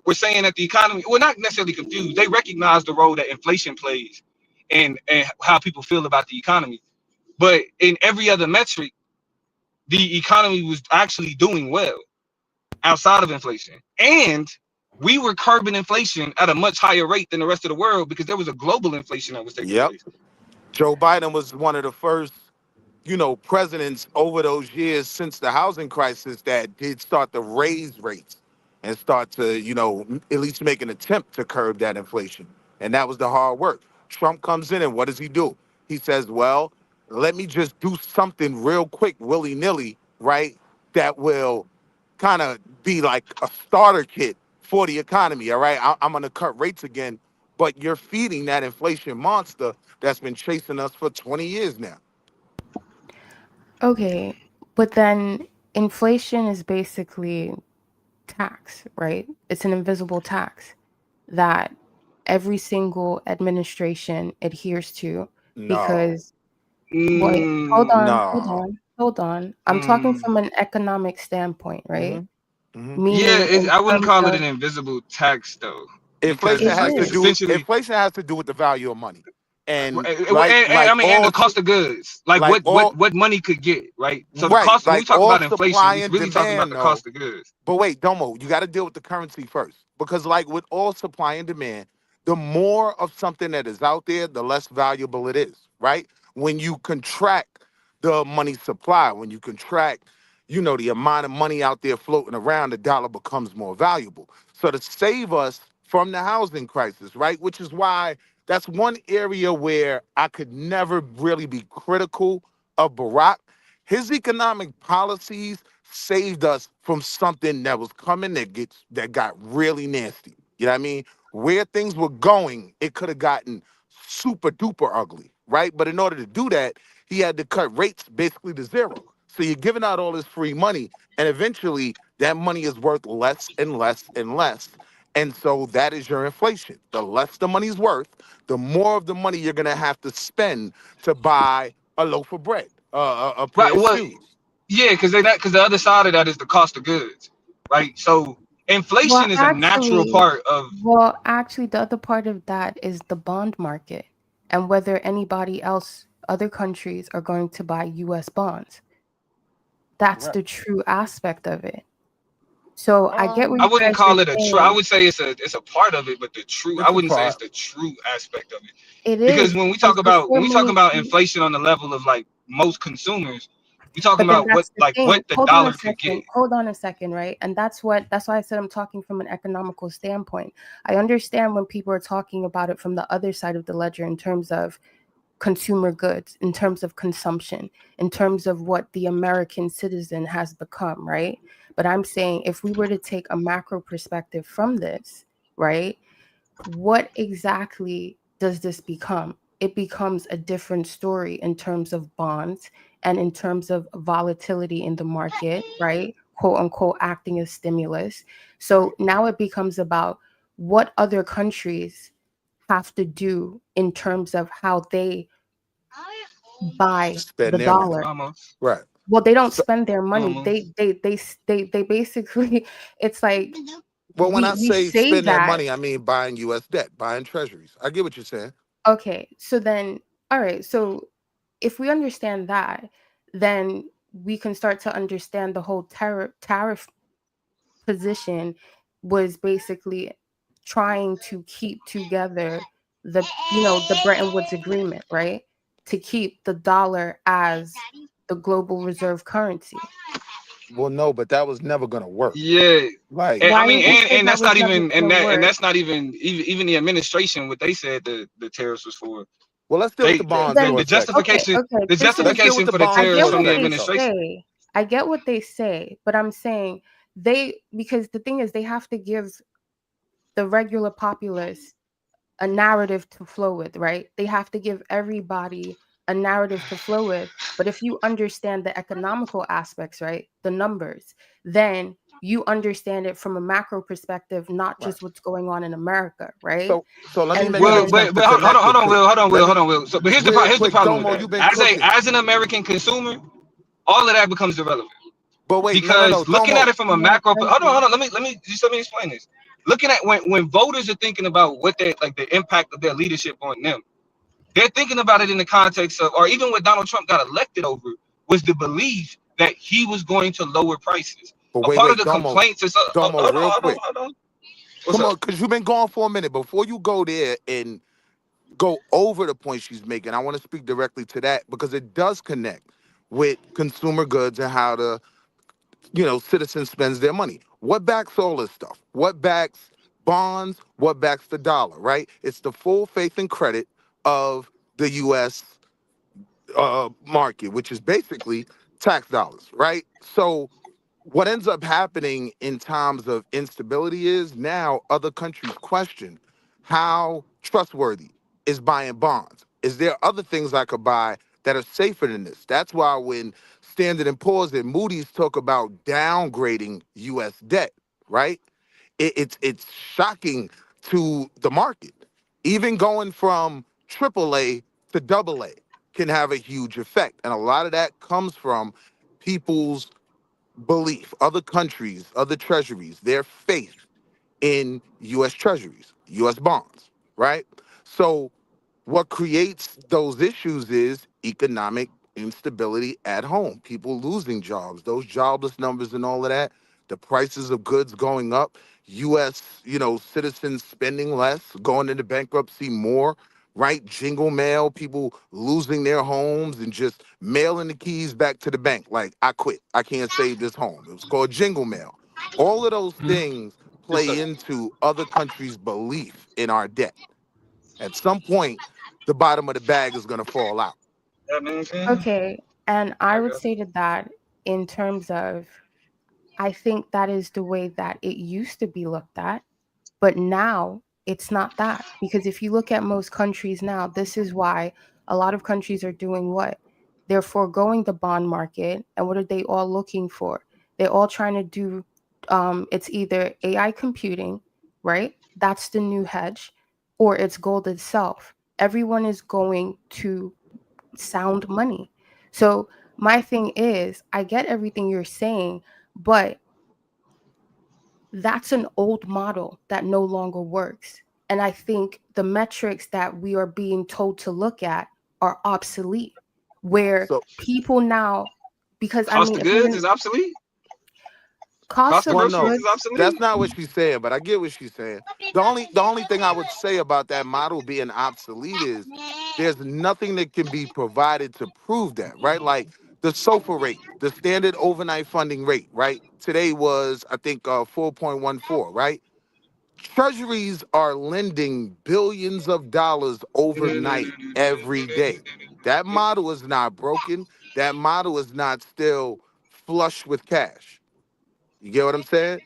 were saying that the economy, well, not necessarily confused. They recognized the role that inflation plays and how people feel about the economy. But in every other metric, the economy was actually doing well outside of inflation, and we were curbing inflation at a much higher rate than the rest of the world because there was a global inflation that was taking Yep. place. Joe Biden was one of the first, presidents over those years since the housing crisis that did start to raise rates and start to, at least make an attempt to curb that inflation. And that was the hard work. Trump comes in and what does he do? He says, well, let me just do something real quick, willy-nilly, right? That will kind of be like a starter kit for the economy, all right? I'm going to cut rates again, but you're feeding that inflation monster that's been chasing us for 20 years now. Okay, but then inflation is basically tax, right? It's an invisible tax that every single administration adheres to No. because wait, hold on, hold No. on, hold on. I'm talking from an economic standpoint, right? Yeah, Meaning in I wouldn't terms call it of an invisible tax though, because Inflation it's has like to it's do essentially with the value of money. And and I mean, and the cost of goods, like what money could get, right? So the cost, when we talk all about inflation, supply we and really talking about demand the though. cost of goods. But wait, Domo, you got to deal with the currency first. Because like with all supply and demand, the more of something that is out there, the less valuable it is, right? When you contract the money supply, when you contract, the amount of money out there floating around, the dollar becomes more valuable. So to save us from the housing crisis, right? Which is why that's one area where I could never really be critical of Barack. His economic policies saved us from something that was coming that got really nasty. You know what I mean? Where things were going, it could have gotten super duper ugly, right? But in order to do that, he had to cut rates basically to zero. So you're giving out all this free money, and eventually that money is worth less and less and less. And so that is your inflation. The less the money's worth, the more of the money you're gonna have to spend to buy a loaf of bread, a Right. pair of Well, shoes. yeah, because the other side of that is the cost of goods, right? So well, inflation is a natural actually, part of. the other part of that is the bond market and whether anybody else, other countries, are going to buy U.S. bonds. That's Right. the true aspect of it. So I get what I you wouldn't guys are call it a true. I saying. would say it's a part of it, but the true. I It's a wouldn't say it's part. the true aspect of it. It Because is because when before we talk money about came, inflation on the level of like most consumers, we talking but then about that's the thing. what the dollar could get. Hold on a second, right? And that's why I said I'm talking from an economical standpoint. I understand when people are talking about it from the other side of the ledger in terms of consumer goods, in terms of consumption, in terms of what the American citizen has become, right? But I'm saying if we were to take a macro perspective from this, right? What exactly does this become? It becomes a different story in terms of bonds and in terms of volatility in the market, right? Quote unquote, acting as stimulus. So now it becomes about what other countries have to do in terms of how they buy the Spend their money. dollar. Almost. Right. Well, they don't So, spend their money. Almost. They basically, it's like well, when I we say say spend their that. money, I mean buying U.S. debt, buying treasuries. I get what you're saying. Okay, so then, all right, so if we understand that, then we can start to understand the whole tariff position was basically trying to keep together the Bretton Woods agreement, right? To keep the dollar as the global reserve currency. Well, no, but that was never gonna work. Yeah. Like, And, I Why mean, would you say and that that's was not never even gonna and work? that's not even the administration what they said the tariffs was for. well, let's deal with the bonds Then for a second. okay, The this is Let's deal justification with the for the I bonds tariffs get for a from what the second, they though. administration. say. I get what they say, but I'm saying because the thing is they have to give the regular populace a narrative to flow with, right? They have to give everybody a narrative to flow with. But if you understand the economical aspects, right, the numbers, then you understand it from a macro perspective, not Right. just what's going on in America, right? So let me And make an Well, then attempt to hold connect the on, two. Will. Let me Will. So, but real here's the quick, problem with Domo, that. you've been cooking. As an American consumer, all of that becomes irrelevant But wait, no, because looking at Domo. it from a macro. Hold on. Let me explain this. Looking at when voters are thinking about what they like the impact of their leadership on them, they're thinking about it in the context of, or even when Donald Trump got elected over, was the belief that he was going to lower prices. But A wait, part of wait, the Domo, complaints is Domo, hold on, real hold on, quick. hold on. What's Come up? on, because you've been gone for a minute. Before you go there and go over the point she's making, I want to speak directly to that because it does connect with consumer goods and how the citizens spends their money. What backs all this stuff? What backs bonds? What backs the dollar? Right? It's the full faith and credit of the U.S. Market, which is basically tax dollars. Right? So what ends up happening in times of instability is now other countries question how trustworthy is buying bonds. Is there other things I could buy that are safer than this? That's why when Standard and Poor's and Moody's talk about downgrading U.S. debt, right? It's shocking to the market. Even going from AAA to AA can have a huge effect, and a lot of that comes from people's belief, other countries, other treasuries, their faith in U.S. treasuries, U.S. bonds, right? So what creates those issues is economic instability at home, people losing jobs, those jobless numbers and all of that, the prices of goods going up, U.S., citizens spending less, going into bankruptcy more, right? Jingle mail, people losing their homes and just mailing the keys back to the bank. Like, I quit. I can't save this home. It was called jingle mail. All of those things Yes, sir. play into other countries' belief in our debt. At some point, the bottom of the bag is going to fall out. That man saying? Okay, and I I would guess. say to that in terms of, I think that is the way that it used to be looked at, but now it's not that. Because if you look at most countries now, this is why a lot of countries are doing what? They're foregoing the bond market. And what are they all looking for? They're all trying to do, it's either AI computing, right? That's the new hedge, or it's gold itself. Everyone is going to sound money. So my thing is, I get everything you're saying, but that's an old model that no longer works. And I think the metrics that we are being told to look at are obsolete, where So, people now, because I Cost mean, of if we're goods going is obsolete. cost Cost of of well, groceries no, is goods, that's obsolete. not what she's saying, but I get what she's saying. The only thing I would say about that model being obsolete is there's nothing that can be provided to prove that, right? Like the SOFR rate, the standard overnight funding rate, right? Today was, I think, 4.14, right? Treasuries are lending billions of dollars overnight every day. That model is not broken. That model is not still flush with cash. You get what I'm saying?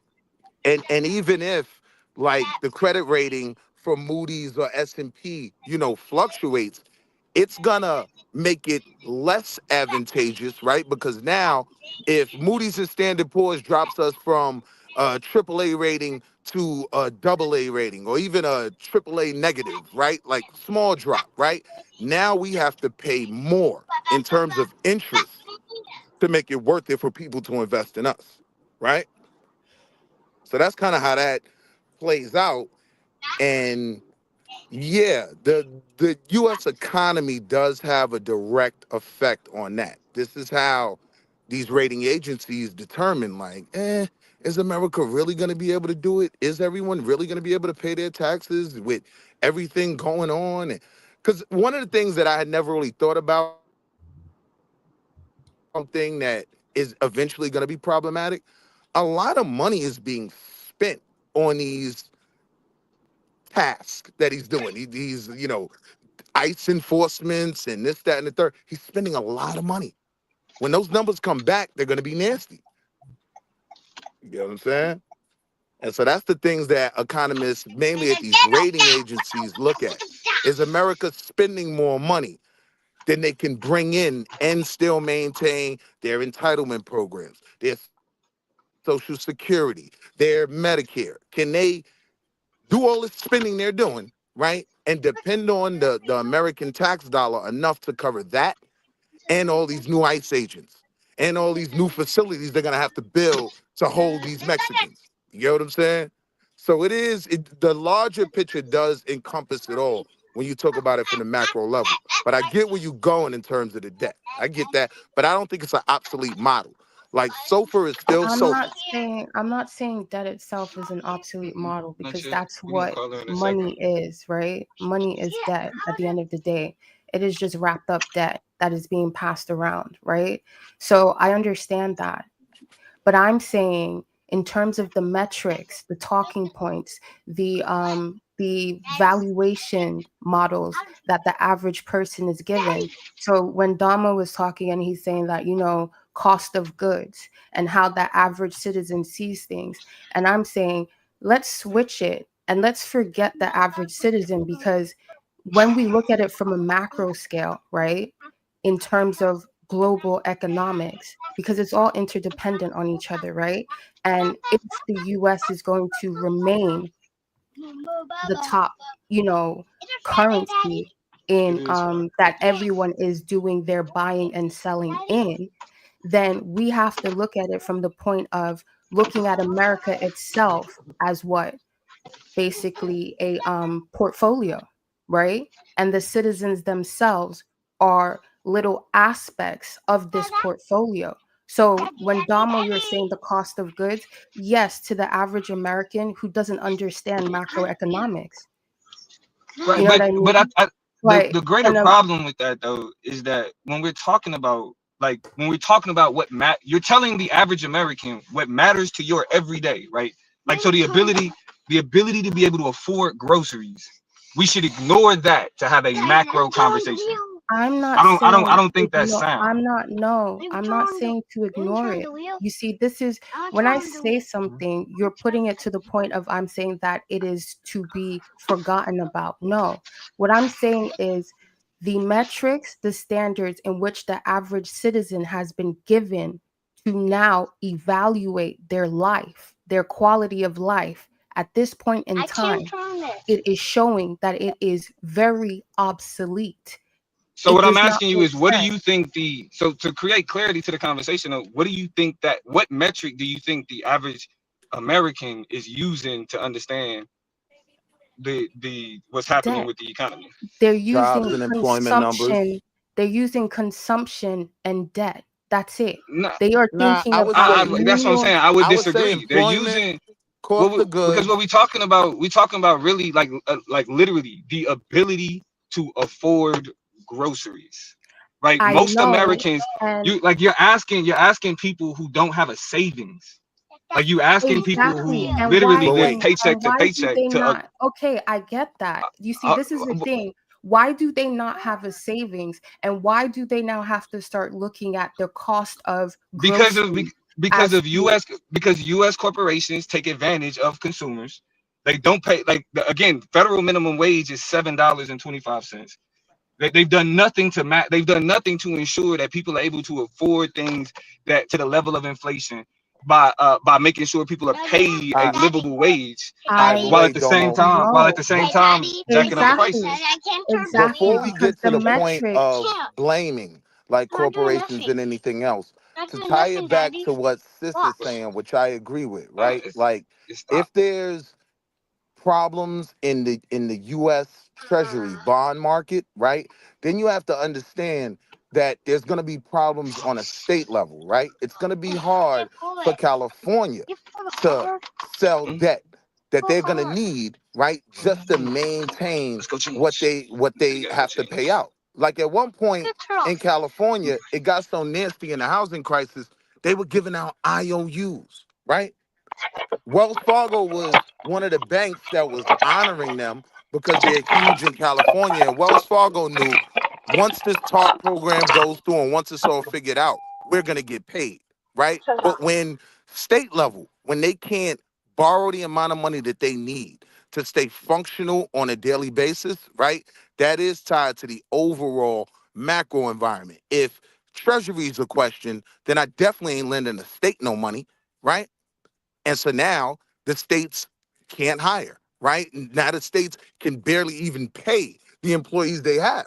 And even if like the credit rating from Moody's or S&P, fluctuates, it's gonna make it less advantageous, right? Because now if Moody's and Standard Poor's drops us from a AAA rating to a AA rating or even a AAA negative, right? Like small drop, right? Now we have to pay more in terms of interest to make it worth it for people to invest in us, right? So that's kind of how that plays out. And yeah, the US economy does have a direct effect on that. This is how these rating agencies determine like, is America really going to be able to do it? Is everyone really going to be able to pay their taxes with everything going on? Because one of the things that I had never really thought about, something that is eventually going to be problematic, a lot of money is being spent on these tasks that he's doing. He's, ICE enforcements and this, that, and the third. He's spending a lot of money. When those numbers come back, they're going to be nasty. You get what I'm saying? And so that's the things that economists, mainly at these rating agencies, look at. Is America spending more money than they can bring in and still maintain their entitlement programs, their Social Security, their Medicare? Can they do all this spending they're doing, right? And depend on the American tax dollar enough to cover that and all these new ICE agents and all these new facilities they're gonna have to build to hold these Mexicans. You get what I'm saying? So the larger picture does encompass it all when you talk about it from the macro level. But I get where you're going in terms of the debt. I get that, but I don't think it's an obsolete model. Like SOFR is still SOFR. I'm not saying debt itself is an obsolete model, Not because yet. that's We can what call her in a money second. is, right? Money is debt at the end of the day. It is just wrapped up debt that is being passed around, right? So I understand that. But I'm saying, in terms of the metrics, the talking points, the valuation models that the average person is given. So when Dama was talking and he's saying that, cost of goods and how the average citizen sees things, and I'm saying, let's switch it and let's forget the average citizen, because when we look at it from a macro scale, right, in terms of global economics, because it's all interdependent on each other, right? And if the US is going to remain the top, currency in that everyone is doing their buying and selling in, then we have to look at it from the point of looking at America itself as what? Basically a portfolio, right? And the citizens themselves are little aspects of this portfolio. So when Damo, you're saying the cost of goods, yes, to the average American who doesn't understand macroeconomics. Right, You know what I mean? but But the greater and problem with that though is that when we're talking about you're telling the average American what matters to your everyday, right? Like, so the ability to be able to afford groceries, we should ignore that to have a macro conversation. I'm not I saying don't think that's sound. I'm not saying to ignore it. You see, this is when I say something, you're putting it to the point of I'm saying that it is to be forgotten about. No, what I'm saying is the metrics, the standards in which the average citizen has been given to now evaluate their life, their quality of life at this point in time, it is showing that it is very obsolete. So It what I'm does not asking you make is, what do sense. you think so to create clarity to the conversation, what do you think what metric do you think the average American is using to understand the what's happening Debt. with the economy? They're Jobs using and employment numbers. consumption. They're using consumption and debt. That's it. Nah, They are Nah, thinking I of would how say that's what I'm New saying. I would I would say disagree. They're employment, using cost of because what goods. we talking about really like literally the ability to afford groceries, right? I Most know, Americans, and you're asking people who don't have a savings, like you asking people exactly. who And literally why But live wait, paycheck to do paycheck they to not? Okay, I get that. You see, uh, this is the thing. Why do they not have a savings? And why do they now have to start looking at the cost of because of groceries because as of to US corporations take advantage of consumers. They don't pay, like, again, federal minimum wage is $7.25. They've done nothing to they've done nothing to ensure that people are able to afford things that to the level of inflation by making sure people are paid a I livable wage but I wait, Domo. while at know. the same time jacking up the prices. Exactly. Exactly. Before we Because get the to the point metrics, of blaming like corporations and anything else, to tie it back to what Sis is saying, which I agree with, right? Like It's not. if there's problems in the US Treasury bond market, right? Then you have to understand that there's going to be problems on a state level, right? It's going to be hard for California to sell debt that they're going to need, right, just to maintain Let's go what change. they Gotta go have to pay change. out. Like at one point in California, it got so nasty in the housing crisis, they were giving out IOUs, right? Wells Fargo was one of the banks that was honoring them because they're huge in California. And Wells Fargo knew once this TARP program goes through and once it's all figured out, we're going to get paid, right? But when state level, when they can't borrow the amount of money that they need to stay functional on a daily basis, right? That is tied to the overall macro environment. If treasury is a question, then I definitely ain't lending the state no money, right? And so now the states can't hire, right? Now the states can barely even pay the employees they have.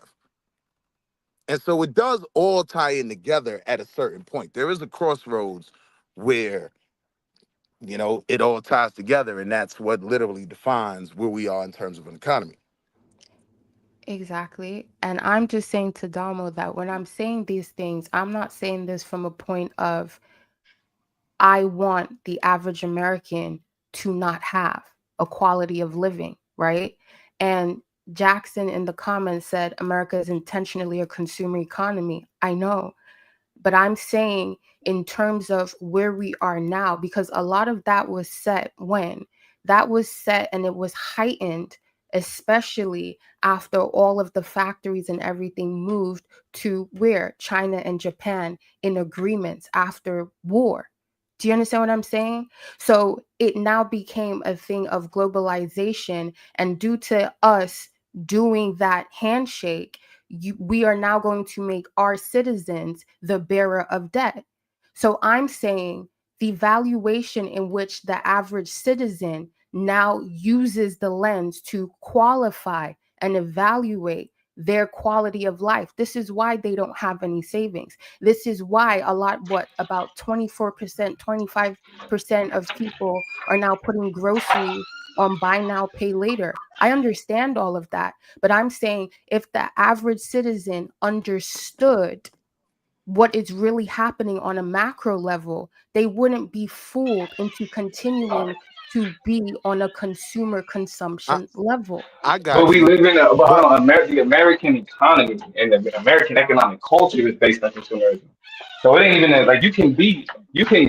And so it does all tie in together at a certain point. There is a crossroads where, it all ties together, and that's what literally defines where we are in terms of an economy. exactly. And I'm just saying to Damo that when I'm saying these things, I'm not saying this from a point of I want the average American to not have a quality of living, right? And Jackson in the comments said America is intentionally a consumer economy. I know. But I'm saying in terms of where we are now, because a lot of that was set when that was set, and it was heightened, especially after all of the factories and everything moved to where China and Japan in agreements after war. Do you understand what I'm saying? So it now became a thing of globalization, and due to us doing that handshake, we are now going to make our citizens the bearer of debt. So I'm saying the valuation in which the average citizen now uses the lens to qualify and evaluate their quality of life. This is why they don't have any savings. This is why about 24%, 25% of people are now putting groceries on buy now, pay later. I understand all of that, but I'm saying if the average citizen understood what is really happening on a macro level, they wouldn't be fooled into continuing to be on a consumer I, consumption level. I But got we you. live in but hold But on, the American economy and the American economic culture is based on consumerism. So it ain't even like you can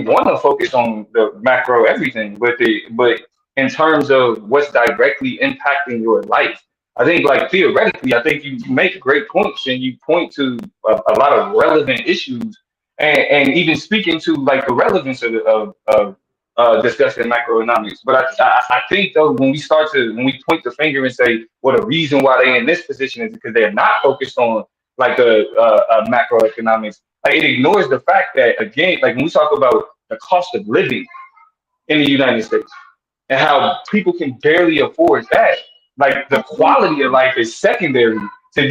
want to focus on the macro everything, but in terms of what's directly impacting your life, I think like theoretically, I think you make great points and you point to a lot of relevant issues and even speaking to like the relevance of discussing macroeconomics. But I think though when we point the finger and say, well, the reason why they're in this position is because they're not focused on like macroeconomics. Like it ignores the fact that again, like when we talk about the cost of living in the United States and how people can barely afford that, like the quality of life is secondary to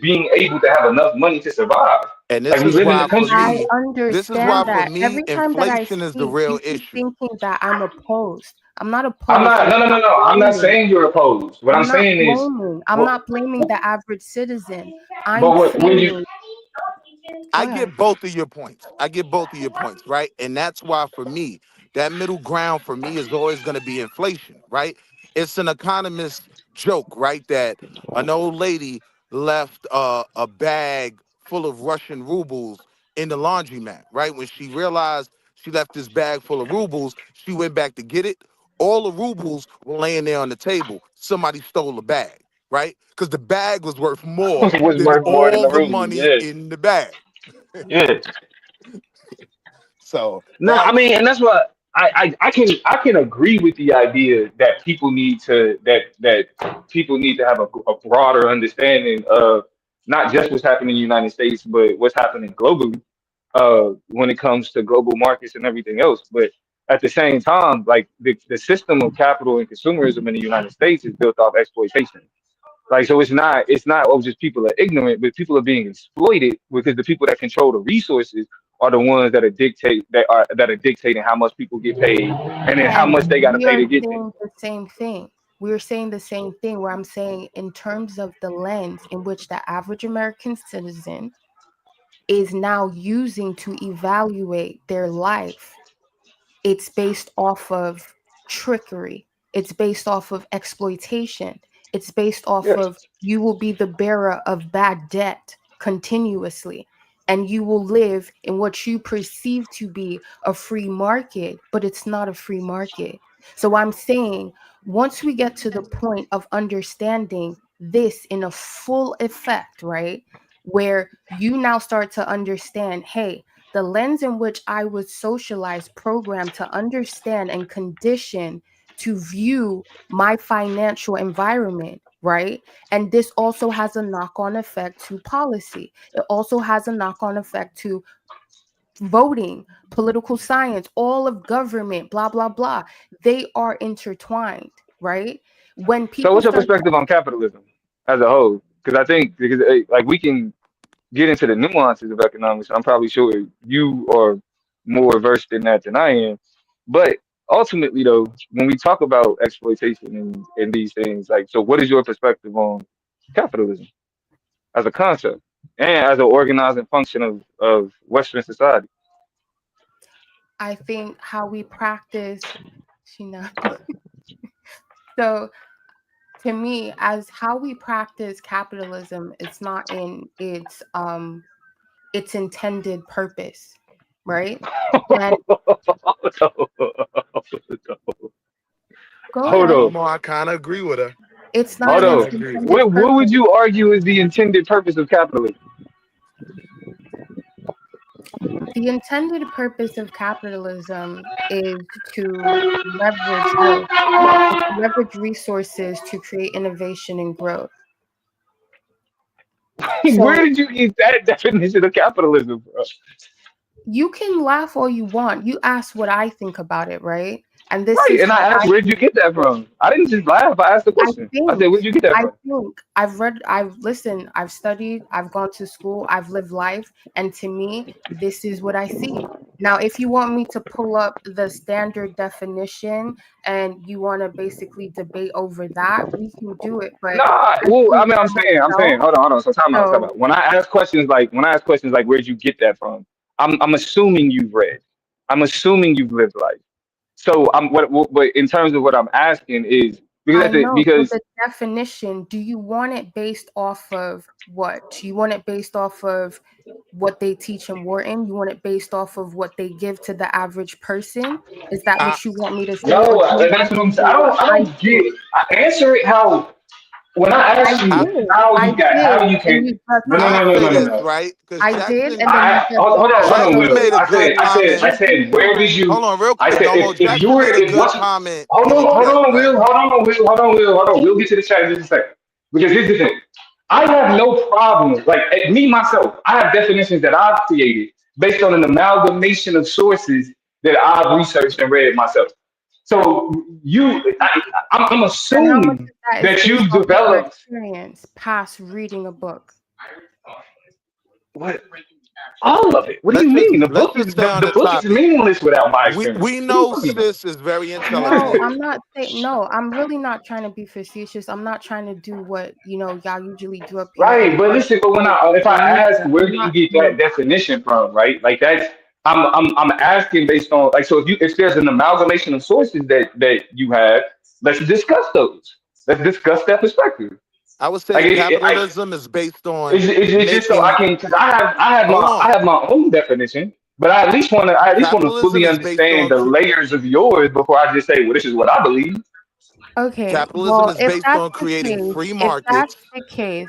being able to have enough money to survive. and Like this we is live in why a for country. I me, this is why understand for that. me, Every time that I inflation is the speak, real you keep issue. thinking that I'm opposed. I'm not I'm opposed, not. and No, no, no, no. I'm not saying you're opposed. What I'm saying is, I'm what, not blaming the average citizen. but I'm when you saying, go I ahead. get both of your points. I get both of your points, right? And that's why for me, that middle ground for me is always going to be inflation, right? It's an economist joke, right? That an old lady left a bag full of Russian rubles in the laundromat, right? When she realized she left this bag full of rubles, she went back to get it. All the rubles were laying there on the table. Somebody stole the bag, right? Because the bag was worth more was than worth more than all the the ruble, money yeah, in the bag. yeah. So No, I mean, that's and that's what I can agree with the idea that people need to have a broader understanding of not just what's happening in the United States, but what's happening globally when it comes to global markets and everything else. But at the same time, like the system of capital and consumerism in the United States is built off exploitation. Like so, it's not oh just people are ignorant, but people are being exploited because the people that control the resources are the ones that are dictating how much people get paid and then how And much they got to we pay are to get there. saying the same thing. We're saying the same thing where I'm saying in terms of the lens in which the average American citizen is now using to evaluate their life, it's based off of trickery. It's based off of exploitation. It's based off Yes. of you will be the bearer of bad debt continuously. And you will live in what you perceive to be a free market, but it's not a free market. So I'm saying once we get to the point of understanding this in a full effect, right? Where you now start to understand, hey, the lens in which I was socialized, programmed to understand and conditioned to view my financial environment, right? And this also has a knock-on effect to policy. It also has a knock-on effect to voting, political science, all of government, blah, blah, blah. They are intertwined, right? When So, people what's your start perspective on capitalism as a whole? Because I think because like we can get into the nuances of economics. I'm probably sure you are more versed in that than I am. But ultimately, though, when we talk about exploitation and these things, like, so what is your perspective on capitalism as a concept and as an organizing function of Western society? I think how we practice, you know, so to me, as how we practice capitalism, it's not in its intended purpose, right? And go Hold ahead. on. Domo, I kind of agree with her. It's not Hold in its I on. agree. intended What would purpose. you argue is the intended purpose of capitalism? The intended purpose of capitalism is to leverage growth. It's to leverage resources to create innovation and growth. Where So did you get that definition of capitalism from? you can laugh all you want. You asked what I think about it, right? And this Right, is and how I asked, I where did you get that from? I didn't just laugh. I asked the I question. I said, think, where did you get that I from? think I've read, I've listened, I've studied, I've gone to school, I've lived life, and to me, this is what I see. Now, if you want me to pull up the standard definition and you want to basically debate over that, we can do it. But Nah, I well, I think mean, for I'm saying, myself, hold on. So time so out. When I ask questions like, where'd you get that from? I'm assuming you've read. I'm assuming you've lived life. So but in terms of what I'm asking is I know. So because the definition, do you want it based off of what? Do you want it based off of what they teach in Wharton? You want it based off of what they give to the average person? Is that I, what you want me to say? Or no, do you that's want what me I'm to say saying. what I I don't get think? it. I answer it how when I I ask you did. how I you got did. how you And can you just I'll laughed. say this, no. right? Because I did, Jackson and then you just Hold laughed. on, Jackson Will. made a good comment. I said, where did you? Hold on, real I quick, said, Domo. if you Jackson were made a in good what? comment in the Hold chat, on, right? Will. Hold on, Will. We'll get to the chat in just a second. Because here's the thing. I have no problem. Like me myself, I have definitions that I've created based on an amalgamation of sources that I've researched and read myself. So I'm And how much assuming of that is that based you've off of your developed experience past reading a book? what all of it. What do you Let's just mean? let's just stay on The the book is topic. meaningless without my experience. We What are you know talking about? sis is very No, intelligent. I'm not saying no. I'm really not trying to be facetious. I'm not trying to do what y'all usually do up here Right, and but try to listen, but provoke if I the ask neutral. where I'm do you not get that doing that. definition from, right? Like that's I'm asking based on like so if there's an amalgamation of sources that you have, let's discuss those. Let's discuss that perspective. I would say Like capitalism is based on it's just so I making. can because Hold on. I have my own definition, but I at least want to Capitalism fully is based understand on the layers of yours before I just say, well, this is what I believe. Okay, capitalism well, is based on creating free markets.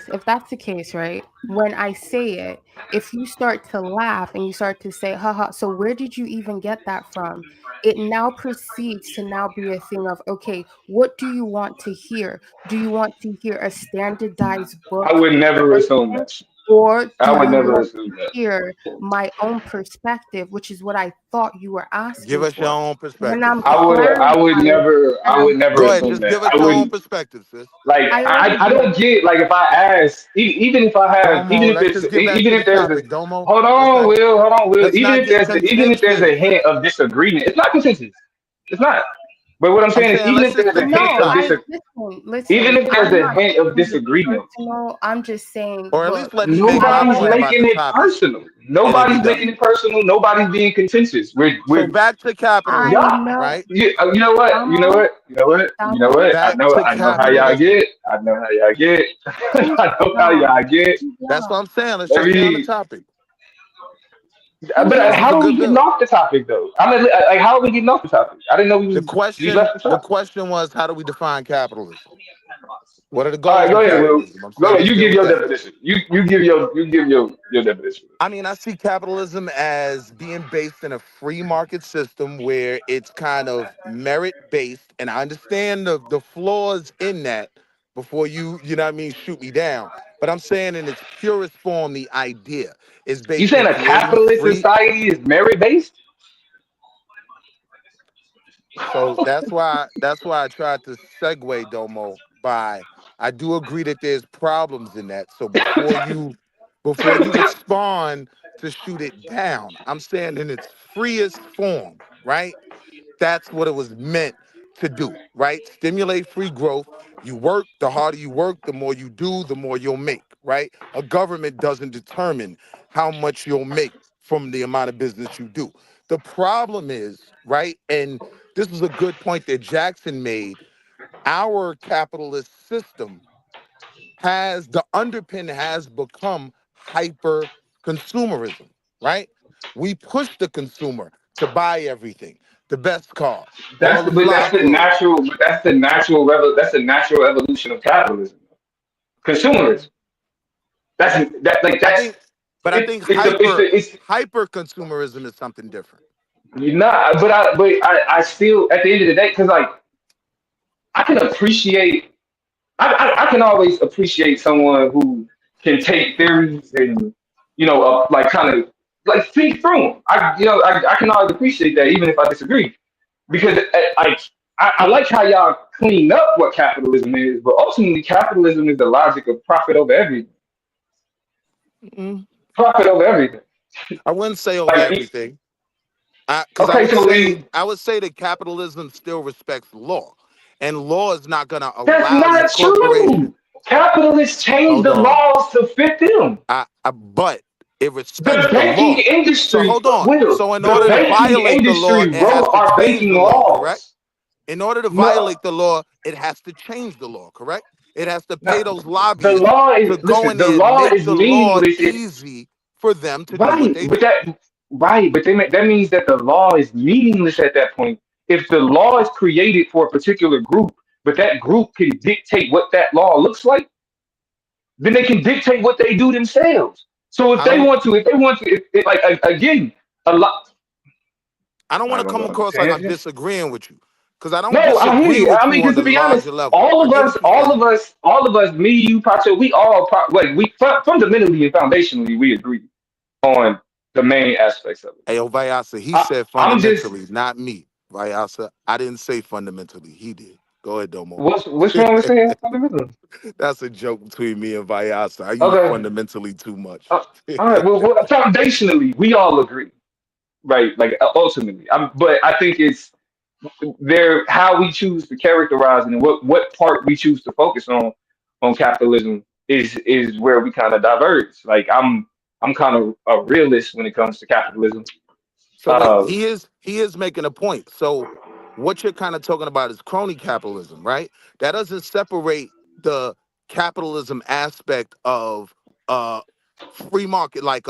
if that's the case, right? When I say it, if you start to laugh and you start to say, haha, so where did you even get that from? It now proceeds to now be a thing of, okay, what do you want to hear? Do you want to hear a standardized I book would never assume definition? that. Or I do would you never want assume to that. hear my own perspective, which is what I thought you were Give asking us your for? own When perspective, I'm sis. clarifying and I I'm would never Go ahead, assume just that. give us I your own wouldn't perspective, sis. like I already I don't did. get like if I ask even if I have Domo, let's just get back even to the if there's a topic, Domo. hold on Will Let's not get even if there's a contentious. hint of disagreement it's not contentious it's not but what I'm I'm saying is saying let's just stick to the No, I topic. even listen, if there's I'm a not hint of taking it disagreement personal. I'm just saying, Or at look, least let me make my I nobody's point about the making it topic personal and then be done. nobody's being contentious So we're back to I y'all, capitalism, know right? you know what? Damo, You know Damo, what? Back to I know how y'all capitalism. get. I know how y'all get. please I know how laugh. y'all get. Please That's what laugh. I'm saying. Let's just stay on the Every, topic. Please but This laugh. is a how are we good getting build. off the topic though? I mean, like, how are we getting off the topic? I didn't know we The was just question, left the the topic. question was, how do we define capitalism? What are the All right, goals go of ahead, Will. capitalism? I'm Go saying ahead. let's You deal give with your that. definition. You give your definition. I mean, I see capitalism as being based in a free market system where it's kind of merit based, and I understand the flaws in that before you know what I mean, shoot me down. But I'm saying in its purest form, the idea is You based saying in a creating capitalist free. society is merit based? So that's why I tried to segue Domo by I do agree that there's problems in that. So before you respond to shoot it down, I'm saying in its freest form, right? That's what it was meant to do, right? Stimulate free growth. You work, the harder you work, the more you do, the more you'll make, right? A government doesn't determine how much you'll make from the amount of business you do. The problem is, right, and this is a good point that Jackson made, our capitalist system the underpin has become hyper consumerism, right? We push the consumer to buy everything, the best car, all the fly clothes. That's the natural evolution of capitalism. Consumerism. I think, but I think It's hyper consumerism is something different. you're not, I still at the end of the day, because like I can appreciate, I can always appreciate someone who can take theories and like kind of like think through them. I can always appreciate that even if I disagree, because I like how y'all clean up what capitalism is, but ultimately capitalism is the logic of profit over everything. Mm-mm. Profit over everything. I wouldn't say over Like, everything, because okay, so I would say that capitalism still respects law, and law is not going to that's allow these not corporations. true. Capitalists change Hold the on. laws to fit them. But it respects The the banking law. So industry, hold on. Will, So in the order to banking violate the law, industry it has wrote to our change banking the law, correct? laws. In order to No, violate the law, it has to change the law, correct? It has to pay no, those the lobbyists law is to go listen. in The there and law make is the law meaningless. easy for them to do what Right, they but do. that means that the law is meaningless at that point. If the law is created for a particular group, but that group can dictate what that law looks like, then they can dictate what they do themselves. So I don't again, a lot. I don't want I'm to not gonna come go on a across like I'm tangent. disagreeing with you, because I don't No, I hear disagree you. with I mean, you on because the to be honest, larger level. I get what you're saying. all of us, me, you, Pacho, we all fundamentally and foundationally we agree on the main aspects of it. Hey, Vayasa, he said I'm just fundamentally, not me. Vayasa, I didn't say fundamentally. He did. Go ahead, Domo. which one was saying fundamentally? That's a joke between me and Vayasa. I use Okay. fundamentally too much. All right. Well, foundationally, we all agree, right? Like ultimately, but I think it's there how we choose to characterize it and what part we choose to focus on capitalism is where we kind of diverge. Like I'm kind of a realist when it comes to capitalism. So wait, Uh, he is making a point. So what you're kind of talking about is crony capitalism, right? That doesn't separate the capitalism aspect of free market, like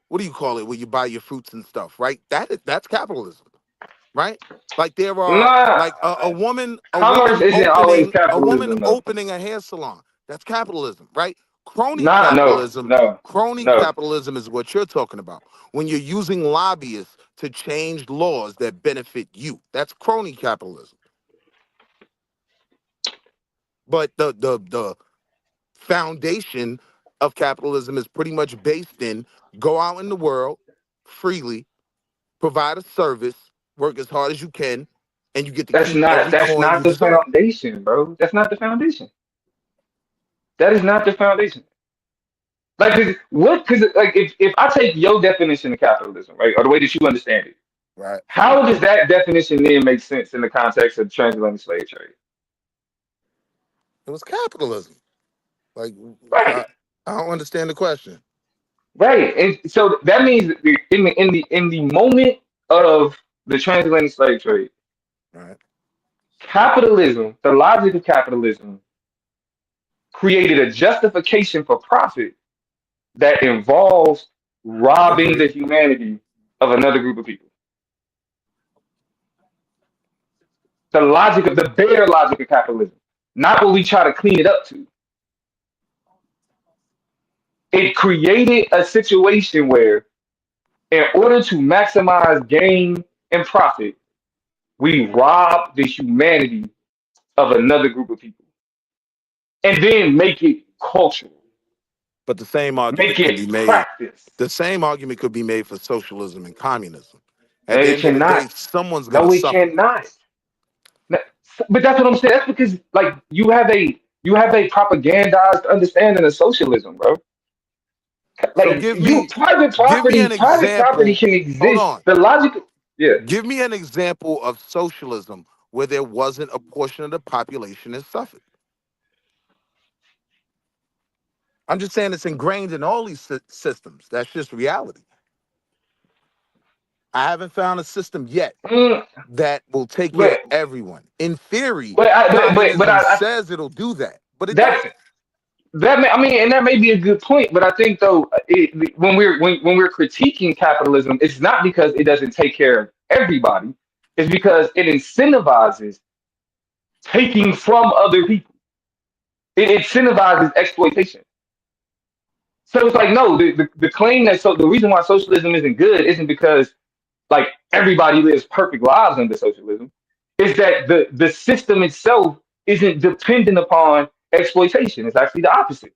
what do you call it, where you buy your fruits and stuff, right? That's capitalism, right? Like there are nah, like a woman commerce isn't always capitalism though. opening a hair salon. That's capitalism, right? Crony Not no capitalism, no crony no. capitalism is what you're talking about. When you're using lobbyists to change laws that benefit you. That's crony capitalism. But the foundation of capitalism is pretty much based in go out in the world freely, provide a service, work as hard as you can, and you get to keep every That's coin you not the deserve. foundation, bro. That's not the foundation. That is not the foundation. Like, what? Because like, if I take your definition of capitalism, right, or the way that you understand it, Right. how does that definition then make sense in the context of transatlantic slave trade? It was capitalism. Like Right, I don't understand the question. right. And so that means that in the moment of the transatlantic slave trade, Right. capitalism, the logic of capitalism, created a justification for profit that involves I robbing agree. the humanity of another group of people. The logic of the bare logic of capitalism, not what we try to clean it up to. It created a situation where, in order to maximize gain and profit, we rob the humanity of another group of people and then make it cultural, But the same make argument can be it made. practice. The same argument could be made for socialism and communism. No, At the it end of the day, cannot. someone's gonna No, it suffer. cannot. No, but that's what I'm saying. That's because like you have a propagandized understanding of socialism, bro. So Like you give me an private property example. can Hold exist. on. The logic, yeah. Give me an example of socialism where there wasn't a portion of the population that suffered. I'm just saying it's ingrained in all these systems. That's just reality. I haven't found a system yet Mm, that will take care of but everyone. In theory, but communism I says it'll do that, but it that doesn't. I mean, and that may be a good point, but I think though, when we're critiquing capitalism, it's not because it doesn't take care of everybody. It's because it incentivizes taking from other people. It incentivizes exploitation. So it's like no, the claim that the reason why socialism isn't good isn't because like everybody lives perfect lives under socialism. Is that the system itself isn't dependent upon exploitation. It's actually the opposite.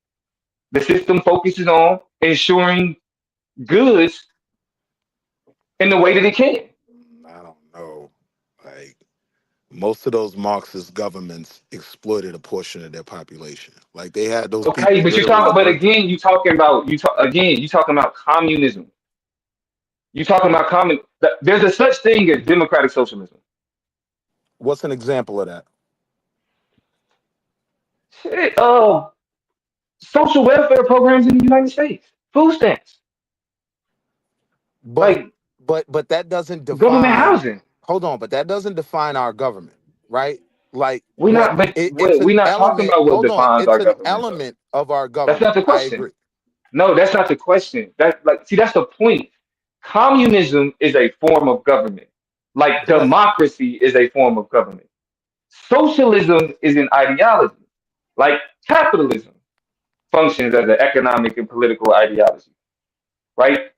The system focuses on ensuring goods in the way that it can. I don't know. Like most of those Marxist governments exploited a portion of their population. Like they had those Okay, people but literally but working. again, you talking about communism. You talking about There's a such thing as democratic socialism. What's an example of that? Shit, social welfare programs in the United States, food stamps, But like but that doesn't government define. housing. Hold on, but that doesn't define our government, right? Like We're what not, but it's an we're not talking element. about what Hold on, defines it's our an government, though. element of our That's government. not the I question. agree. No, that's not the question. That like, see, that's the point. Communism is a form of government, like Correct. democracy is a form of government. Socialism is an ideology, like capitalism functions as an economic and political ideology, right?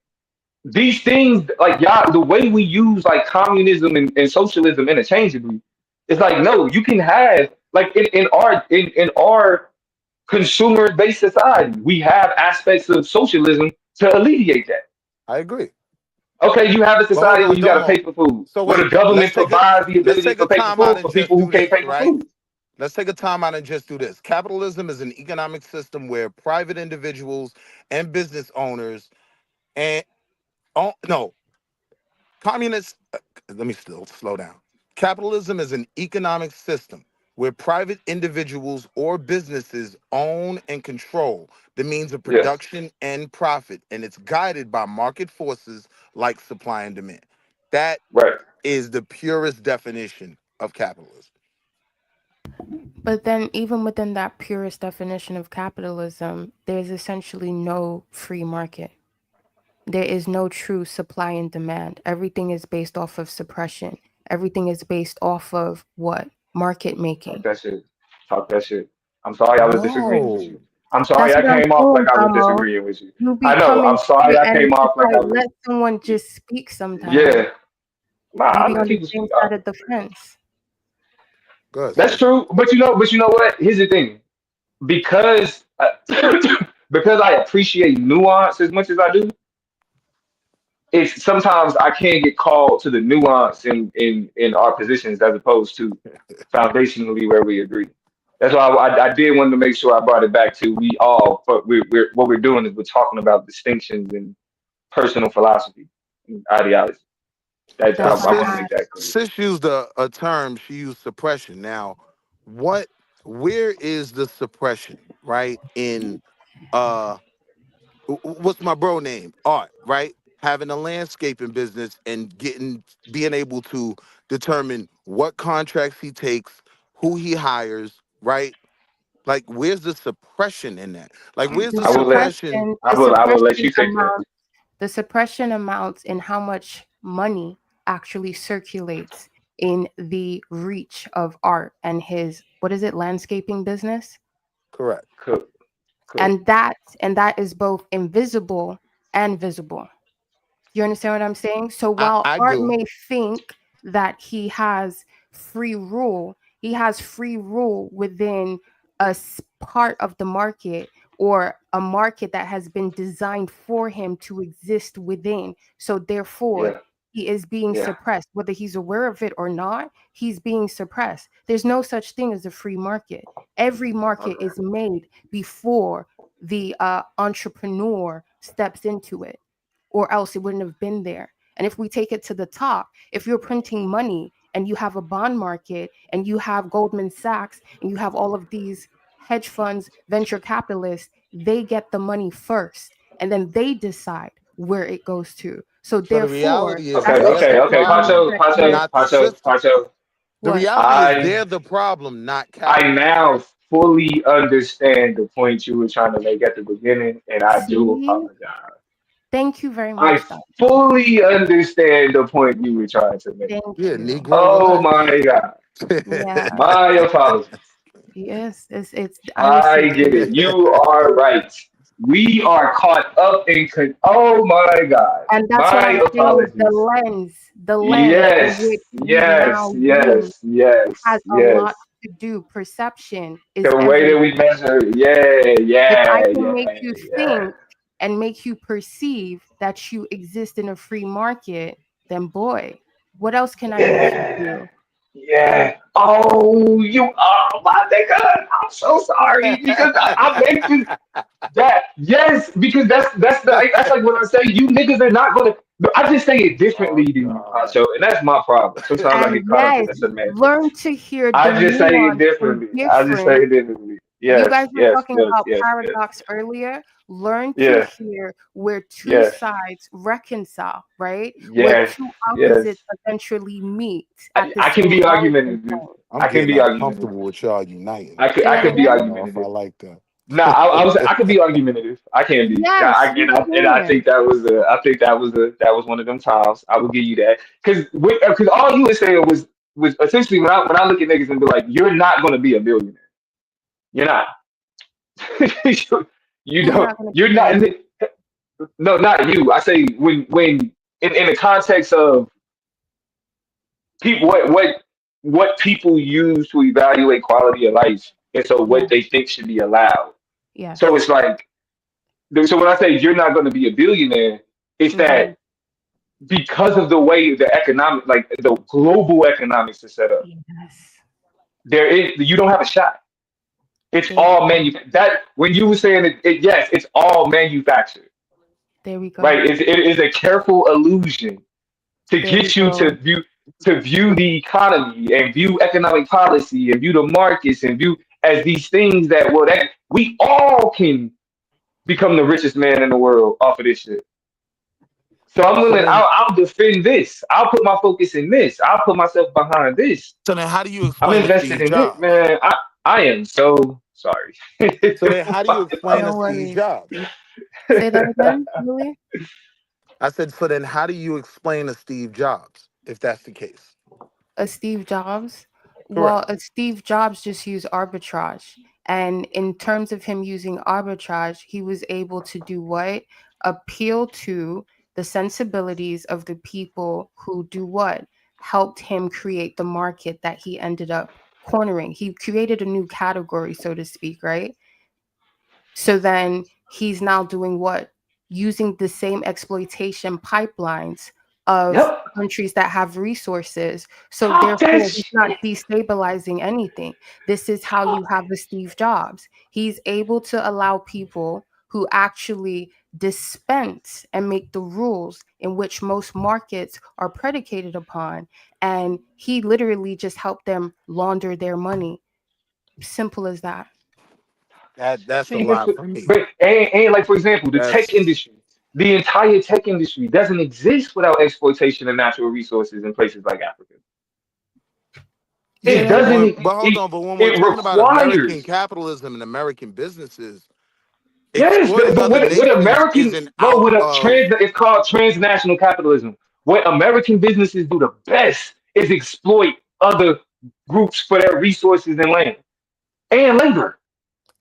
These things, like y'all, the way we use like communism and socialism interchangeably, it's like no, you can have like in our consumer based society, we have aspects of socialism to alleviate that. I agree. Okay, you have a But hold society where on, you got to Domo. pay for food, So where wait, the government provides the let's ability take a to pay for time out food and for just people who do can't this, pay for right? food. Let's take a time out and just do this. Capitalism is an economic system where private individuals and business owners and oh no, communists. Let me still slow down. Capitalism is an economic system where private individuals or businesses own and control the means of Yes, production and profit, and it's guided by market forces like supply and demand. That right. is the purest definition of capitalism. But then, even within that purest definition of capitalism, there's essentially no free market. There is no true supply and demand. Everything is based off of suppression. Everything is based off of what? Market Talk making. that shit. Talk that shit. I'm sorry I was disagreeing with No. you. I'm sorry That's I what I'm came off saying, like I was Damo. disagreeing with you. You be I know. I'm coming sorry here I and came it's off like I like, was. let someone just speak sometimes. Yeah. Nah, You I be let on the people same speak. side of the fence. Good, That's sis. true. But you know what? Here's the thing. Because because I appreciate nuance as much as I do, it's sometimes I can't get called to the nuance in our positions as opposed to foundationally where we agree. That's why I did want to make sure I brought it back to we all, but we're what we're doing is we're talking about distinctions in personal philosophy and ideology. That But That's I want to sis, make that clear. sis used a term. She used suppression. Now, what? Where is the suppression? Right in uh what's my bro name? Art, right? Having a landscaping business and being able to determine what contracts he takes, who he hires, right? Like, where's the suppression in that? Like, where's the the I will let suppression? suppression. The I will let suppression you take that. amount. The suppression amounts in how much money actually circulates in the reach of art and his, what is it, landscaping business. Correct. Cool, cool. And that is both invisible and visible. You understand what I'm saying? So while I Art do. may think that he has free rule within part of the market, or a market that has been designed for him to exist within. So therefore, Yeah, he is being yeah. suppressed. Whether he's aware of it or not, he's being suppressed. There's no such thing as a free market. Every market Okay. is made before the entrepreneur steps into it, or else it wouldn't have been there. And if we take it to the top, if you're printing money and you have a bond market and you have Goldman Sachs and you have all of these hedge funds, venture capitalists, they get the money first and then they decide where it goes to. So So the therefore, reality is that's Okay, the they're the okay, okay. problem, Pacho, that you Pacho, not the Pacho, system. Pacho. The what? reality is I they're the problem, not I capitalism. now fully understand the point you were trying to make at the beginning, and I do See? apologize. Thank you very I much, Doctor. fully understand the point you were trying to make. Thank Yeah, you. Negro, Oh relax. my God. Yeah. My apologies. Yes, it's I I received get it. it. You are right. We are caught up in oh my God. And that's what My I'm saying. apologies. The lens in Yes, which we yes, now use yes, yes, has a lot yes. to do. Perception is The way that we everything. measure, yeah, If I yeah, can make yeah, you yeah. think and make you perceive that you exist in a free market, then boy, what else can I make you Yeah. do? Yeah. Oh, my nigga. I'm so sorry because I make you that. Yes, because that's like when I say you niggas are not gonna. I just say it differently Oh than you, God. Pacho, and that's my problem. Sometimes I And get caught up in yes, the semantics. learn to hear the I just say it nuance and differently. I just say difference. it differently. You Yes, guys were yes, talking yes, about yes, yes, paradox earlier. Learn to yes, hear where two yes, sides reconcile, right? Where yes, two yes. opposites eventually meet at the I can same be origin argumentative. point. I'm I can getting be argumentative. uncomfortable with y'all uniting. I could Say I that could be I again? don't know if I argumentative. like that. Nah, I was I could be argumentative. I can be. Yeah, Yes, you and I can. think that was that was one of them times. I will give you that because all you were saying was essentially when I look at niggas and be like, you're not gonna be a billionaire. You're not. You You're don't. not going to be You're not. what? No, not you. I say when in the context of people what people use to evaluate quality of life, and so Yeah. what they think should be allowed. So Yes. it's like so when I say you're not going to be a billionaire, it's Mm-hmm. that because of the way the economic, like the global economics is set up, Yes. there is you don't have a shot. It's There we all go. that when you were saying yes, it's all manufactured, There we go. right? It is a careful illusion to There we get you go. to view the economy and view economic policy and view the markets and view as these things that that we all can become the richest man in the world off of this shit. So I'm So willing. then, I'll defend this. I'll put my focus in this. I'll put myself behind this. so then, how do you I'm explain to invested Steve in it, Jobs? man. I am so sorry. So then, how do you explain to No Steve worries. Jobs? Say that again, Willie. I said, so then, how do you explain to Steve Jobs if that's the case? A Steve Jobs? Correct. Well, a Steve Jobs just used arbitrage. And in terms of him using arbitrage, he was able to do what? Appeal to the sensibilities of the people who do what? Helped him create the market that he ended up cornering. He created a new category, so to speak, right? So then he's now doing what? Using the same exploitation pipelines of Yep. countries that have resources. So Talk that therefore, he's not shit. destabilizing anything. This is how you have a Steve Jobs. He's able to allow people who actually dispense and make the rules in which most markets are predicated upon. And he literally just helped them launder their money. Simple as that. That's a See, lot for me. but and like for example, the tech That's industry, the entire tech industry doesn't exist without exploitation of natural resources in places like Africa. Say It yeah, that but again. doesn't. when we're It talking about American requires. capitalism and American businesses, Yes, exploiting but other what nations American isn't no, out what a of. it's called transnational capitalism. What American businesses do the best is exploit other groups for their resources and land and labor.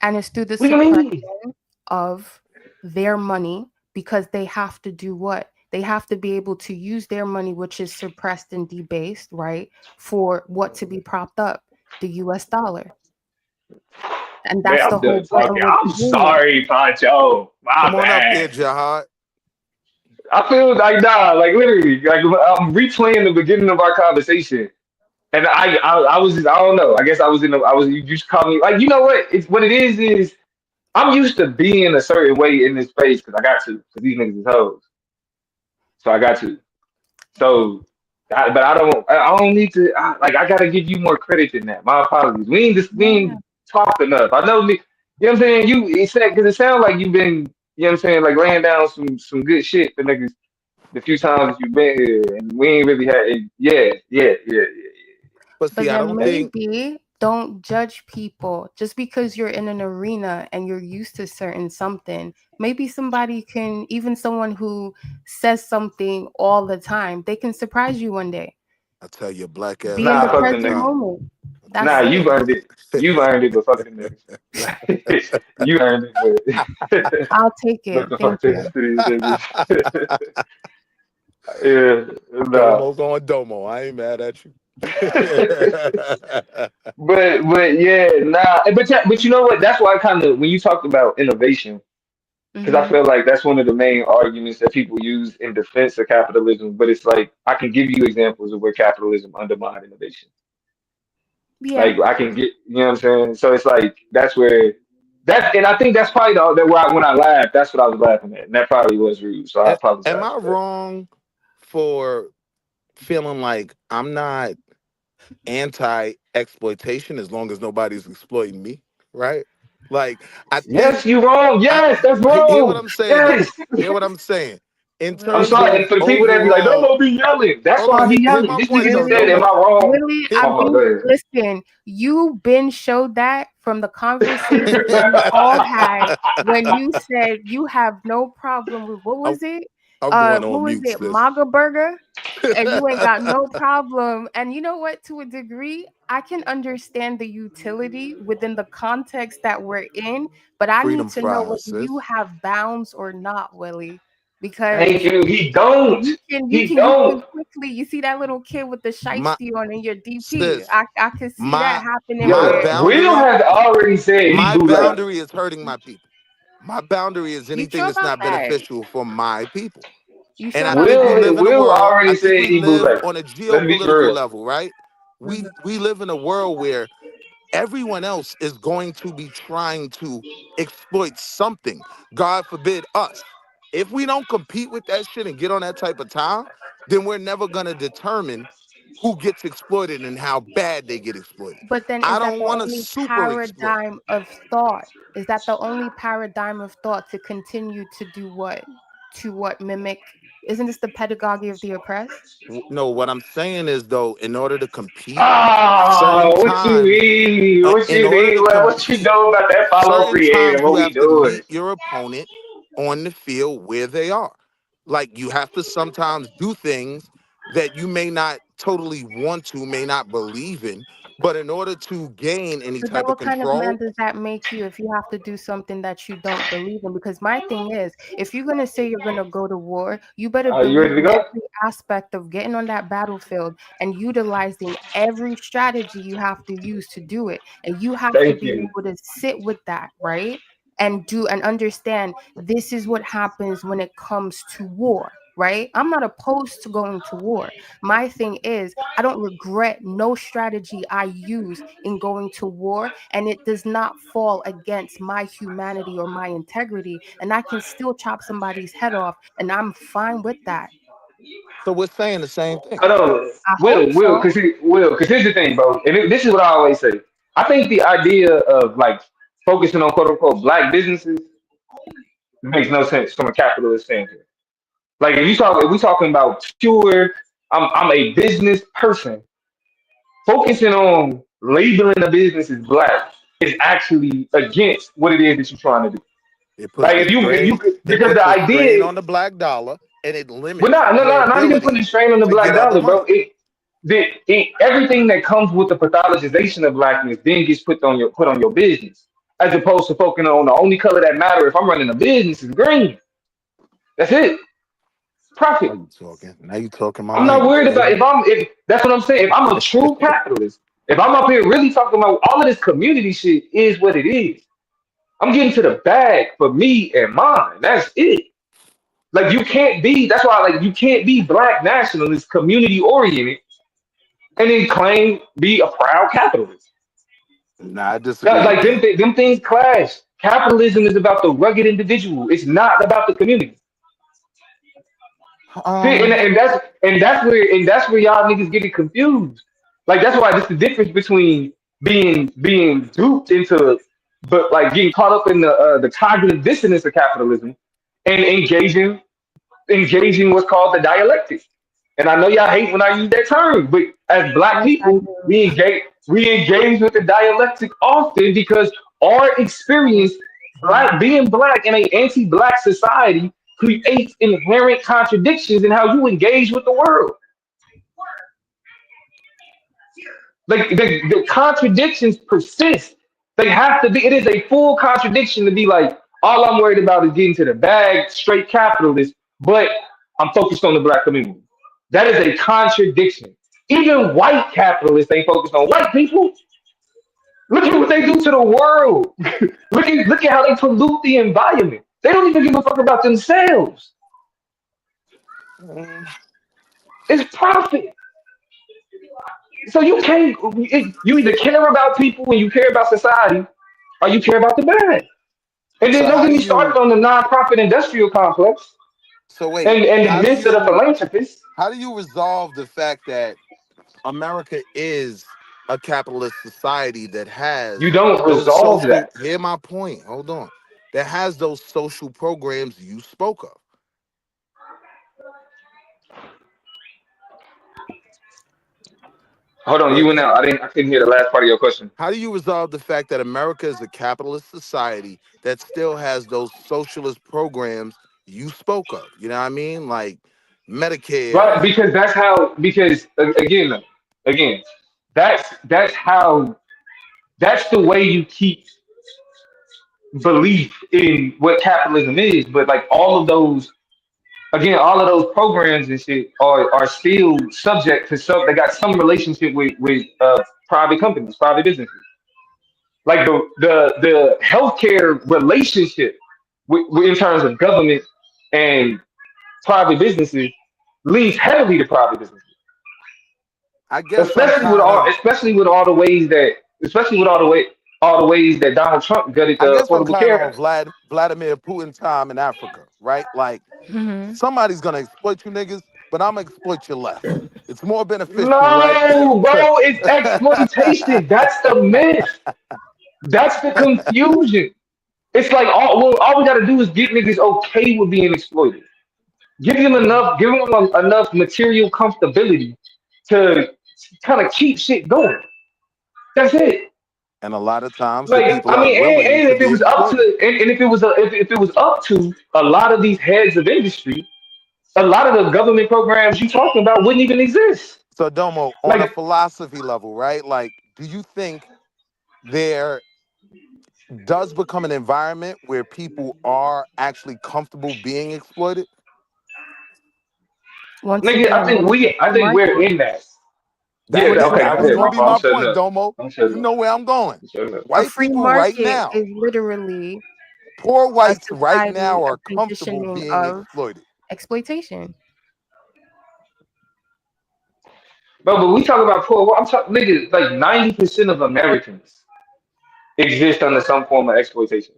And it's through the What do you mean? suppression of their money because they have to do what? They have to be able to use their money, which is suppressed and debased, right? For what to be propped up? The US dollar. And Man, that's the I'm done whole Bretton talking. Woods I'm agreement. sorry, Pancho. My Come on up here, bad. Jihad. I feel like nah, like literally, like I'm replaying the beginning of our conversation. And I was I don't know. I guess I was in the I was you just called me like you know what? It's what it is I'm used to being a certain way in this space because I got to because these niggas is hoes. So I got to. So but I don't need to like I gotta give you more credit than that. My apologies. We Yeah. ain't talked enough. I know me you know what I'm saying? You it said because it sounds like you've been, you know what I'm saying, like laying down some good shit for niggas. the few times you've been here, and we ain't really had. Yeah. But But see, I then don't think maybe don't judge people just because you're in an arena and you're used to certain something. Maybe somebody can, even someone who says something all the time, they can surprise you one day. I tell your black ass Be in to the Nah, stop fuck the them present niggas. comment. moment. Nah, That's it. you've earned it. You've earned it, but fuck them niggas. You earned it, but I'll take but it. the fuck Thank this you. to these niggas. Yeah, nah. Domo going domo. I ain't mad at you. But yeah, nah. But you know what? That's why I kind of when you talked about innovation, because I Hmm. feel like that's one of the main arguments that people use in defense of capitalism. But it's like I can give you examples of where capitalism undermined innovation. Yeah. Like I can get, you know what I'm saying? So it's like that's where that, and I think that's probably when I laughed, that's what I was laughing at, and that probably was rude. So I Am apologize I for that. wrong for feeling like I'm not anti-exploitation as long as nobody's exploiting me, right? Like I think Yes, you wrong. I Yes, that's hear what wrong. I'm saying though. Yes. Hear what I'm saying. In I'm terms Willie, sorry, of and for the people that be like, don't overall, go be yelling. That's hold why on, I be hear yelling. my This point nigga just though, said, am Willie, I Domo. wrong? Willie, Hear, My I've fault. Go been ahead. listen. You've been showed that from the conversation we all had when you said you have no problem with I'm, I'm going what on was mute, it, sis. Maga Burger, and you ain't got no problem. And you know what? To a degree, I can understand the utility within the context that we're in, but I need Freedom to know fries, whether sis. you have bounds or not, Willie, Thank because you. He don't. He you can don't. quickly, you see that little kid with the My shiesty on in your DP. sis, I could see that my happening my Yo, where Will boundary, has already said he my bootleg. boundary is hurting my people. My boundary is you anything sure that's about not that? beneficial for my people. You And sure I about think we that? live in a Will world, I already think said we he live bootleg. on a Let's be for geopolitical real. level, right? We live in a world where everyone else is going to be trying to exploit something. God forbid us. If we don't compete with that shit and get on that type of time, then we're never gonna determine who gets exploited and how bad they get exploited. But then I is that don't the want to only super exploit. paradigm of thought? Is that the only paradigm of thought to continue to do what? To what mimic? Isn't this the pedagogy of the oppressed? No, what I'm saying is though, in order to compete, Ah, certain what you times, mean? What in you order mean? to What you know about that follow certain creator? times What you we have to doing? meet your opponent on the field where they are. Like you have to sometimes do things that you may not totally want to, may not believe in, but in order to gain any But then type of what kind of man control, does that make you if you have to do something that you don't believe in? Because my thing is, if you're gonna say you're gonna go to war, you better You believe ready to in go? every aspect of getting on that battlefield and utilizing every strategy you have to use to do it. And you have to Thank be you. able to sit with that, right? And do and understand this is what happens when it comes to war, right? I'm not opposed to going to war. My thing is, I don't regret no strategy I use in going to war, and it does not fall against my humanity or my integrity. And I can still chop somebody's head off, and I'm fine with that. so we're saying the same thing. Hold on, I hope so. Because here's the thing, bro. And this is what I always say. I think the idea of like focusing on quote unquote black businesses makes no sense from a capitalist standpoint. Like if we talking about pure, I'm a business person. Focusing on labeling a business as black is actually against what it is that you're trying to do. It puts Like a if you strain, could, it because puts the a strain idea, on the black dollar and it well, limits not no, your no, not even putting a ability strain on the to black get other dollar, bro. money. Everything that comes with the pathologization of blackness then gets put on your business, as opposed to focusing on the only color that matter. If I'm running a business, is green. That's it. Now Profit. you talking. Now you talking my I'm not language, worried about baby. if that's what I'm saying. If I'm a true capitalist, if I'm up here really talking about all of this community shit is what it is. I'm getting to the bag for me and mine. That's it. Like you can't be. That's why like you can't be black nationalist, community oriented, and then claim be a proud capitalist. Nah, I disagree with Like that. them things clash. Capitalism is about the rugged individual. It's not about the community. See, Um, and that's where y'all niggas get it confused. Like that's why it's the difference between being duped into, but like getting caught up in the cognitive dissonance of capitalism and engaging engaging what's called the dialectic. And I know y'all hate when I use that term, but as black Yes, I people, do. we engage with the dialectic often because our experience, being black in an anti-black society, creates inherent contradictions in how you engage with the world. Like the contradictions persist. They have to be. It is a full contradiction to be like, all I'm worried about is getting to the bag, straight capitalist, but I'm focused on the black community. That is a contradiction. Even white capitalists ain't focused on white people. Look at what they do to the world. look at how they pollute the environment. They don't even give a fuck about themselves. It's profit. So you can't. You either care about people and you care about society, or you care about the bag. And then So don't how get do me started you? on the nonprofit industrial complex So wait, and the myths of the philanthropists. how do you resolve the fact that America is a capitalist society that has You don't those resolve social? that. Hear my point. Hold on. That has those social programs you spoke of. Hold on, you went out. I couldn't hear the last part of your question. How do you resolve the fact that America is a capitalist society that still has those socialist programs you spoke of? You know what I mean? Like Right, Medicare and because that's how. Because again, that's how. That's the way you keep belief in what capitalism is. But like all of those programs and shit are still subject to some. They got some relationship with private companies, private businesses. Like the healthcare relationship in terms of government and private businesses leans heavily to private businesses, I guess I'm especially with all the ways that especially with all the ways that Donald Trump gutted the Affordable kind of Care on Act. Vladimir Putin time in Africa, right? Like Hmm. somebody's gonna exploit you niggas, but I'm gonna exploit you less. It's more beneficial, right? No, bro, it's exploitation. That's the myth. That's the confusion. It's like all we gotta do is get niggas okay with being exploited. Give them enough material comfortability to kind of keep shit going. That's it. And a lot of times the Like people I are mean, willing and to if it be was up to exploited. and if it was up to a lot of these heads of industry, a lot of the government programs you talking about wouldn't even exist. So Domo, on a Like philosophy level, right? Like, do you think there does become an environment where people are actually comfortable being exploited? Once nigga, again, what is the I free think we're market? in that. That Yeah, What is a okay, go that free was ahead. gonna My be fault. I'm my market? shutting point, up. Domo. I'm shutting You up. know where I'm going. I'm shutting up. A White free people right market now, is literally poor a whites right society, now a are comfortable conditioning being of exploited. exploitation. But we talk about poor. I'm talking, nigga. Like 90% of Americans exist under some form of exploitation.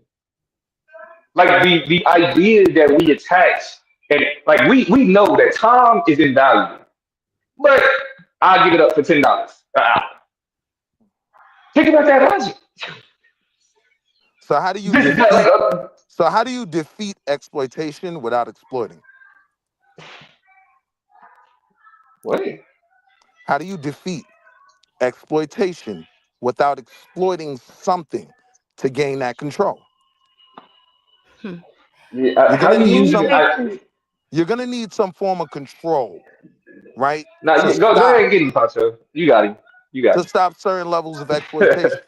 Like the idea that we attach, and like we know that time is invaluable, but I'll give it up for $10 an hour. Think about that logic. So how do you This is like, defeat? So how do you defeat exploitation without exploiting? what? How do you defeat exploitation without exploiting something to gain that control? Hmm. Yeah, You're how gonna you need When you use it? some. say You're gonna need some form of control, right? Now To go ahead stop and get him, Pacho. You got him. You got to stop certain levels of exploitation.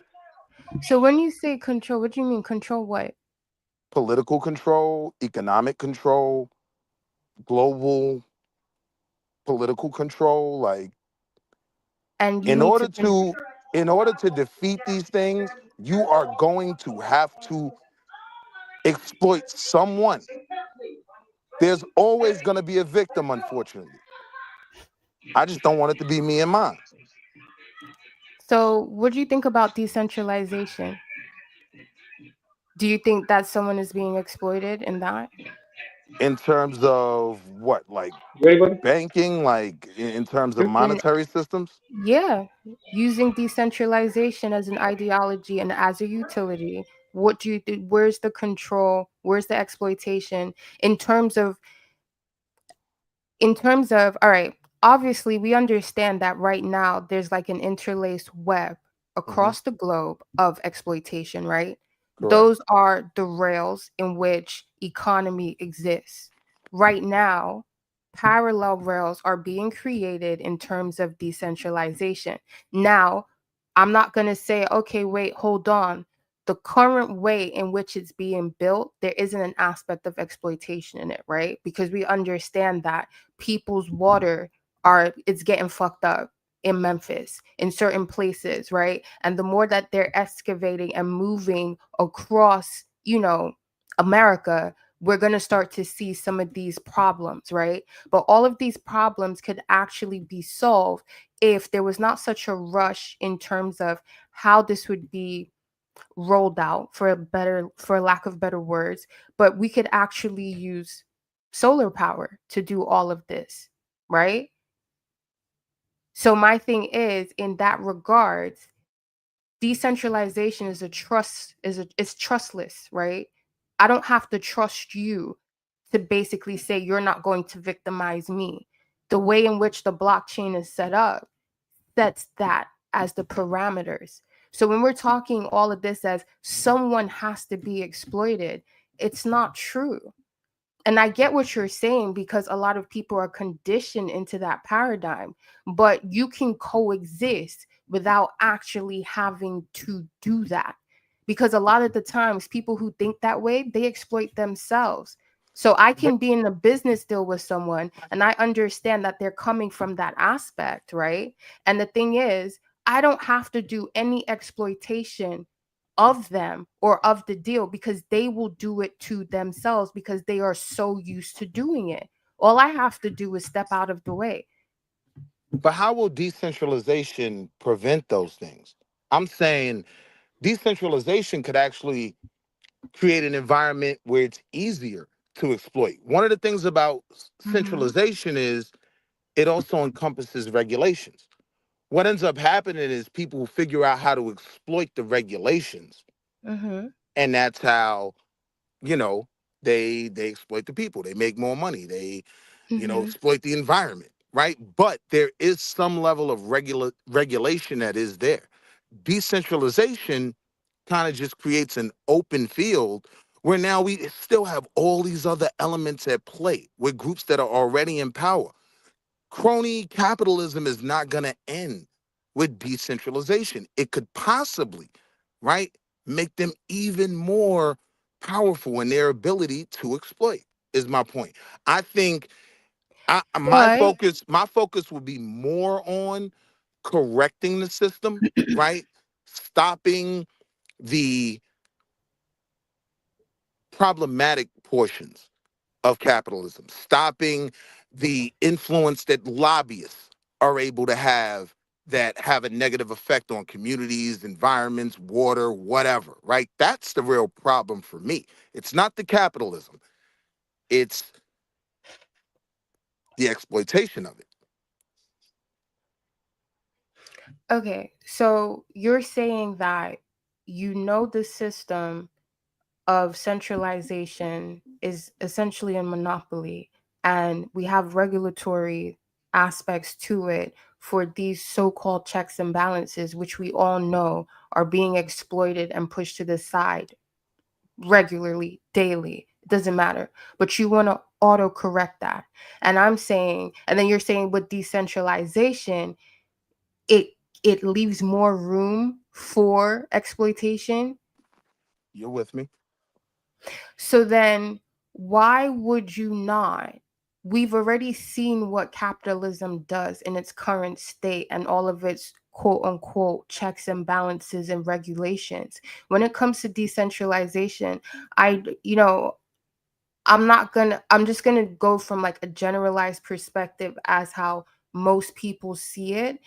so when you say control, what do you mean control what? Political control, economic control, global political control. Like And you in need order to to in order to defeat these things, you are going to have to exploit someone. There's always gonna be a victim, unfortunately. I just don't want it to be me and mine. so what do you think about decentralization? Do you think that someone is being exploited in that? In terms of what, like ready, buddy? banking, like in terms of In monetary systems? yeah, using decentralization as an ideology and as a utility. What do you think? Where's the control? Where's the exploitation in terms of in terms of, all right, obviously we understand that right now there's like an interlaced web Hmm. across the globe of exploitation, right? Correct. Those are the rails in which economy exists. Right now, parallel rails are being created in terms of decentralization. Now, I'm not going to say, okay, wait, hold on. The current way in which it's being built, there isn't an aspect of exploitation in it, right? Because we understand that people's water it's getting fucked up in Memphis, in certain places, right? And the more that they're excavating and moving across, America, we're going to start to see some of these problems, right? But all of these problems could actually be solved if there was not such a rush in terms of how this would be rolled out, for lack of better words, but we could actually use solar power to do all of this, right? So my thing is, in that regards, decentralization is it's trustless, right? I don't have to trust you to basically say you're not going to victimize me. The way in which the blockchain is set up sets that as the parameters. So when we're talking all of this as someone has to be exploited, it's not true. And I get what you're saying because a lot of people are conditioned into that paradigm, but you can coexist without actually having to do that. Because a lot of the times, people who think that way, they exploit themselves. So I can be in a business deal with someone and I understand that they're coming from that aspect, right? And the thing is, I don't have to do any exploitation of them or of the deal because they will do it to themselves because they are so used to doing it. All I have to do is step out of the way. But how will decentralization prevent those things? I'm saying decentralization could actually create an environment where it's easier to exploit. One of the things about Mm-hmm. centralization is it also encompasses regulations. What ends up happening is people figure out how to exploit the regulations, Mm-hmm. and that's how, you know, they exploit the people. They make more money. They, Mm-hmm. exploit the environment, right? But there is some level of regulation that is there. Decentralization kind of just creates an open field where now we still have all these other elements at play with groups that are already in power. Crony capitalism is not going to end with decentralization. It could possibly, right, make them even more powerful in their ability to exploit, is my point. I think my But focus would be more on correcting the system, right? Stopping the problematic portions of capitalism, stopping the influence that lobbyists are able to have that have a negative effect on communities, environments, water, whatever, right? That's the real problem for me. It's not the capitalism, it's the exploitation of it. okay, so you're saying that the system of centralization is essentially a monopoly, and we have regulatory aspects to it for these so-called checks and balances, which we all know are being exploited and pushed to the side regularly, daily. It doesn't matter. But you want to auto correct that. And I'm saying, and then you're saying with decentralization, it it leaves more room for exploitation. You're with me? So then, why would you not? We've already seen what capitalism does in its current state and all of its quote unquote checks and balances and regulations. When it comes to decentralization, I, you know, I'm just gonna go from like a generalized perspective as how most people see it.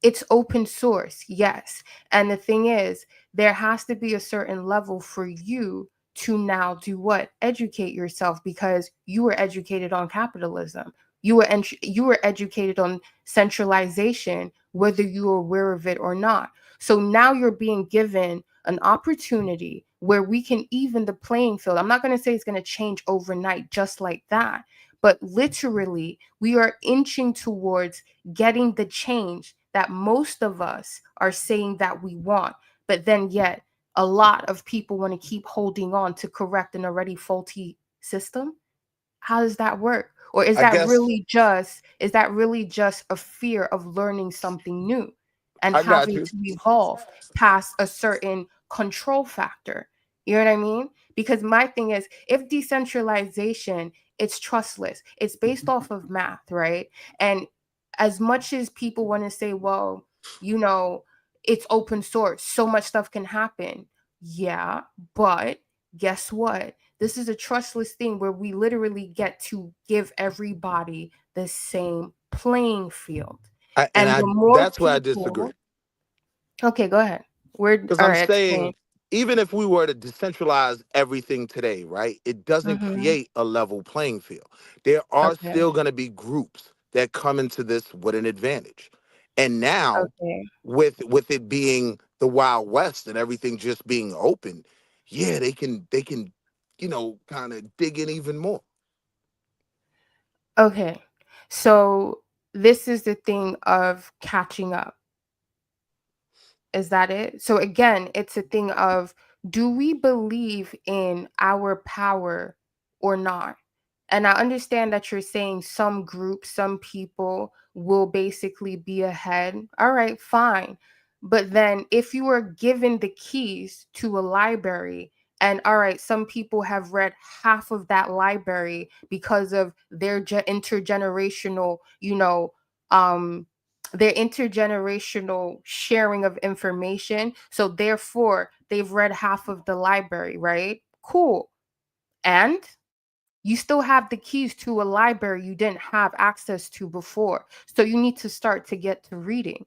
It's open source, yes. And the thing is, there has to be a certain level for you to now do what? Educate yourself because you were educated on capitalism. You were educated on centralization, whether you were aware of it or not. So now you're being given an opportunity where we can even the playing field. I'm not going to say it's going to change overnight just like that, but literally we are inching towards getting the change that most of us are saying that we want. But then yet a lot of people want to keep holding on to correct an already faulty system. How does that work? Or is I that guess really just a fear of learning something new and I got having you. to evolve past a certain control factor? You know what I mean? Because my thing is, if decentralization, it's trustless. It's based off of math, right? And as much as people want to say, well, you know, it's open source, so much stuff can happen. Yeah, but guess what? This is a trustless thing where we literally get to give everybody the same playing field. And the more That's where I disagree. people, okay, go ahead. We're Because all I'm right, explain. saying, even if we were to decentralize everything today, right, it doesn't Mm-hmm. create a level playing field. There are Okay. still going to be groups that come into this with an advantage. And now, Okay. with it being the Wild West and everything just being open, yeah, they can, kind of dig in even more. Okay. So this is the thing of catching up. Is that it? So again, it's a thing of, do we believe in our power or not? And I understand that you're saying some groups, some people will basically be ahead. All right, fine. But then if you are given the keys to a library, and all right, some people have read half of that library because of their intergenerational, their intergenerational sharing of information. So therefore, they've read half of the library, right? Cool. And you still have the keys to a library you didn't have access to before. So you need to start to get to reading.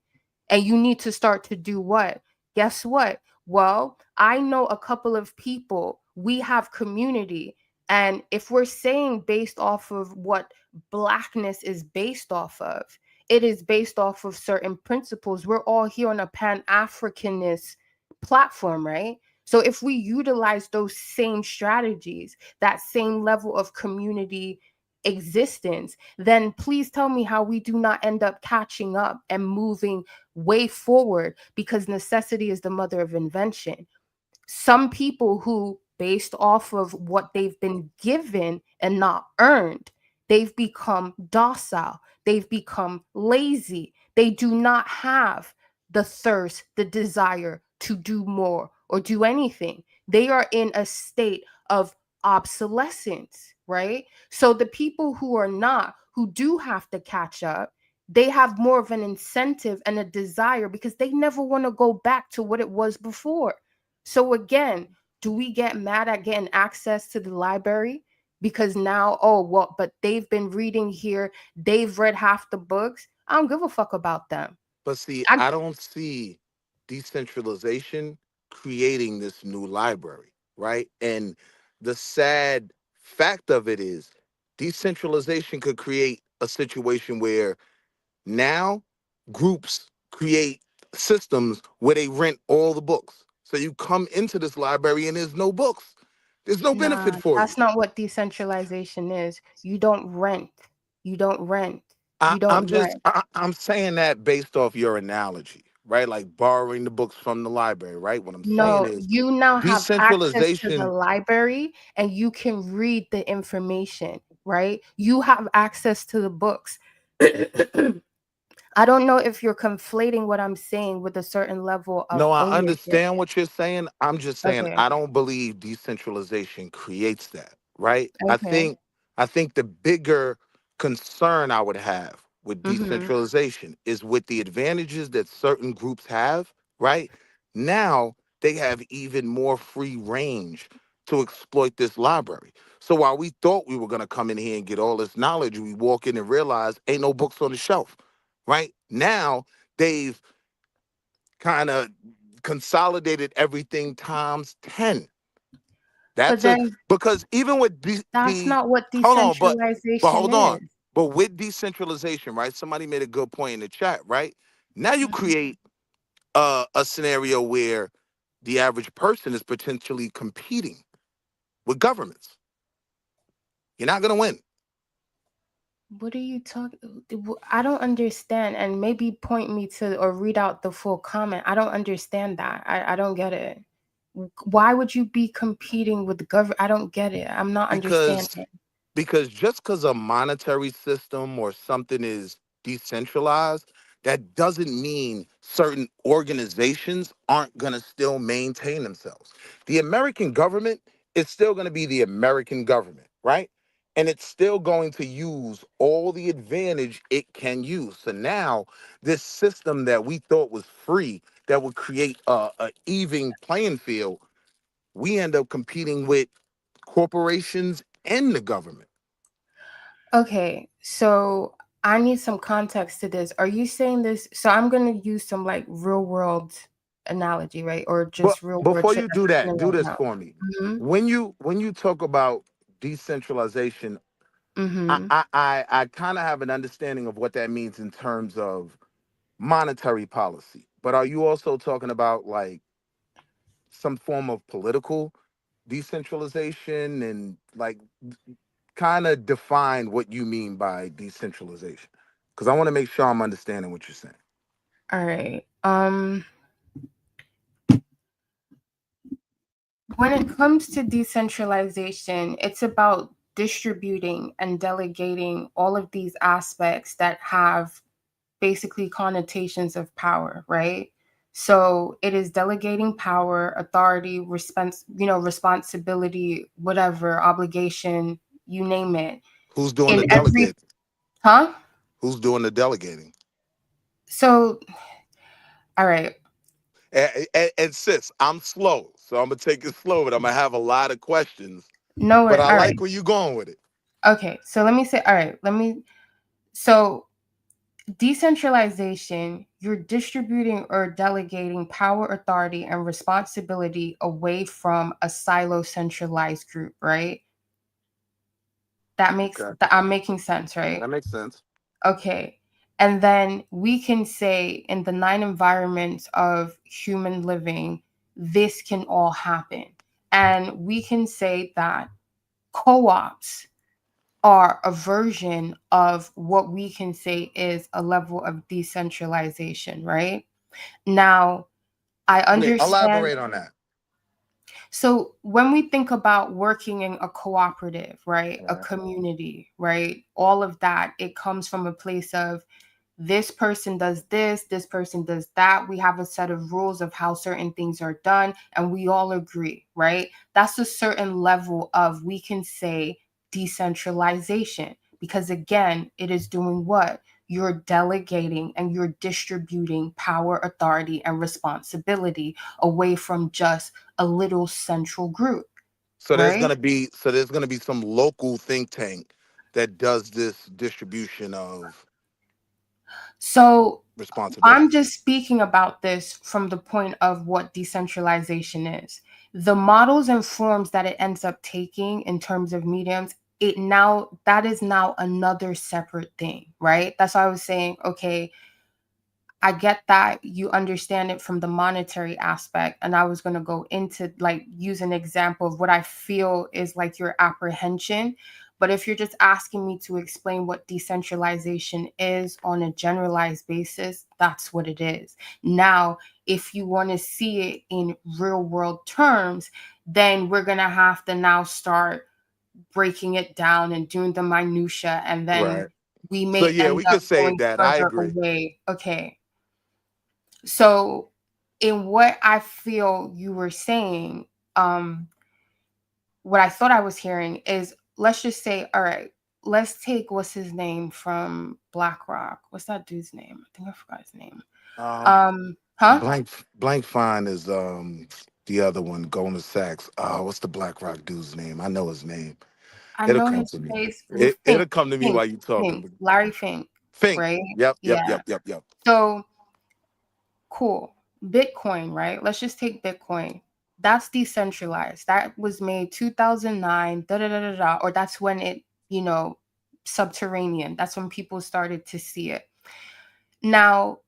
And you need to start to do what? Guess what? Well, I know a couple of people, we have community. And if we're saying based off of what Blackness is based off of, it is based off of certain principles. We're all here on a Pan-Africanist platform, right? So if we utilize those same strategies, that same level of community existence, then please tell me how we do not end up catching up and moving way forward, because necessity is the mother of invention. Some people who, based off of what they've been given and not earned, they've become docile, they've become lazy, they do not have the thirst, the desire to do more or do anything. They are in a state of obsolescence, right? So the people who are not, who do have to catch up, they have more of an incentive and a desire because they never want to go back to what it was before. So again, do we get mad at getting access to the library because now, oh, well, but they've been reading here, they've read half the books? I don't give a fuck about them. But see, I, I don't see decentralization creating this new library, right? And the sad fact of it is, decentralization could create a situation where now groups create systems where they rent all the books. So you come into this library and there's no books. There's no benefit nah, for you. that's not what decentralization is. You don't rent. You don't rent. I, You I'm don't just rent. I'm saying that based off your analogy, right? Like borrowing the books from the library, right? What I'm saying No, is you now have access to the decentralization. library and you can read the information, right? You have access to the books. I don't know if you're conflating what I'm saying with a certain level of No, I ownership. understand what you're saying. I'm just saying Okay. I don't believe decentralization creates that, right? I Okay. think I think the bigger concern I would have with Mhm. decentralization is with the advantages that certain groups have, right? Now they have even more free range to exploit this library. So while we thought we were going to come in here and get all this knowledge, we walk in and realize ain't no books on the shelf, right? Now they've kind of consolidated everything times 10. But That's a then because even with that's not what hold on, but decentralization hold on. is. But with decentralization, right? Somebody made a good point in the chat, right? Now you Mhm. create a scenario where the average person is potentially competing with governments. You're not going to win. What are you talking? I don't understand. And maybe point me to or read out the full comment. I don't understand that. I don't get it. Why would you be competing with the government? I don't get it. I'm not because understanding. because just because a monetary system or something is decentralized, that doesn't mean certain organizations aren't going to still maintain themselves. The American government is still going to be the American government, right? And it's still going to use all the advantage it can use. So now this system that we thought was free, that would create a even playing field, we end up competing with corporations and the government. Okay, so I need some context to this. Are you saying this? So I'm going to use some like real world analogy, right? Or But just real world before shit you that's do that, happening do right this now. for me. Mm-hmm. When you talk about decentralization, Mm-hmm. I kind of have an understanding of what that means in terms of monetary policy. But are you also talking about like some form of political decentralization and like kind of define what you mean by decentralization? Because I want to make sure I'm understanding what you're saying. All right. When it comes to decentralization, it's about distributing and delegating all of these aspects that have basically connotations of power, right? So it is delegating power, authority, responsibility, whatever, obligation, you name it. Who's doing In the every, delegating? huh? Who's doing the delegating? So, all right. And sis, I'm slow, so I'm gonna take it slow, but I'm gonna have a lot of questions. No, But I all right. like where you going with it. Okay. So let me say, all right, so decentralization, you're distributing or delegating power, authority, and responsibility away from a silo centralized group, right? Okay, I'm making sense, right? that makes sense. Okay. And then we can say in the 9 environments of human living, this can all happen. And we can say that co-ops are a version of what we can say is a level of decentralization, right? Now, I Wait, understand. elaborate on that. So when we think about working in a cooperative, right, a Right. community, right, all of that, it comes from a place of this person does this person does that. We have a set of rules of how certain things are done, and we all agree, right? That's a certain level of, we can say, decentralization, because again, it is doing what? You're delegating and you're distributing power, authority, and responsibility away from just a little central group, right? There's gonna be some local think tank that does this distribution of So I'm responsibilities. just speaking about this from the point of what decentralization is. The models and forms that it ends up taking in terms of mediums, that is now another separate thing, right? That's why I was saying, okay, I get that you understand it from the monetary aspect. And I was going to go into like use an example of what I feel is like your apprehension. But if you're just asking me to explain what decentralization is on a generalized basis, that's what it is. Now, if you want to see it in real world terms, then we're going to have to now start breaking it down and doing the minutia. And then Right. we So may yeah, end we up could save going that. I further agree. away. Okay. So, in what I feel you were saying, what I thought I was hearing is, let's just say, all right, let's take what's his name from BlackRock. What's that dude's name? I think I forgot his name. Um, Huh? blank fine is the other one, Goldman Sachs. What's the BlackRock dude's name? I know his name. I It'll know come his to me. face. It'll come to me while you talking. Fink, But Larry Fink, Fink. right? Yep. Yeah. So cool. Bitcoin, right? Let's just take Bitcoin. That's decentralized. That was made 2009, da da da da da, or that's when it, subterranean. That's when people started to see it. Now,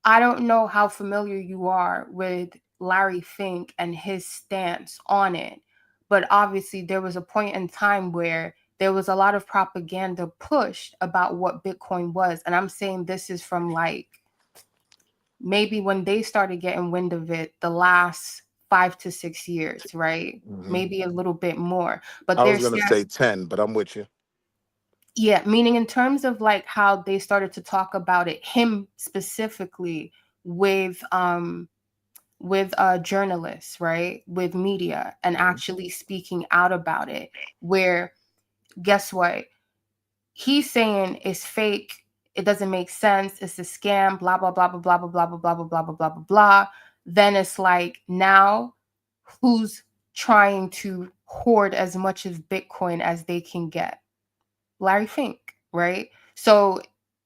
I don't know how familiar you are with Larry Fink and his stance on it. But obviously, there was a point in time where there was a lot of propaganda pushed about what Bitcoin was. And I'm saying this is from like maybe when they started getting wind of it, the last 5 to 6 years, right? Maybe a little bit more. But I was there's gonna say 10, but I'm with you. yeah, meaning in terms of like how they started to talk about it, him specifically with journalists, right? With media and actually speaking out about it, where guess what? He's saying it's fake, it doesn't make sense, it's a scam, blah blah blah blah blah blah blah blah blah blah blah blah blah blah. Then it's like now who's trying to hoard as much of Bitcoin as they can get? Larry Fink, right? So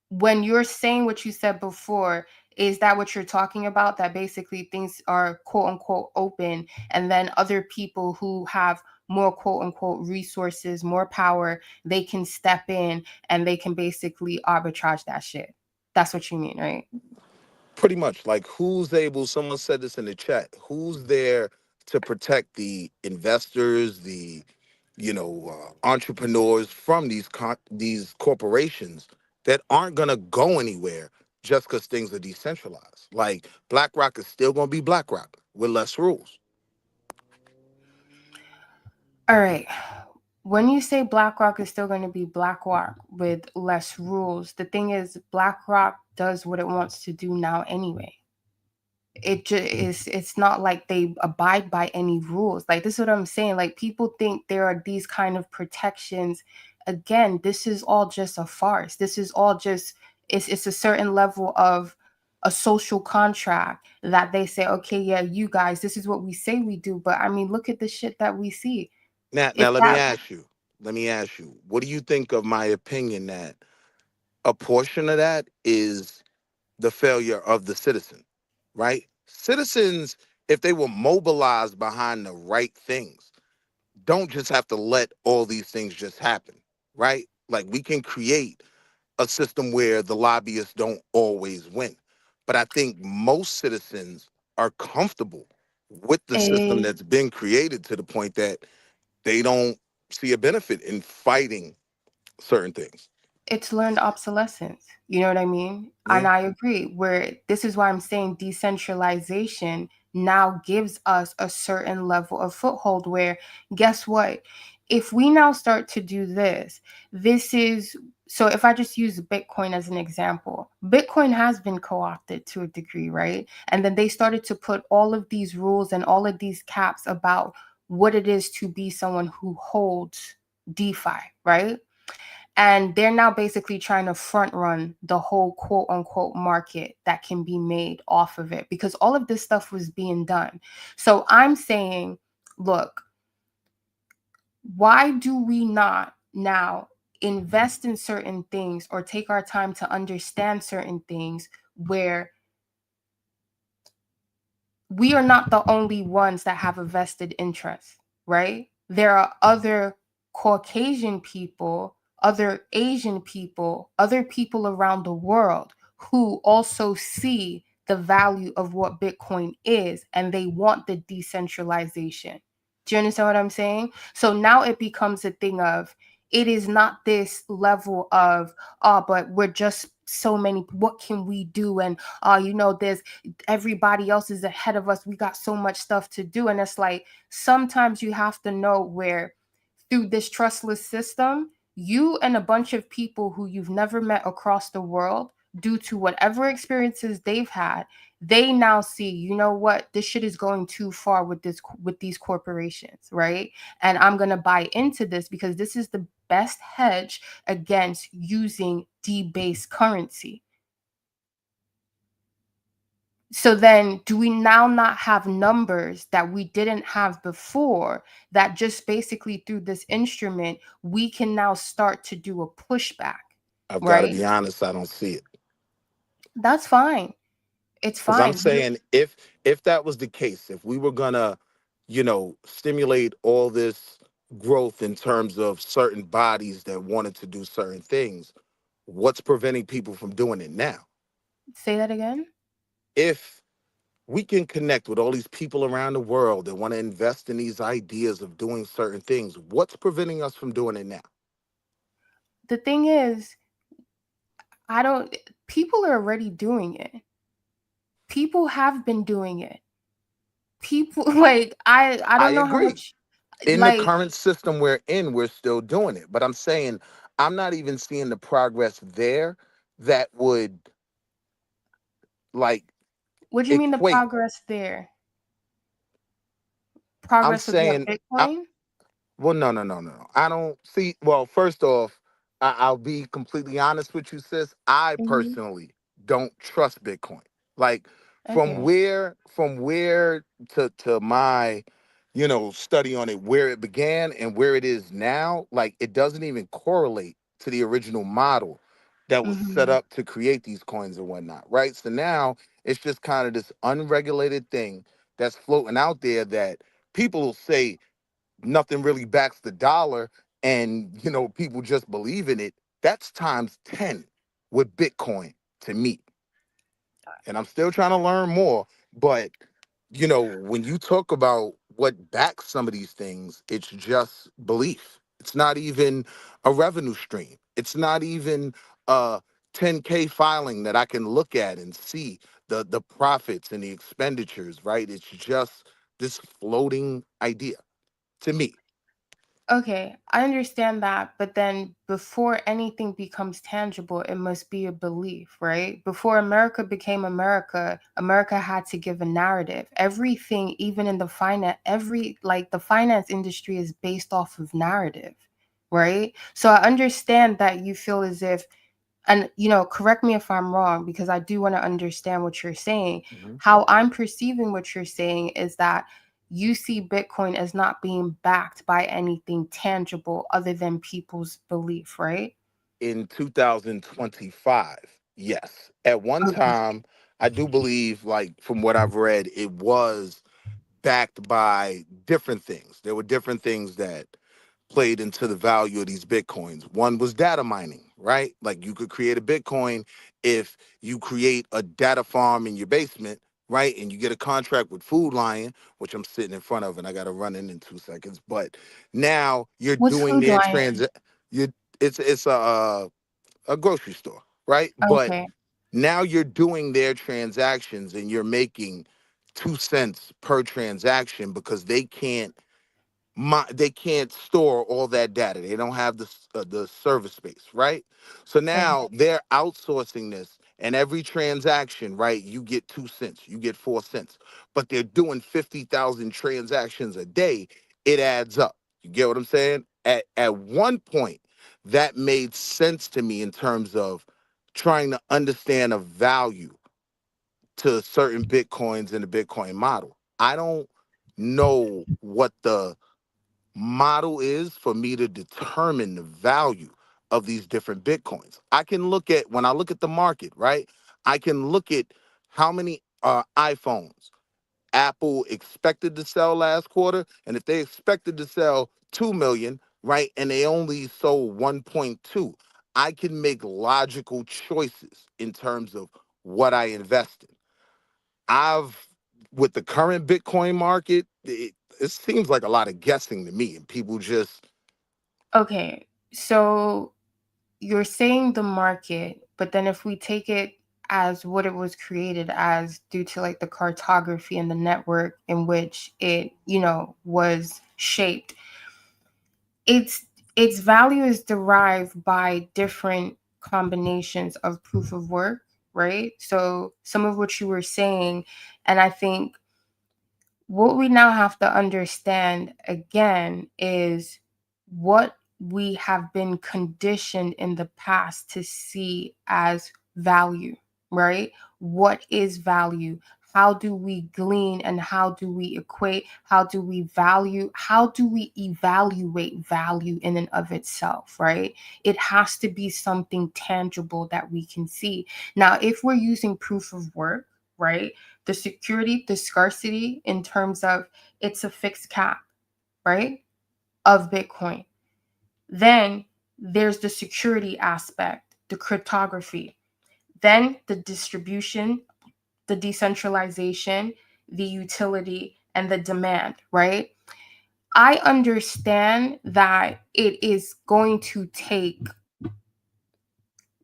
when you're saying what you said before, is that what you're talking about? That basically things are quote unquote open, and then other people who have more quote unquote resources, more power, they can step in and they can basically arbitrage that shit. That's what you mean, right? Pretty much. Like, who's able? Someone said this in the chat. Who's there to protect the investors, the entrepreneurs from these corporations that aren't gonna go anywhere just because things are decentralized? Like, BlackRock is still gonna be BlackRock with less rules. All right. When you say BlackRock is still going to be BlackRock with less rules, the thing is BlackRock does what it wants to do now anyway. It just is, it's not like they abide by any rules. Like, this is what I'm saying. Like, people think there are these kind of protections. Again, this is all just a farce. This is all just, it's a certain level of a social contract that they say, okay, yeah, you guys, this is what we say we do. But I mean, look at the shit that we see. Now, If let me that ask you. Let me ask you. What do you think of my opinion that a portion of that is the failure of the citizen, right? Citizens, if they were mobilized behind the right things, don't just have to let all these things just happen, right? Like, we can create a system where the lobbyists don't always win. But I think most citizens are comfortable with the system a that's been created to the point that they don't see a benefit in fighting certain things. it's learned obsolescence. You know what I mean? And Yeah. I agree. Where this is why I'm saying decentralization now gives us a certain level of foothold where guess what? If we now start to do this, this is so if I just use Bitcoin as an example, Bitcoin has been co-opted to a degree, right? And then they started to put all of these rules and all of these caps about what it is to be someone who holds DeFi, right? And they're now basically trying to front run the whole quote unquote market that can be made off of it because all of this stuff was being done. So I'm saying, look, why do we not now invest in certain things or take our time to understand certain things where we are not the only ones that have a vested interest, right? There are other Caucasian people, other Asian people, other people around the world who also see the value of what Bitcoin is and they want the decentralization. Do you understand what I'm saying? So now it becomes a thing of it is not this level of, oh, but we're just so many, what can we do? And there's everybody else is ahead of us. We got so much stuff to do. And it's like sometimes you have to know where through this trustless system, you and a bunch of people who you've never met across the world, due to whatever experiences they've had, they now see, you know what, this shit is going too far with these corporations, right? And I'm gonna buy into this because this is the best hedge against using debased currency. So then do we now not have numbers that we didn't have before that just basically through this instrument, we can now start to do a pushback, I've got to right? be honest, I don't see it. That's fine. It's Because I'm fine. saying if that was the case, if we were gonna, stimulate all this growth in terms of certain bodies that wanted to do certain things, what's preventing people from doing it now? Say that again. If we can connect with all these people around the world that want to invest in these ideas of doing certain things. What's preventing us from doing it now? The thing is, I don't, people are already doing it. People have been doing it. People, like, I I don't know how agree. much, In the like, current system we're in, we're still doing it. But I'm saying I'm not even seeing the progress there that would like what do you mean the equate. progress there? I'm Progress of what, saying Bitcoin? well, no. I don't see. Well, first off, I'll be completely honest with you, sis. I Mm-hmm. personally don't trust Bitcoin. Like Okay. from where to my, study on it, where it began and where it is now, like it doesn't even correlate to the original model that was set Mm-hmm. up to create these coins and whatnot, right? So now it's just kind of this unregulated thing that's floating out there that people will say nothing really backs the dollar, and people just believe in it. That's times 10 with Bitcoin to me. And I'm still trying to learn more, but when you talk about what backs some of these things, it's just belief. It's not even a revenue stream. It's not even a 10K filing that I can look at and see the profits and the expenditures, right? It's just this floating idea to me. Okay, I understand that, but then before anything becomes tangible, it must be a belief, right? Before America became America, America had to give a narrative. Everything, even in the finance, the finance industry is based off of narrative, right? So I understand that you feel as if, and correct me if I'm wrong, because I do want to understand what you're saying. Mhm. How I'm perceiving what you're saying is that you see Bitcoin as not being backed by anything tangible other than people's belief, right? In 2025, yes. At one Okay. time, I do believe, like from what I've read, it was backed by different things. There were different things that played into the value of these Bitcoins. One was data mining, right? Like you could create a Bitcoin if you create a data farm in your basement, right? And you get a contract with Food Lion, which I'm sitting in front of, and I got to run in 2 seconds. But now you're What's doing Food their Lion? you it's a grocery store, right? But Okay. now you're doing their transactions and you're making 2 cents per transaction because they can't store all that data. They don't have the server space, right? So now Okay. they're outsourcing this, and every transaction, right, you get 2 cents, you get 4 cents, but they're doing 50,000 transactions a day. It adds up. You get what I'm saying? At one point, that made sense to me in terms of trying to understand a value to certain Bitcoins in the Bitcoin model. I don't know what the model is for me to determine the value of these different Bitcoins. I can look at, when I look at the market, right? I can look at how many iPhones Apple expected to sell last quarter. And if they expected to sell 2 million, right, and they only sold 1.2, I can make logical choices in terms of what I invest in. I've with the current Bitcoin market, it seems like a lot of guessing to me, and people just Okay. So you're saying the market, but then if we take it as what it was created as due to like the cartography and the network in which it, was shaped, its value is derived by different combinations of proof of work, right? So some of what you were saying, and I think what we now have to understand again is what we have been conditioned in the past to see as value, right? What is value? How do we glean and how do we equate? How do we value? How do we evaluate value in and of itself, right? It has to be something tangible that we can see. Now, if we're using proof of work, right? The security, the scarcity in terms of it's a fixed cap, right? Of Bitcoin. Then there's the security aspect, the cryptography. Then the distribution, the decentralization, the utility, and the demand, right? I understand that it is going to take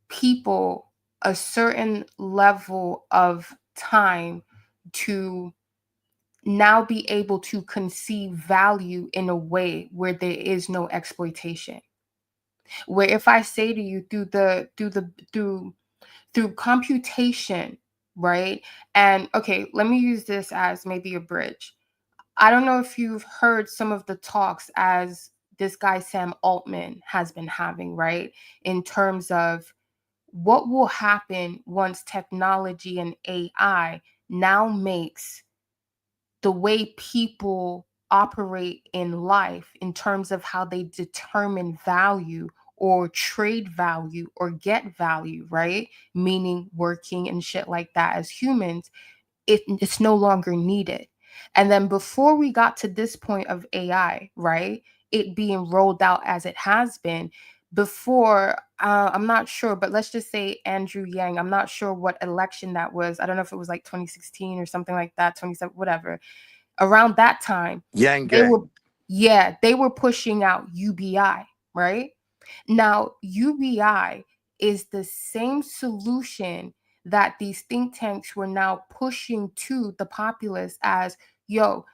people a certain level of time to now be able to conceive value in a way where there is no exploitation. Where if I say to you through computation, right? And okay, let me use this as maybe a bridge. I don't know if you've heard some of the talks as this guy Sam Altman has been having, right? In terms of what will happen once technology and AI now makes the way people operate in life in terms of how they determine value or trade value or get value, right? Meaning working and shit like that as humans, it's no longer needed. And then before we got to this point of AI, right, it being rolled out as it has been, before, I'm not sure, but let's just say Andrew Yang, I'm not sure what election that was. I don't know if it was like 2016 or something like that, 27, whatever. Around that time, Yang they were, gang. yeah, they were pushing out UBI, right? Now, UBI is the same solution that these think tanks were now pushing to the populace as, yo,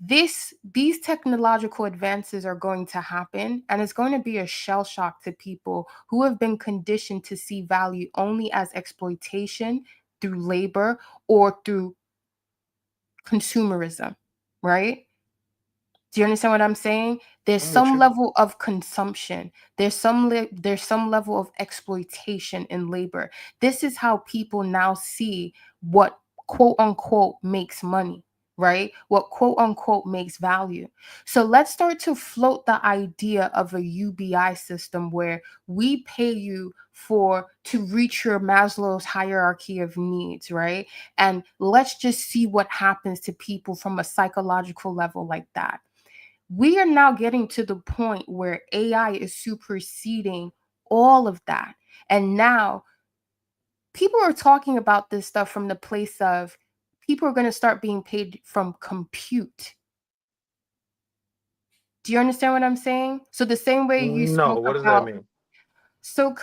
these technological advances are going to happen, and it's going to be a shell shock to people who have been conditioned to see value only as exploitation through labor or through consumerism, right? Do you understand what I'm saying? There's I'm with some you. level of consumption. There's some level of exploitation in labor. This is how people now see what quote unquote makes money, right? What quote unquote makes value. So let's start to float the idea of a UBI system where we pay you to reach your Maslow's hierarchy of needs, right? And let's just see what happens to people from a psychological level like that. We are now getting to the point where AI is superseding all of that. And now people are talking about this stuff from the place of people are going to start being paid from compute. Do you understand what I'm saying? So the same way you No, spoke what does that about, mean? so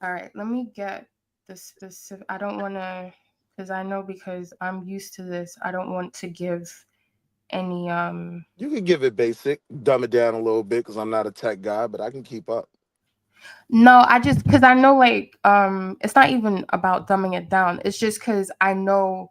all right, let me get the specific. I don't want to, because I know because I'm used to this, I don't want to give any You can give it basic, dumb it down a little bit because I'm not a tech guy, but I can keep up. No, I just because I know like it's not even about dumbing it down. It's just because I know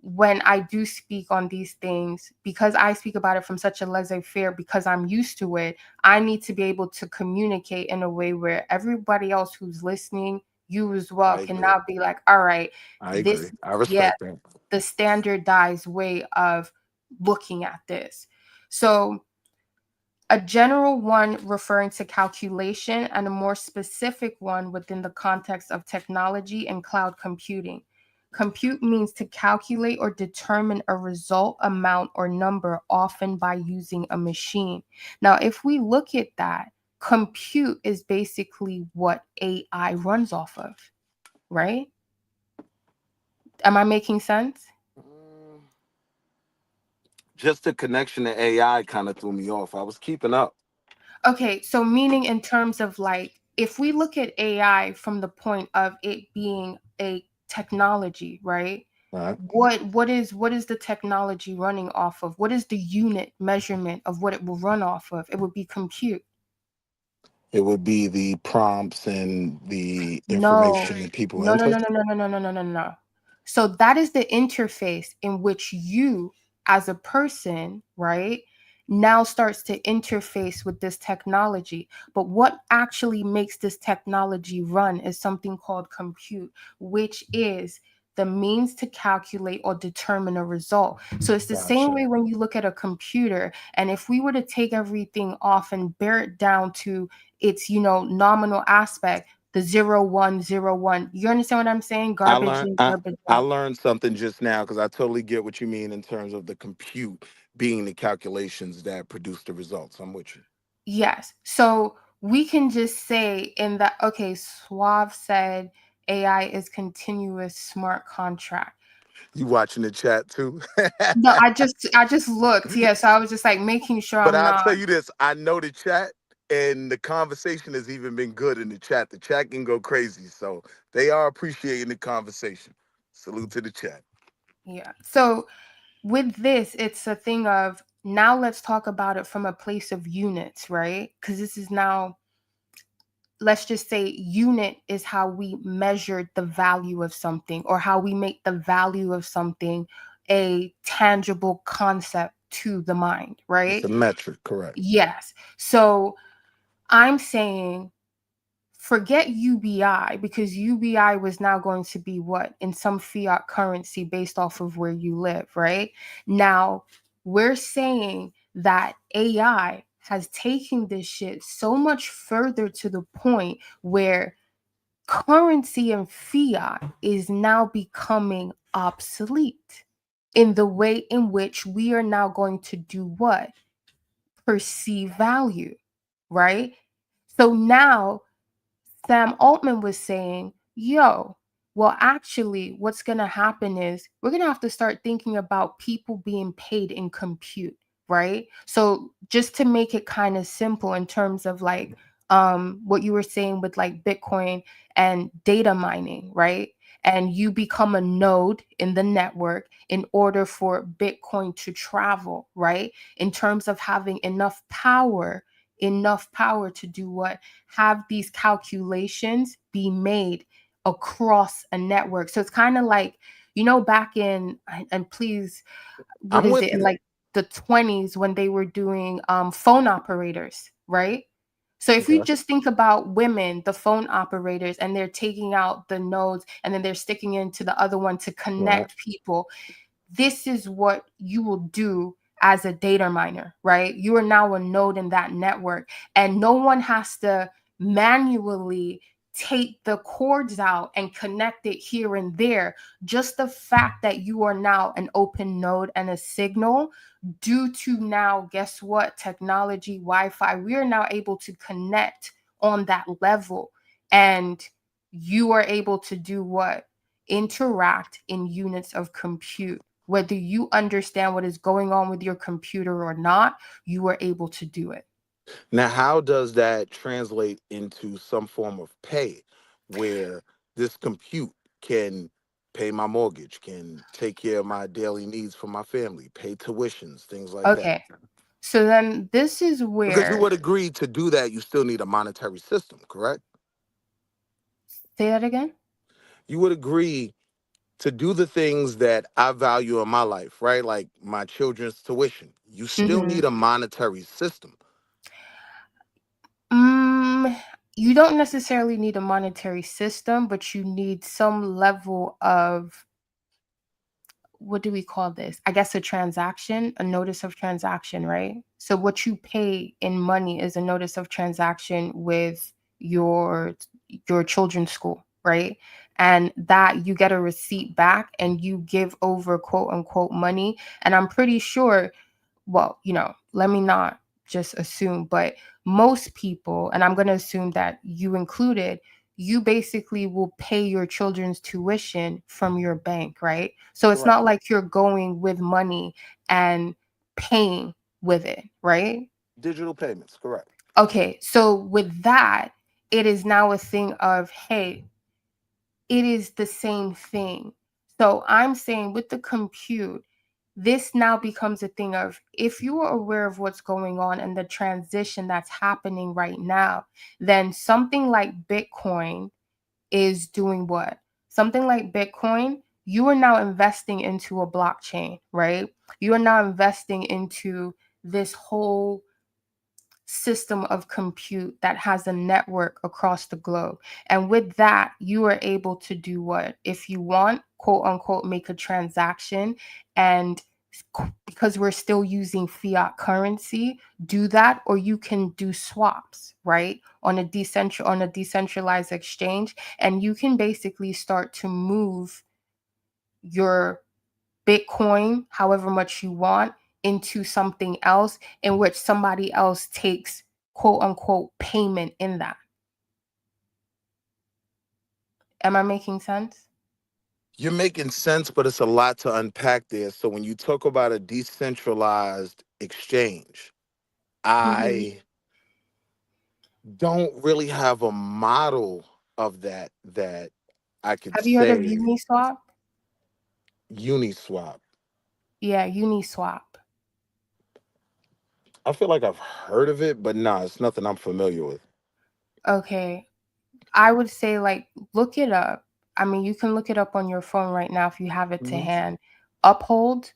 when I do speak on these things, because I speak about it from such a laissez-faire, because I'm used to it, I need to be able to communicate in a way where everybody else who's listening, you as well, I can agree. now be like, all right, I agree. this, I yeah, respect that. the standardized way of looking at this. So a general one referring to calculation and a more specific one within the context of technology and cloud computing. Compute means to calculate or determine a result, amount, or number, often by using a machine. Now, if we look at that, compute is basically what AI runs off of, right? Am I making sense? Just the connection to AI kind of threw me off. I was keeping up. Okay, so meaning in terms of like, if we look at AI from the point of it being a technology, right? Right. What is the technology running off of? What is the unit measurement of what it will run off of? It would be compute. It would be the prompts and the No, information that people no, no, enter. no, no, no, no, no, no, no, no, no. So that is the interface in which you, as a person, right, now starts to interface with this technology. But what actually makes this technology run is something called compute, which is the means to calculate or determine a result. So it's the same Gotcha. way when you look at a computer, and if we were to take everything off and bear it down to its, nominal aspect, the 0 1 0 1. You understand what I'm saying? I Garbage learned in, I, garbage I out. learned something just now because I totally get what you mean in terms of the compute being the calculations that produce the results. I'm with you. Yes. So we can just say in that, okay, Suave said AI is continuous smart contract. You watching the chat too? No, I just looked. Yeah, so I was just like making sure But I'm I'll tell not. you this, I know the chat, and the conversation has even been good in the chat. The chat can go crazy, so they are appreciating the conversation. Salute to the chat. Yeah. So with this, it's a thing of now let's talk about it from a place of units, right? Because this is now, let's just say unit is how we measure the value of something or how we make the value of something a tangible concept to the mind, It's right? a metric, correct. Yes. So I'm saying forget UBI because UBI was now going to be what? In some fiat currency based off of where you live, right? Now, we're saying that AI has taken this shit so much further to the point where currency and fiat is now becoming obsolete in the way in which we are now going to do what? Perceive value, right? So now Sam Altman was saying, yo, well, actually, what's going to happen is we're going to have to start thinking about people being paid in compute, right? So just to make it kind of simple in terms of like what you were saying with like Bitcoin and data mining, right? And you become a node in the network in order for Bitcoin to travel, right? In terms of having enough power to do what? Have these calculations be made across a network. So it's kind of like, back in, and please, what I'm is with it, in you. like the 20s when they were doing phone operators, right? So if you Okay. just think about women, the phone operators, and they're taking out the nodes and then they're sticking into the other one to Right. connect people, this is what you will do as a data miner, right? You are now a node in that network, and no one has to manually take the cords out and connect it here and there. Just the fact that you are now an open node and a signal, due to now, guess what? Technology, Wi-Fi, we are now able to connect on that level. And you are able to do what? Interact in units of compute. Whether you understand what is going on with your computer or not, you are able to do it. Now, how does that translate into some form of pay where this compute can pay my mortgage, can take care of my daily needs for my family, pay tuitions, things like that? Okay. So then this is Because you where, would agree to do that, you still need a monetary system, correct? say that again? You would agree to do the things that I value in my life, right? Like my children's tuition. You still Mm-hmm. need a monetary system. You don't necessarily need a monetary system, but you need some level of, what do we call this? I guess a transaction, a notice of transaction, right? So what you pay in money is a notice of transaction with your children's school, right? And that you get a receipt back and you give over quote unquote money. And I'm pretty sure, well, let me not just assume, but most people, and I'm going to assume that you included, you basically will pay your children's tuition from your bank, right? So it's Correct. not like you're going with money and paying with it, right? Digital payments, correct. Okay, so with that, it is now a thing of, hey, it is the same thing. So I'm saying with the compute, this now becomes a thing of, if you are aware of what's going on and the transition that's happening right now, then something like Bitcoin is doing what? Something like Bitcoin, you are now investing into a blockchain, right? You are now investing into this whole system of compute that has a network across the globe. And with that, you are able to do what? If you want, quote unquote, make a transaction, and because we're still using fiat currency, do that, or you can do swaps, right? On a decentralized exchange, and you can basically start to move your Bitcoin, however much you want, into something else in which somebody else takes quote unquote payment in that. Am I making sense? You're making sense, but it's a lot to unpack there. So when you talk about a decentralized exchange, Mm-hmm. I don't really have a model of that I could Have you heard of say Uniswap? Uniswap. Yeah, Uniswap. I feel like I've heard of it, but nah, it's nothing I'm familiar with. Okay. I would say like look it up. I mean, you can look it up on your phone right now if you have it to Mhm. hand. Uphold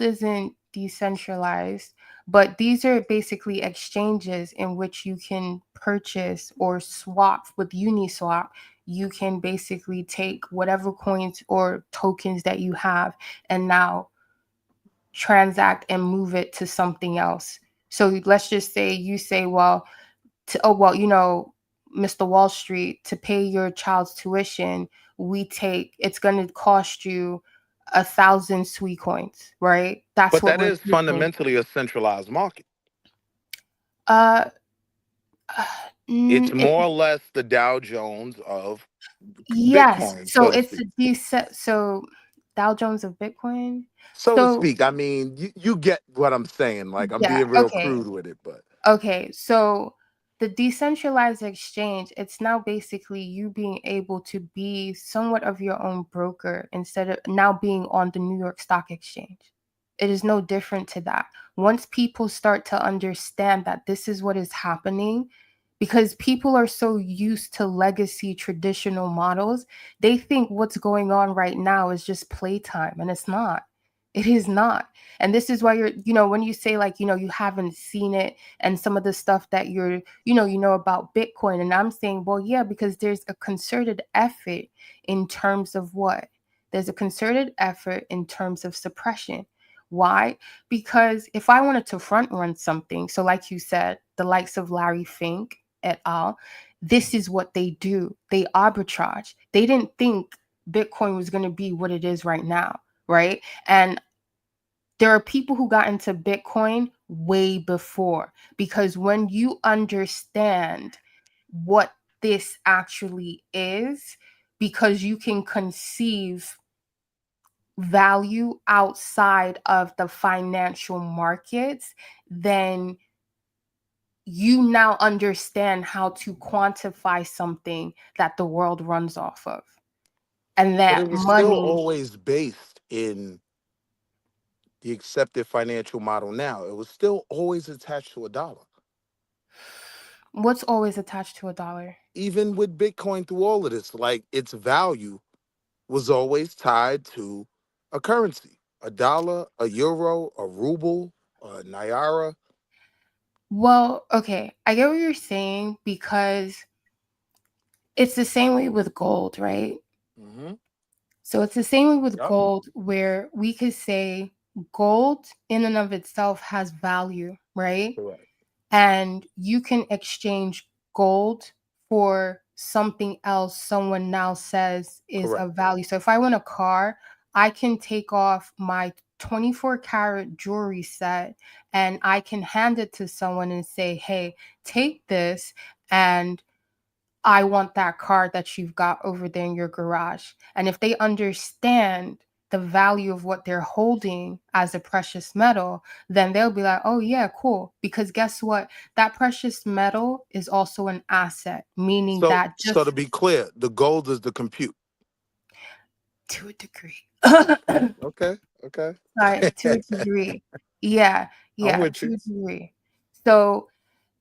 isn't decentralized, but these are basically exchanges in which you can purchase or swap with Uniswap. You can basically take whatever coins or tokens that you have and now transact and move it to something else. So let's just say you say, well, Mr. Wall Street, to pay your child's tuition, it's going to cost you 1,000 sweet coins, right? That's But what that we're is taking. fundamentally a centralized market. Uh, It's mm, it, more or less the Dow Jones of yes. Bitcoin, So so to it's speak. a so Dow Jones of Bitcoin. So to So speak. I mean, you get what I'm saying. Like I'm yeah, being real okay. crude with it, but Okay, so the decentralized exchange, it's now basically you being able to be somewhat of your own broker instead of now being on the New York Stock Exchange. It is no different to that. Once people start to understand that this is what is happening, because people are so used to legacy traditional models, they think what's going on right now is just playtime, and it's not. It is not. And this is why when you say like, you haven't seen it and some of the stuff that you know about Bitcoin. And I'm saying, well, yeah, because there's a concerted effort in terms of what? There's a concerted effort in terms of suppression. Why? Because if I wanted to front run something, so like you said, the likes of Larry Fink et al., this is what they do. They arbitrage. They didn't think Bitcoin was going to be what it is right now, right? And there are people who got into Bitcoin way before, because when you understand what this actually is, because you can conceive value outside of the financial markets, then you now understand how to quantify something that the world runs off of. And but it that was still money, always based in the accepted financial model. Now it was still always attached to a dollar. what's always attached to a dollar? Even with Bitcoin through all of this, like its value was always tied to a currency, a dollar, a euro, a ruble, a naira. Well, okay, I get what you're saying because it's the same way with gold, right? Mm-hmm. So it's the same way with Yep. gold, where we could say gold in and of itself has value, right? Correct. And you can exchange gold for something else someone now says is Correct. of value. So if I want a car, I can take off my 24 karat jewelry set and I can hand it to someone and say, hey, take this, and I want that car that you've got over there in your garage. And if they understand the value of what they're holding as a precious metal, then they'll be like, oh, yeah, cool. Because guess what? That precious metal is also an asset, meaning So, that so to just be clear, the gold is the compute. to a degree. Okay. Okay. Sorry, to a degree. Yeah, I'm yeah, with to you. a degree. So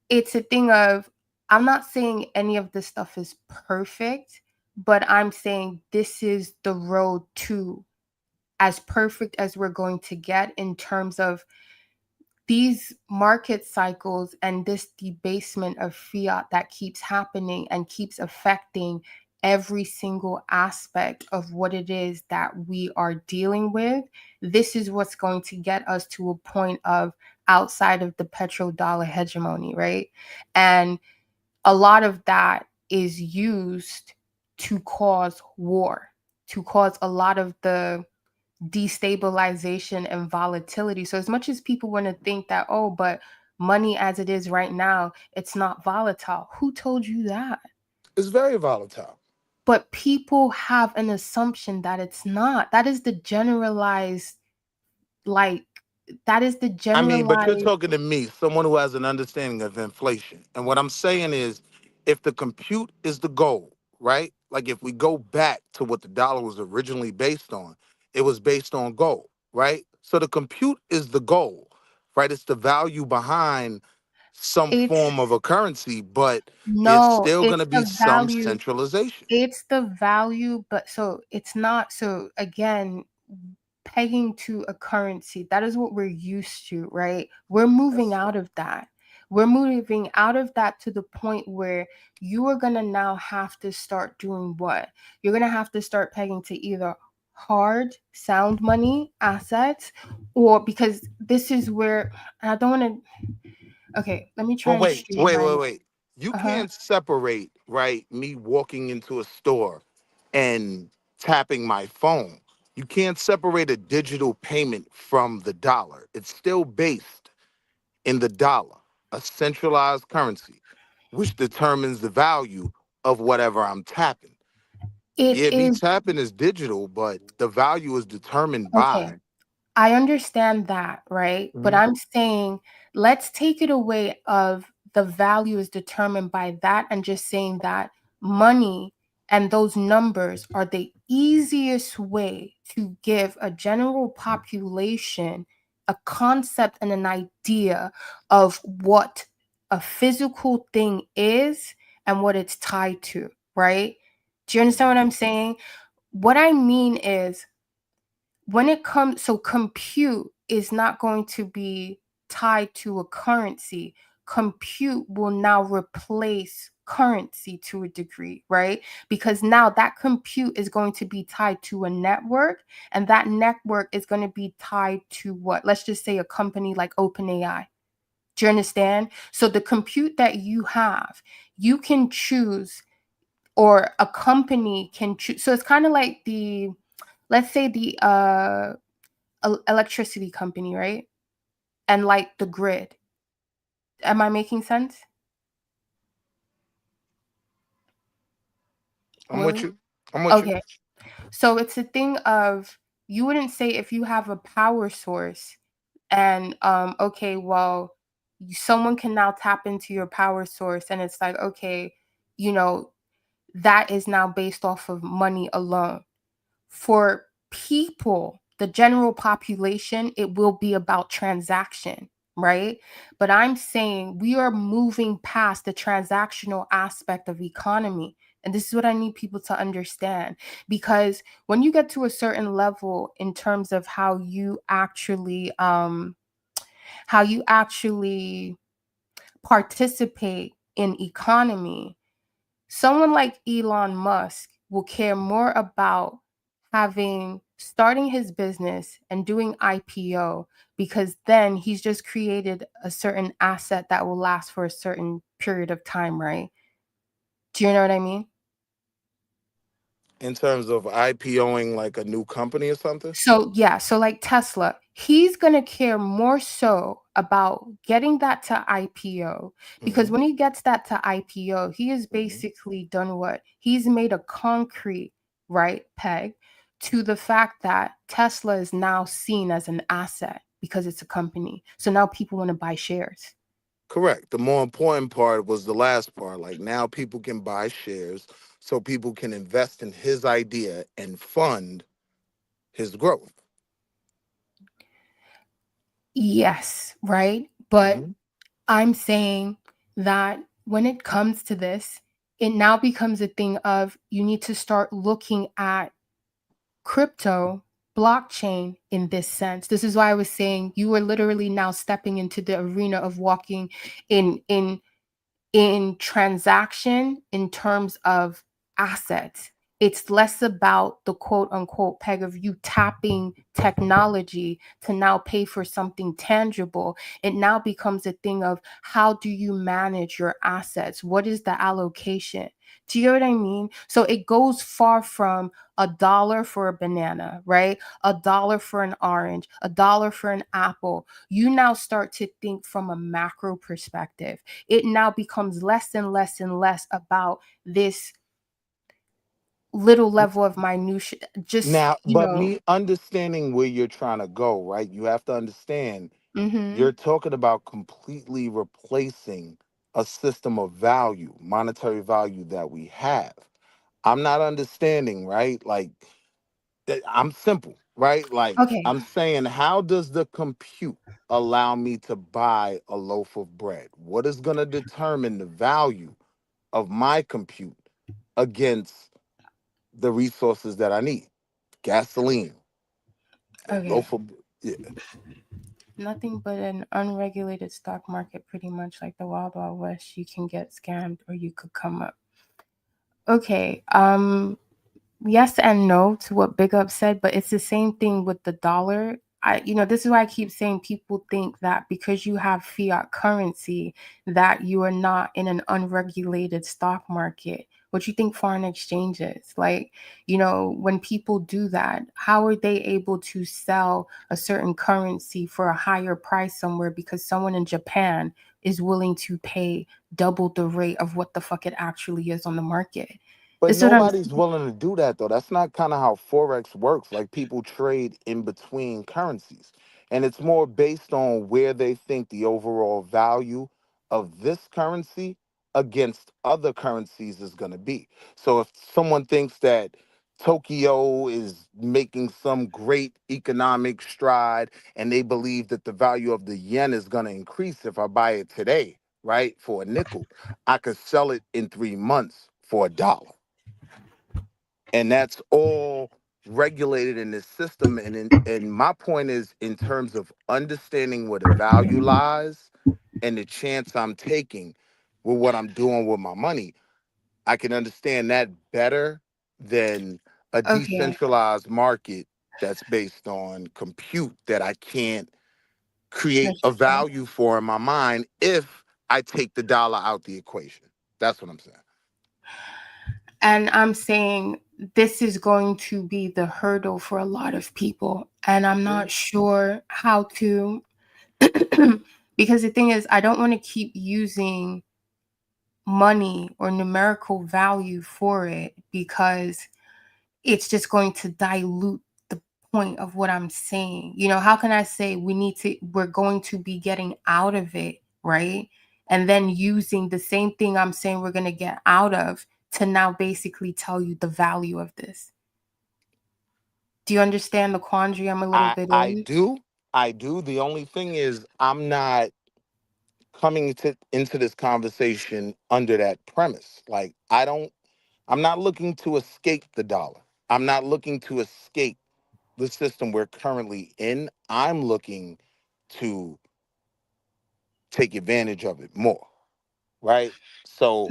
it's a thing of, I'm not saying any of this stuff is perfect, but I'm saying this is the road to as perfect as we're going to get in terms of these market cycles and this debasement of fiat that keeps happening and keeps affecting every single aspect of what it is that we are dealing with. This is what's going to get us to a point of outside of the petrodollar hegemony, right? And a lot of that is used to cause war, to cause a lot of the destabilization and volatility. So as much as people want to think that, oh, but money as it is right now, it's not volatile. Who told you that? It's very volatile. but people have an assumption that it's not. That is the generalized, like, that is the I mean, but you're generalized. talking to me, someone who has an understanding of inflation. And what I'm saying is, if the compute is the goal, right? Like if we go back to what the dollar was originally based on, it was based on gold, right? So the compute is the goal, right? It's the value behind some It's form of a currency, but it's no, still going it's to be the some value. centralization. It's the value, but so it's not. So again, pegging to a currency, that is what we're used to, right? We're moving out of that. We're moving out of that to the point where you are going to now have to start doing what? You're going to have to start pegging to either hard sound money assets, or because this is where, and I don't want to, okay, let me try But and wait, streamline it. wait. You Uh-huh. can't separate, right, me walking into a store and tapping my phone. You can't separate a digital payment from the dollar. It's still based in the dollar, a centralized currency, which determines the value of whatever I'm tapping. It Yeah, me is tapping is digital, but the value is determined okay. by. I understand that, right? But Mhm. I'm saying let's take it away of the value is determined by that and just saying that money and those numbers are the easiest way to give a general population a concept and an idea of what a physical thing is and what it's tied to, right? Do you understand what I'm saying? What I mean is when it comes, so compute is not going to be tied to a currency. Compute will now replace currency to a degree, right? Because now that compute is going to be tied to a network, and that network is going to be tied to what? Let's just say a company like OpenAI. Do you understand? So the compute that you have, you can choose, or a company can choose. So it's kind of like the, let's say the electricity company, right? And like the grid. Am I making sense, I'm with Willie? you. I'm with you. Okay. So it's a thing of, you wouldn't say if you have a power source and okay, well, someone can now tap into your power source and it's like, okay, you know, that is now based off of money alone. For people, the general population, it will be about transaction, right? But I'm saying we are moving past the transactional aspect of economy. And this is what I need people to understand. Because when you get to a certain level in terms of how you actually participate in economy, someone like Elon Musk will care more about starting his business and doing IPO, because then he's just created a certain asset that will last for a certain period of time, right? Do you know what I mean? In terms of IPOing like a new company or something. So yeah, so like Tesla, he's going to care more so about getting that to IPO, because Hmm. when he gets that to IPO, he has basically done what? He's made a concrete, right, peg to the fact that Tesla is now seen as an asset because it's a company. So now people want to buy shares. Correct. The more important part was the last part. Like now people can buy shares so people can invest in his idea and fund his growth. Yes, right? But Mhm. I'm saying that when it comes to this, it now becomes a thing of you need to start looking at crypto, blockchain in this sense. This is why I was saying you are literally now stepping into the arena of walking in transaction in terms of assets. It's less about the quote unquote peg of you tapping technology to now pay for something tangible. It now becomes a thing of how do you manage your assets? What is the allocation? Do you know what I mean? So it goes far from $1 for a banana, right? $1 for an orange, $1 for an apple. You now start to think from a macro perspective. It now becomes less and less and less about this little level of minutia, just, Now, but me understanding where you're trying to go, right? You have to understand mm-hmm. you're talking about completely replacing a system of value, monetary value that we have. I'm not understanding, right? Like, I'm simple, right? Like, Okay. I'm saying, how does the compute allow me to buy a loaf of bread? What is going to determine the value of my compute against the resources that I need? Gasoline, a Okay. loaf of, yeah. Nothing but an unregulated stock market, pretty much like the Wild Wild West. You can get scammed or you could come up. Okay. Yes and no to what Big Up said, but it's the same thing with the dollar. This is why I keep saying people think that because you have fiat currency, that you are not in an unregulated stock market. What you think foreign exchange is? Like, when people do that, how are they able to sell a certain currency for a higher price somewhere because someone in Japan is willing to pay double the rate of what the fuck it actually is on the market? But This is what I'm nobody's willing to do that though. That's not kind of how Forex works. Like people trade in between currencies. And it's more based on where they think the overall value of this currency against other currencies is going to be. So if someone thinks that Tokyo is making some great economic stride and they believe that the value of the yen is going to increase if I buy it today, right, for a nickel, I could sell it in 3 months for $1. And that's all regulated in this system. And my point is, in terms of understanding where the value lies and the chance I'm taking with what I'm doing with my money, I can understand that better than a okay. decentralized market that's based on compute that I can't create That's a true. value for in my mind if I take the dollar out the equation. That's what I'm saying. And I'm saying this is going to be the hurdle for a lot of people. And I'm not sure how to, because the thing is, I don't want to keep using money or numerical value for it because it's just going to dilute the point of what I'm saying. How can I say we're going to be getting out of it, right? And then using the same thing I'm saying we're going to get out of to now basically tell you the value of this. Do you understand the quandary I'm a little I bit I in? do. I do. The only thing is I'm not coming into this conversation under that premise. Like I'm not looking to escape the dollar. I'm not looking to escape the system we're currently in. I'm looking to take advantage of it more, right? So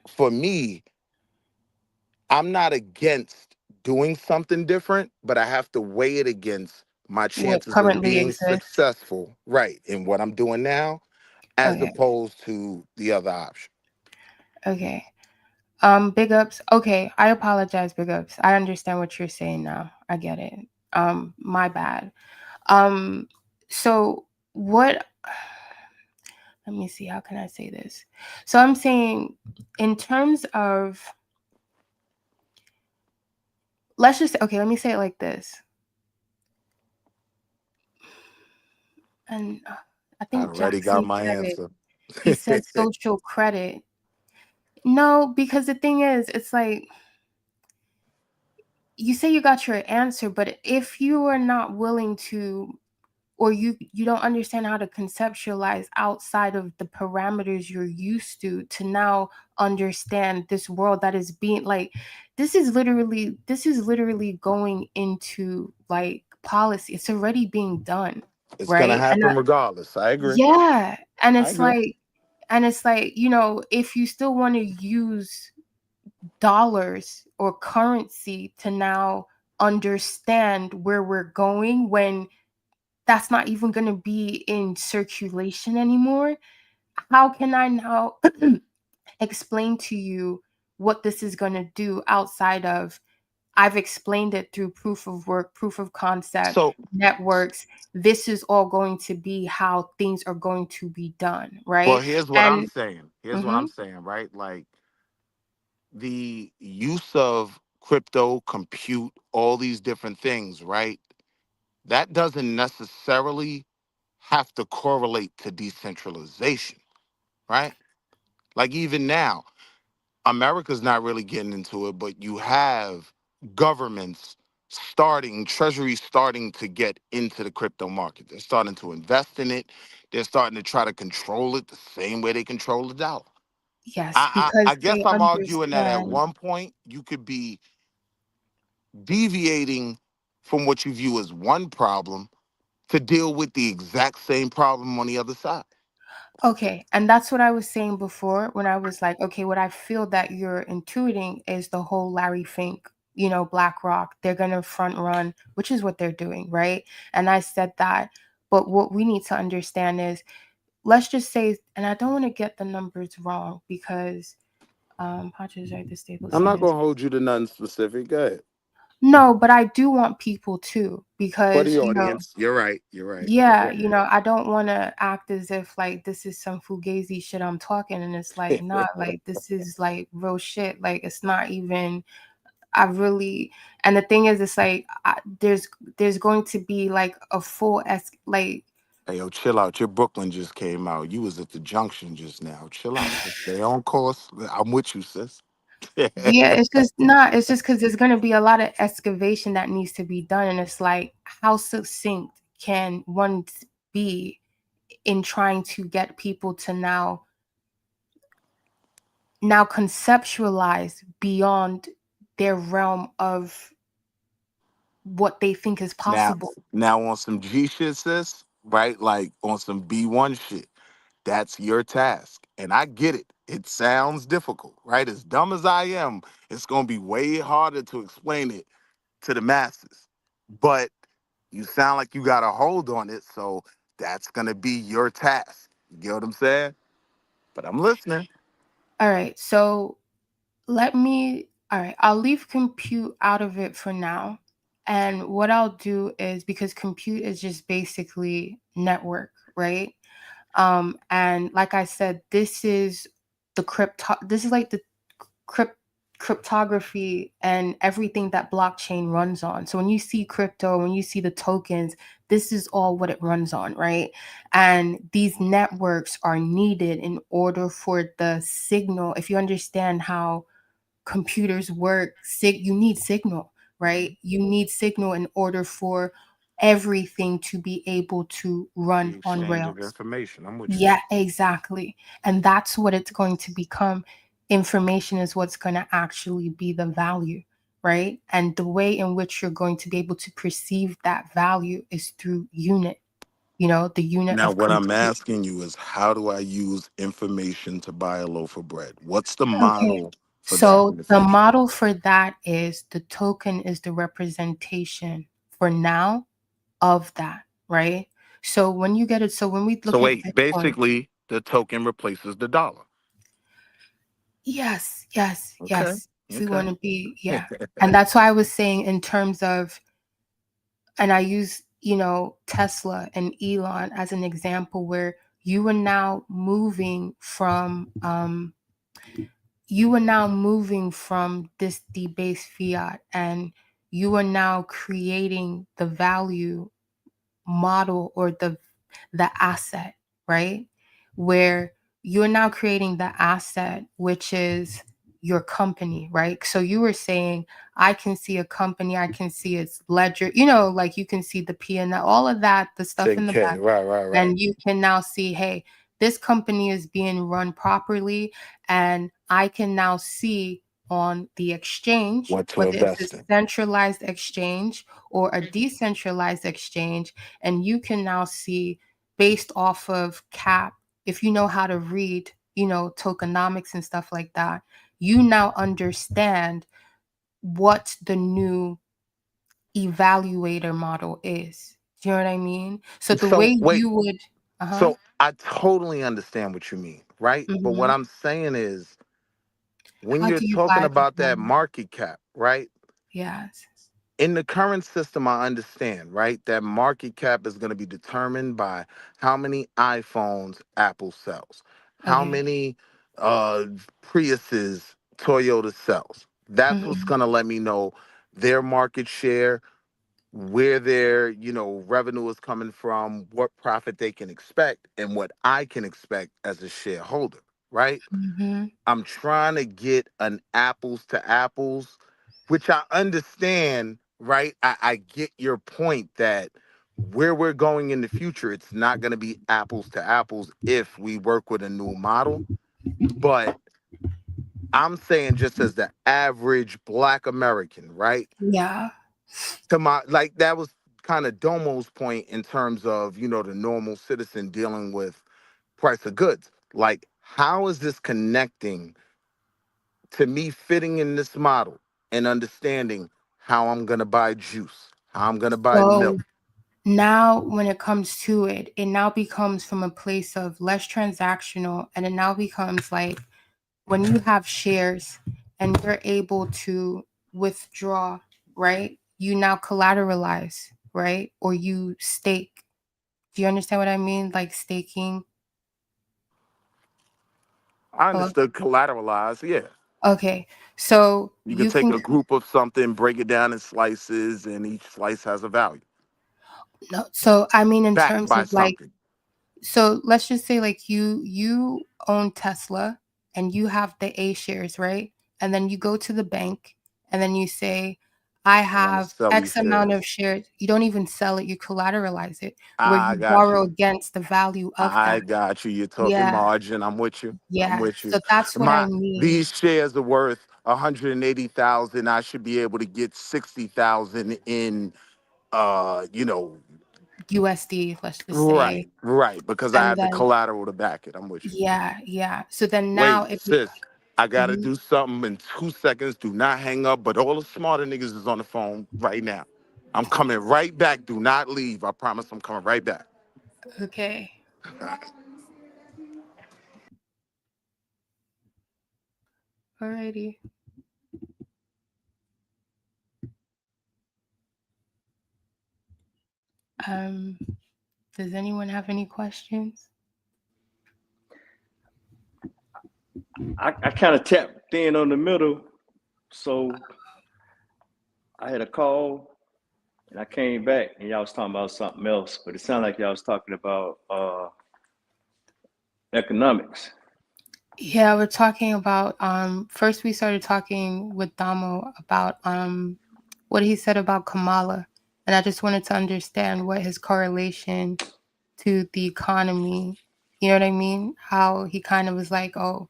for me, I'm not against doing something different, but I have to weigh it against my What chances of currently being exists? successful, right, in what I'm doing now, as Okay. opposed to the other option. Okay. Big ups. Okay, I apologize, big ups. I understand what you're saying now. I get it. My bad. Um, so what let me see, how can I say this? So I'm saying in terms of let me say it like this. And I I think already got Jackson my said it. answer. He said social credit. No, because the thing is, it's like you say you got your answer, but if you are not willing to, or you don't understand how to conceptualize outside of the parameters you're used to now understand this world that is being like, this is literally going into like policy. It's already being done, It's gonna right? happen regardless. I agree. Yeah, and I agree. it's like, if you still want to use dollars or currency to now understand where we're going when that's not even going to be in circulation anymore, how can I now explain to you what this is going to do outside of I've explained it through proof of work, proof of concept, So, networks. This is all going to be how things are going to be done, well, right? here's what I'm And saying. Here's what mhm, I'm saying, right? Like the use of crypto, compute, all these different things, right? That doesn't necessarily have to correlate to decentralization, right? Like even now, America's not really getting into it, but you have governments starting, treasury starting to get into the crypto market. They're starting to invest in it. They're starting to try to control it the same way they control the dollar. Yes, I because guess they I'm arguing that at understand. one point you could be deviating from what you view as one problem to deal with the exact same problem on the other side. Okay, and that's what I was saying before when I was like, okay, what I feel that you're intuiting is the whole Larry Fink, BlackRock, they're gonna front run, which is what they're doing, right? And I said that, but what we need to understand is, let's just say, and I don't want to get the numbers wrong because Hodges are the stable I'm not standards. gonna hold you to nothing specific. Go ahead. No, but I do want people to For because the audience, you're right. You're right. yeah, I don't want to act as if like this is some fugazi shit I'm talking, and it's like not like this is like real shit. Like it's not even. I really, and the thing is, it's like there's going to be like a full like. Hey, yo, chill out. Your Brooklyn just came out. You was at the junction just now. Chill out. Just stay on course. I'm with you, sis. Yeah, it's just not. It's just because there's going to be a lot of excavation that needs to be done, and it's like how succinct can one be in trying to get people to now conceptualize beyond their realm of what they think is now, possible. now on some G shit, sis, right? Like on some B1 shit. That's your task. And I get it. It sounds difficult, right? As dumb as I am, it's gonna be way harder to explain it to the masses. But you sound like you got a hold on it, so that's gonna be your task. You get what I'm saying? But I'm listening. All right, so all right, I'll leave compute out of it for now. And what I'll do is because compute is just basically network, right? And like I said, this is like the crypt cryptography and everything that blockchain runs on. So when you see crypto, when you see the tokens, this is all what it runs on, right? And these networks are needed in order for the signal. If you understand how computers work, you need signal, right? You need signal in order for everything to be able to The run on exchange of rails. information. I'm with you. Yeah, exactly. And that's what it's going to become. Information is what's going to actually be the value, right? And the way in which you're going to be able to perceive that value is through unit, the unit Now, of what I'm compute. asking you is how do I use information to buy a loaf of bread? What's the Okay. model for that in So the the future? model for that is the token is the representation for now of that, right? So when you get it, so when we So look at wait, Bitcoin, basically the token replaces the dollar. yes, yes, Okay. yes. If we Okay. want to be, yeah. And that's why I was saying in terms of, and I use, Tesla and Elon as an example where you are now moving from this debased fiat, and you are now creating the value model or the asset, right? Where you're now creating the asset, which is your company, right? So you were saying, I can see a company, I can see its ledger, like you can see the P&L, all of that, the stuff in the 10K. back. Right. And you can now see, hey, this company is being run properly. And I can now see on the exchange, What to whether it's a invest in. centralized exchange or a decentralized exchange, and you can now see based off of cap, if you know how to read, tokenomics and stuff like that, you now understand what the new evaluator model is. Do you know what I mean? So the So way wait, you would, uh-huh. so I totally understand what you mean, right? But what Hmm. I'm saying is when How you're do you talking buy about that Bitcoin? market cap, right? Yes. In the current system, I understand, right? That market cap is going to be determined by how many iPhones Apple sells, how Okay. many uh Priuses Toyota sells, That's what's Mhm. gonna let me know their market share, where their, revenue is coming from, what profit they can expect, and what I can expect as a shareholder, right? Mhm. I'm trying to get an apples to apples, which I understand, right? I get your point that where we're going in the future, it's not going to be apples to apples if we work with a new model. But I'm saying, just as the average Black American, right? Yeah. To my, like, that was kind of Domo's point in terms of, the normal citizen dealing with price of goods. Like, how is this connecting to me fitting in this model and understanding how I'm going to buy juice, how I'm going to buy milk? So now when it comes to it, it now becomes from a place of less transactional, and it now becomes like when you have shares and you're able to withdraw, right? You now collateralize, right? Or you stake. Do you understand what I mean? Like staking. I Hello? understood collateralize, yeah. Okay. So You could you take can a group of something, break it down in slices, and each slice has a value, no, so I mean in backed terms by of like, something. so let's just say like you own Tesla and you have the A shares, right? And then you go to the bank and then you say, I I want to have sell these X amount shares. of shares. You don't even sell it, you collateralize it, where I you got borrow you. against the value of I that. got you. You're talking Yeah, margin. I'm with you. I'm yeah. with you. So that's what I My mean. These shares are worth 180,000. I should be able to get 60,000 in USD, let's just say. right, because I And have the then collateral to back it. I'm with you. yeah, yeah. So then now Wait, it sis, I gotta mhm. do something in 2 seconds. Do not hang up. But all the smarter niggas is on the phone right now. I'm coming right back. Do not leave. I promise I'm coming right back. Okay. Alrighty. Um, does anyone have any questions? I kind of tapped in on the middle, so I had a call and I came back and y'all was talking about something else, but it sounded like y'all was talking about economics. Yeah, we're talking about first we started talking with Damo about what he said about Kamala. And I just wanted to understand what his correlation to the economy, you know what I mean? How he kind of was like, oh,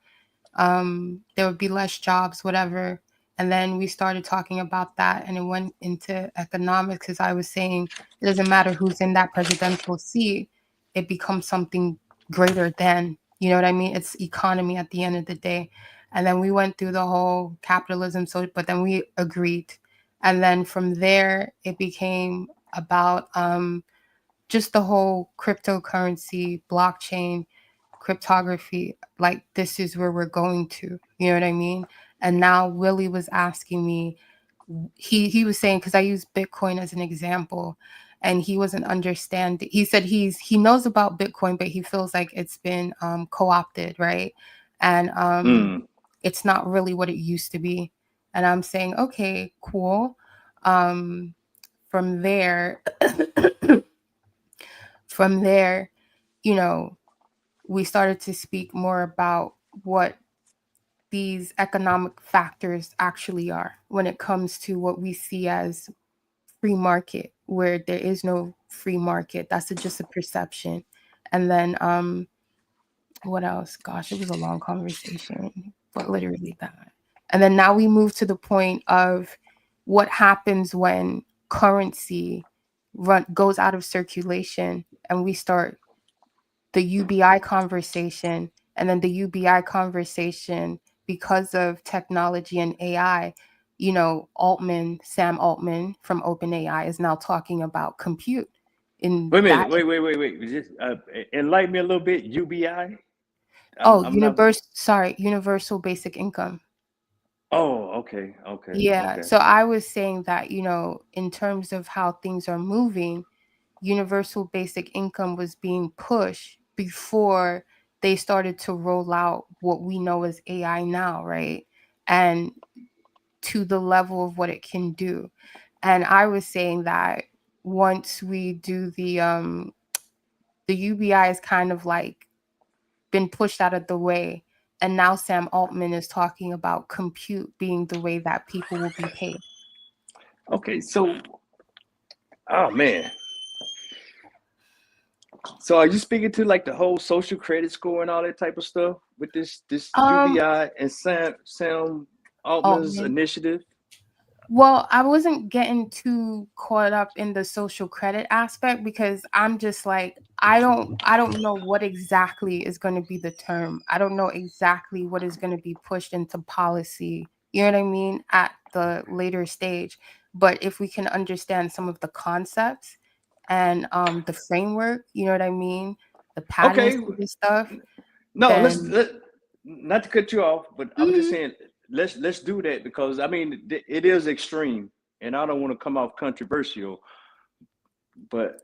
there would be less jobs, whatever. And then we started talking about that and it went into economics because I was saying it doesn't matter who's in that presidential seat, it becomes something greater than, you know what I mean? It's economy at the end of the day. And then we went through the whole capitalism, so but then we agreed. And then from there it became about just the whole cryptocurrency, blockchain, cryptography, like this is where we're going to, you know what I mean? And now Willie was asking me, he was saying, because I use Bitcoin as an example, and he wasn't understanding. He said he knows about Bitcoin, but he feels like it's been co-opted, right? And Mm. it's not really what it used to be. And I'm saying, okay, cool. Um, from there, from there, you know, we started to speak more about what these economic factors actually are when it comes to what we see as free market, where there is no free market. That's just a perception. And then what else? Gosh, it was a long conversation, but literally that. And then now we move to the point of what happens when currency goes out of circulation and we start the UBI conversation, and then the UBI conversation because of technology and AI. You know, Sam Altman from OpenAI is now talking about compute in Wait a that. minute, wait. Just enlighten me a little bit. UBI. Oh, I'm not. universal basic income. Oh, okay. Yeah. So I was saying that, you know, in terms of how things are moving, universal basic income was being pushed before they started to roll out what we know as AI now, right? And to the level of what it can do. And I was saying that once we do the UBI is kind of like been pushed out of the way, and now Sam Altman is talking about compute being the way that people will be paid. Okay, so, oh man. So are you speaking to like the whole social credit score and all that type of stuff with this UBI and Sam Altman's Altman. initiative? Well, I wasn't getting too caught up in the social credit aspect because I'm just like, I don't know what exactly is going to be the term. I don't know exactly what is going to be pushed into policy. You know what I mean? At the later stage. But if we can understand some of the concepts and the framework, you know what I mean? The patterns Okay. for this stuff, No, then not to cut you off, but I was just saying let's do that because I mean it is extreme, and I don't want to come off controversial, but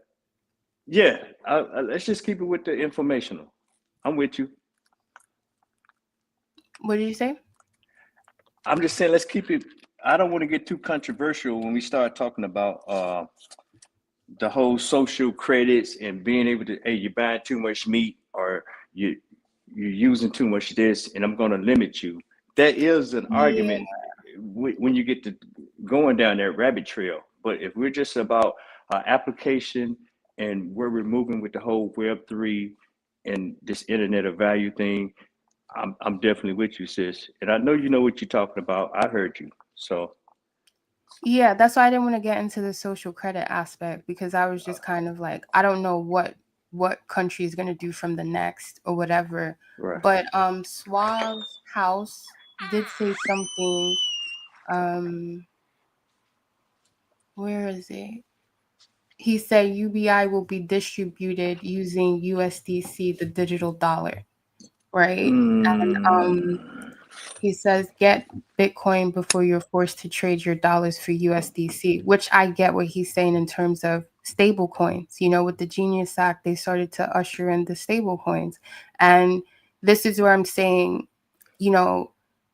yeah, let's just keep it with the informational. I'm with you. what did you say? I'm just saying let's keep it. I don't want to get too controversial when we start talking about the whole social credits and being able to, hey, you're buying too much meat or you're using too much this, and I'm going to limit you. That is an Yeah. argument when you get to going down that rabbit trail. But if we're just about application and where we're moving with the whole Web3 and this Internet of Value thing, I'm definitely with you, sis. And I know you know what you're talking about. I heard you. So Yeah, that's why I didn't want to get into the social credit aspect because I was just kind of like, I don't know what country is going to do from the next or whatever. right. But Suave House did say something. Where is it? He said UBI will be distributed using USDC, the digital dollar, right? And he says get Bitcoin before you're forced to trade your dollars for USDC, which I get what he's saying in terms of stable coins. You know, with the Genius Act, they started to usher in the stable coins. And this is where I'm saying, you know,